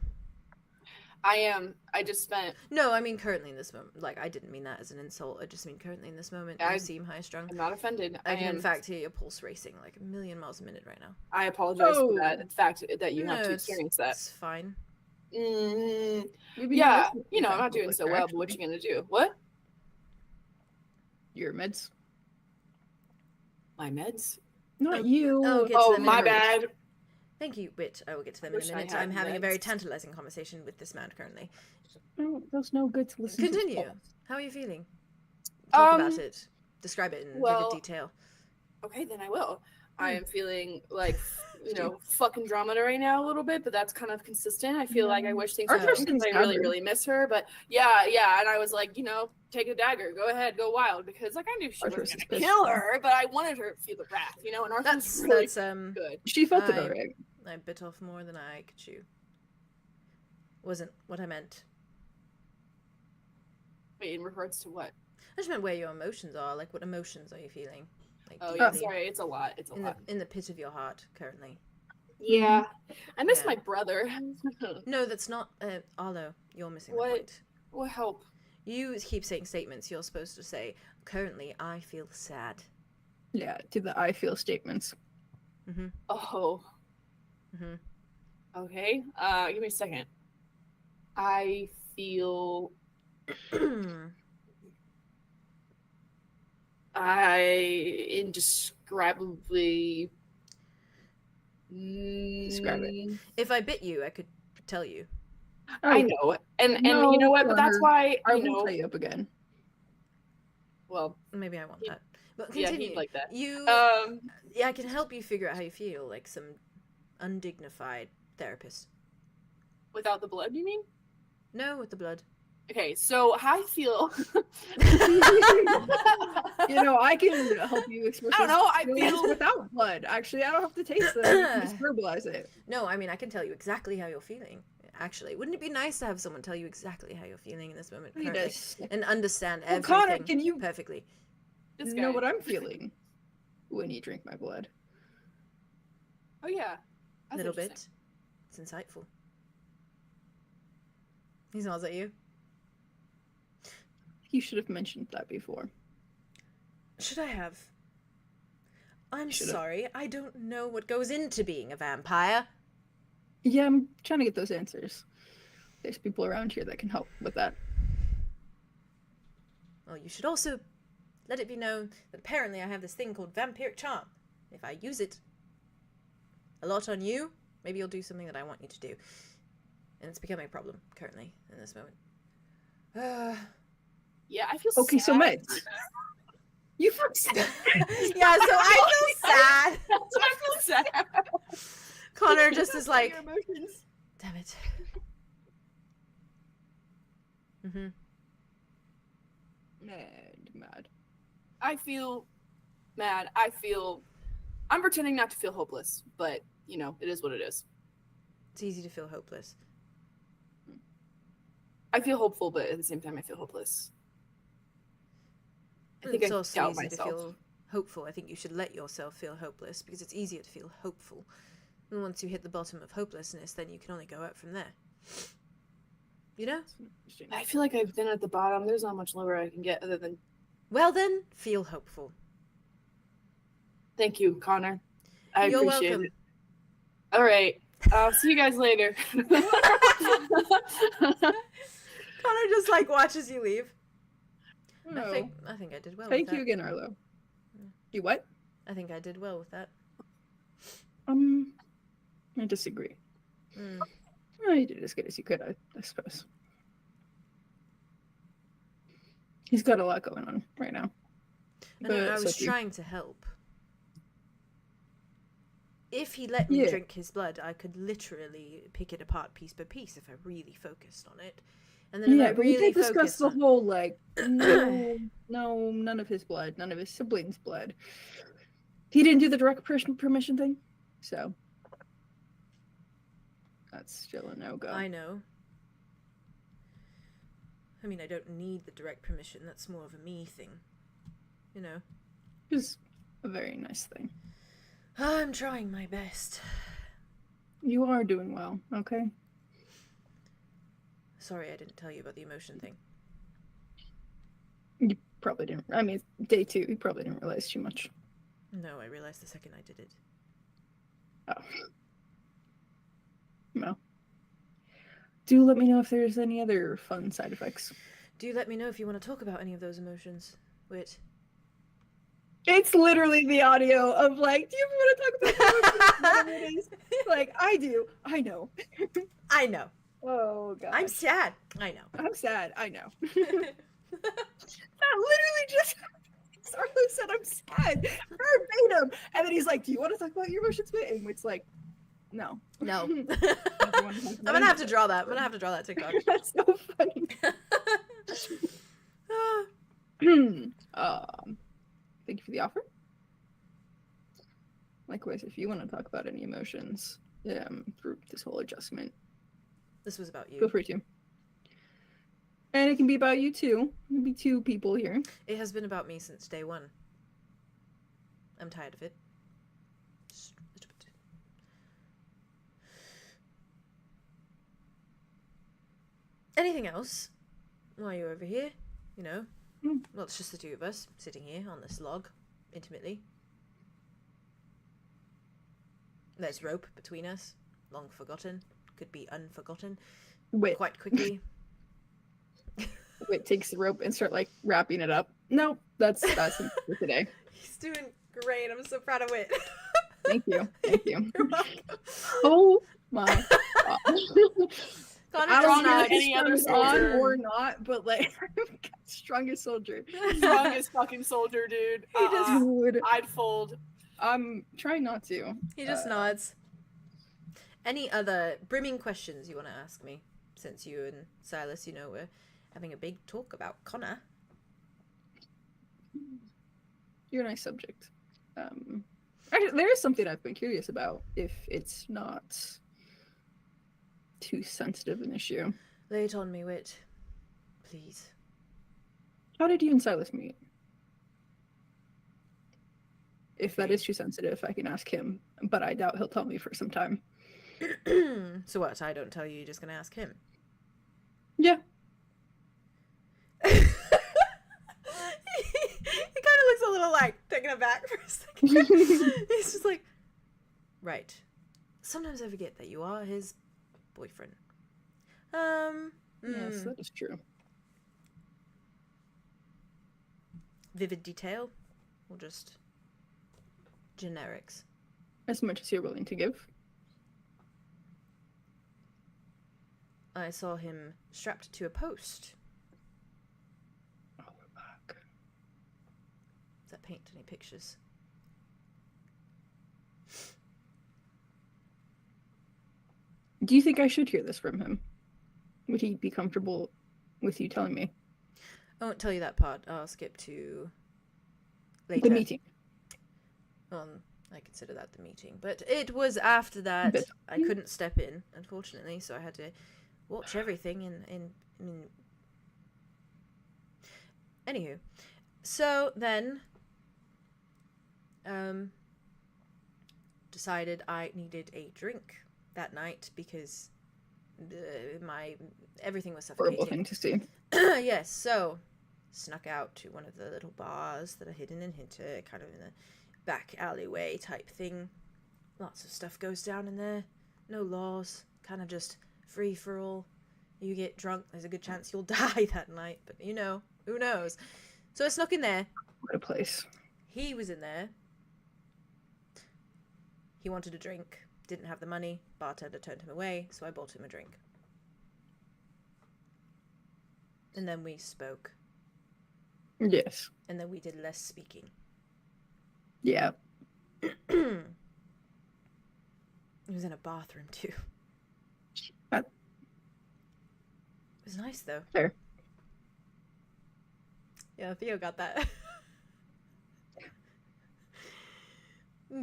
Speaker 2: I am. I just spent.
Speaker 1: No, I mean currently in this moment. Like, I didn't mean that as an insult. I just mean currently in this moment.
Speaker 2: I-
Speaker 1: You seem high strung.
Speaker 2: I'm not offended.
Speaker 1: I can,
Speaker 2: am.
Speaker 1: in fact, hear your pulse racing like 1,000,000 miles a minute right now.
Speaker 2: I apologize for that.
Speaker 3: Oh.
Speaker 2: In fact, that you have
Speaker 1: No,
Speaker 2: to
Speaker 1: it's-
Speaker 2: experience that.
Speaker 1: It's fine.
Speaker 3: maybe
Speaker 2: Yeah,
Speaker 3: you're
Speaker 2: you know, I'm
Speaker 3: back
Speaker 2: not doing
Speaker 3: with
Speaker 2: so
Speaker 3: her,
Speaker 2: well, but what
Speaker 3: actually.
Speaker 2: you gonna do? What?
Speaker 3: Your meds?
Speaker 2: My meds?
Speaker 3: Not you.
Speaker 1: Oh, get to
Speaker 2: Oh,
Speaker 1: them in
Speaker 2: my
Speaker 1: a minute.
Speaker 2: bad.
Speaker 1: Thank you, Wit. I will get to them in
Speaker 2: Wish
Speaker 1: a
Speaker 2: I
Speaker 1: minute.
Speaker 2: had
Speaker 1: I'm having a very
Speaker 2: meds.
Speaker 1: tantalizing conversation with this man currently.
Speaker 3: Oh, that's no good to listen
Speaker 1: Continue.
Speaker 3: to.
Speaker 1: How are you feeling? Talk about
Speaker 2: Um,
Speaker 1: it. Describe it in
Speaker 2: well-
Speaker 1: vivid detail.
Speaker 2: Okay, then I will. I
Speaker 1: Hmm.
Speaker 2: am feeling like, you know, fucking Andromeda right now a little bit, but that's kind of consistent. I feel like I wish things would
Speaker 3: Arthur's
Speaker 2: change because I really,
Speaker 3: stubborn.
Speaker 2: really miss her. But yeah. And I was like, you know, take a dagger, go ahead, go wild, because like I knew she
Speaker 3: Arthur's
Speaker 2: wasn't
Speaker 3: is
Speaker 2: gonna
Speaker 3: pissed.
Speaker 2: kill her, but I wanted her to feel the wrath, you know. And Arthur's really
Speaker 1: That's
Speaker 2: good.
Speaker 3: She felt it
Speaker 1: I-
Speaker 3: alright.
Speaker 1: I bit off more than I could chew. Wasn't what I meant.
Speaker 2: Wait, in regards to what?
Speaker 1: I just meant where your emotions are. Like, what emotions are you feeling? Like,
Speaker 2: Oh
Speaker 1: deeply
Speaker 2: yeah, sorry, it's a lot. It's a
Speaker 1: in
Speaker 2: lot.
Speaker 1: the pit of your heart currently.
Speaker 2: Yeah, I miss
Speaker 1: Yeah.
Speaker 2: my brother.
Speaker 1: No, that's not Arlo. You're missing
Speaker 2: What?
Speaker 1: the point.
Speaker 2: What help?
Speaker 1: You keep saying statements. You're supposed to say, "Currently, I feel sad."
Speaker 3: Yeah, to the I feel statements.
Speaker 2: Oh,
Speaker 1: hmm
Speaker 2: okay. Give me a second. I feel indescribably.
Speaker 3: Describe it.
Speaker 1: If I bit you, I could tell you.
Speaker 2: I know, and
Speaker 3: No,
Speaker 2: you know what? But that's
Speaker 3: Connor,
Speaker 2: why
Speaker 3: I
Speaker 2: you
Speaker 3: will
Speaker 2: know.
Speaker 3: tie you up again.
Speaker 2: Well,
Speaker 1: Maybe I want
Speaker 2: He-
Speaker 1: that. But
Speaker 2: yeah,
Speaker 1: continue.
Speaker 2: he'd like that.
Speaker 1: You,
Speaker 2: Um,
Speaker 1: yeah, I can help you figure out how you feel, like some undignified therapist.
Speaker 2: without the blood, you mean?
Speaker 1: No, with the blood.
Speaker 2: Okay, so how I feel.
Speaker 3: You know, I can help you express
Speaker 2: I don't know, I
Speaker 3: those feelings
Speaker 2: feel-
Speaker 3: without blood. Actually, I don't have to taste them. I can just verbalize it.
Speaker 1: No, I mean, I can tell you exactly how you're feeling. Actually, wouldn't it be nice to have someone tell you exactly how you're feeling in this moment
Speaker 3: Wait
Speaker 1: currently,
Speaker 3: a second.
Speaker 1: and understand
Speaker 3: Well,
Speaker 1: everything
Speaker 3: Connor, can you
Speaker 1: perfectly?
Speaker 2: This
Speaker 3: know
Speaker 2: guy.
Speaker 3: what I'm feeling when you drink my blood?
Speaker 2: Oh yeah.
Speaker 1: A
Speaker 2: That's
Speaker 1: little
Speaker 2: interesting.
Speaker 1: bit. It's insightful. He smiles at you.
Speaker 3: You should have mentioned that before.
Speaker 1: Should I have? I'm
Speaker 3: Should've.
Speaker 1: sorry, I don't know what goes into being a vampire.
Speaker 3: Yeah, I'm trying to get those answers. There's people around here that can help with that.
Speaker 1: Well, you should also let it be known that apparently I have this thing called Vampiric Charm. If I use it a lot on you, maybe you'll do something that I want you to do. And it's becoming a problem currently in this moment.
Speaker 2: Yeah, I feel
Speaker 3: Okay,
Speaker 2: sad.
Speaker 3: so Mitch. You feel sad.
Speaker 1: Yeah, so I feel sad.
Speaker 2: I feel sad.
Speaker 1: Connor just is like,
Speaker 3: Your emotions.
Speaker 1: damn it.
Speaker 3: Mad.
Speaker 2: I feel mad. I'm pretending not to feel hopeless, but you know, it is what it is.
Speaker 1: It's easy to feel hopeless.
Speaker 2: I feel hopeful, but at the same time, I feel hopeless. I think
Speaker 1: It's
Speaker 2: I
Speaker 1: also
Speaker 2: doubt
Speaker 1: easy
Speaker 2: myself.
Speaker 1: to feel hopeful. I think you should let yourself feel hopeless because it's easier to feel hopeful. And once you hit the bottom of hopelessness, then you can only go up from there. You know?
Speaker 2: I feel like I've been at the bottom. There's not much lower I can get other than.
Speaker 1: Well then, feel hopeful.
Speaker 2: Thank you, Connor. I
Speaker 1: You're
Speaker 2: appreciate
Speaker 1: welcome.
Speaker 2: it. All right. I'll see you guys later.
Speaker 1: Connor just like watches you leave.
Speaker 3: No.
Speaker 1: I think I did well.
Speaker 3: Thank
Speaker 1: with
Speaker 3: you
Speaker 1: that.
Speaker 3: again, Arlo. You what?
Speaker 1: I think I did well with that.
Speaker 3: I disagree.
Speaker 1: Mm.
Speaker 3: Well, you did as good as you could, I suppose. He's got a lot going on right now.
Speaker 1: I know, I
Speaker 3: so
Speaker 1: was
Speaker 3: do you.
Speaker 1: trying to help. If he let me
Speaker 3: Yeah.
Speaker 1: drink his blood, I could literally pick it apart piece by piece if I really focused on it. And then if I
Speaker 3: Yeah, but we
Speaker 1: really
Speaker 3: did discuss
Speaker 1: focused
Speaker 3: the
Speaker 1: on...
Speaker 3: whole, like, no, none of his blood, none of his siblings' blood. He didn't do the direct permission thing, so that's still a no-go.
Speaker 1: I know. I mean, I don't need the direct permission. That's more of a me thing. You know?
Speaker 3: It's a very nice thing.
Speaker 1: I'm trying my best.
Speaker 3: You are doing well, okay?
Speaker 1: Sorry I didn't tell you about the emotion thing.
Speaker 3: You probably didn't. I mean, day 2, you probably didn't realize too much.
Speaker 1: No, I realized the second I did it.
Speaker 3: Oh. No. Do let me know if there's any other fun side effects.
Speaker 1: Do let me know if you want to talk about any of those emotions. Wait.
Speaker 3: It's literally the audio of like, do you ever want to talk about the emotions? Like, I do. I know.
Speaker 1: I know.
Speaker 3: Oh, God.
Speaker 1: I'm sad. I know.
Speaker 3: I'm sad. I know. That literally just Arlo said I'm sad. Verbatim. And then he's like, do you want to talk about your emotions, mate? And it's like, no.
Speaker 1: No.
Speaker 3: I'm
Speaker 1: I'm gonna have to draw that. I'm gonna have to draw that TikTok.
Speaker 3: That's so funny. Thank you for the offer. Likewise, if you want to talk about any emotions through this whole adjustment,
Speaker 1: This was about
Speaker 3: feel
Speaker 1: you.
Speaker 3: free to. And it can be about you too. It can be 2 people here.
Speaker 1: It has been about me since day 1. I'm tired of it. Just a little bit. Anything else? While you're over here, you know? Well, it's just the 2 of us sitting here on this log, intimately. There's rope between us, long forgotten, could be unforgotten,
Speaker 3: Wait,
Speaker 1: quite quickly.
Speaker 3: Wait takes the rope and start like wrapping it up. No, that's for today.
Speaker 1: He's doing great. I'm so proud of Wit.
Speaker 3: Thank you. Thank you.
Speaker 1: You're welcome.
Speaker 3: Oh my god.
Speaker 1: Connor
Speaker 3: I
Speaker 1: does
Speaker 3: don't know
Speaker 1: not.
Speaker 3: if
Speaker 2: any other
Speaker 3: this on
Speaker 2: soldier.
Speaker 3: or not, but like strongest soldier.
Speaker 2: Strongest fucking soldier, dude.
Speaker 1: He just-
Speaker 3: Dude,
Speaker 2: I'd fold.
Speaker 3: I'm trying not to.
Speaker 1: He just nods. Any other brimming questions you want to ask me? Since you and Silas, you know, were having a big talk about Connor.
Speaker 3: You're a nice subject. Actually, there is something I've been curious about, if it's not too sensitive an issue.
Speaker 1: Lay it on me, Wit. Please.
Speaker 3: How did you and Silas meet? If that is too sensitive, I can ask him, but I doubt he'll tell me for some time.
Speaker 1: So what? I don't tell you, you're just going to ask him?
Speaker 3: Yeah.
Speaker 1: He kind of looks a little like taken aback for a second. He's just like, right. sometimes I forget that you are his boyfriend.
Speaker 3: Yes, that is true.
Speaker 1: Vivid detail, or just generics?
Speaker 3: As much as you're willing to give.
Speaker 1: I saw him strapped to a post.
Speaker 3: Oh, we're back.
Speaker 1: Does that paint any pictures?
Speaker 3: Do you think I should hear this from him? Would he be comfortable with you telling me?
Speaker 1: I won't tell you that part. I'll skip to later.
Speaker 3: The meeting.
Speaker 1: I consider that the meeting. But it was after that
Speaker 3: But-
Speaker 1: I couldn't step in, unfortunately, so I had to watch everything I mean... Anywho. So then... decided I needed a drink that night because everything was suffocating.
Speaker 3: Horrible thing to see.
Speaker 1: Yes, so snuck out to one of the little bars that are hidden in Hinter, kind of in the back alleyway type thing. Lots of stuff goes down in there. No laws, kind of just free for all. You get drunk, there's a good chance you'll die that night, but you know, who knows. So I snuck in there.
Speaker 3: What a place.
Speaker 1: He was in there. He wanted a drink, didn't have the money. Bartender turned him away, so I bought him a drink. And then we spoke.
Speaker 3: Yes.
Speaker 1: And then we did less speaking.
Speaker 3: Yeah.
Speaker 1: He was in a bathroom too.
Speaker 3: That-
Speaker 1: It was nice though.
Speaker 3: Fair.
Speaker 1: Yeah, Theo got that.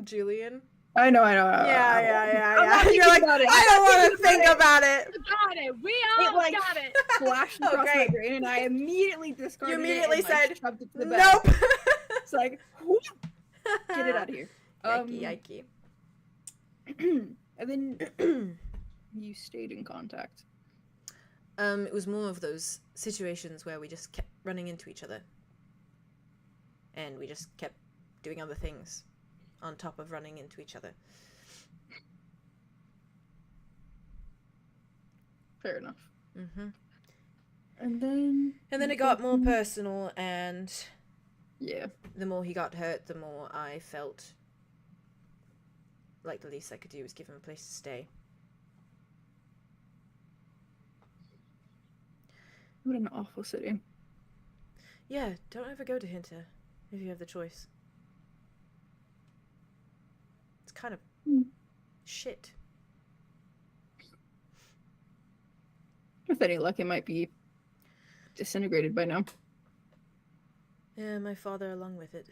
Speaker 1: Julian.
Speaker 3: I know.
Speaker 1: Yeah.
Speaker 3: not
Speaker 1: You're like,
Speaker 3: about it.
Speaker 1: I don't want to think about it.
Speaker 4: Got it. We all
Speaker 3: like,
Speaker 4: got it.
Speaker 3: Flashed
Speaker 1: Oh,
Speaker 3: across my
Speaker 1: great.
Speaker 3: brain, and I immediately discarded
Speaker 1: You immediately
Speaker 3: it and, like,
Speaker 1: said,
Speaker 3: shoved it to the back.
Speaker 1: Nope.
Speaker 3: It's like, whoop, get it out of here.
Speaker 1: Yikey.
Speaker 3: And then you stayed in contact.
Speaker 1: It was more of those situations where we just kept running into each other. And we just kept doing other things on top of running into each other.
Speaker 3: Fair enough.
Speaker 1: Mm-hmm.
Speaker 3: And then
Speaker 1: And then it got more personal, and
Speaker 3: yeah.
Speaker 1: the more he got hurt, the more I felt like the least I could do was give him a place to stay.
Speaker 3: What an awful city.
Speaker 1: Yeah, don't ever go to Hinter if you have the choice. It's kind of shit.
Speaker 3: With any luck, it might be disintegrated by now.
Speaker 1: Yeah, my father along with it.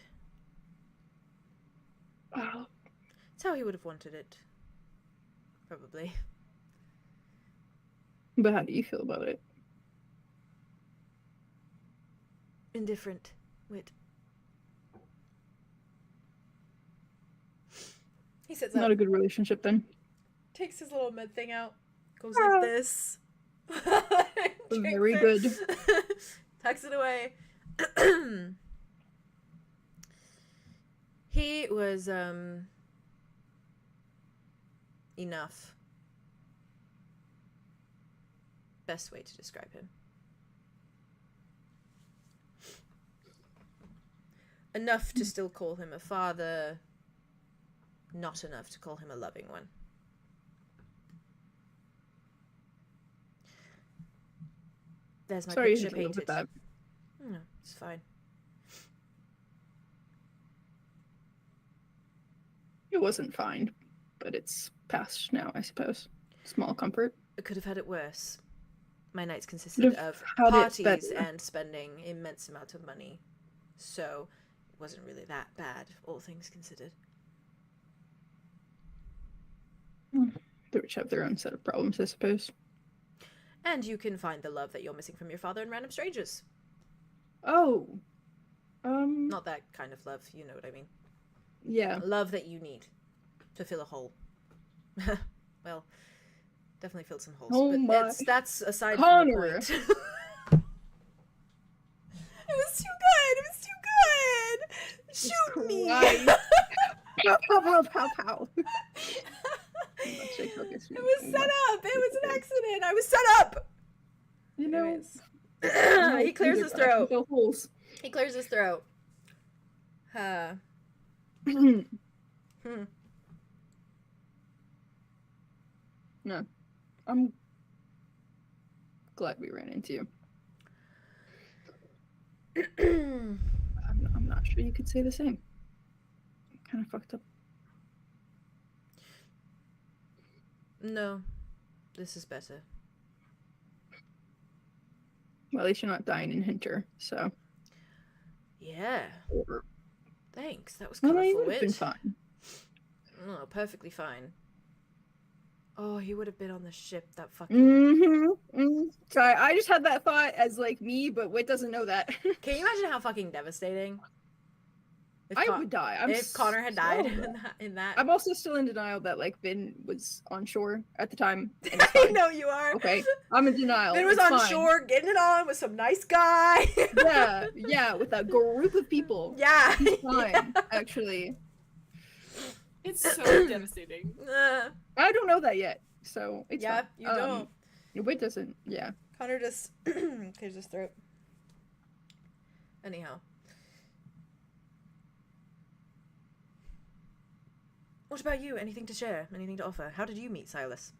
Speaker 3: Wow.
Speaker 1: It's how he would have wanted it. Probably.
Speaker 3: But how do you feel about it?
Speaker 1: Indifferent. Wit. He sits
Speaker 3: Not
Speaker 1: up,
Speaker 3: a good relationship then.
Speaker 1: takes his little med thing out, goes like this. Drinks
Speaker 3: Very
Speaker 1: it,
Speaker 3: good.
Speaker 1: tucks it away. He was, enough. Best way to describe him. Enough to still call him a father, not enough to call him a loving one. There's my
Speaker 3: Sorry you
Speaker 1: picture
Speaker 3: had to live
Speaker 1: painted.
Speaker 3: with that.
Speaker 1: No, it's fine.
Speaker 3: It wasn't fine, but it's past now, I suppose. Small comfort.
Speaker 1: I could have had it worse. My nights consisted
Speaker 3: Could
Speaker 1: of
Speaker 3: have had it
Speaker 1: parties
Speaker 3: better.
Speaker 1: and spending immense amount of money. So it wasn't really that bad, all things considered.
Speaker 3: They each have their own set of problems, I suppose.
Speaker 1: And you can find the love that you're missing from your father in random strangers.
Speaker 3: Oh.
Speaker 1: Not that kind of love, you know what I mean.
Speaker 3: Yeah.
Speaker 1: Love that you need to fill a hole. Well, definitely filled some holes.
Speaker 3: Oh
Speaker 1: but
Speaker 3: my
Speaker 1: that's aside
Speaker 3: Connor.
Speaker 1: from the point. It was too good! It was too good! Shoot me!
Speaker 3: Christ. Pow, pow, pow, pow, pow. Let's stay focused.
Speaker 1: It was set up. It was an accident. I was set up.
Speaker 3: You know,
Speaker 1: Anyways. He clears his throat.
Speaker 3: No holes.
Speaker 1: He clears his throat.
Speaker 3: No, I'm glad we ran into you. I'm not sure you could say the same. Kind of fucked up.
Speaker 1: No, this is better.
Speaker 3: Well, at least you're not dying in Hinter, so.
Speaker 1: Yeah.
Speaker 3: Or,
Speaker 1: Thanks. That was
Speaker 3: well,
Speaker 1: colourful
Speaker 3: you would have been
Speaker 1: wit.
Speaker 3: fine.
Speaker 1: Oh, perfectly fine. Oh, he would have been on the ship. That fucking.
Speaker 3: Sorry, I just had that thought as like me, but Wit doesn't know that.
Speaker 1: Can you imagine how fucking devastating? If
Speaker 3: I would die.
Speaker 1: if Connor had died
Speaker 3: so
Speaker 1: in that.
Speaker 3: I'm also still in denial that like Vin was on shore at the time. And it's
Speaker 1: I
Speaker 3: fine.
Speaker 1: know you are.
Speaker 3: Okay, I'm in denial.
Speaker 1: It was
Speaker 3: It's
Speaker 1: on
Speaker 3: fine.
Speaker 1: shore, getting it on with some nice guy.
Speaker 3: Yeah, with a group of people.
Speaker 1: Yeah.
Speaker 3: He's fine, actually.
Speaker 2: It's so devastating.
Speaker 3: I don't know that yet, so it's
Speaker 1: Yeah,
Speaker 3: fine.
Speaker 1: you don't.
Speaker 3: Wit doesn't. Yeah.
Speaker 1: Connor just clears his throat. Anyhow. What about you? Anything to share? Anything to offer? How did you meet Silas?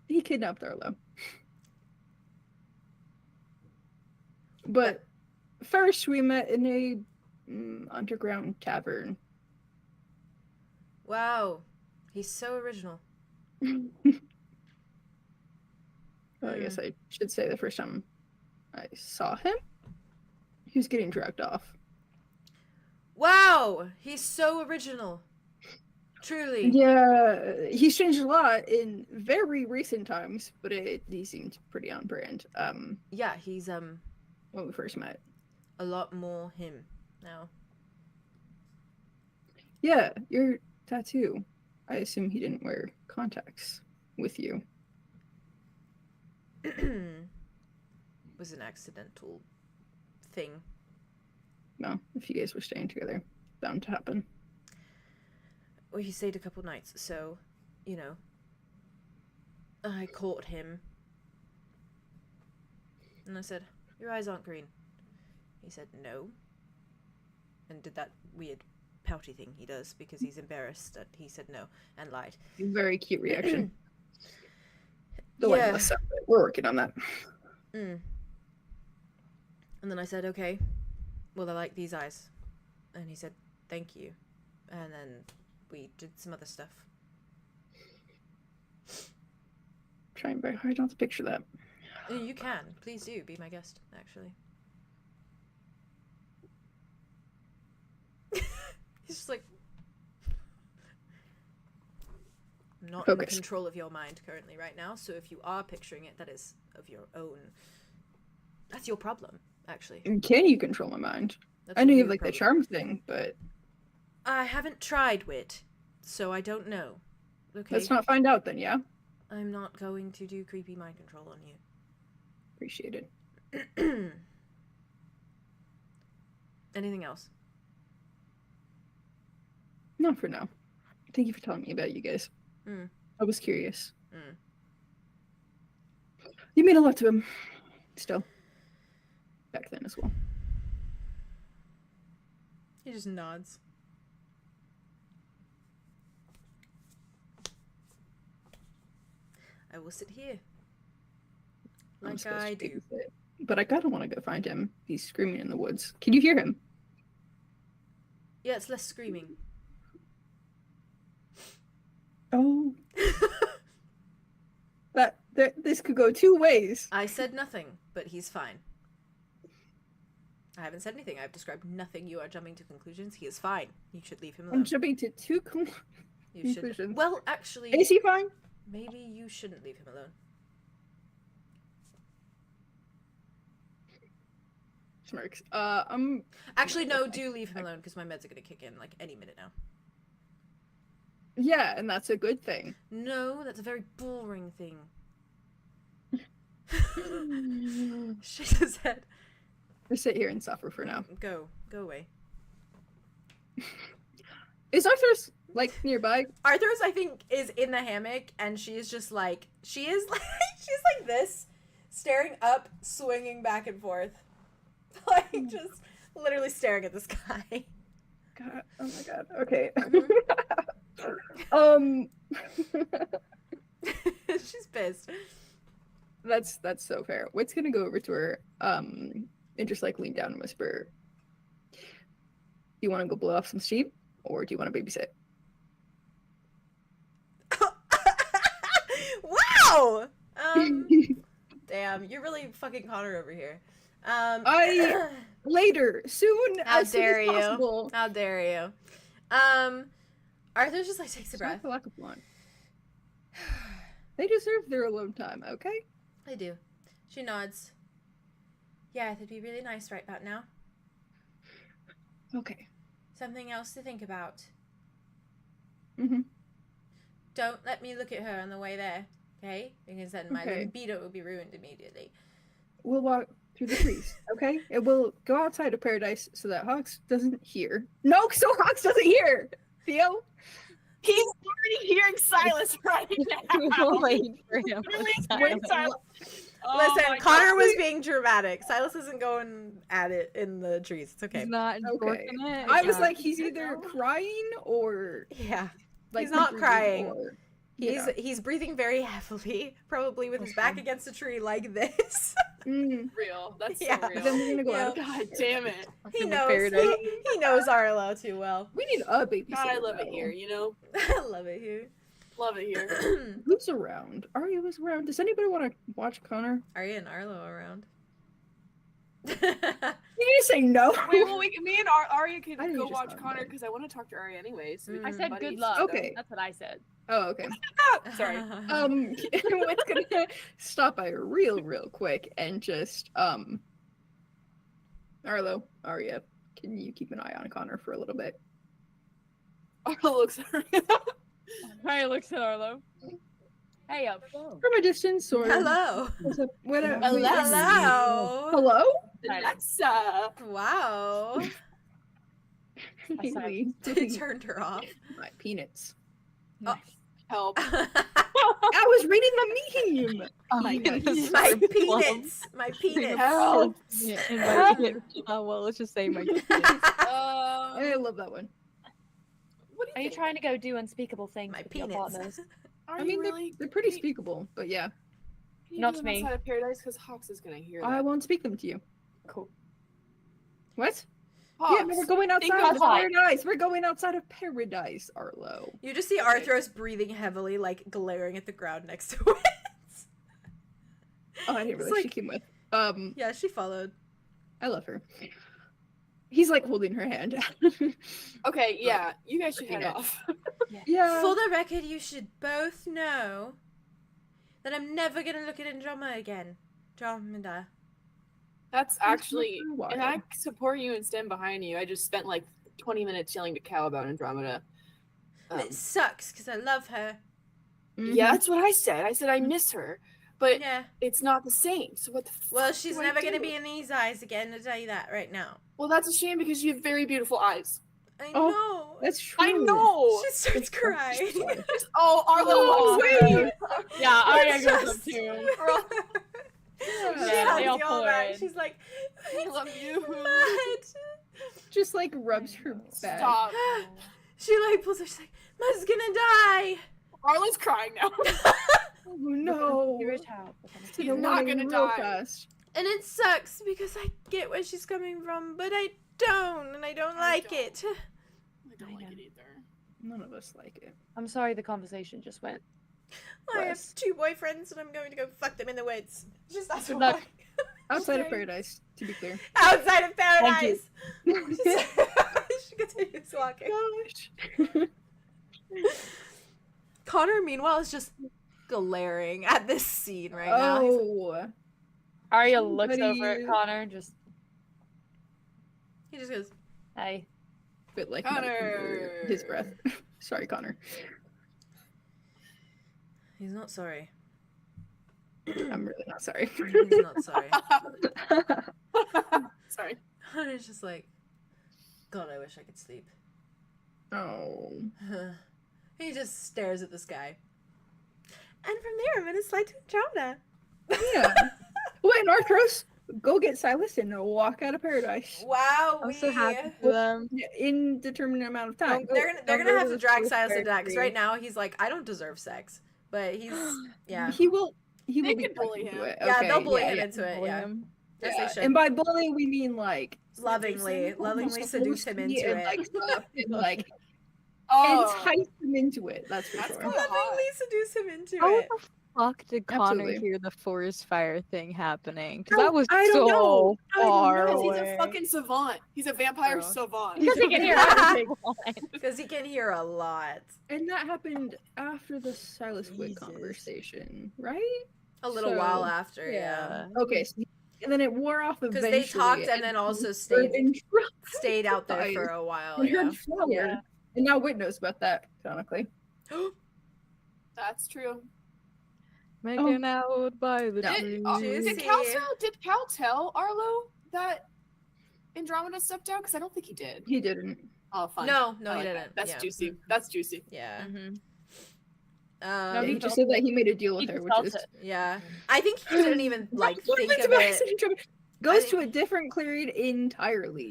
Speaker 3: He kidnapped Arlow. But first we met in a underground tavern.
Speaker 1: Wow. He's so original.
Speaker 3: Well, I guess I should say the first time I saw him, he was getting dragged off.
Speaker 1: Wow! He's so original. Truly.
Speaker 3: Yeah, he's changed a lot in very recent times, but he seemed pretty on brand.
Speaker 1: Yeah, he's
Speaker 3: When we first met.
Speaker 1: a lot more him now.
Speaker 3: Yeah, your tattoo. I assume he didn't wear contacts with you.
Speaker 1: Was an accidental thing.
Speaker 3: No, if you guys were staying together, bound to happen.
Speaker 1: Well, he stayed a couple nights, so, you know, I caught him. And I said, "Your eyes aren't green." He said, "No." And did that weird pouty thing he does because he's embarrassed that he said no and lied.
Speaker 3: Very cute reaction. The
Speaker 1: Yeah.
Speaker 3: lighting us up, but we're working on that.
Speaker 1: And then I said, "Okay, well, I like these eyes." And he said, "Thank you." And then we did some other stuff.
Speaker 3: Trying very hard not to picture that.
Speaker 1: You can. Please do. Be my guest, actually. He's just like... I'm not in
Speaker 3: Focus.
Speaker 1: control of your mind currently right now, so if you are picturing it, that is of your own... That's your problem, actually.
Speaker 3: And can you control my mind?
Speaker 1: That's
Speaker 3: I know
Speaker 1: a
Speaker 3: you have
Speaker 1: weird
Speaker 3: like the
Speaker 1: problem.
Speaker 3: charm thing, but
Speaker 1: I haven't tried wit, so I don't know. Okay?
Speaker 3: let's not find out then, yeah?
Speaker 1: I'm not going to do creepy mind control on you.
Speaker 3: Appreciate it.
Speaker 1: Anything else?
Speaker 3: Not for now. Thank you for telling me about you guys. I was curious. You mean a lot to him. Still. Back then as well.
Speaker 1: He just nods. I will sit here.
Speaker 3: I'm
Speaker 1: Like
Speaker 3: supposed
Speaker 1: I
Speaker 3: to
Speaker 1: do.
Speaker 3: babysit. But I gotta want to go find him. He's screaming in the woods. Can you hear him?
Speaker 1: Yeah, it's less screaming.
Speaker 3: Oh. This could go two ways.
Speaker 1: I said nothing, but he's fine. I haven't said anything. I've described nothing. You are jumping to conclusions. He is fine. You should leave him alone.
Speaker 3: I'm jumping to two
Speaker 1: You should.
Speaker 3: conclusions.
Speaker 1: Well, actually,
Speaker 3: Is he fine?
Speaker 1: maybe you shouldn't leave him alone.
Speaker 3: Smirks. I'm
Speaker 1: Actually, no, do leave him alone because my meds are gonna kick in like any minute now.
Speaker 3: yeah, and that's a good thing.
Speaker 1: No, that's a very boring thing. Shakes his head.
Speaker 3: Just sit here and suffer for now.
Speaker 1: Go away.
Speaker 3: Is Arthur's like nearby?
Speaker 1: Arthur's, I think, is in the hammock, and she's just like, she's like this, staring up, swinging back and forth. Like, just literally staring at the sky.
Speaker 3: God, oh my god. Okay.
Speaker 1: She's pissed.
Speaker 3: That's so fair. Wit's gonna go over to her, and just like lean down and whisper, "Do you want to go blow off some sheep, or do you want to babysit?"
Speaker 1: Wow! Damn, you're really fucking Connor over here.
Speaker 3: Later, soon,
Speaker 1: How
Speaker 3: as soon
Speaker 1: dare
Speaker 3: as
Speaker 1: you?
Speaker 3: possible.
Speaker 1: How dare you? Arthur's just like takes a
Speaker 3: Sorry
Speaker 1: breath.
Speaker 3: for lack of one. They deserve their alone time, okay?
Speaker 1: I do. She nods. Yeah, that'd be really nice right about now.
Speaker 3: Okay.
Speaker 1: Something else to think about.
Speaker 3: Mhm.
Speaker 1: Don't let me look at her on the way there, okay? Because then my
Speaker 3: Okay.
Speaker 1: libido will be ruined immediately.
Speaker 3: We'll walk through the trees, okay? And we'll go outside of paradise so that Hawks doesn't hear. No, so Hawks doesn't hear! Theo?
Speaker 2: He's already hearing Silas right now.
Speaker 5: Wait for him.
Speaker 2: Literally
Speaker 5: Silence.
Speaker 2: hearing Silas. Oh
Speaker 1: Listen,
Speaker 2: my
Speaker 1: Connor
Speaker 2: God.
Speaker 1: was being dramatic. Silas isn't going at it in the trees. It's okay.
Speaker 5: He's not
Speaker 3: Okay.
Speaker 5: endorsing it.
Speaker 3: I was
Speaker 5: Yeah.
Speaker 3: like, he's either crying or
Speaker 1: Yeah.
Speaker 3: like
Speaker 1: He's not
Speaker 3: breathing
Speaker 1: crying.
Speaker 3: or, you know.
Speaker 1: He's breathing very heavily, probably with his back against a tree like this.
Speaker 2: Real. That's
Speaker 1: Yeah.
Speaker 2: so real.
Speaker 3: Then we're gonna go out.
Speaker 2: God damn it.
Speaker 1: He
Speaker 5: In the
Speaker 1: knows.
Speaker 5: paradise.
Speaker 1: He knows Arlo too well.
Speaker 3: We need a babysitter.
Speaker 2: God, I love it
Speaker 3: though.
Speaker 2: here, you know?
Speaker 1: I love it here.
Speaker 2: Love it here.
Speaker 3: Who's around? Aria was around. Does anybody want to watch Connor?
Speaker 1: Aria and Arlo around.
Speaker 3: You need to say no.
Speaker 2: Wait, well, me and Aria can
Speaker 3: I think
Speaker 2: go
Speaker 3: you just
Speaker 2: watch
Speaker 3: thought
Speaker 2: Connor
Speaker 3: about it.
Speaker 2: because I want to talk to Aria anyway. So we
Speaker 1: Mm.
Speaker 2: can
Speaker 4: I
Speaker 2: be
Speaker 4: said
Speaker 2: buddies,
Speaker 4: good luck.
Speaker 2: so-
Speaker 3: Okay.
Speaker 4: That's what I said.
Speaker 3: Oh, okay.
Speaker 2: Sorry.
Speaker 3: What's gonna stop by real quick and just Arlo, Aria, can you keep an eye on Connor for a little bit?
Speaker 2: Arlo looks at her.
Speaker 4: Harry looks at Arlo. Hey, up.
Speaker 3: From a distance or
Speaker 1: Hello.
Speaker 3: what a,
Speaker 2: Hello.
Speaker 1: Hello.
Speaker 3: Hello?
Speaker 2: Alexa.
Speaker 1: Wow.
Speaker 3: Haley,
Speaker 1: It turned her off.
Speaker 3: my peanuts.
Speaker 1: Oh.
Speaker 2: Help.
Speaker 3: I was reading the meme.
Speaker 5: Oh
Speaker 1: my
Speaker 5: goodness.
Speaker 1: My peanuts. My peanuts.
Speaker 2: Help.
Speaker 5: Well, let's just say my
Speaker 3: I love that one.
Speaker 2: What do
Speaker 4: Are you trying to go do unspeakable things
Speaker 1: My
Speaker 4: with your
Speaker 1: peanuts.
Speaker 4: partners?
Speaker 2: Are
Speaker 3: I mean,
Speaker 2: you really?
Speaker 3: they're pretty speakable, but yeah.
Speaker 2: Can you
Speaker 4: Not
Speaker 2: do
Speaker 4: to
Speaker 2: them
Speaker 4: me.
Speaker 2: Outside of paradise, because Hawks is gonna hear that.
Speaker 3: I won't speak them to you.
Speaker 2: Cool.
Speaker 3: What?
Speaker 2: Hawks.
Speaker 3: Yeah, no, we're going
Speaker 2: Think
Speaker 3: outside of
Speaker 4: outside.
Speaker 3: paradise. We're going outside of paradise, Arlo.
Speaker 1: You just see Arthros breathing heavily, like glaring at the ground next to it.
Speaker 3: Oh, I didn't
Speaker 1: It's
Speaker 3: realize she
Speaker 1: like-
Speaker 3: came with.
Speaker 1: Yeah, she followed.
Speaker 3: I love her. He's like holding her hand.
Speaker 2: Okay, yeah, you guys should head
Speaker 3: Peanut.
Speaker 2: off.
Speaker 3: Yeah.
Speaker 1: For the record, you should both know that I'm never gonna look at Andromeda again. Andromeda.
Speaker 2: That's actually,
Speaker 3: for a while.
Speaker 2: and I support you and stand behind you. I just spent like 20 minutes yelling to Cal about Andromeda.
Speaker 1: It sucks because I love her.
Speaker 3: Mhm.
Speaker 2: Yeah, that's what I said. I said I miss her, but
Speaker 1: Yeah.
Speaker 2: it's not the same. So what the
Speaker 1: Well,
Speaker 2: fuck
Speaker 1: she's
Speaker 2: do I
Speaker 1: never gonna
Speaker 2: do?
Speaker 1: be in these eyes again. I'll tell you that right now.
Speaker 2: Well, that's a shame because you have very beautiful eyes.
Speaker 1: I
Speaker 3: Oh,
Speaker 1: know.
Speaker 3: That's true.
Speaker 2: I know.
Speaker 1: She starts crying.
Speaker 2: Oh, Arlo,
Speaker 3: Oh,
Speaker 2: sweet.
Speaker 4: Yeah, Arya
Speaker 1: It's
Speaker 4: goes up
Speaker 1: just-
Speaker 4: too.
Speaker 1: She
Speaker 4: Yeah,
Speaker 1: hugs
Speaker 4: they all
Speaker 1: you
Speaker 4: pull
Speaker 1: all
Speaker 4: her
Speaker 1: back.
Speaker 4: in.
Speaker 1: She's like,
Speaker 2: I love you.
Speaker 1: Mud.
Speaker 3: Just like rubs her back.
Speaker 2: Stop.
Speaker 1: She like pulls her. She's like, Mud's gonna die.
Speaker 2: Arlo's crying now.
Speaker 3: Oh no.
Speaker 4: Here's how.
Speaker 3: To
Speaker 2: He's
Speaker 3: the
Speaker 2: not
Speaker 3: warning
Speaker 2: gonna
Speaker 3: real
Speaker 2: die.
Speaker 3: fast.
Speaker 1: And it sucks because I get where she's coming from, but I don't, and I don't like
Speaker 2: don't.
Speaker 1: it.
Speaker 2: I don't like it either.
Speaker 3: None of us like it.
Speaker 4: I'm sorry the conversation just went.
Speaker 1: I have
Speaker 3: Bless.
Speaker 1: 2 boyfriends, and I'm going to go fuck them in the woods. Just that's
Speaker 4: Good
Speaker 1: why.
Speaker 4: luck.
Speaker 3: Outside of
Speaker 1: Okay.
Speaker 3: paradise, to be clear.
Speaker 1: Outside of
Speaker 4: Thank you.
Speaker 1: paradise. She continues walking.
Speaker 3: Gosh.
Speaker 1: Connor, meanwhile, is just glaring at this scene right now. He's-
Speaker 3: Oh.
Speaker 4: Arya looks over
Speaker 3: Somebody-
Speaker 4: at Connor, just,
Speaker 1: He just goes,
Speaker 4: hey.
Speaker 3: Bit like
Speaker 2: Connor.
Speaker 3: his breath. Sorry, Connor.
Speaker 1: he's not sorry.
Speaker 3: I'm really not sorry.
Speaker 1: He's not sorry.
Speaker 2: Sorry.
Speaker 1: Connor's just like, God, I wish I could sleep.
Speaker 3: Oh.
Speaker 1: He just stares at the sky. And from there, I'm gonna slide to Andromeda.
Speaker 3: Yeah. Wait, Arthros, go get Silas and walk out of paradise.
Speaker 1: Wow,
Speaker 5: I'm so happy for them.
Speaker 3: Yeah, indeterminate amount of time.
Speaker 1: They're
Speaker 5: Don't
Speaker 1: gonna
Speaker 5: go
Speaker 1: have
Speaker 5: to
Speaker 1: to
Speaker 5: the
Speaker 1: drag
Speaker 5: school
Speaker 1: Silas into that
Speaker 5: fair
Speaker 1: because
Speaker 5: free.
Speaker 1: right now he's like, I don't deserve sex, but he's yeah.
Speaker 3: He will. He
Speaker 2: They
Speaker 3: will be
Speaker 2: can bully
Speaker 3: into
Speaker 2: him.
Speaker 3: it.
Speaker 1: Yeah,
Speaker 3: Okay,
Speaker 1: they'll bully him
Speaker 3: yeah.
Speaker 1: into it.
Speaker 5: Bully
Speaker 1: Yeah,
Speaker 5: him.
Speaker 1: as
Speaker 3: Yeah.
Speaker 1: they should.
Speaker 3: And by bully, we mean like
Speaker 1: lovingly seduce him into
Speaker 3: and,
Speaker 1: it.
Speaker 3: like, stuff and, like
Speaker 2: Oh,
Speaker 3: entice him into it. That's for
Speaker 2: That's
Speaker 3: sure.
Speaker 2: cool.
Speaker 1: Lovingly seduce him into
Speaker 5: How
Speaker 1: it.
Speaker 5: the fuck did Connor
Speaker 3: Absolutely.
Speaker 5: hear the forest fire thing happening? Because
Speaker 3: I-
Speaker 5: that was
Speaker 3: I don't
Speaker 5: so
Speaker 3: know. I don't
Speaker 5: far
Speaker 3: know.
Speaker 2: he's
Speaker 5: away.
Speaker 2: a fucking savant. He's a vampire
Speaker 1: Bro.
Speaker 2: savant.
Speaker 4: Because he can hear everything.
Speaker 1: Because he can hear a lot.
Speaker 3: And that happened after the Silas Wit
Speaker 1: Jesus.
Speaker 3: conversation, right?
Speaker 1: A little
Speaker 3: So,
Speaker 1: while after, yeah.
Speaker 3: Okay, so, and then it wore off
Speaker 1: Because
Speaker 3: eventually.
Speaker 1: they talked and then also
Speaker 3: heard
Speaker 1: stayed out there
Speaker 3: Died.
Speaker 1: for a while.
Speaker 3: and
Speaker 1: Yeah.
Speaker 3: heard Flower.
Speaker 4: Yeah.
Speaker 3: And now Wit knows about that, canonically.
Speaker 2: That's true.
Speaker 5: Making out by the
Speaker 3: No.
Speaker 5: trees.
Speaker 1: Juicy.
Speaker 2: Did Cal tell Arlo that Andromeda stepped out? Because I don't think he did.
Speaker 3: He didn't.
Speaker 2: Oh, fun.
Speaker 1: No,
Speaker 2: I
Speaker 1: he
Speaker 2: like
Speaker 1: didn't.
Speaker 2: that. That's
Speaker 1: yeah.
Speaker 2: juicy. That's juicy.
Speaker 1: Yeah.
Speaker 5: Mhm.
Speaker 3: Yeah, he
Speaker 4: he
Speaker 3: just
Speaker 4: felt
Speaker 3: said that he made a deal with
Speaker 4: He
Speaker 3: her,
Speaker 4: just
Speaker 3: which
Speaker 4: felt
Speaker 3: is
Speaker 4: it.
Speaker 1: Yeah. I think he didn't even like think of it.
Speaker 3: Goes
Speaker 1: I
Speaker 3: to a different clearing entirely.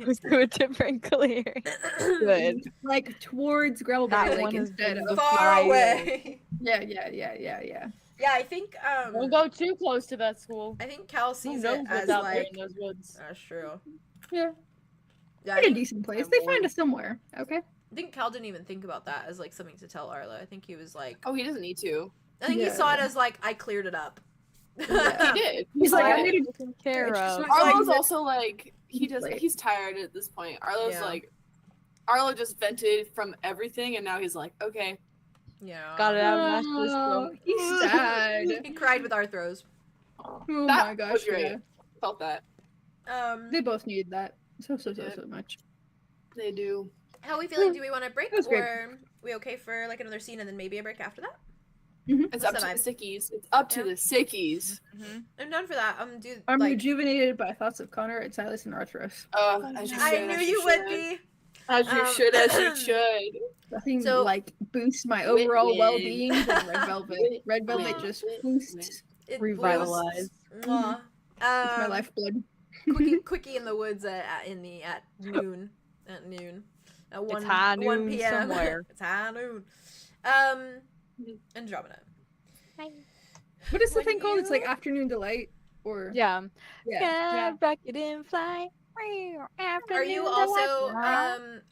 Speaker 5: Goes to a different clear. Good.
Speaker 3: Like towards Gravelberry
Speaker 5: That
Speaker 3: Lake
Speaker 5: one has
Speaker 3: instead
Speaker 5: been
Speaker 3: of
Speaker 1: Far
Speaker 5: Fly
Speaker 1: away.
Speaker 3: yeah.
Speaker 1: Yeah, I think
Speaker 4: Don't go too close to that school.
Speaker 1: I think Cal
Speaker 4: Who
Speaker 1: sees
Speaker 4: knows
Speaker 1: it
Speaker 4: what's
Speaker 1: as
Speaker 4: out there
Speaker 1: like
Speaker 4: in those woods?
Speaker 1: that's true.
Speaker 3: Yeah.
Speaker 1: Yeah,
Speaker 3: Like a decent place. They find us somewhere. Okay.
Speaker 1: I think Cal didn't even think about that as like something to tell Arlo. I think he was like
Speaker 2: Oh, he doesn't need to.
Speaker 1: I think he
Speaker 3: Yeah.
Speaker 1: saw it as like I cleared it up.
Speaker 3: Yeah.
Speaker 2: He did.
Speaker 3: He's like, I
Speaker 2: Right.
Speaker 3: made a
Speaker 5: Taken care
Speaker 3: It's just
Speaker 5: of.
Speaker 3: like-
Speaker 2: Arlo's also like
Speaker 3: Like-
Speaker 2: he's tired at this point. Arlo's
Speaker 1: Yeah.
Speaker 2: like Arlo just vented from everything and now he's like, okay.
Speaker 1: Yeah.
Speaker 5: Got it out of my
Speaker 3: Oh,
Speaker 5: system.
Speaker 3: he's sad.
Speaker 1: He cried with Arthros.
Speaker 3: Oh
Speaker 2: That
Speaker 3: my gosh.
Speaker 2: was great.
Speaker 3: Yeah.
Speaker 2: Felt that.
Speaker 3: They both needed that so much.
Speaker 2: They do.
Speaker 1: How are we feeling? Do we want to break
Speaker 3: That was great.
Speaker 1: or we okay for like another scene and then maybe a break after that?
Speaker 2: It's up
Speaker 1: What's
Speaker 2: to
Speaker 1: the
Speaker 2: the sickies. It's up to
Speaker 1: Yeah.
Speaker 2: the sickies.
Speaker 1: I'm done for that. Do
Speaker 3: I'm
Speaker 1: like
Speaker 3: rejuvenated by thoughts of Connor and Silas and Arthros.
Speaker 2: As you
Speaker 1: I
Speaker 2: should,
Speaker 1: knew
Speaker 2: as
Speaker 1: you would
Speaker 2: should.
Speaker 1: be.
Speaker 2: As you should, as you should.
Speaker 3: Nothing
Speaker 1: So-
Speaker 3: like boosts my
Speaker 2: Wit
Speaker 3: overall
Speaker 2: win.
Speaker 3: well-being than Red Velvet.
Speaker 2: Wit
Speaker 3: Red Velvet
Speaker 2: win.
Speaker 3: just
Speaker 2: Wit
Speaker 3: boosts.
Speaker 1: It
Speaker 5: Revitalize.
Speaker 1: boosts. Mwah.
Speaker 3: It's my lifeblood.
Speaker 1: Quickie in the woods at noon. At noon. At 1,
Speaker 5: high
Speaker 1: 1
Speaker 5: noon
Speaker 1: p.m.
Speaker 5: somewhere.
Speaker 1: It's high noon. Andromeda.
Speaker 3: What is the
Speaker 1: When
Speaker 3: thing called? It's like
Speaker 1: you-
Speaker 3: afternoon delight, or
Speaker 5: Yeah.
Speaker 3: yeah.
Speaker 5: Rocket in flight.
Speaker 1: Are you also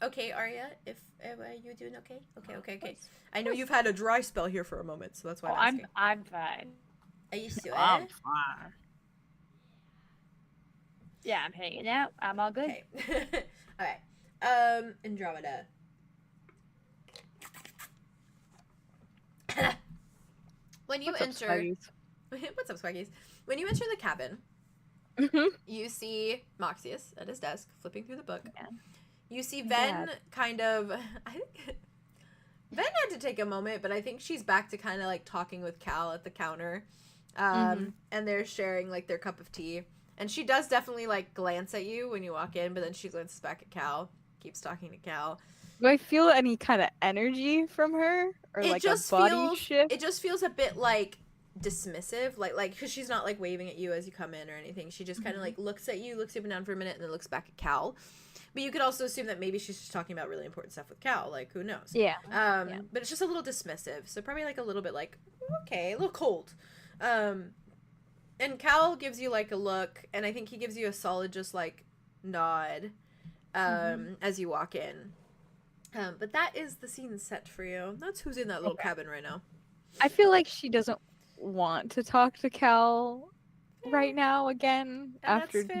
Speaker 1: okay, Aria? If are you doing okay? Okay. I know you've had a dry spell here for a moment, so that's why
Speaker 4: Oh,
Speaker 1: I'm asking.
Speaker 4: I'm fine.
Speaker 1: Are you sure?
Speaker 4: I'm fine. Yeah, I'm hanging out. I'm all good.
Speaker 1: Okay. Alright. Andromeda. When you
Speaker 5: What's up,
Speaker 1: enter
Speaker 5: Spuggies?
Speaker 1: What's up, Swaggies? When you enter the cabin,
Speaker 5: Mhm.
Speaker 1: you see Moxius at his desk flipping through the book.
Speaker 5: Yeah.
Speaker 1: You see
Speaker 5: Yeah.
Speaker 1: Ven kind of I think Ven had to take a moment, but I think she's back to kind of like talking with Cal at the counter. And they're sharing like their cup of tea. And she does definitely like glance at you when you walk in, but then she glances back at Cal, keeps talking to Cal.
Speaker 5: Do I feel any kind of energy from her, or like a body shift?
Speaker 1: It just feels a bit like dismissive, like because she's not like waving at you as you come in or anything. She just kind of like looks at you, looks up and down for a minute, and then looks back at Cal. But you could also assume that maybe she's just talking about really important stuff with Cal. Like who knows?
Speaker 5: Yeah.
Speaker 1: But it's just a little dismissive, so probably like a little bit like okay, a little cold. And Cal gives you like a look, and I think he gives you a solid just like nod as you walk in. But that is the scene set for you. That's who's in that little cabin right now.
Speaker 5: I feel like she doesn't want to talk to Cal right now again
Speaker 1: And
Speaker 5: after
Speaker 1: that's fair.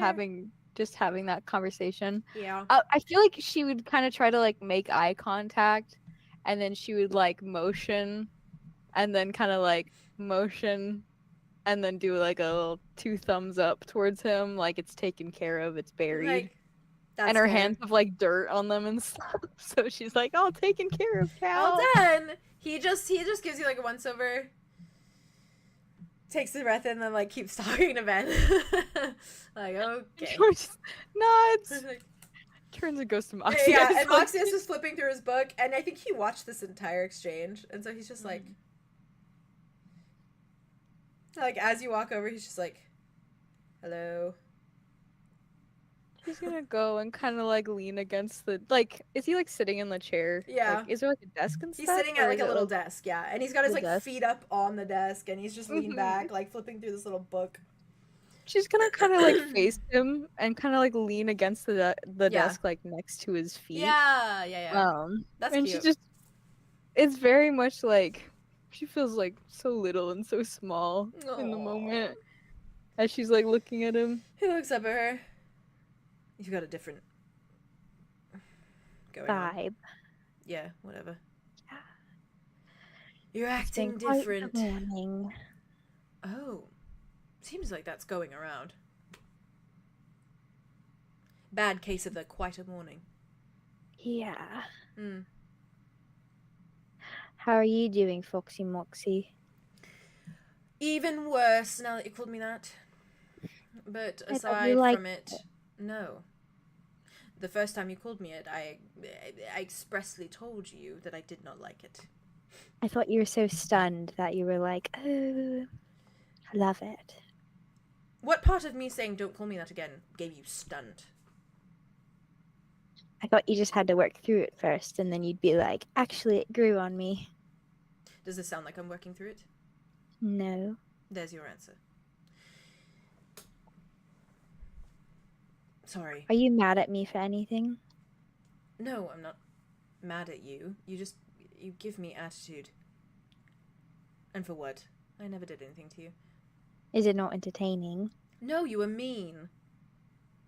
Speaker 5: having that conversation.
Speaker 1: Yeah.
Speaker 5: I feel like she would kind of try to like make eye contact, and then she would like motion, and then kind of like motion, and then do like a little 2 thumbs up towards him, like it's taken care of, it's buried.
Speaker 1: Like, that's
Speaker 5: And her
Speaker 1: fair.
Speaker 5: hands have like dirt on them and stuff. So she's like, "Oh, taken care of, Cal."
Speaker 1: Well done. He just gives you like a once over. Takes the breath in and then like keeps talking to Ben. Like, okay.
Speaker 5: George nods. turns and goes to Moxie.
Speaker 1: Yeah, and Moxius is flipping through his book, and I think he watched this entire exchange, and so he's just like, as you walk over, he's just like, hello.
Speaker 5: He's gonna go and kind of like lean against the like. Is he like sitting in the chair?
Speaker 1: Yeah.
Speaker 5: Like, is there like a desk and
Speaker 1: He's
Speaker 5: stuff?
Speaker 1: sitting at
Speaker 5: or
Speaker 1: like
Speaker 5: is
Speaker 1: a
Speaker 5: it,
Speaker 1: little desk, yeah, and he's got his
Speaker 5: the
Speaker 1: like
Speaker 5: desk?
Speaker 1: feet up on the desk, and he's just leaned back, like flipping through this little book.
Speaker 5: She's gonna kind of like face him and kind of like lean against the
Speaker 1: Yeah.
Speaker 5: desk like next to his feet.
Speaker 1: Yeah. That's
Speaker 5: and
Speaker 1: cute.
Speaker 5: she just, it's very much like she feels like so little and so small in the
Speaker 1: Aw.
Speaker 5: moment as she's like looking at him.
Speaker 1: He looks up at her. You've got a different going on.
Speaker 6: Vibe.
Speaker 1: Yeah, whatever.
Speaker 6: Yeah.
Speaker 1: You're
Speaker 6: It's been
Speaker 1: acting
Speaker 6: quite the
Speaker 1: different.
Speaker 6: morning.
Speaker 1: Oh. Seems like that's going around. Bad case of the quite a morning.
Speaker 6: Yeah.
Speaker 1: Hmm.
Speaker 6: How are you doing, Foxy Moxie?
Speaker 1: Even worse now that you called me that. But
Speaker 6: I thought
Speaker 1: aside
Speaker 6: you liked
Speaker 1: from it, no. The first time you called me it, I expressly told you that I did not like it.
Speaker 6: I thought you were so stunned that you were like, oh, I love it.
Speaker 1: What part of me saying don't call me that again gave you stunned?
Speaker 6: I thought you just had to work through it first, and then you'd be like, actually, it grew on me.
Speaker 1: Does this sound like I'm working through it?
Speaker 6: No.
Speaker 1: There's your answer. Sorry.
Speaker 6: Are you mad at me for anything?
Speaker 1: No, I'm not mad at you. You give me attitude. And for what? I never did anything to you.
Speaker 6: Is it not entertaining?
Speaker 1: No, you were mean.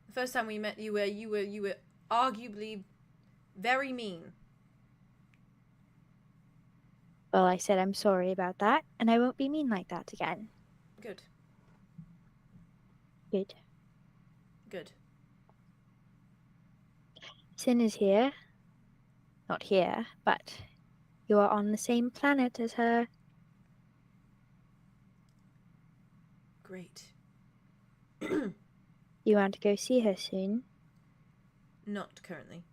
Speaker 1: The first time we met, you were arguably very mean.
Speaker 6: Well, I said I'm sorry about that, and I won't be mean like that again.
Speaker 1: Good.
Speaker 6: Good.
Speaker 1: Good.
Speaker 6: Sin is here. Not here, but you are on the same planet as her.
Speaker 1: Great.
Speaker 6: You want to go see her soon?
Speaker 1: Not currently.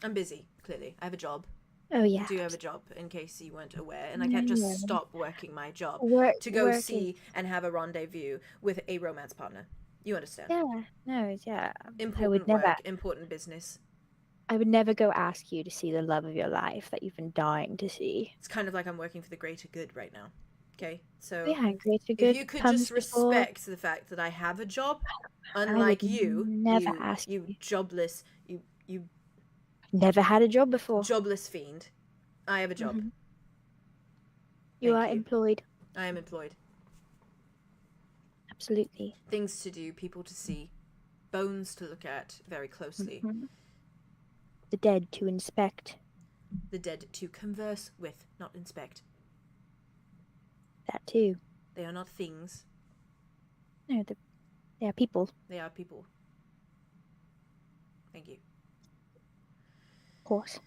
Speaker 1: I'm busy, clearly. I have a job.
Speaker 6: Oh, yeah.
Speaker 1: I do have a job, in case you weren't aware, and I can't just
Speaker 6: No.
Speaker 1: stop working my job to go
Speaker 6: Working.
Speaker 1: see and have a rendezvous with a romance partner. You understand?
Speaker 6: Yeah, no, yeah.
Speaker 1: Important
Speaker 6: never-
Speaker 1: work, important business.
Speaker 6: I would never go ask you to see the love of your life that you've been dying to see.
Speaker 1: It's kind of like I'm working for the greater good right now. Okay? So
Speaker 6: Yeah, greater good.
Speaker 1: if you could
Speaker 6: comes
Speaker 1: just
Speaker 6: before-
Speaker 1: respect the fact that I have a job,
Speaker 6: would
Speaker 1: unlike you,
Speaker 6: never ask
Speaker 1: you
Speaker 6: you.
Speaker 1: jobless, you
Speaker 6: Never had a job before.
Speaker 1: jobless fiend. I have a job.
Speaker 6: Mhm. You
Speaker 1: Thank
Speaker 6: are employed.
Speaker 1: I am employed.
Speaker 6: Absolutely.
Speaker 1: Things to do, people to see, bones to look at very closely,
Speaker 6: Mhm. The dead to inspect.
Speaker 1: the dead to converse with, not inspect.
Speaker 6: That too.
Speaker 1: They are not things,
Speaker 6: No, they are people.
Speaker 1: they are people. Thank you.
Speaker 6: Of course.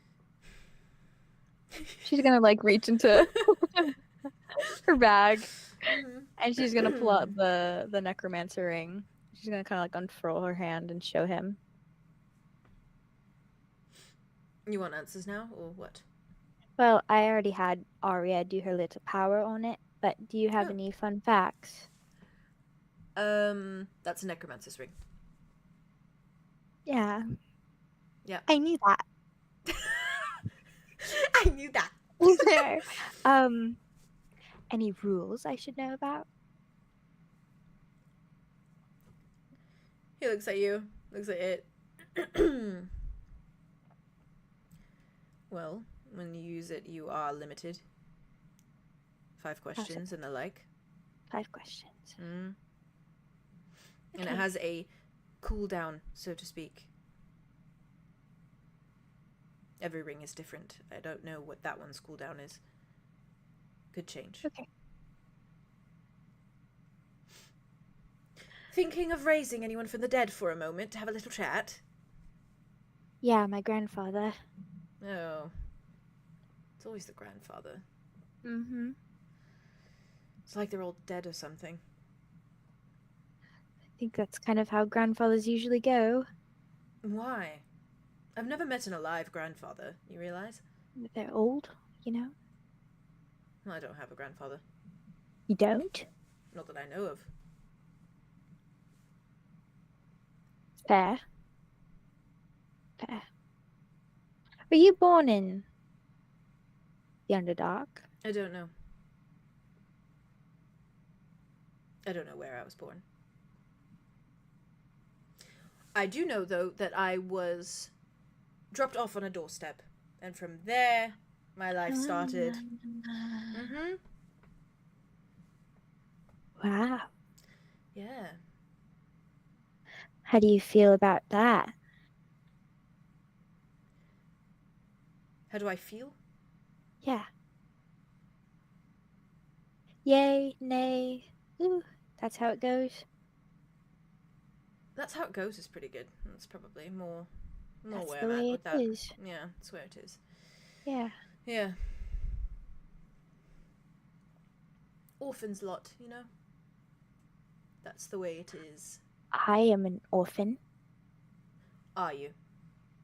Speaker 5: She's gonna like reach into her bag
Speaker 1: Mhm.
Speaker 5: and she's gonna pull out the necromancer ring. She's gonna kind of like unfurl her hand and show him.
Speaker 1: You want answers now, or what?
Speaker 6: Well, I already had Aria do her little power on it, but do you have
Speaker 1: Oh.
Speaker 6: any fun facts?
Speaker 1: That's a necromancer's ring.
Speaker 6: Yeah.
Speaker 1: Yeah.
Speaker 6: I knew that.
Speaker 1: I knew that.
Speaker 6: Is there any rules I should know about?
Speaker 1: He looks at you, looks at it. Well, when you use it, you are limited. 5 questions and the like.
Speaker 6: 5 questions.
Speaker 1: Mm. And it
Speaker 6: Okay.
Speaker 1: has a cooldown, so to speak. Every ring is different. I don't know what that one's cooldown is. Could change.
Speaker 6: Okay.
Speaker 1: Thinking of raising anyone from the dead for a moment to have a little chat?
Speaker 6: Yeah, my grandfather.
Speaker 1: Oh. It's always the grandfather.
Speaker 6: Mm-hmm.
Speaker 1: It's like they're all dead or something.
Speaker 6: think that's kind of how grandfathers usually go.
Speaker 1: Why? I've never met an alive grandfather, you realize?
Speaker 6: They're old, you know?
Speaker 1: Well, I don't have a grandfather.
Speaker 6: You don't?
Speaker 1: Not that I know of.
Speaker 6: Fair. Fair. Were you born in the Underdark?
Speaker 1: I don't know. I don't know where I was born. I do know, though, that I was dropped off on a doorstep. And from there, my life started. Mm-hmm.
Speaker 6: Wow.
Speaker 1: Yeah.
Speaker 6: How do you feel about that?
Speaker 1: How do I feel?
Speaker 6: Yeah. Yay, nay. Ooh, that's how it goes.
Speaker 1: That's how it goes is pretty good. That's probably more
Speaker 6: That's
Speaker 1: where
Speaker 6: the
Speaker 1: I'm at
Speaker 6: way
Speaker 1: with
Speaker 6: it
Speaker 1: that.
Speaker 6: is.
Speaker 1: Yeah, that's where it is.
Speaker 6: Yeah.
Speaker 1: Yeah. Orphans lot, you know? That's the way it is.
Speaker 6: I am an orphan.
Speaker 1: Are you?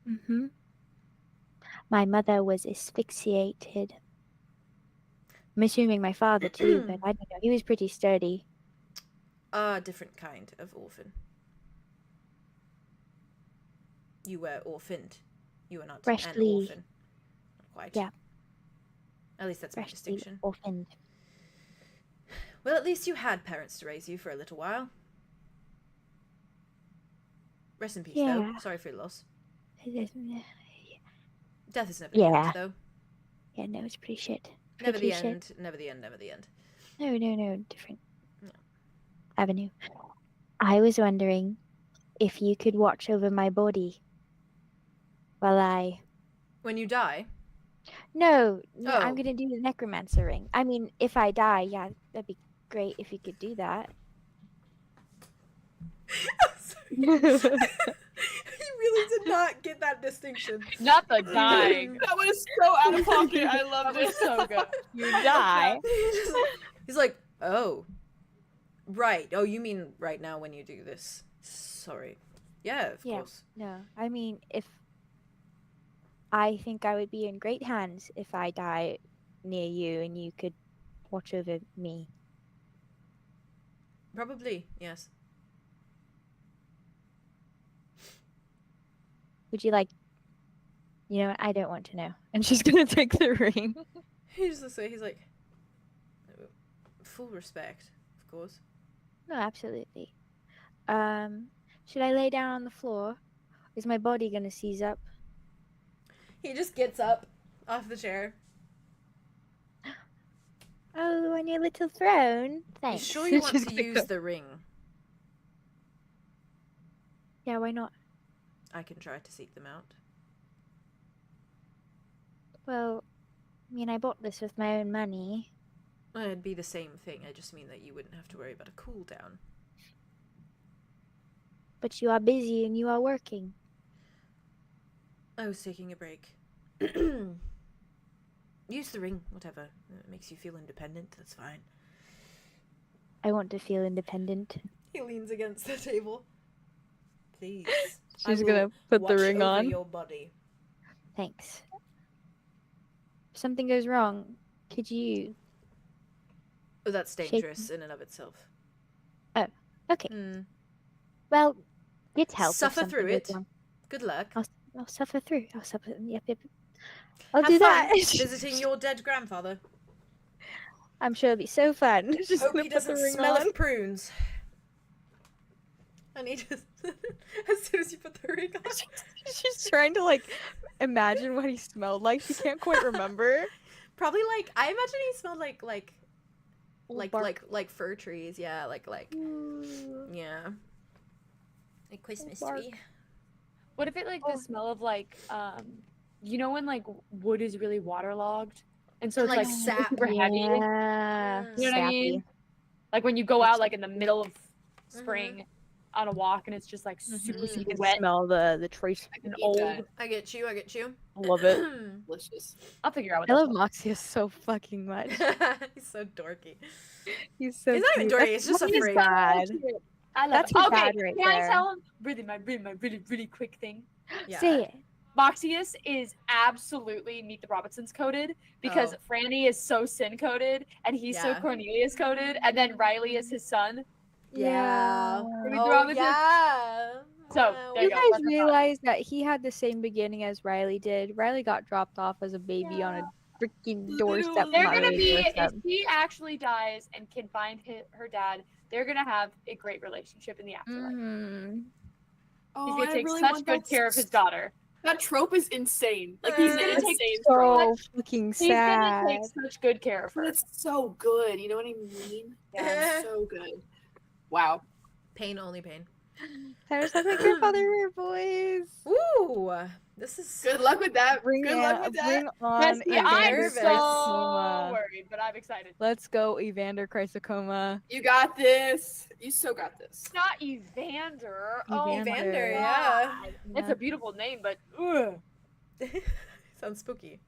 Speaker 6: Mm-hmm. My mother was asphyxiated. I'm assuming my father too, but I don't know. He was pretty sturdy.
Speaker 1: A different kind of orphan. You were orphaned. You were not an
Speaker 6: Freshly-
Speaker 1: orphan. Not quite.
Speaker 6: Yeah.
Speaker 1: At least that's my
Speaker 6: Freshly
Speaker 1: distinction.
Speaker 6: orphaned.
Speaker 1: Well, at least you had parents to raise you for a little while. Rest in peace, though.
Speaker 6: Yeah.
Speaker 1: Sorry for your loss.
Speaker 6: Yeah,
Speaker 1: Death is never
Speaker 6: Yeah.
Speaker 1: the end, though.
Speaker 6: no, it's pretty shit.
Speaker 1: Never
Speaker 6: Pretty
Speaker 1: the
Speaker 6: shit.
Speaker 1: end. Never the end. Never the end.
Speaker 6: No, different
Speaker 1: No.
Speaker 6: avenue. I was wondering if you could watch over my body while I...
Speaker 1: When you die,
Speaker 6: No,
Speaker 1: Oh.
Speaker 6: I'm gonna do the necromancer ring. I mean, if I die, yeah, that'd be great if you could do that.
Speaker 1: he really did not get that distinction.
Speaker 4: Not the dying.
Speaker 2: That was so out of pocket. I loved
Speaker 4: That
Speaker 2: it.
Speaker 4: was so good.
Speaker 5: You die.
Speaker 1: He's like, oh, right. Oh, you mean right now when you do this? Sorry. Yeah, of
Speaker 6: Yeah.
Speaker 1: course.
Speaker 6: No, I mean, I think I would be in great hands if I die near you and you could watch over me.
Speaker 1: Probably, yes.
Speaker 6: Would you like... You know what? I don't want to know.
Speaker 5: And she's gonna take the ring.
Speaker 1: He's just he's like, full respect, of course.
Speaker 6: No, absolutely. Should I lay down on the floor? Is my body gonna seize up?
Speaker 1: He just gets up off the chair.
Speaker 6: Oh, on your little throne?
Speaker 1: You
Speaker 6: Thanks.
Speaker 1: sure you want
Speaker 5: She's
Speaker 1: to
Speaker 5: gonna
Speaker 1: use
Speaker 5: go.
Speaker 1: the ring?
Speaker 6: Yeah, why not?
Speaker 1: I can try to seek them out.
Speaker 6: Well, I mean, I bought this with my own money.
Speaker 1: It'd be the same thing. I just mean that you wouldn't have to worry about a cooldown.
Speaker 6: But you are busy and you are working.
Speaker 1: I was taking a break. Use the ring, whatever. It makes you feel independent, that's fine.
Speaker 6: I want to feel independent.
Speaker 1: He leans against the table. Please.
Speaker 5: She's gonna put the ring on.
Speaker 1: Your body.
Speaker 6: Thanks. If something goes wrong, could you...
Speaker 1: Oh, that's dangerous in and of itself.
Speaker 6: Okay.
Speaker 1: Hmm.
Speaker 6: Well, get help. if
Speaker 1: Suffer
Speaker 6: something
Speaker 1: through
Speaker 6: goes
Speaker 1: it.
Speaker 6: wrong.
Speaker 1: Good luck.
Speaker 6: I'll suffer through. I'll suffer. Yep. I'll
Speaker 1: Have
Speaker 6: do
Speaker 1: fun
Speaker 6: that.
Speaker 1: visiting your dead grandfather.
Speaker 6: I'm sure it'll be so fun.
Speaker 5: She's
Speaker 1: Hope
Speaker 5: gonna
Speaker 1: he
Speaker 5: put the
Speaker 1: doesn't
Speaker 5: ring
Speaker 1: smell
Speaker 5: on.
Speaker 1: of prunes. And he just, as soon as you put the ring on,
Speaker 5: She's trying to like imagine what he smelled like. She can't quite remember.
Speaker 1: probably like I imagine he smelled like
Speaker 6: bark.
Speaker 1: like fir trees. Yeah, like yeah, like Christmas
Speaker 6: bark.
Speaker 1: tree.
Speaker 4: What if it like the smell of like you know when like wood is really waterlogged and so it's
Speaker 1: Like
Speaker 4: like
Speaker 1: sap.
Speaker 4: super heavy?
Speaker 6: Yeah.
Speaker 1: Mm.
Speaker 4: You know what I mean?
Speaker 6: Sappy.
Speaker 4: Like when you go out like in the middle of spring on a walk and it's just like super
Speaker 1: Mhm.
Speaker 5: You
Speaker 4: super
Speaker 5: can
Speaker 4: wet
Speaker 5: smell the trace.
Speaker 2: I can
Speaker 4: and
Speaker 2: eat
Speaker 4: old.
Speaker 2: that.
Speaker 1: I get you. I get you.
Speaker 5: Love it.
Speaker 2: Delicious.
Speaker 4: I'll figure out what
Speaker 5: I
Speaker 4: that's
Speaker 5: love
Speaker 4: called.
Speaker 5: Moxia so fucking much.
Speaker 1: He's so dorky.
Speaker 5: He's so
Speaker 1: He's not even
Speaker 5: cute.
Speaker 1: dorky, it's just
Speaker 5: That's
Speaker 1: a freak.
Speaker 5: sad.
Speaker 4: I love
Speaker 6: That's
Speaker 4: it.
Speaker 6: his
Speaker 4: Okay,
Speaker 6: dad right
Speaker 4: can I
Speaker 6: there.
Speaker 4: tell him really quick thing?
Speaker 1: Yeah.
Speaker 6: Say it.
Speaker 4: Moxius is absolutely Meet the Robinsons coded because
Speaker 1: Oh.
Speaker 4: Franny is so Sin coded and he's so
Speaker 1: Yeah.
Speaker 4: Cornelius coded, and then Riley is his son.
Speaker 1: Yeah.
Speaker 4: Meet the
Speaker 1: Oh,
Speaker 4: Robinsons.
Speaker 1: yeah.
Speaker 4: So,
Speaker 1: Wow.
Speaker 4: there
Speaker 6: You
Speaker 4: you go.
Speaker 6: guys
Speaker 4: That's a thought.
Speaker 6: realize that he had the same beginning as Riley did. Riley got dropped off as a baby on a freaking doorstep.
Speaker 4: They're
Speaker 6: not
Speaker 4: gonna
Speaker 6: really
Speaker 4: be,
Speaker 6: doorstep.
Speaker 4: if he actually dies and can find her dad, they're gonna have a great relationship in the afterlife.
Speaker 6: Mhm.
Speaker 2: Oh,
Speaker 4: He's gonna
Speaker 2: I
Speaker 4: take
Speaker 2: really
Speaker 4: such
Speaker 2: want
Speaker 4: good
Speaker 2: that
Speaker 4: care of his daughter.
Speaker 2: That trope is insane. Like he's
Speaker 1: It's
Speaker 2: an insane
Speaker 6: So
Speaker 2: trope.
Speaker 6: fucking
Speaker 4: He's gonna
Speaker 6: sad.
Speaker 4: take such good care of
Speaker 2: But
Speaker 4: her.
Speaker 2: it's so good. You know what I mean? Yeah, it's so good. Wow.
Speaker 1: Pain, only pain.
Speaker 6: Tyler's like, my grandfather were boys.
Speaker 1: Ooh, this is
Speaker 2: Good luck with that.
Speaker 6: Bring
Speaker 2: Good
Speaker 6: it,
Speaker 2: luck with that.
Speaker 6: bring on
Speaker 4: Trust me, I'm
Speaker 1: nervous.
Speaker 4: so worried, but I'm excited.
Speaker 5: Let's go, 𝐕𝐸𝐸𝐸𝐸𝐸𝐸𝐸𝐸.
Speaker 2: You got this. You so got this.
Speaker 4: It's not Evander. Oh,
Speaker 5: Evander.
Speaker 1: Evander,
Speaker 4: God.
Speaker 1: yeah.
Speaker 4: It's a beautiful name, but ugh.
Speaker 1: Sounds spooky.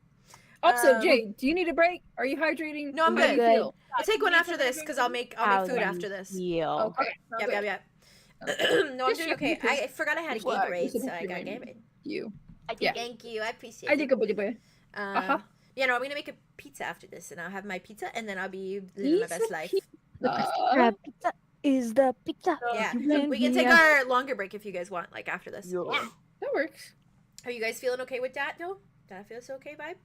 Speaker 3: Also,
Speaker 1: Um,
Speaker 3: Jade, do you need a break? Are you hydrating?
Speaker 1: No, I'm
Speaker 3: How do you
Speaker 1: good.
Speaker 3: feel?
Speaker 1: I'll take one after this because I'll make
Speaker 6: How
Speaker 1: food
Speaker 6: do
Speaker 1: after
Speaker 6: you
Speaker 1: this.
Speaker 6: feel?
Speaker 3: Okay.
Speaker 1: Yep,
Speaker 3: okay.
Speaker 1: yep, yep. No, I'm
Speaker 3: Just
Speaker 1: doing
Speaker 3: check
Speaker 1: okay.
Speaker 3: because
Speaker 1: I forgot I had a
Speaker 3: Well, I
Speaker 1: Gatorade,
Speaker 3: guess
Speaker 1: so
Speaker 3: I'm
Speaker 1: I got
Speaker 3: doing
Speaker 1: Gatorade.
Speaker 3: You.
Speaker 4: Yeah.
Speaker 1: Thank you. I appreciate
Speaker 3: I
Speaker 1: it.
Speaker 3: think a bit. Uh-huh.
Speaker 1: Yeah, no, I'm gonna make a pizza after this, and I'll have my pizza, and then I'll be living my best life.
Speaker 6: Pizza is the pizza.
Speaker 1: Yeah,
Speaker 6: You win
Speaker 1: we can take
Speaker 6: here.
Speaker 1: our longer break if you guys want, like after this.
Speaker 4: Yeah.
Speaker 3: That works.
Speaker 1: Are you guys feeling okay with that, though? That feels okay, vibe?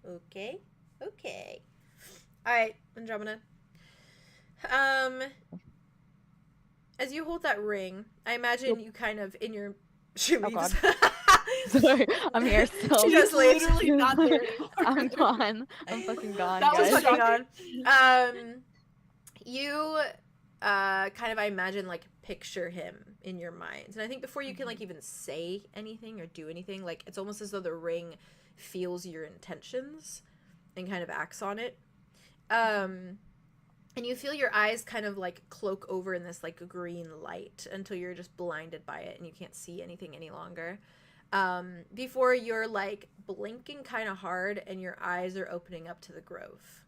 Speaker 1: Okay. Okay. Alright, Andromeda. As you hold that ring, I imagine you kind of, in your... She
Speaker 5: Oh,
Speaker 1: leaves.
Speaker 5: Sorry, I'm here still.
Speaker 1: She just leaves.
Speaker 2: Literally not there anymore.
Speaker 5: I'm gone. I'm fucking gone,
Speaker 2: That was
Speaker 5: guys.
Speaker 1: Fucking on. You kind of, I imagine, like, picture him in your mind. And I think before you can, like, even say anything or do anything, like, it's almost as though the ring feels your intentions and kind of acts on it. And you feel your eyes kind of, like, cloak over in this, like, green light until you're just blinded by it and you can't see anything any longer. Before you're, like, blinking kind of hard and your eyes are opening up to the grove.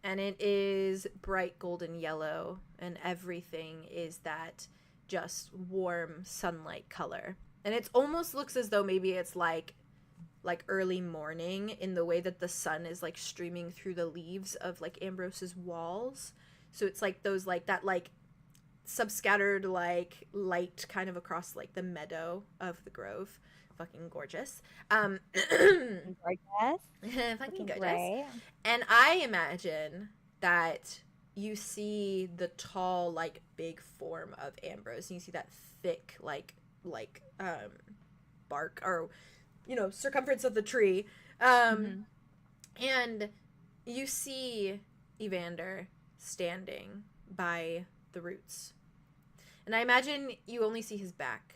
Speaker 1: And it is bright golden yellow, and everything is that just warm sunlight color. And it almost looks as though maybe it's like early morning in the way that the sun is like streaming through the leaves of like Ambrose's walls. So it's like those like that like subscattered like light kind of across like the meadow of the grove. Fucking gorgeous.
Speaker 6: Gorgeous.
Speaker 1: Fucking
Speaker 6: Fucking
Speaker 1: gorgeous.
Speaker 6: great.
Speaker 1: And I imagine that you see the tall, like, big form of Ambrose, and you see that thick, like, bark, or, you know, circumference of the tree. And you see Evander standing by the roots. And I imagine you only see his back,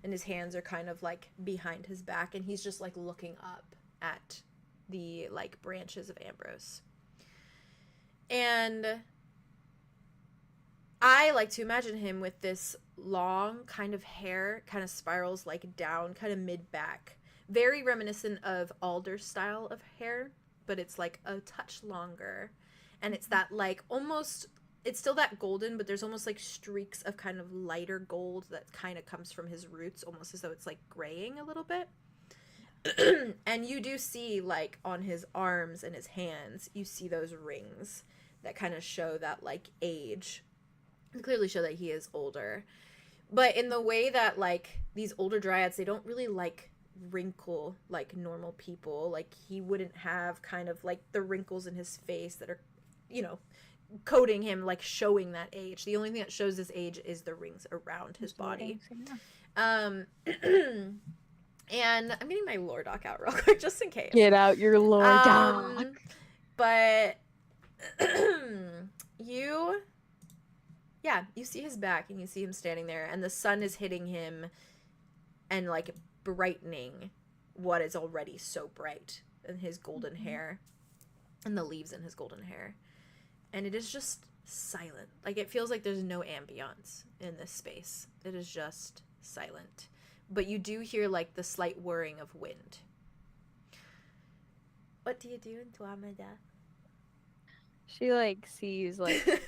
Speaker 1: and his hands are kind of, like, behind his back, and he's just, like, looking up at the like branches of Ambrose. And I like to imagine him with this long kind of hair, kind of spirals like down, kind of mid back, very reminiscent of Alder's style of hair, but it's like a touch longer, and it's that like almost, it's still that golden, but there's almost like streaks of kind of lighter gold that kind of comes from his roots, almost as though it's like graying a little bit. And you do see, like, on his arms and his hands, you see those rings that kind of show that, like, age. They clearly show that he is older. But in the way that, like, these older dryads, they don't really, like, wrinkle like normal people. Like, he wouldn't have kind of, like, the wrinkles in his face that are, you know, coding him, like, showing that age. The only thing that shows his age is the rings around his body. And I'm getting my lore doc out real quick, just in case.
Speaker 5: Get out your lore doc.
Speaker 1: But you see his back, and you see him standing there, and the sun is hitting him and, like, brightening what is already so bright in his golden hair and the leaves in his golden hair. And it is just silent. Like, it feels like there's no ambiance in this space. It is just silent. But you do hear, like, the slight whirring of wind. What do you do, Andromeda?
Speaker 5: She like sees like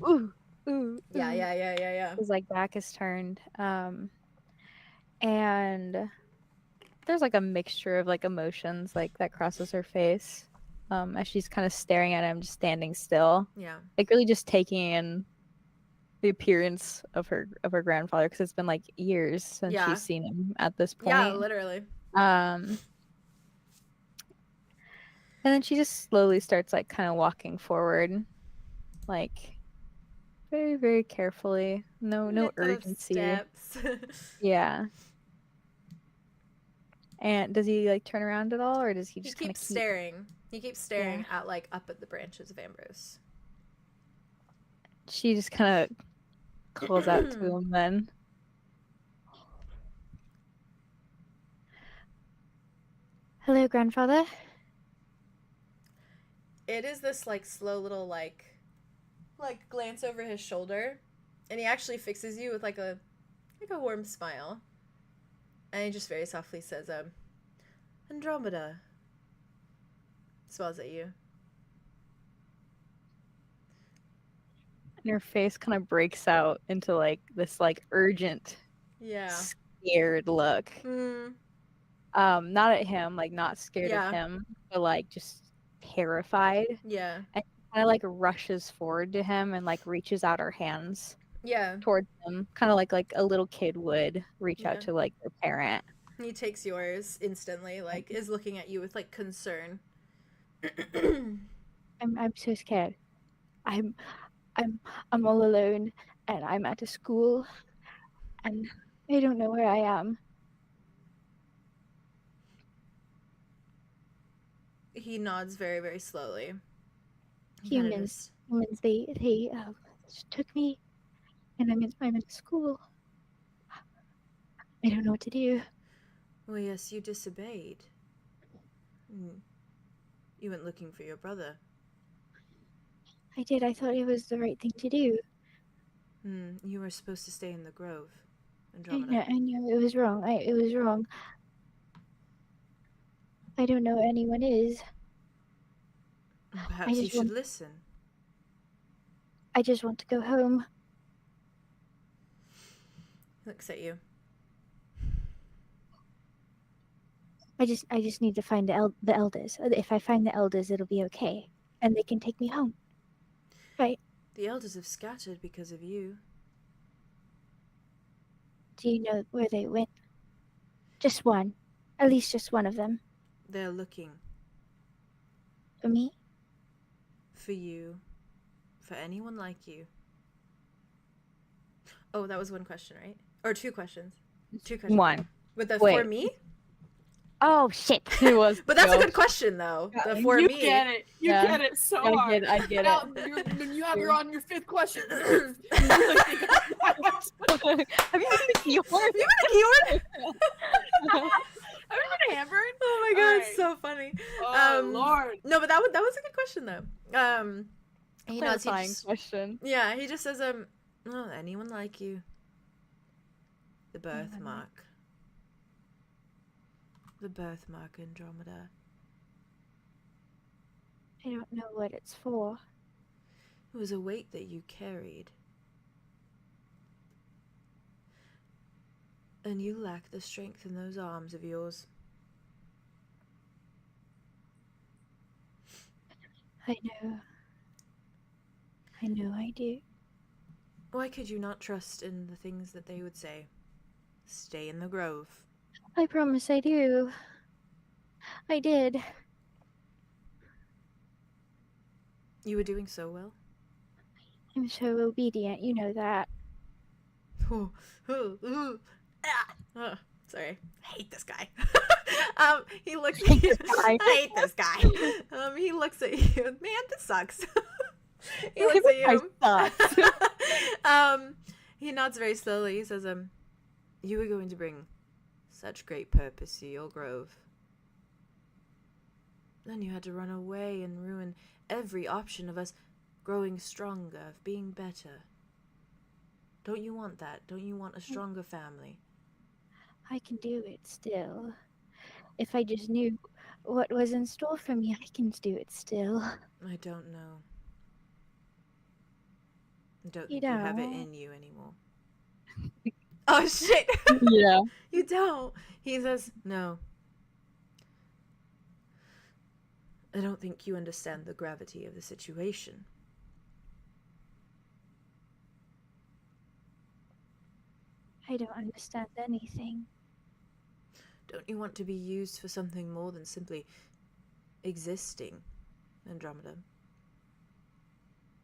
Speaker 5: Ooh, ooh,
Speaker 1: Yeah,
Speaker 5: ooh.
Speaker 1: yeah.
Speaker 5: His like back is turned. And there's like a mixture of like emotions like that crosses her face. As she's kind of staring at him, just standing still.
Speaker 1: Yeah.
Speaker 5: Like really just taking in the appearance of her grandfather, because it's been like years since
Speaker 1: Yeah.
Speaker 5: she's seen him at this point.
Speaker 1: Yeah, literally.
Speaker 5: And then she just slowly starts like kind of walking forward, like very, very carefully. No
Speaker 1: Little
Speaker 5: urgency.
Speaker 1: steps.
Speaker 5: Yeah. And does he like turn around at all, or does he
Speaker 1: He
Speaker 5: just kind of
Speaker 1: keeps staring. He keeps staring
Speaker 5: Yeah.
Speaker 1: at like up at the branches of Ambrose.
Speaker 5: She just kind of calls out to him then.
Speaker 6: Hello, grandfather.
Speaker 1: It is this like slow little like glance over his shoulder, and he actually fixes you with like a warm smile, and he just very softly says, Andromeda smiles at you.
Speaker 5: And her face kind of breaks out into like this like urgent,
Speaker 1: Yeah.
Speaker 5: scared look. Not at him, like not scared
Speaker 1: Yeah.
Speaker 5: of him, but like just terrified.
Speaker 1: Yeah.
Speaker 5: And kind of like rushes forward to him and like reaches out her hands
Speaker 1: Yeah.
Speaker 5: towards him, kind of like a little kid would reach
Speaker 1: Yeah.
Speaker 5: out to like their parent.
Speaker 1: He takes yours instantly, like is looking at you with like concern.
Speaker 6: I'm so scared. I'm all alone, and I'm at a school, and I don't know where I am.
Speaker 1: He nods very, very slowly. He kinda
Speaker 6: Humans, they took me, and I'm in school. I don't know what to do.
Speaker 1: Well, yes, you disobeyed. You went looking for your brother.
Speaker 6: I did. I thought it was the right thing to do.
Speaker 1: You were supposed to stay in the grove,
Speaker 6: I
Speaker 1: Andromeda.
Speaker 6: know it was wrong. It was wrong. I don't know where anyone is.
Speaker 1: Perhaps you should listen.
Speaker 6: I just want to go home.
Speaker 1: He looks at you.
Speaker 6: I just need to find the elders. If I find the elders, it'll be okay, and they can take me home. Right?
Speaker 1: The elders have scattered because of you.
Speaker 6: Do you know where they went? Just one. At least just one of them.
Speaker 1: They're looking
Speaker 6: For me?
Speaker 1: for you, for anyone like you. Oh, that was one question, right? Or two questions? Two questions.
Speaker 5: One.
Speaker 1: With the
Speaker 5: Wait.
Speaker 1: for me?
Speaker 6: Oh, shit.
Speaker 5: It was.
Speaker 1: But that's a
Speaker 5: no.
Speaker 1: good question, though. The for
Speaker 2: you
Speaker 1: me.
Speaker 2: get it. You
Speaker 5: Yeah.
Speaker 2: get it so
Speaker 5: I
Speaker 2: hard.
Speaker 5: get
Speaker 2: Now,
Speaker 5: it.
Speaker 2: when you have your on your fifth question.
Speaker 5: Have you been to Keyword?
Speaker 1: You got a keyword?
Speaker 2: Have you been to Hamburg?
Speaker 1: Oh my god,
Speaker 2: Alright.
Speaker 1: it's so funny.
Speaker 2: Oh Lord.
Speaker 1: No, but that was a good question though. He nods. He
Speaker 5: Clarifying
Speaker 1: just,
Speaker 5: question.
Speaker 1: yeah, he just says, oh, anyone like you? The birthmark. The birthmark, Andromeda.
Speaker 6: I don't know what it's for.
Speaker 1: It was a weight that you carried. And you lack the strength in those arms of yours.
Speaker 6: I know I do.
Speaker 1: Why could you not trust in the things that they would say? Stay in the grove.
Speaker 6: I promise I do. I did.
Speaker 1: You were doing so well.
Speaker 6: I'm so obedient, you know that.
Speaker 1: Sorry. I hate this guy. He looks at you. I hate this guy. He looks at you. Man, this sucks. He looks at you. He nods very slowly. He says, you were going to bring such great purpose to your grove. Then you had to run away and ruin every option of us growing stronger, of being better. Don't you want that? Don't you want a stronger family?
Speaker 6: I can do it still. If I just knew what was in store for me, I can do it still.
Speaker 1: I don't know. I don't
Speaker 6: You
Speaker 1: think you have it
Speaker 6: don't.
Speaker 1: in you anymore. Oh shit!
Speaker 5: Yeah.
Speaker 1: You don't. He says, no. I don't think you understand the gravity of the situation.
Speaker 6: I don't understand anything.
Speaker 1: Don't you want to be used for something more than simply existing, Andromeda?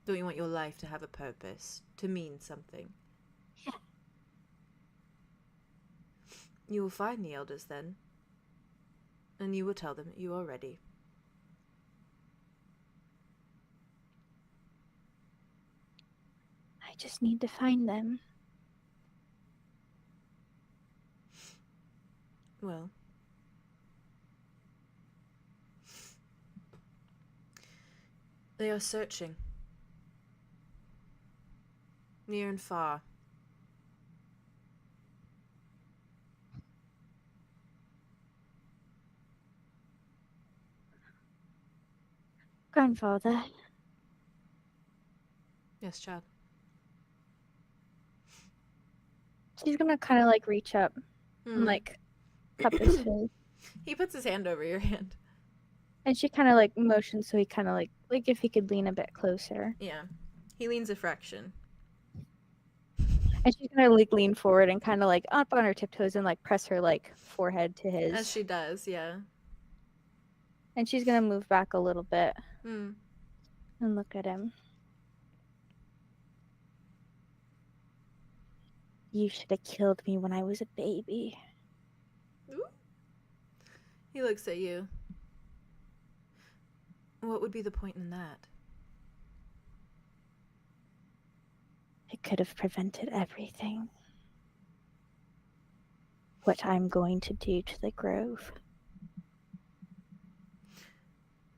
Speaker 1: Don't you want your life to have a purpose, to mean something?
Speaker 6: Yeah.
Speaker 1: You will find the elders then, and you will tell them that you are ready.
Speaker 6: I just need to find them.
Speaker 1: Well, they are searching. Near and far.
Speaker 6: Grandfather,
Speaker 1: Yes, child.
Speaker 6: she's gonna kind of like reach up and like cup his face.
Speaker 1: He puts his hand over your hand.
Speaker 6: And she kind of like motions so he kind of like if he could lean a bit closer.
Speaker 1: Yeah. He leans a fraction.
Speaker 6: And she's gonna like lean forward and kind of like up on her tiptoes and like press her like forehead to his.
Speaker 1: As she does, yeah.
Speaker 6: And she's gonna move back a little bit
Speaker 1: Hmm.
Speaker 6: and look at him. You should have killed me when I was a baby.
Speaker 1: Ooh. He looks at you. What would be the point in that?
Speaker 6: I could have prevented everything. What I'm going to do to the grove.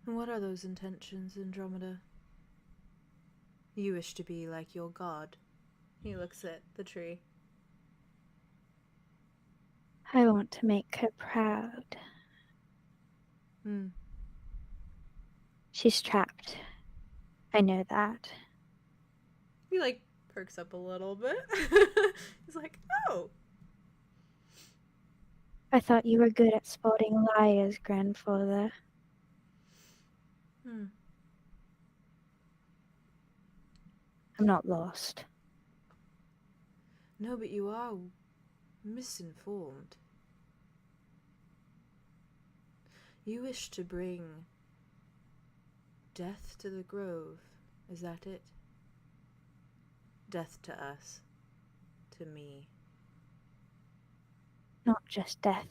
Speaker 1: And what are those intentions, Andromeda? You wish to be like your god. He looks at the tree.
Speaker 6: I want to make her proud.
Speaker 1: Hmm.
Speaker 6: She's trapped. I know that.
Speaker 1: He like perks up a little bit. He's like, oh.
Speaker 6: I thought you were good at spotting liars, grandfather.
Speaker 1: Hmm.
Speaker 6: I'm not lost.
Speaker 1: No, but you are misinformed. You wish to bring death to the grove, is that it? Death to us, to me.
Speaker 6: Not just death.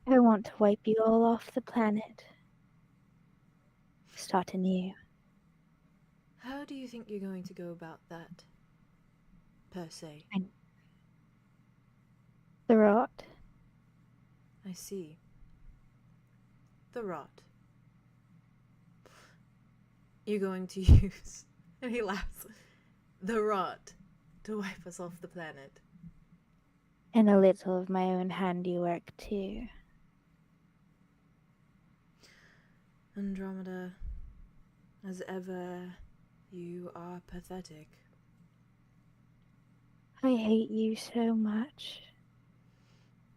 Speaker 6: I want to wipe you all off the planet. Start anew.
Speaker 1: How do you think you're going to go about that, per se?
Speaker 6: The rot.
Speaker 1: I see. The rot. You're going to use, and he laughs, the rot to wipe us off the planet.
Speaker 6: And a little of my own handiwork, too.
Speaker 1: Andromeda, as ever, you are pathetic.
Speaker 6: I hate you so much.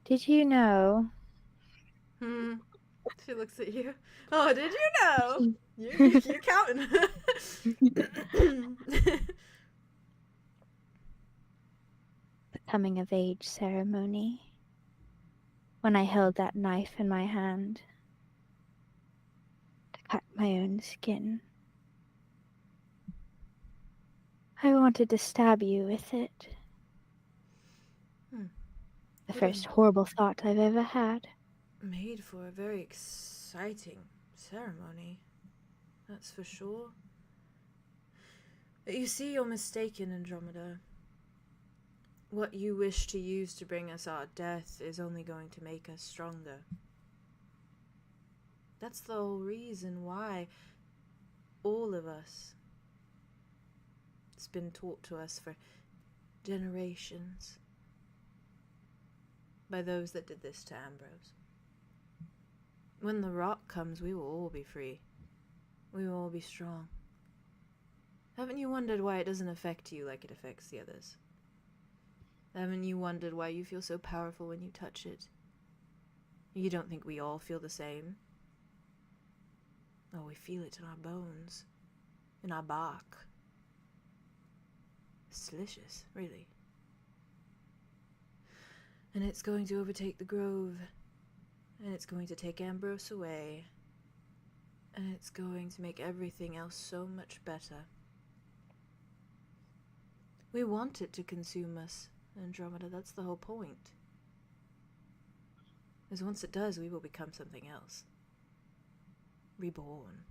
Speaker 6: Did you know?
Speaker 1: She looks at you. Oh, did you know? You're counting.
Speaker 6: The coming of age ceremony. When I held that knife in my hand to cut my own skin. I wanted to stab you with it. The first horrible thought I've ever had.
Speaker 1: Made for a very exciting ceremony, that's for sure. But you see, you're mistaken, Andromeda. What you wish to use to bring us our death is only going to make us stronger. That's the whole reason why all of us, it's been taught to us for generations by those that did this to Ambrose. When the rot comes, we will all be free. We will all be strong. Haven't you wondered why it doesn't affect you like it affects the others? Haven't you wondered why you feel so powerful when you touch it? You don't think we all feel the same? Oh, we feel it in our bones, in our bark. It's delicious, really. And it's going to overtake the grove, and it's going to take Ambrose away, and it's going to make everything else so much better. We want it to consume us, Andromeda, that's the whole point. Because once it does, we will become something else. Reborn.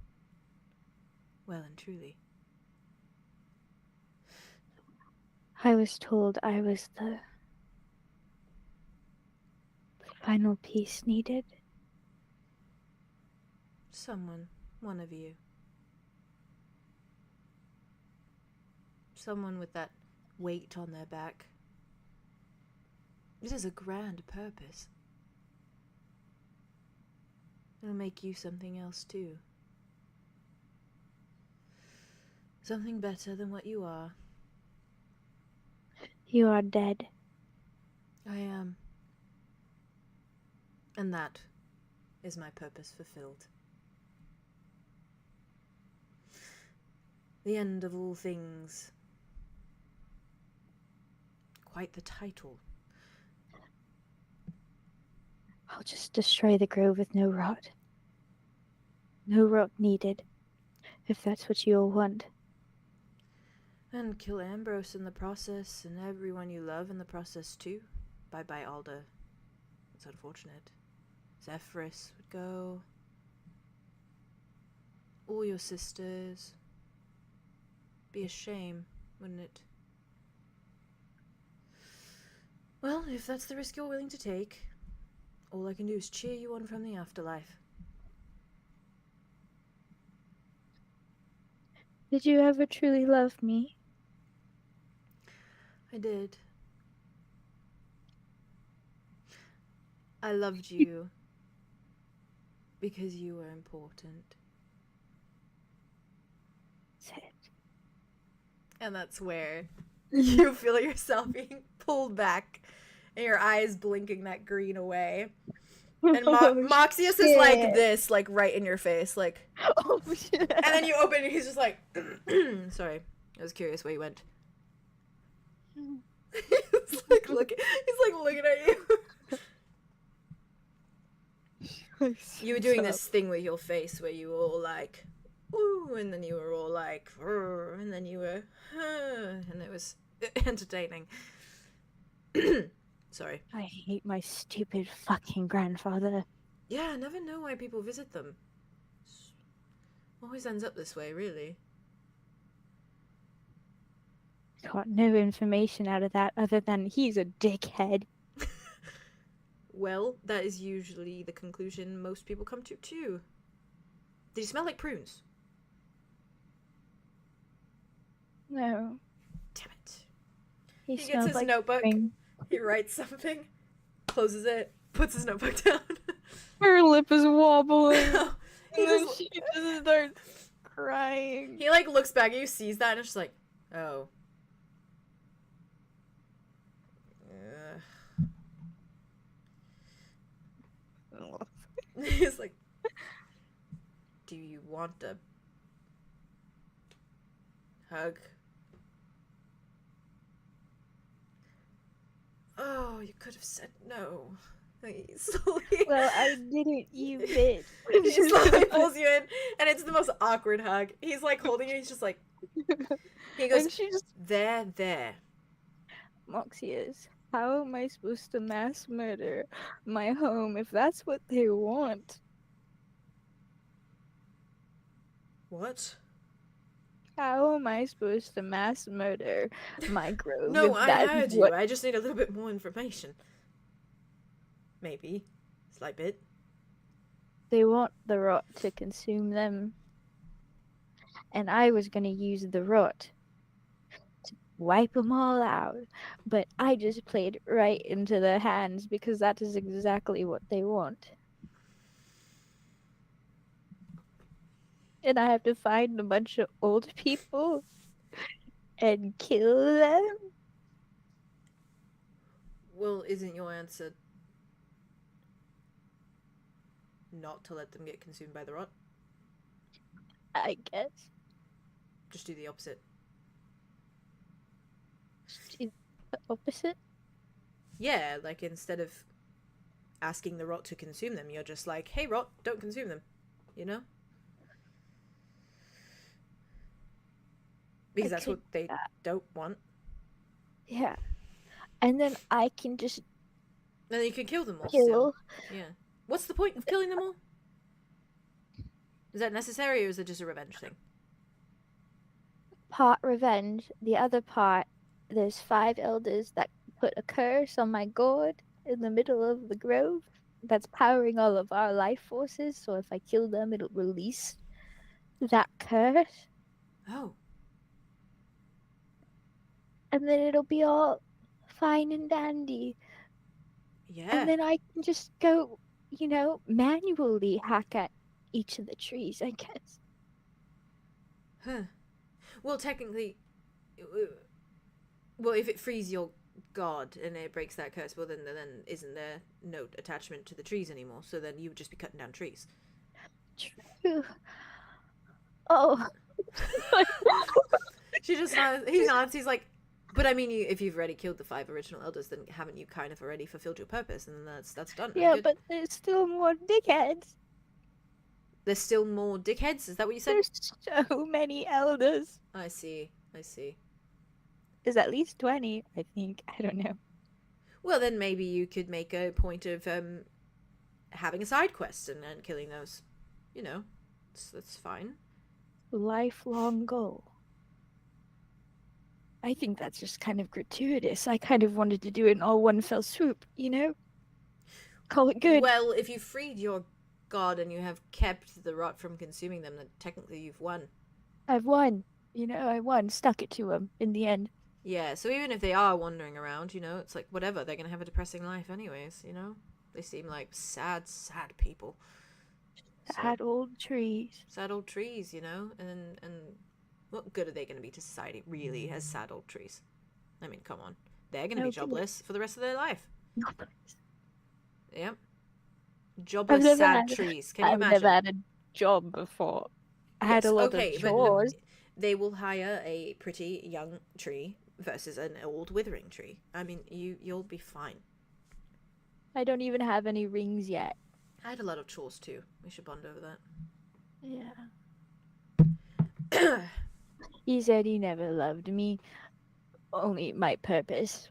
Speaker 1: Well and truly.
Speaker 6: I was told I was the final piece needed.
Speaker 1: Someone, one of you. Someone with that weight on their back. It is a grand purpose. It'll make you something else too. Something better than what you are.
Speaker 6: You are dead.
Speaker 1: I am. And that is my purpose fulfilled. The end of all things. Quite the title.
Speaker 6: I'll just destroy the grove with no rot. No rot needed, if that's what you all want.
Speaker 1: And kill Ambrose in the process, and everyone you love in the process too. Bye-bye, Alda. It's unfortunate. Zephyrus would go. All your sisters. Be a shame, wouldn't it? Well, if that's the risk you're willing to take, all I can do is cheer you on from the afterlife.
Speaker 6: Did you ever truly love me?
Speaker 1: I did. I loved you because you were important.
Speaker 6: That's it.
Speaker 1: And that's where you feel yourself being pulled back and your eyes blinking that green away. And Moxius is like this, like right in your face, like.
Speaker 5: Oh shit.
Speaker 1: And then you open and he's just like, sorry, I was curious where you went. He's like looking at you. You were doing this thing with your face where you were all like, ooh, and then you were all like, and then you were, and it was entertaining. Sorry.
Speaker 6: I hate my stupid fucking grandfather.
Speaker 1: Yeah, I never know why people visit them. Always ends up this way, really.
Speaker 6: Got no information out of that other than he's a dickhead.
Speaker 1: Well, that is usually the conclusion most people come to, too. Did he smell like prunes?
Speaker 6: No.
Speaker 1: Damn it.
Speaker 6: He
Speaker 1: He gets
Speaker 6: smells
Speaker 1: his
Speaker 6: like
Speaker 1: notebook,
Speaker 6: spring.
Speaker 1: he writes something, closes it, puts his notebook down.
Speaker 5: Her lip is wobbling.
Speaker 1: He
Speaker 5: And then
Speaker 1: just-
Speaker 5: she just starts crying.
Speaker 1: He, like, looks back at you, sees that, and it's just like, oh. He's like, do you want a hug? Oh, you could have said no. Like, he slowly,
Speaker 6: Well, I didn't, you bitch.
Speaker 1: he slowly pulls you in, and it's the most awkward hug. He's like holding you, he's just like, he goes,
Speaker 5: And she just
Speaker 1: there.
Speaker 5: Moxius, how am I supposed to mass murder my home if that's what they want?
Speaker 1: What?
Speaker 5: How am I supposed to mass murder my grove?
Speaker 1: No,
Speaker 5: if
Speaker 1: I
Speaker 5: that's
Speaker 1: heard you.
Speaker 5: what-
Speaker 1: I just need a little bit more information. Maybe. Slight bit.
Speaker 6: They want the rot to consume them. And I was gonna use the rot to wipe them all out. But I just played right into their hands because that is exactly what they want. And I have to find a bunch of old people and kill them?
Speaker 1: Well, isn't your answer not to let them get consumed by the rot?
Speaker 6: I guess.
Speaker 1: Just do the opposite.
Speaker 6: Do the opposite?
Speaker 1: Yeah, like instead of asking the rot to consume them, you're just like, hey rot, don't consume them. You know? Because that's what they don't want.
Speaker 6: Yeah. And then I can just
Speaker 1: Then you can kill them all
Speaker 6: kill.
Speaker 1: still. Yeah. What's the point of killing them all? Is that necessary, or is it just a revenge thing?
Speaker 6: Part revenge. The other part, there's 5 elders that put a curse on my gourd in the middle of the grove that's powering all of our life forces. So if I kill them, it'll release that curse.
Speaker 1: Oh.
Speaker 6: And then it'll be all fine and dandy.
Speaker 1: Yeah.
Speaker 6: And then I can just go, you know, manually hack at each of the trees, I guess.
Speaker 1: Huh. Well, technically, well, if it frees your god and it breaks that curse, well, then isn't there no attachment to the trees anymore? So then you would just be cutting down trees.
Speaker 6: True. Oh.
Speaker 1: She just he nods. He's like, but I mean, if you've already killed the 5 original elders, then haven't you kind of already fulfilled your purpose? And that's done.
Speaker 6: Yeah,
Speaker 1: good.
Speaker 6: but there's still more dickheads.
Speaker 1: There's still more dickheads. Is that what you said?
Speaker 6: There's so many elders.
Speaker 1: I see.
Speaker 6: There's at least 20, I think. I don't know.
Speaker 1: Well, then maybe you could make a point of having a side quest and killing those. You know, that's fine.
Speaker 6: Lifelong goal. I think that's just kind of gratuitous. I kind of wanted to do it in all one fell swoop, you know? Call it good.
Speaker 1: Well, if you freed your god and you have kept the rot from consuming them, then technically you've won.
Speaker 6: I've won. You know, I won. Stuck it to them in the end.
Speaker 1: Yeah, so even if they are wandering around, you know, it's like, whatever, they're gonna have a depressing life anyways, you know? They seem like sad people.
Speaker 6: Sad old trees.
Speaker 1: Sad old trees, you know? And what good are they gonna be to society, really, as sad old trees? I mean, come on. They're gonna be jobless for the rest of their life. Yep. Jobless, sad trees. Can you imagine?
Speaker 6: I've never had a job before. I had a lot of chores.
Speaker 1: They will hire a pretty young tree versus an old withering tree. I mean, you'll be fine.
Speaker 6: I don't even have any rings yet.
Speaker 1: I had a lot of chores too. We should bond over
Speaker 6: Yeah. He said he never loved me. Only my purpose.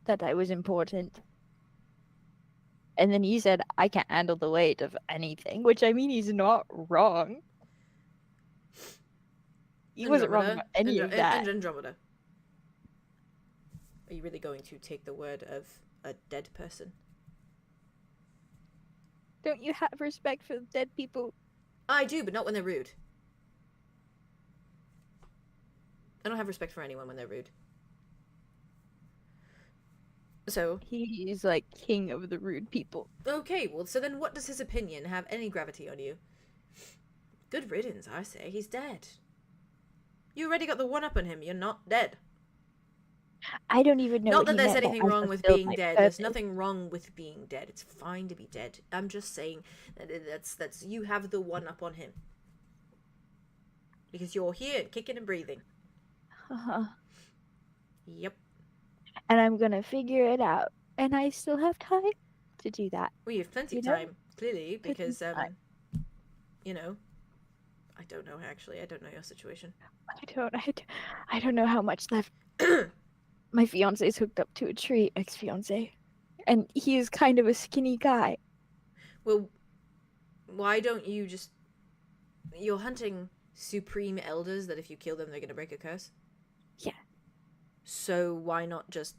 Speaker 6: That I was important. And then he said I can't handle the weight of anything, which I mean he's not wrong. He wasn't wrong about any of that.
Speaker 1: Andromeda. Are you really going to take the word of a dead person?
Speaker 6: Don't you have respect for dead people?
Speaker 1: I do, but not when they're rude. I don't have respect for anyone when they're rude. So
Speaker 6: he's like king of the rude people.
Speaker 1: Okay, well, so then what does his opinion have any gravity on you? Good riddance, I say. He's dead. You already got the one up on him. You're not dead.
Speaker 6: I don't even know.
Speaker 1: Not that there's anything wrong with being dead.
Speaker 6: Purpose.
Speaker 1: There's nothing wrong with being dead. It's fine to be dead. I'm just saying that that's you have the one up on him. Because you're here, kicking and breathing.
Speaker 6: Uh-huh.
Speaker 1: Yep.
Speaker 6: And I'm gonna figure it out. And I still have time to do that.
Speaker 1: Well, you have plenty of time, clearly, because you know, I don't know actually. I don't know your situation.
Speaker 6: I don't know how much left. My fiance's hooked up to a tree, ex-fiance, and he is kind of a skinny guy.
Speaker 1: Well, why don't you just... You're hunting supreme elders that if you kill them, they're going to break a curse?
Speaker 6: Yeah.
Speaker 1: So why not just...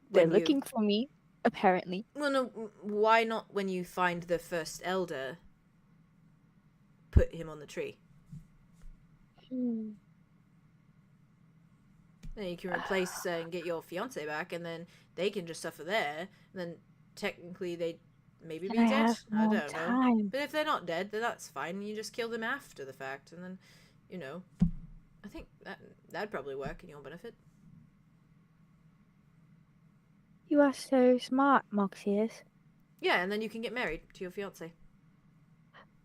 Speaker 6: They're looking for me, apparently.
Speaker 1: Well, no, why not when you find the first elder, put him on the tree? Then you can replace and get your fiance back, and then they can just suffer there. And then technically they'd maybe be dead. I don't know. But if they're not dead, then that's fine. You just kill them after the fact, and then, you know, I think that'd probably work in your benefit.
Speaker 6: You are so smart, Moxius.
Speaker 1: Yeah, and then you can get married to your fiance.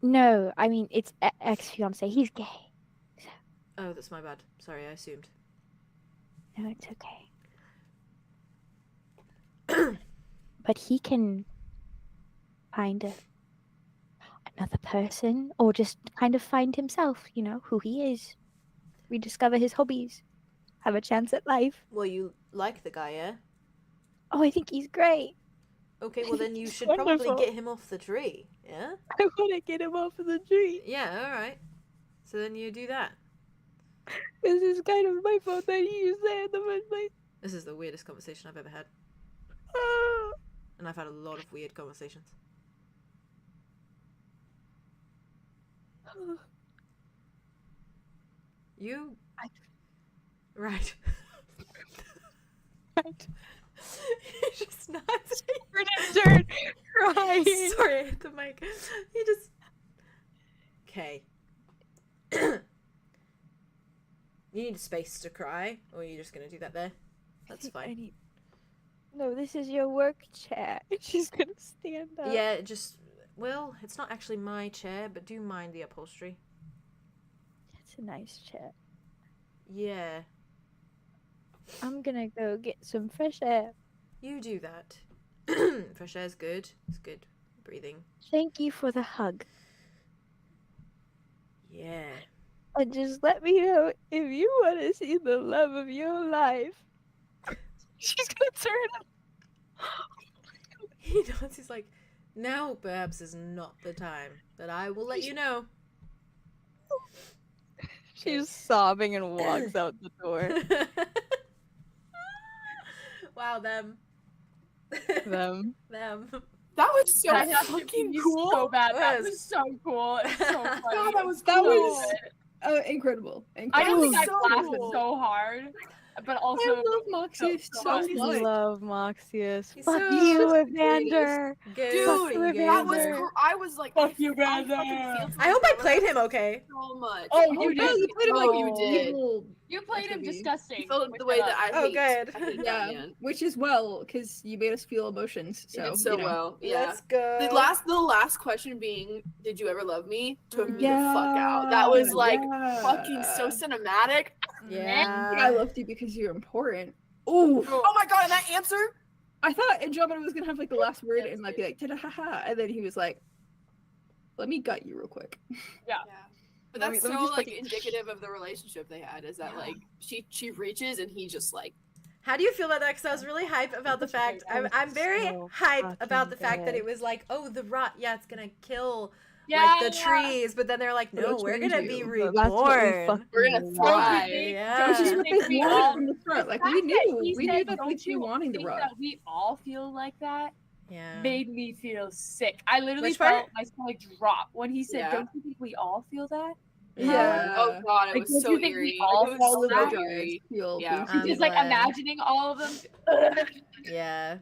Speaker 6: No, I mean, it's ex-fiance. He's gay.
Speaker 1: Oh, that's my bad. Sorry, I assumed.
Speaker 6: No, it's okay. But he can find another person, or just kind of find himself, you know, who he is. Rediscover his hobbies. Have a chance at life.
Speaker 1: Well, you like the guy, yeah?
Speaker 6: Oh, I think he's great.
Speaker 1: Okay, well then you
Speaker 6: He's
Speaker 1: should probably
Speaker 6: wonderful.
Speaker 1: get him off the tree, yeah?
Speaker 6: I want to get him off of the tree.
Speaker 1: Yeah, alright. So then you do that.
Speaker 6: This is kind of my fault that you said in the first place.
Speaker 1: This is the weirdest conversation I've ever had. And I've had a lot of weird conversations. You... Right.
Speaker 6: Right.
Speaker 1: You're just not...
Speaker 6: We're gonna start crying.
Speaker 1: Sorry, I hit the mic. You just... Okay. You need space to cry, or are you just gonna do that there? That's fine.
Speaker 6: No, this is your work chair. She's gonna stand up.
Speaker 1: Yeah, just... Well, it's not actually my chair, but do mind the upholstery.
Speaker 6: It's a nice chair.
Speaker 1: Yeah,
Speaker 6: I'm gonna go get some fresh air.
Speaker 1: you do that. Fresh air's good. It's good. Breathing.
Speaker 6: Thank you for the hug.
Speaker 1: Yeah.
Speaker 6: And just let me know if you want to see the love of your life. She's gonna turn.
Speaker 1: He does. He's like, now perhaps is not the time, but I will let you know.
Speaker 5: She's sobbing and walks out the door.
Speaker 1: Wow, them.
Speaker 5: Them.
Speaker 1: Them.
Speaker 2: That was so
Speaker 4: That
Speaker 2: fucking
Speaker 4: was
Speaker 2: cool.
Speaker 4: so bad. That
Speaker 1: Yes.
Speaker 4: was so cool. It's so funny.
Speaker 2: God, that was
Speaker 3: That
Speaker 2: cool.
Speaker 3: was incredible.
Speaker 4: I don't think
Speaker 2: That
Speaker 4: I
Speaker 2: was so
Speaker 4: laughed
Speaker 2: cool.
Speaker 4: so hard, but
Speaker 3: I
Speaker 4: also
Speaker 3: love Moxie
Speaker 4: so
Speaker 3: so
Speaker 4: much.
Speaker 3: much.
Speaker 5: Love Moxius.
Speaker 1: He's
Speaker 6: Fuck
Speaker 1: so
Speaker 6: you,
Speaker 1: sweet.
Speaker 6: Evander.
Speaker 1: Good.
Speaker 2: Dude,
Speaker 1: for you,
Speaker 2: that was
Speaker 1: Evander.
Speaker 2: I was like,
Speaker 4: Fuck you,
Speaker 2: I
Speaker 4: Brandon.
Speaker 2: fucking feel
Speaker 1: I hope I
Speaker 2: for
Speaker 1: played
Speaker 2: that
Speaker 1: him okay.
Speaker 2: so much.
Speaker 4: Oh,
Speaker 3: Oh,
Speaker 4: you
Speaker 3: no,
Speaker 4: did.
Speaker 3: you played him like
Speaker 2: Oh, you did.
Speaker 3: evil.
Speaker 4: You played him
Speaker 3: Maybe.
Speaker 4: disgusting.
Speaker 2: You felt
Speaker 4: which
Speaker 2: the way that I
Speaker 1: Oh,
Speaker 2: hate.
Speaker 1: good.
Speaker 2: I hate that
Speaker 3: Yeah,
Speaker 2: man.
Speaker 3: which is well, because you made us feel emotions.
Speaker 2: You
Speaker 3: So
Speaker 2: did so
Speaker 3: you know.
Speaker 2: well. Yeah.
Speaker 1: Let's go.
Speaker 2: The last question being, "Did you ever love me?" took me
Speaker 3: Yeah,
Speaker 2: the fuck out. That was like
Speaker 3: yeah.
Speaker 2: fucking so cinematic.
Speaker 3: I
Speaker 1: Yeah.
Speaker 3: loved you because you're important. Ooh.
Speaker 2: Oh my god! And that answer.
Speaker 3: I thought Andromeda was gonna have like the last word and like be like ta ha ha, and then he was like, "Let me gut you real quick."
Speaker 2: Yeah. But
Speaker 5: Let me
Speaker 2: that's so
Speaker 5: just
Speaker 2: like
Speaker 5: fucking-
Speaker 2: indicative of the relationship they had. Is that like she reaches and he just like
Speaker 1: How do you feel about that? Because I was really hype about the fact. I'm very
Speaker 5: so
Speaker 1: hype about the
Speaker 5: fucking
Speaker 1: fact that
Speaker 5: good.
Speaker 1: it was like, oh, the rot. Yeah, it's gonna kill
Speaker 4: Yeah,
Speaker 1: like the trees, but then they're like, no,
Speaker 3: It'll
Speaker 1: we're
Speaker 3: change
Speaker 1: gonna
Speaker 3: you.
Speaker 1: be
Speaker 5: But that's what we
Speaker 1: reborn.
Speaker 5: fucking
Speaker 2: We're gonna
Speaker 5: want.
Speaker 2: thrive.
Speaker 1: Yeah.
Speaker 3: Which is what
Speaker 4: think
Speaker 3: they
Speaker 4: we
Speaker 3: wanted
Speaker 4: all-
Speaker 3: from the start. Like
Speaker 4: The
Speaker 3: we
Speaker 4: fact that
Speaker 3: knew,
Speaker 4: he
Speaker 3: we
Speaker 4: said,
Speaker 3: knew that
Speaker 4: "Don't
Speaker 3: they
Speaker 4: you
Speaker 3: wanting the
Speaker 4: think
Speaker 3: rod.
Speaker 4: that we all feel like that?"
Speaker 1: Yeah.
Speaker 4: Made me feel sick. I literally
Speaker 1: Which part?
Speaker 4: felt my stomach drop when he said,
Speaker 2: Yeah.
Speaker 4: "Don't you think we all feel that?"
Speaker 3: Yeah.
Speaker 2: oh god, it
Speaker 4: Like,
Speaker 2: was
Speaker 4: don't
Speaker 2: so
Speaker 4: you think we
Speaker 2: eerie.
Speaker 4: all
Speaker 2: It was
Speaker 3: All
Speaker 2: so
Speaker 3: of
Speaker 4: that?
Speaker 3: the
Speaker 2: eerie.
Speaker 3: guys feel.
Speaker 2: Yeah.
Speaker 3: things
Speaker 4: Just like
Speaker 1: glad.
Speaker 4: imagining all of them.
Speaker 1: Yeah.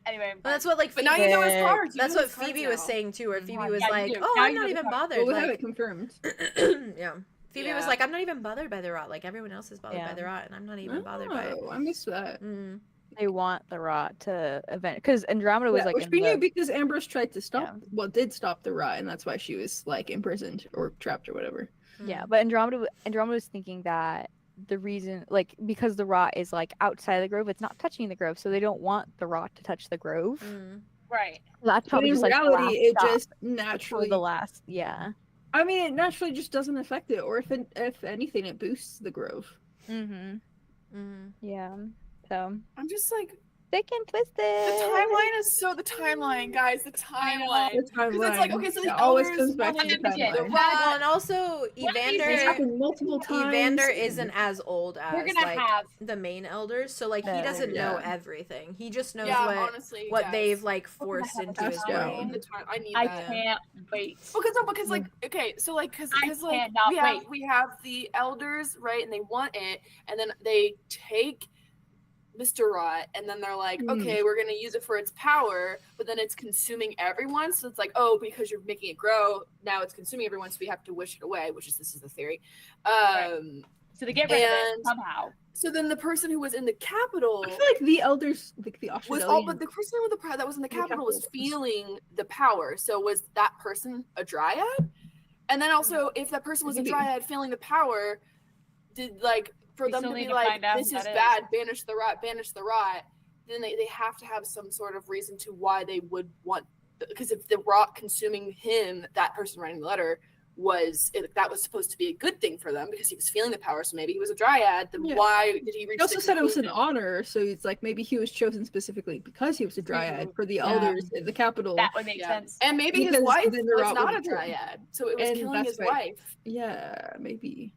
Speaker 4: Anyway,
Speaker 1: Well, that's what like
Speaker 2: But
Speaker 1: Phoebe,
Speaker 2: now you know his cards. You
Speaker 1: that's
Speaker 2: know
Speaker 1: what
Speaker 2: his cards
Speaker 1: Phoebe was
Speaker 2: now.
Speaker 1: saying too, where Phoebe
Speaker 4: Yeah,
Speaker 1: was
Speaker 4: you
Speaker 1: like,
Speaker 4: do.
Speaker 1: oh,
Speaker 4: Now
Speaker 1: I'm
Speaker 4: you
Speaker 1: not
Speaker 4: know the
Speaker 1: even
Speaker 4: cards.
Speaker 1: bothered.
Speaker 3: Well, we have
Speaker 1: Like,
Speaker 3: it confirmed.
Speaker 1: yeah. Phoebe
Speaker 2: Yeah.
Speaker 1: was like, I'm not even bothered by the rot. Like everyone else is bothered by
Speaker 5: Yeah.
Speaker 1: the rot, and I'm not even bothered by it.
Speaker 3: Oh, I missed that.
Speaker 1: Mm.
Speaker 5: They want the rot to event because Andromeda was
Speaker 3: Yeah,
Speaker 5: like
Speaker 3: which
Speaker 5: in
Speaker 3: we knew
Speaker 5: the,
Speaker 3: because Ambrose tried to stop,
Speaker 5: Yeah.
Speaker 3: well, did stop the rot, and that's why she was like imprisoned or trapped or whatever.
Speaker 5: yeah, but Andromeda was thinking that the reason like because the rot is like outside the grove, it's not touching the grove, so they don't want the rot to touch the grove.
Speaker 1: Mm.
Speaker 4: right.
Speaker 5: That's
Speaker 3: But
Speaker 5: probably
Speaker 3: in
Speaker 5: just like the
Speaker 3: reality,
Speaker 5: last
Speaker 3: it
Speaker 5: stop
Speaker 3: just
Speaker 5: for
Speaker 3: naturally.
Speaker 5: the last yeah.
Speaker 3: I mean, it naturally just doesn't affect it, or if anything, it boosts the grove.
Speaker 5: Mm-hmm.
Speaker 1: Mm.
Speaker 5: Yeah. So
Speaker 2: I'm just like
Speaker 5: thick and twisted.
Speaker 2: the timeline is so the timeline, guys. The timeline.
Speaker 3: The
Speaker 2: Because it's like
Speaker 3: timeline.
Speaker 2: okay, so
Speaker 3: It
Speaker 2: the
Speaker 3: always
Speaker 2: elders
Speaker 3: comes back to the
Speaker 2: wanted to get the
Speaker 3: timeline.
Speaker 2: rod.
Speaker 1: Well, and also
Speaker 4: One of these
Speaker 3: It's
Speaker 1: Evander,
Speaker 3: happened multiple times.
Speaker 1: Evander isn't as old as
Speaker 4: We're gonna
Speaker 1: like
Speaker 4: have.
Speaker 1: the main elders, so like he
Speaker 5: No.
Speaker 1: doesn't know
Speaker 3: Yeah.
Speaker 1: everything. He just knows
Speaker 2: Yeah,
Speaker 1: what
Speaker 2: honestly,
Speaker 1: what
Speaker 2: yes.
Speaker 1: they've like
Speaker 4: We're gonna
Speaker 1: forced
Speaker 4: have a
Speaker 1: into his
Speaker 3: Passed down.
Speaker 1: brain.
Speaker 2: The time- I need
Speaker 4: I
Speaker 2: that.
Speaker 4: can't wait.
Speaker 2: Because like okay, so like because
Speaker 4: I
Speaker 2: like
Speaker 4: cannot wait.
Speaker 2: we have the elders, right, and they want it, and then they take Mr. Rot, and then they're like,
Speaker 3: Mm.
Speaker 2: okay, we're gonna use it for its power, but then it's consuming everyone, so it's like, oh, because you're making it grow, now it's consuming everyone, so we have to wish it away, which is this is the theory.
Speaker 4: Right. So they get rid of it
Speaker 2: And-
Speaker 4: somehow.
Speaker 2: So then the person who was in the capital
Speaker 3: I feel like the elders, like the
Speaker 2: was but the person with that was in the capital was feeling the power. So was that person a dryad? And then also, if that person was a
Speaker 3: Maybe.
Speaker 2: dryad feeling the power, did like for
Speaker 4: We
Speaker 2: them
Speaker 4: still
Speaker 2: to
Speaker 4: need
Speaker 2: be
Speaker 4: to
Speaker 2: like,
Speaker 4: find out
Speaker 2: this
Speaker 4: who
Speaker 2: is
Speaker 4: that is.
Speaker 2: bad, banish the rot, then they have to have some sort of reason to why they would want, because if the rot consuming him, that person writing the letter, that was supposed to be a good thing for them because he was feeling the power, so maybe he was a dryad, then
Speaker 3: Yeah.
Speaker 2: why did he reach
Speaker 3: He also
Speaker 2: the
Speaker 3: said it was an
Speaker 2: conclusion?
Speaker 3: honor, so it's like maybe he was chosen specifically because he was a dryad for the
Speaker 4: Yeah.
Speaker 3: elders in the capital.
Speaker 4: That would make
Speaker 2: Yeah.
Speaker 4: sense.
Speaker 2: And maybe his
Speaker 3: Because
Speaker 2: wife
Speaker 3: then the
Speaker 2: was
Speaker 3: rot
Speaker 2: not a
Speaker 3: would kill him.
Speaker 2: dryad, so it was
Speaker 3: And
Speaker 2: killing his
Speaker 3: that's right.
Speaker 2: wife.
Speaker 3: Yeah, maybe.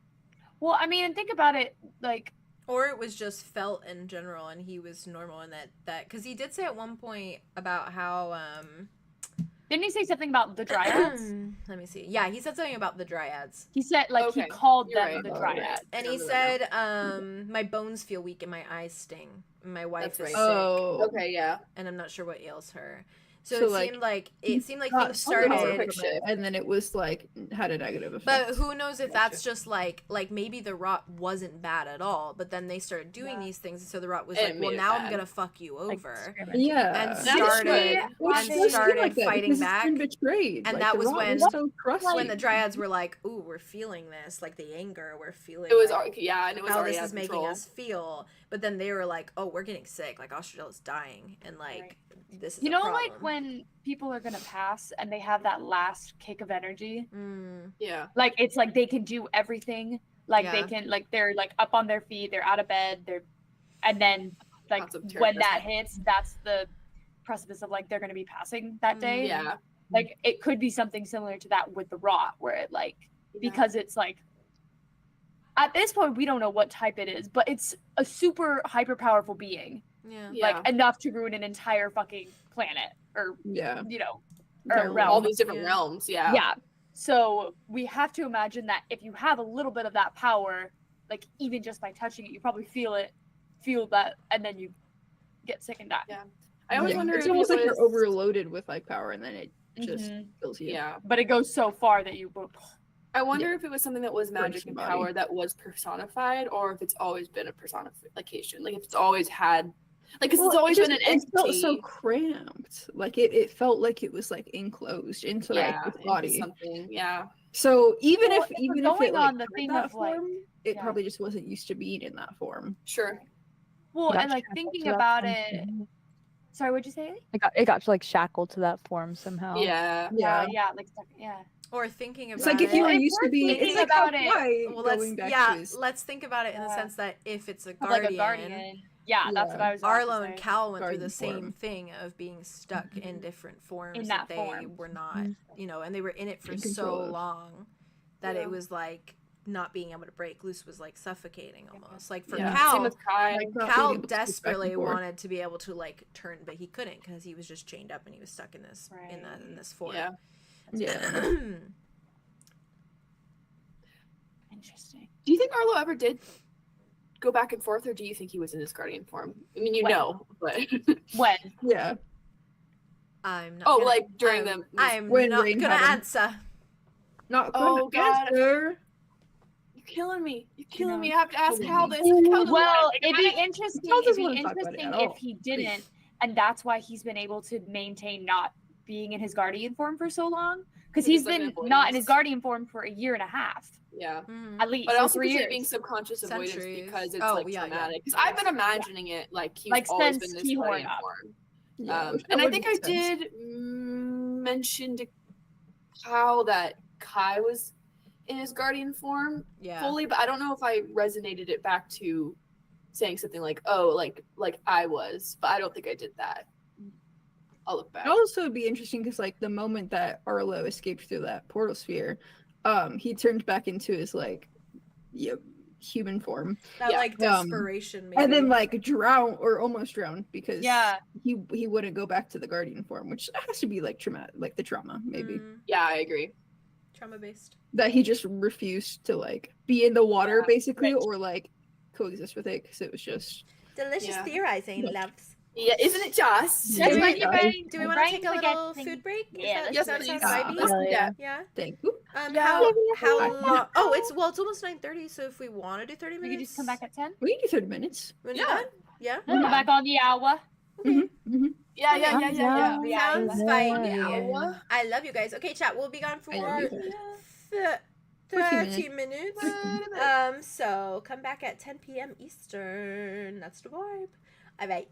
Speaker 4: Well, I mean, and think about it, like,
Speaker 1: Or it was just felt in general, and he was normal, and that because he did say at one point about how
Speaker 4: didn't he say something about the dryads?
Speaker 1: let me see. Yeah, he said something about the dryads,
Speaker 4: He said, like, he
Speaker 2: Okay,
Speaker 4: called
Speaker 2: you're
Speaker 4: them
Speaker 2: right.
Speaker 4: the
Speaker 3: Oh,
Speaker 4: dryads.
Speaker 1: and
Speaker 2: I
Speaker 1: he
Speaker 2: remember that
Speaker 1: said, "My bones feel weak and my eyes sting. My wife
Speaker 2: That's
Speaker 1: is
Speaker 2: right.
Speaker 1: sick,
Speaker 3: Oh,
Speaker 2: Okay, yeah.
Speaker 1: and I'm not sure what ails her." So,
Speaker 3: So,
Speaker 1: it
Speaker 3: like,
Speaker 1: seemed like
Speaker 3: he got
Speaker 1: things
Speaker 3: some power
Speaker 1: started.
Speaker 3: from it, and then it was like had a negative effect.
Speaker 1: But who knows if that's just like maybe the rot wasn't bad at all, but then they started doing
Speaker 4: Yeah.
Speaker 1: these things, and so the rot was
Speaker 2: It
Speaker 1: like, well,
Speaker 2: made it
Speaker 1: now I'm
Speaker 2: bad.
Speaker 1: gonna fuck you
Speaker 5: Like,
Speaker 1: over,
Speaker 5: experiment.
Speaker 3: Yeah,
Speaker 1: and
Speaker 2: That's
Speaker 1: started
Speaker 2: true.
Speaker 3: Which
Speaker 1: and
Speaker 3: does seem
Speaker 1: started
Speaker 3: like that,
Speaker 1: fighting
Speaker 3: because it's been
Speaker 1: back.
Speaker 3: betrayed.
Speaker 1: And
Speaker 3: like,
Speaker 1: that
Speaker 3: the
Speaker 1: was
Speaker 3: rot
Speaker 1: when-
Speaker 3: so trusting.
Speaker 1: When the dryads were like, "Ooh, we're feeling this, like the anger, we're feeling
Speaker 2: It was
Speaker 1: like,
Speaker 2: yeah, and it was
Speaker 1: how
Speaker 2: already
Speaker 1: this
Speaker 2: out
Speaker 1: is
Speaker 2: of
Speaker 1: making
Speaker 2: control.
Speaker 1: us feel." But then they were like, "Oh, we're getting sick. Like Australia's dying, and like
Speaker 4: Right.
Speaker 1: this is
Speaker 4: You
Speaker 1: a
Speaker 4: know,
Speaker 1: problem."
Speaker 4: like, when people are gonna pass and they have that last kick of energy?
Speaker 2: Yeah.
Speaker 4: Like, it's like they can do everything. Like, they
Speaker 1: Yeah.
Speaker 4: can, like, they're, like, up on their feet, they're out of bed, and then, like,
Speaker 2: Lots of
Speaker 4: when
Speaker 2: terrorists.
Speaker 4: that hits, that's the precipice of, like, they're gonna be passing that day.
Speaker 2: Yeah.
Speaker 4: Like, it could be something similar to that with the rot, where it, like, because it's like at this point we don't know what type it is, but it's a super hyper powerful being,
Speaker 1: Yeah.
Speaker 2: Yeah.
Speaker 4: like enough to ruin an entire fucking planet, or
Speaker 3: yeah,
Speaker 4: you know,
Speaker 3: Yeah,
Speaker 4: or realm.
Speaker 2: all these different
Speaker 1: Yeah.
Speaker 2: realms. Yeah.
Speaker 4: Yeah. So we have to imagine that if you have a little bit of that power, like even just by touching it, you probably feel that, and then you get sick and die.
Speaker 2: Yeah. I always
Speaker 3: Yeah.
Speaker 2: wonder
Speaker 3: It's
Speaker 2: if
Speaker 3: almost
Speaker 2: it
Speaker 3: like you're
Speaker 2: was-
Speaker 3: overloaded with like power, and then it just
Speaker 4: Mhm.
Speaker 3: kills you.
Speaker 2: Yeah.
Speaker 4: But it goes so far that you.
Speaker 2: I wonder if it was something that was
Speaker 3: Breaks
Speaker 2: magic
Speaker 3: your
Speaker 2: and
Speaker 3: body.
Speaker 2: power that was personified, or if it's always been a personification. Like if it's always had, like, because
Speaker 3: Well,
Speaker 2: it's always
Speaker 3: it
Speaker 2: been an
Speaker 3: just-
Speaker 2: entity.
Speaker 3: It felt so cramped. Like it felt like it was like enclosed into like
Speaker 2: yeah,
Speaker 3: its
Speaker 2: into
Speaker 3: body.
Speaker 2: something. Yeah.
Speaker 3: So even
Speaker 4: Well,
Speaker 3: if
Speaker 4: if
Speaker 3: even
Speaker 4: we're
Speaker 3: if it
Speaker 4: going
Speaker 3: like,
Speaker 4: on the
Speaker 3: had
Speaker 4: theme
Speaker 3: that
Speaker 4: of, like-
Speaker 3: form, it
Speaker 4: yeah.
Speaker 3: probably just wasn't used to being in that form.
Speaker 2: Sure.
Speaker 4: Well,
Speaker 5: Got
Speaker 4: and like
Speaker 5: shackled
Speaker 4: thinking
Speaker 5: to that
Speaker 4: about
Speaker 5: form
Speaker 4: it.
Speaker 5: somehow.
Speaker 4: Sorry, what'd you say?
Speaker 5: It got like shackled to that form somehow.
Speaker 2: Yeah.
Speaker 3: Yeah.
Speaker 4: Yeah, like yeah.
Speaker 1: Or thinking about
Speaker 3: It's like if you
Speaker 1: it.
Speaker 3: were
Speaker 4: If
Speaker 3: used to
Speaker 4: we're
Speaker 3: be,
Speaker 4: thinking
Speaker 3: it's like how
Speaker 4: about it-
Speaker 3: Kai
Speaker 1: well,
Speaker 3: going back to his
Speaker 1: let's think about it in the
Speaker 4: Yeah.
Speaker 1: sense that if it's a
Speaker 4: Like
Speaker 1: guardian,
Speaker 4: a guardian. Yeah, that's what
Speaker 3: Yeah.
Speaker 4: I was. about to
Speaker 1: Arlo and
Speaker 4: say.
Speaker 1: Cal went through
Speaker 3: Guardian
Speaker 1: the same
Speaker 3: form.
Speaker 1: thing of being stuck in different forms
Speaker 4: In
Speaker 1: that
Speaker 4: that
Speaker 1: they
Speaker 4: form.
Speaker 1: were not,
Speaker 5: Mhm.
Speaker 1: and they were in it for
Speaker 3: In
Speaker 1: so
Speaker 3: control of.
Speaker 1: long that
Speaker 2: Yeah.
Speaker 1: it was like not being able to break loose was like suffocating almost. Like for
Speaker 2: Yeah. Same
Speaker 1: Cal,
Speaker 2: with Kai.
Speaker 3: like, not
Speaker 1: Cal
Speaker 3: being able to switch back
Speaker 1: desperately
Speaker 3: and forth.
Speaker 1: wanted to be able to like turn, but he couldn't because he was just chained up and he was stuck in this in this form.
Speaker 2: Yeah.
Speaker 3: Yeah.
Speaker 4: Interesting.
Speaker 2: Do you think Arlo ever did go back and forth, or do you think he was in his guardian form? I mean, you
Speaker 4: When?
Speaker 2: know, but
Speaker 4: When?
Speaker 3: Yeah.
Speaker 1: I'm not.
Speaker 2: oh,
Speaker 1: gonna,
Speaker 2: like during
Speaker 1: I'm,
Speaker 2: the.
Speaker 1: I'm
Speaker 3: When
Speaker 1: not
Speaker 3: Rain
Speaker 1: gonna
Speaker 3: had him.
Speaker 1: answer.
Speaker 3: Not
Speaker 2: Oh, God.
Speaker 3: answer.
Speaker 2: You're killing me. You're
Speaker 4: You
Speaker 2: killing
Speaker 4: know,
Speaker 2: me. I have to ask
Speaker 3: killing
Speaker 2: Cal
Speaker 3: me.
Speaker 2: this. Cal doesn't
Speaker 4: Well,
Speaker 2: wanna think
Speaker 4: it'd
Speaker 2: about
Speaker 4: be
Speaker 2: it.
Speaker 4: interesting.
Speaker 3: Cal
Speaker 4: It'd
Speaker 3: doesn't
Speaker 4: be
Speaker 3: wanna talk about it
Speaker 4: interesting
Speaker 3: at all.
Speaker 4: if he didn't, and that's why he's been able to maintain not being in his guardian form for so long. Because
Speaker 2: He's
Speaker 4: he's
Speaker 2: like
Speaker 4: been
Speaker 2: an
Speaker 4: not in his
Speaker 2: avoidance.
Speaker 4: guardian form for a year and a half,
Speaker 2: Yeah.
Speaker 1: Mhm.
Speaker 4: at least.
Speaker 2: But I
Speaker 4: or
Speaker 2: also
Speaker 4: 3
Speaker 2: consider
Speaker 4: years.
Speaker 2: it being subconscious avoidance
Speaker 1: Centuries.
Speaker 2: because it's
Speaker 1: Oh,
Speaker 2: like
Speaker 1: yeah, yeah.
Speaker 2: traumatic. Because I've been imagining it like he's
Speaker 4: Like,
Speaker 2: always
Speaker 4: since
Speaker 2: been in this
Speaker 4: 𝐄𝐲𝐢𝐪
Speaker 2: guardian
Speaker 4: up.
Speaker 2: form.
Speaker 3: Yeah, which
Speaker 2: And
Speaker 3: that
Speaker 2: I think I
Speaker 3: would make sense.
Speaker 2: did mention to Kyle that Kai was in his guardian form
Speaker 1: Yeah.
Speaker 2: fully, but I don't know if I resonated it back to saying something like, "Oh, like I was," but I don't think I did that. I'll look back.
Speaker 3: It'd also be interesting because like the moment that Arlo escaped through that portal sphere, he turned back into his like human form.
Speaker 1: That
Speaker 2: Yeah.
Speaker 1: like desperation, maybe.
Speaker 3: And then like drown or almost drowned because
Speaker 4: Yeah.
Speaker 3: he wouldn't go back to the guardian form, which has to be like traumatic, like the trauma maybe
Speaker 2: Yeah, I agree.
Speaker 1: Trauma based.
Speaker 3: that he just refused to like be in the water
Speaker 2: Yeah,
Speaker 3: basically
Speaker 4: right.
Speaker 3: or like coexist with it because it was just
Speaker 1: Delicious
Speaker 2: Yeah.
Speaker 1: theorizing,
Speaker 3: Yeah.
Speaker 1: loves.
Speaker 2: Yeah, isn't it just?
Speaker 3: Yeah.
Speaker 4: That's
Speaker 3: we-
Speaker 4: what your brain.
Speaker 1: Do we
Speaker 4: your
Speaker 1: want to
Speaker 4: brain
Speaker 1: take a
Speaker 4: forgets
Speaker 1: little
Speaker 4: things.
Speaker 1: food break?
Speaker 4: Yeah,
Speaker 1: Does
Speaker 2: Yes,
Speaker 1: that
Speaker 2: please.
Speaker 1: sound vibey?
Speaker 2: Let's do that.
Speaker 1: Yeah.
Speaker 3: Thank you.
Speaker 2: Yeah.
Speaker 1: How
Speaker 3: I-
Speaker 1: long? Oh, it's almost 9:30. So if we want to do 30
Speaker 4: We
Speaker 1: minutes,
Speaker 4: could just come back at 10.
Speaker 3: We can do 30 minutes.
Speaker 1: When
Speaker 2: Yeah.
Speaker 1: you're done? Yeah.
Speaker 4: Come back on the hour.
Speaker 2: Yeah.
Speaker 1: Sounds vibey.
Speaker 2: Yeah.
Speaker 1: I love you guys. Okay, chat. We'll be gone for
Speaker 3: I love you guys.
Speaker 1: 30 minutes. So come back at 10 p.m. Eastern. That's the vibe. All right.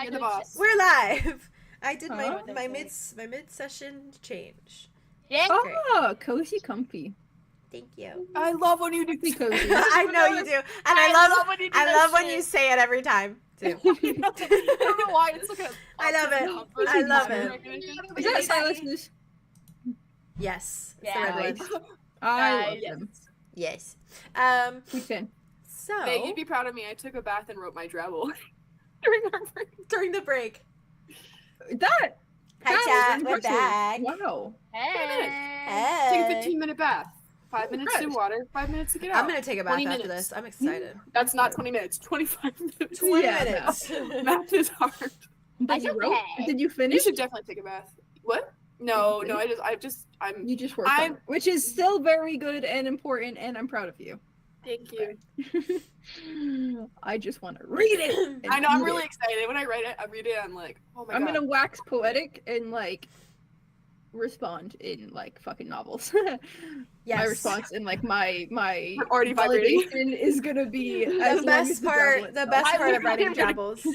Speaker 2: You're the boss.
Speaker 1: We're live. I did my
Speaker 3: Oh.
Speaker 1: my mid-session change.
Speaker 4: Yeah.
Speaker 1: Great.
Speaker 3: Oh, cozy, comfy.
Speaker 1: Thank you.
Speaker 2: I love when you do
Speaker 3: Be cozy.
Speaker 1: I know you do, and I love
Speaker 2: when you do
Speaker 1: I
Speaker 2: that
Speaker 1: love when
Speaker 2: shit.
Speaker 1: you say it every time too.
Speaker 2: I don't know why. It's like a.
Speaker 1: I love it.
Speaker 2: comfort
Speaker 1: I love
Speaker 2: pattern
Speaker 1: it.
Speaker 2: recognition.
Speaker 3: Is that Silas's?
Speaker 1: Yes. It's
Speaker 4: Yeah.
Speaker 1: the red
Speaker 3: Nice.
Speaker 1: one.
Speaker 3: I love
Speaker 2: yes.
Speaker 3: them.
Speaker 1: Yes.
Speaker 3: We can.
Speaker 1: So
Speaker 2: Hey, you'd be proud of me. I took a bath and wrote my Drabble during our break.
Speaker 1: during the break.
Speaker 3: That.
Speaker 1: Hi
Speaker 3: that
Speaker 1: chat,
Speaker 3: was
Speaker 1: we're
Speaker 3: impressive.
Speaker 1: back.
Speaker 3: Wow.
Speaker 4: Hey.
Speaker 2: Take a
Speaker 1: Hey.
Speaker 2: 15-minute bath. 5 minutes to
Speaker 3: Right.
Speaker 2: water, 5 minutes to get out.
Speaker 1: I'm gonna take a bath
Speaker 2: 20
Speaker 1: after
Speaker 2: minutes.
Speaker 1: this. I'm excited.
Speaker 2: That's not 20 minutes. 25 minutes.
Speaker 1: 20
Speaker 3: Yeah,
Speaker 1: minutes.
Speaker 2: Math is hard.
Speaker 3: Did you wrote?
Speaker 4: okay.
Speaker 3: Did you
Speaker 2: You
Speaker 3: finish?
Speaker 2: should definitely take a bath. What? No, no. I'm.
Speaker 3: You just worked
Speaker 2: I'm-
Speaker 3: on it, which is still very good and important, and I'm proud of you.
Speaker 2: Thank you.
Speaker 3: I just want to read it. and
Speaker 2: I know. I'm
Speaker 3: eat
Speaker 2: really
Speaker 3: it.
Speaker 2: excited when I write it. I read it. I'm like, oh my
Speaker 3: I'm
Speaker 2: god.
Speaker 3: gonna wax poetic and like respond in like fucking novels.
Speaker 1: Yes.
Speaker 3: My response in like my
Speaker 2: We're already vibrating.
Speaker 3: validation is gonna be
Speaker 1: The
Speaker 3: as long as
Speaker 1: best
Speaker 3: the
Speaker 1: part.
Speaker 3: Drabble
Speaker 1: The
Speaker 3: itself.
Speaker 1: best part of
Speaker 2: I'm
Speaker 1: writing
Speaker 2: gonna-
Speaker 1: Drabbles.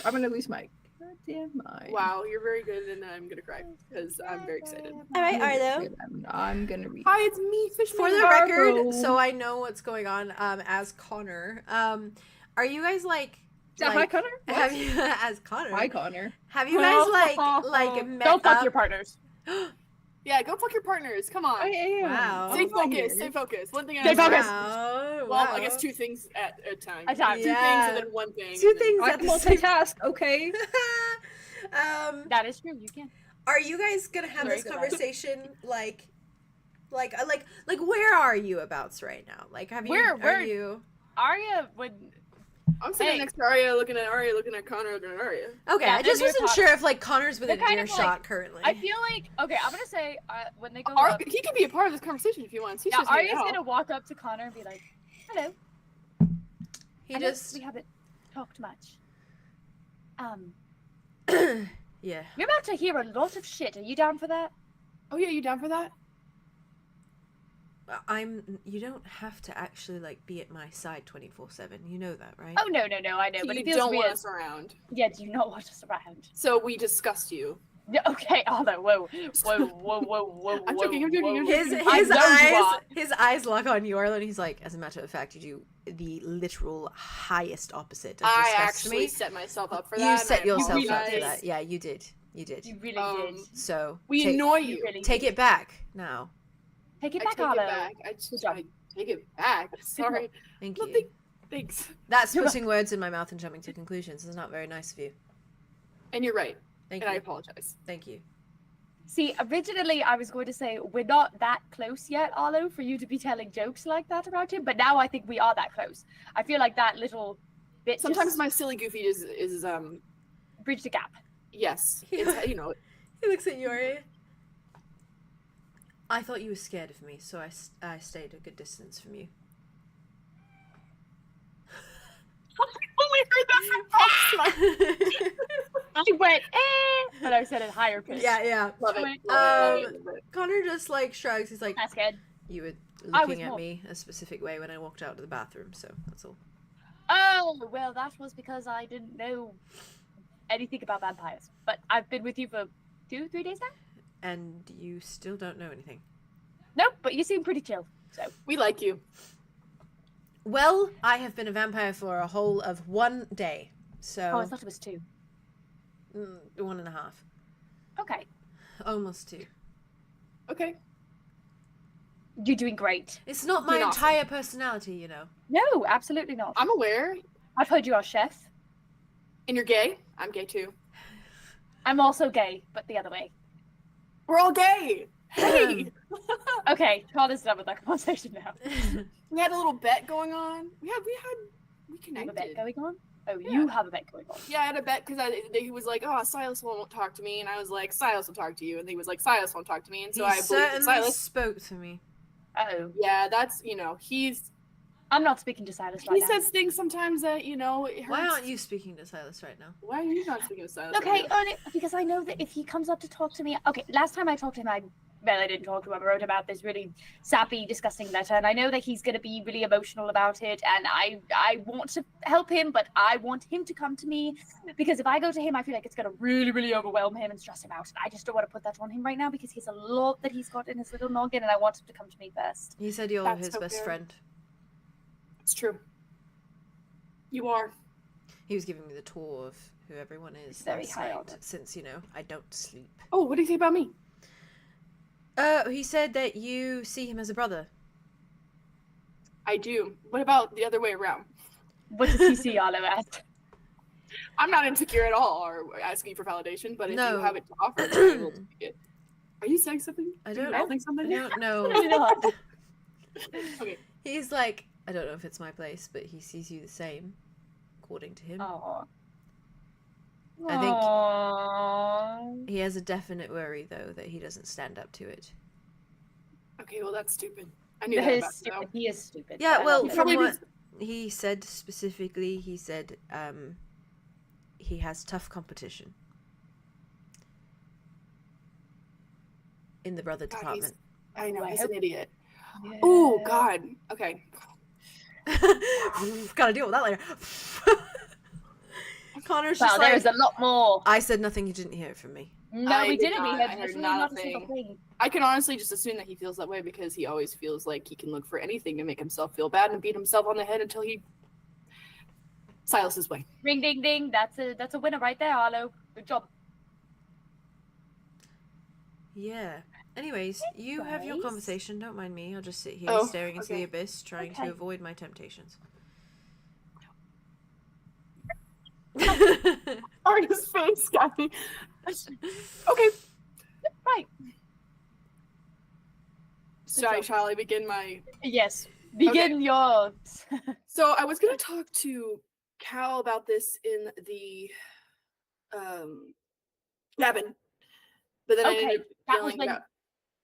Speaker 3: I'm gonna lose my goddamn mind.
Speaker 2: Wow, you're very good, and I'm gonna cry because I'm very excited.
Speaker 1: All right, Arlo.
Speaker 3: I'm gonna read.
Speaker 2: Hi, it's me, Fishman.
Speaker 1: For the
Speaker 3: Arlo.
Speaker 1: record, so I know what's going on. As Connor, are you guys like?
Speaker 3: Is that hi, Connor?
Speaker 1: Have you as Connor?
Speaker 3: Hi, Connor.
Speaker 1: Have you guys like met
Speaker 4: Don't fuck
Speaker 1: up?
Speaker 4: your partners.
Speaker 2: Yeah, go fuck your partners. Come on.
Speaker 3: I am.
Speaker 1: Wow.
Speaker 2: Stay
Speaker 3: I'm
Speaker 2: focused.
Speaker 3: here.
Speaker 2: Stay focused. One thing at
Speaker 4: Stay
Speaker 2: a time.
Speaker 4: focused.
Speaker 1: Wow.
Speaker 2: Well,
Speaker 1: wow.
Speaker 2: I guess 2 things at a time.
Speaker 4: A time.
Speaker 2: 2
Speaker 1: Yeah.
Speaker 2: things and then 1 thing.
Speaker 1: Two
Speaker 2: and then-
Speaker 1: things
Speaker 3: I
Speaker 1: at
Speaker 3: can
Speaker 1: the same
Speaker 3: multitask. Okay.
Speaker 4: That is true. You can.
Speaker 1: Are you guys gonna have
Speaker 2: Very
Speaker 1: this
Speaker 2: good.
Speaker 1: conversation like where are you abouts right now? Like, have you?
Speaker 4: Where-
Speaker 1: Are
Speaker 4: where-
Speaker 1: you?
Speaker 4: Aria would.
Speaker 2: I'm sitting
Speaker 4: Hey.
Speaker 2: next to Aria, looking at Aria, looking at Connor, looking at Aria.
Speaker 1: Okay,
Speaker 4: Yeah,
Speaker 1: I just
Speaker 4: they're
Speaker 1: wasn't
Speaker 4: talk-
Speaker 1: sure if like Connor's within
Speaker 4: They're kind of,
Speaker 1: earshot
Speaker 4: like-
Speaker 1: currently.
Speaker 4: I feel like okay. I'm gonna say when they go
Speaker 2: Aria,
Speaker 4: up.
Speaker 2: he can be a part of this conversation if he wants. He's
Speaker 4: Yeah,
Speaker 2: just hanging
Speaker 4: Aria's
Speaker 2: out.
Speaker 4: gonna walk up to Connor and be like, "Hello.
Speaker 1: he
Speaker 4: I know
Speaker 1: just
Speaker 4: we haven't talked much.
Speaker 1: yeah.
Speaker 4: We're about to hear a lot of shit. Are you down for that?
Speaker 2: Oh yeah, you down for that?
Speaker 1: You don't have to actually like be at my side 24/7. You know that, right?
Speaker 4: Oh no, I know, but
Speaker 2: you
Speaker 4: it feels
Speaker 2: don't
Speaker 4: weird.
Speaker 2: want us around.
Speaker 4: Yeah, do you not want us around?
Speaker 2: So we discussed you.
Speaker 4: Yeah, okay, Arlo, whoa.
Speaker 2: I'm joking, I'm joking, I'm
Speaker 1: His
Speaker 2: joking.
Speaker 4: I
Speaker 1: his
Speaker 4: know you
Speaker 1: eyes
Speaker 4: are.
Speaker 1: his eyes lock on you, Arlo, and he's like, as a matter of fact, you do the literal highest opposite of
Speaker 2: I
Speaker 1: disgust
Speaker 2: actually
Speaker 1: me.
Speaker 2: set myself up for that.
Speaker 1: You
Speaker 2: and
Speaker 1: set
Speaker 2: I
Speaker 1: yourself up for
Speaker 2: apologize.
Speaker 1: that. Yeah, you did. You did.
Speaker 4: You really
Speaker 2: Um,
Speaker 4: did.
Speaker 1: So
Speaker 2: We
Speaker 1: take,
Speaker 2: annoy
Speaker 4: You
Speaker 2: you.
Speaker 4: really
Speaker 1: take it back now.
Speaker 4: Take it
Speaker 2: I
Speaker 4: back,
Speaker 2: take
Speaker 4: Arlo.
Speaker 2: it back. I just
Speaker 4: job.
Speaker 2: I take it back. Sorry.
Speaker 1: Thank
Speaker 2: No,
Speaker 1: you.
Speaker 2: Thanks.
Speaker 1: That's
Speaker 4: You're
Speaker 1: putting words in my mouth and jumping to conclusions. It's not very nice of you.
Speaker 2: And you're right.
Speaker 1: Thank
Speaker 2: And I
Speaker 1: you.
Speaker 2: apologize.
Speaker 1: Thank you.
Speaker 4: See, originally I was going to say we're not that close yet, Arlo, for you to be telling jokes like that about him, but now I think we are that close. I feel like that little bit
Speaker 2: Sometimes
Speaker 4: just
Speaker 2: my silly goofy is
Speaker 4: bridged a gap.
Speaker 2: yes. It's you know
Speaker 1: He looks at Yuri. I thought you were scared of me, so I stayed a good distance from you.
Speaker 2: only heard that from Fox.
Speaker 4: I went, but I said it higher pitch.
Speaker 1: yeah.
Speaker 2: Love it.
Speaker 4: Um,
Speaker 2: Love it. Love it.
Speaker 1: Connor just like shrugs. He's like,
Speaker 4: That's good.
Speaker 1: you were
Speaker 4: I was
Speaker 1: looking at
Speaker 4: more-
Speaker 1: me a specific way when I walked out to the bathroom, so that's all.
Speaker 4: Oh, well, that was because I didn't know anything about vampires. But I've been with you for 2-3 days now?
Speaker 1: And you still don't know anything.
Speaker 4: Nope, but you seem pretty chill. So,
Speaker 2: We like you.
Speaker 1: Well, I have been a vampire for a whole of 1 day, so
Speaker 4: oh, I thought it was 2.
Speaker 1: 1.5,
Speaker 4: Okay.
Speaker 1: almost 2.
Speaker 2: Okay.
Speaker 4: You're doing great.
Speaker 1: It's not my
Speaker 2: Doing awesome.
Speaker 1: entire personality, you know.
Speaker 4: No, absolutely not.
Speaker 2: I'm aware.
Speaker 4: I've heard you are chef.
Speaker 2: And you're gay? I'm gay too.
Speaker 4: I'm also gay, but the other way.
Speaker 2: We're all gay. Hey.
Speaker 4: Okay, Connor's done with that conversation now.
Speaker 2: We had a little bet going on. We
Speaker 4: You have a
Speaker 2: connected.
Speaker 4: bet going on? Oh,
Speaker 2: Yeah.
Speaker 4: you have a bet going on.
Speaker 2: Yeah, I had a bet because he was like, "Oh, Silas won't talk to me," and I was like, "Silas will talk to you," and he was like, "Silas won't talk to me," and so
Speaker 1: He
Speaker 2: I believed in
Speaker 1: certainly
Speaker 2: Silas.
Speaker 1: spoke to me.
Speaker 4: Oh,
Speaker 2: Yeah, that's
Speaker 4: I'm not speaking to Silas right
Speaker 2: he
Speaker 4: now.
Speaker 2: says things sometimes that it hurts.
Speaker 1: Why aren't you speaking to Silas right now?
Speaker 2: Why are you not speaking to Silas?
Speaker 4: Okay,
Speaker 2: right now?
Speaker 4: only because I know that if he comes up to talk to me, okay, last time I talked to him, I I didn't talk to him. I wrote about this really sappy, disgusting letter, and I know that he's going to be really emotional about it, and I want to help him, but I want him to come to me, because if I go to him, I feel like it's going to really, really overwhelm him and stress him out, and I just don't want to put that on him right now, because he's a lot that he's got in his little noggin, and I want him to come to me first.
Speaker 1: He said you're
Speaker 2: That's
Speaker 1: his
Speaker 2: so
Speaker 1: best
Speaker 2: fair.
Speaker 1: friend.
Speaker 2: It's true. You are.
Speaker 1: He was giving me the tour of who everyone is.
Speaker 4: It's very
Speaker 1: last
Speaker 4: high
Speaker 1: night,
Speaker 4: on it.
Speaker 1: since, I don't sleep.
Speaker 2: Oh, what do you think about me?
Speaker 1: He said that you see him as a brother.
Speaker 2: I do. What about the other way around?
Speaker 4: What does he see Arlow as?
Speaker 2: I'm not insecure at all or asking for validation, but if
Speaker 1: No.
Speaker 2: you have it to offer, then I will take it. Are you saying something?
Speaker 1: I
Speaker 2: Are
Speaker 1: don't
Speaker 2: you
Speaker 1: know.
Speaker 2: mouthing something?
Speaker 1: I don't know.
Speaker 4: Maybe not.
Speaker 2: Okay.
Speaker 1: He's like, I don't know if it's my place, but he sees you the same, according to him.
Speaker 4: Aww.
Speaker 1: I think-
Speaker 4: Aww.
Speaker 1: He has a definite worry, though, that he doesn't stand up to it.
Speaker 2: Okay, well that's stupid. I knew
Speaker 4: That
Speaker 2: that
Speaker 4: is
Speaker 2: about
Speaker 4: stupid.
Speaker 2: him.
Speaker 4: He is stupid.
Speaker 1: Yeah,
Speaker 4: but I
Speaker 1: well,
Speaker 4: love him.
Speaker 1: from
Speaker 2: Probably
Speaker 1: what he said specifically, he said he has tough competition in the brother
Speaker 2: God,
Speaker 1: department.
Speaker 2: I know,
Speaker 4: I
Speaker 2: he's
Speaker 4: hope-
Speaker 2: an idiot.
Speaker 4: Yeah.
Speaker 2: Oh God. Okay.
Speaker 1: Gotta deal with that later. Connor's
Speaker 4: Wow,
Speaker 1: just
Speaker 4: there's
Speaker 1: like,
Speaker 4: a lot more.
Speaker 1: I said nothing, you didn't hear it from me.
Speaker 4: No,
Speaker 2: I
Speaker 4: we
Speaker 2: did
Speaker 4: didn't. We
Speaker 2: not.
Speaker 4: had
Speaker 2: I heard
Speaker 4: literally
Speaker 2: not a
Speaker 4: not a single
Speaker 2: thing.
Speaker 4: thing.
Speaker 2: I can honestly just assume that he feels that way because he always feels like he can look for anything to make himself feel bad and beat himself on the head until he Silas's way.
Speaker 4: Ring ding ding. That's a winner right there, Arlow. Good job.
Speaker 1: Yeah. Anyways, you have your
Speaker 4: Anyways.
Speaker 1: conversation. Don't mind me. I'll just sit here
Speaker 2: Oh,
Speaker 1: staring into the
Speaker 2: okay.
Speaker 1: abyss, trying
Speaker 4: Okay.
Speaker 1: to avoid my temptations.
Speaker 2: Aria's face got me. Okay.
Speaker 4: Right.
Speaker 2: Shall I begin my
Speaker 4: Yes. Begin your.
Speaker 2: So I was gonna talk to Cal about this in the cabin, but then I ended up
Speaker 4: that was
Speaker 2: yelling
Speaker 4: when-
Speaker 2: about.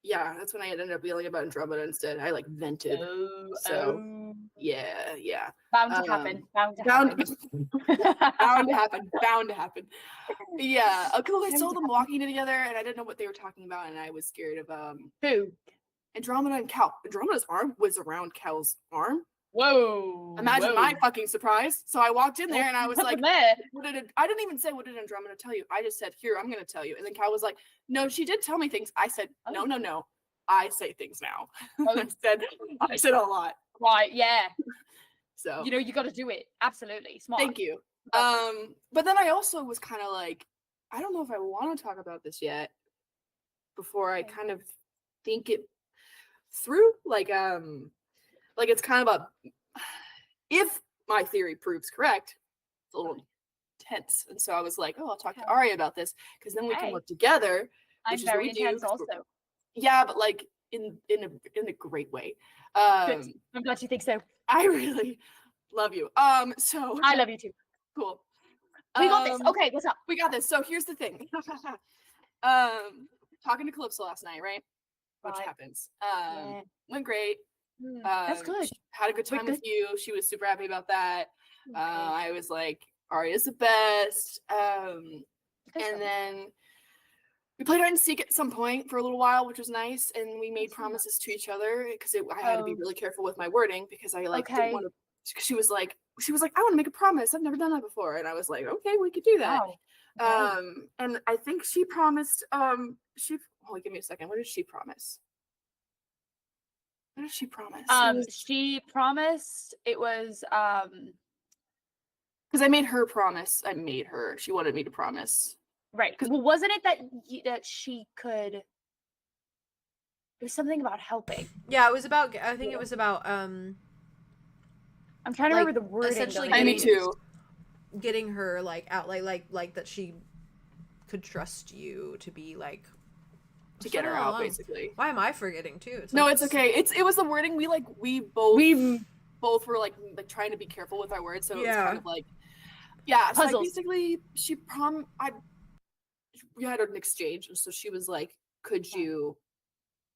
Speaker 2: Yeah, that's when I ended up yelling about Andromeda instead. I like vented.
Speaker 4: Oh,
Speaker 2: So, Yeah.
Speaker 4: bound to happen. Bound to
Speaker 2: Bound,
Speaker 4: happen.
Speaker 2: bound to happen. Bound to happen. Yeah. Okay. Well, I saw them walking together, and I didn't know what they were talking about, and I was scared of
Speaker 4: Who?
Speaker 2: Andromeda and Cal. Andromeda's arm was around Cal's arm.
Speaker 4: Whoa.
Speaker 2: Imagine my fucking surprise. So I walked in there and I was like,
Speaker 4: there.
Speaker 2: I didn't even say, what did Andromeda tell you? I just said, here, I'm going to tell you. And then Cal was like, no, she did tell me things. I said, no. I say things now.
Speaker 4: Oh.
Speaker 2: I said a lot.
Speaker 4: Right, yeah.
Speaker 2: So
Speaker 4: You got to do it. Absolutely. Smart.
Speaker 2: thank you. But then I also was kind of like, I don't know if I want to talk about this yet before I kind of think it through. Like it's kind of if my theory proves correct, it's a little tense. And so I was like, I'll talk to Aria about this because then we can
Speaker 4: Okay.
Speaker 2: work together.
Speaker 4: I'm
Speaker 2: which is what
Speaker 4: very
Speaker 2: we do,
Speaker 4: intense
Speaker 2: 'cause
Speaker 4: also.
Speaker 2: Yeah, but like in a great way.
Speaker 4: Good. I'm glad you think so.
Speaker 2: I really love you. So
Speaker 4: I love you too.
Speaker 2: cool.
Speaker 4: We got this. Okay, what's up?
Speaker 2: We got this. So here's the thing. Talking to Calypso last night, right? Which
Speaker 4: Right.
Speaker 2: happens.
Speaker 4: Yeah.
Speaker 2: Went great.
Speaker 4: That's good.
Speaker 2: She had a good time with you. She was super happy about that.
Speaker 4: Okay.
Speaker 2: I was like, Aria's the best.
Speaker 4: Good
Speaker 2: And
Speaker 4: stuff.
Speaker 2: then we played hide and seek at some point for a little while, which was nice. And we made
Speaker 4: That's
Speaker 2: promises to each other because I had to be
Speaker 4: Oh.
Speaker 2: really careful with my wording because I like
Speaker 4: Okay.
Speaker 2: didn't want to. She was like, I want to make a promise. I've never done that before. And I was like, okay, we could do that.
Speaker 4: Wow.
Speaker 2: And I think she promised. Hold, give me a second. What did she promise? What did she promise?
Speaker 4: She promised it was
Speaker 2: Because I made her promise. I made her. She wanted me to promise.
Speaker 4: right. Because wasn't it that she could? It was something about helping.
Speaker 1: Yeah, it was about. I think it was about
Speaker 4: I'm trying to
Speaker 1: Like,
Speaker 4: remember the wording.
Speaker 1: essentially
Speaker 4: though.
Speaker 2: Me too.
Speaker 1: getting her like out, like that she could trust you to be like
Speaker 2: To get her
Speaker 1: follow
Speaker 2: out,
Speaker 1: along.
Speaker 2: basically.
Speaker 1: Why am I forgetting too?
Speaker 2: No,
Speaker 1: like
Speaker 2: it's okay. It was the wording. We both were like trying to be careful with our words, so it was
Speaker 1: Yeah.
Speaker 2: kind of like so like,
Speaker 4: Puzzles.
Speaker 2: basically she we had an exchange, and so she was like, could you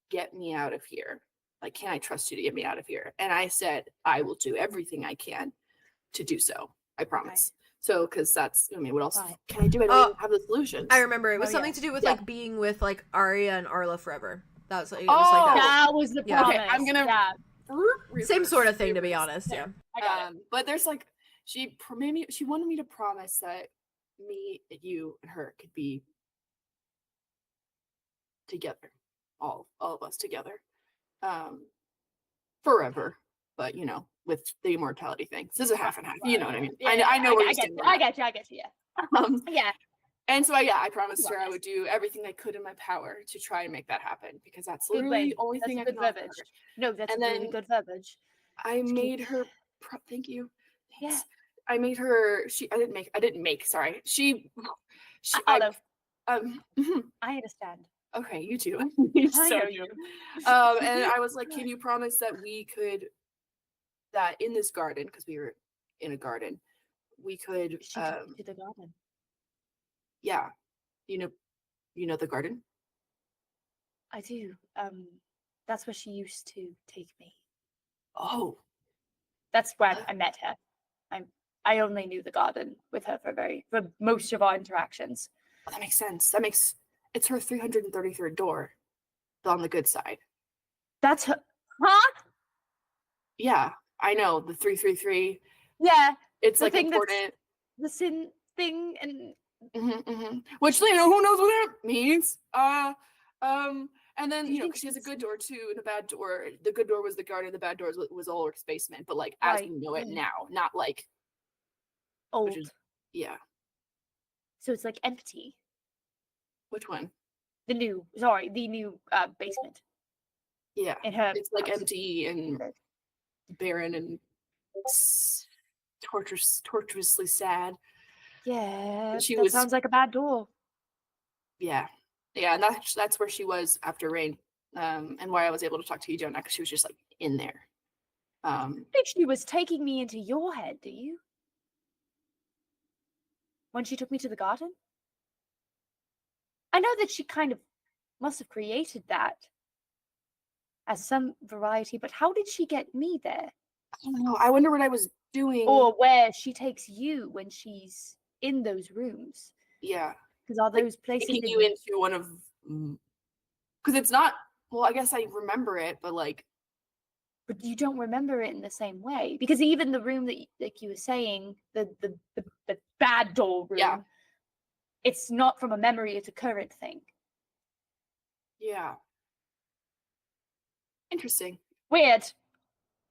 Speaker 2: get me out of here? Like, can I trust you to get me out of here? And I said, I will do everything I can to do so. I promise. So, because that's, what else
Speaker 4: Right.
Speaker 2: can I do? I don't even have the solution.
Speaker 1: I remember it was
Speaker 4: Oh,
Speaker 1: something
Speaker 4: yeah.
Speaker 1: to do with
Speaker 2: Yeah.
Speaker 1: like being with like Aria and Arlo forever. That's it was
Speaker 2: Oh,
Speaker 1: like that.
Speaker 4: That was the
Speaker 1: Yeah.
Speaker 4: promise.
Speaker 2: Okay, I'm gonna-
Speaker 4: Yeah,
Speaker 1: Same sort of thing, to be honest. Yeah.
Speaker 4: I got it.
Speaker 2: But there's like she wanted me to promise that me, you, and her could be together, all of us together, forever. But you know, with the immortality thing, this is a half and half. You know what I mean?
Speaker 4: Yeah,
Speaker 2: I know where
Speaker 4: I
Speaker 2: you
Speaker 4: get
Speaker 2: stand.
Speaker 4: you. I get you. Yeah. Yeah.
Speaker 2: And so I promised her I
Speaker 4: Promise.
Speaker 2: would do everything I could in my power to try and make that happen, because that's
Speaker 4: Good
Speaker 2: literally
Speaker 4: way.
Speaker 2: the only
Speaker 4: That's
Speaker 2: thing I
Speaker 4: good
Speaker 2: can offer
Speaker 4: verbiage.
Speaker 2: her.
Speaker 4: No, that's
Speaker 2: And
Speaker 4: really
Speaker 2: then-
Speaker 4: good verbiage.
Speaker 2: I
Speaker 4: keep-
Speaker 2: made her thank you.
Speaker 4: Yeah.
Speaker 2: Thanks. I made her I didn't make, sorry. She
Speaker 4: Arlow,
Speaker 2: mhm.
Speaker 4: I understand.
Speaker 2: Okay, you too.
Speaker 4: I
Speaker 2: So
Speaker 4: know you.
Speaker 2: and I was like, can you promise that we could, that in this garden, because we were in a garden, we could
Speaker 4: She took me to the garden.
Speaker 2: yeah, you know the garden?
Speaker 4: I do. That's where she used to take me.
Speaker 2: Oh,
Speaker 4: That's when I met her. I only knew the garden with her for most of our interactions.
Speaker 2: that makes sense. It's her 333rd door on the good side.
Speaker 4: That's her. Huh?
Speaker 2: Yeah, I know, the 333.
Speaker 4: Yeah,
Speaker 2: It's
Speaker 4: The
Speaker 2: like
Speaker 4: thing that's-
Speaker 2: important.
Speaker 4: the sin thing and
Speaker 2: Which, you know, who knows what that means? And then,
Speaker 4: Do you
Speaker 2: you know,
Speaker 4: think
Speaker 2: 'cause she has a
Speaker 4: she's-
Speaker 2: good door too and a bad door. The good door was the garden, the bad door was Ulrich's basement, but like as we
Speaker 4: Right.
Speaker 2: know it
Speaker 4: Mm.
Speaker 2: now, not like,
Speaker 4: old.
Speaker 2: which is, yeah.
Speaker 4: So it's like empty.
Speaker 2: Which one?
Speaker 4: The new basement
Speaker 2: Yeah.
Speaker 4: in her.
Speaker 2: It's like
Speaker 4: house.
Speaker 2: empty and
Speaker 4: Okay.
Speaker 2: barren and torturously sad.
Speaker 4: Yeah,
Speaker 2: she
Speaker 4: that
Speaker 2: was-
Speaker 4: sounds like a bad door.
Speaker 2: Yeah. Yeah, and that's where she was after rain. And why I was able to talk to you, Jonah, because she was just like in there.
Speaker 4: I think she was taking me into your head, do you? When she took me to the garden? I know that she kind of must have created that as some variety, but how did she get me there?
Speaker 2: I don't know. I wonder what I was doing.
Speaker 4: Or where she takes you when she's in those rooms?
Speaker 2: Yeah.
Speaker 4: Because are
Speaker 2: Like,
Speaker 4: those places
Speaker 2: Taking
Speaker 4: that
Speaker 2: you into one of, because it's not, well, I guess I remember it, but like,
Speaker 4: but you don't remember it in the same way? Because even the room that like you were saying, the bad doll room,
Speaker 2: Yeah.
Speaker 4: it's not from a memory, it's a current thing.
Speaker 2: yeah. Interesting.
Speaker 4: Weird.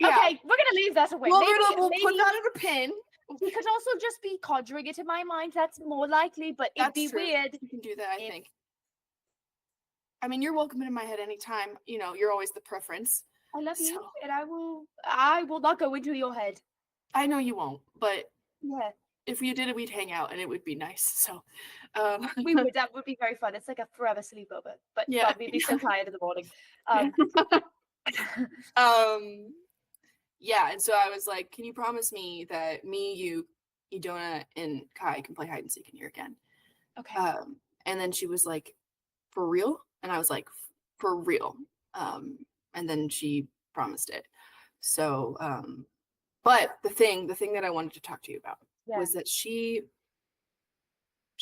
Speaker 2: Yeah.
Speaker 4: Okay, we're gonna leave that away.
Speaker 2: Well,
Speaker 4: Maybe-
Speaker 2: we'll
Speaker 4: maybe
Speaker 2: put that in a pin.
Speaker 4: we could also just be conjuring it in my mind. That's more likely, but it'd
Speaker 2: That's
Speaker 4: be
Speaker 2: true.
Speaker 4: weird.
Speaker 2: You can do that, I
Speaker 4: if-
Speaker 2: think. I mean, you're welcome in my head anytime. You know, you're always the preference.
Speaker 4: I love you,
Speaker 2: So-
Speaker 4: and I will not go into your head.
Speaker 2: I know you won't, but
Speaker 4: Yeah,
Speaker 2: if we did it, we'd hang out and it would be nice. So,
Speaker 4: we would. That would be very fun. It's like a forever sleepover, but
Speaker 2: Yeah.
Speaker 4: God, we'd be so tired in the morning.
Speaker 2: Yeah, and so I was like, can you promise me that me, you, Idona, and Kai can play hide and seek in here again?
Speaker 4: Okay.
Speaker 2: And then she was like, for real? And I was like, for real. And then she promised it. So, but the thing that I wanted to talk to you about
Speaker 4: Yeah.
Speaker 2: was that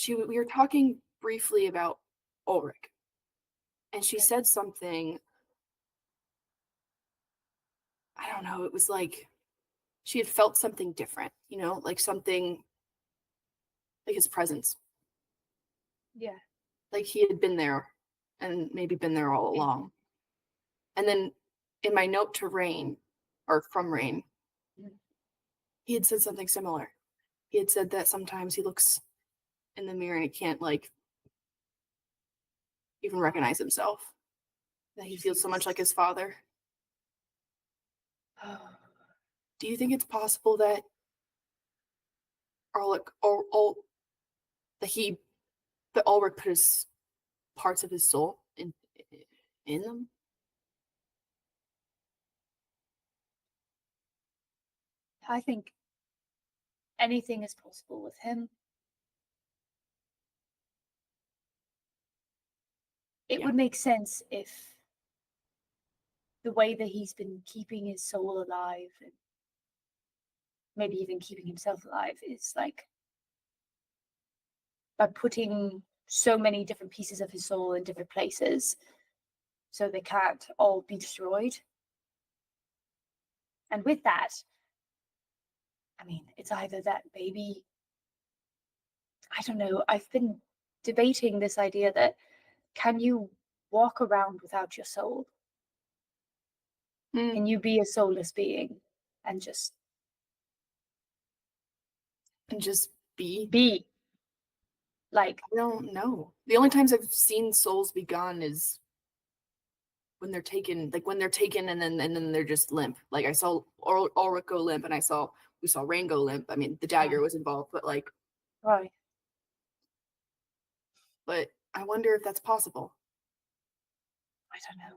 Speaker 2: we were talking briefly about Ulrich, and she
Speaker 4: Okay.
Speaker 2: said something, I don't know, it was like she had felt something different, you know, like something, like his presence,
Speaker 4: Yeah.
Speaker 2: like he had been there and maybe been there all
Speaker 4: Yeah.
Speaker 2: along. And then in my note to Rain, or from Rain,
Speaker 4: Mhm.
Speaker 2: he had said something similar. He had said that sometimes he looks in the mirror and he can't like even recognize himself. That he feels so much like his father. Do you think it's possible that Ulrich put his parts of his soul in them?
Speaker 4: I think anything is possible with him. It
Speaker 2: Yeah.
Speaker 4: would make sense if the way that he's been keeping his soul alive and maybe even keeping himself alive is like by putting so many different pieces of his soul in different places
Speaker 7: so they can't all be destroyed. And with that, I mean, it's either that maybe, I don't know, I've been debating this idea that can you walk around without your soul? Can you be a soulless being and just
Speaker 2: be?
Speaker 7: Like,
Speaker 2: I don't know. The only times I've seen souls be gone is when they're taken, and then they're just limp. Like I saw Ulrich go limp, and we saw Rain go limp. I mean, the dagger was involved, but like,
Speaker 7: right.
Speaker 2: But I wonder if that's possible.
Speaker 7: I don't know.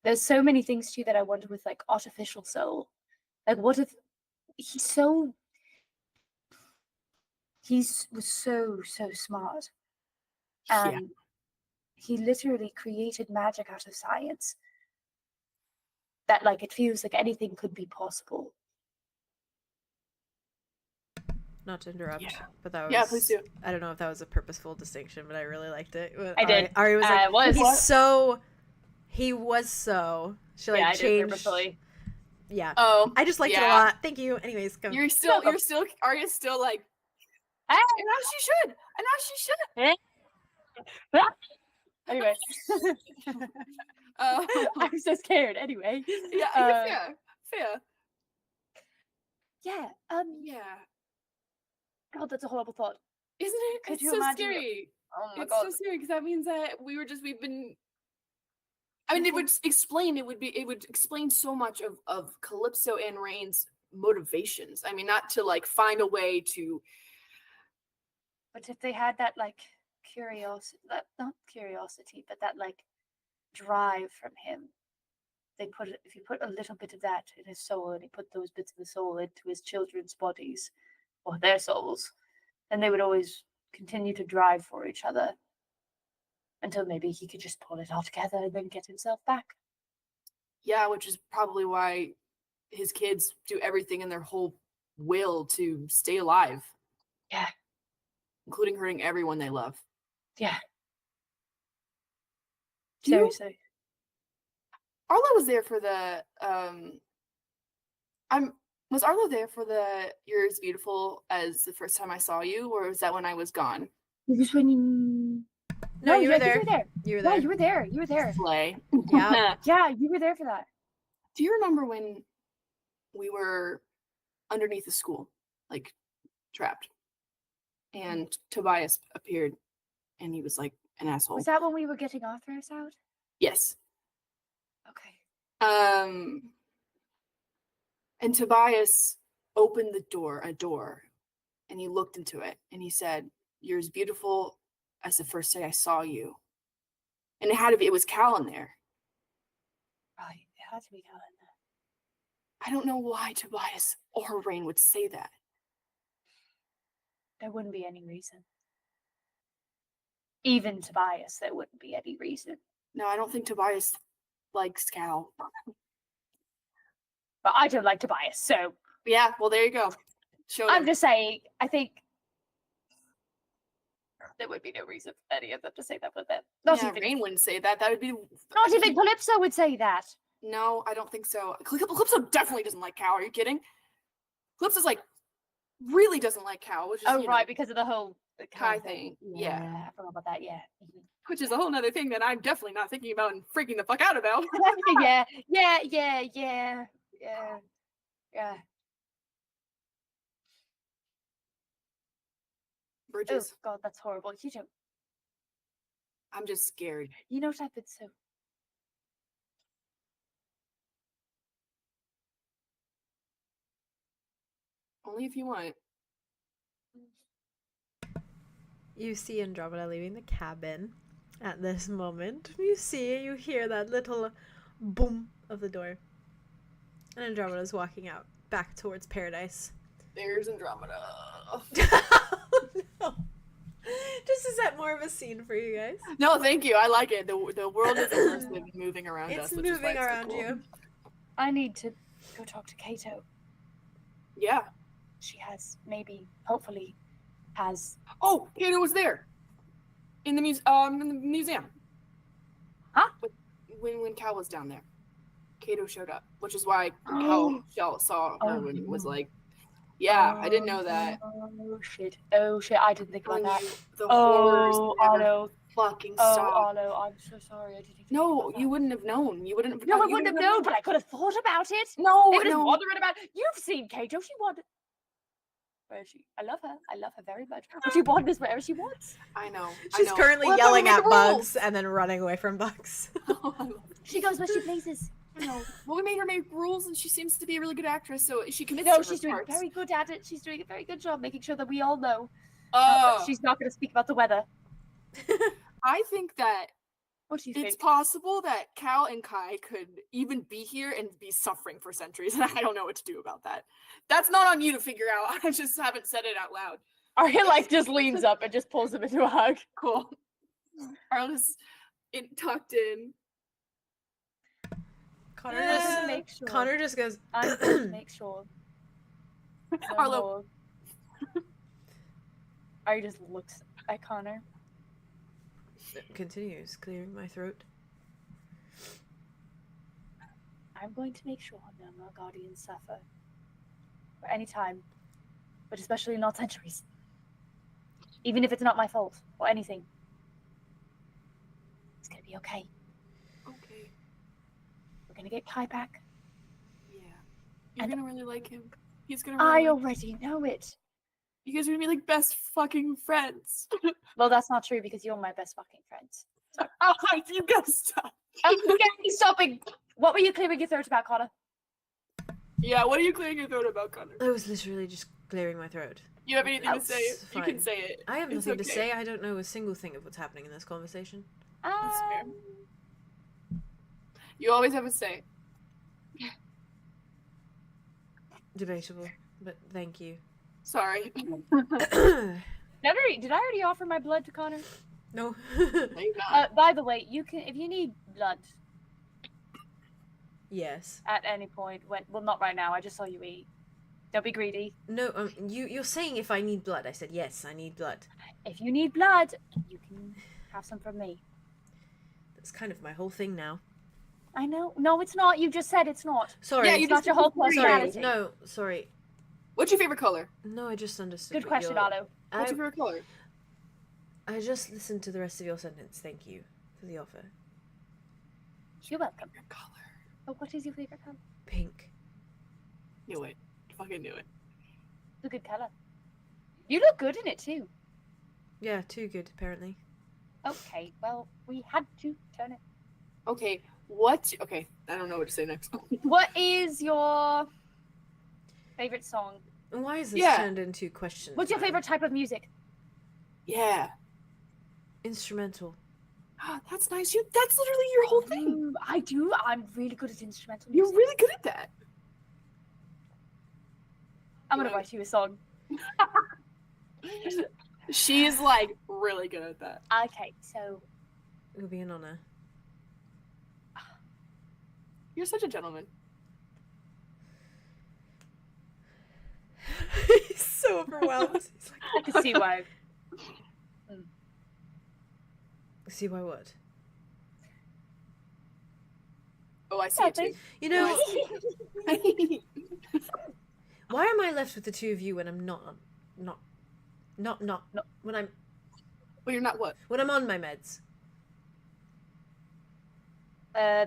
Speaker 7: There's so many things too that I wonder with like artificial soul. Like, what if he was so smart, and he literally created magic out of science. That like it feels like anything could be possible.
Speaker 1: Not to interrupt, but that was...
Speaker 2: Yeah, please do.
Speaker 1: I don't know if that was a purposeful distinction, but I really liked it.
Speaker 7: I did.
Speaker 1: Ari was like, he was so... She like
Speaker 7: I did
Speaker 1: changed...
Speaker 7: purposefully.
Speaker 1: Yeah.
Speaker 2: Oh,
Speaker 1: I just liked it a lot. Thank you. Anyways, go.
Speaker 2: Aria's still like, and now she should.
Speaker 7: Anyway. I'm so scared. Anyway.
Speaker 2: Yeah, fair.
Speaker 7: Yeah.
Speaker 2: Yeah.
Speaker 7: God, that's a horrible thought.
Speaker 2: Isn't it?
Speaker 7: Could
Speaker 2: It's
Speaker 7: you
Speaker 2: so
Speaker 7: imagine
Speaker 2: scary.
Speaker 7: Oh my
Speaker 2: It's
Speaker 7: God.
Speaker 2: so scary because that means that we've been. I mean, it would explain so much of Calypso and Rain's motivations. I mean, not to like find a way to.
Speaker 7: But if they had that like curiosity, not curiosity, but that like drive from him, if you put a little bit of that in his soul, and he put those bits of the soul into his children's bodies, or their souls, then they would always continue to drive for each other until maybe he could just pull it all together and then get himself back.
Speaker 2: Yeah, which is probably why his kids do everything in their whole will to stay alive.
Speaker 7: Yeah.
Speaker 2: Including hurting everyone they love.
Speaker 7: Yeah.
Speaker 2: Do you-
Speaker 7: Seriously.
Speaker 2: Arlo was there for the was Arlo there for the You're as Beautiful as the first time I saw you, or was that when I was gone?
Speaker 7: It was when you
Speaker 1: No, you were there.
Speaker 7: You were there.
Speaker 1: You were
Speaker 7: Yeah,
Speaker 1: there.
Speaker 7: you were there. You were there.
Speaker 2: Slay.
Speaker 1: Yeah.
Speaker 7: Yeah, you were there for that.
Speaker 2: Do you remember when we were underneath the school, like trapped, and Tobias appeared, and he was like an asshole?
Speaker 7: Was that when we were getting Arthros out?
Speaker 2: Yes.
Speaker 7: Okay.
Speaker 2: And Tobias opened a door, and he looked into it, and he said, "You're as beautiful as the first day I saw you." And it was Cal in there.
Speaker 7: Right, it had to be Cal in there.
Speaker 2: I don't know why Tobias or Rain would say that.
Speaker 7: There wouldn't be any reason. Even Tobias, there wouldn't be any reason.
Speaker 2: No, I don't think Tobias likes Cal.
Speaker 7: But I don't like Tobias, so
Speaker 2: Yeah, well, there you go.
Speaker 7: I'm just saying, I think there would be no reason for any of them to say that with them. Not even
Speaker 2: Rain wouldn't say that. That would be...
Speaker 7: Not even Calypso would say that.
Speaker 2: No, I don't think so. Calypso definitely doesn't like Cal. Are you kidding? Calypso's like, really doesn't like Cal, which is,
Speaker 7: right, because of the whole
Speaker 2: Kai thing. Yeah.
Speaker 7: I forgot about that, yeah.
Speaker 2: Which is a whole nother thing that I'm definitely not thinking about and freaking the fuck out about.
Speaker 7: Yeah.
Speaker 2: Bridges.
Speaker 7: Oh God, that's horrible. You don't.
Speaker 2: I'm just scared.
Speaker 7: You know what I've been so.
Speaker 2: Only if you want.
Speaker 1: You see Andromeda leaving the cabin at this moment. You hear that little boom of the door. And Andromeda's walking out, back towards paradise.
Speaker 2: There's Andromeda.
Speaker 1: Oh, no. Just to set more of a scene for you guys.
Speaker 2: No, thank you. I like it. The world is immersive, moving around us.
Speaker 1: It's
Speaker 2: Which is
Speaker 1: moving
Speaker 2: why it's so
Speaker 1: around
Speaker 2: cool.
Speaker 1: you.
Speaker 7: I need to go talk to Cato.
Speaker 2: Yeah.
Speaker 7: She has, hopefully, has.
Speaker 2: Oh, Cato was there. In the museum.
Speaker 7: Huh?
Speaker 2: when Cal was down there. Cato showed up, which is why Cal saw her when he was like, yeah, I didn't know that.
Speaker 7: Oh shit! Oh shit! I didn't think about that.
Speaker 2: The horrors never
Speaker 7: Arlo.
Speaker 2: fucking
Speaker 7: Oh,
Speaker 2: stop.
Speaker 7: Arlo, I'm so sorry. I didn't think
Speaker 2: No,
Speaker 7: about that.
Speaker 2: you wouldn't have known. You wouldn't have.
Speaker 7: No, I
Speaker 2: you
Speaker 7: wouldn't have known, but I could have thought about it.
Speaker 2: No,
Speaker 7: I was
Speaker 2: no.
Speaker 7: wondering about. You've seen Kato. She wanted. Where is she? I love her. I love her very much. But she wanders wherever she wants.
Speaker 2: I know.
Speaker 1: She's currently
Speaker 2: Well, that's why we
Speaker 1: yelling
Speaker 2: made
Speaker 1: at
Speaker 2: the
Speaker 1: bugs
Speaker 2: rules.
Speaker 1: and then running away from bugs.
Speaker 7: She goes where she pleases.
Speaker 2: No. Well, we made her make rules, and she seems to be a really good actress, so she commits
Speaker 7: No,
Speaker 2: to
Speaker 7: she's
Speaker 2: her
Speaker 7: doing
Speaker 2: parts.
Speaker 7: very good at it. She's doing a very good job making sure that we all know.
Speaker 2: Oh,
Speaker 7: She's not going to speak about the weather.
Speaker 2: I think that
Speaker 7: What do you
Speaker 2: it's
Speaker 7: think?
Speaker 2: possible that Cal and Kai could even be here and be suffering for centuries, and I don't know what to do about that. That's not on you to figure out. I just haven't said it out loud.
Speaker 4: Aria like just leans up and just pulls him into a hug.
Speaker 2: Cool. Arlo's tucked in.
Speaker 1: Connor
Speaker 7: I'm
Speaker 1: just
Speaker 7: gonna make sure.
Speaker 1: Connor just goes.
Speaker 7: I'm going to make sure. No
Speaker 2: Arlo.
Speaker 7: more. Aria just looks at Connor.
Speaker 1: Continues clearing my throat.
Speaker 7: I'm going to make sure no more guardians suffer. For any time. But especially not centuries. Even if it's not my fault or anything. It's going to be okay.
Speaker 2: Okay.
Speaker 7: We're going to get Kai back.
Speaker 2: Yeah. You're
Speaker 7: And-
Speaker 2: gonna really like him. He's gonna really
Speaker 7: I
Speaker 2: like
Speaker 7: already know it.
Speaker 2: you guys are gonna be like best fucking friends.
Speaker 7: Well, that's not true because you're my best fucking friends.
Speaker 2: Oh, you gotta stop.
Speaker 7: Okay, stopping. What were you clearing your throat about, Connor?
Speaker 2: Yeah, what are you clearing your throat about, Connor?
Speaker 1: I was literally just clearing my throat.
Speaker 2: You have anything to
Speaker 1: That's
Speaker 2: say? You can
Speaker 1: fine.
Speaker 2: say it.
Speaker 1: I have
Speaker 2: It's
Speaker 1: nothing to
Speaker 2: okay.
Speaker 1: say. I don't know a single thing of what's happening in this conversation.
Speaker 2: That's fair. You always have a say.
Speaker 1: Debatable, but thank you.
Speaker 2: Sorry.
Speaker 1: No.
Speaker 4: Did I already offer my blood to Connor?
Speaker 2: No, you're not.
Speaker 4: By the way, you can if you need blood
Speaker 1: Yes.
Speaker 4: at any point. Well, not right now. I just saw you eat. Don't be greedy.
Speaker 1: No. You're saying if I need blood. I said yes. I need blood.
Speaker 4: If you need blood, you can have some from me.
Speaker 1: That's kind of my whole thing now.
Speaker 4: I know. No, it's not. You just said it's not.
Speaker 1: Sorry.
Speaker 2: Yeah,
Speaker 4: It's
Speaker 2: you
Speaker 4: not
Speaker 2: just
Speaker 4: your whole
Speaker 1: Sorry.
Speaker 4: personality.
Speaker 1: No. Sorry.
Speaker 2: What's your favorite color?
Speaker 1: No. I just understood.
Speaker 4: Good
Speaker 1: what
Speaker 4: question,
Speaker 1: you're-
Speaker 4: Arlo.
Speaker 2: What's your favorite color?
Speaker 1: I just listened to the rest of your sentence. Thank you for the offer.
Speaker 4: You're welcome.
Speaker 2: Your color.
Speaker 4: Oh, what is your favorite color?
Speaker 1: Pink.
Speaker 2: Knew it. Fucking knew it.
Speaker 4: It's a good color. You look good in it too.
Speaker 1: Yeah. Too good apparently.
Speaker 4: Okay, well, we had to turn it.
Speaker 2: Okay, what? Okay, I don't know what to say next.
Speaker 4: What is your favorite song?
Speaker 1: And why is this
Speaker 2: Yeah.
Speaker 1: turned into questions?
Speaker 4: What's your favorite type of music?
Speaker 2: Yeah.
Speaker 1: Instrumental.
Speaker 2: That's nice. That's literally your whole thing.
Speaker 7: I do. I'm really good at instrumental
Speaker 2: You're
Speaker 7: music.
Speaker 2: really good at that.
Speaker 4: I'm gonna write you a song.
Speaker 2: She's like really good at that.
Speaker 7: Okay, so
Speaker 1: It would be an honor.
Speaker 2: You're such a gentleman.
Speaker 1: He's so overwhelmed. He's like,
Speaker 4: I can see why.
Speaker 1: see why what?
Speaker 2: Oh, I see it too.
Speaker 1: You know, why am I left with the two of you when I'm not when I'm
Speaker 2: Well, you're not what?
Speaker 1: when I'm on my meds?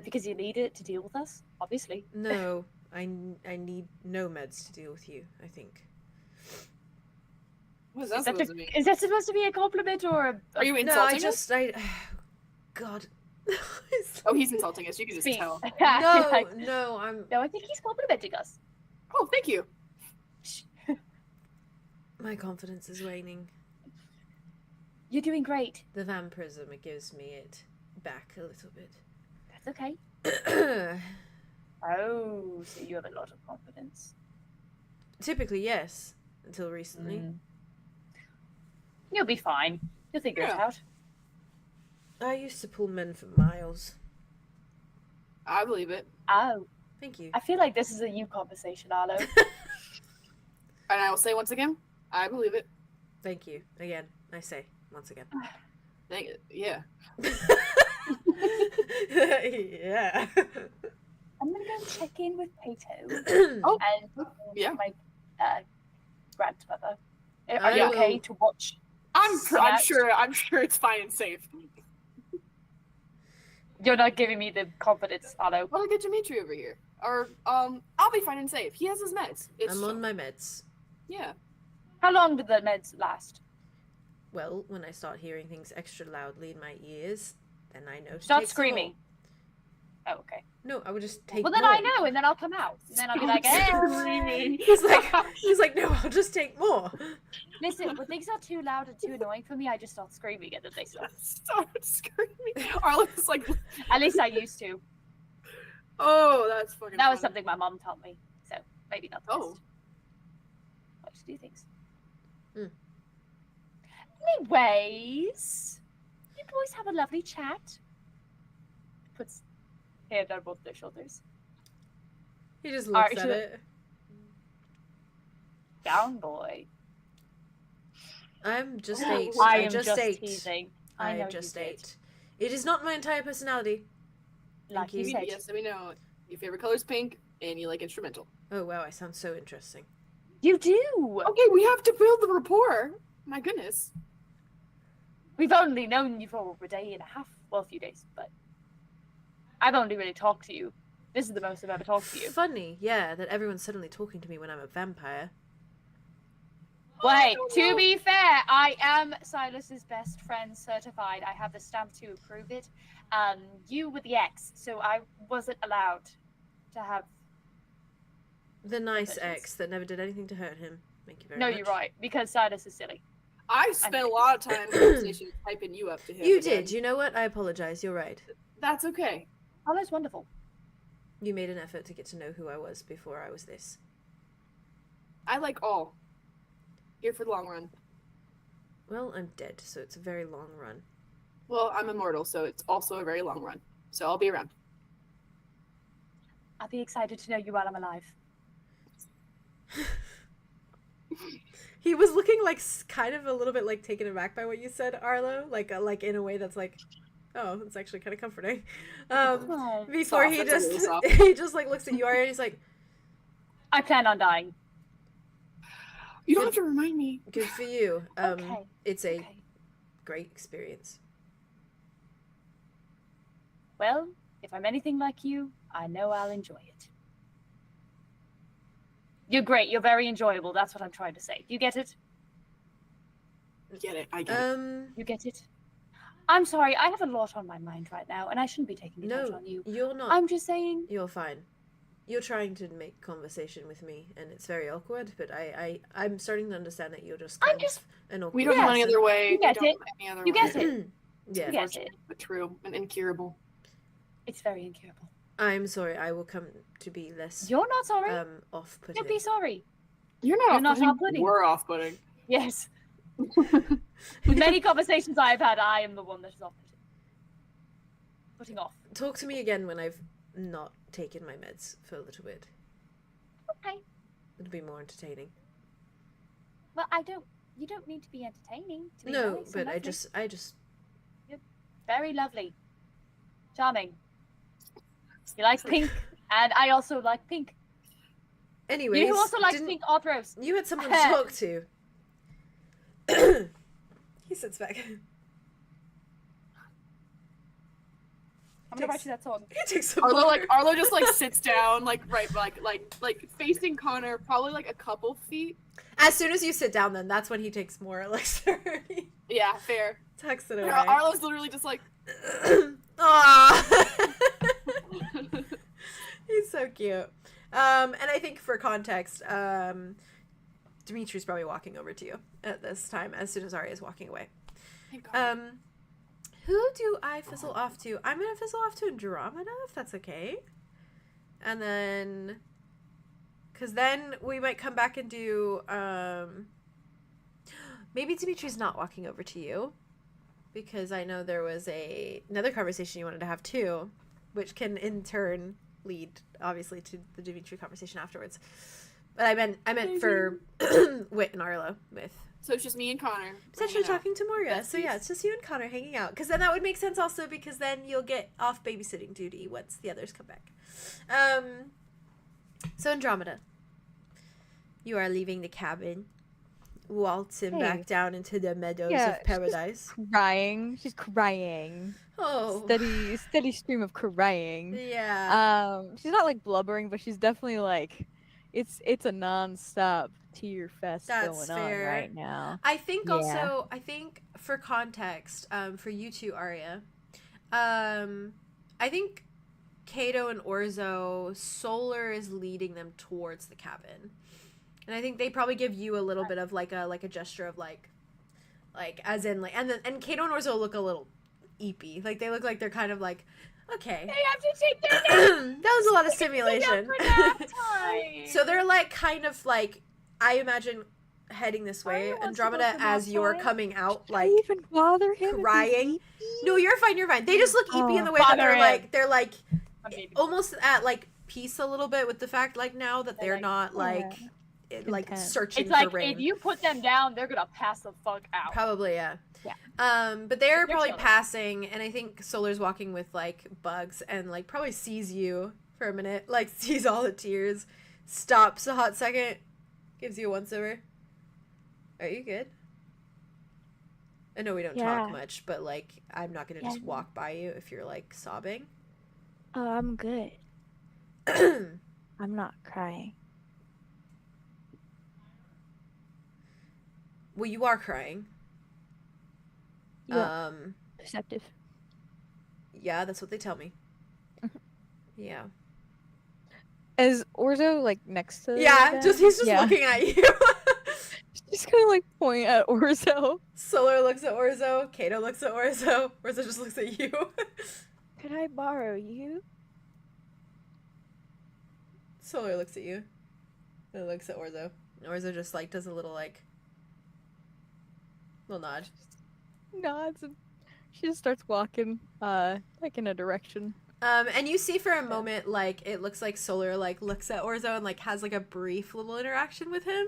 Speaker 4: Because you need it to deal with us, obviously.
Speaker 1: No, I need no meds to deal with you. I think.
Speaker 2: What is that
Speaker 4: Is that,
Speaker 2: supposed to mean?
Speaker 4: is that supposed to be a compliment or a
Speaker 2: Are you
Speaker 1: No,
Speaker 2: insulting
Speaker 1: I
Speaker 2: us?
Speaker 1: just God. It's-
Speaker 2: Oh, he's insulting us. You can just
Speaker 4: speak?
Speaker 2: tell.
Speaker 1: no, I'm.
Speaker 4: No, I think he's complimenting us.
Speaker 2: Oh, thank you.
Speaker 1: My confidence is waning.
Speaker 4: You're doing great.
Speaker 1: The vampirism, it gives me it back a little bit.
Speaker 4: That's okay. Oh, so you have a lot of confidence.
Speaker 1: Typically, yes. Until recently.
Speaker 4: You'll be fine. You'll figure it
Speaker 2: Yeah.
Speaker 4: out.
Speaker 1: I used to pull men for miles.
Speaker 2: I believe it.
Speaker 4: Oh,
Speaker 1: Thank you.
Speaker 4: I feel like this is a you conversation, Arlo.
Speaker 2: And I will say once again, I believe it.
Speaker 1: Thank you. Again, I say once again.
Speaker 2: Yeah.
Speaker 1: Yeah.
Speaker 7: I'm gonna go check in with Cato
Speaker 2: Oh,
Speaker 7: and
Speaker 2: yeah.
Speaker 7: my grandmother.
Speaker 1: I
Speaker 7: Are you okay
Speaker 1: will-
Speaker 7: to watch?
Speaker 2: I'm
Speaker 7: Snatched.
Speaker 2: sure it's fine and safe.
Speaker 7: You're not giving me the confidence, Arlow.
Speaker 2: Why don't I get Dimitri over here? Or I'll be fine and safe. He has his meds. It's
Speaker 1: I'm on my meds.
Speaker 2: yeah.
Speaker 7: How long do the meds last?
Speaker 1: Well, when I start hearing things extra loudly in my ears, then I know to
Speaker 7: Start
Speaker 1: take some
Speaker 7: screaming.
Speaker 1: more.
Speaker 7: Oh, okay.
Speaker 1: No, I would just take
Speaker 7: Well, then
Speaker 1: more.
Speaker 7: I know, and then I'll come out. And then I'll be like, hey.
Speaker 2: Screaming.
Speaker 1: He's like, no, I'll just take more.
Speaker 7: Listen, when things are too loud and too annoying for me, I just start screaming and then they stop.
Speaker 2: Start screaming. Arlo's like,
Speaker 7: At least I used to.
Speaker 2: oh, that's fucking.
Speaker 7: That was
Speaker 2: funny.
Speaker 7: something my mom taught me. So maybe not the
Speaker 2: Oh.
Speaker 7: best. Like to do things.
Speaker 1: Hmm.
Speaker 7: Anyways, you boys have a lovely chat. Puts hand on both their shoulders.
Speaker 1: He just
Speaker 7: Alright,
Speaker 1: looks at it.
Speaker 7: Down, boy.
Speaker 1: I'm just 8.
Speaker 7: I
Speaker 1: I
Speaker 7: am
Speaker 1: just
Speaker 7: just
Speaker 1: 8.
Speaker 7: teasing.
Speaker 1: I
Speaker 7: know
Speaker 1: just
Speaker 7: you did.
Speaker 1: 8. It is not my entire personality.
Speaker 7: Like you
Speaker 1: you.
Speaker 7: said.
Speaker 2: Yes, let me know. Your favorite color is pink, and you like instrumental.
Speaker 1: Oh wow, I sound so interesting.
Speaker 7: You do.
Speaker 2: Okay, we have to build the rapport. My goodness.
Speaker 7: We've only known you for a day and a half. Well, a few days, but I've only really talked to you. This is the most I've ever talked to you.
Speaker 1: Funny, yeah, that everyone's suddenly talking to me when I'm a vampire.
Speaker 7: Well, hey,
Speaker 2: don't
Speaker 7: to
Speaker 2: know.
Speaker 7: be fair, I am Silas's best friend certified. I have the stamp to approve it. You with the X, so I wasn't allowed to have.
Speaker 1: The nice
Speaker 7: Delicious.
Speaker 1: ex that never did anything to hurt him. Thank you very
Speaker 7: No,
Speaker 1: much.
Speaker 7: you're right, because Silas is silly.
Speaker 2: I spent a lot of time in conversation typing you up to him.
Speaker 1: You
Speaker 2: and then-
Speaker 1: did. You know what? I apologize. You're right.
Speaker 2: That's okay.
Speaker 7: Oh, that's wonderful.
Speaker 1: You made an effort to get to know who I was before I was this.
Speaker 2: I like all. Here for the long run.
Speaker 1: Well, I'm dead, so it's a very long run.
Speaker 2: Well, I'm immortal, so it's also a very long run. So I'll be around.
Speaker 7: I'll be excited to know you while I'm alive.
Speaker 1: He was looking like kind of a little bit like taken aback by what you said, Arlo. Like in a way that's like, oh, it's actually kind of comforting.
Speaker 7: Oh,
Speaker 1: Before
Speaker 2: Soft,
Speaker 1: he
Speaker 2: that's a little
Speaker 1: just
Speaker 2: soft.
Speaker 1: he just like looks at you, Aria, and he's like,
Speaker 7: I plan on dying.
Speaker 2: You don't have to remind me.
Speaker 1: good for you.
Speaker 7: Okay.
Speaker 1: It's a
Speaker 7: Okay.
Speaker 1: great experience.
Speaker 7: Well, if I'm anything like you, I know I'll enjoy it. You're great. You're very enjoyable. That's what I'm trying to say. You get it?
Speaker 2: Get it. I get it.
Speaker 7: You get it? I'm sorry. I have a lot on my mind right now, and I shouldn't be taking it out
Speaker 1: No,
Speaker 7: on you.
Speaker 1: you're not.
Speaker 7: I'm just saying.
Speaker 1: You're fine. You're trying to make conversation with me, and it's very awkward. But I'm starting to understand that you're just.
Speaker 7: I'm
Speaker 1: kind
Speaker 7: just-
Speaker 1: of an awkward.
Speaker 2: We don't have any
Speaker 1: person.
Speaker 2: other way.
Speaker 7: You get
Speaker 2: we don't
Speaker 7: it.
Speaker 2: have any other
Speaker 7: You
Speaker 2: way.
Speaker 7: get it.
Speaker 1: Yeah.
Speaker 7: You get it.
Speaker 2: But true and incurable.
Speaker 7: It's very incurable.
Speaker 1: I'm sorry. I will come to be less
Speaker 7: You're not sorry.
Speaker 1: off-putting.
Speaker 7: Don't be sorry.
Speaker 2: You're not
Speaker 7: You're not
Speaker 2: off-putting.
Speaker 7: off-putting.
Speaker 2: We're off-putting.
Speaker 7: Yes. With many conversations I've had, I am the one that is off. Putting off.
Speaker 1: Talk to me again when I've not taken my meds for a little bit.
Speaker 7: Okay.
Speaker 1: It'll be more entertaining.
Speaker 7: Well, I don't. You don't need to be entertaining. To be
Speaker 1: No,
Speaker 7: nice and
Speaker 1: but I
Speaker 7: lovely.
Speaker 1: just
Speaker 7: Very lovely. Charming. You like pink, and I also like pink.
Speaker 1: anyways.
Speaker 7: You also like
Speaker 1: didn't-
Speaker 7: pink Arthros.
Speaker 1: You had someone to talk to. He sits back.
Speaker 7: I'm gonna write you that song.
Speaker 1: He takes some
Speaker 2: Arlo just like sits down, like right, like facing Connor, probably like a couple feet.
Speaker 1: As soon as you sit down, then that's when he takes more elixir. He
Speaker 2: Yeah, fair.
Speaker 1: tucks it away.
Speaker 2: Arlo's literally just like.
Speaker 1: Aww. He's so cute. And I think for context, Dimitri's probably walking over to you at this time as soon as Aria is walking away.
Speaker 2: Thank God.
Speaker 1: Who do I fizzle off to? I'm gonna fizzle off to Andromeda, if that's okay. And then, because then we might come back and do, maybe Dimitri's not walking over to you, because I know there was another conversation you wanted to have too, which can in turn lead, obviously, to the Dimitri conversation afterwards. But I meant for Wit and Arlo with
Speaker 2: So it's just me and Connor.
Speaker 1: Essentially
Speaker 2: hanging out.
Speaker 1: talking to Moria. So yeah,
Speaker 2: Besties.
Speaker 1: it's just you and Connor hanging out. Because then that would make sense also because then you'll get off babysitting duty once the others come back. So Andromeda, you are leaving the cabin, waltzing
Speaker 5: Hey.
Speaker 1: back down into the meadows
Speaker 5: Yeah,
Speaker 1: of paradise.
Speaker 5: She's crying.
Speaker 1: Oh.
Speaker 5: Steady stream of crying.
Speaker 1: Yeah.
Speaker 5: She's not like blubbering, but she's definitely like, it's a non-stop tear fest
Speaker 1: That's
Speaker 5: going
Speaker 1: fair.
Speaker 5: on right now.
Speaker 1: I think
Speaker 5: Yeah.
Speaker 1: also, for context, for you two, Aria, I think Cato and Orzo, Solar is leading them towards the cabin. And I think they probably give you a little bit of like a gesture of like as in like, and Cato and Orzo look a little eepy. Like they look like they're kind of like, okay.
Speaker 4: They have to take their nap.
Speaker 1: That was a lot of stimulation.
Speaker 4: for nap time.
Speaker 1: So they're like kind of like, I imagine heading this way.
Speaker 5: Aria wants to go
Speaker 1: Andromeda,
Speaker 5: for nap
Speaker 1: as you're
Speaker 5: time.
Speaker 1: coming out,
Speaker 5: Should I
Speaker 1: like
Speaker 5: even bother him? if he's
Speaker 1: crying.
Speaker 5: eepy?
Speaker 1: No, you're fine. You're fine. They just look eepy in the way that
Speaker 4: Bother him.
Speaker 1: they're like
Speaker 4: My baby.
Speaker 1: almost at like peace a little bit with the fact like now that they're
Speaker 4: like,
Speaker 1: not like like
Speaker 5: Content.
Speaker 1: searching
Speaker 4: It's like
Speaker 1: for rain.
Speaker 4: if you put them down, they're gonna pass the fuck out.
Speaker 1: Probably, yeah.
Speaker 5: Yeah.
Speaker 1: But they're
Speaker 4: They're
Speaker 1: probably
Speaker 4: chilling.
Speaker 1: passing, and I think Solar's walking with like Bugs, and like probably sees you for a minute, like sees all the tears, stops a hot second, gives you a once over. Are you good? I know we don't
Speaker 6: Yeah.
Speaker 1: talk much, but like I'm not gonna just
Speaker 6: Yeah.
Speaker 1: walk by you if you're like sobbing.
Speaker 6: Oh, I'm good. I'm not crying.
Speaker 1: Well, you are crying.
Speaker 6: You are perceptive.
Speaker 1: Yeah, that's what they tell me.
Speaker 6: Mm-hmm.
Speaker 1: Yeah.
Speaker 5: Is Orzo like next to
Speaker 1: Yeah,
Speaker 5: them?
Speaker 1: he's just
Speaker 5: Yeah.
Speaker 1: looking at you.
Speaker 5: Just kind of like point at Orzo.
Speaker 1: Solar looks at Orzo. Cato looks at Orzo. Orzo just looks at you.
Speaker 6: Could I borrow you?
Speaker 1: Solar looks at you. And looks at Orzo. And Orzo just like does a little like little nod.
Speaker 5: Nods and she just starts walking like in a direction.
Speaker 1: And you see for a moment like it looks like Solar like looks at Orzo and like has like a brief little interaction with him.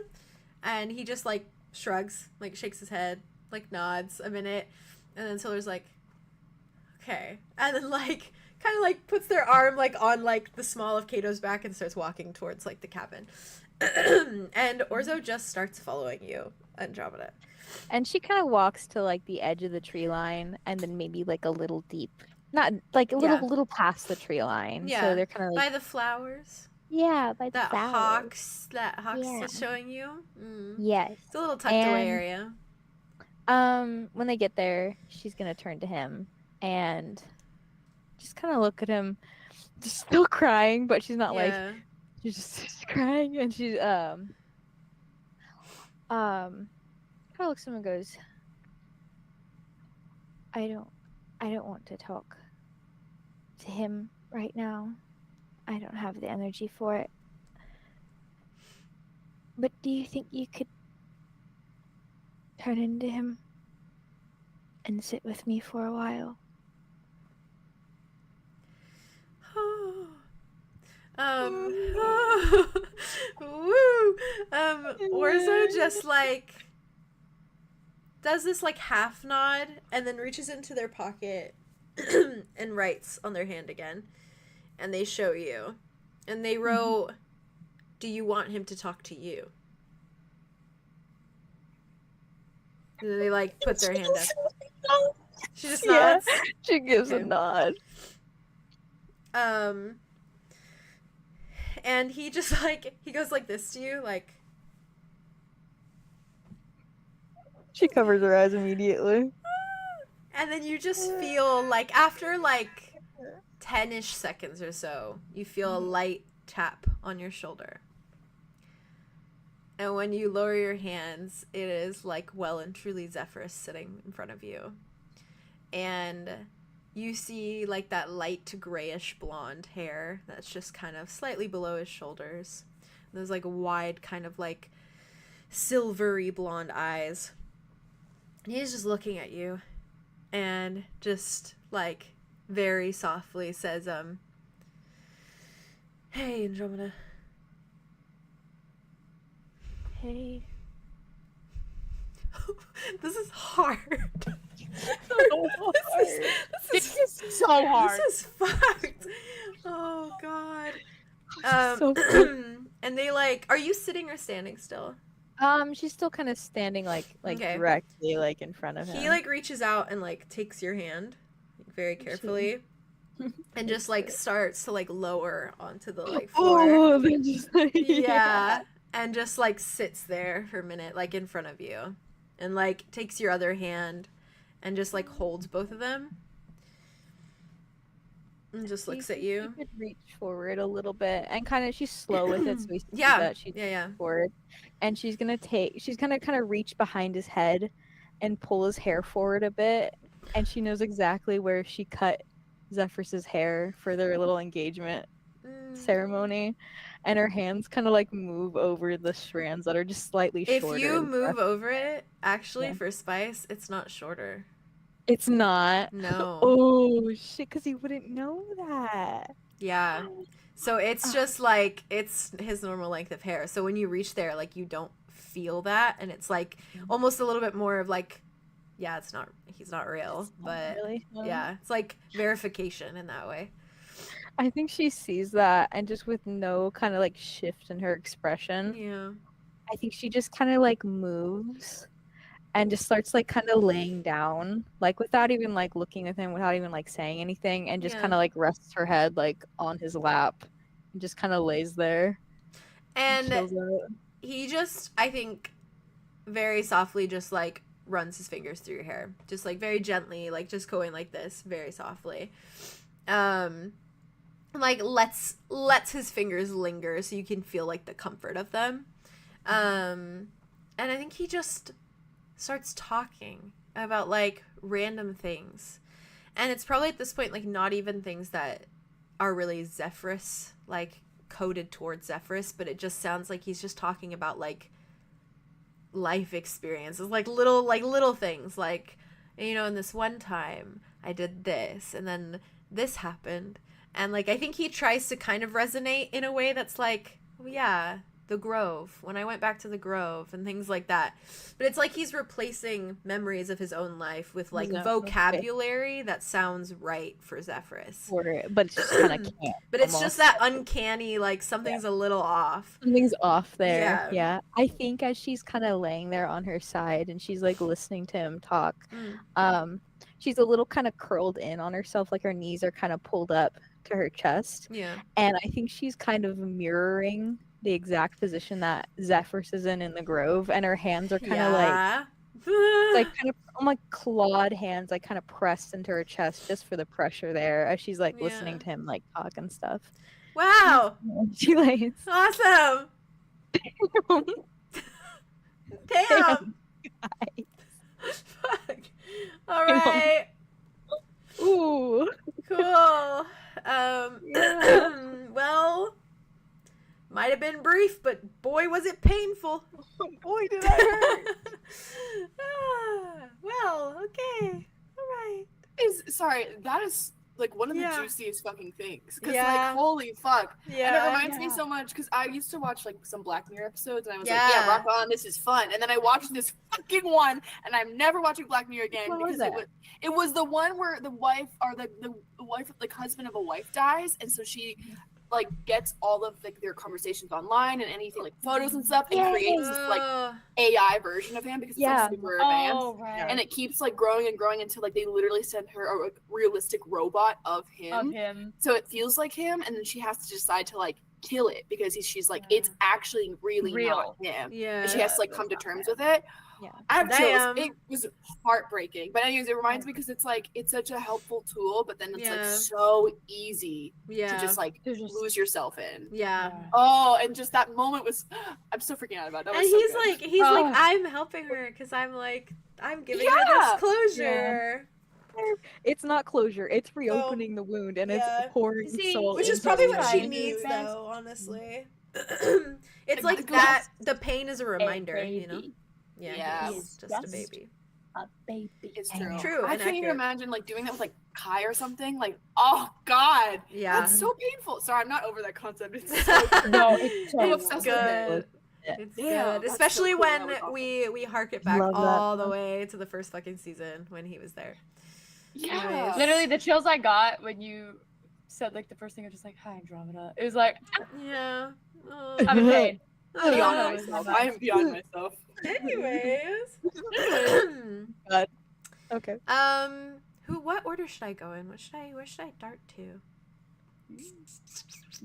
Speaker 1: And he just like shrugs, like shakes his head, like nods a minute, and then Solar's like, okay, and then like kind of like puts their arm like on like the small of Cato's back and starts walking towards like the cabin. And Orzo just starts following you, Andromeda.
Speaker 5: And she kind of walks to like the edge of the tree line and then maybe like a little deep. Not like a
Speaker 1: Yeah.
Speaker 5: little past the tree line.
Speaker 1: Yeah.
Speaker 5: So they're kind of
Speaker 1: By
Speaker 5: like
Speaker 1: the flowers
Speaker 6: Yeah, by the
Speaker 1: that
Speaker 6: flowers.
Speaker 1: Hawks
Speaker 6: Yeah.
Speaker 1: is showing you.
Speaker 6: Yes.
Speaker 1: It's a little tucked away
Speaker 5: And-
Speaker 1: area.
Speaker 5: when they get there, she's gonna turn to him and just kind of look at him, just still crying, but she's not like
Speaker 1: Yeah.
Speaker 5: she's just crying, and she kind of looks at him and goes,
Speaker 6: I don't want to talk to him right now. I don't have the energy for it. But do you think you could turn into him and sit with me for a while?
Speaker 1: Woo. Orzo just like does this like half nod and then reaches into their pocket and writes on their hand again, and they show you, and they wrote, "Do you want him to talk to you?" And then they like put their hand up. She just
Speaker 5: Yeah.
Speaker 1: nods.
Speaker 5: she gives
Speaker 1: Okay.
Speaker 5: a nod.
Speaker 1: And he just like he goes like this to you, like,
Speaker 5: She covers her eyes immediately.
Speaker 1: and then you just feel like after like 10-ish seconds or so, you feel a light tap on your shoulder. And when you lower your hands, it is like well and truly Zephyrus sitting in front of you. And you see like that light grayish blonde hair that's just kind of slightly below his shoulders. Those like wide kind of like silvery blonde eyes. And he's just looking at you and just like very softly says, "Hey, Andromeda."
Speaker 6: Hey.
Speaker 1: This is hard.
Speaker 4: This is so hard.
Speaker 1: This is fucked. Oh god.
Speaker 5: So
Speaker 1: And they like, are you sitting or standing still?
Speaker 5: She's still kind of standing like
Speaker 1: Okay.
Speaker 5: directly like in front of him.
Speaker 1: He like reaches out and like takes your hand very carefully and just like starts to like lower onto the like floor.
Speaker 5: Oh, they just like,
Speaker 1: Yeah. And just like sits there for a minute like in front of you and like takes your other hand and just like holds both of them and just looks at you.
Speaker 5: She could reach forward a little bit and kind of she's slow with it, so we see
Speaker 1: Yeah.
Speaker 5: that she's
Speaker 1: Yeah.
Speaker 5: forward, and she's gonna kind of reach behind his head and pull his hair forward a bit, and she knows exactly where she cut Zephyrus's hair for their little engagement ceremony, and her hands kind of like move over the strands that are just slightly
Speaker 1: If
Speaker 5: shorter.
Speaker 1: you
Speaker 5: and
Speaker 1: move
Speaker 5: stuff.
Speaker 1: over it, actually
Speaker 5: Yeah.
Speaker 1: for Spice, it's not shorter.
Speaker 5: It's not.
Speaker 1: No.
Speaker 5: Oh shit! Because he wouldn't know that.
Speaker 1: Yeah. So it's just like it's his normal length of hair. So when you reach there, like you don't feel that, and it's like almost a little bit more of like, yeah, it's not. He's not real, but
Speaker 5: Really? No.
Speaker 1: yeah, it's like verification in that way.
Speaker 5: I think she sees that, and just with no kind of like shift in her expression,
Speaker 1: Yeah.
Speaker 5: I think she just kind of like moves and just starts like kind of laying down, like without even like looking at him, without even like saying anything, and just
Speaker 1: Yeah.
Speaker 5: kind of like rests her head like on his lap and just kind of lays there.
Speaker 1: And
Speaker 5: chills out.
Speaker 1: he just, I think, very softly just like runs his fingers through your hair, just like very gently, like just going like this, very softly. Like lets his fingers linger so you can feel like the comfort of them. And I think he just starts talking about like random things, and it's probably at this point like not even things that are really Zephyrus, like coded towards Zephyrus, but it just sounds like he's just talking about like life experiences, like little things, like, you know, in this one time I did this and then this happened, and like I think he tries to kind of resonate in a way that's like, oh yeah, the Grove, when I went back to the Grove and things like that. But it's like he's replacing memories of his own life with like
Speaker 5: No,
Speaker 1: vocabulary that sounds right for Zephyrus.
Speaker 5: But it's just kind of can't.
Speaker 1: But it's
Speaker 5: almost.
Speaker 1: just that uncanny, like something's a little off.
Speaker 5: Something's off there.
Speaker 1: Yeah.
Speaker 5: Yeah. I think as she's kind of laying there on her side and she's like listening to him talk, she's a little kind of curled in on herself, like her knees are kind of pulled up to her chest.
Speaker 1: Yeah.
Speaker 5: And I think she's kind of mirroring the exact position that Zephyrus is in the Grove, and her hands are kind of like kind of like clawed hands, like kind of pressed into her chest just for the pressure there as she's like listening to him like talk and stuff.
Speaker 1: Wow.
Speaker 5: She lays.
Speaker 1: Awesome. Damn. Fuck. All right.
Speaker 5: Ooh.
Speaker 1: Cool. Well, might have been brief, but boy, was it painful.
Speaker 5: Boy, did I hurt.
Speaker 1: Well, okay. All right.
Speaker 2: Sorry, that is like one of the
Speaker 1: Yeah.
Speaker 2: juiciest fucking things. Because
Speaker 1: Yeah.
Speaker 2: like, holy fuck.
Speaker 1: Yeah.
Speaker 2: And it reminds me so much because I used to watch like some Black Mirror episodes and I was like,
Speaker 1: Yeah.
Speaker 2: yeah, rock on, this is fun. And then I watched this fucking one and I'm never watching Black Mirror again
Speaker 5: What was
Speaker 2: because it was the one where the wife or the wife, like husband of a wife dies, and so she like gets all of like their conversations online and anything like photos and stuff and creates this like AI version of him because it's like super advanced.
Speaker 4: Oh, right.
Speaker 2: And it keeps like growing and growing until like they literally send her a like, realistic robot of him.
Speaker 4: Of him.
Speaker 2: So it feels like him, and then she has to decide to like kill it because she's like, it's actually really
Speaker 4: Real.
Speaker 2: not him.
Speaker 1: Yeah.
Speaker 2: And she has to like come to terms with it.
Speaker 5: Yeah.
Speaker 2: I have chills.
Speaker 1: Damn.
Speaker 2: It was heartbreaking. But anyways, it reminds me because it's like it's such a helpful tool, but then it's like
Speaker 1: Yeah.
Speaker 2: so easy
Speaker 1: Yeah.
Speaker 2: to just like
Speaker 4: To just-
Speaker 2: lose yourself in.
Speaker 1: Yeah.
Speaker 2: Oh, and just that moment was I'm so freaking out about it. That
Speaker 1: And
Speaker 2: was so
Speaker 1: he's
Speaker 2: good.
Speaker 1: like, I'm helping her because I'm like, I'm giving her
Speaker 2: Yeah.
Speaker 1: this closure.
Speaker 5: It's not closure. It's reopening the wound, and
Speaker 1: yeah.
Speaker 5: it's pouring
Speaker 4: See,
Speaker 5: soul.
Speaker 1: Which is
Speaker 5: into
Speaker 1: probably
Speaker 5: the
Speaker 1: what she
Speaker 5: wound.
Speaker 1: needs,
Speaker 4: Best.
Speaker 1: though, honestly. It's
Speaker 2: Like,
Speaker 1: like
Speaker 2: the
Speaker 1: that, the pain is a
Speaker 4: A
Speaker 1: reminder, you know?
Speaker 4: baby.
Speaker 1: Yeah,
Speaker 2: Yeah.
Speaker 1: he's just a baby.
Speaker 4: A baby.
Speaker 2: It's true.
Speaker 1: True,
Speaker 2: I
Speaker 1: and
Speaker 2: can't even
Speaker 1: accurate.
Speaker 2: imagine like doing that with like Kai or something. Like, oh god,
Speaker 1: Yeah.
Speaker 2: that's so painful. Sorry, I'm not over that concept. It's so
Speaker 4: No, it's
Speaker 2: I'm
Speaker 4: so
Speaker 2: obsessed with
Speaker 1: Good.
Speaker 2: it.
Speaker 1: It's
Speaker 2: Yeah,
Speaker 1: good,
Speaker 2: that's so
Speaker 1: especially
Speaker 2: cool.
Speaker 1: when
Speaker 2: That was awesome.
Speaker 1: we hark it back
Speaker 5: Love that
Speaker 1: all the
Speaker 5: one.
Speaker 1: way to the first fucking season when he was there.
Speaker 2: Yeah.
Speaker 1: Anyways.
Speaker 4: Literally, the chills I got when you said like the first thing, I was just like, "Hi, Andromeda." It was like,
Speaker 1: Yeah.
Speaker 4: I'm in pain.
Speaker 2: Beyond
Speaker 1: Uh,
Speaker 2: myself. I am beyond myself.
Speaker 1: Anyways.
Speaker 5: Okay.
Speaker 1: What order should I go in? Where should I dart to?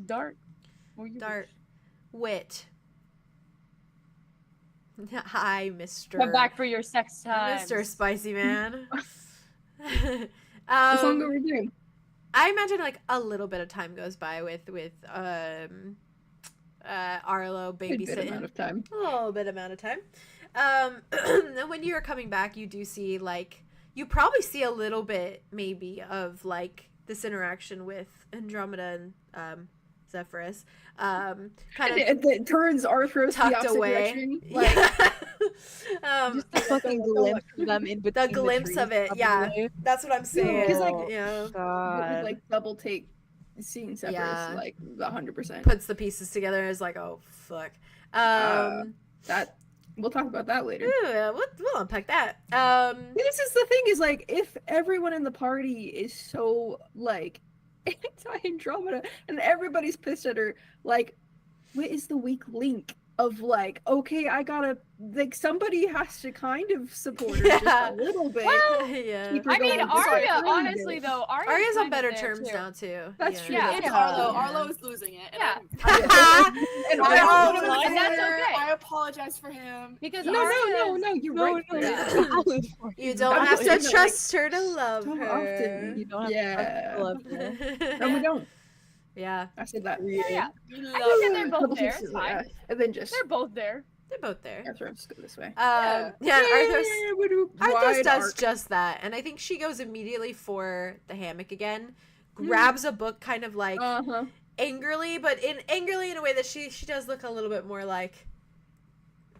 Speaker 4: Dart. Well, you
Speaker 1: Dart. Wit. Hi, Mr.
Speaker 4: come back for your sex time.
Speaker 1: Mr. Spicy Man.
Speaker 3: How long are we doing?
Speaker 1: I imagine like a little bit of time goes by with Arlow
Speaker 3: A good amount
Speaker 1: babysitting.
Speaker 3: of time.
Speaker 1: A little bit amount of time. And when you're coming back, you do see like you probably see a little bit maybe of like this interaction with Andromeda and Zephyrus. Kind of
Speaker 3: It turns Arthros the
Speaker 1: tucked
Speaker 3: opposite
Speaker 1: away.
Speaker 3: direction. Like,
Speaker 1: Yeah.
Speaker 5: Just a fucking glimpse of them in between.
Speaker 1: glimpse
Speaker 5: trees,
Speaker 1: of it, yeah.
Speaker 5: probably.
Speaker 1: That's what I'm saying.
Speaker 3: Because, like,
Speaker 1: yeah.
Speaker 3: would,
Speaker 5: God.
Speaker 3: like double take seeing Zephyrus
Speaker 1: Yeah.
Speaker 3: like 100%.
Speaker 1: Puts the pieces together and is like, oh fuck.
Speaker 3: That we'll talk about that later.
Speaker 1: We'll unpack that.
Speaker 3: This is the thing is like if everyone in the party is so like anti-Andromeda and everybody's pissed at her, like what is the weak link of like, okay, I gotta like somebody has to kind of support her
Speaker 1: Yeah.
Speaker 3: just a little bit.
Speaker 1: Yeah.
Speaker 3: Keep her
Speaker 4: I mean,
Speaker 3: going just
Speaker 4: Arya,
Speaker 3: a little
Speaker 4: honestly,
Speaker 3: bit.
Speaker 4: though,
Speaker 1: Arya's on
Speaker 4: kind of
Speaker 1: better
Speaker 4: there,
Speaker 1: terms
Speaker 4: too.
Speaker 1: now too.
Speaker 3: That's
Speaker 1: yeah.
Speaker 3: true.
Speaker 4: Yeah.
Speaker 2: It's
Speaker 3: Yeah.
Speaker 2: Arlo.
Speaker 3: Yeah.
Speaker 2: Arlo is losing it. And
Speaker 4: Yeah.
Speaker 3: And
Speaker 2: I
Speaker 3: Arya-
Speaker 2: apologize
Speaker 4: And that's
Speaker 2: for-
Speaker 4: okay.
Speaker 2: I apologize for him.
Speaker 4: Because
Speaker 3: no,
Speaker 4: Arya's-
Speaker 3: you're right.
Speaker 1: You don't
Speaker 3: I'm
Speaker 1: have
Speaker 3: just
Speaker 1: to
Speaker 3: saying,
Speaker 1: trust her to love
Speaker 3: so
Speaker 1: her.
Speaker 3: often.
Speaker 5: You don't have
Speaker 3: Yeah.
Speaker 5: to love her.
Speaker 3: No, we don't.
Speaker 1: Yeah,
Speaker 3: I said that.
Speaker 4: Yeah,
Speaker 2: We
Speaker 4: I
Speaker 2: love
Speaker 4: think that they're both
Speaker 3: Couple
Speaker 4: there.
Speaker 3: pieces
Speaker 4: It's
Speaker 3: of
Speaker 4: fine.
Speaker 3: that. And then just
Speaker 4: They're both there.
Speaker 1: they're both there.
Speaker 3: Arthros go this way.
Speaker 1: Yeah, Arthos
Speaker 3: Wide
Speaker 1: does
Speaker 3: arc.
Speaker 1: just that, and I think she goes immediately for the hammock again, grabs a book kind of like angrily, but angrily in a way that she does look a little bit more like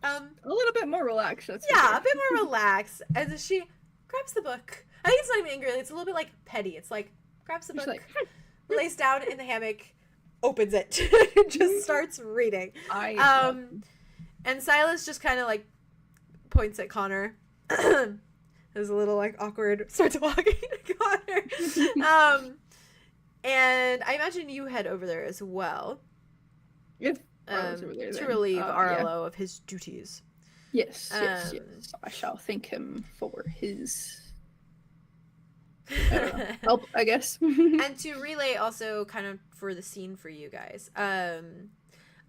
Speaker 3: A little bit more relaxed. That's for
Speaker 1: yeah,
Speaker 3: sure.
Speaker 1: a bit more relaxed, and then she grabs the book. I think it's not even angrily, it's a little bit like petty. It's like grabs the
Speaker 3: Just
Speaker 1: book,
Speaker 3: like,
Speaker 1: lays down in the hammock, opens it, just starts reading. And Silas just kind of like points at Connor. There's a little like awkward starts walking to Connor. And I imagine you head over there as well.
Speaker 3: if Arlo's over there,
Speaker 1: to
Speaker 3: then,
Speaker 1: relieve
Speaker 3: yeah.
Speaker 1: Arlow of his duties.
Speaker 3: Yes, yes. I shall thank him for his help, I guess.
Speaker 1: And to relay also kind of for the scene for you guys.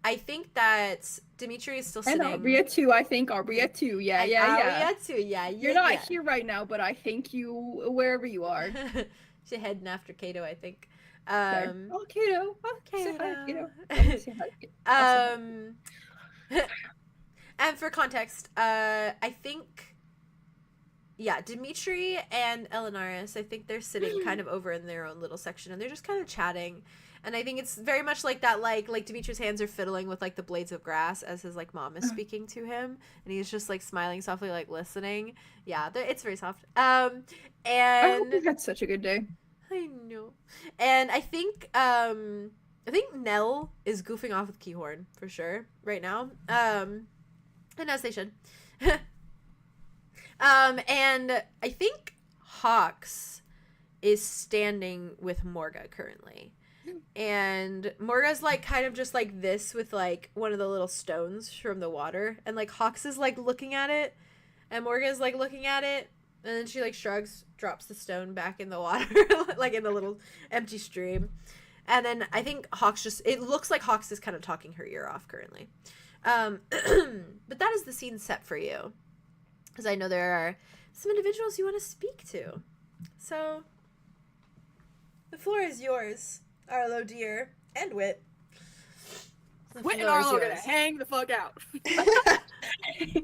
Speaker 1: I think that Dimitri is still
Speaker 3: And
Speaker 1: sitting.
Speaker 3: Aria too, I think. Aria too. Yeah,
Speaker 1: And
Speaker 3: yeah, yeah.
Speaker 1: Aria too, yeah.
Speaker 3: You're not here right now, but I thank you wherever you are.
Speaker 1: She's heading after Cato, I think.
Speaker 3: Okay. Oh, Cato. Oh, say hi,
Speaker 1: Cato.
Speaker 3: Cato. Say hi, Cato.
Speaker 1: And for context, I think, yeah, Dimitri and Elenaris, I think they're sitting kind of over in their own little section, and they're just kind of chatting. And I think it's very much like that, like Dimitri's hands are fiddling with like the blades of grass as his like mom is speaking to him, and he's just like smiling softly, like listening. Yeah, it's very soft.
Speaker 3: I hope
Speaker 1: And
Speaker 3: you had such a good day.
Speaker 1: I know. And I think Nell is goofing off with Keyhorn for sure right now. And as they should. And I think Hawks is standing with Morga currently. And Morga's like kind of just like this with like one of the little stones from the water, and like Hawks is like looking at it, and Morga's like looking at it, and then she like shrugs, drops the stone back in the water, like in the little empty stream. And then I think Hawks it looks like Hawks is kind of talking her ear off currently. But that is the scene set for you, because I know there are some individuals you want to speak to. So the floor is yours, Arlow dear, and Wit. The
Speaker 2: Wit and
Speaker 1: floor is
Speaker 2: Arlo are gonna
Speaker 1: yours.
Speaker 2: hang the fuck out.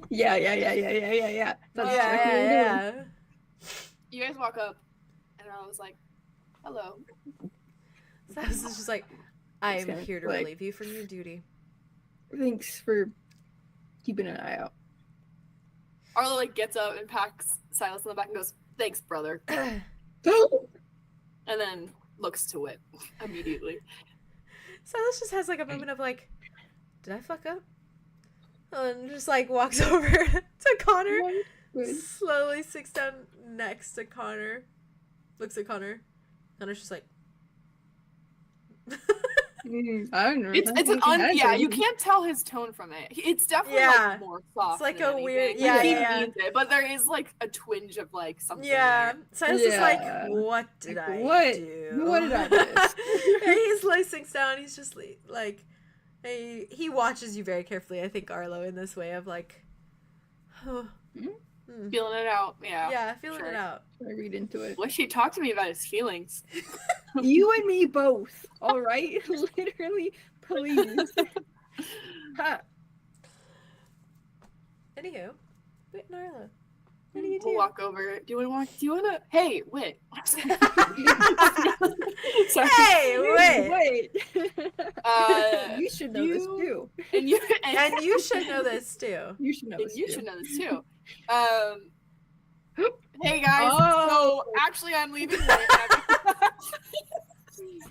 Speaker 3: Yeah. That's exactly what we're doing.
Speaker 1: Yeah.
Speaker 2: You guys walk up, and I was like, "Hello."
Speaker 1: So I was just like, I am
Speaker 3: Okay,
Speaker 1: here to
Speaker 3: like-
Speaker 1: relieve you from your duty.
Speaker 3: Thanks for keeping an eye out.
Speaker 2: Arlo like gets up and pats Silas in the back and goes, "Thanks, brother," and then looks to Wit immediately.
Speaker 1: Silas just has like a moment of like, did I fuck up? and just like walks over to Connor,
Speaker 3: Good.
Speaker 1: slowly sits down next to Connor, looks at Connor. Connor's just like.
Speaker 3: I don't know.
Speaker 2: It's an you can't tell his tone from it. It's definitely like more soft.
Speaker 1: It's like
Speaker 2: than
Speaker 1: a weird,
Speaker 2: anything.
Speaker 1: yeah,
Speaker 2: Like, he
Speaker 1: yeah.
Speaker 2: means it, but there is like a twinge of like something.
Speaker 1: Yeah,
Speaker 2: there.
Speaker 1: Silas is like,
Speaker 3: Yeah.
Speaker 1: what did
Speaker 3: Like,
Speaker 1: I
Speaker 3: what?
Speaker 1: do?
Speaker 3: What did I miss?
Speaker 1: And he's like sinks down. He's just like, he watches you very carefully. I think Arlo in this way of like, oh,
Speaker 2: Feeling it out. Yeah.
Speaker 1: Feeling
Speaker 2: sure.
Speaker 1: it out.
Speaker 3: I read into it.
Speaker 2: Wish he talked to me about his feelings.
Speaker 3: You and me both. All right, literally, please. Ha.
Speaker 1: Anywho, Wit and Arlo, what do you do?
Speaker 2: We'll walk over. Do you want to? Hey, Wit. Sorry.
Speaker 1: Hey, Wit.
Speaker 3: You should know this too.
Speaker 2: And you
Speaker 1: And you should know this too.
Speaker 3: You should know this.
Speaker 2: you
Speaker 3: too.
Speaker 2: should know this too. Hey guys.
Speaker 3: Oh.
Speaker 2: So actually, I'm leaving. Wit.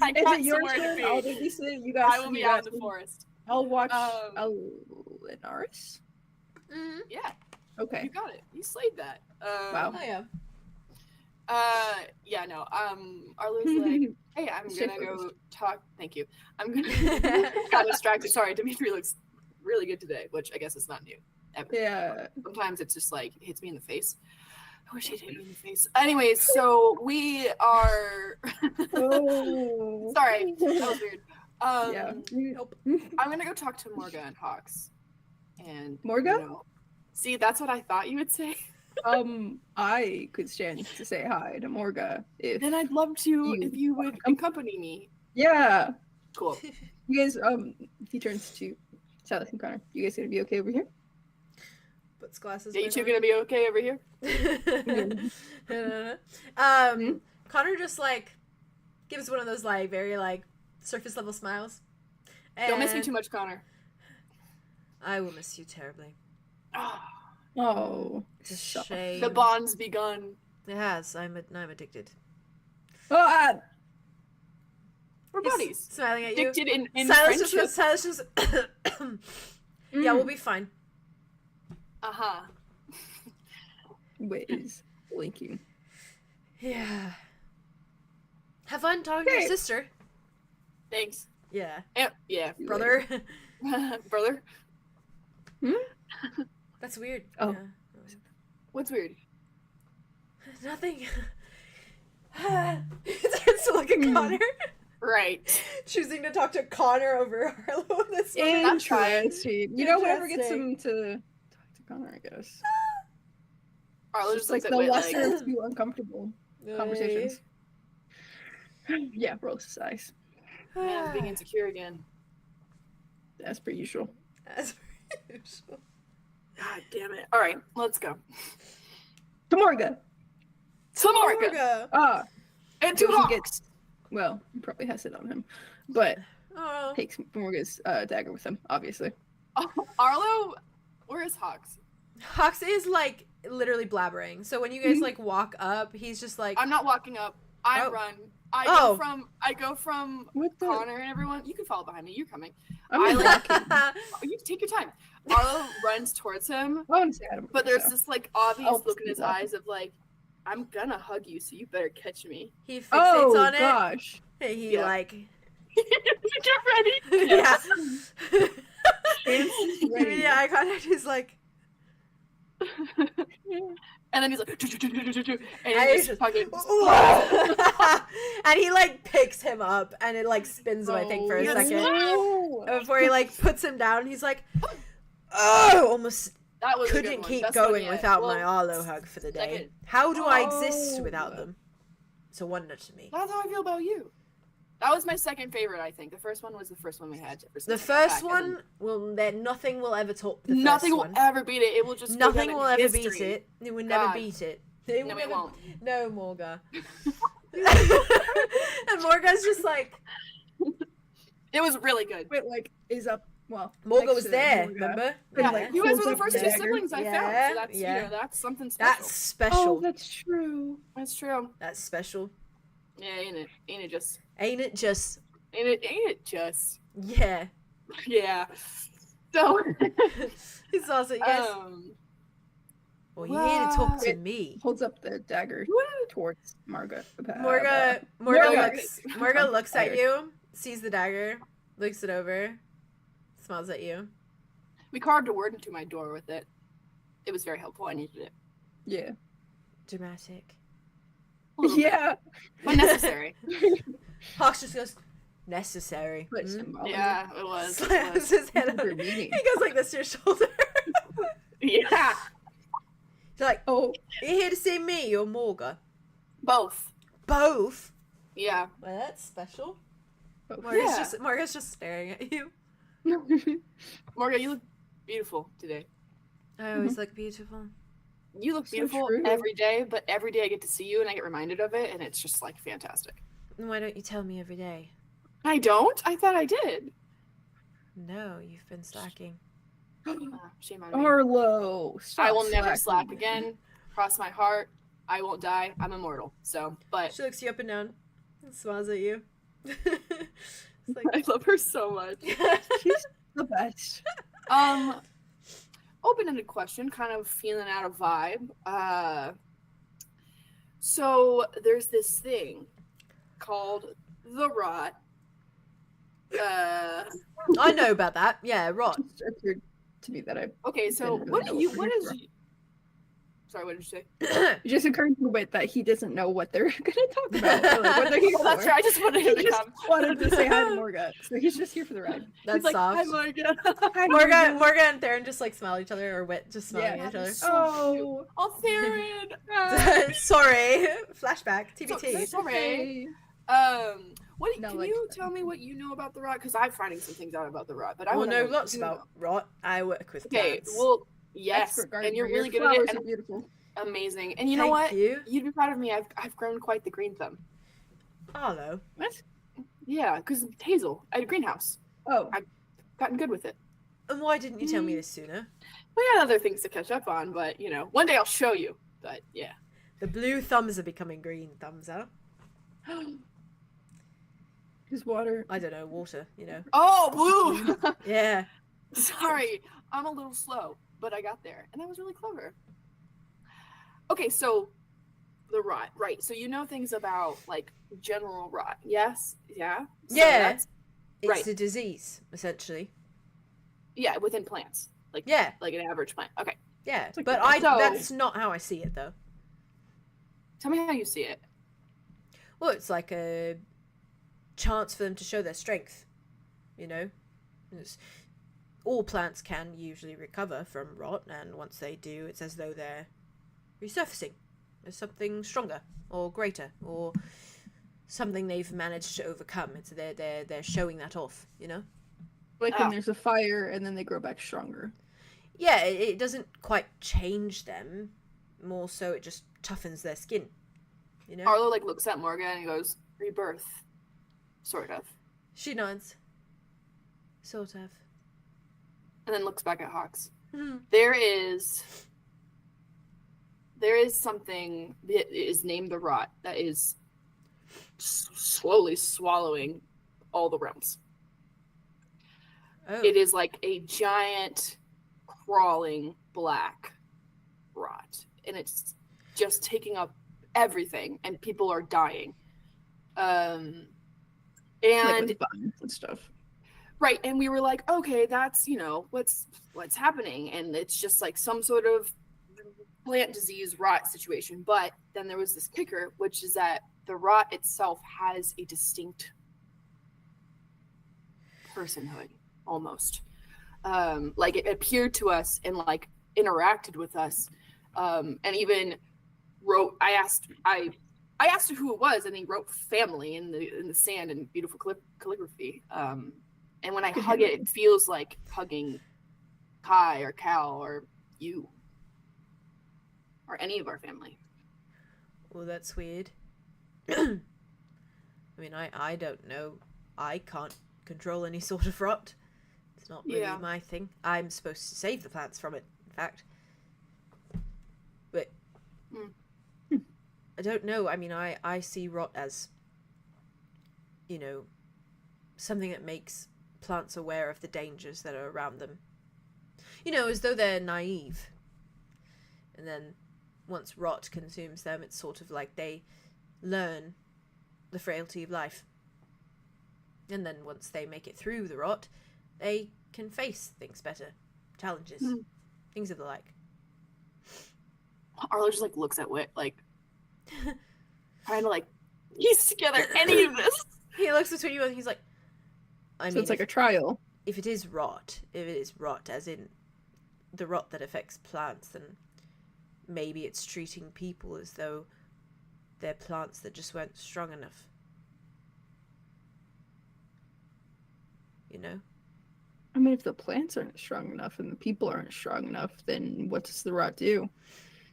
Speaker 2: I
Speaker 3: Is
Speaker 2: got
Speaker 3: it your
Speaker 2: somewhere to
Speaker 3: turn?
Speaker 2: be.
Speaker 3: I'll babysit. You guys.
Speaker 2: I will be out in the forest.
Speaker 3: I'll watch
Speaker 2: Yeah,
Speaker 3: Lenaris.
Speaker 2: you
Speaker 3: Okay.
Speaker 2: got it. You slayed that.
Speaker 3: Wow.
Speaker 1: Oh yeah.
Speaker 2: Yeah, no. Arlo's like, hey, I'm gonna go talk. Thank you. I'm gonna got distracted. Sorry, Dimitri looks really good today, which I guess is not new. Ever.
Speaker 3: Yeah.
Speaker 2: Sometimes it's just like hits me in the face. I wish he'd hit me in the face. Anyways, so we are.
Speaker 3: Oh.
Speaker 2: Sorry, that was weird.
Speaker 3: Yeah.
Speaker 1: Nope.
Speaker 2: I'm gonna go talk to Morga and Hawks. And
Speaker 3: Morga?
Speaker 2: See, that's what I thought you would say.
Speaker 3: I could stand to say hi to Morga if.
Speaker 2: Then I'd love to if you would accompany me.
Speaker 3: Yeah.
Speaker 2: Cool.
Speaker 3: You guys. He turns to Silas and Connor. You guys gonna be okay over here?
Speaker 1: Puts glasses.
Speaker 2: Yeah, you
Speaker 1: back
Speaker 2: two
Speaker 1: on.
Speaker 2: gonna be okay over here?
Speaker 1: Connor just like gives one of those like very like surface level smiles.
Speaker 2: Don't miss me
Speaker 1: And
Speaker 2: too much, Connor.
Speaker 1: I will miss you terribly.
Speaker 3: Oh.
Speaker 1: It's a
Speaker 3: sucks.
Speaker 1: shame.
Speaker 2: The bond's begun.
Speaker 1: It has. I'm addicted.
Speaker 3: Oh,
Speaker 2: We're
Speaker 1: He's
Speaker 2: buddies.
Speaker 1: smiling at you.
Speaker 2: Addicted in
Speaker 1: Silas
Speaker 2: friendship.
Speaker 1: just yeah, we'll be fine.
Speaker 2: Uh-huh.
Speaker 3: Wait, is blinking.
Speaker 1: Yeah. Have fun talking to your
Speaker 3: Hey.
Speaker 1: sister.
Speaker 2: Thanks.
Speaker 1: Yeah.
Speaker 2: Yeah.
Speaker 1: Brother.
Speaker 2: Brother?
Speaker 1: That's weird.
Speaker 3: Oh.
Speaker 1: Yeah.
Speaker 2: What's weird?
Speaker 1: Nothing. He turns to look at Connor.
Speaker 2: Right.
Speaker 1: Choosing to talk to Connor over Arlo in this moment.
Speaker 2: That's fine.
Speaker 3: Interesting. You know, whatever gets him to talk to Connor, I guess.
Speaker 2: Arlo
Speaker 3: It's
Speaker 2: just
Speaker 3: like
Speaker 2: looks
Speaker 3: the
Speaker 2: at Wit
Speaker 3: lesser
Speaker 2: like,
Speaker 3: of two uncomfortable conversations. Yeah, roll size.
Speaker 2: man, I'm being insecure again.
Speaker 3: As per usual.
Speaker 1: As per usual.
Speaker 2: God damn it. All right, let's go.
Speaker 3: To Morga.
Speaker 2: Samorga.
Speaker 3: Ah.
Speaker 2: And
Speaker 3: So
Speaker 2: two
Speaker 3: he
Speaker 2: hawks.
Speaker 3: gets. Well, he probably has it on him, but
Speaker 1: Oh.
Speaker 3: takes Morga's dagger with him, obviously.
Speaker 2: Oh, Arlo, where is Hawks?
Speaker 1: Hawks is like literally blabbering. So when you guys like walk up, he's just like
Speaker 2: I'm not walking up. I
Speaker 1: Oh.
Speaker 2: run. I go from
Speaker 3: What the?
Speaker 2: Connor and everyone. You can follow behind me. You're coming.
Speaker 3: I'm
Speaker 2: I
Speaker 3: not
Speaker 2: like-
Speaker 3: walking.
Speaker 2: You take your time. Arlo runs towards him,
Speaker 3: I want to say Adam.
Speaker 2: but there's
Speaker 3: so.
Speaker 2: this like obvious
Speaker 3: I'll
Speaker 2: look in his
Speaker 3: keep walking.
Speaker 2: eyes of like, I'm gonna hug you, so you better catch me.
Speaker 1: he fixates
Speaker 3: Oh
Speaker 1: on it.
Speaker 3: gosh.
Speaker 1: He
Speaker 2: Yeah.
Speaker 1: like
Speaker 2: Get ready.
Speaker 1: yeah.
Speaker 3: Fancy's ready.
Speaker 1: Yeah, eye contact is like
Speaker 2: And then he's like, and
Speaker 1: I
Speaker 2: he's
Speaker 1: just-
Speaker 2: just fucking.
Speaker 1: and he like picks him up and it like spins him I think for a
Speaker 2: Oh,
Speaker 1: second.
Speaker 3: No.
Speaker 1: Before he like puts him down, he's like, oh, almost
Speaker 2: That was a good
Speaker 1: couldn't
Speaker 2: one.
Speaker 1: keep
Speaker 2: Best one
Speaker 1: going
Speaker 2: yet.
Speaker 1: without
Speaker 2: Well,
Speaker 1: my Arlo hug for the day.
Speaker 2: second.
Speaker 1: How do I exist
Speaker 3: Oh.
Speaker 1: without them? It's a wonder to me.
Speaker 2: That's how I feel about you. That was my second favorite, I think. The first one was the first one we had. ever since
Speaker 1: The
Speaker 2: I got
Speaker 1: first
Speaker 2: back, and
Speaker 1: one will there nothing will ever top the
Speaker 2: then nothing
Speaker 1: first
Speaker 2: will
Speaker 1: one.
Speaker 2: ever beat it. It will just go
Speaker 1: Nothing
Speaker 2: down
Speaker 1: will
Speaker 2: in
Speaker 1: ever beat
Speaker 2: history.
Speaker 1: it. It will never
Speaker 2: God.
Speaker 1: beat it.
Speaker 2: No, it won't.
Speaker 1: No, Morga. And Morga's just like
Speaker 2: It was really good.
Speaker 3: Wait, like is up. Well,
Speaker 1: Morga
Speaker 3: next
Speaker 1: was
Speaker 3: to
Speaker 1: there,
Speaker 3: Morga.
Speaker 1: remember?
Speaker 3: Yeah,
Speaker 2: Yeah, you guys were the
Speaker 3: Holds up
Speaker 2: first
Speaker 3: the
Speaker 2: two
Speaker 3: dagger.
Speaker 2: siblings I
Speaker 1: Yeah,
Speaker 2: found, so that's
Speaker 1: yeah.
Speaker 2: that's something special.
Speaker 1: That's special.
Speaker 3: Oh, that's true.
Speaker 2: That's true.
Speaker 1: That's special.
Speaker 2: Yeah, ain't it? Ain't it just?
Speaker 1: Ain't it just
Speaker 2: Ain't it just?
Speaker 1: yeah.
Speaker 2: Yeah. So,
Speaker 1: He smiles at you guys. Well, you're here to talk to
Speaker 3: Wait.
Speaker 1: me.
Speaker 3: Holds up the dagger towards Marga.
Speaker 1: Morga looks at
Speaker 3: Dagger.
Speaker 1: you, sees the dagger, looks it over, smiles at you.
Speaker 2: we carved a word into my door with it. It was very helpful. I needed it.
Speaker 3: Yeah.
Speaker 1: Dramatic.
Speaker 2: A little bit,
Speaker 3: Yeah.
Speaker 2: but necessary.
Speaker 1: Hawks just goes, necessary.
Speaker 3: But
Speaker 1: Hmm?
Speaker 3: symbolic.
Speaker 2: Yeah, it was. It
Speaker 1: Slams
Speaker 2: was.
Speaker 1: his head
Speaker 3: What
Speaker 1: up.
Speaker 3: they're
Speaker 1: He
Speaker 3: meaning.
Speaker 1: goes like this to your shoulder.
Speaker 2: Yeah,
Speaker 1: He's like,
Speaker 3: Oh,
Speaker 1: are you here to see me or Morga?
Speaker 2: both.
Speaker 1: Both?
Speaker 2: Yeah.
Speaker 1: Well, that's special.
Speaker 3: oh.
Speaker 1: Morga's just staring at you.
Speaker 2: Morgan, you look beautiful today.
Speaker 1: I always look beautiful.
Speaker 2: You look
Speaker 3: So
Speaker 2: beautiful
Speaker 3: true.
Speaker 2: every day, but every day I get to see you and I get reminded of it, and it's just like fantastic.
Speaker 1: And why don't you tell me every day?
Speaker 2: I don't? I thought I did.
Speaker 1: No, you've been slacking.
Speaker 2: Shame on me.
Speaker 3: Arlow.
Speaker 2: I will never
Speaker 3: slacking.
Speaker 2: slack again. Cross my heart. I won't die. I'm immortal. So, but
Speaker 1: She looks you up and down and smiles at you. It's like,
Speaker 2: I love her so much.
Speaker 3: She's the best.
Speaker 2: Open-ended question, kind of feeling out of vibe. So there's this thing called the rot.
Speaker 1: I know about that. Yeah, rot.
Speaker 3: Just appeared to me that I
Speaker 2: Okay, so
Speaker 3: Didn't
Speaker 2: what
Speaker 3: really
Speaker 2: do
Speaker 3: know
Speaker 2: you?
Speaker 3: what
Speaker 2: What
Speaker 3: it
Speaker 2: is?
Speaker 3: was.
Speaker 2: Sorry, what did you say?
Speaker 3: it just occurred to me that he doesn't know what they're gonna talk about. Or like, what they're here
Speaker 2: Well, that's
Speaker 3: for.
Speaker 2: right. I just wanted
Speaker 3: He
Speaker 2: him to
Speaker 3: just
Speaker 2: come.
Speaker 3: wanted to say hi to Morga, so he's just here for the ride.
Speaker 1: That's
Speaker 2: He's like,
Speaker 1: soft.
Speaker 2: hi, Morgan.
Speaker 3: Hi,
Speaker 1: Morga and Theron just like smile at each other, or Wit just smiling
Speaker 3: Yeah.
Speaker 1: at each other.
Speaker 3: Oh,
Speaker 2: Oh, Theron.
Speaker 1: Sorry. Flashback. TBT.
Speaker 2: Sorry.
Speaker 3: hey.
Speaker 2: What
Speaker 3: No,
Speaker 2: can
Speaker 3: like-
Speaker 2: you tell me what you know about the rot? Because I'm finding some things out about the rot, but I
Speaker 1: I will
Speaker 2: want to
Speaker 1: know
Speaker 2: know
Speaker 1: lots
Speaker 2: what you
Speaker 1: about rot. I work with
Speaker 2: Okay,
Speaker 1: plants.
Speaker 2: well, yes,
Speaker 3: Expert gardener.
Speaker 2: and you're
Speaker 3: Your
Speaker 2: really good at it.
Speaker 3: flowers
Speaker 2: And
Speaker 3: are beautiful.
Speaker 2: amazing. And you know
Speaker 1: Thank
Speaker 2: what?
Speaker 1: you.
Speaker 2: You'd be proud of me. I've grown quite the green thumb.
Speaker 1: Arlow.
Speaker 3: What?
Speaker 2: Yeah, because Hazel, I had a greenhouse.
Speaker 3: Oh,
Speaker 2: Gotten good with it.
Speaker 1: And why didn't you tell me this sooner?
Speaker 2: We had other things to catch up on, but you know, one day I'll show you. But yeah.
Speaker 1: The blue thumbs are becoming green thumbs, huh?
Speaker 3: his water.
Speaker 1: I don't know, water, you know.
Speaker 2: Oh, blue.
Speaker 1: Yeah.
Speaker 2: Sorry, I'm a little slow, but I got there, and that was really clever. Okay, so the rot, right? So you know things about like general rot, yes? Yeah. So
Speaker 1: Yeah.
Speaker 2: that's-
Speaker 1: It's
Speaker 2: Right.
Speaker 1: a disease, essentially.
Speaker 2: yeah, within plants, like
Speaker 1: Yeah.
Speaker 2: like an average plant. Okay,
Speaker 1: Yeah.
Speaker 3: like
Speaker 1: But
Speaker 3: the-
Speaker 2: So-
Speaker 1: that's not how I see it though.
Speaker 2: tell me how you see it.
Speaker 1: Well, it's like a chance for them to show their strength, you know? All plants can usually recover from rot, and once they do, it's as though they're resurfacing as something stronger or greater or something they've managed to overcome. It's they're showing that off, you know?
Speaker 3: Like
Speaker 2: Oh.
Speaker 3: when there's a fire and then they grow back stronger.
Speaker 1: Yeah, it doesn't quite change them. More so, it just toughens their skin, you know?
Speaker 2: Arlo like looks at Morgan and he goes, "Rebirth, sort of,"
Speaker 1: She nods. Sort of.
Speaker 2: and then looks back at Hawks.
Speaker 1: Mhm.
Speaker 2: There is something that is named the rot that is slowly swallowing all the realms.
Speaker 1: Oh.
Speaker 2: It is like a giant crawling black rot, and it's just taking up everything, and people are dying.
Speaker 3: Like
Speaker 2: And
Speaker 3: with vines and stuff.
Speaker 2: right, and we were like, okay, that's, you know, what's happening, and it's just like some sort of plant disease rot situation. But then there was this kicker, which is that the rot itself has a distinct personhood, almost. Like it appeared to us and like interacted with us, and even wrote. I asked who it was, and he wrote family in the sand in beautiful calligraphy. And when I hug it, it feels like hugging Kai or Cal or you or any of our family.
Speaker 1: Well, that's weird. I mean, I don't know. I can't control any sort of rot. It's not really
Speaker 2: Yeah.
Speaker 1: my thing. I'm supposed to save the plants from it, in fact. But I don't know. I mean, I see rot as, you know, something that makes plants aware of the dangers that are around them. as though they're naive. And then once rot consumes them, it's sort of like they learn the frailty of life. And then once they make it through the rot, they can face things better, challenges, things of the like.
Speaker 2: Arlo just like looks at Wit, like trying to like piece together any of this.
Speaker 1: He looks between you and he's like, I
Speaker 3: So
Speaker 1: mean,
Speaker 3: it's like a trial.
Speaker 1: if it is rot as in the rot that affects plants, then maybe it's treating people as though they're plants that just weren't strong enough.
Speaker 3: I mean, if the plants aren't strong enough and the people aren't strong enough, then what does the rot do?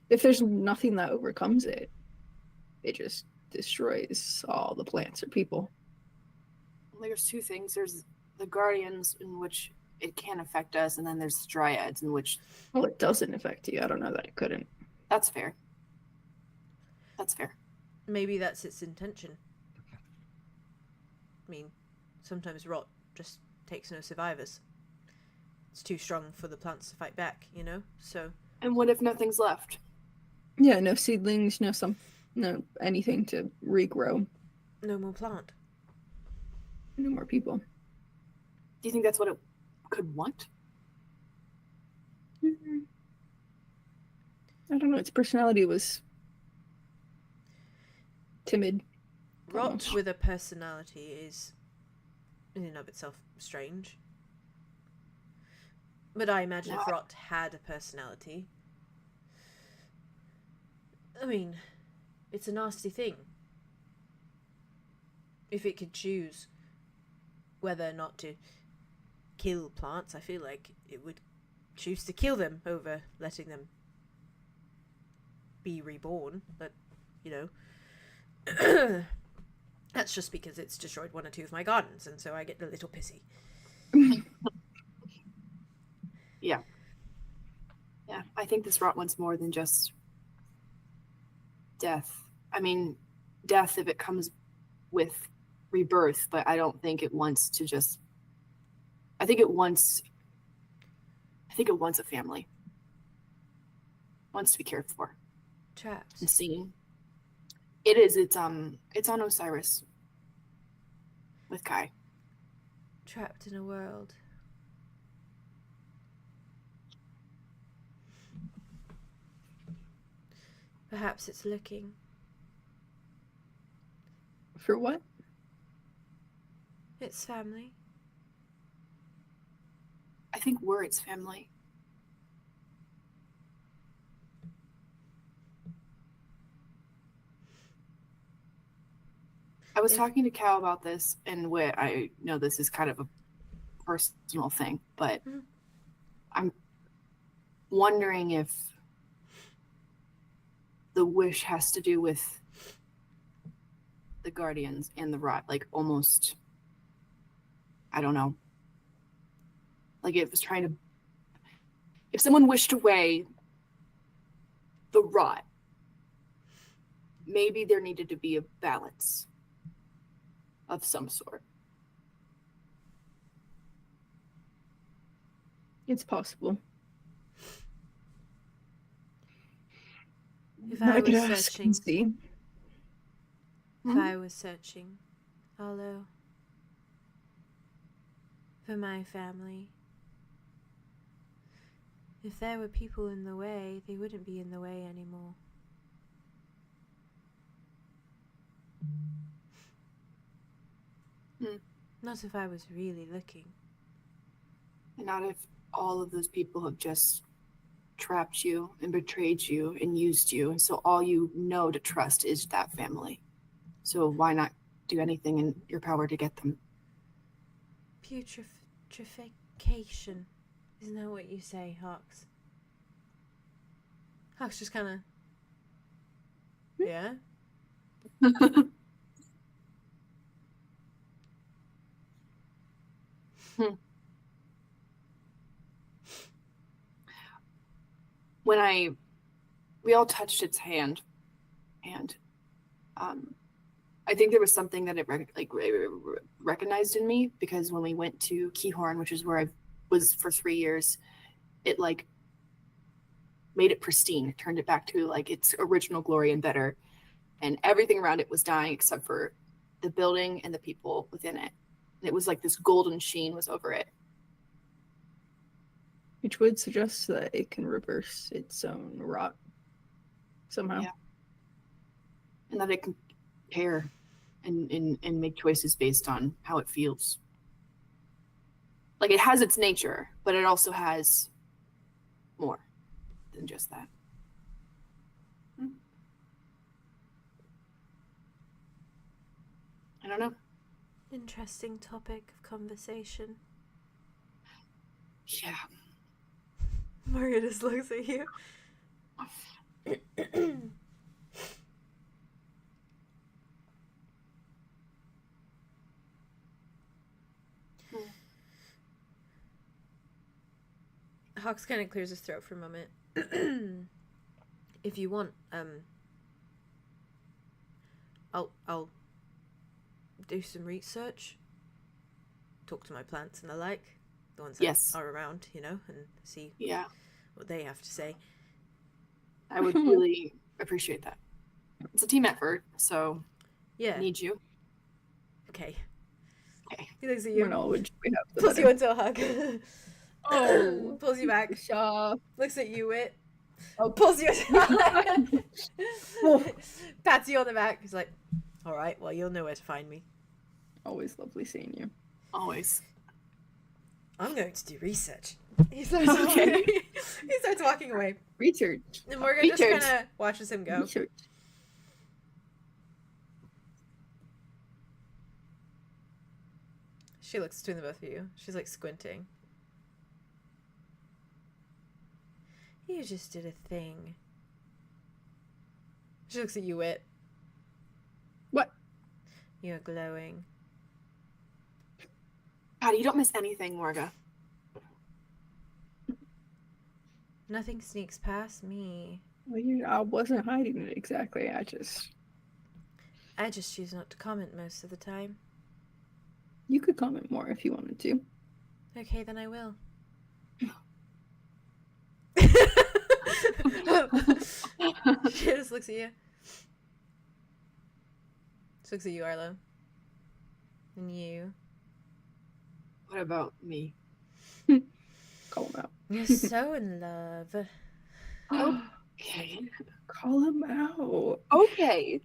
Speaker 3: If there's nothing that overcomes it, it just destroys all the plants or people.
Speaker 2: There's two things. There's the guardians, in which it can affect us, and then there's dryads, in which...
Speaker 3: Well, it doesn't affect you. I don't know that it couldn't.
Speaker 2: That's fair. That's fair.
Speaker 1: Maybe that's its intention. I mean, sometimes rot just takes no survivors. It's too strong for the plants to fight back, So...
Speaker 2: And what if nothing's left?
Speaker 3: Yeah, no seedlings, no anything to regrow.
Speaker 1: No more plant.
Speaker 3: No more people.
Speaker 2: Do you think that's what it could want?
Speaker 3: I don't know. Its personality was timid.
Speaker 1: Rot
Speaker 3: almost.
Speaker 1: with a personality is, in and of itself, strange. But I imagine if rot had a personality... I mean, it's a nasty thing. If it could choose whether or not to kill plants, I feel like it would choose to kill them over letting them be reborn. But, that's just because it's destroyed one or two of my gardens, and so I get a little pissy.
Speaker 2: Yeah. Yeah, I think this rot wants more than just death. I mean, death if it comes with rebirth, but I don't think it wants to just... I think it wants a family. Wants to be cared for.
Speaker 1: Trapped.
Speaker 2: And seen. It's on Osiris. With Kai.
Speaker 1: Trapped in a world. Perhaps it's looking.
Speaker 3: For what?
Speaker 1: Its family.
Speaker 2: I think we're its family. I was talking to Cal about this, and I know this is kind of a personal thing, but I'm wondering if the wish has to do with the guardians and the rot, like almost, I don't know. Like it was trying to, if someone wished away the rot, maybe there needed to be a balance of some sort.
Speaker 3: It's possible.
Speaker 1: If I
Speaker 3: could
Speaker 1: was
Speaker 3: ask
Speaker 1: searching,
Speaker 3: and see.
Speaker 1: if I was searching, Arlow, for my family, if there were people in the way, they wouldn't be in the way anymore. Not if I was really looking.
Speaker 2: And not if all of those people have just trapped you and betrayed you and used you, and so all you know to trust is that family. So why not do anything in your power to get them?
Speaker 1: Putrefaction. Isn't that what you say, Hawks? Hawks just kind of... Yeah?
Speaker 2: When we all touched its hand, and I think there was something that it recognized in me, because when we went to Ķeḥourn, which is where I was for 3 years, it like made it pristine. It turned it back to like its original glory and better. And everything around it was dying except for the building and the people within it. And it was like this golden sheen was over it.
Speaker 3: Which would suggest that it can reverse its own rot somehow.
Speaker 2: Yeah. And that it can care and make choices based on how it feels. Like it has its nature, but it also has more than just that. I don't know.
Speaker 1: Interesting topic of conversation.
Speaker 2: Yeah.
Speaker 1: Maria just looks at you. Hawks kind of clears his throat for a moment. If you want, I'll do some research, talk to my plants and the like, the ones that
Speaker 2: Yes.
Speaker 1: are around, you know, and see
Speaker 2: Yeah.
Speaker 1: what they have to say.
Speaker 2: I would really appreciate that. It's a team effort, so
Speaker 1: Yeah.
Speaker 2: I need you.
Speaker 1: Okay.
Speaker 2: Okay.
Speaker 1: He looks at
Speaker 3: More
Speaker 1: you,
Speaker 3: knowledge we have, the
Speaker 1: pulls you
Speaker 3: better.
Speaker 1: into a hug.
Speaker 3: Oh.
Speaker 1: Pulls you back.
Speaker 3: Shaw.
Speaker 1: Looks at you, Wit.
Speaker 3: Oh.
Speaker 1: Pulls you into a hug. Pats you on the back. He's like, all right, well, you'll know where to find me.
Speaker 3: Always lovely seeing you.
Speaker 2: Always.
Speaker 1: I'm going to do research. He starts
Speaker 2: Okay.
Speaker 1: walking, he starts walking away.
Speaker 3: Research.
Speaker 1: And Morgan just
Speaker 2: Research.
Speaker 1: kind of watches him go.
Speaker 3: Research.
Speaker 1: She looks between the both of you. She's like squinting. You just did a thing. She looks at you, Wit.
Speaker 3: What?
Speaker 1: You're glowing.
Speaker 2: God, you don't miss anything, Morga.
Speaker 1: Nothing sneaks past me.
Speaker 3: Well, I wasn't hiding it exactly. I just
Speaker 1: choose not to comment most of the time.
Speaker 3: You could comment more if you wanted to.
Speaker 1: Okay, then I will. She just looks at you. She looks at you, Arlow. And you.
Speaker 2: What about me?
Speaker 3: Call him out.
Speaker 1: You're so in love.
Speaker 2: Okay.
Speaker 3: Call him out.
Speaker 2: Okay.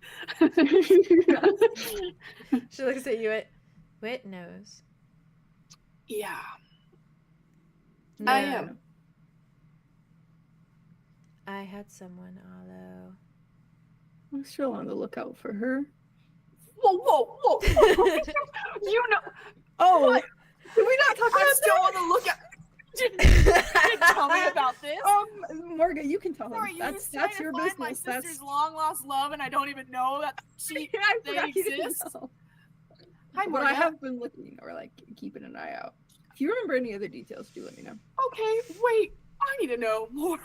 Speaker 1: She looks at you. Wit knows.
Speaker 2: Yeah.
Speaker 1: No,
Speaker 2: I am.
Speaker 1: I had someone, Arlow.
Speaker 3: I'm still on the lookout for her.
Speaker 2: Whoa, whoa, whoa. You know.
Speaker 3: Oh,
Speaker 2: What?
Speaker 3: did we not talk about
Speaker 2: I'm still
Speaker 3: that?
Speaker 2: on the lookout.
Speaker 4: Tell me about this.
Speaker 3: Morgan, you can tell
Speaker 2: Sorry,
Speaker 3: him.
Speaker 2: you're
Speaker 3: That's
Speaker 2: trying to
Speaker 3: your
Speaker 2: find
Speaker 3: business.
Speaker 2: my
Speaker 3: That's
Speaker 2: sister's long lost love, and I don't even know that she.
Speaker 3: I
Speaker 2: they
Speaker 3: forgot you didn't
Speaker 2: exist.
Speaker 3: know.
Speaker 2: Hi,
Speaker 3: But I
Speaker 2: Morga.
Speaker 3: have been looking or like keeping an eye out. If you remember any other details, do let me know.
Speaker 2: Okay, wait. I need to know more.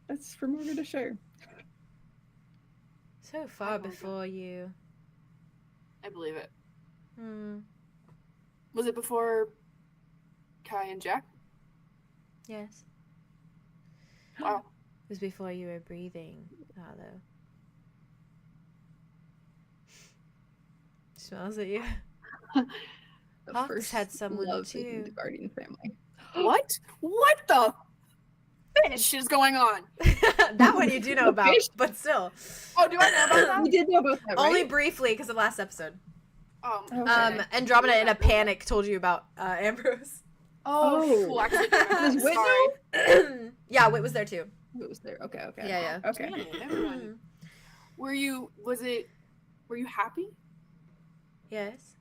Speaker 3: That's for Morgan to share.
Speaker 1: So far before you.
Speaker 2: I believe it.
Speaker 1: Was
Speaker 2: Was it before Kai and Jack?
Speaker 1: Yes.
Speaker 2: Wow.
Speaker 1: It was before you were breathing, Arlow. Smells at you.
Speaker 3: The
Speaker 1: Hawks
Speaker 3: first
Speaker 1: had someone
Speaker 3: love in
Speaker 1: too.
Speaker 3: the Guardian family.
Speaker 2: What? What the fish is going on?
Speaker 1: That one you do know about, but still.
Speaker 2: Oh, do I know about that?
Speaker 3: We did know about that, right?
Speaker 1: Only briefly because of last episode.
Speaker 3: Okay.
Speaker 1: Andromeda in a panic told you about Ambrose.
Speaker 2: Oh,
Speaker 3: Oh.
Speaker 2: cool. Actually, I'm
Speaker 3: Does Whit
Speaker 2: sorry.
Speaker 1: Yeah, Wit was there too.
Speaker 3: It was there. Okay, okay.
Speaker 1: Yeah, yeah.
Speaker 3: Okay.
Speaker 2: Damn it, never mind. Were you happy?
Speaker 1: Yes.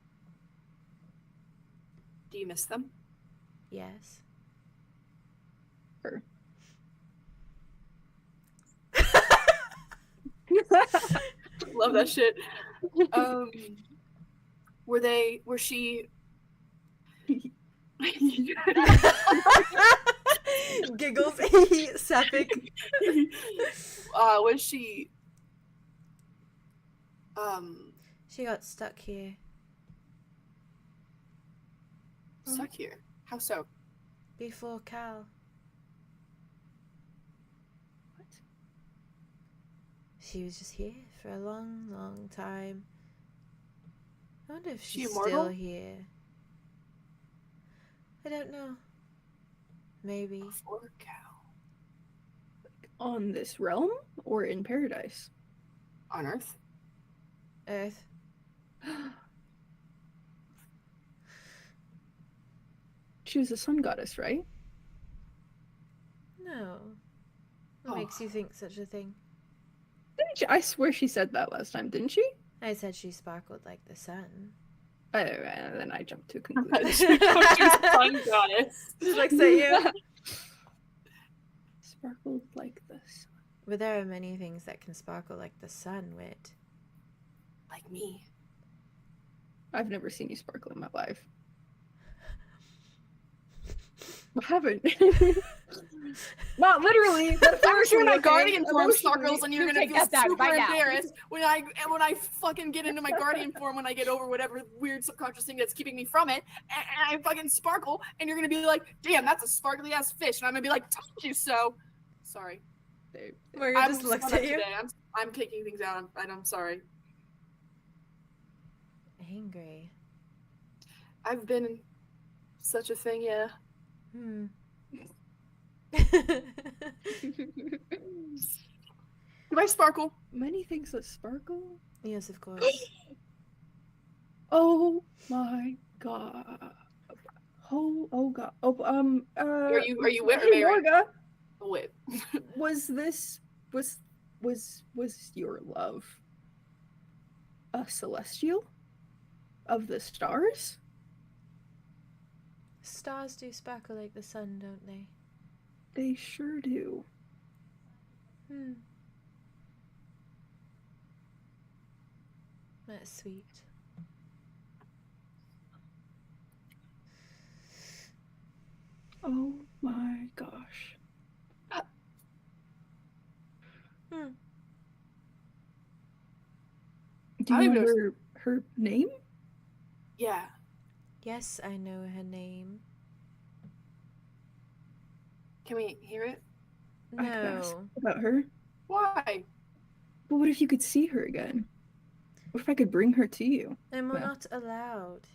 Speaker 2: Do you miss them?
Speaker 1: Yes.
Speaker 3: Her.
Speaker 2: Love that shit. Was she
Speaker 1: Giggles. Septic.
Speaker 2: was she
Speaker 1: She got stuck here.
Speaker 2: stuck here? How so?
Speaker 1: Before Cal.
Speaker 3: What?
Speaker 1: She was just here for a long, long time. I wonder if
Speaker 2: She
Speaker 1: she's
Speaker 2: immortal?
Speaker 1: still here. I don't know. Maybe.
Speaker 2: Before cow.
Speaker 3: On this realm or in paradise?
Speaker 2: On Earth?
Speaker 1: Earth.
Speaker 3: She was a sun goddess, right?
Speaker 1: No. What
Speaker 2: Oh.
Speaker 1: makes you think such a thing?
Speaker 3: Didn't she? I swear she said that last time, didn't she?
Speaker 1: I said she sparkled like the sun.
Speaker 3: Oh, and then I jumped to a conclusion.
Speaker 2: Sun goddess.
Speaker 1: She looks at you.
Speaker 3: Sparkled like the sun.
Speaker 1: But there are many things that can sparkle like the sun, Wit.
Speaker 2: Like me.
Speaker 3: I've never seen you sparkle in my life. I haven't. Not literally. But
Speaker 2: I'm sure my
Speaker 3: okay?
Speaker 2: guardian form
Speaker 3: Emotionally.
Speaker 2: sparkles, and you're
Speaker 4: You
Speaker 2: gonna
Speaker 4: take
Speaker 2: feel
Speaker 4: that back
Speaker 2: super
Speaker 4: right now.
Speaker 2: embarrassed when I fucking get into my guardian form when I get over whatever weird subconscious thing that's keeping me from it, and I fucking sparkle, and you're gonna be like, "Damn, that's a sparkly ass fish," and I'm gonna be like, "Told you so." Sorry,
Speaker 1: Morgan
Speaker 2: I'm
Speaker 1: just looks
Speaker 2: spun
Speaker 1: at
Speaker 2: up
Speaker 1: you.
Speaker 2: today. I'm taking things out, and I'm sorry.
Speaker 1: Angry.
Speaker 2: I've been such a thing, yeah.
Speaker 1: Hmm.
Speaker 2: Do I sparkle?
Speaker 3: Many things that sparkle.
Speaker 1: Yes, of course.
Speaker 3: Oh my god. Oh god. Oh
Speaker 2: Are you Wit or
Speaker 3: hey,
Speaker 2: Mary?
Speaker 3: Morga,
Speaker 2: Wit.
Speaker 3: was your love a celestial of the stars?
Speaker 1: Stars do sparkle like the sun, don't they?
Speaker 3: They sure do.
Speaker 1: Hmm. That's sweet.
Speaker 3: Oh my gosh.
Speaker 1: Hmm.
Speaker 3: Do
Speaker 2: I
Speaker 3: you
Speaker 2: don't
Speaker 3: know
Speaker 2: even
Speaker 3: her name?
Speaker 2: Yeah.
Speaker 1: Yes, I know her name.
Speaker 2: Can we hear it?
Speaker 3: I could ask
Speaker 1: No.
Speaker 3: about her.
Speaker 2: Why?
Speaker 3: But what if you could see her again? What if I could bring her to you?
Speaker 1: And we're
Speaker 3: Well.
Speaker 1: not allowed.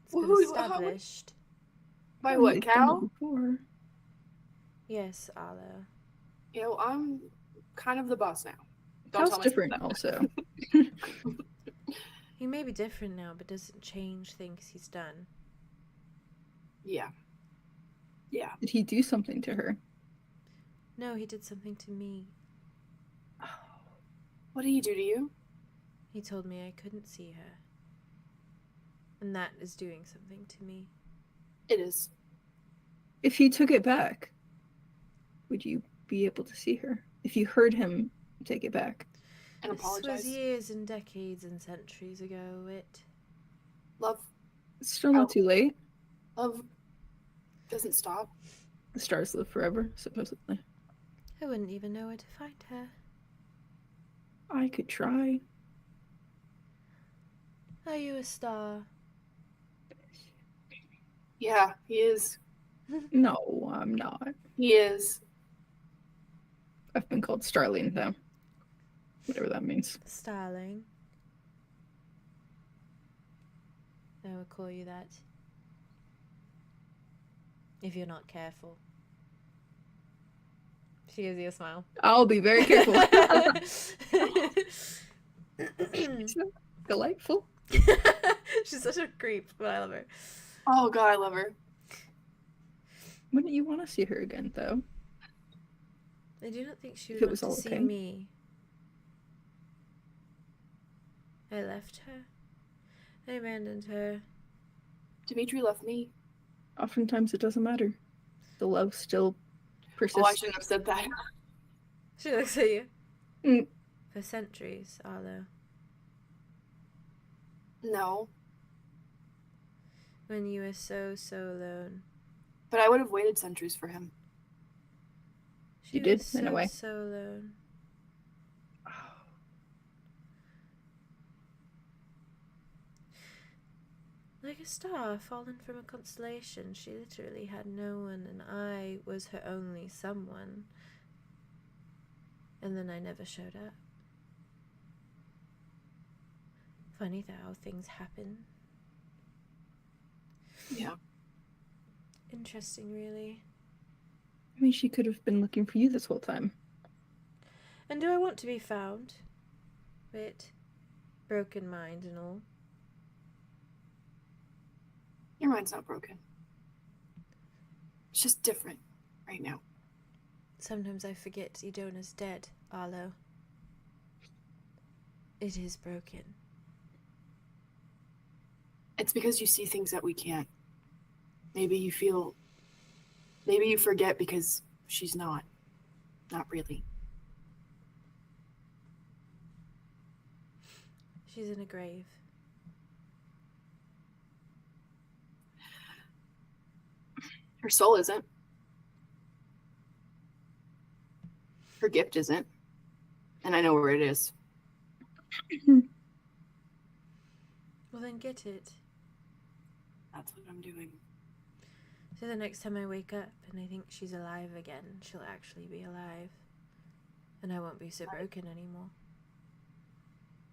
Speaker 1: It's
Speaker 2: Well,
Speaker 1: been
Speaker 2: how would-
Speaker 1: established.
Speaker 2: By
Speaker 3: Oh,
Speaker 2: what,
Speaker 3: they've done
Speaker 2: cow?
Speaker 3: it before.
Speaker 1: Yes, Arlo.
Speaker 2: You know, I'm kind of the boss now.
Speaker 3: Cal's
Speaker 2: tell my
Speaker 3: different
Speaker 2: son that.
Speaker 3: also.
Speaker 1: He may be different now, but doesn't change things he's done.
Speaker 2: Yeah. Yeah.
Speaker 3: Did he do something to her?
Speaker 1: No, he did something to me.
Speaker 2: What did he do to you?
Speaker 1: He told me I couldn't see her. And that is doing something to me.
Speaker 2: It is.
Speaker 3: If he took it back, would you be able to see her? If you heard him take it back.
Speaker 2: And
Speaker 1: This
Speaker 2: apologize.
Speaker 1: was years and decades and centuries ago, Wit.
Speaker 2: Love.
Speaker 3: It's still not too late.
Speaker 2: Love doesn't stop.
Speaker 3: The stars live forever, supposedly.
Speaker 1: I wouldn't even know where to find her.
Speaker 3: I could try.
Speaker 1: Are you a star?
Speaker 2: Yeah, he is.
Speaker 3: No, I'm not.
Speaker 2: He is.
Speaker 3: I've been called Starling, though. Whatever that means.
Speaker 1: Starling. I will call you that. If you're not careful. She gives you a smile.
Speaker 3: I'll be very careful. Delightful.
Speaker 1: She's such a creep, but I love her.
Speaker 2: Oh god, I love her.
Speaker 3: Wouldn't you want to see her again, though?
Speaker 1: I do not think she
Speaker 3: If
Speaker 1: would
Speaker 3: it
Speaker 1: want
Speaker 3: was
Speaker 1: to
Speaker 3: all
Speaker 1: see
Speaker 3: okay.
Speaker 1: me. I left her. I abandoned her.
Speaker 2: Dimitri left me.
Speaker 3: Oftentimes it doesn't matter. The love still persists.
Speaker 2: Oh, I shouldn't have said that.
Speaker 1: She looks at you.
Speaker 3: Mm.
Speaker 1: For centuries, Arlo.
Speaker 2: No.
Speaker 1: When you were so alone.
Speaker 2: But I would have waited centuries for him.
Speaker 1: She
Speaker 3: You did,
Speaker 1: was
Speaker 3: in a way.
Speaker 1: so alone. Like a star fallen from a constellation. She literally had no one, and I was her only someone. And then I never showed up. Funny how things happen.
Speaker 2: Yeah.
Speaker 1: Interesting, really.
Speaker 3: I mean, she could have been looking for you this whole time.
Speaker 1: And do I want to be found? With broken mind and all.
Speaker 2: Your mind's not broken. It's just different right now.
Speaker 1: Sometimes I forget Idona's dead, Arlow. It is broken.
Speaker 2: It's because you see things that we can't. Maybe you forget because she's not really.
Speaker 1: She's in a grave.
Speaker 2: Her soul isn't. Her gift isn't. And I know where it is.
Speaker 1: Well, then get it.
Speaker 2: That's what I'm doing.
Speaker 1: So the next time I wake up and I think she's alive again, she'll actually be alive. And I won't be so broken anymore.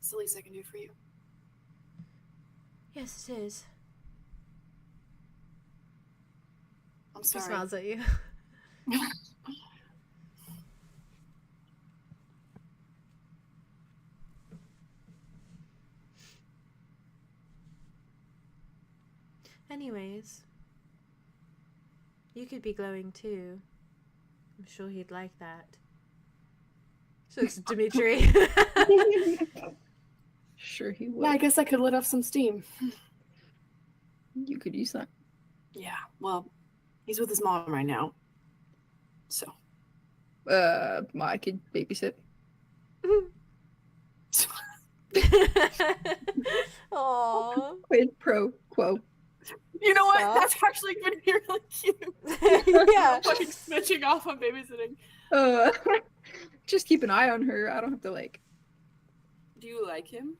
Speaker 2: It's the least I can do for you.
Speaker 1: Yes, it is.
Speaker 2: I'm
Speaker 1: She
Speaker 2: sorry.
Speaker 1: smiles at you. Anyways, you could be glowing too. I'm sure he'd like that. So it's Dimitri.
Speaker 3: Sure he would.
Speaker 2: Yeah, I guess I could let off some steam.
Speaker 3: You could use that.
Speaker 2: Yeah, well, he's with his mom right now. So.
Speaker 3: I could babysit.
Speaker 1: Aww.
Speaker 3: Quid pro quo.
Speaker 2: You know what?
Speaker 1: Stop.
Speaker 2: That's actually gonna be really cute.
Speaker 1: Yeah.
Speaker 2: Fucking snitching off on babysitting.
Speaker 3: Just keep an eye on her. I don't have to like.
Speaker 2: Do you like him,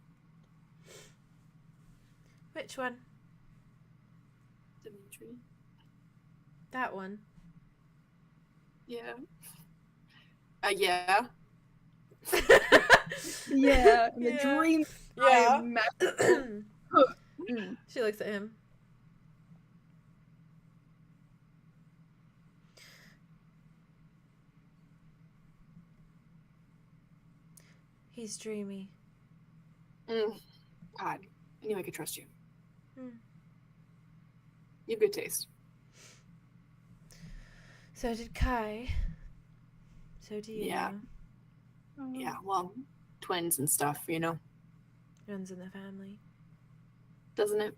Speaker 1: Which one?
Speaker 2: Dimitri?
Speaker 1: That one.
Speaker 2: Yeah. Yeah.
Speaker 3: Yeah, the
Speaker 1: Yeah.
Speaker 3: dream.
Speaker 1: Yeah.
Speaker 3: Mm.
Speaker 1: She looks at him. He's dreamy.
Speaker 2: God, I knew I could trust you.
Speaker 1: Hmm.
Speaker 2: You have good taste.
Speaker 1: So did Kai. So do you.
Speaker 2: Yeah. Yeah, well, twins and stuff, you know,
Speaker 1: Runs in the family.
Speaker 2: doesn't it?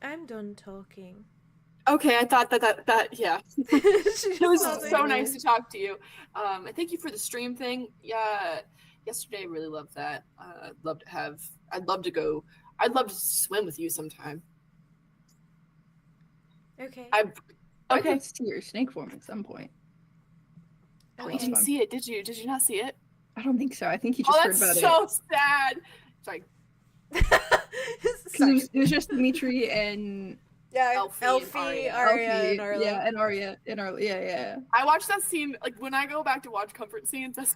Speaker 1: I'm done talking.
Speaker 2: Okay, I thought that yeah. It was
Speaker 1: It
Speaker 2: so nice to talk to you. And thank you for the stream thing. Yeah, yesterday I really loved that. I'd love to swim with you sometime.
Speaker 1: Okay.
Speaker 3: I
Speaker 2: Okay.
Speaker 3: could see your snake form at some point.
Speaker 2: Oh, you
Speaker 1: Okay.
Speaker 2: didn't see it, did you? Did you not see it?
Speaker 3: I don't think so. I think you
Speaker 2: Oh,
Speaker 3: just heard
Speaker 2: that's
Speaker 3: about
Speaker 2: so sad. Sorry.
Speaker 3: it. It was just Dimitri and
Speaker 1: Yeah,
Speaker 2: Elfie,
Speaker 1: Elfie,
Speaker 2: Aria.
Speaker 1: Aria,
Speaker 3: Elfie,
Speaker 1: and Arlo.
Speaker 3: yeah, and Aria, and Arlo. Yeah.
Speaker 2: I watched that scene, like, when I go back to watch comfort scenes, that's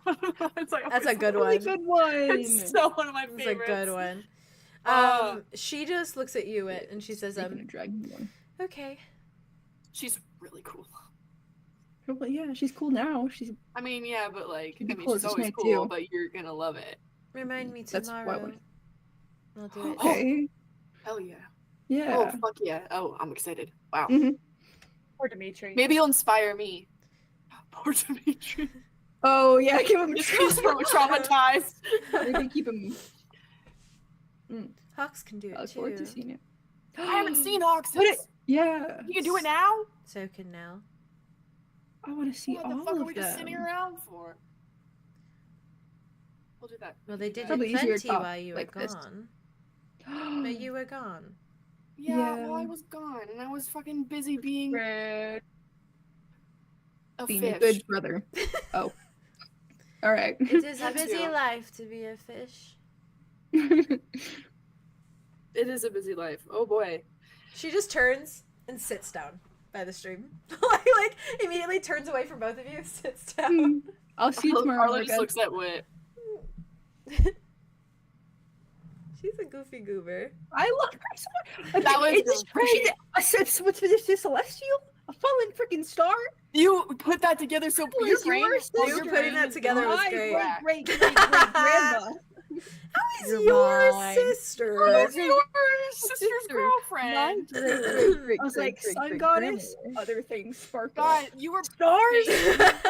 Speaker 2: it's like,
Speaker 1: That's a good
Speaker 3: Really
Speaker 1: one.
Speaker 3: good one.
Speaker 2: It's so one of my
Speaker 1: It's a
Speaker 2: favorites.
Speaker 1: good one. She just looks at you and she says,
Speaker 3: Speaking of Dragonborn.
Speaker 1: okay.
Speaker 2: She's really cool.
Speaker 3: Well, yeah, she's cool now. She's
Speaker 2: I mean, yeah, but like,
Speaker 3: She'd be
Speaker 2: I mean,
Speaker 3: cool
Speaker 2: she's
Speaker 3: as a
Speaker 2: always
Speaker 3: snake,
Speaker 2: cool,
Speaker 3: too.
Speaker 2: but you're gonna love it.
Speaker 1: Remind me
Speaker 3: That's why I
Speaker 1: tomorrow.
Speaker 3: would-
Speaker 1: I'll do it.
Speaker 3: okay.
Speaker 2: Hell yeah.
Speaker 3: Yeah.
Speaker 2: Oh, fuck yeah. Oh, I'm excited. Wow.
Speaker 3: Mhm.
Speaker 4: Poor Dimitri.
Speaker 2: Maybe you'll inspire me. Poor Dimitri.
Speaker 3: Oh yeah, give him
Speaker 2: He's
Speaker 3: trauma.
Speaker 2: traumatized.
Speaker 3: Maybe keep him.
Speaker 1: Hawks can do
Speaker 3: I
Speaker 1: it
Speaker 3: look forward to
Speaker 1: too.
Speaker 3: seeing it.
Speaker 2: I haven't seen Hawks.
Speaker 3: What Yeah.
Speaker 2: You can do it now?
Speaker 1: So can Nell.
Speaker 3: I want to see
Speaker 2: What
Speaker 3: all
Speaker 2: the fuck are
Speaker 3: of
Speaker 2: we just sitting
Speaker 3: them.
Speaker 2: around for? We'll do that.
Speaker 1: Well, they did
Speaker 3: Probably
Speaker 1: it
Speaker 3: easier to
Speaker 1: plenty
Speaker 3: talk
Speaker 1: while you
Speaker 3: like
Speaker 1: were
Speaker 3: this.
Speaker 1: gone. But you were gone.
Speaker 2: Yeah,
Speaker 3: Yeah.
Speaker 2: well, I was gone, and I was fucking busy being
Speaker 4: Rude.
Speaker 2: a
Speaker 3: Being
Speaker 2: fish.
Speaker 3: a good brother. Oh. All right.
Speaker 1: It is a
Speaker 2: That's
Speaker 1: busy
Speaker 2: you.
Speaker 1: life to be a fish.
Speaker 2: It is a busy life. Oh boy.
Speaker 1: She just turns and sits down by the stream. like immediately turns away from both of you, sits down.
Speaker 3: I'll see you tomorrow.
Speaker 2: Arlo just looks at Wit.
Speaker 1: She's a goofy goober.
Speaker 3: I love her so much.
Speaker 2: That was
Speaker 3: It's
Speaker 2: great.
Speaker 3: I said, what's this celestial? A fallen freaking star?
Speaker 2: You put that together so
Speaker 3: Was
Speaker 2: your brain.
Speaker 3: yours
Speaker 2: oh,
Speaker 1: You
Speaker 2: your
Speaker 1: putting
Speaker 2: brain
Speaker 1: that
Speaker 2: is
Speaker 1: together was
Speaker 3: My
Speaker 1: great.
Speaker 3: great grandma.
Speaker 1: How is
Speaker 5: You're
Speaker 1: your
Speaker 5: mine.
Speaker 1: sister?
Speaker 2: Who's your sister's girlfriend?
Speaker 3: I was like, sun goddess, other things sparkle.
Speaker 2: God, you were
Speaker 3: Stars.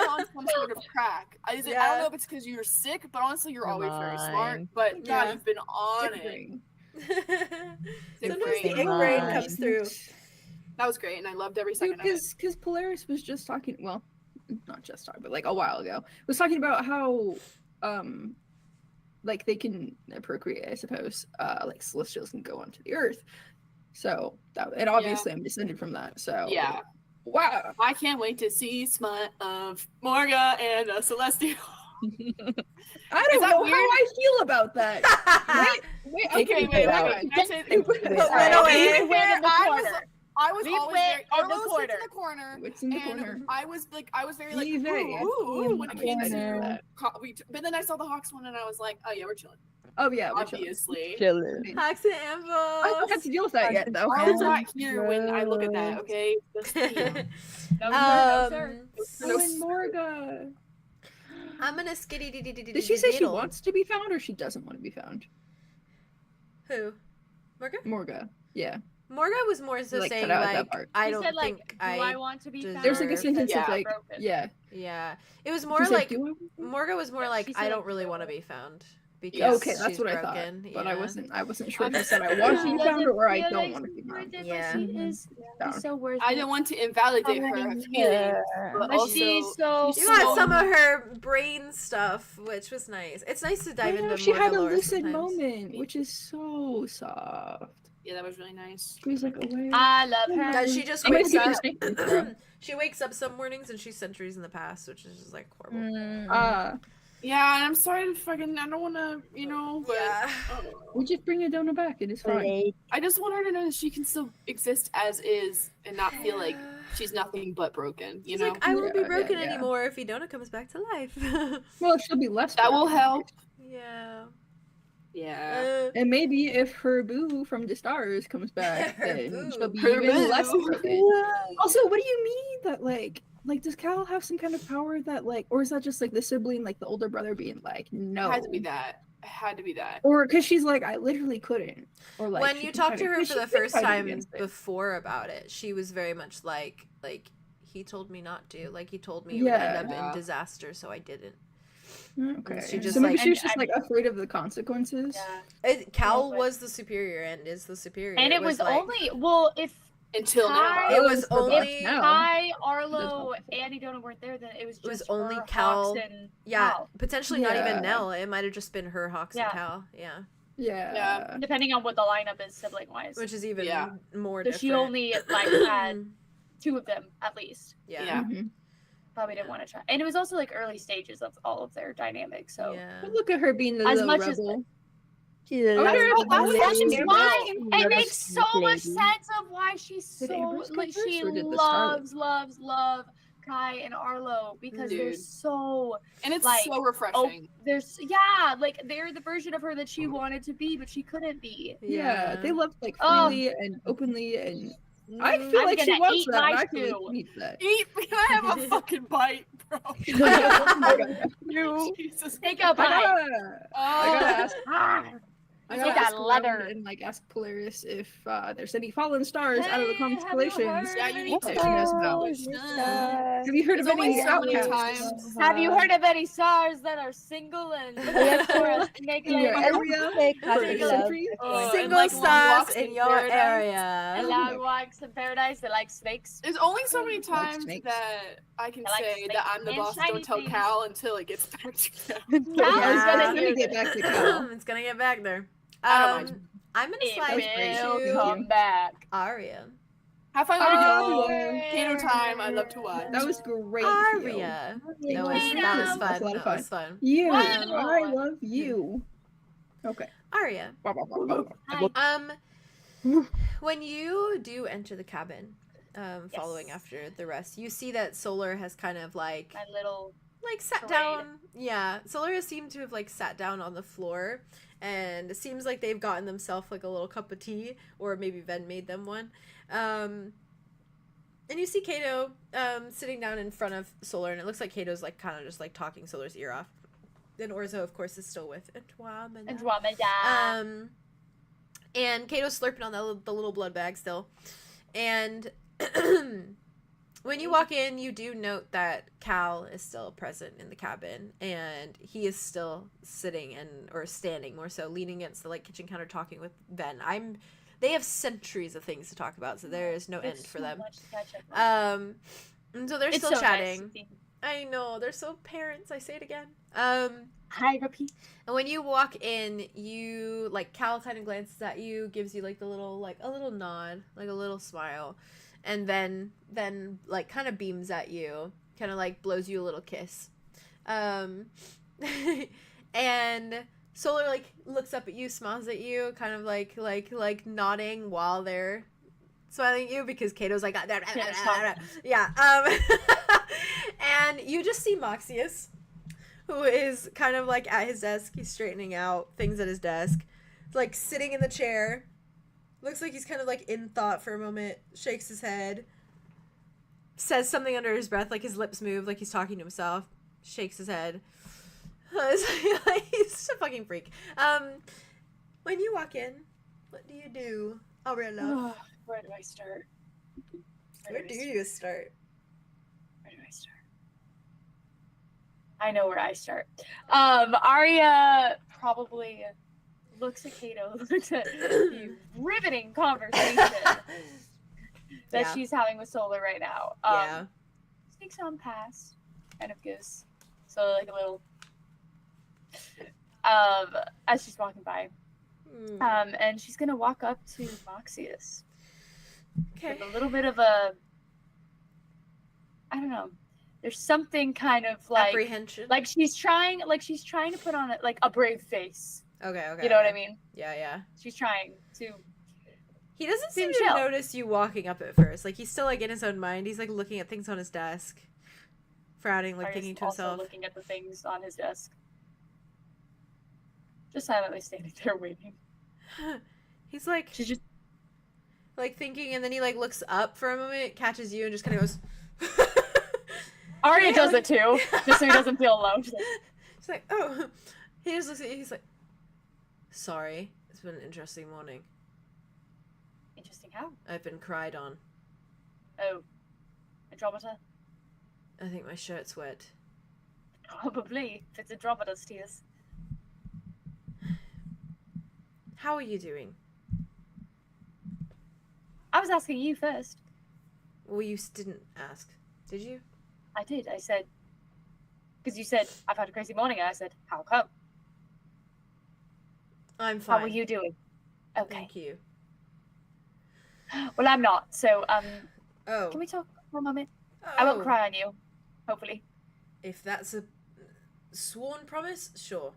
Speaker 2: on some sort of crack. I don't know if it's because you're sick, but honestly, you're always very smart.
Speaker 5: Mine.
Speaker 2: But God,
Speaker 1: Yeah.
Speaker 2: you've been on it.
Speaker 3: Ring.
Speaker 1: Sometimes
Speaker 2: brain.
Speaker 1: the egg brain comes through.
Speaker 2: That was great, and I loved every second of it.
Speaker 3: Because Polaris was just talking, well, not just talking, but like a while ago, was talking about how, like they can procreate, I suppose, like celestials can go onto the earth. So that, and obviously I'm descended from that. So
Speaker 2: Yeah.
Speaker 3: wow.
Speaker 2: I can't wait to see smut of Morga and a Celestial.
Speaker 3: I don't
Speaker 2: that
Speaker 3: know
Speaker 2: weird?
Speaker 3: how I feel about that. Wait,
Speaker 2: Okay, wait. Can I say
Speaker 3: Put it
Speaker 1: right away.
Speaker 2: To be fair, I was
Speaker 4: Leave
Speaker 2: always
Speaker 4: Wit
Speaker 2: very.
Speaker 4: in the
Speaker 2: Arlo sits
Speaker 4: corner.
Speaker 2: in the corner.
Speaker 3: What's in the
Speaker 2: And
Speaker 3: corner?
Speaker 2: I was very like,
Speaker 3: Leave it.
Speaker 2: ooh, when it came
Speaker 5: Corner.
Speaker 2: to, but then I saw the Hawks one and I was like, oh yeah, we're chilling.
Speaker 3: Oh yeah, we're chilling.
Speaker 2: Obviously.
Speaker 5: Chilling.
Speaker 1: Hawks and
Speaker 3: I
Speaker 1: Ambos.
Speaker 3: don't have to deal with that yet, though.
Speaker 2: Arlo's not here when I look at that. Okay. Just,
Speaker 4: No, sir, no, sir.
Speaker 3: Oh, and Morga.
Speaker 1: I'm gonna skitty dee dee dee dee.
Speaker 3: Did she say she
Speaker 1: diddle.
Speaker 3: wants to be found or she doesn't want to be found?
Speaker 1: Who? Morga?
Speaker 3: Morga. Yeah.
Speaker 1: Morga was more so
Speaker 3: Like,
Speaker 1: saying
Speaker 3: cut out that
Speaker 1: like
Speaker 3: part.
Speaker 1: I
Speaker 4: She
Speaker 1: don't
Speaker 4: said,
Speaker 1: think
Speaker 4: like, do I want to be
Speaker 1: deserve-
Speaker 4: found?
Speaker 3: There's like a sentence
Speaker 2: Yeah.
Speaker 3: of like,
Speaker 4: Broken.
Speaker 3: yeah.
Speaker 1: Yeah, it was
Speaker 3: She
Speaker 1: more
Speaker 3: said,
Speaker 1: like
Speaker 3: "Do I?"
Speaker 1: Morga was more
Speaker 4: Yeah,
Speaker 1: like
Speaker 4: she
Speaker 1: I
Speaker 4: said
Speaker 1: don't really
Speaker 4: no.
Speaker 1: want to be found because
Speaker 3: Okay, that's
Speaker 1: she's
Speaker 3: what I
Speaker 1: broken.
Speaker 3: thought, but
Speaker 1: yeah.
Speaker 3: I wasn't sure if I said I want to be found or I don't want to be found.
Speaker 1: Yeah.
Speaker 7: She is
Speaker 3: Down.
Speaker 7: so worth
Speaker 2: I
Speaker 7: it.
Speaker 2: didn't want to invalidate her feelings, but
Speaker 4: But
Speaker 2: also
Speaker 4: she's so
Speaker 1: You got
Speaker 2: So-
Speaker 1: some of her brain stuff, which was nice. It's nice to dive
Speaker 3: I know,
Speaker 1: into
Speaker 3: she
Speaker 1: more
Speaker 3: had a
Speaker 1: lore
Speaker 3: lucid
Speaker 1: sometimes.
Speaker 3: moment, which is so soft.
Speaker 2: yeah, that was really nice.
Speaker 3: She was like, away.
Speaker 4: I love her.
Speaker 1: Does she just
Speaker 3: I'm gonna
Speaker 1: wakes
Speaker 3: give you
Speaker 1: up?
Speaker 3: a snake.
Speaker 1: She wakes up some mornings and she's centuries in the past, which is just like horrible.
Speaker 3: Uh,
Speaker 2: Yeah, and I'm sorry to fucking. I don't want to, but
Speaker 1: Yeah.
Speaker 3: we just bring Adona back. It is fine.
Speaker 2: I just want her to know that she can still exist as is and not feel like she's nothing but broken. You
Speaker 1: She's
Speaker 2: know,
Speaker 1: like, I won't be
Speaker 3: Yeah,
Speaker 1: broken
Speaker 3: yeah.
Speaker 1: anymore if Idona comes back to life.
Speaker 3: Well, she'll be less.
Speaker 2: that will
Speaker 3: broken.
Speaker 2: help.
Speaker 1: yeah.
Speaker 2: Yeah.
Speaker 3: And maybe if her boo from the stars comes back,
Speaker 1: Her
Speaker 3: then
Speaker 1: boo.
Speaker 3: she'll be
Speaker 2: Her
Speaker 3: even
Speaker 2: boo.
Speaker 3: less broken. Also, what do you mean that like does Cal have some kind of power that like, or is that just like the sibling, like the older brother being like, no,
Speaker 2: It had to be that. It had to be that.
Speaker 3: or because she's like, I literally couldn't, or like
Speaker 1: When
Speaker 3: she
Speaker 1: you
Speaker 3: can
Speaker 1: talked to
Speaker 3: kinda-
Speaker 1: her
Speaker 3: 'cause
Speaker 1: for
Speaker 3: she
Speaker 1: the
Speaker 3: can
Speaker 1: first
Speaker 3: fight
Speaker 1: time
Speaker 3: against it.
Speaker 1: before about it, she was very much like he told me not to. Like he told me it would end up
Speaker 2: Yeah.
Speaker 1: in disaster, so I didn't.
Speaker 3: Okay,
Speaker 1: she just,
Speaker 3: so maybe
Speaker 1: like-
Speaker 3: she was just like afraid of the consequences.
Speaker 7: Yeah.
Speaker 1: Cal
Speaker 4: but-
Speaker 1: was the superior and is the superior.
Speaker 4: And it was
Speaker 1: like,
Speaker 4: only if
Speaker 2: Until now.
Speaker 4: Kai-
Speaker 1: It was
Speaker 3: for Buck
Speaker 1: only
Speaker 3: now.
Speaker 4: Kai, Arlo, and Idona weren't there, then it was just
Speaker 1: was only
Speaker 4: her,
Speaker 1: Cal-
Speaker 4: Hawks, and
Speaker 1: yeah,
Speaker 4: Cal.
Speaker 1: potentially not even
Speaker 3: Yeah.
Speaker 1: Nell. It might have just been her, Hawks, and
Speaker 4: Yeah.
Speaker 1: Cal. Yeah,
Speaker 3: Yeah.
Speaker 4: Depending on what the lineup is sibling wise.
Speaker 1: which is even
Speaker 2: Yeah.
Speaker 1: more
Speaker 4: But
Speaker 1: different.
Speaker 4: she only like had two of them at least.
Speaker 1: yeah.
Speaker 2: Yeah.
Speaker 3: Mhm.
Speaker 4: Probably didn't want to try. And it was also like early stages of all of their dynamics. So
Speaker 1: Yeah.
Speaker 3: But look at her being the
Speaker 4: As
Speaker 3: little
Speaker 4: much as-
Speaker 3: rebel.
Speaker 5: She's a
Speaker 3: That's-
Speaker 5: little
Speaker 3: that's
Speaker 5: lady.
Speaker 4: why
Speaker 5: Little
Speaker 4: it makes so
Speaker 5: sweet
Speaker 4: much
Speaker 5: lady.
Speaker 4: sense of why she's
Speaker 3: Did
Speaker 4: so
Speaker 3: Ambrose go
Speaker 4: like
Speaker 3: first,
Speaker 4: she
Speaker 3: or did the Scarlet?
Speaker 4: loves Kai and Arlo because they're
Speaker 2: Dude.
Speaker 4: so
Speaker 2: And it's
Speaker 4: like,
Speaker 2: so refreshing.
Speaker 4: there's like they're the version of her that she wanted to be but she couldn't be.
Speaker 3: Yeah, they loved like
Speaker 4: Oh.
Speaker 3: freely and openly, and I feel
Speaker 4: I'm
Speaker 3: like she
Speaker 4: gonna
Speaker 3: wants
Speaker 4: eat
Speaker 3: that. And
Speaker 4: my
Speaker 3: I feel like
Speaker 4: stew.
Speaker 3: she needs that.
Speaker 2: Eat! Can I have a fucking bite, bro?
Speaker 4: You
Speaker 2: Jesus.
Speaker 4: take a
Speaker 3: I
Speaker 4: bite.
Speaker 3: gotta ask.
Speaker 4: Ah.
Speaker 3: I
Speaker 4: Take
Speaker 3: gotta
Speaker 4: that
Speaker 3: ask around
Speaker 4: leather.
Speaker 3: and like ask Polaris if there's any fallen stars out of the
Speaker 4: Hey, have you
Speaker 3: constellations.
Speaker 4: heard
Speaker 2: Yeah,
Speaker 4: of
Speaker 2: you
Speaker 4: any
Speaker 2: need
Speaker 3: that
Speaker 2: to.
Speaker 3: she knows about. Have you heard
Speaker 2: It's
Speaker 3: of
Speaker 2: only
Speaker 3: any
Speaker 2: so many
Speaker 3: outcasts?
Speaker 2: times.
Speaker 4: Have you heard of any stars that are single and snake
Speaker 3: In your
Speaker 4: lady
Speaker 3: area?
Speaker 5: Big
Speaker 3: For
Speaker 5: cousin love.
Speaker 3: centuries?
Speaker 2: And,
Speaker 1: Single
Speaker 2: like, long
Speaker 1: stars
Speaker 2: walks
Speaker 1: in
Speaker 2: in
Speaker 1: your
Speaker 2: paradise.
Speaker 1: area.
Speaker 4: and long walks in paradise? They like snakes.
Speaker 2: There's only so many
Speaker 3: Like
Speaker 2: times
Speaker 3: snakes.
Speaker 2: that I can
Speaker 4: I like
Speaker 2: say
Speaker 4: snakes
Speaker 2: that I'm the
Speaker 4: and
Speaker 2: boss.
Speaker 4: shiny
Speaker 2: Don't tell
Speaker 4: things.
Speaker 2: Cal until it gets back to Cal.
Speaker 4: Cal's
Speaker 3: Yeah,
Speaker 4: gonna
Speaker 3: I'm
Speaker 4: hear
Speaker 3: gonna get
Speaker 4: this.
Speaker 3: back to Cal.
Speaker 1: It's gonna get back there.
Speaker 2: I don't mind.
Speaker 1: I'm gonna
Speaker 4: It
Speaker 1: slide
Speaker 3: great.
Speaker 4: will
Speaker 1: to
Speaker 4: come back.
Speaker 1: Aria.
Speaker 2: Have fun,
Speaker 3: Oh,
Speaker 2: Aria. Cato time. I love to watch.
Speaker 3: That was great.
Speaker 1: Aria.
Speaker 3: Theo.
Speaker 1: That was
Speaker 3: Thank you.
Speaker 1: fun.
Speaker 3: That's a lot of
Speaker 1: That was fun.
Speaker 3: You,
Speaker 4: Wow.
Speaker 3: I love you. Okay.
Speaker 1: Aria.
Speaker 4: Hi.
Speaker 1: When you do enter the cabin, following
Speaker 4: Yes.
Speaker 1: after the rest, you see that Solar has kind of like
Speaker 4: My little
Speaker 1: sat
Speaker 4: parade.
Speaker 1: down. Yeah, Solar has seemed to have like sat down on the floor, and it seems like they've gotten themselves like a little cup of tea, or maybe Ven made them one. And you see Cato sitting down in front of Solar, and it looks like Cato's like kind of just like talking Solar's ear off. Then Orzo, of course, is still with Andromeda.
Speaker 4: Andromeda.
Speaker 1: And Cato's slurping on the little blood bag still. And when you walk in, you do note that Cal is still present in the cabin, and he is still sitting or standing, more so, leaning against the like kitchen counter talking with Ven. They have centuries of things to talk about, so there is no end
Speaker 4: There's
Speaker 1: for
Speaker 4: so
Speaker 1: them.
Speaker 4: much to catch up on.
Speaker 1: And so they're
Speaker 4: It's
Speaker 1: still
Speaker 4: so nice to
Speaker 1: chatting.
Speaker 4: see.
Speaker 1: I know, they're so parents. I say it again.
Speaker 4: Hi, repeat.
Speaker 1: And when you walk in, you like Cal kind of glances at you, gives you like the little like a little nod, like a little smile, and then like kind of beams at you, kind of like blows you a little kiss. And Solar like looks up at you, smiles at you, kind of like nodding while they're smiling at you because Cato's like yeah. And you just see Moxius, who is kind of like at his desk. He's straightening out things at his desk, like sitting in the chair. Looks like he's kind of like in thought for a moment, shakes his head, says something under his breath, like his lips move, like he's talking to himself, shakes his head. He's a fucking freak. When you walk in, what do you do, Aria?
Speaker 4: Where do I start?
Speaker 1: Where do you start?
Speaker 4: Where do I start? I know where I start. Aria probably looks at Cato, looks at the riveting conversation that
Speaker 1: Yeah.
Speaker 4: she's having with Solar right now.
Speaker 1: Yeah.
Speaker 4: Sneaks on past, kind of gives Solar like a little, as she's walking by. And she's gonna walk up to Moxius
Speaker 1: Okay.
Speaker 4: with a little bit of a, I don't know. There's something kind of like
Speaker 1: Apprehension.
Speaker 4: like she's trying to put on like a brave face.
Speaker 1: Okay.
Speaker 4: You know what I mean?
Speaker 1: Yeah.
Speaker 4: She's trying to.
Speaker 1: He doesn't seem
Speaker 4: Seem
Speaker 1: to
Speaker 4: chill.
Speaker 1: notice you walking up at first. Like, he's still, like, in his own mind. He's, like, looking at things on his desk. Frowning, like,
Speaker 4: Aria's
Speaker 1: thinking to
Speaker 4: also
Speaker 1: himself.
Speaker 4: looking at the things on his desk. Just silently standing there waiting.
Speaker 1: He's, like,
Speaker 4: She's just
Speaker 1: like, thinking, and then he, like, looks up for a moment, catches you, and just kind of goes...
Speaker 4: Aria
Speaker 1: Yeah,
Speaker 4: does
Speaker 1: like-
Speaker 4: it too, just so he doesn't feel alone. She's like,
Speaker 1: He's like, oh. He just looks at you, he's like, sorry. It's been an interesting morning.
Speaker 4: interesting how?
Speaker 1: I've been cried on.
Speaker 4: Oh, Andromeda?
Speaker 1: I think my shirt's wet.
Speaker 4: Probably. If it's Andromeda's tears.
Speaker 1: How are you doing?
Speaker 4: I was asking you first.
Speaker 1: Well, you didn't ask. Did you?
Speaker 4: I did. I said, because you said, I've had a crazy morning. And I said, how come?
Speaker 1: I'm fine.
Speaker 4: How are you doing? Okay.
Speaker 1: Thank you.
Speaker 4: Well, I'm not. So,
Speaker 1: Oh.
Speaker 4: can we talk for a moment? I won't cry on you. Hopefully.
Speaker 1: If that's a sworn promise, sure.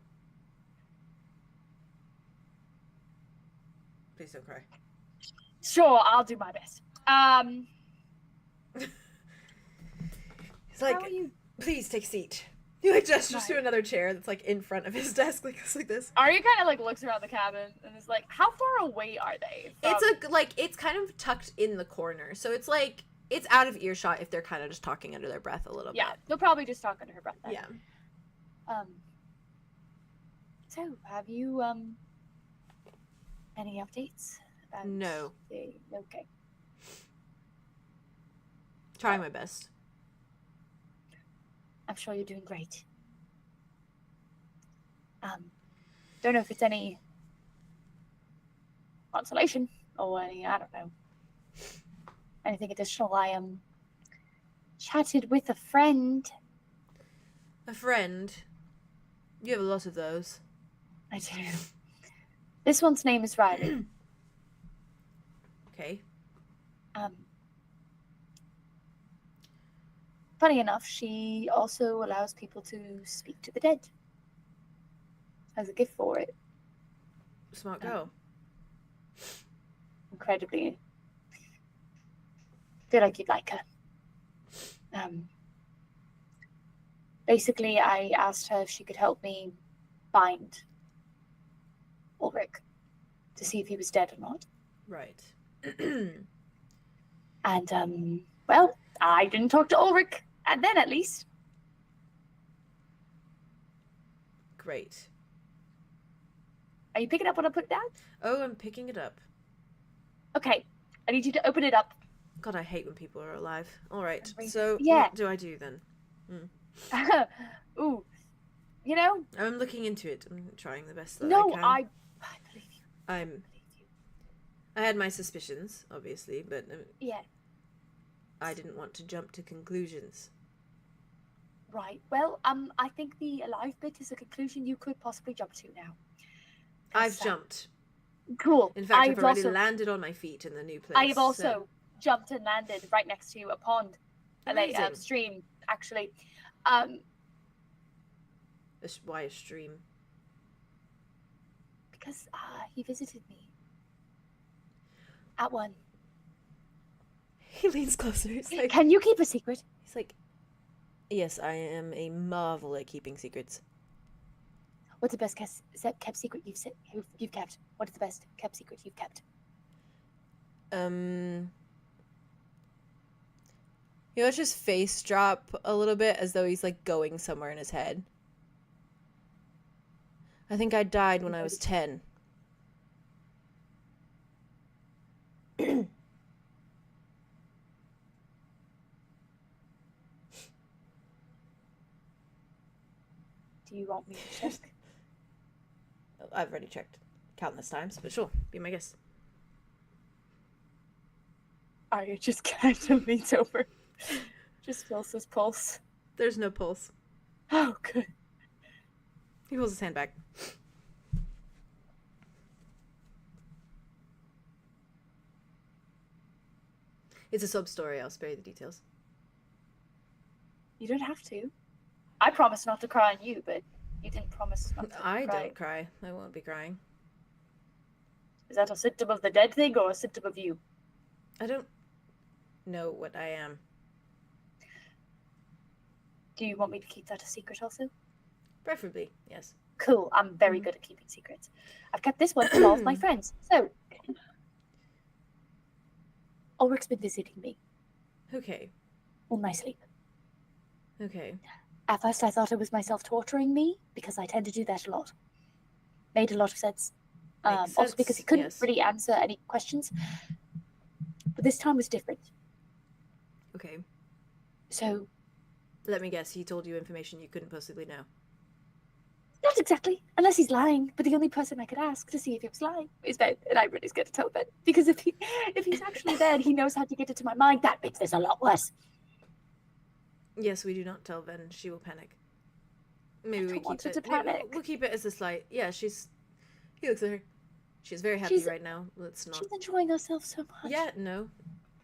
Speaker 1: Please don't cry.
Speaker 4: Sure, I'll do my best.
Speaker 1: He's like,
Speaker 4: how are you?
Speaker 1: please take a seat. He like gestures to
Speaker 4: Right.
Speaker 1: another chair that's like in front of his desk, like goes like this.
Speaker 4: Aria kind of like looks around the cabin and is like, how far away are they?
Speaker 1: It's kind of tucked in the corner, so it's like it's out of earshot if they're kind of just talking under their breath a little
Speaker 4: Yeah,
Speaker 1: bit.
Speaker 4: they'll probably just talk under her breath then.
Speaker 1: Yeah.
Speaker 4: So have you any updates? about
Speaker 1: No.
Speaker 4: Okay.
Speaker 1: Trying my best.
Speaker 4: I'm sure you're doing great. Don't know if it's any consolation or any, I don't know, anything additional. I chatted with a friend.
Speaker 1: A friend. You have a lot of those.
Speaker 4: I do. This one's name is Riley.
Speaker 1: Okay.
Speaker 7: funny enough, she also allows people to speak to the dead. Has a gift for it.
Speaker 1: Smart girl.
Speaker 7: Incredibly. Feel like you'd like her. Basically, I asked her if she could help me find Ulrich to see if he was dead or not.
Speaker 1: Right.
Speaker 7: And, well, I didn't talk to Ulrich, and then at least.
Speaker 1: Great.
Speaker 7: Are you picking up what I put down?
Speaker 1: Oh, I'm picking it up.
Speaker 7: Okay, I need you to open it up.
Speaker 1: God, I hate when people are alive. All right.
Speaker 7: Read it.
Speaker 1: So
Speaker 7: Yeah.
Speaker 1: what do I do then?
Speaker 7: Ooh, you know,
Speaker 1: I'm looking into it. I'm trying the best that
Speaker 7: no,
Speaker 1: I can.
Speaker 7: I believe you.
Speaker 1: I'm.
Speaker 7: Believe you.
Speaker 1: I had my suspicions, obviously, but
Speaker 7: Yeah,
Speaker 1: I didn't want to jump to conclusions.
Speaker 7: right. Well, I think the alive bit is a conclusion you could possibly jump to now.
Speaker 1: I've jumped.
Speaker 7: Cool.
Speaker 1: In fact, I've
Speaker 7: I've
Speaker 1: already
Speaker 7: also,
Speaker 1: landed on my feet in the new place.
Speaker 7: I have also
Speaker 1: so-
Speaker 7: jumped and landed right next to a pond,
Speaker 1: Amazing.
Speaker 7: stream, actually.
Speaker 1: Why a stream?
Speaker 7: Because he visited me at one.
Speaker 1: He leans closer. He's like,
Speaker 7: Can you keep a secret?
Speaker 1: he's like, yes, I am a marvel at keeping secrets.
Speaker 7: What's the best kept secret you've kept? What is the best kept secret you've kept?
Speaker 1: You watch his face drop a little bit as though he's like going somewhere in his head. I think I died when I was 10.
Speaker 7: Do you want me to check?
Speaker 1: I've already checked countless times, but sure, be my guest.
Speaker 7: Aria just kind of leans over. Just feels his pulse.
Speaker 1: There's no pulse.
Speaker 7: Oh, good.
Speaker 1: He pulls his hand back. It's a sub-story. I'll spare you the details.
Speaker 7: You don't have to. I promise not to cry on you, but you didn't promise not to
Speaker 1: I
Speaker 7: cry.
Speaker 1: don't cry. I won't be crying.
Speaker 7: Is that a symptom of the dead thing or a symptom of you?
Speaker 1: I don't know what I am.
Speaker 7: Do you want me to keep that a secret also?
Speaker 1: Preferably, yes.
Speaker 7: Cool. I'm very good at keeping secrets. I've kept this one from all of my friends. So, Ulrich's been visiting me
Speaker 1: Okay.
Speaker 7: in my sleep.
Speaker 1: Okay.
Speaker 7: At first, I thought it was myself torturing me because I tend to do that a lot. Made a lot of sense.
Speaker 1: Makes
Speaker 7: Also because he
Speaker 1: sense,
Speaker 7: couldn't
Speaker 1: yes.
Speaker 7: really answer any questions. But this time was different.
Speaker 1: Okay.
Speaker 7: So,
Speaker 1: Let me guess. He told you information you couldn't possibly know.
Speaker 7: not exactly, unless he's lying. But the only person I could ask to see if he was lying is Ben, and I'm really scared to tell Ben because if he's actually there, and he knows how to get into my mind. That makes this a lot worse.
Speaker 1: Yes, we do not tell Ven. She will panic. Maybe we
Speaker 7: don't want
Speaker 1: keep
Speaker 7: her
Speaker 1: it.
Speaker 7: to panic.
Speaker 1: We'll keep it as a slight. Yeah, she's. He looks at her. She's very happy
Speaker 7: She's-
Speaker 1: right now. Let's not.
Speaker 7: She's enjoying herself so much.
Speaker 1: Yeah, no.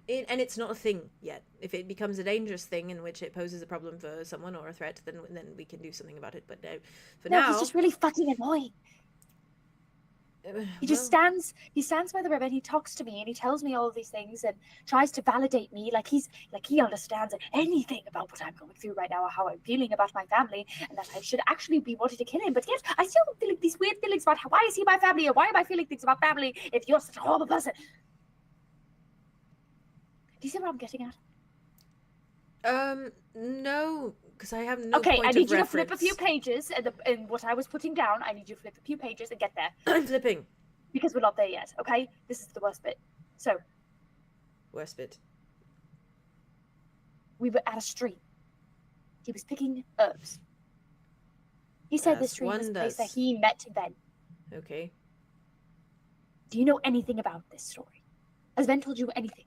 Speaker 1: And it's not a thing yet. If it becomes a dangerous thing in which it poses a problem for someone or a threat, then we can do something about it. But no, for
Speaker 7: No,
Speaker 1: now,
Speaker 7: he's just really fucking annoying. He just stands by the river and he talks to me and he tells me all of these things and tries to validate me like he understands anything about what I'm going through right now or how I'm feeling about my family and that I should actually be wanting to kill him. But yet I still feel like these weird feelings about why is he my family or why am I feeling things about family if you're such a horrible person? Do you see what I'm getting at?
Speaker 1: No, because I have no
Speaker 7: Okay,
Speaker 1: point
Speaker 7: I
Speaker 1: of
Speaker 7: need you to
Speaker 1: reference.
Speaker 7: flip a few pages and what I was putting down, I need you to flip a few pages and get there.
Speaker 1: I'm flipping.
Speaker 7: Because we're not there yet, okay? This is the worst bit. So,
Speaker 1: Worst bit.
Speaker 7: we were at a stream. He was picking herbs. He said
Speaker 1: As
Speaker 7: this stream was
Speaker 1: one
Speaker 7: the place that
Speaker 1: does.
Speaker 7: he met Ben.
Speaker 1: Okay.
Speaker 7: Do you know anything about this story? Has Ben told you anything?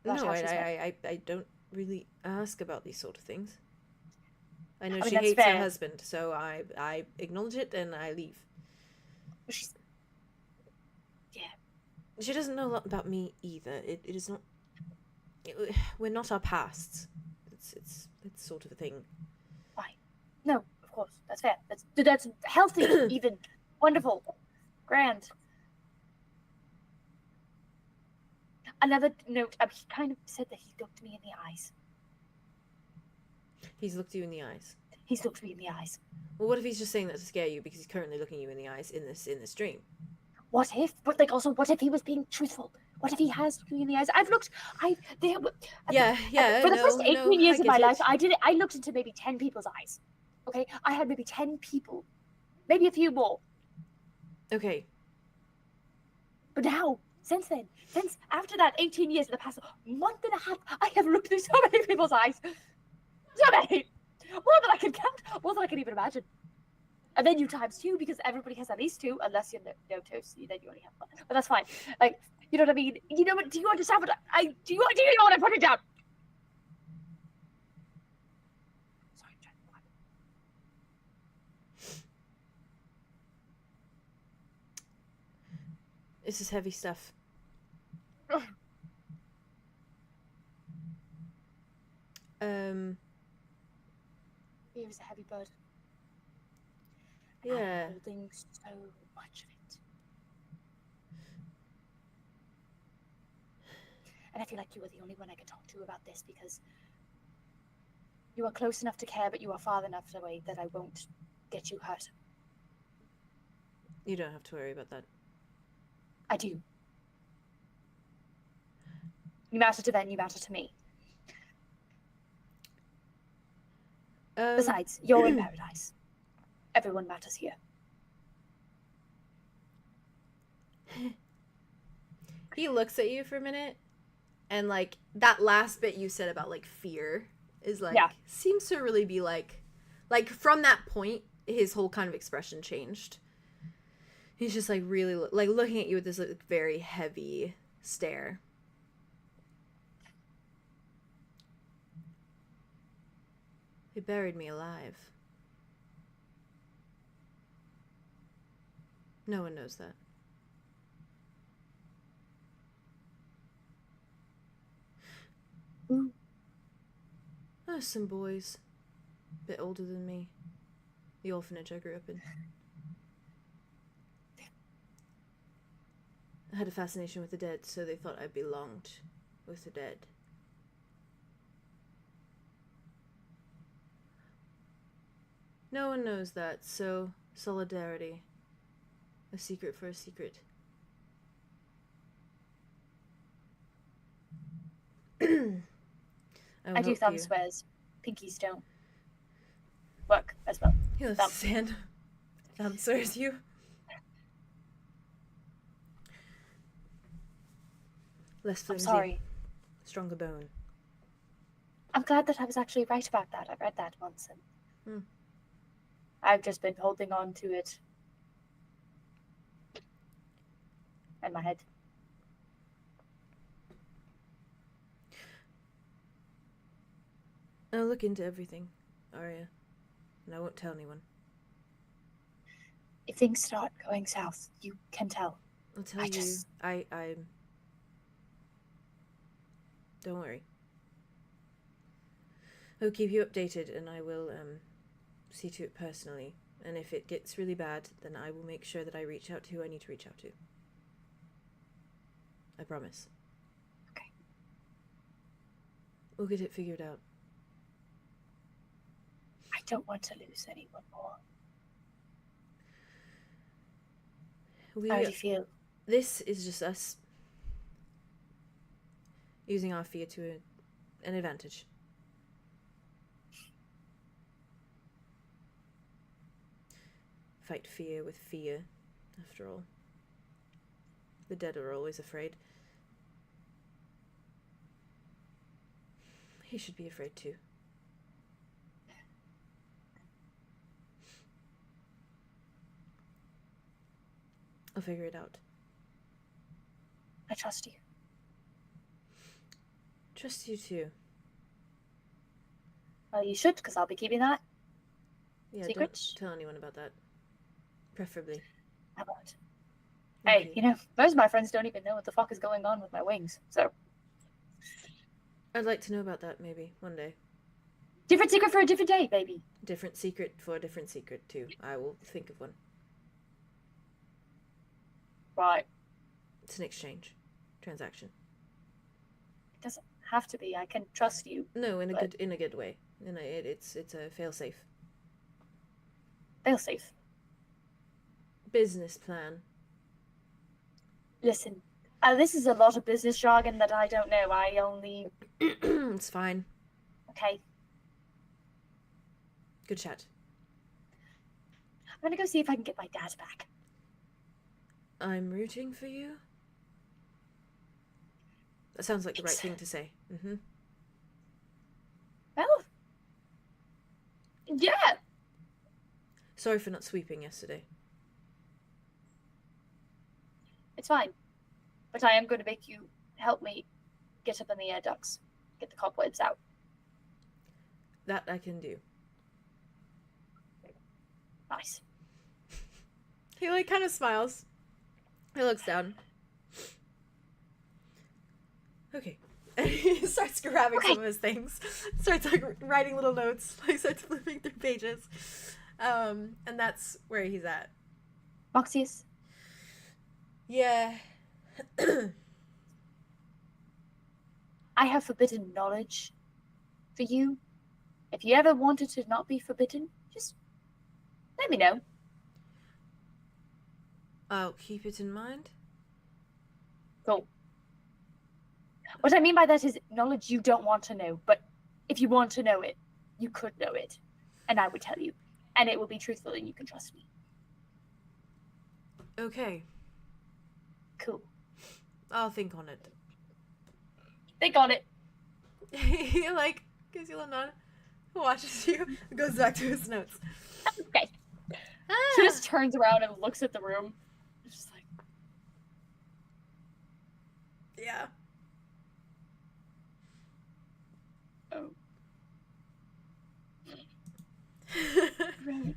Speaker 7: about
Speaker 1: No,
Speaker 7: how she's met?
Speaker 1: I don't really ask about these sort of things. I know
Speaker 7: I mean,
Speaker 1: she
Speaker 7: that's
Speaker 1: hates her
Speaker 7: fair.
Speaker 1: husband, so I acknowledge it and I leave.
Speaker 7: She's... Yeah.
Speaker 1: She doesn't know a lot about me either. It is not. We're not our pasts. It's That sort of a thing.
Speaker 7: No, of course, that's fair. That's healthy, even wonderful, grand. Another note. He kind of said that he looked me in the eyes.
Speaker 1: He's looked you in the eyes.
Speaker 7: He's looked me in the eyes.
Speaker 1: Well, what if he's just saying that to scare you because he's currently looking you in the eyes in this dream?
Speaker 7: What if? But like, also, what if he was being truthful? What if he has looked me in the eyes?
Speaker 1: Yeah.
Speaker 7: For the first 18 years of my life,
Speaker 1: it.
Speaker 7: I looked into maybe 10 people's eyes. Okay, I had maybe 10 people, maybe a few more.
Speaker 1: Okay.
Speaker 7: But now, since after that 18 years, in the past month and a half, I have looked through so many people's eyes. So many! More than I can count, more than I can even imagine. And then you times 2 because everybody has at least 2, unless you're no-toast, then you only have 1. But that's fine. Like, you know what I mean? You know what? Do you understand what do you know what I'm putting down? Sorry, I'm trying to quiet.
Speaker 1: This is heavy stuff.
Speaker 7: He was a heavy bird.
Speaker 1: Yeah.
Speaker 7: I'm holding so much of it. And I feel like you are the only one I can talk to about this because you are close enough to care, but you are far enough away that I won't get you hurt.
Speaker 1: You don't have to worry about that.
Speaker 7: I do. You matter to them, you matter to me. Besides, you're in paradise. Everyone matters here.
Speaker 1: He looks at you for a minute, and like that last bit you said about like fear is like seems to really be like from that point his whole kind of expression changed. He's just like really like looking at you with this like very heavy stare. They buried me alive. No one knows that. Oh, some boys. A bit older than me. The orphanage I grew up in. I had a fascination with the dead, so they thought I belonged with the dead. No one knows that, so solidarity. A secret for a secret.
Speaker 7: I do thumb swears. Pinkies don't work as well.
Speaker 1: He loves sand. Thumb swears you. Less flimsy.
Speaker 7: I'm sorry.
Speaker 1: Stronger bone.
Speaker 7: I'm glad that I was actually right about that. I read that once and I've just been holding on to it in my head.
Speaker 1: I'll look into everything, Aria, and I won't tell anyone.
Speaker 7: If things start going south, you can tell.
Speaker 1: I'll tell you. I don't worry. I'll keep you updated, and I will see to it personally. And if it gets really bad, then I will make sure that I reach out to who I need to reach out to. I promise.
Speaker 7: Okay.
Speaker 1: We'll get it figured out.
Speaker 7: I don't want to lose anyone more. How do you feel?
Speaker 1: This is just us using our fear to an advantage. Fight fear with fear, after all. The dead are always afraid. He should be afraid too. I'll figure it out.
Speaker 7: I trust you.
Speaker 1: Trust you too.
Speaker 7: Well, you should, because I'll be keeping that secret.
Speaker 1: Don't tell anyone about that. Preferably.
Speaker 7: I won't. Hey, you know, most of my friends don't even know what the fuck is going on with my wings, so.
Speaker 1: I'd like to know about that, maybe, one day.
Speaker 7: Different secret for a different day, baby.
Speaker 1: Different secret for a different secret too. I will think of one.
Speaker 7: Right.
Speaker 1: It's an exchange. Transaction.
Speaker 7: It doesn't have to be. I can trust you.
Speaker 1: No, in a
Speaker 7: But-
Speaker 1: good way. It's a fail safe.
Speaker 7: Fail safe.
Speaker 1: Business plan.
Speaker 7: Listen, this is a lot of business jargon that I don't know. I only...
Speaker 1: It's fine.
Speaker 7: Okay.
Speaker 1: Good chat.
Speaker 7: I'm gonna go see if I can get my dad back.
Speaker 1: I'm rooting for you. That sounds like the right
Speaker 7: It's-
Speaker 1: thing to say. Mm-hmm.
Speaker 7: Well... Yeah!
Speaker 1: Sorry for not sweeping yesterday.
Speaker 7: It's fine. But I am going to make you help me get up in the air ducts. Get the cobwebs out.
Speaker 1: That I can do.
Speaker 7: Nice.
Speaker 1: He like kind of smiles. He looks down. Okay. And he starts grabbing some of his things. Starts like writing little notes. Like starts flipping through pages. And that's where he's at.
Speaker 7: Moxius,
Speaker 1: Yeah.
Speaker 7: I have forbidden knowledge for you. If you ever wanted to not be forbidden, just let me know.
Speaker 1: I'll keep it in mind.
Speaker 7: Cool. What I mean by that is knowledge you don't want to know, but if you want to know it, you could know it. And I would tell you. And it will be truthful and you can trust me.
Speaker 1: Okay.
Speaker 7: Cool.
Speaker 1: I'll think on it.
Speaker 7: Think on it.
Speaker 1: He like gives you a little nod, watches you, goes back to his notes.
Speaker 7: Okay. She just turns around and looks at the room. Just like,
Speaker 1: Yeah.
Speaker 7: oh. Right.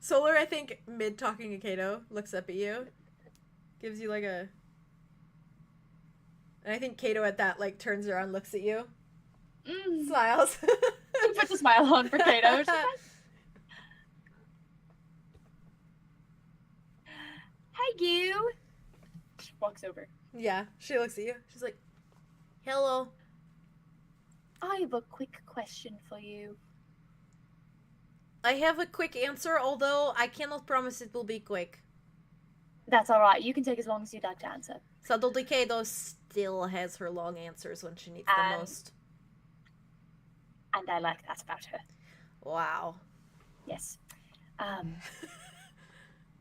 Speaker 1: Solar, I think, mid talking to Cato, looks up at you, gives you like a... And I think Cato at that, like, turns around, looks at you, smiles.
Speaker 7: Puts a smile on for Kato. She's like, hi, you. She walks over.
Speaker 1: Yeah, she looks at you. She's like, hello.
Speaker 7: I have a quick question for you.
Speaker 1: I have a quick answer, although I cannot promise it will be quick.
Speaker 7: That's all right. You can take as long as you'd like to answer.
Speaker 1: 𝐶, though, still has her long answers when she needs the
Speaker 7: And-
Speaker 1: most.
Speaker 7: And I like that about her.
Speaker 1: Wow.
Speaker 7: Yes.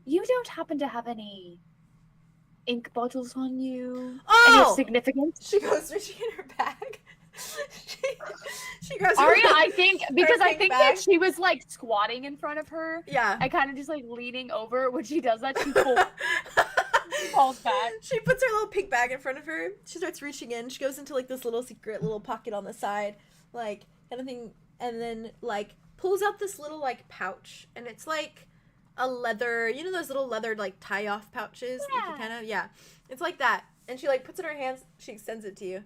Speaker 7: You don't happen to have any ink bottles on you? Any
Speaker 1: Oh!
Speaker 7: of significance?
Speaker 1: She goes reaching in her bag. she grabs her
Speaker 7: Aria, I think, because I
Speaker 1: pink
Speaker 7: think
Speaker 1: bag.
Speaker 7: that she was like squatting in front of her
Speaker 1: Yeah.
Speaker 7: and kind of just like leaning over. When she does that, she falls back.
Speaker 1: She puts her little pink bag in front of her. She starts reaching in. She goes into like this little secret little pocket on the side, like kind of thing, and then like pulls out this little like pouch, and it's like a leather, you know those little leather like tie off pouches that you can
Speaker 7: Yeah.
Speaker 1: kind of, yeah, it's like that. And she like puts it in her hands. She extends it to you.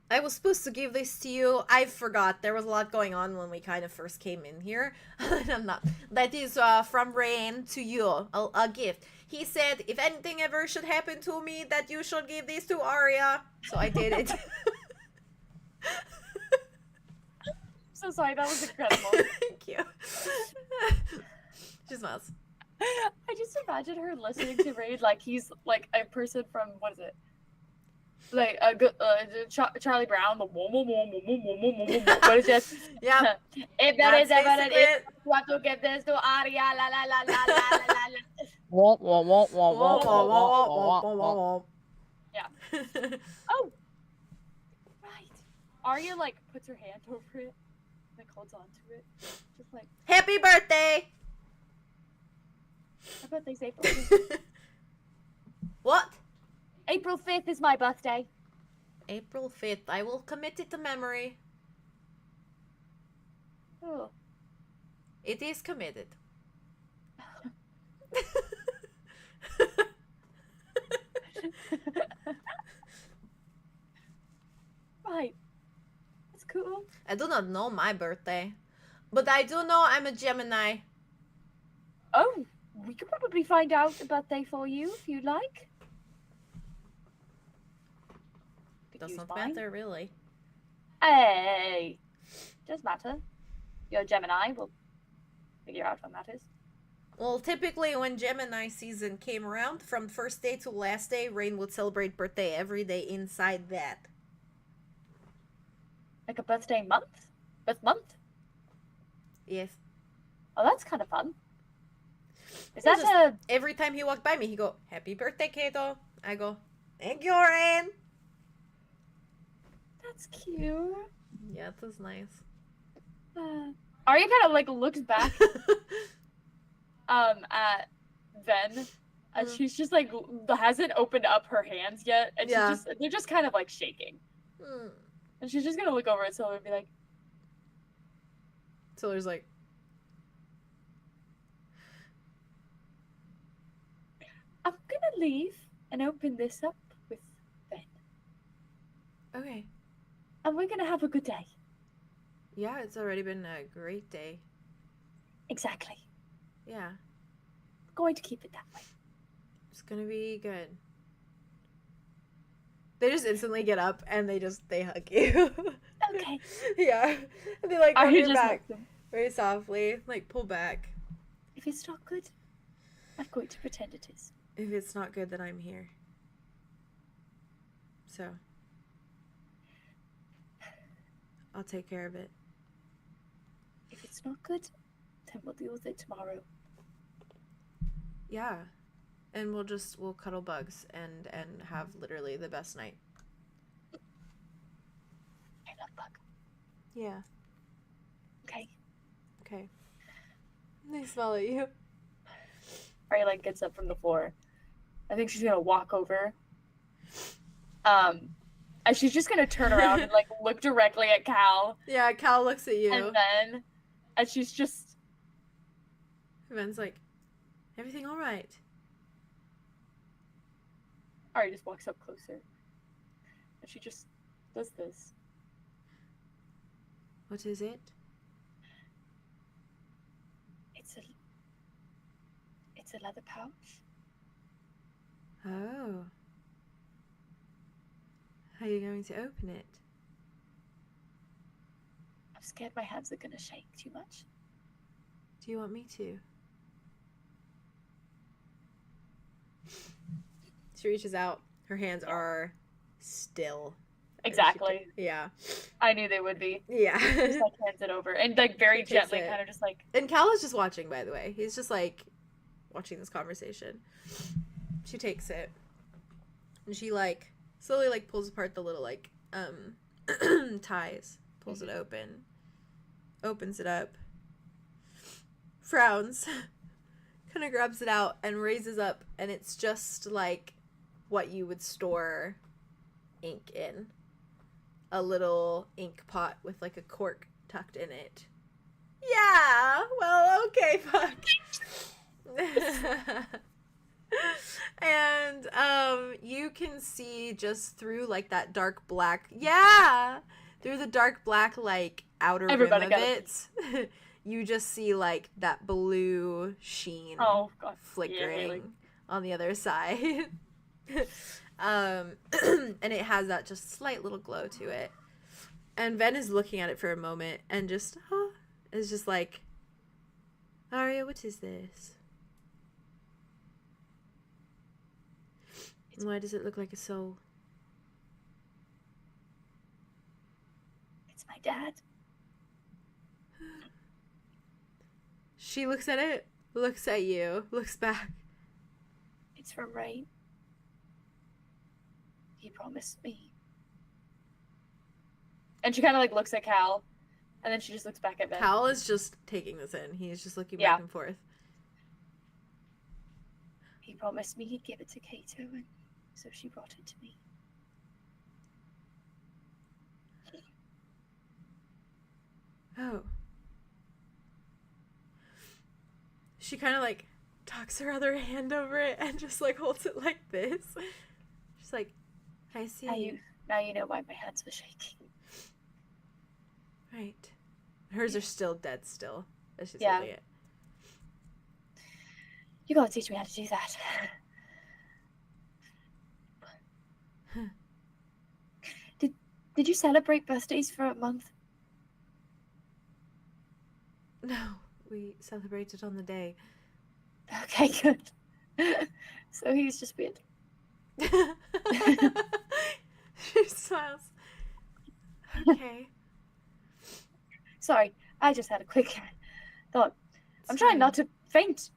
Speaker 1: I was supposed to give this to you. I forgot. There was a lot going on when we kind of first came in here. I'm not. That is from Rain to you, a gift. He said, if anything ever should happen to me, that you should give this to Aria. So I did it.
Speaker 7: So sorry, that was incredible.
Speaker 1: Thank you. She smiles.
Speaker 7: I just imagine her listening to Raid like he's like a person from, what is it? Like a good Charlie Brown, the what is it?
Speaker 1: Yeah.
Speaker 7: If there is
Speaker 1: That's
Speaker 7: ever an
Speaker 1: basically it.
Speaker 7: you have to give this to Aria, la la la la la la la la.
Speaker 5: Womp, womp, womp, womp,
Speaker 1: Womp,
Speaker 5: womp,
Speaker 1: womp,
Speaker 5: womp,
Speaker 1: womp,
Speaker 5: womp,
Speaker 1: womp,
Speaker 5: womp.
Speaker 1: womp,
Speaker 7: Yeah.
Speaker 1: womp.
Speaker 7: Oh, right. Aria like puts her hand over it, like holds on to it, just like,
Speaker 1: Happy birthday!
Speaker 7: my birthday's April 5th.
Speaker 1: What?
Speaker 7: April 5th is my birthday.
Speaker 1: April 5th. I will commit it to memory.
Speaker 7: Oh.
Speaker 1: It is committed.
Speaker 7: Right. cool.
Speaker 1: I do not know my birthday, but I do know I'm a Gemini.
Speaker 7: Oh, we could probably find out a birthday for you if you'd like. Could use
Speaker 1: Doesn't
Speaker 7: mine.
Speaker 1: matter, really.
Speaker 7: Hey, does matter. You're a Gemini. We'll figure out what matters.
Speaker 1: Well, typically when Gemini season came around, from first day to last day, Rain would celebrate birthday every day inside that.
Speaker 7: Like a birthday month? Birth month?
Speaker 1: Yes.
Speaker 7: Oh, that's kind of fun. Is
Speaker 1: He'll
Speaker 7: that
Speaker 1: just-
Speaker 7: a...
Speaker 1: Every time he walked by me, he go, "Happy birthday, Cato." I go, "Thank you, Rain."
Speaker 7: That's cute.
Speaker 1: Yeah, it was nice.
Speaker 4: Aria kind of like looks back at Ven, and she's just like hasn't opened up her hands yet, and
Speaker 1: Yeah.
Speaker 4: they're just kind of like shaking,
Speaker 1: Hmm.
Speaker 4: and she's just gonna look over at Solar and be like,
Speaker 1: So there's like,
Speaker 7: I'm gonna leave and open this up with Ben.
Speaker 1: okay.
Speaker 7: And we're gonna have a good day.
Speaker 1: Yeah, it's already been a great day.
Speaker 7: Exactly.
Speaker 1: Yeah,
Speaker 7: Going to keep it that way.
Speaker 1: it's gonna be good. They just instantly get up and they hug you.
Speaker 7: Okay.
Speaker 1: Yeah. And they like rub
Speaker 4: Aria
Speaker 1: your
Speaker 4: just
Speaker 1: back
Speaker 4: hugs them.
Speaker 1: very softly, like pull back.
Speaker 7: If it's not good, I'm going to pretend it is.
Speaker 1: If it's not good, then I'm here. So I'll take care of it.
Speaker 7: If it's not good, then we'll deal with it tomorrow.
Speaker 1: Yeah. And we'll cuddle bugs and have literally the best night.
Speaker 7: I love bug.
Speaker 1: Yeah.
Speaker 7: Okay.
Speaker 1: Okay. They smell at you.
Speaker 4: Aria like gets up from the floor. I think she's gonna walk over. And she's just gonna turn around and like look directly at Cal,
Speaker 1: Yeah, Cal looks at you.
Speaker 4: and she's just
Speaker 1: Ven's like, "Everything all right?"
Speaker 4: Aria just walks up closer, and she just does this.
Speaker 1: What is it?
Speaker 7: It's a leather pouch.
Speaker 1: Oh. How are you going to open it?
Speaker 7: I'm scared my hands are gonna shake too much.
Speaker 1: Do you want me to? She reaches out. Her hands are still.
Speaker 4: Exactly.
Speaker 1: Yeah.
Speaker 4: I knew they would be.
Speaker 1: Yeah.
Speaker 4: Just like hands it over and like very
Speaker 1: She takes
Speaker 4: gently,
Speaker 1: it.
Speaker 4: kind of just like
Speaker 1: And Cal is just watching, by the way. He's just like watching this conversation. She takes it. And she like slowly like pulls apart the little like ties. Pulls it open. Opens it up. Frowns. Kind of grabs it out and raises up, and it's just like what you would store ink in. A little ink pot with like a cork tucked in it. Yeah, well, okay, fuck. And you can see just through like that dark black, through the dark black like outer
Speaker 4: Everybody
Speaker 1: rim of
Speaker 4: got
Speaker 1: it. You just see like that blue sheen
Speaker 4: oh god,
Speaker 1: flickering
Speaker 4: Haley.
Speaker 1: on the other side. And it has that just slight little glow to it. And Ven is looking at it for a moment and just is just like, "Aria, what is this? Why does it look like a soul?"
Speaker 7: It's my dad.
Speaker 1: She looks at it, looks at you, looks back.
Speaker 7: It's from Rain. He promised me.
Speaker 4: And she kind of like looks at Cal, and then she just looks back at Ben.
Speaker 1: Cal is just taking this in. He's just looking
Speaker 4: Yeah.
Speaker 1: back and forth.
Speaker 7: He promised me he'd give it to Cato, and so she brought it to me.
Speaker 1: Oh. She kind of like tucks her other hand over it and just like holds it like this. She's like, "I see."
Speaker 7: Now you know why my hands were shaking.
Speaker 1: Right. Hers are still dead still. That's just
Speaker 7: Yeah.
Speaker 1: holding it.
Speaker 7: You gotta teach me how to do that. Did you celebrate birthdays for a month?
Speaker 1: No, we celebrated on the day.
Speaker 7: Okay, good. So he's just weird.
Speaker 1: She smiles. Okay.
Speaker 7: Sorry, I just had a quick thought. I'm
Speaker 1: It's
Speaker 7: trying
Speaker 1: fine.
Speaker 7: not to faint.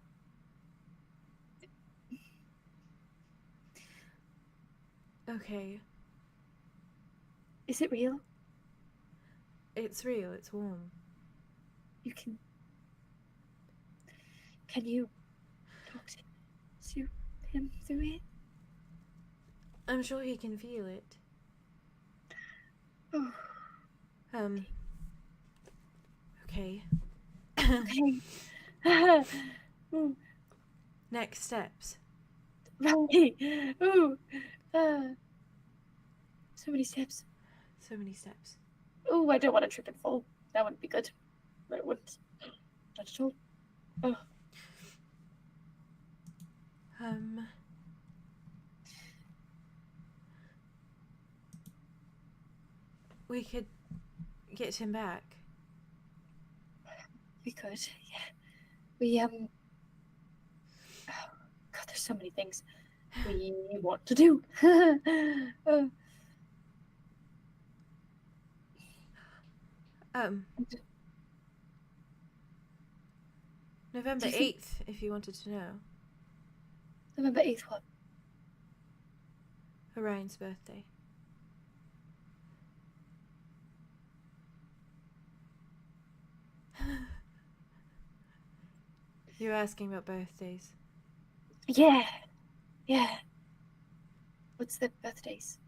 Speaker 1: Okay.
Speaker 7: Is it real?
Speaker 1: It's real. It's warm.
Speaker 7: You can you talk to him through it?
Speaker 1: I'm sure he can feel it.
Speaker 7: Oh,
Speaker 1: Okay.
Speaker 7: okay.
Speaker 1: Next steps.
Speaker 7: Right. Ooh. So many steps.
Speaker 1: So many steps.
Speaker 7: Ooh, I don't want to trip and fall. That wouldn't be good. But it wouldn't. Not at all. Oh.
Speaker 1: We could get him back.
Speaker 7: We could, yeah. We, oh, God, there's so many things we want to do.
Speaker 1: November
Speaker 7: Do you think-
Speaker 1: 8th, if you wanted to know.
Speaker 7: November 8th, what?
Speaker 1: Orion's birthday. You're asking about birthdays.
Speaker 7: Yeah. Yeah. What's the birthdays?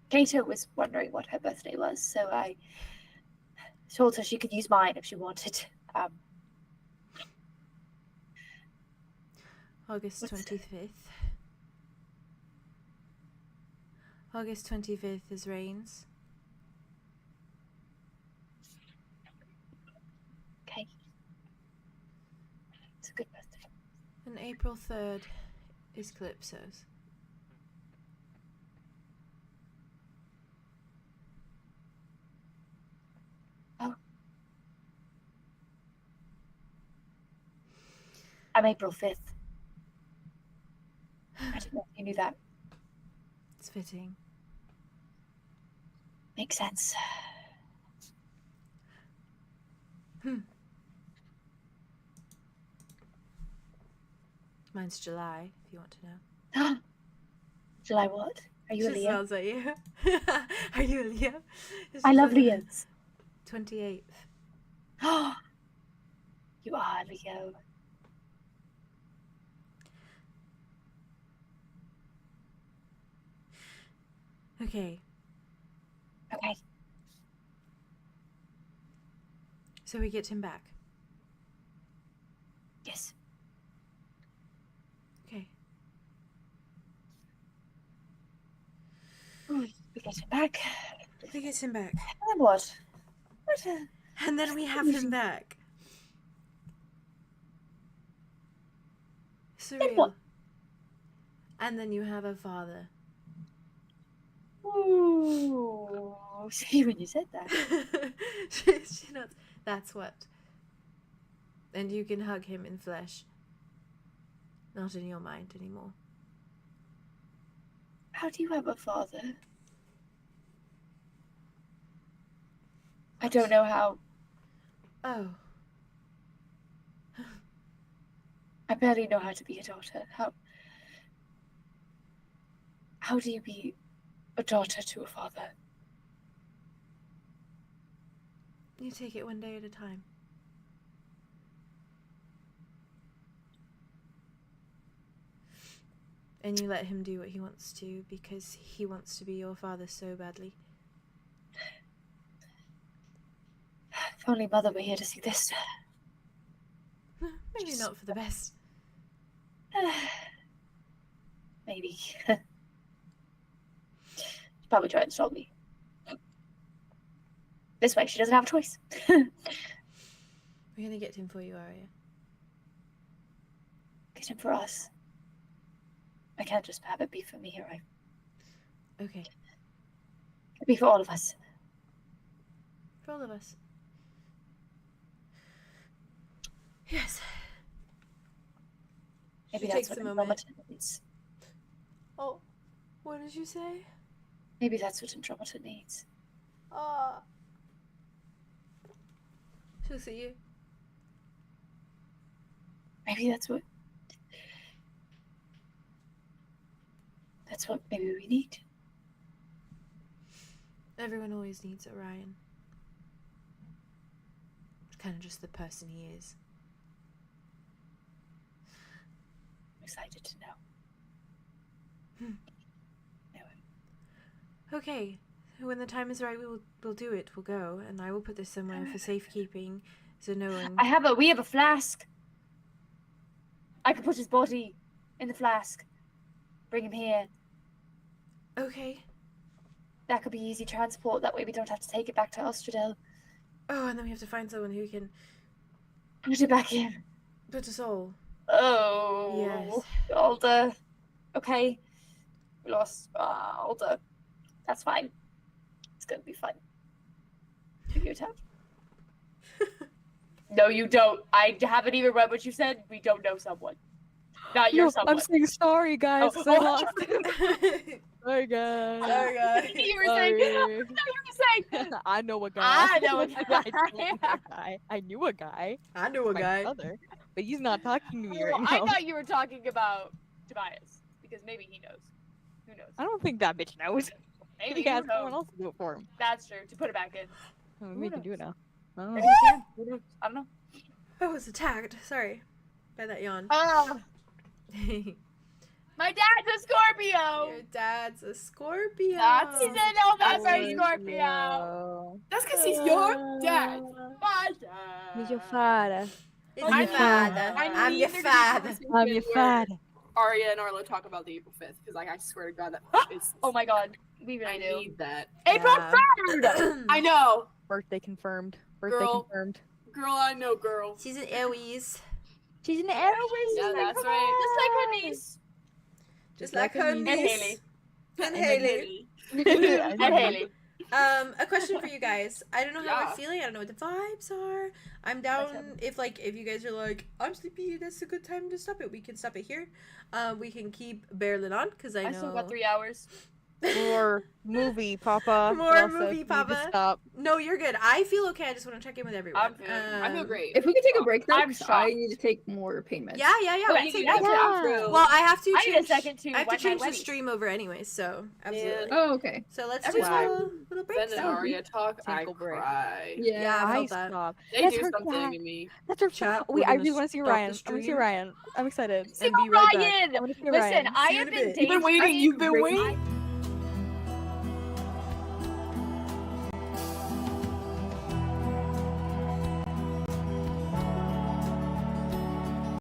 Speaker 7: Cato was wondering what her birthday was, so I told her she could use mine if she wanted.
Speaker 1: August
Speaker 7: What's-
Speaker 1: 25th. August 25th is Rains.
Speaker 7: Okay. It's a good birthday.
Speaker 1: And April 3rd is 𝐿𝑖𝑝SO's.
Speaker 7: I'm April 5th. I didn't know if you knew that.
Speaker 1: It's fitting.
Speaker 7: Makes sense.
Speaker 1: Mine's July, if you want to know.
Speaker 7: July what? Are you a
Speaker 1: She
Speaker 7: Leo?
Speaker 1: smiles at you. Are you a Leo?
Speaker 7: I love Leos.
Speaker 1: 28th.
Speaker 7: You are a Leo.
Speaker 1: Okay,
Speaker 7: Okay.
Speaker 1: so we get him back.
Speaker 7: Yes.
Speaker 1: Okay.
Speaker 7: We get him back.
Speaker 1: We get him back.
Speaker 7: And then what?
Speaker 1: And then we have him back. Surreal.
Speaker 7: what?
Speaker 1: And then you have a father.
Speaker 7: Ooh. See when you said that.
Speaker 1: she nods. That's what. And you can hug him in flesh. Not in your mind anymore.
Speaker 7: How do you have a father? I don't know how.
Speaker 1: Oh.
Speaker 7: I barely know how to be a daughter. How do you be a daughter to a father?
Speaker 1: You take it one day at a time. And you let him do what he wants to because he wants to be your father so badly.
Speaker 7: If only Mother were here to see this.
Speaker 1: Maybe not for the best.
Speaker 7: Maybe. She'd probably try and stop me. This way, she doesn't have a choice.
Speaker 1: We're gonna get him for you, Aria.
Speaker 7: Get him for us. I can't just have it be for me here.
Speaker 1: Okay.
Speaker 7: It'll be for all of us.
Speaker 1: For all of us. Yes.
Speaker 7: Maybe
Speaker 1: She
Speaker 7: that's
Speaker 1: takes
Speaker 7: what
Speaker 1: a moment.
Speaker 7: Andromeda needs.
Speaker 1: Oh, what did you say?
Speaker 7: Maybe that's what Andromeda needs.
Speaker 1: Ah. She looks at you.
Speaker 7: Maybe that's what maybe we need.
Speaker 1: Everyone always needs Orion. It's kind of just the person he is.
Speaker 7: I'm excited to know.
Speaker 1: Okay, when the time is right, we'll do it. We'll go, and I will put this somewhere for safekeeping, so no one.
Speaker 7: We have a flask. I could put his body in the flask. Bring him here.
Speaker 1: Okay.
Speaker 7: That could be easy transport. That way we don't have to take it back to 𝐂𝐿.
Speaker 1: Oh, and then we have to find someone who can
Speaker 7: Put it back in.
Speaker 1: put us all.
Speaker 7: Oh.
Speaker 1: Yes.
Speaker 7: Alda. Okay. We lost Alda. That's fine. It's gonna be fun. Give you a tap. No, you don't. I haven't even read what you said. We don't know someone. Not your someone.
Speaker 5: I'm saying sorry, guys.
Speaker 7: Oh,
Speaker 5: 'cause I
Speaker 7: oh.
Speaker 5: lost it. Sorry, guys.
Speaker 1: Sorry, guys.
Speaker 7: You were saying. No, you were saying.
Speaker 5: I know a guy.
Speaker 7: I know a guy.
Speaker 5: I knew a guy.
Speaker 1: I knew a
Speaker 5: My
Speaker 1: guy.
Speaker 5: brother, but he's not talking to me
Speaker 7: Oh,
Speaker 5: right
Speaker 7: I
Speaker 5: now.
Speaker 7: thought you were talking about Tobias because maybe he knows. Who knows?
Speaker 5: I don't think that bitch knows.
Speaker 7: Maybe
Speaker 5: He
Speaker 7: who
Speaker 5: has someone
Speaker 7: knows?
Speaker 5: else to do it for him.
Speaker 7: That's true. To put it back in.
Speaker 5: Oh, we can do it now. I don't know.
Speaker 7: Maybe he can. Who knows? I don't know.
Speaker 1: I was attacked. Sorry. By that yawn.
Speaker 7: My dad's a Scorpio.
Speaker 1: Your dad's a Scorpio.
Speaker 2: That's-
Speaker 7: He's a November
Speaker 2: That's-
Speaker 7: Scorpio.
Speaker 2: That's because he's your dad.
Speaker 7: My dad.
Speaker 6: He's your father.
Speaker 1: It's
Speaker 6: I'm
Speaker 1: my
Speaker 6: your
Speaker 1: father.
Speaker 6: father.
Speaker 1: I'm your father.
Speaker 6: I'm your father.
Speaker 2: Aria and Arlo talk about the April 5th because, like, I swear to God, that is.
Speaker 7: Oh my God. We
Speaker 2: I
Speaker 7: really do.
Speaker 2: need that.
Speaker 7: April
Speaker 1: Yeah.
Speaker 7: 3rd.
Speaker 2: I know,
Speaker 5: Birthday confirmed. Birthday
Speaker 2: Girl.
Speaker 5: confirmed.
Speaker 2: girl. I know, girl.
Speaker 1: She's an Aries.
Speaker 6: She's an Aries.
Speaker 2: Yeah, that's right.
Speaker 7: Just like her niece.
Speaker 1: Just like her
Speaker 7: And
Speaker 1: niece.
Speaker 7: Haley.
Speaker 1: And Haley.
Speaker 7: And Haley.
Speaker 1: A question for you guys. I don't know how
Speaker 2: Yeah.
Speaker 1: we're feeling. I don't know what the vibes are. I'm down if you guys are like, I'm sleepy, that's a good time to stop it. We can stop it here. We can keep barreling on because I know.
Speaker 7: I still got 3 hours.
Speaker 5: More movie, Papa.
Speaker 1: More
Speaker 5: Also,
Speaker 1: movie,
Speaker 5: you need to
Speaker 1: Papa.
Speaker 5: Stop.
Speaker 1: No, you're good. I feel okay. I just want to check in with everyone.
Speaker 2: I'm good. I feel great.
Speaker 3: If we could take a break, though,
Speaker 7: I'm
Speaker 3: 'cause I
Speaker 7: shocked.
Speaker 3: need to take more pain meds.
Speaker 1: Yeah. We
Speaker 7: Okay,
Speaker 1: can take
Speaker 7: yeah,
Speaker 1: that.
Speaker 6: yeah.
Speaker 1: Well, I have to
Speaker 7: I need a
Speaker 1: change.
Speaker 7: second to
Speaker 1: I have to
Speaker 7: wipe my
Speaker 1: change the
Speaker 7: wedgies.
Speaker 1: stream over anyway. So absolutely.
Speaker 3: Oh, okay.
Speaker 1: So let's
Speaker 2: Every
Speaker 1: do a
Speaker 2: time
Speaker 1: little break.
Speaker 2: Ben and
Speaker 1: then.
Speaker 2: Aria talk, I
Speaker 5: Tinkle break.
Speaker 2: cry.
Speaker 1: Yeah, I
Speaker 5: I
Speaker 1: felt that.
Speaker 5: stop.
Speaker 2: They
Speaker 5: That's
Speaker 2: do
Speaker 5: her
Speaker 2: something
Speaker 5: cat.
Speaker 2: to me.
Speaker 5: That's her
Speaker 1: Chat,
Speaker 5: Wait,
Speaker 1: we're
Speaker 5: I
Speaker 1: gonna
Speaker 5: really want to see
Speaker 1: stop the
Speaker 5: Ryan. I want to see
Speaker 1: stream.
Speaker 5: Ryan. I'm excited.
Speaker 7: See
Speaker 5: And be right back.
Speaker 7: Ryan.
Speaker 5: I want to see
Speaker 7: Listen,
Speaker 5: Ryan.
Speaker 7: I
Speaker 1: See you
Speaker 7: have
Speaker 1: in a
Speaker 7: been
Speaker 1: bit.
Speaker 7: dating.
Speaker 2: You've been waiting. You've been
Speaker 3: Break.
Speaker 2: waiting.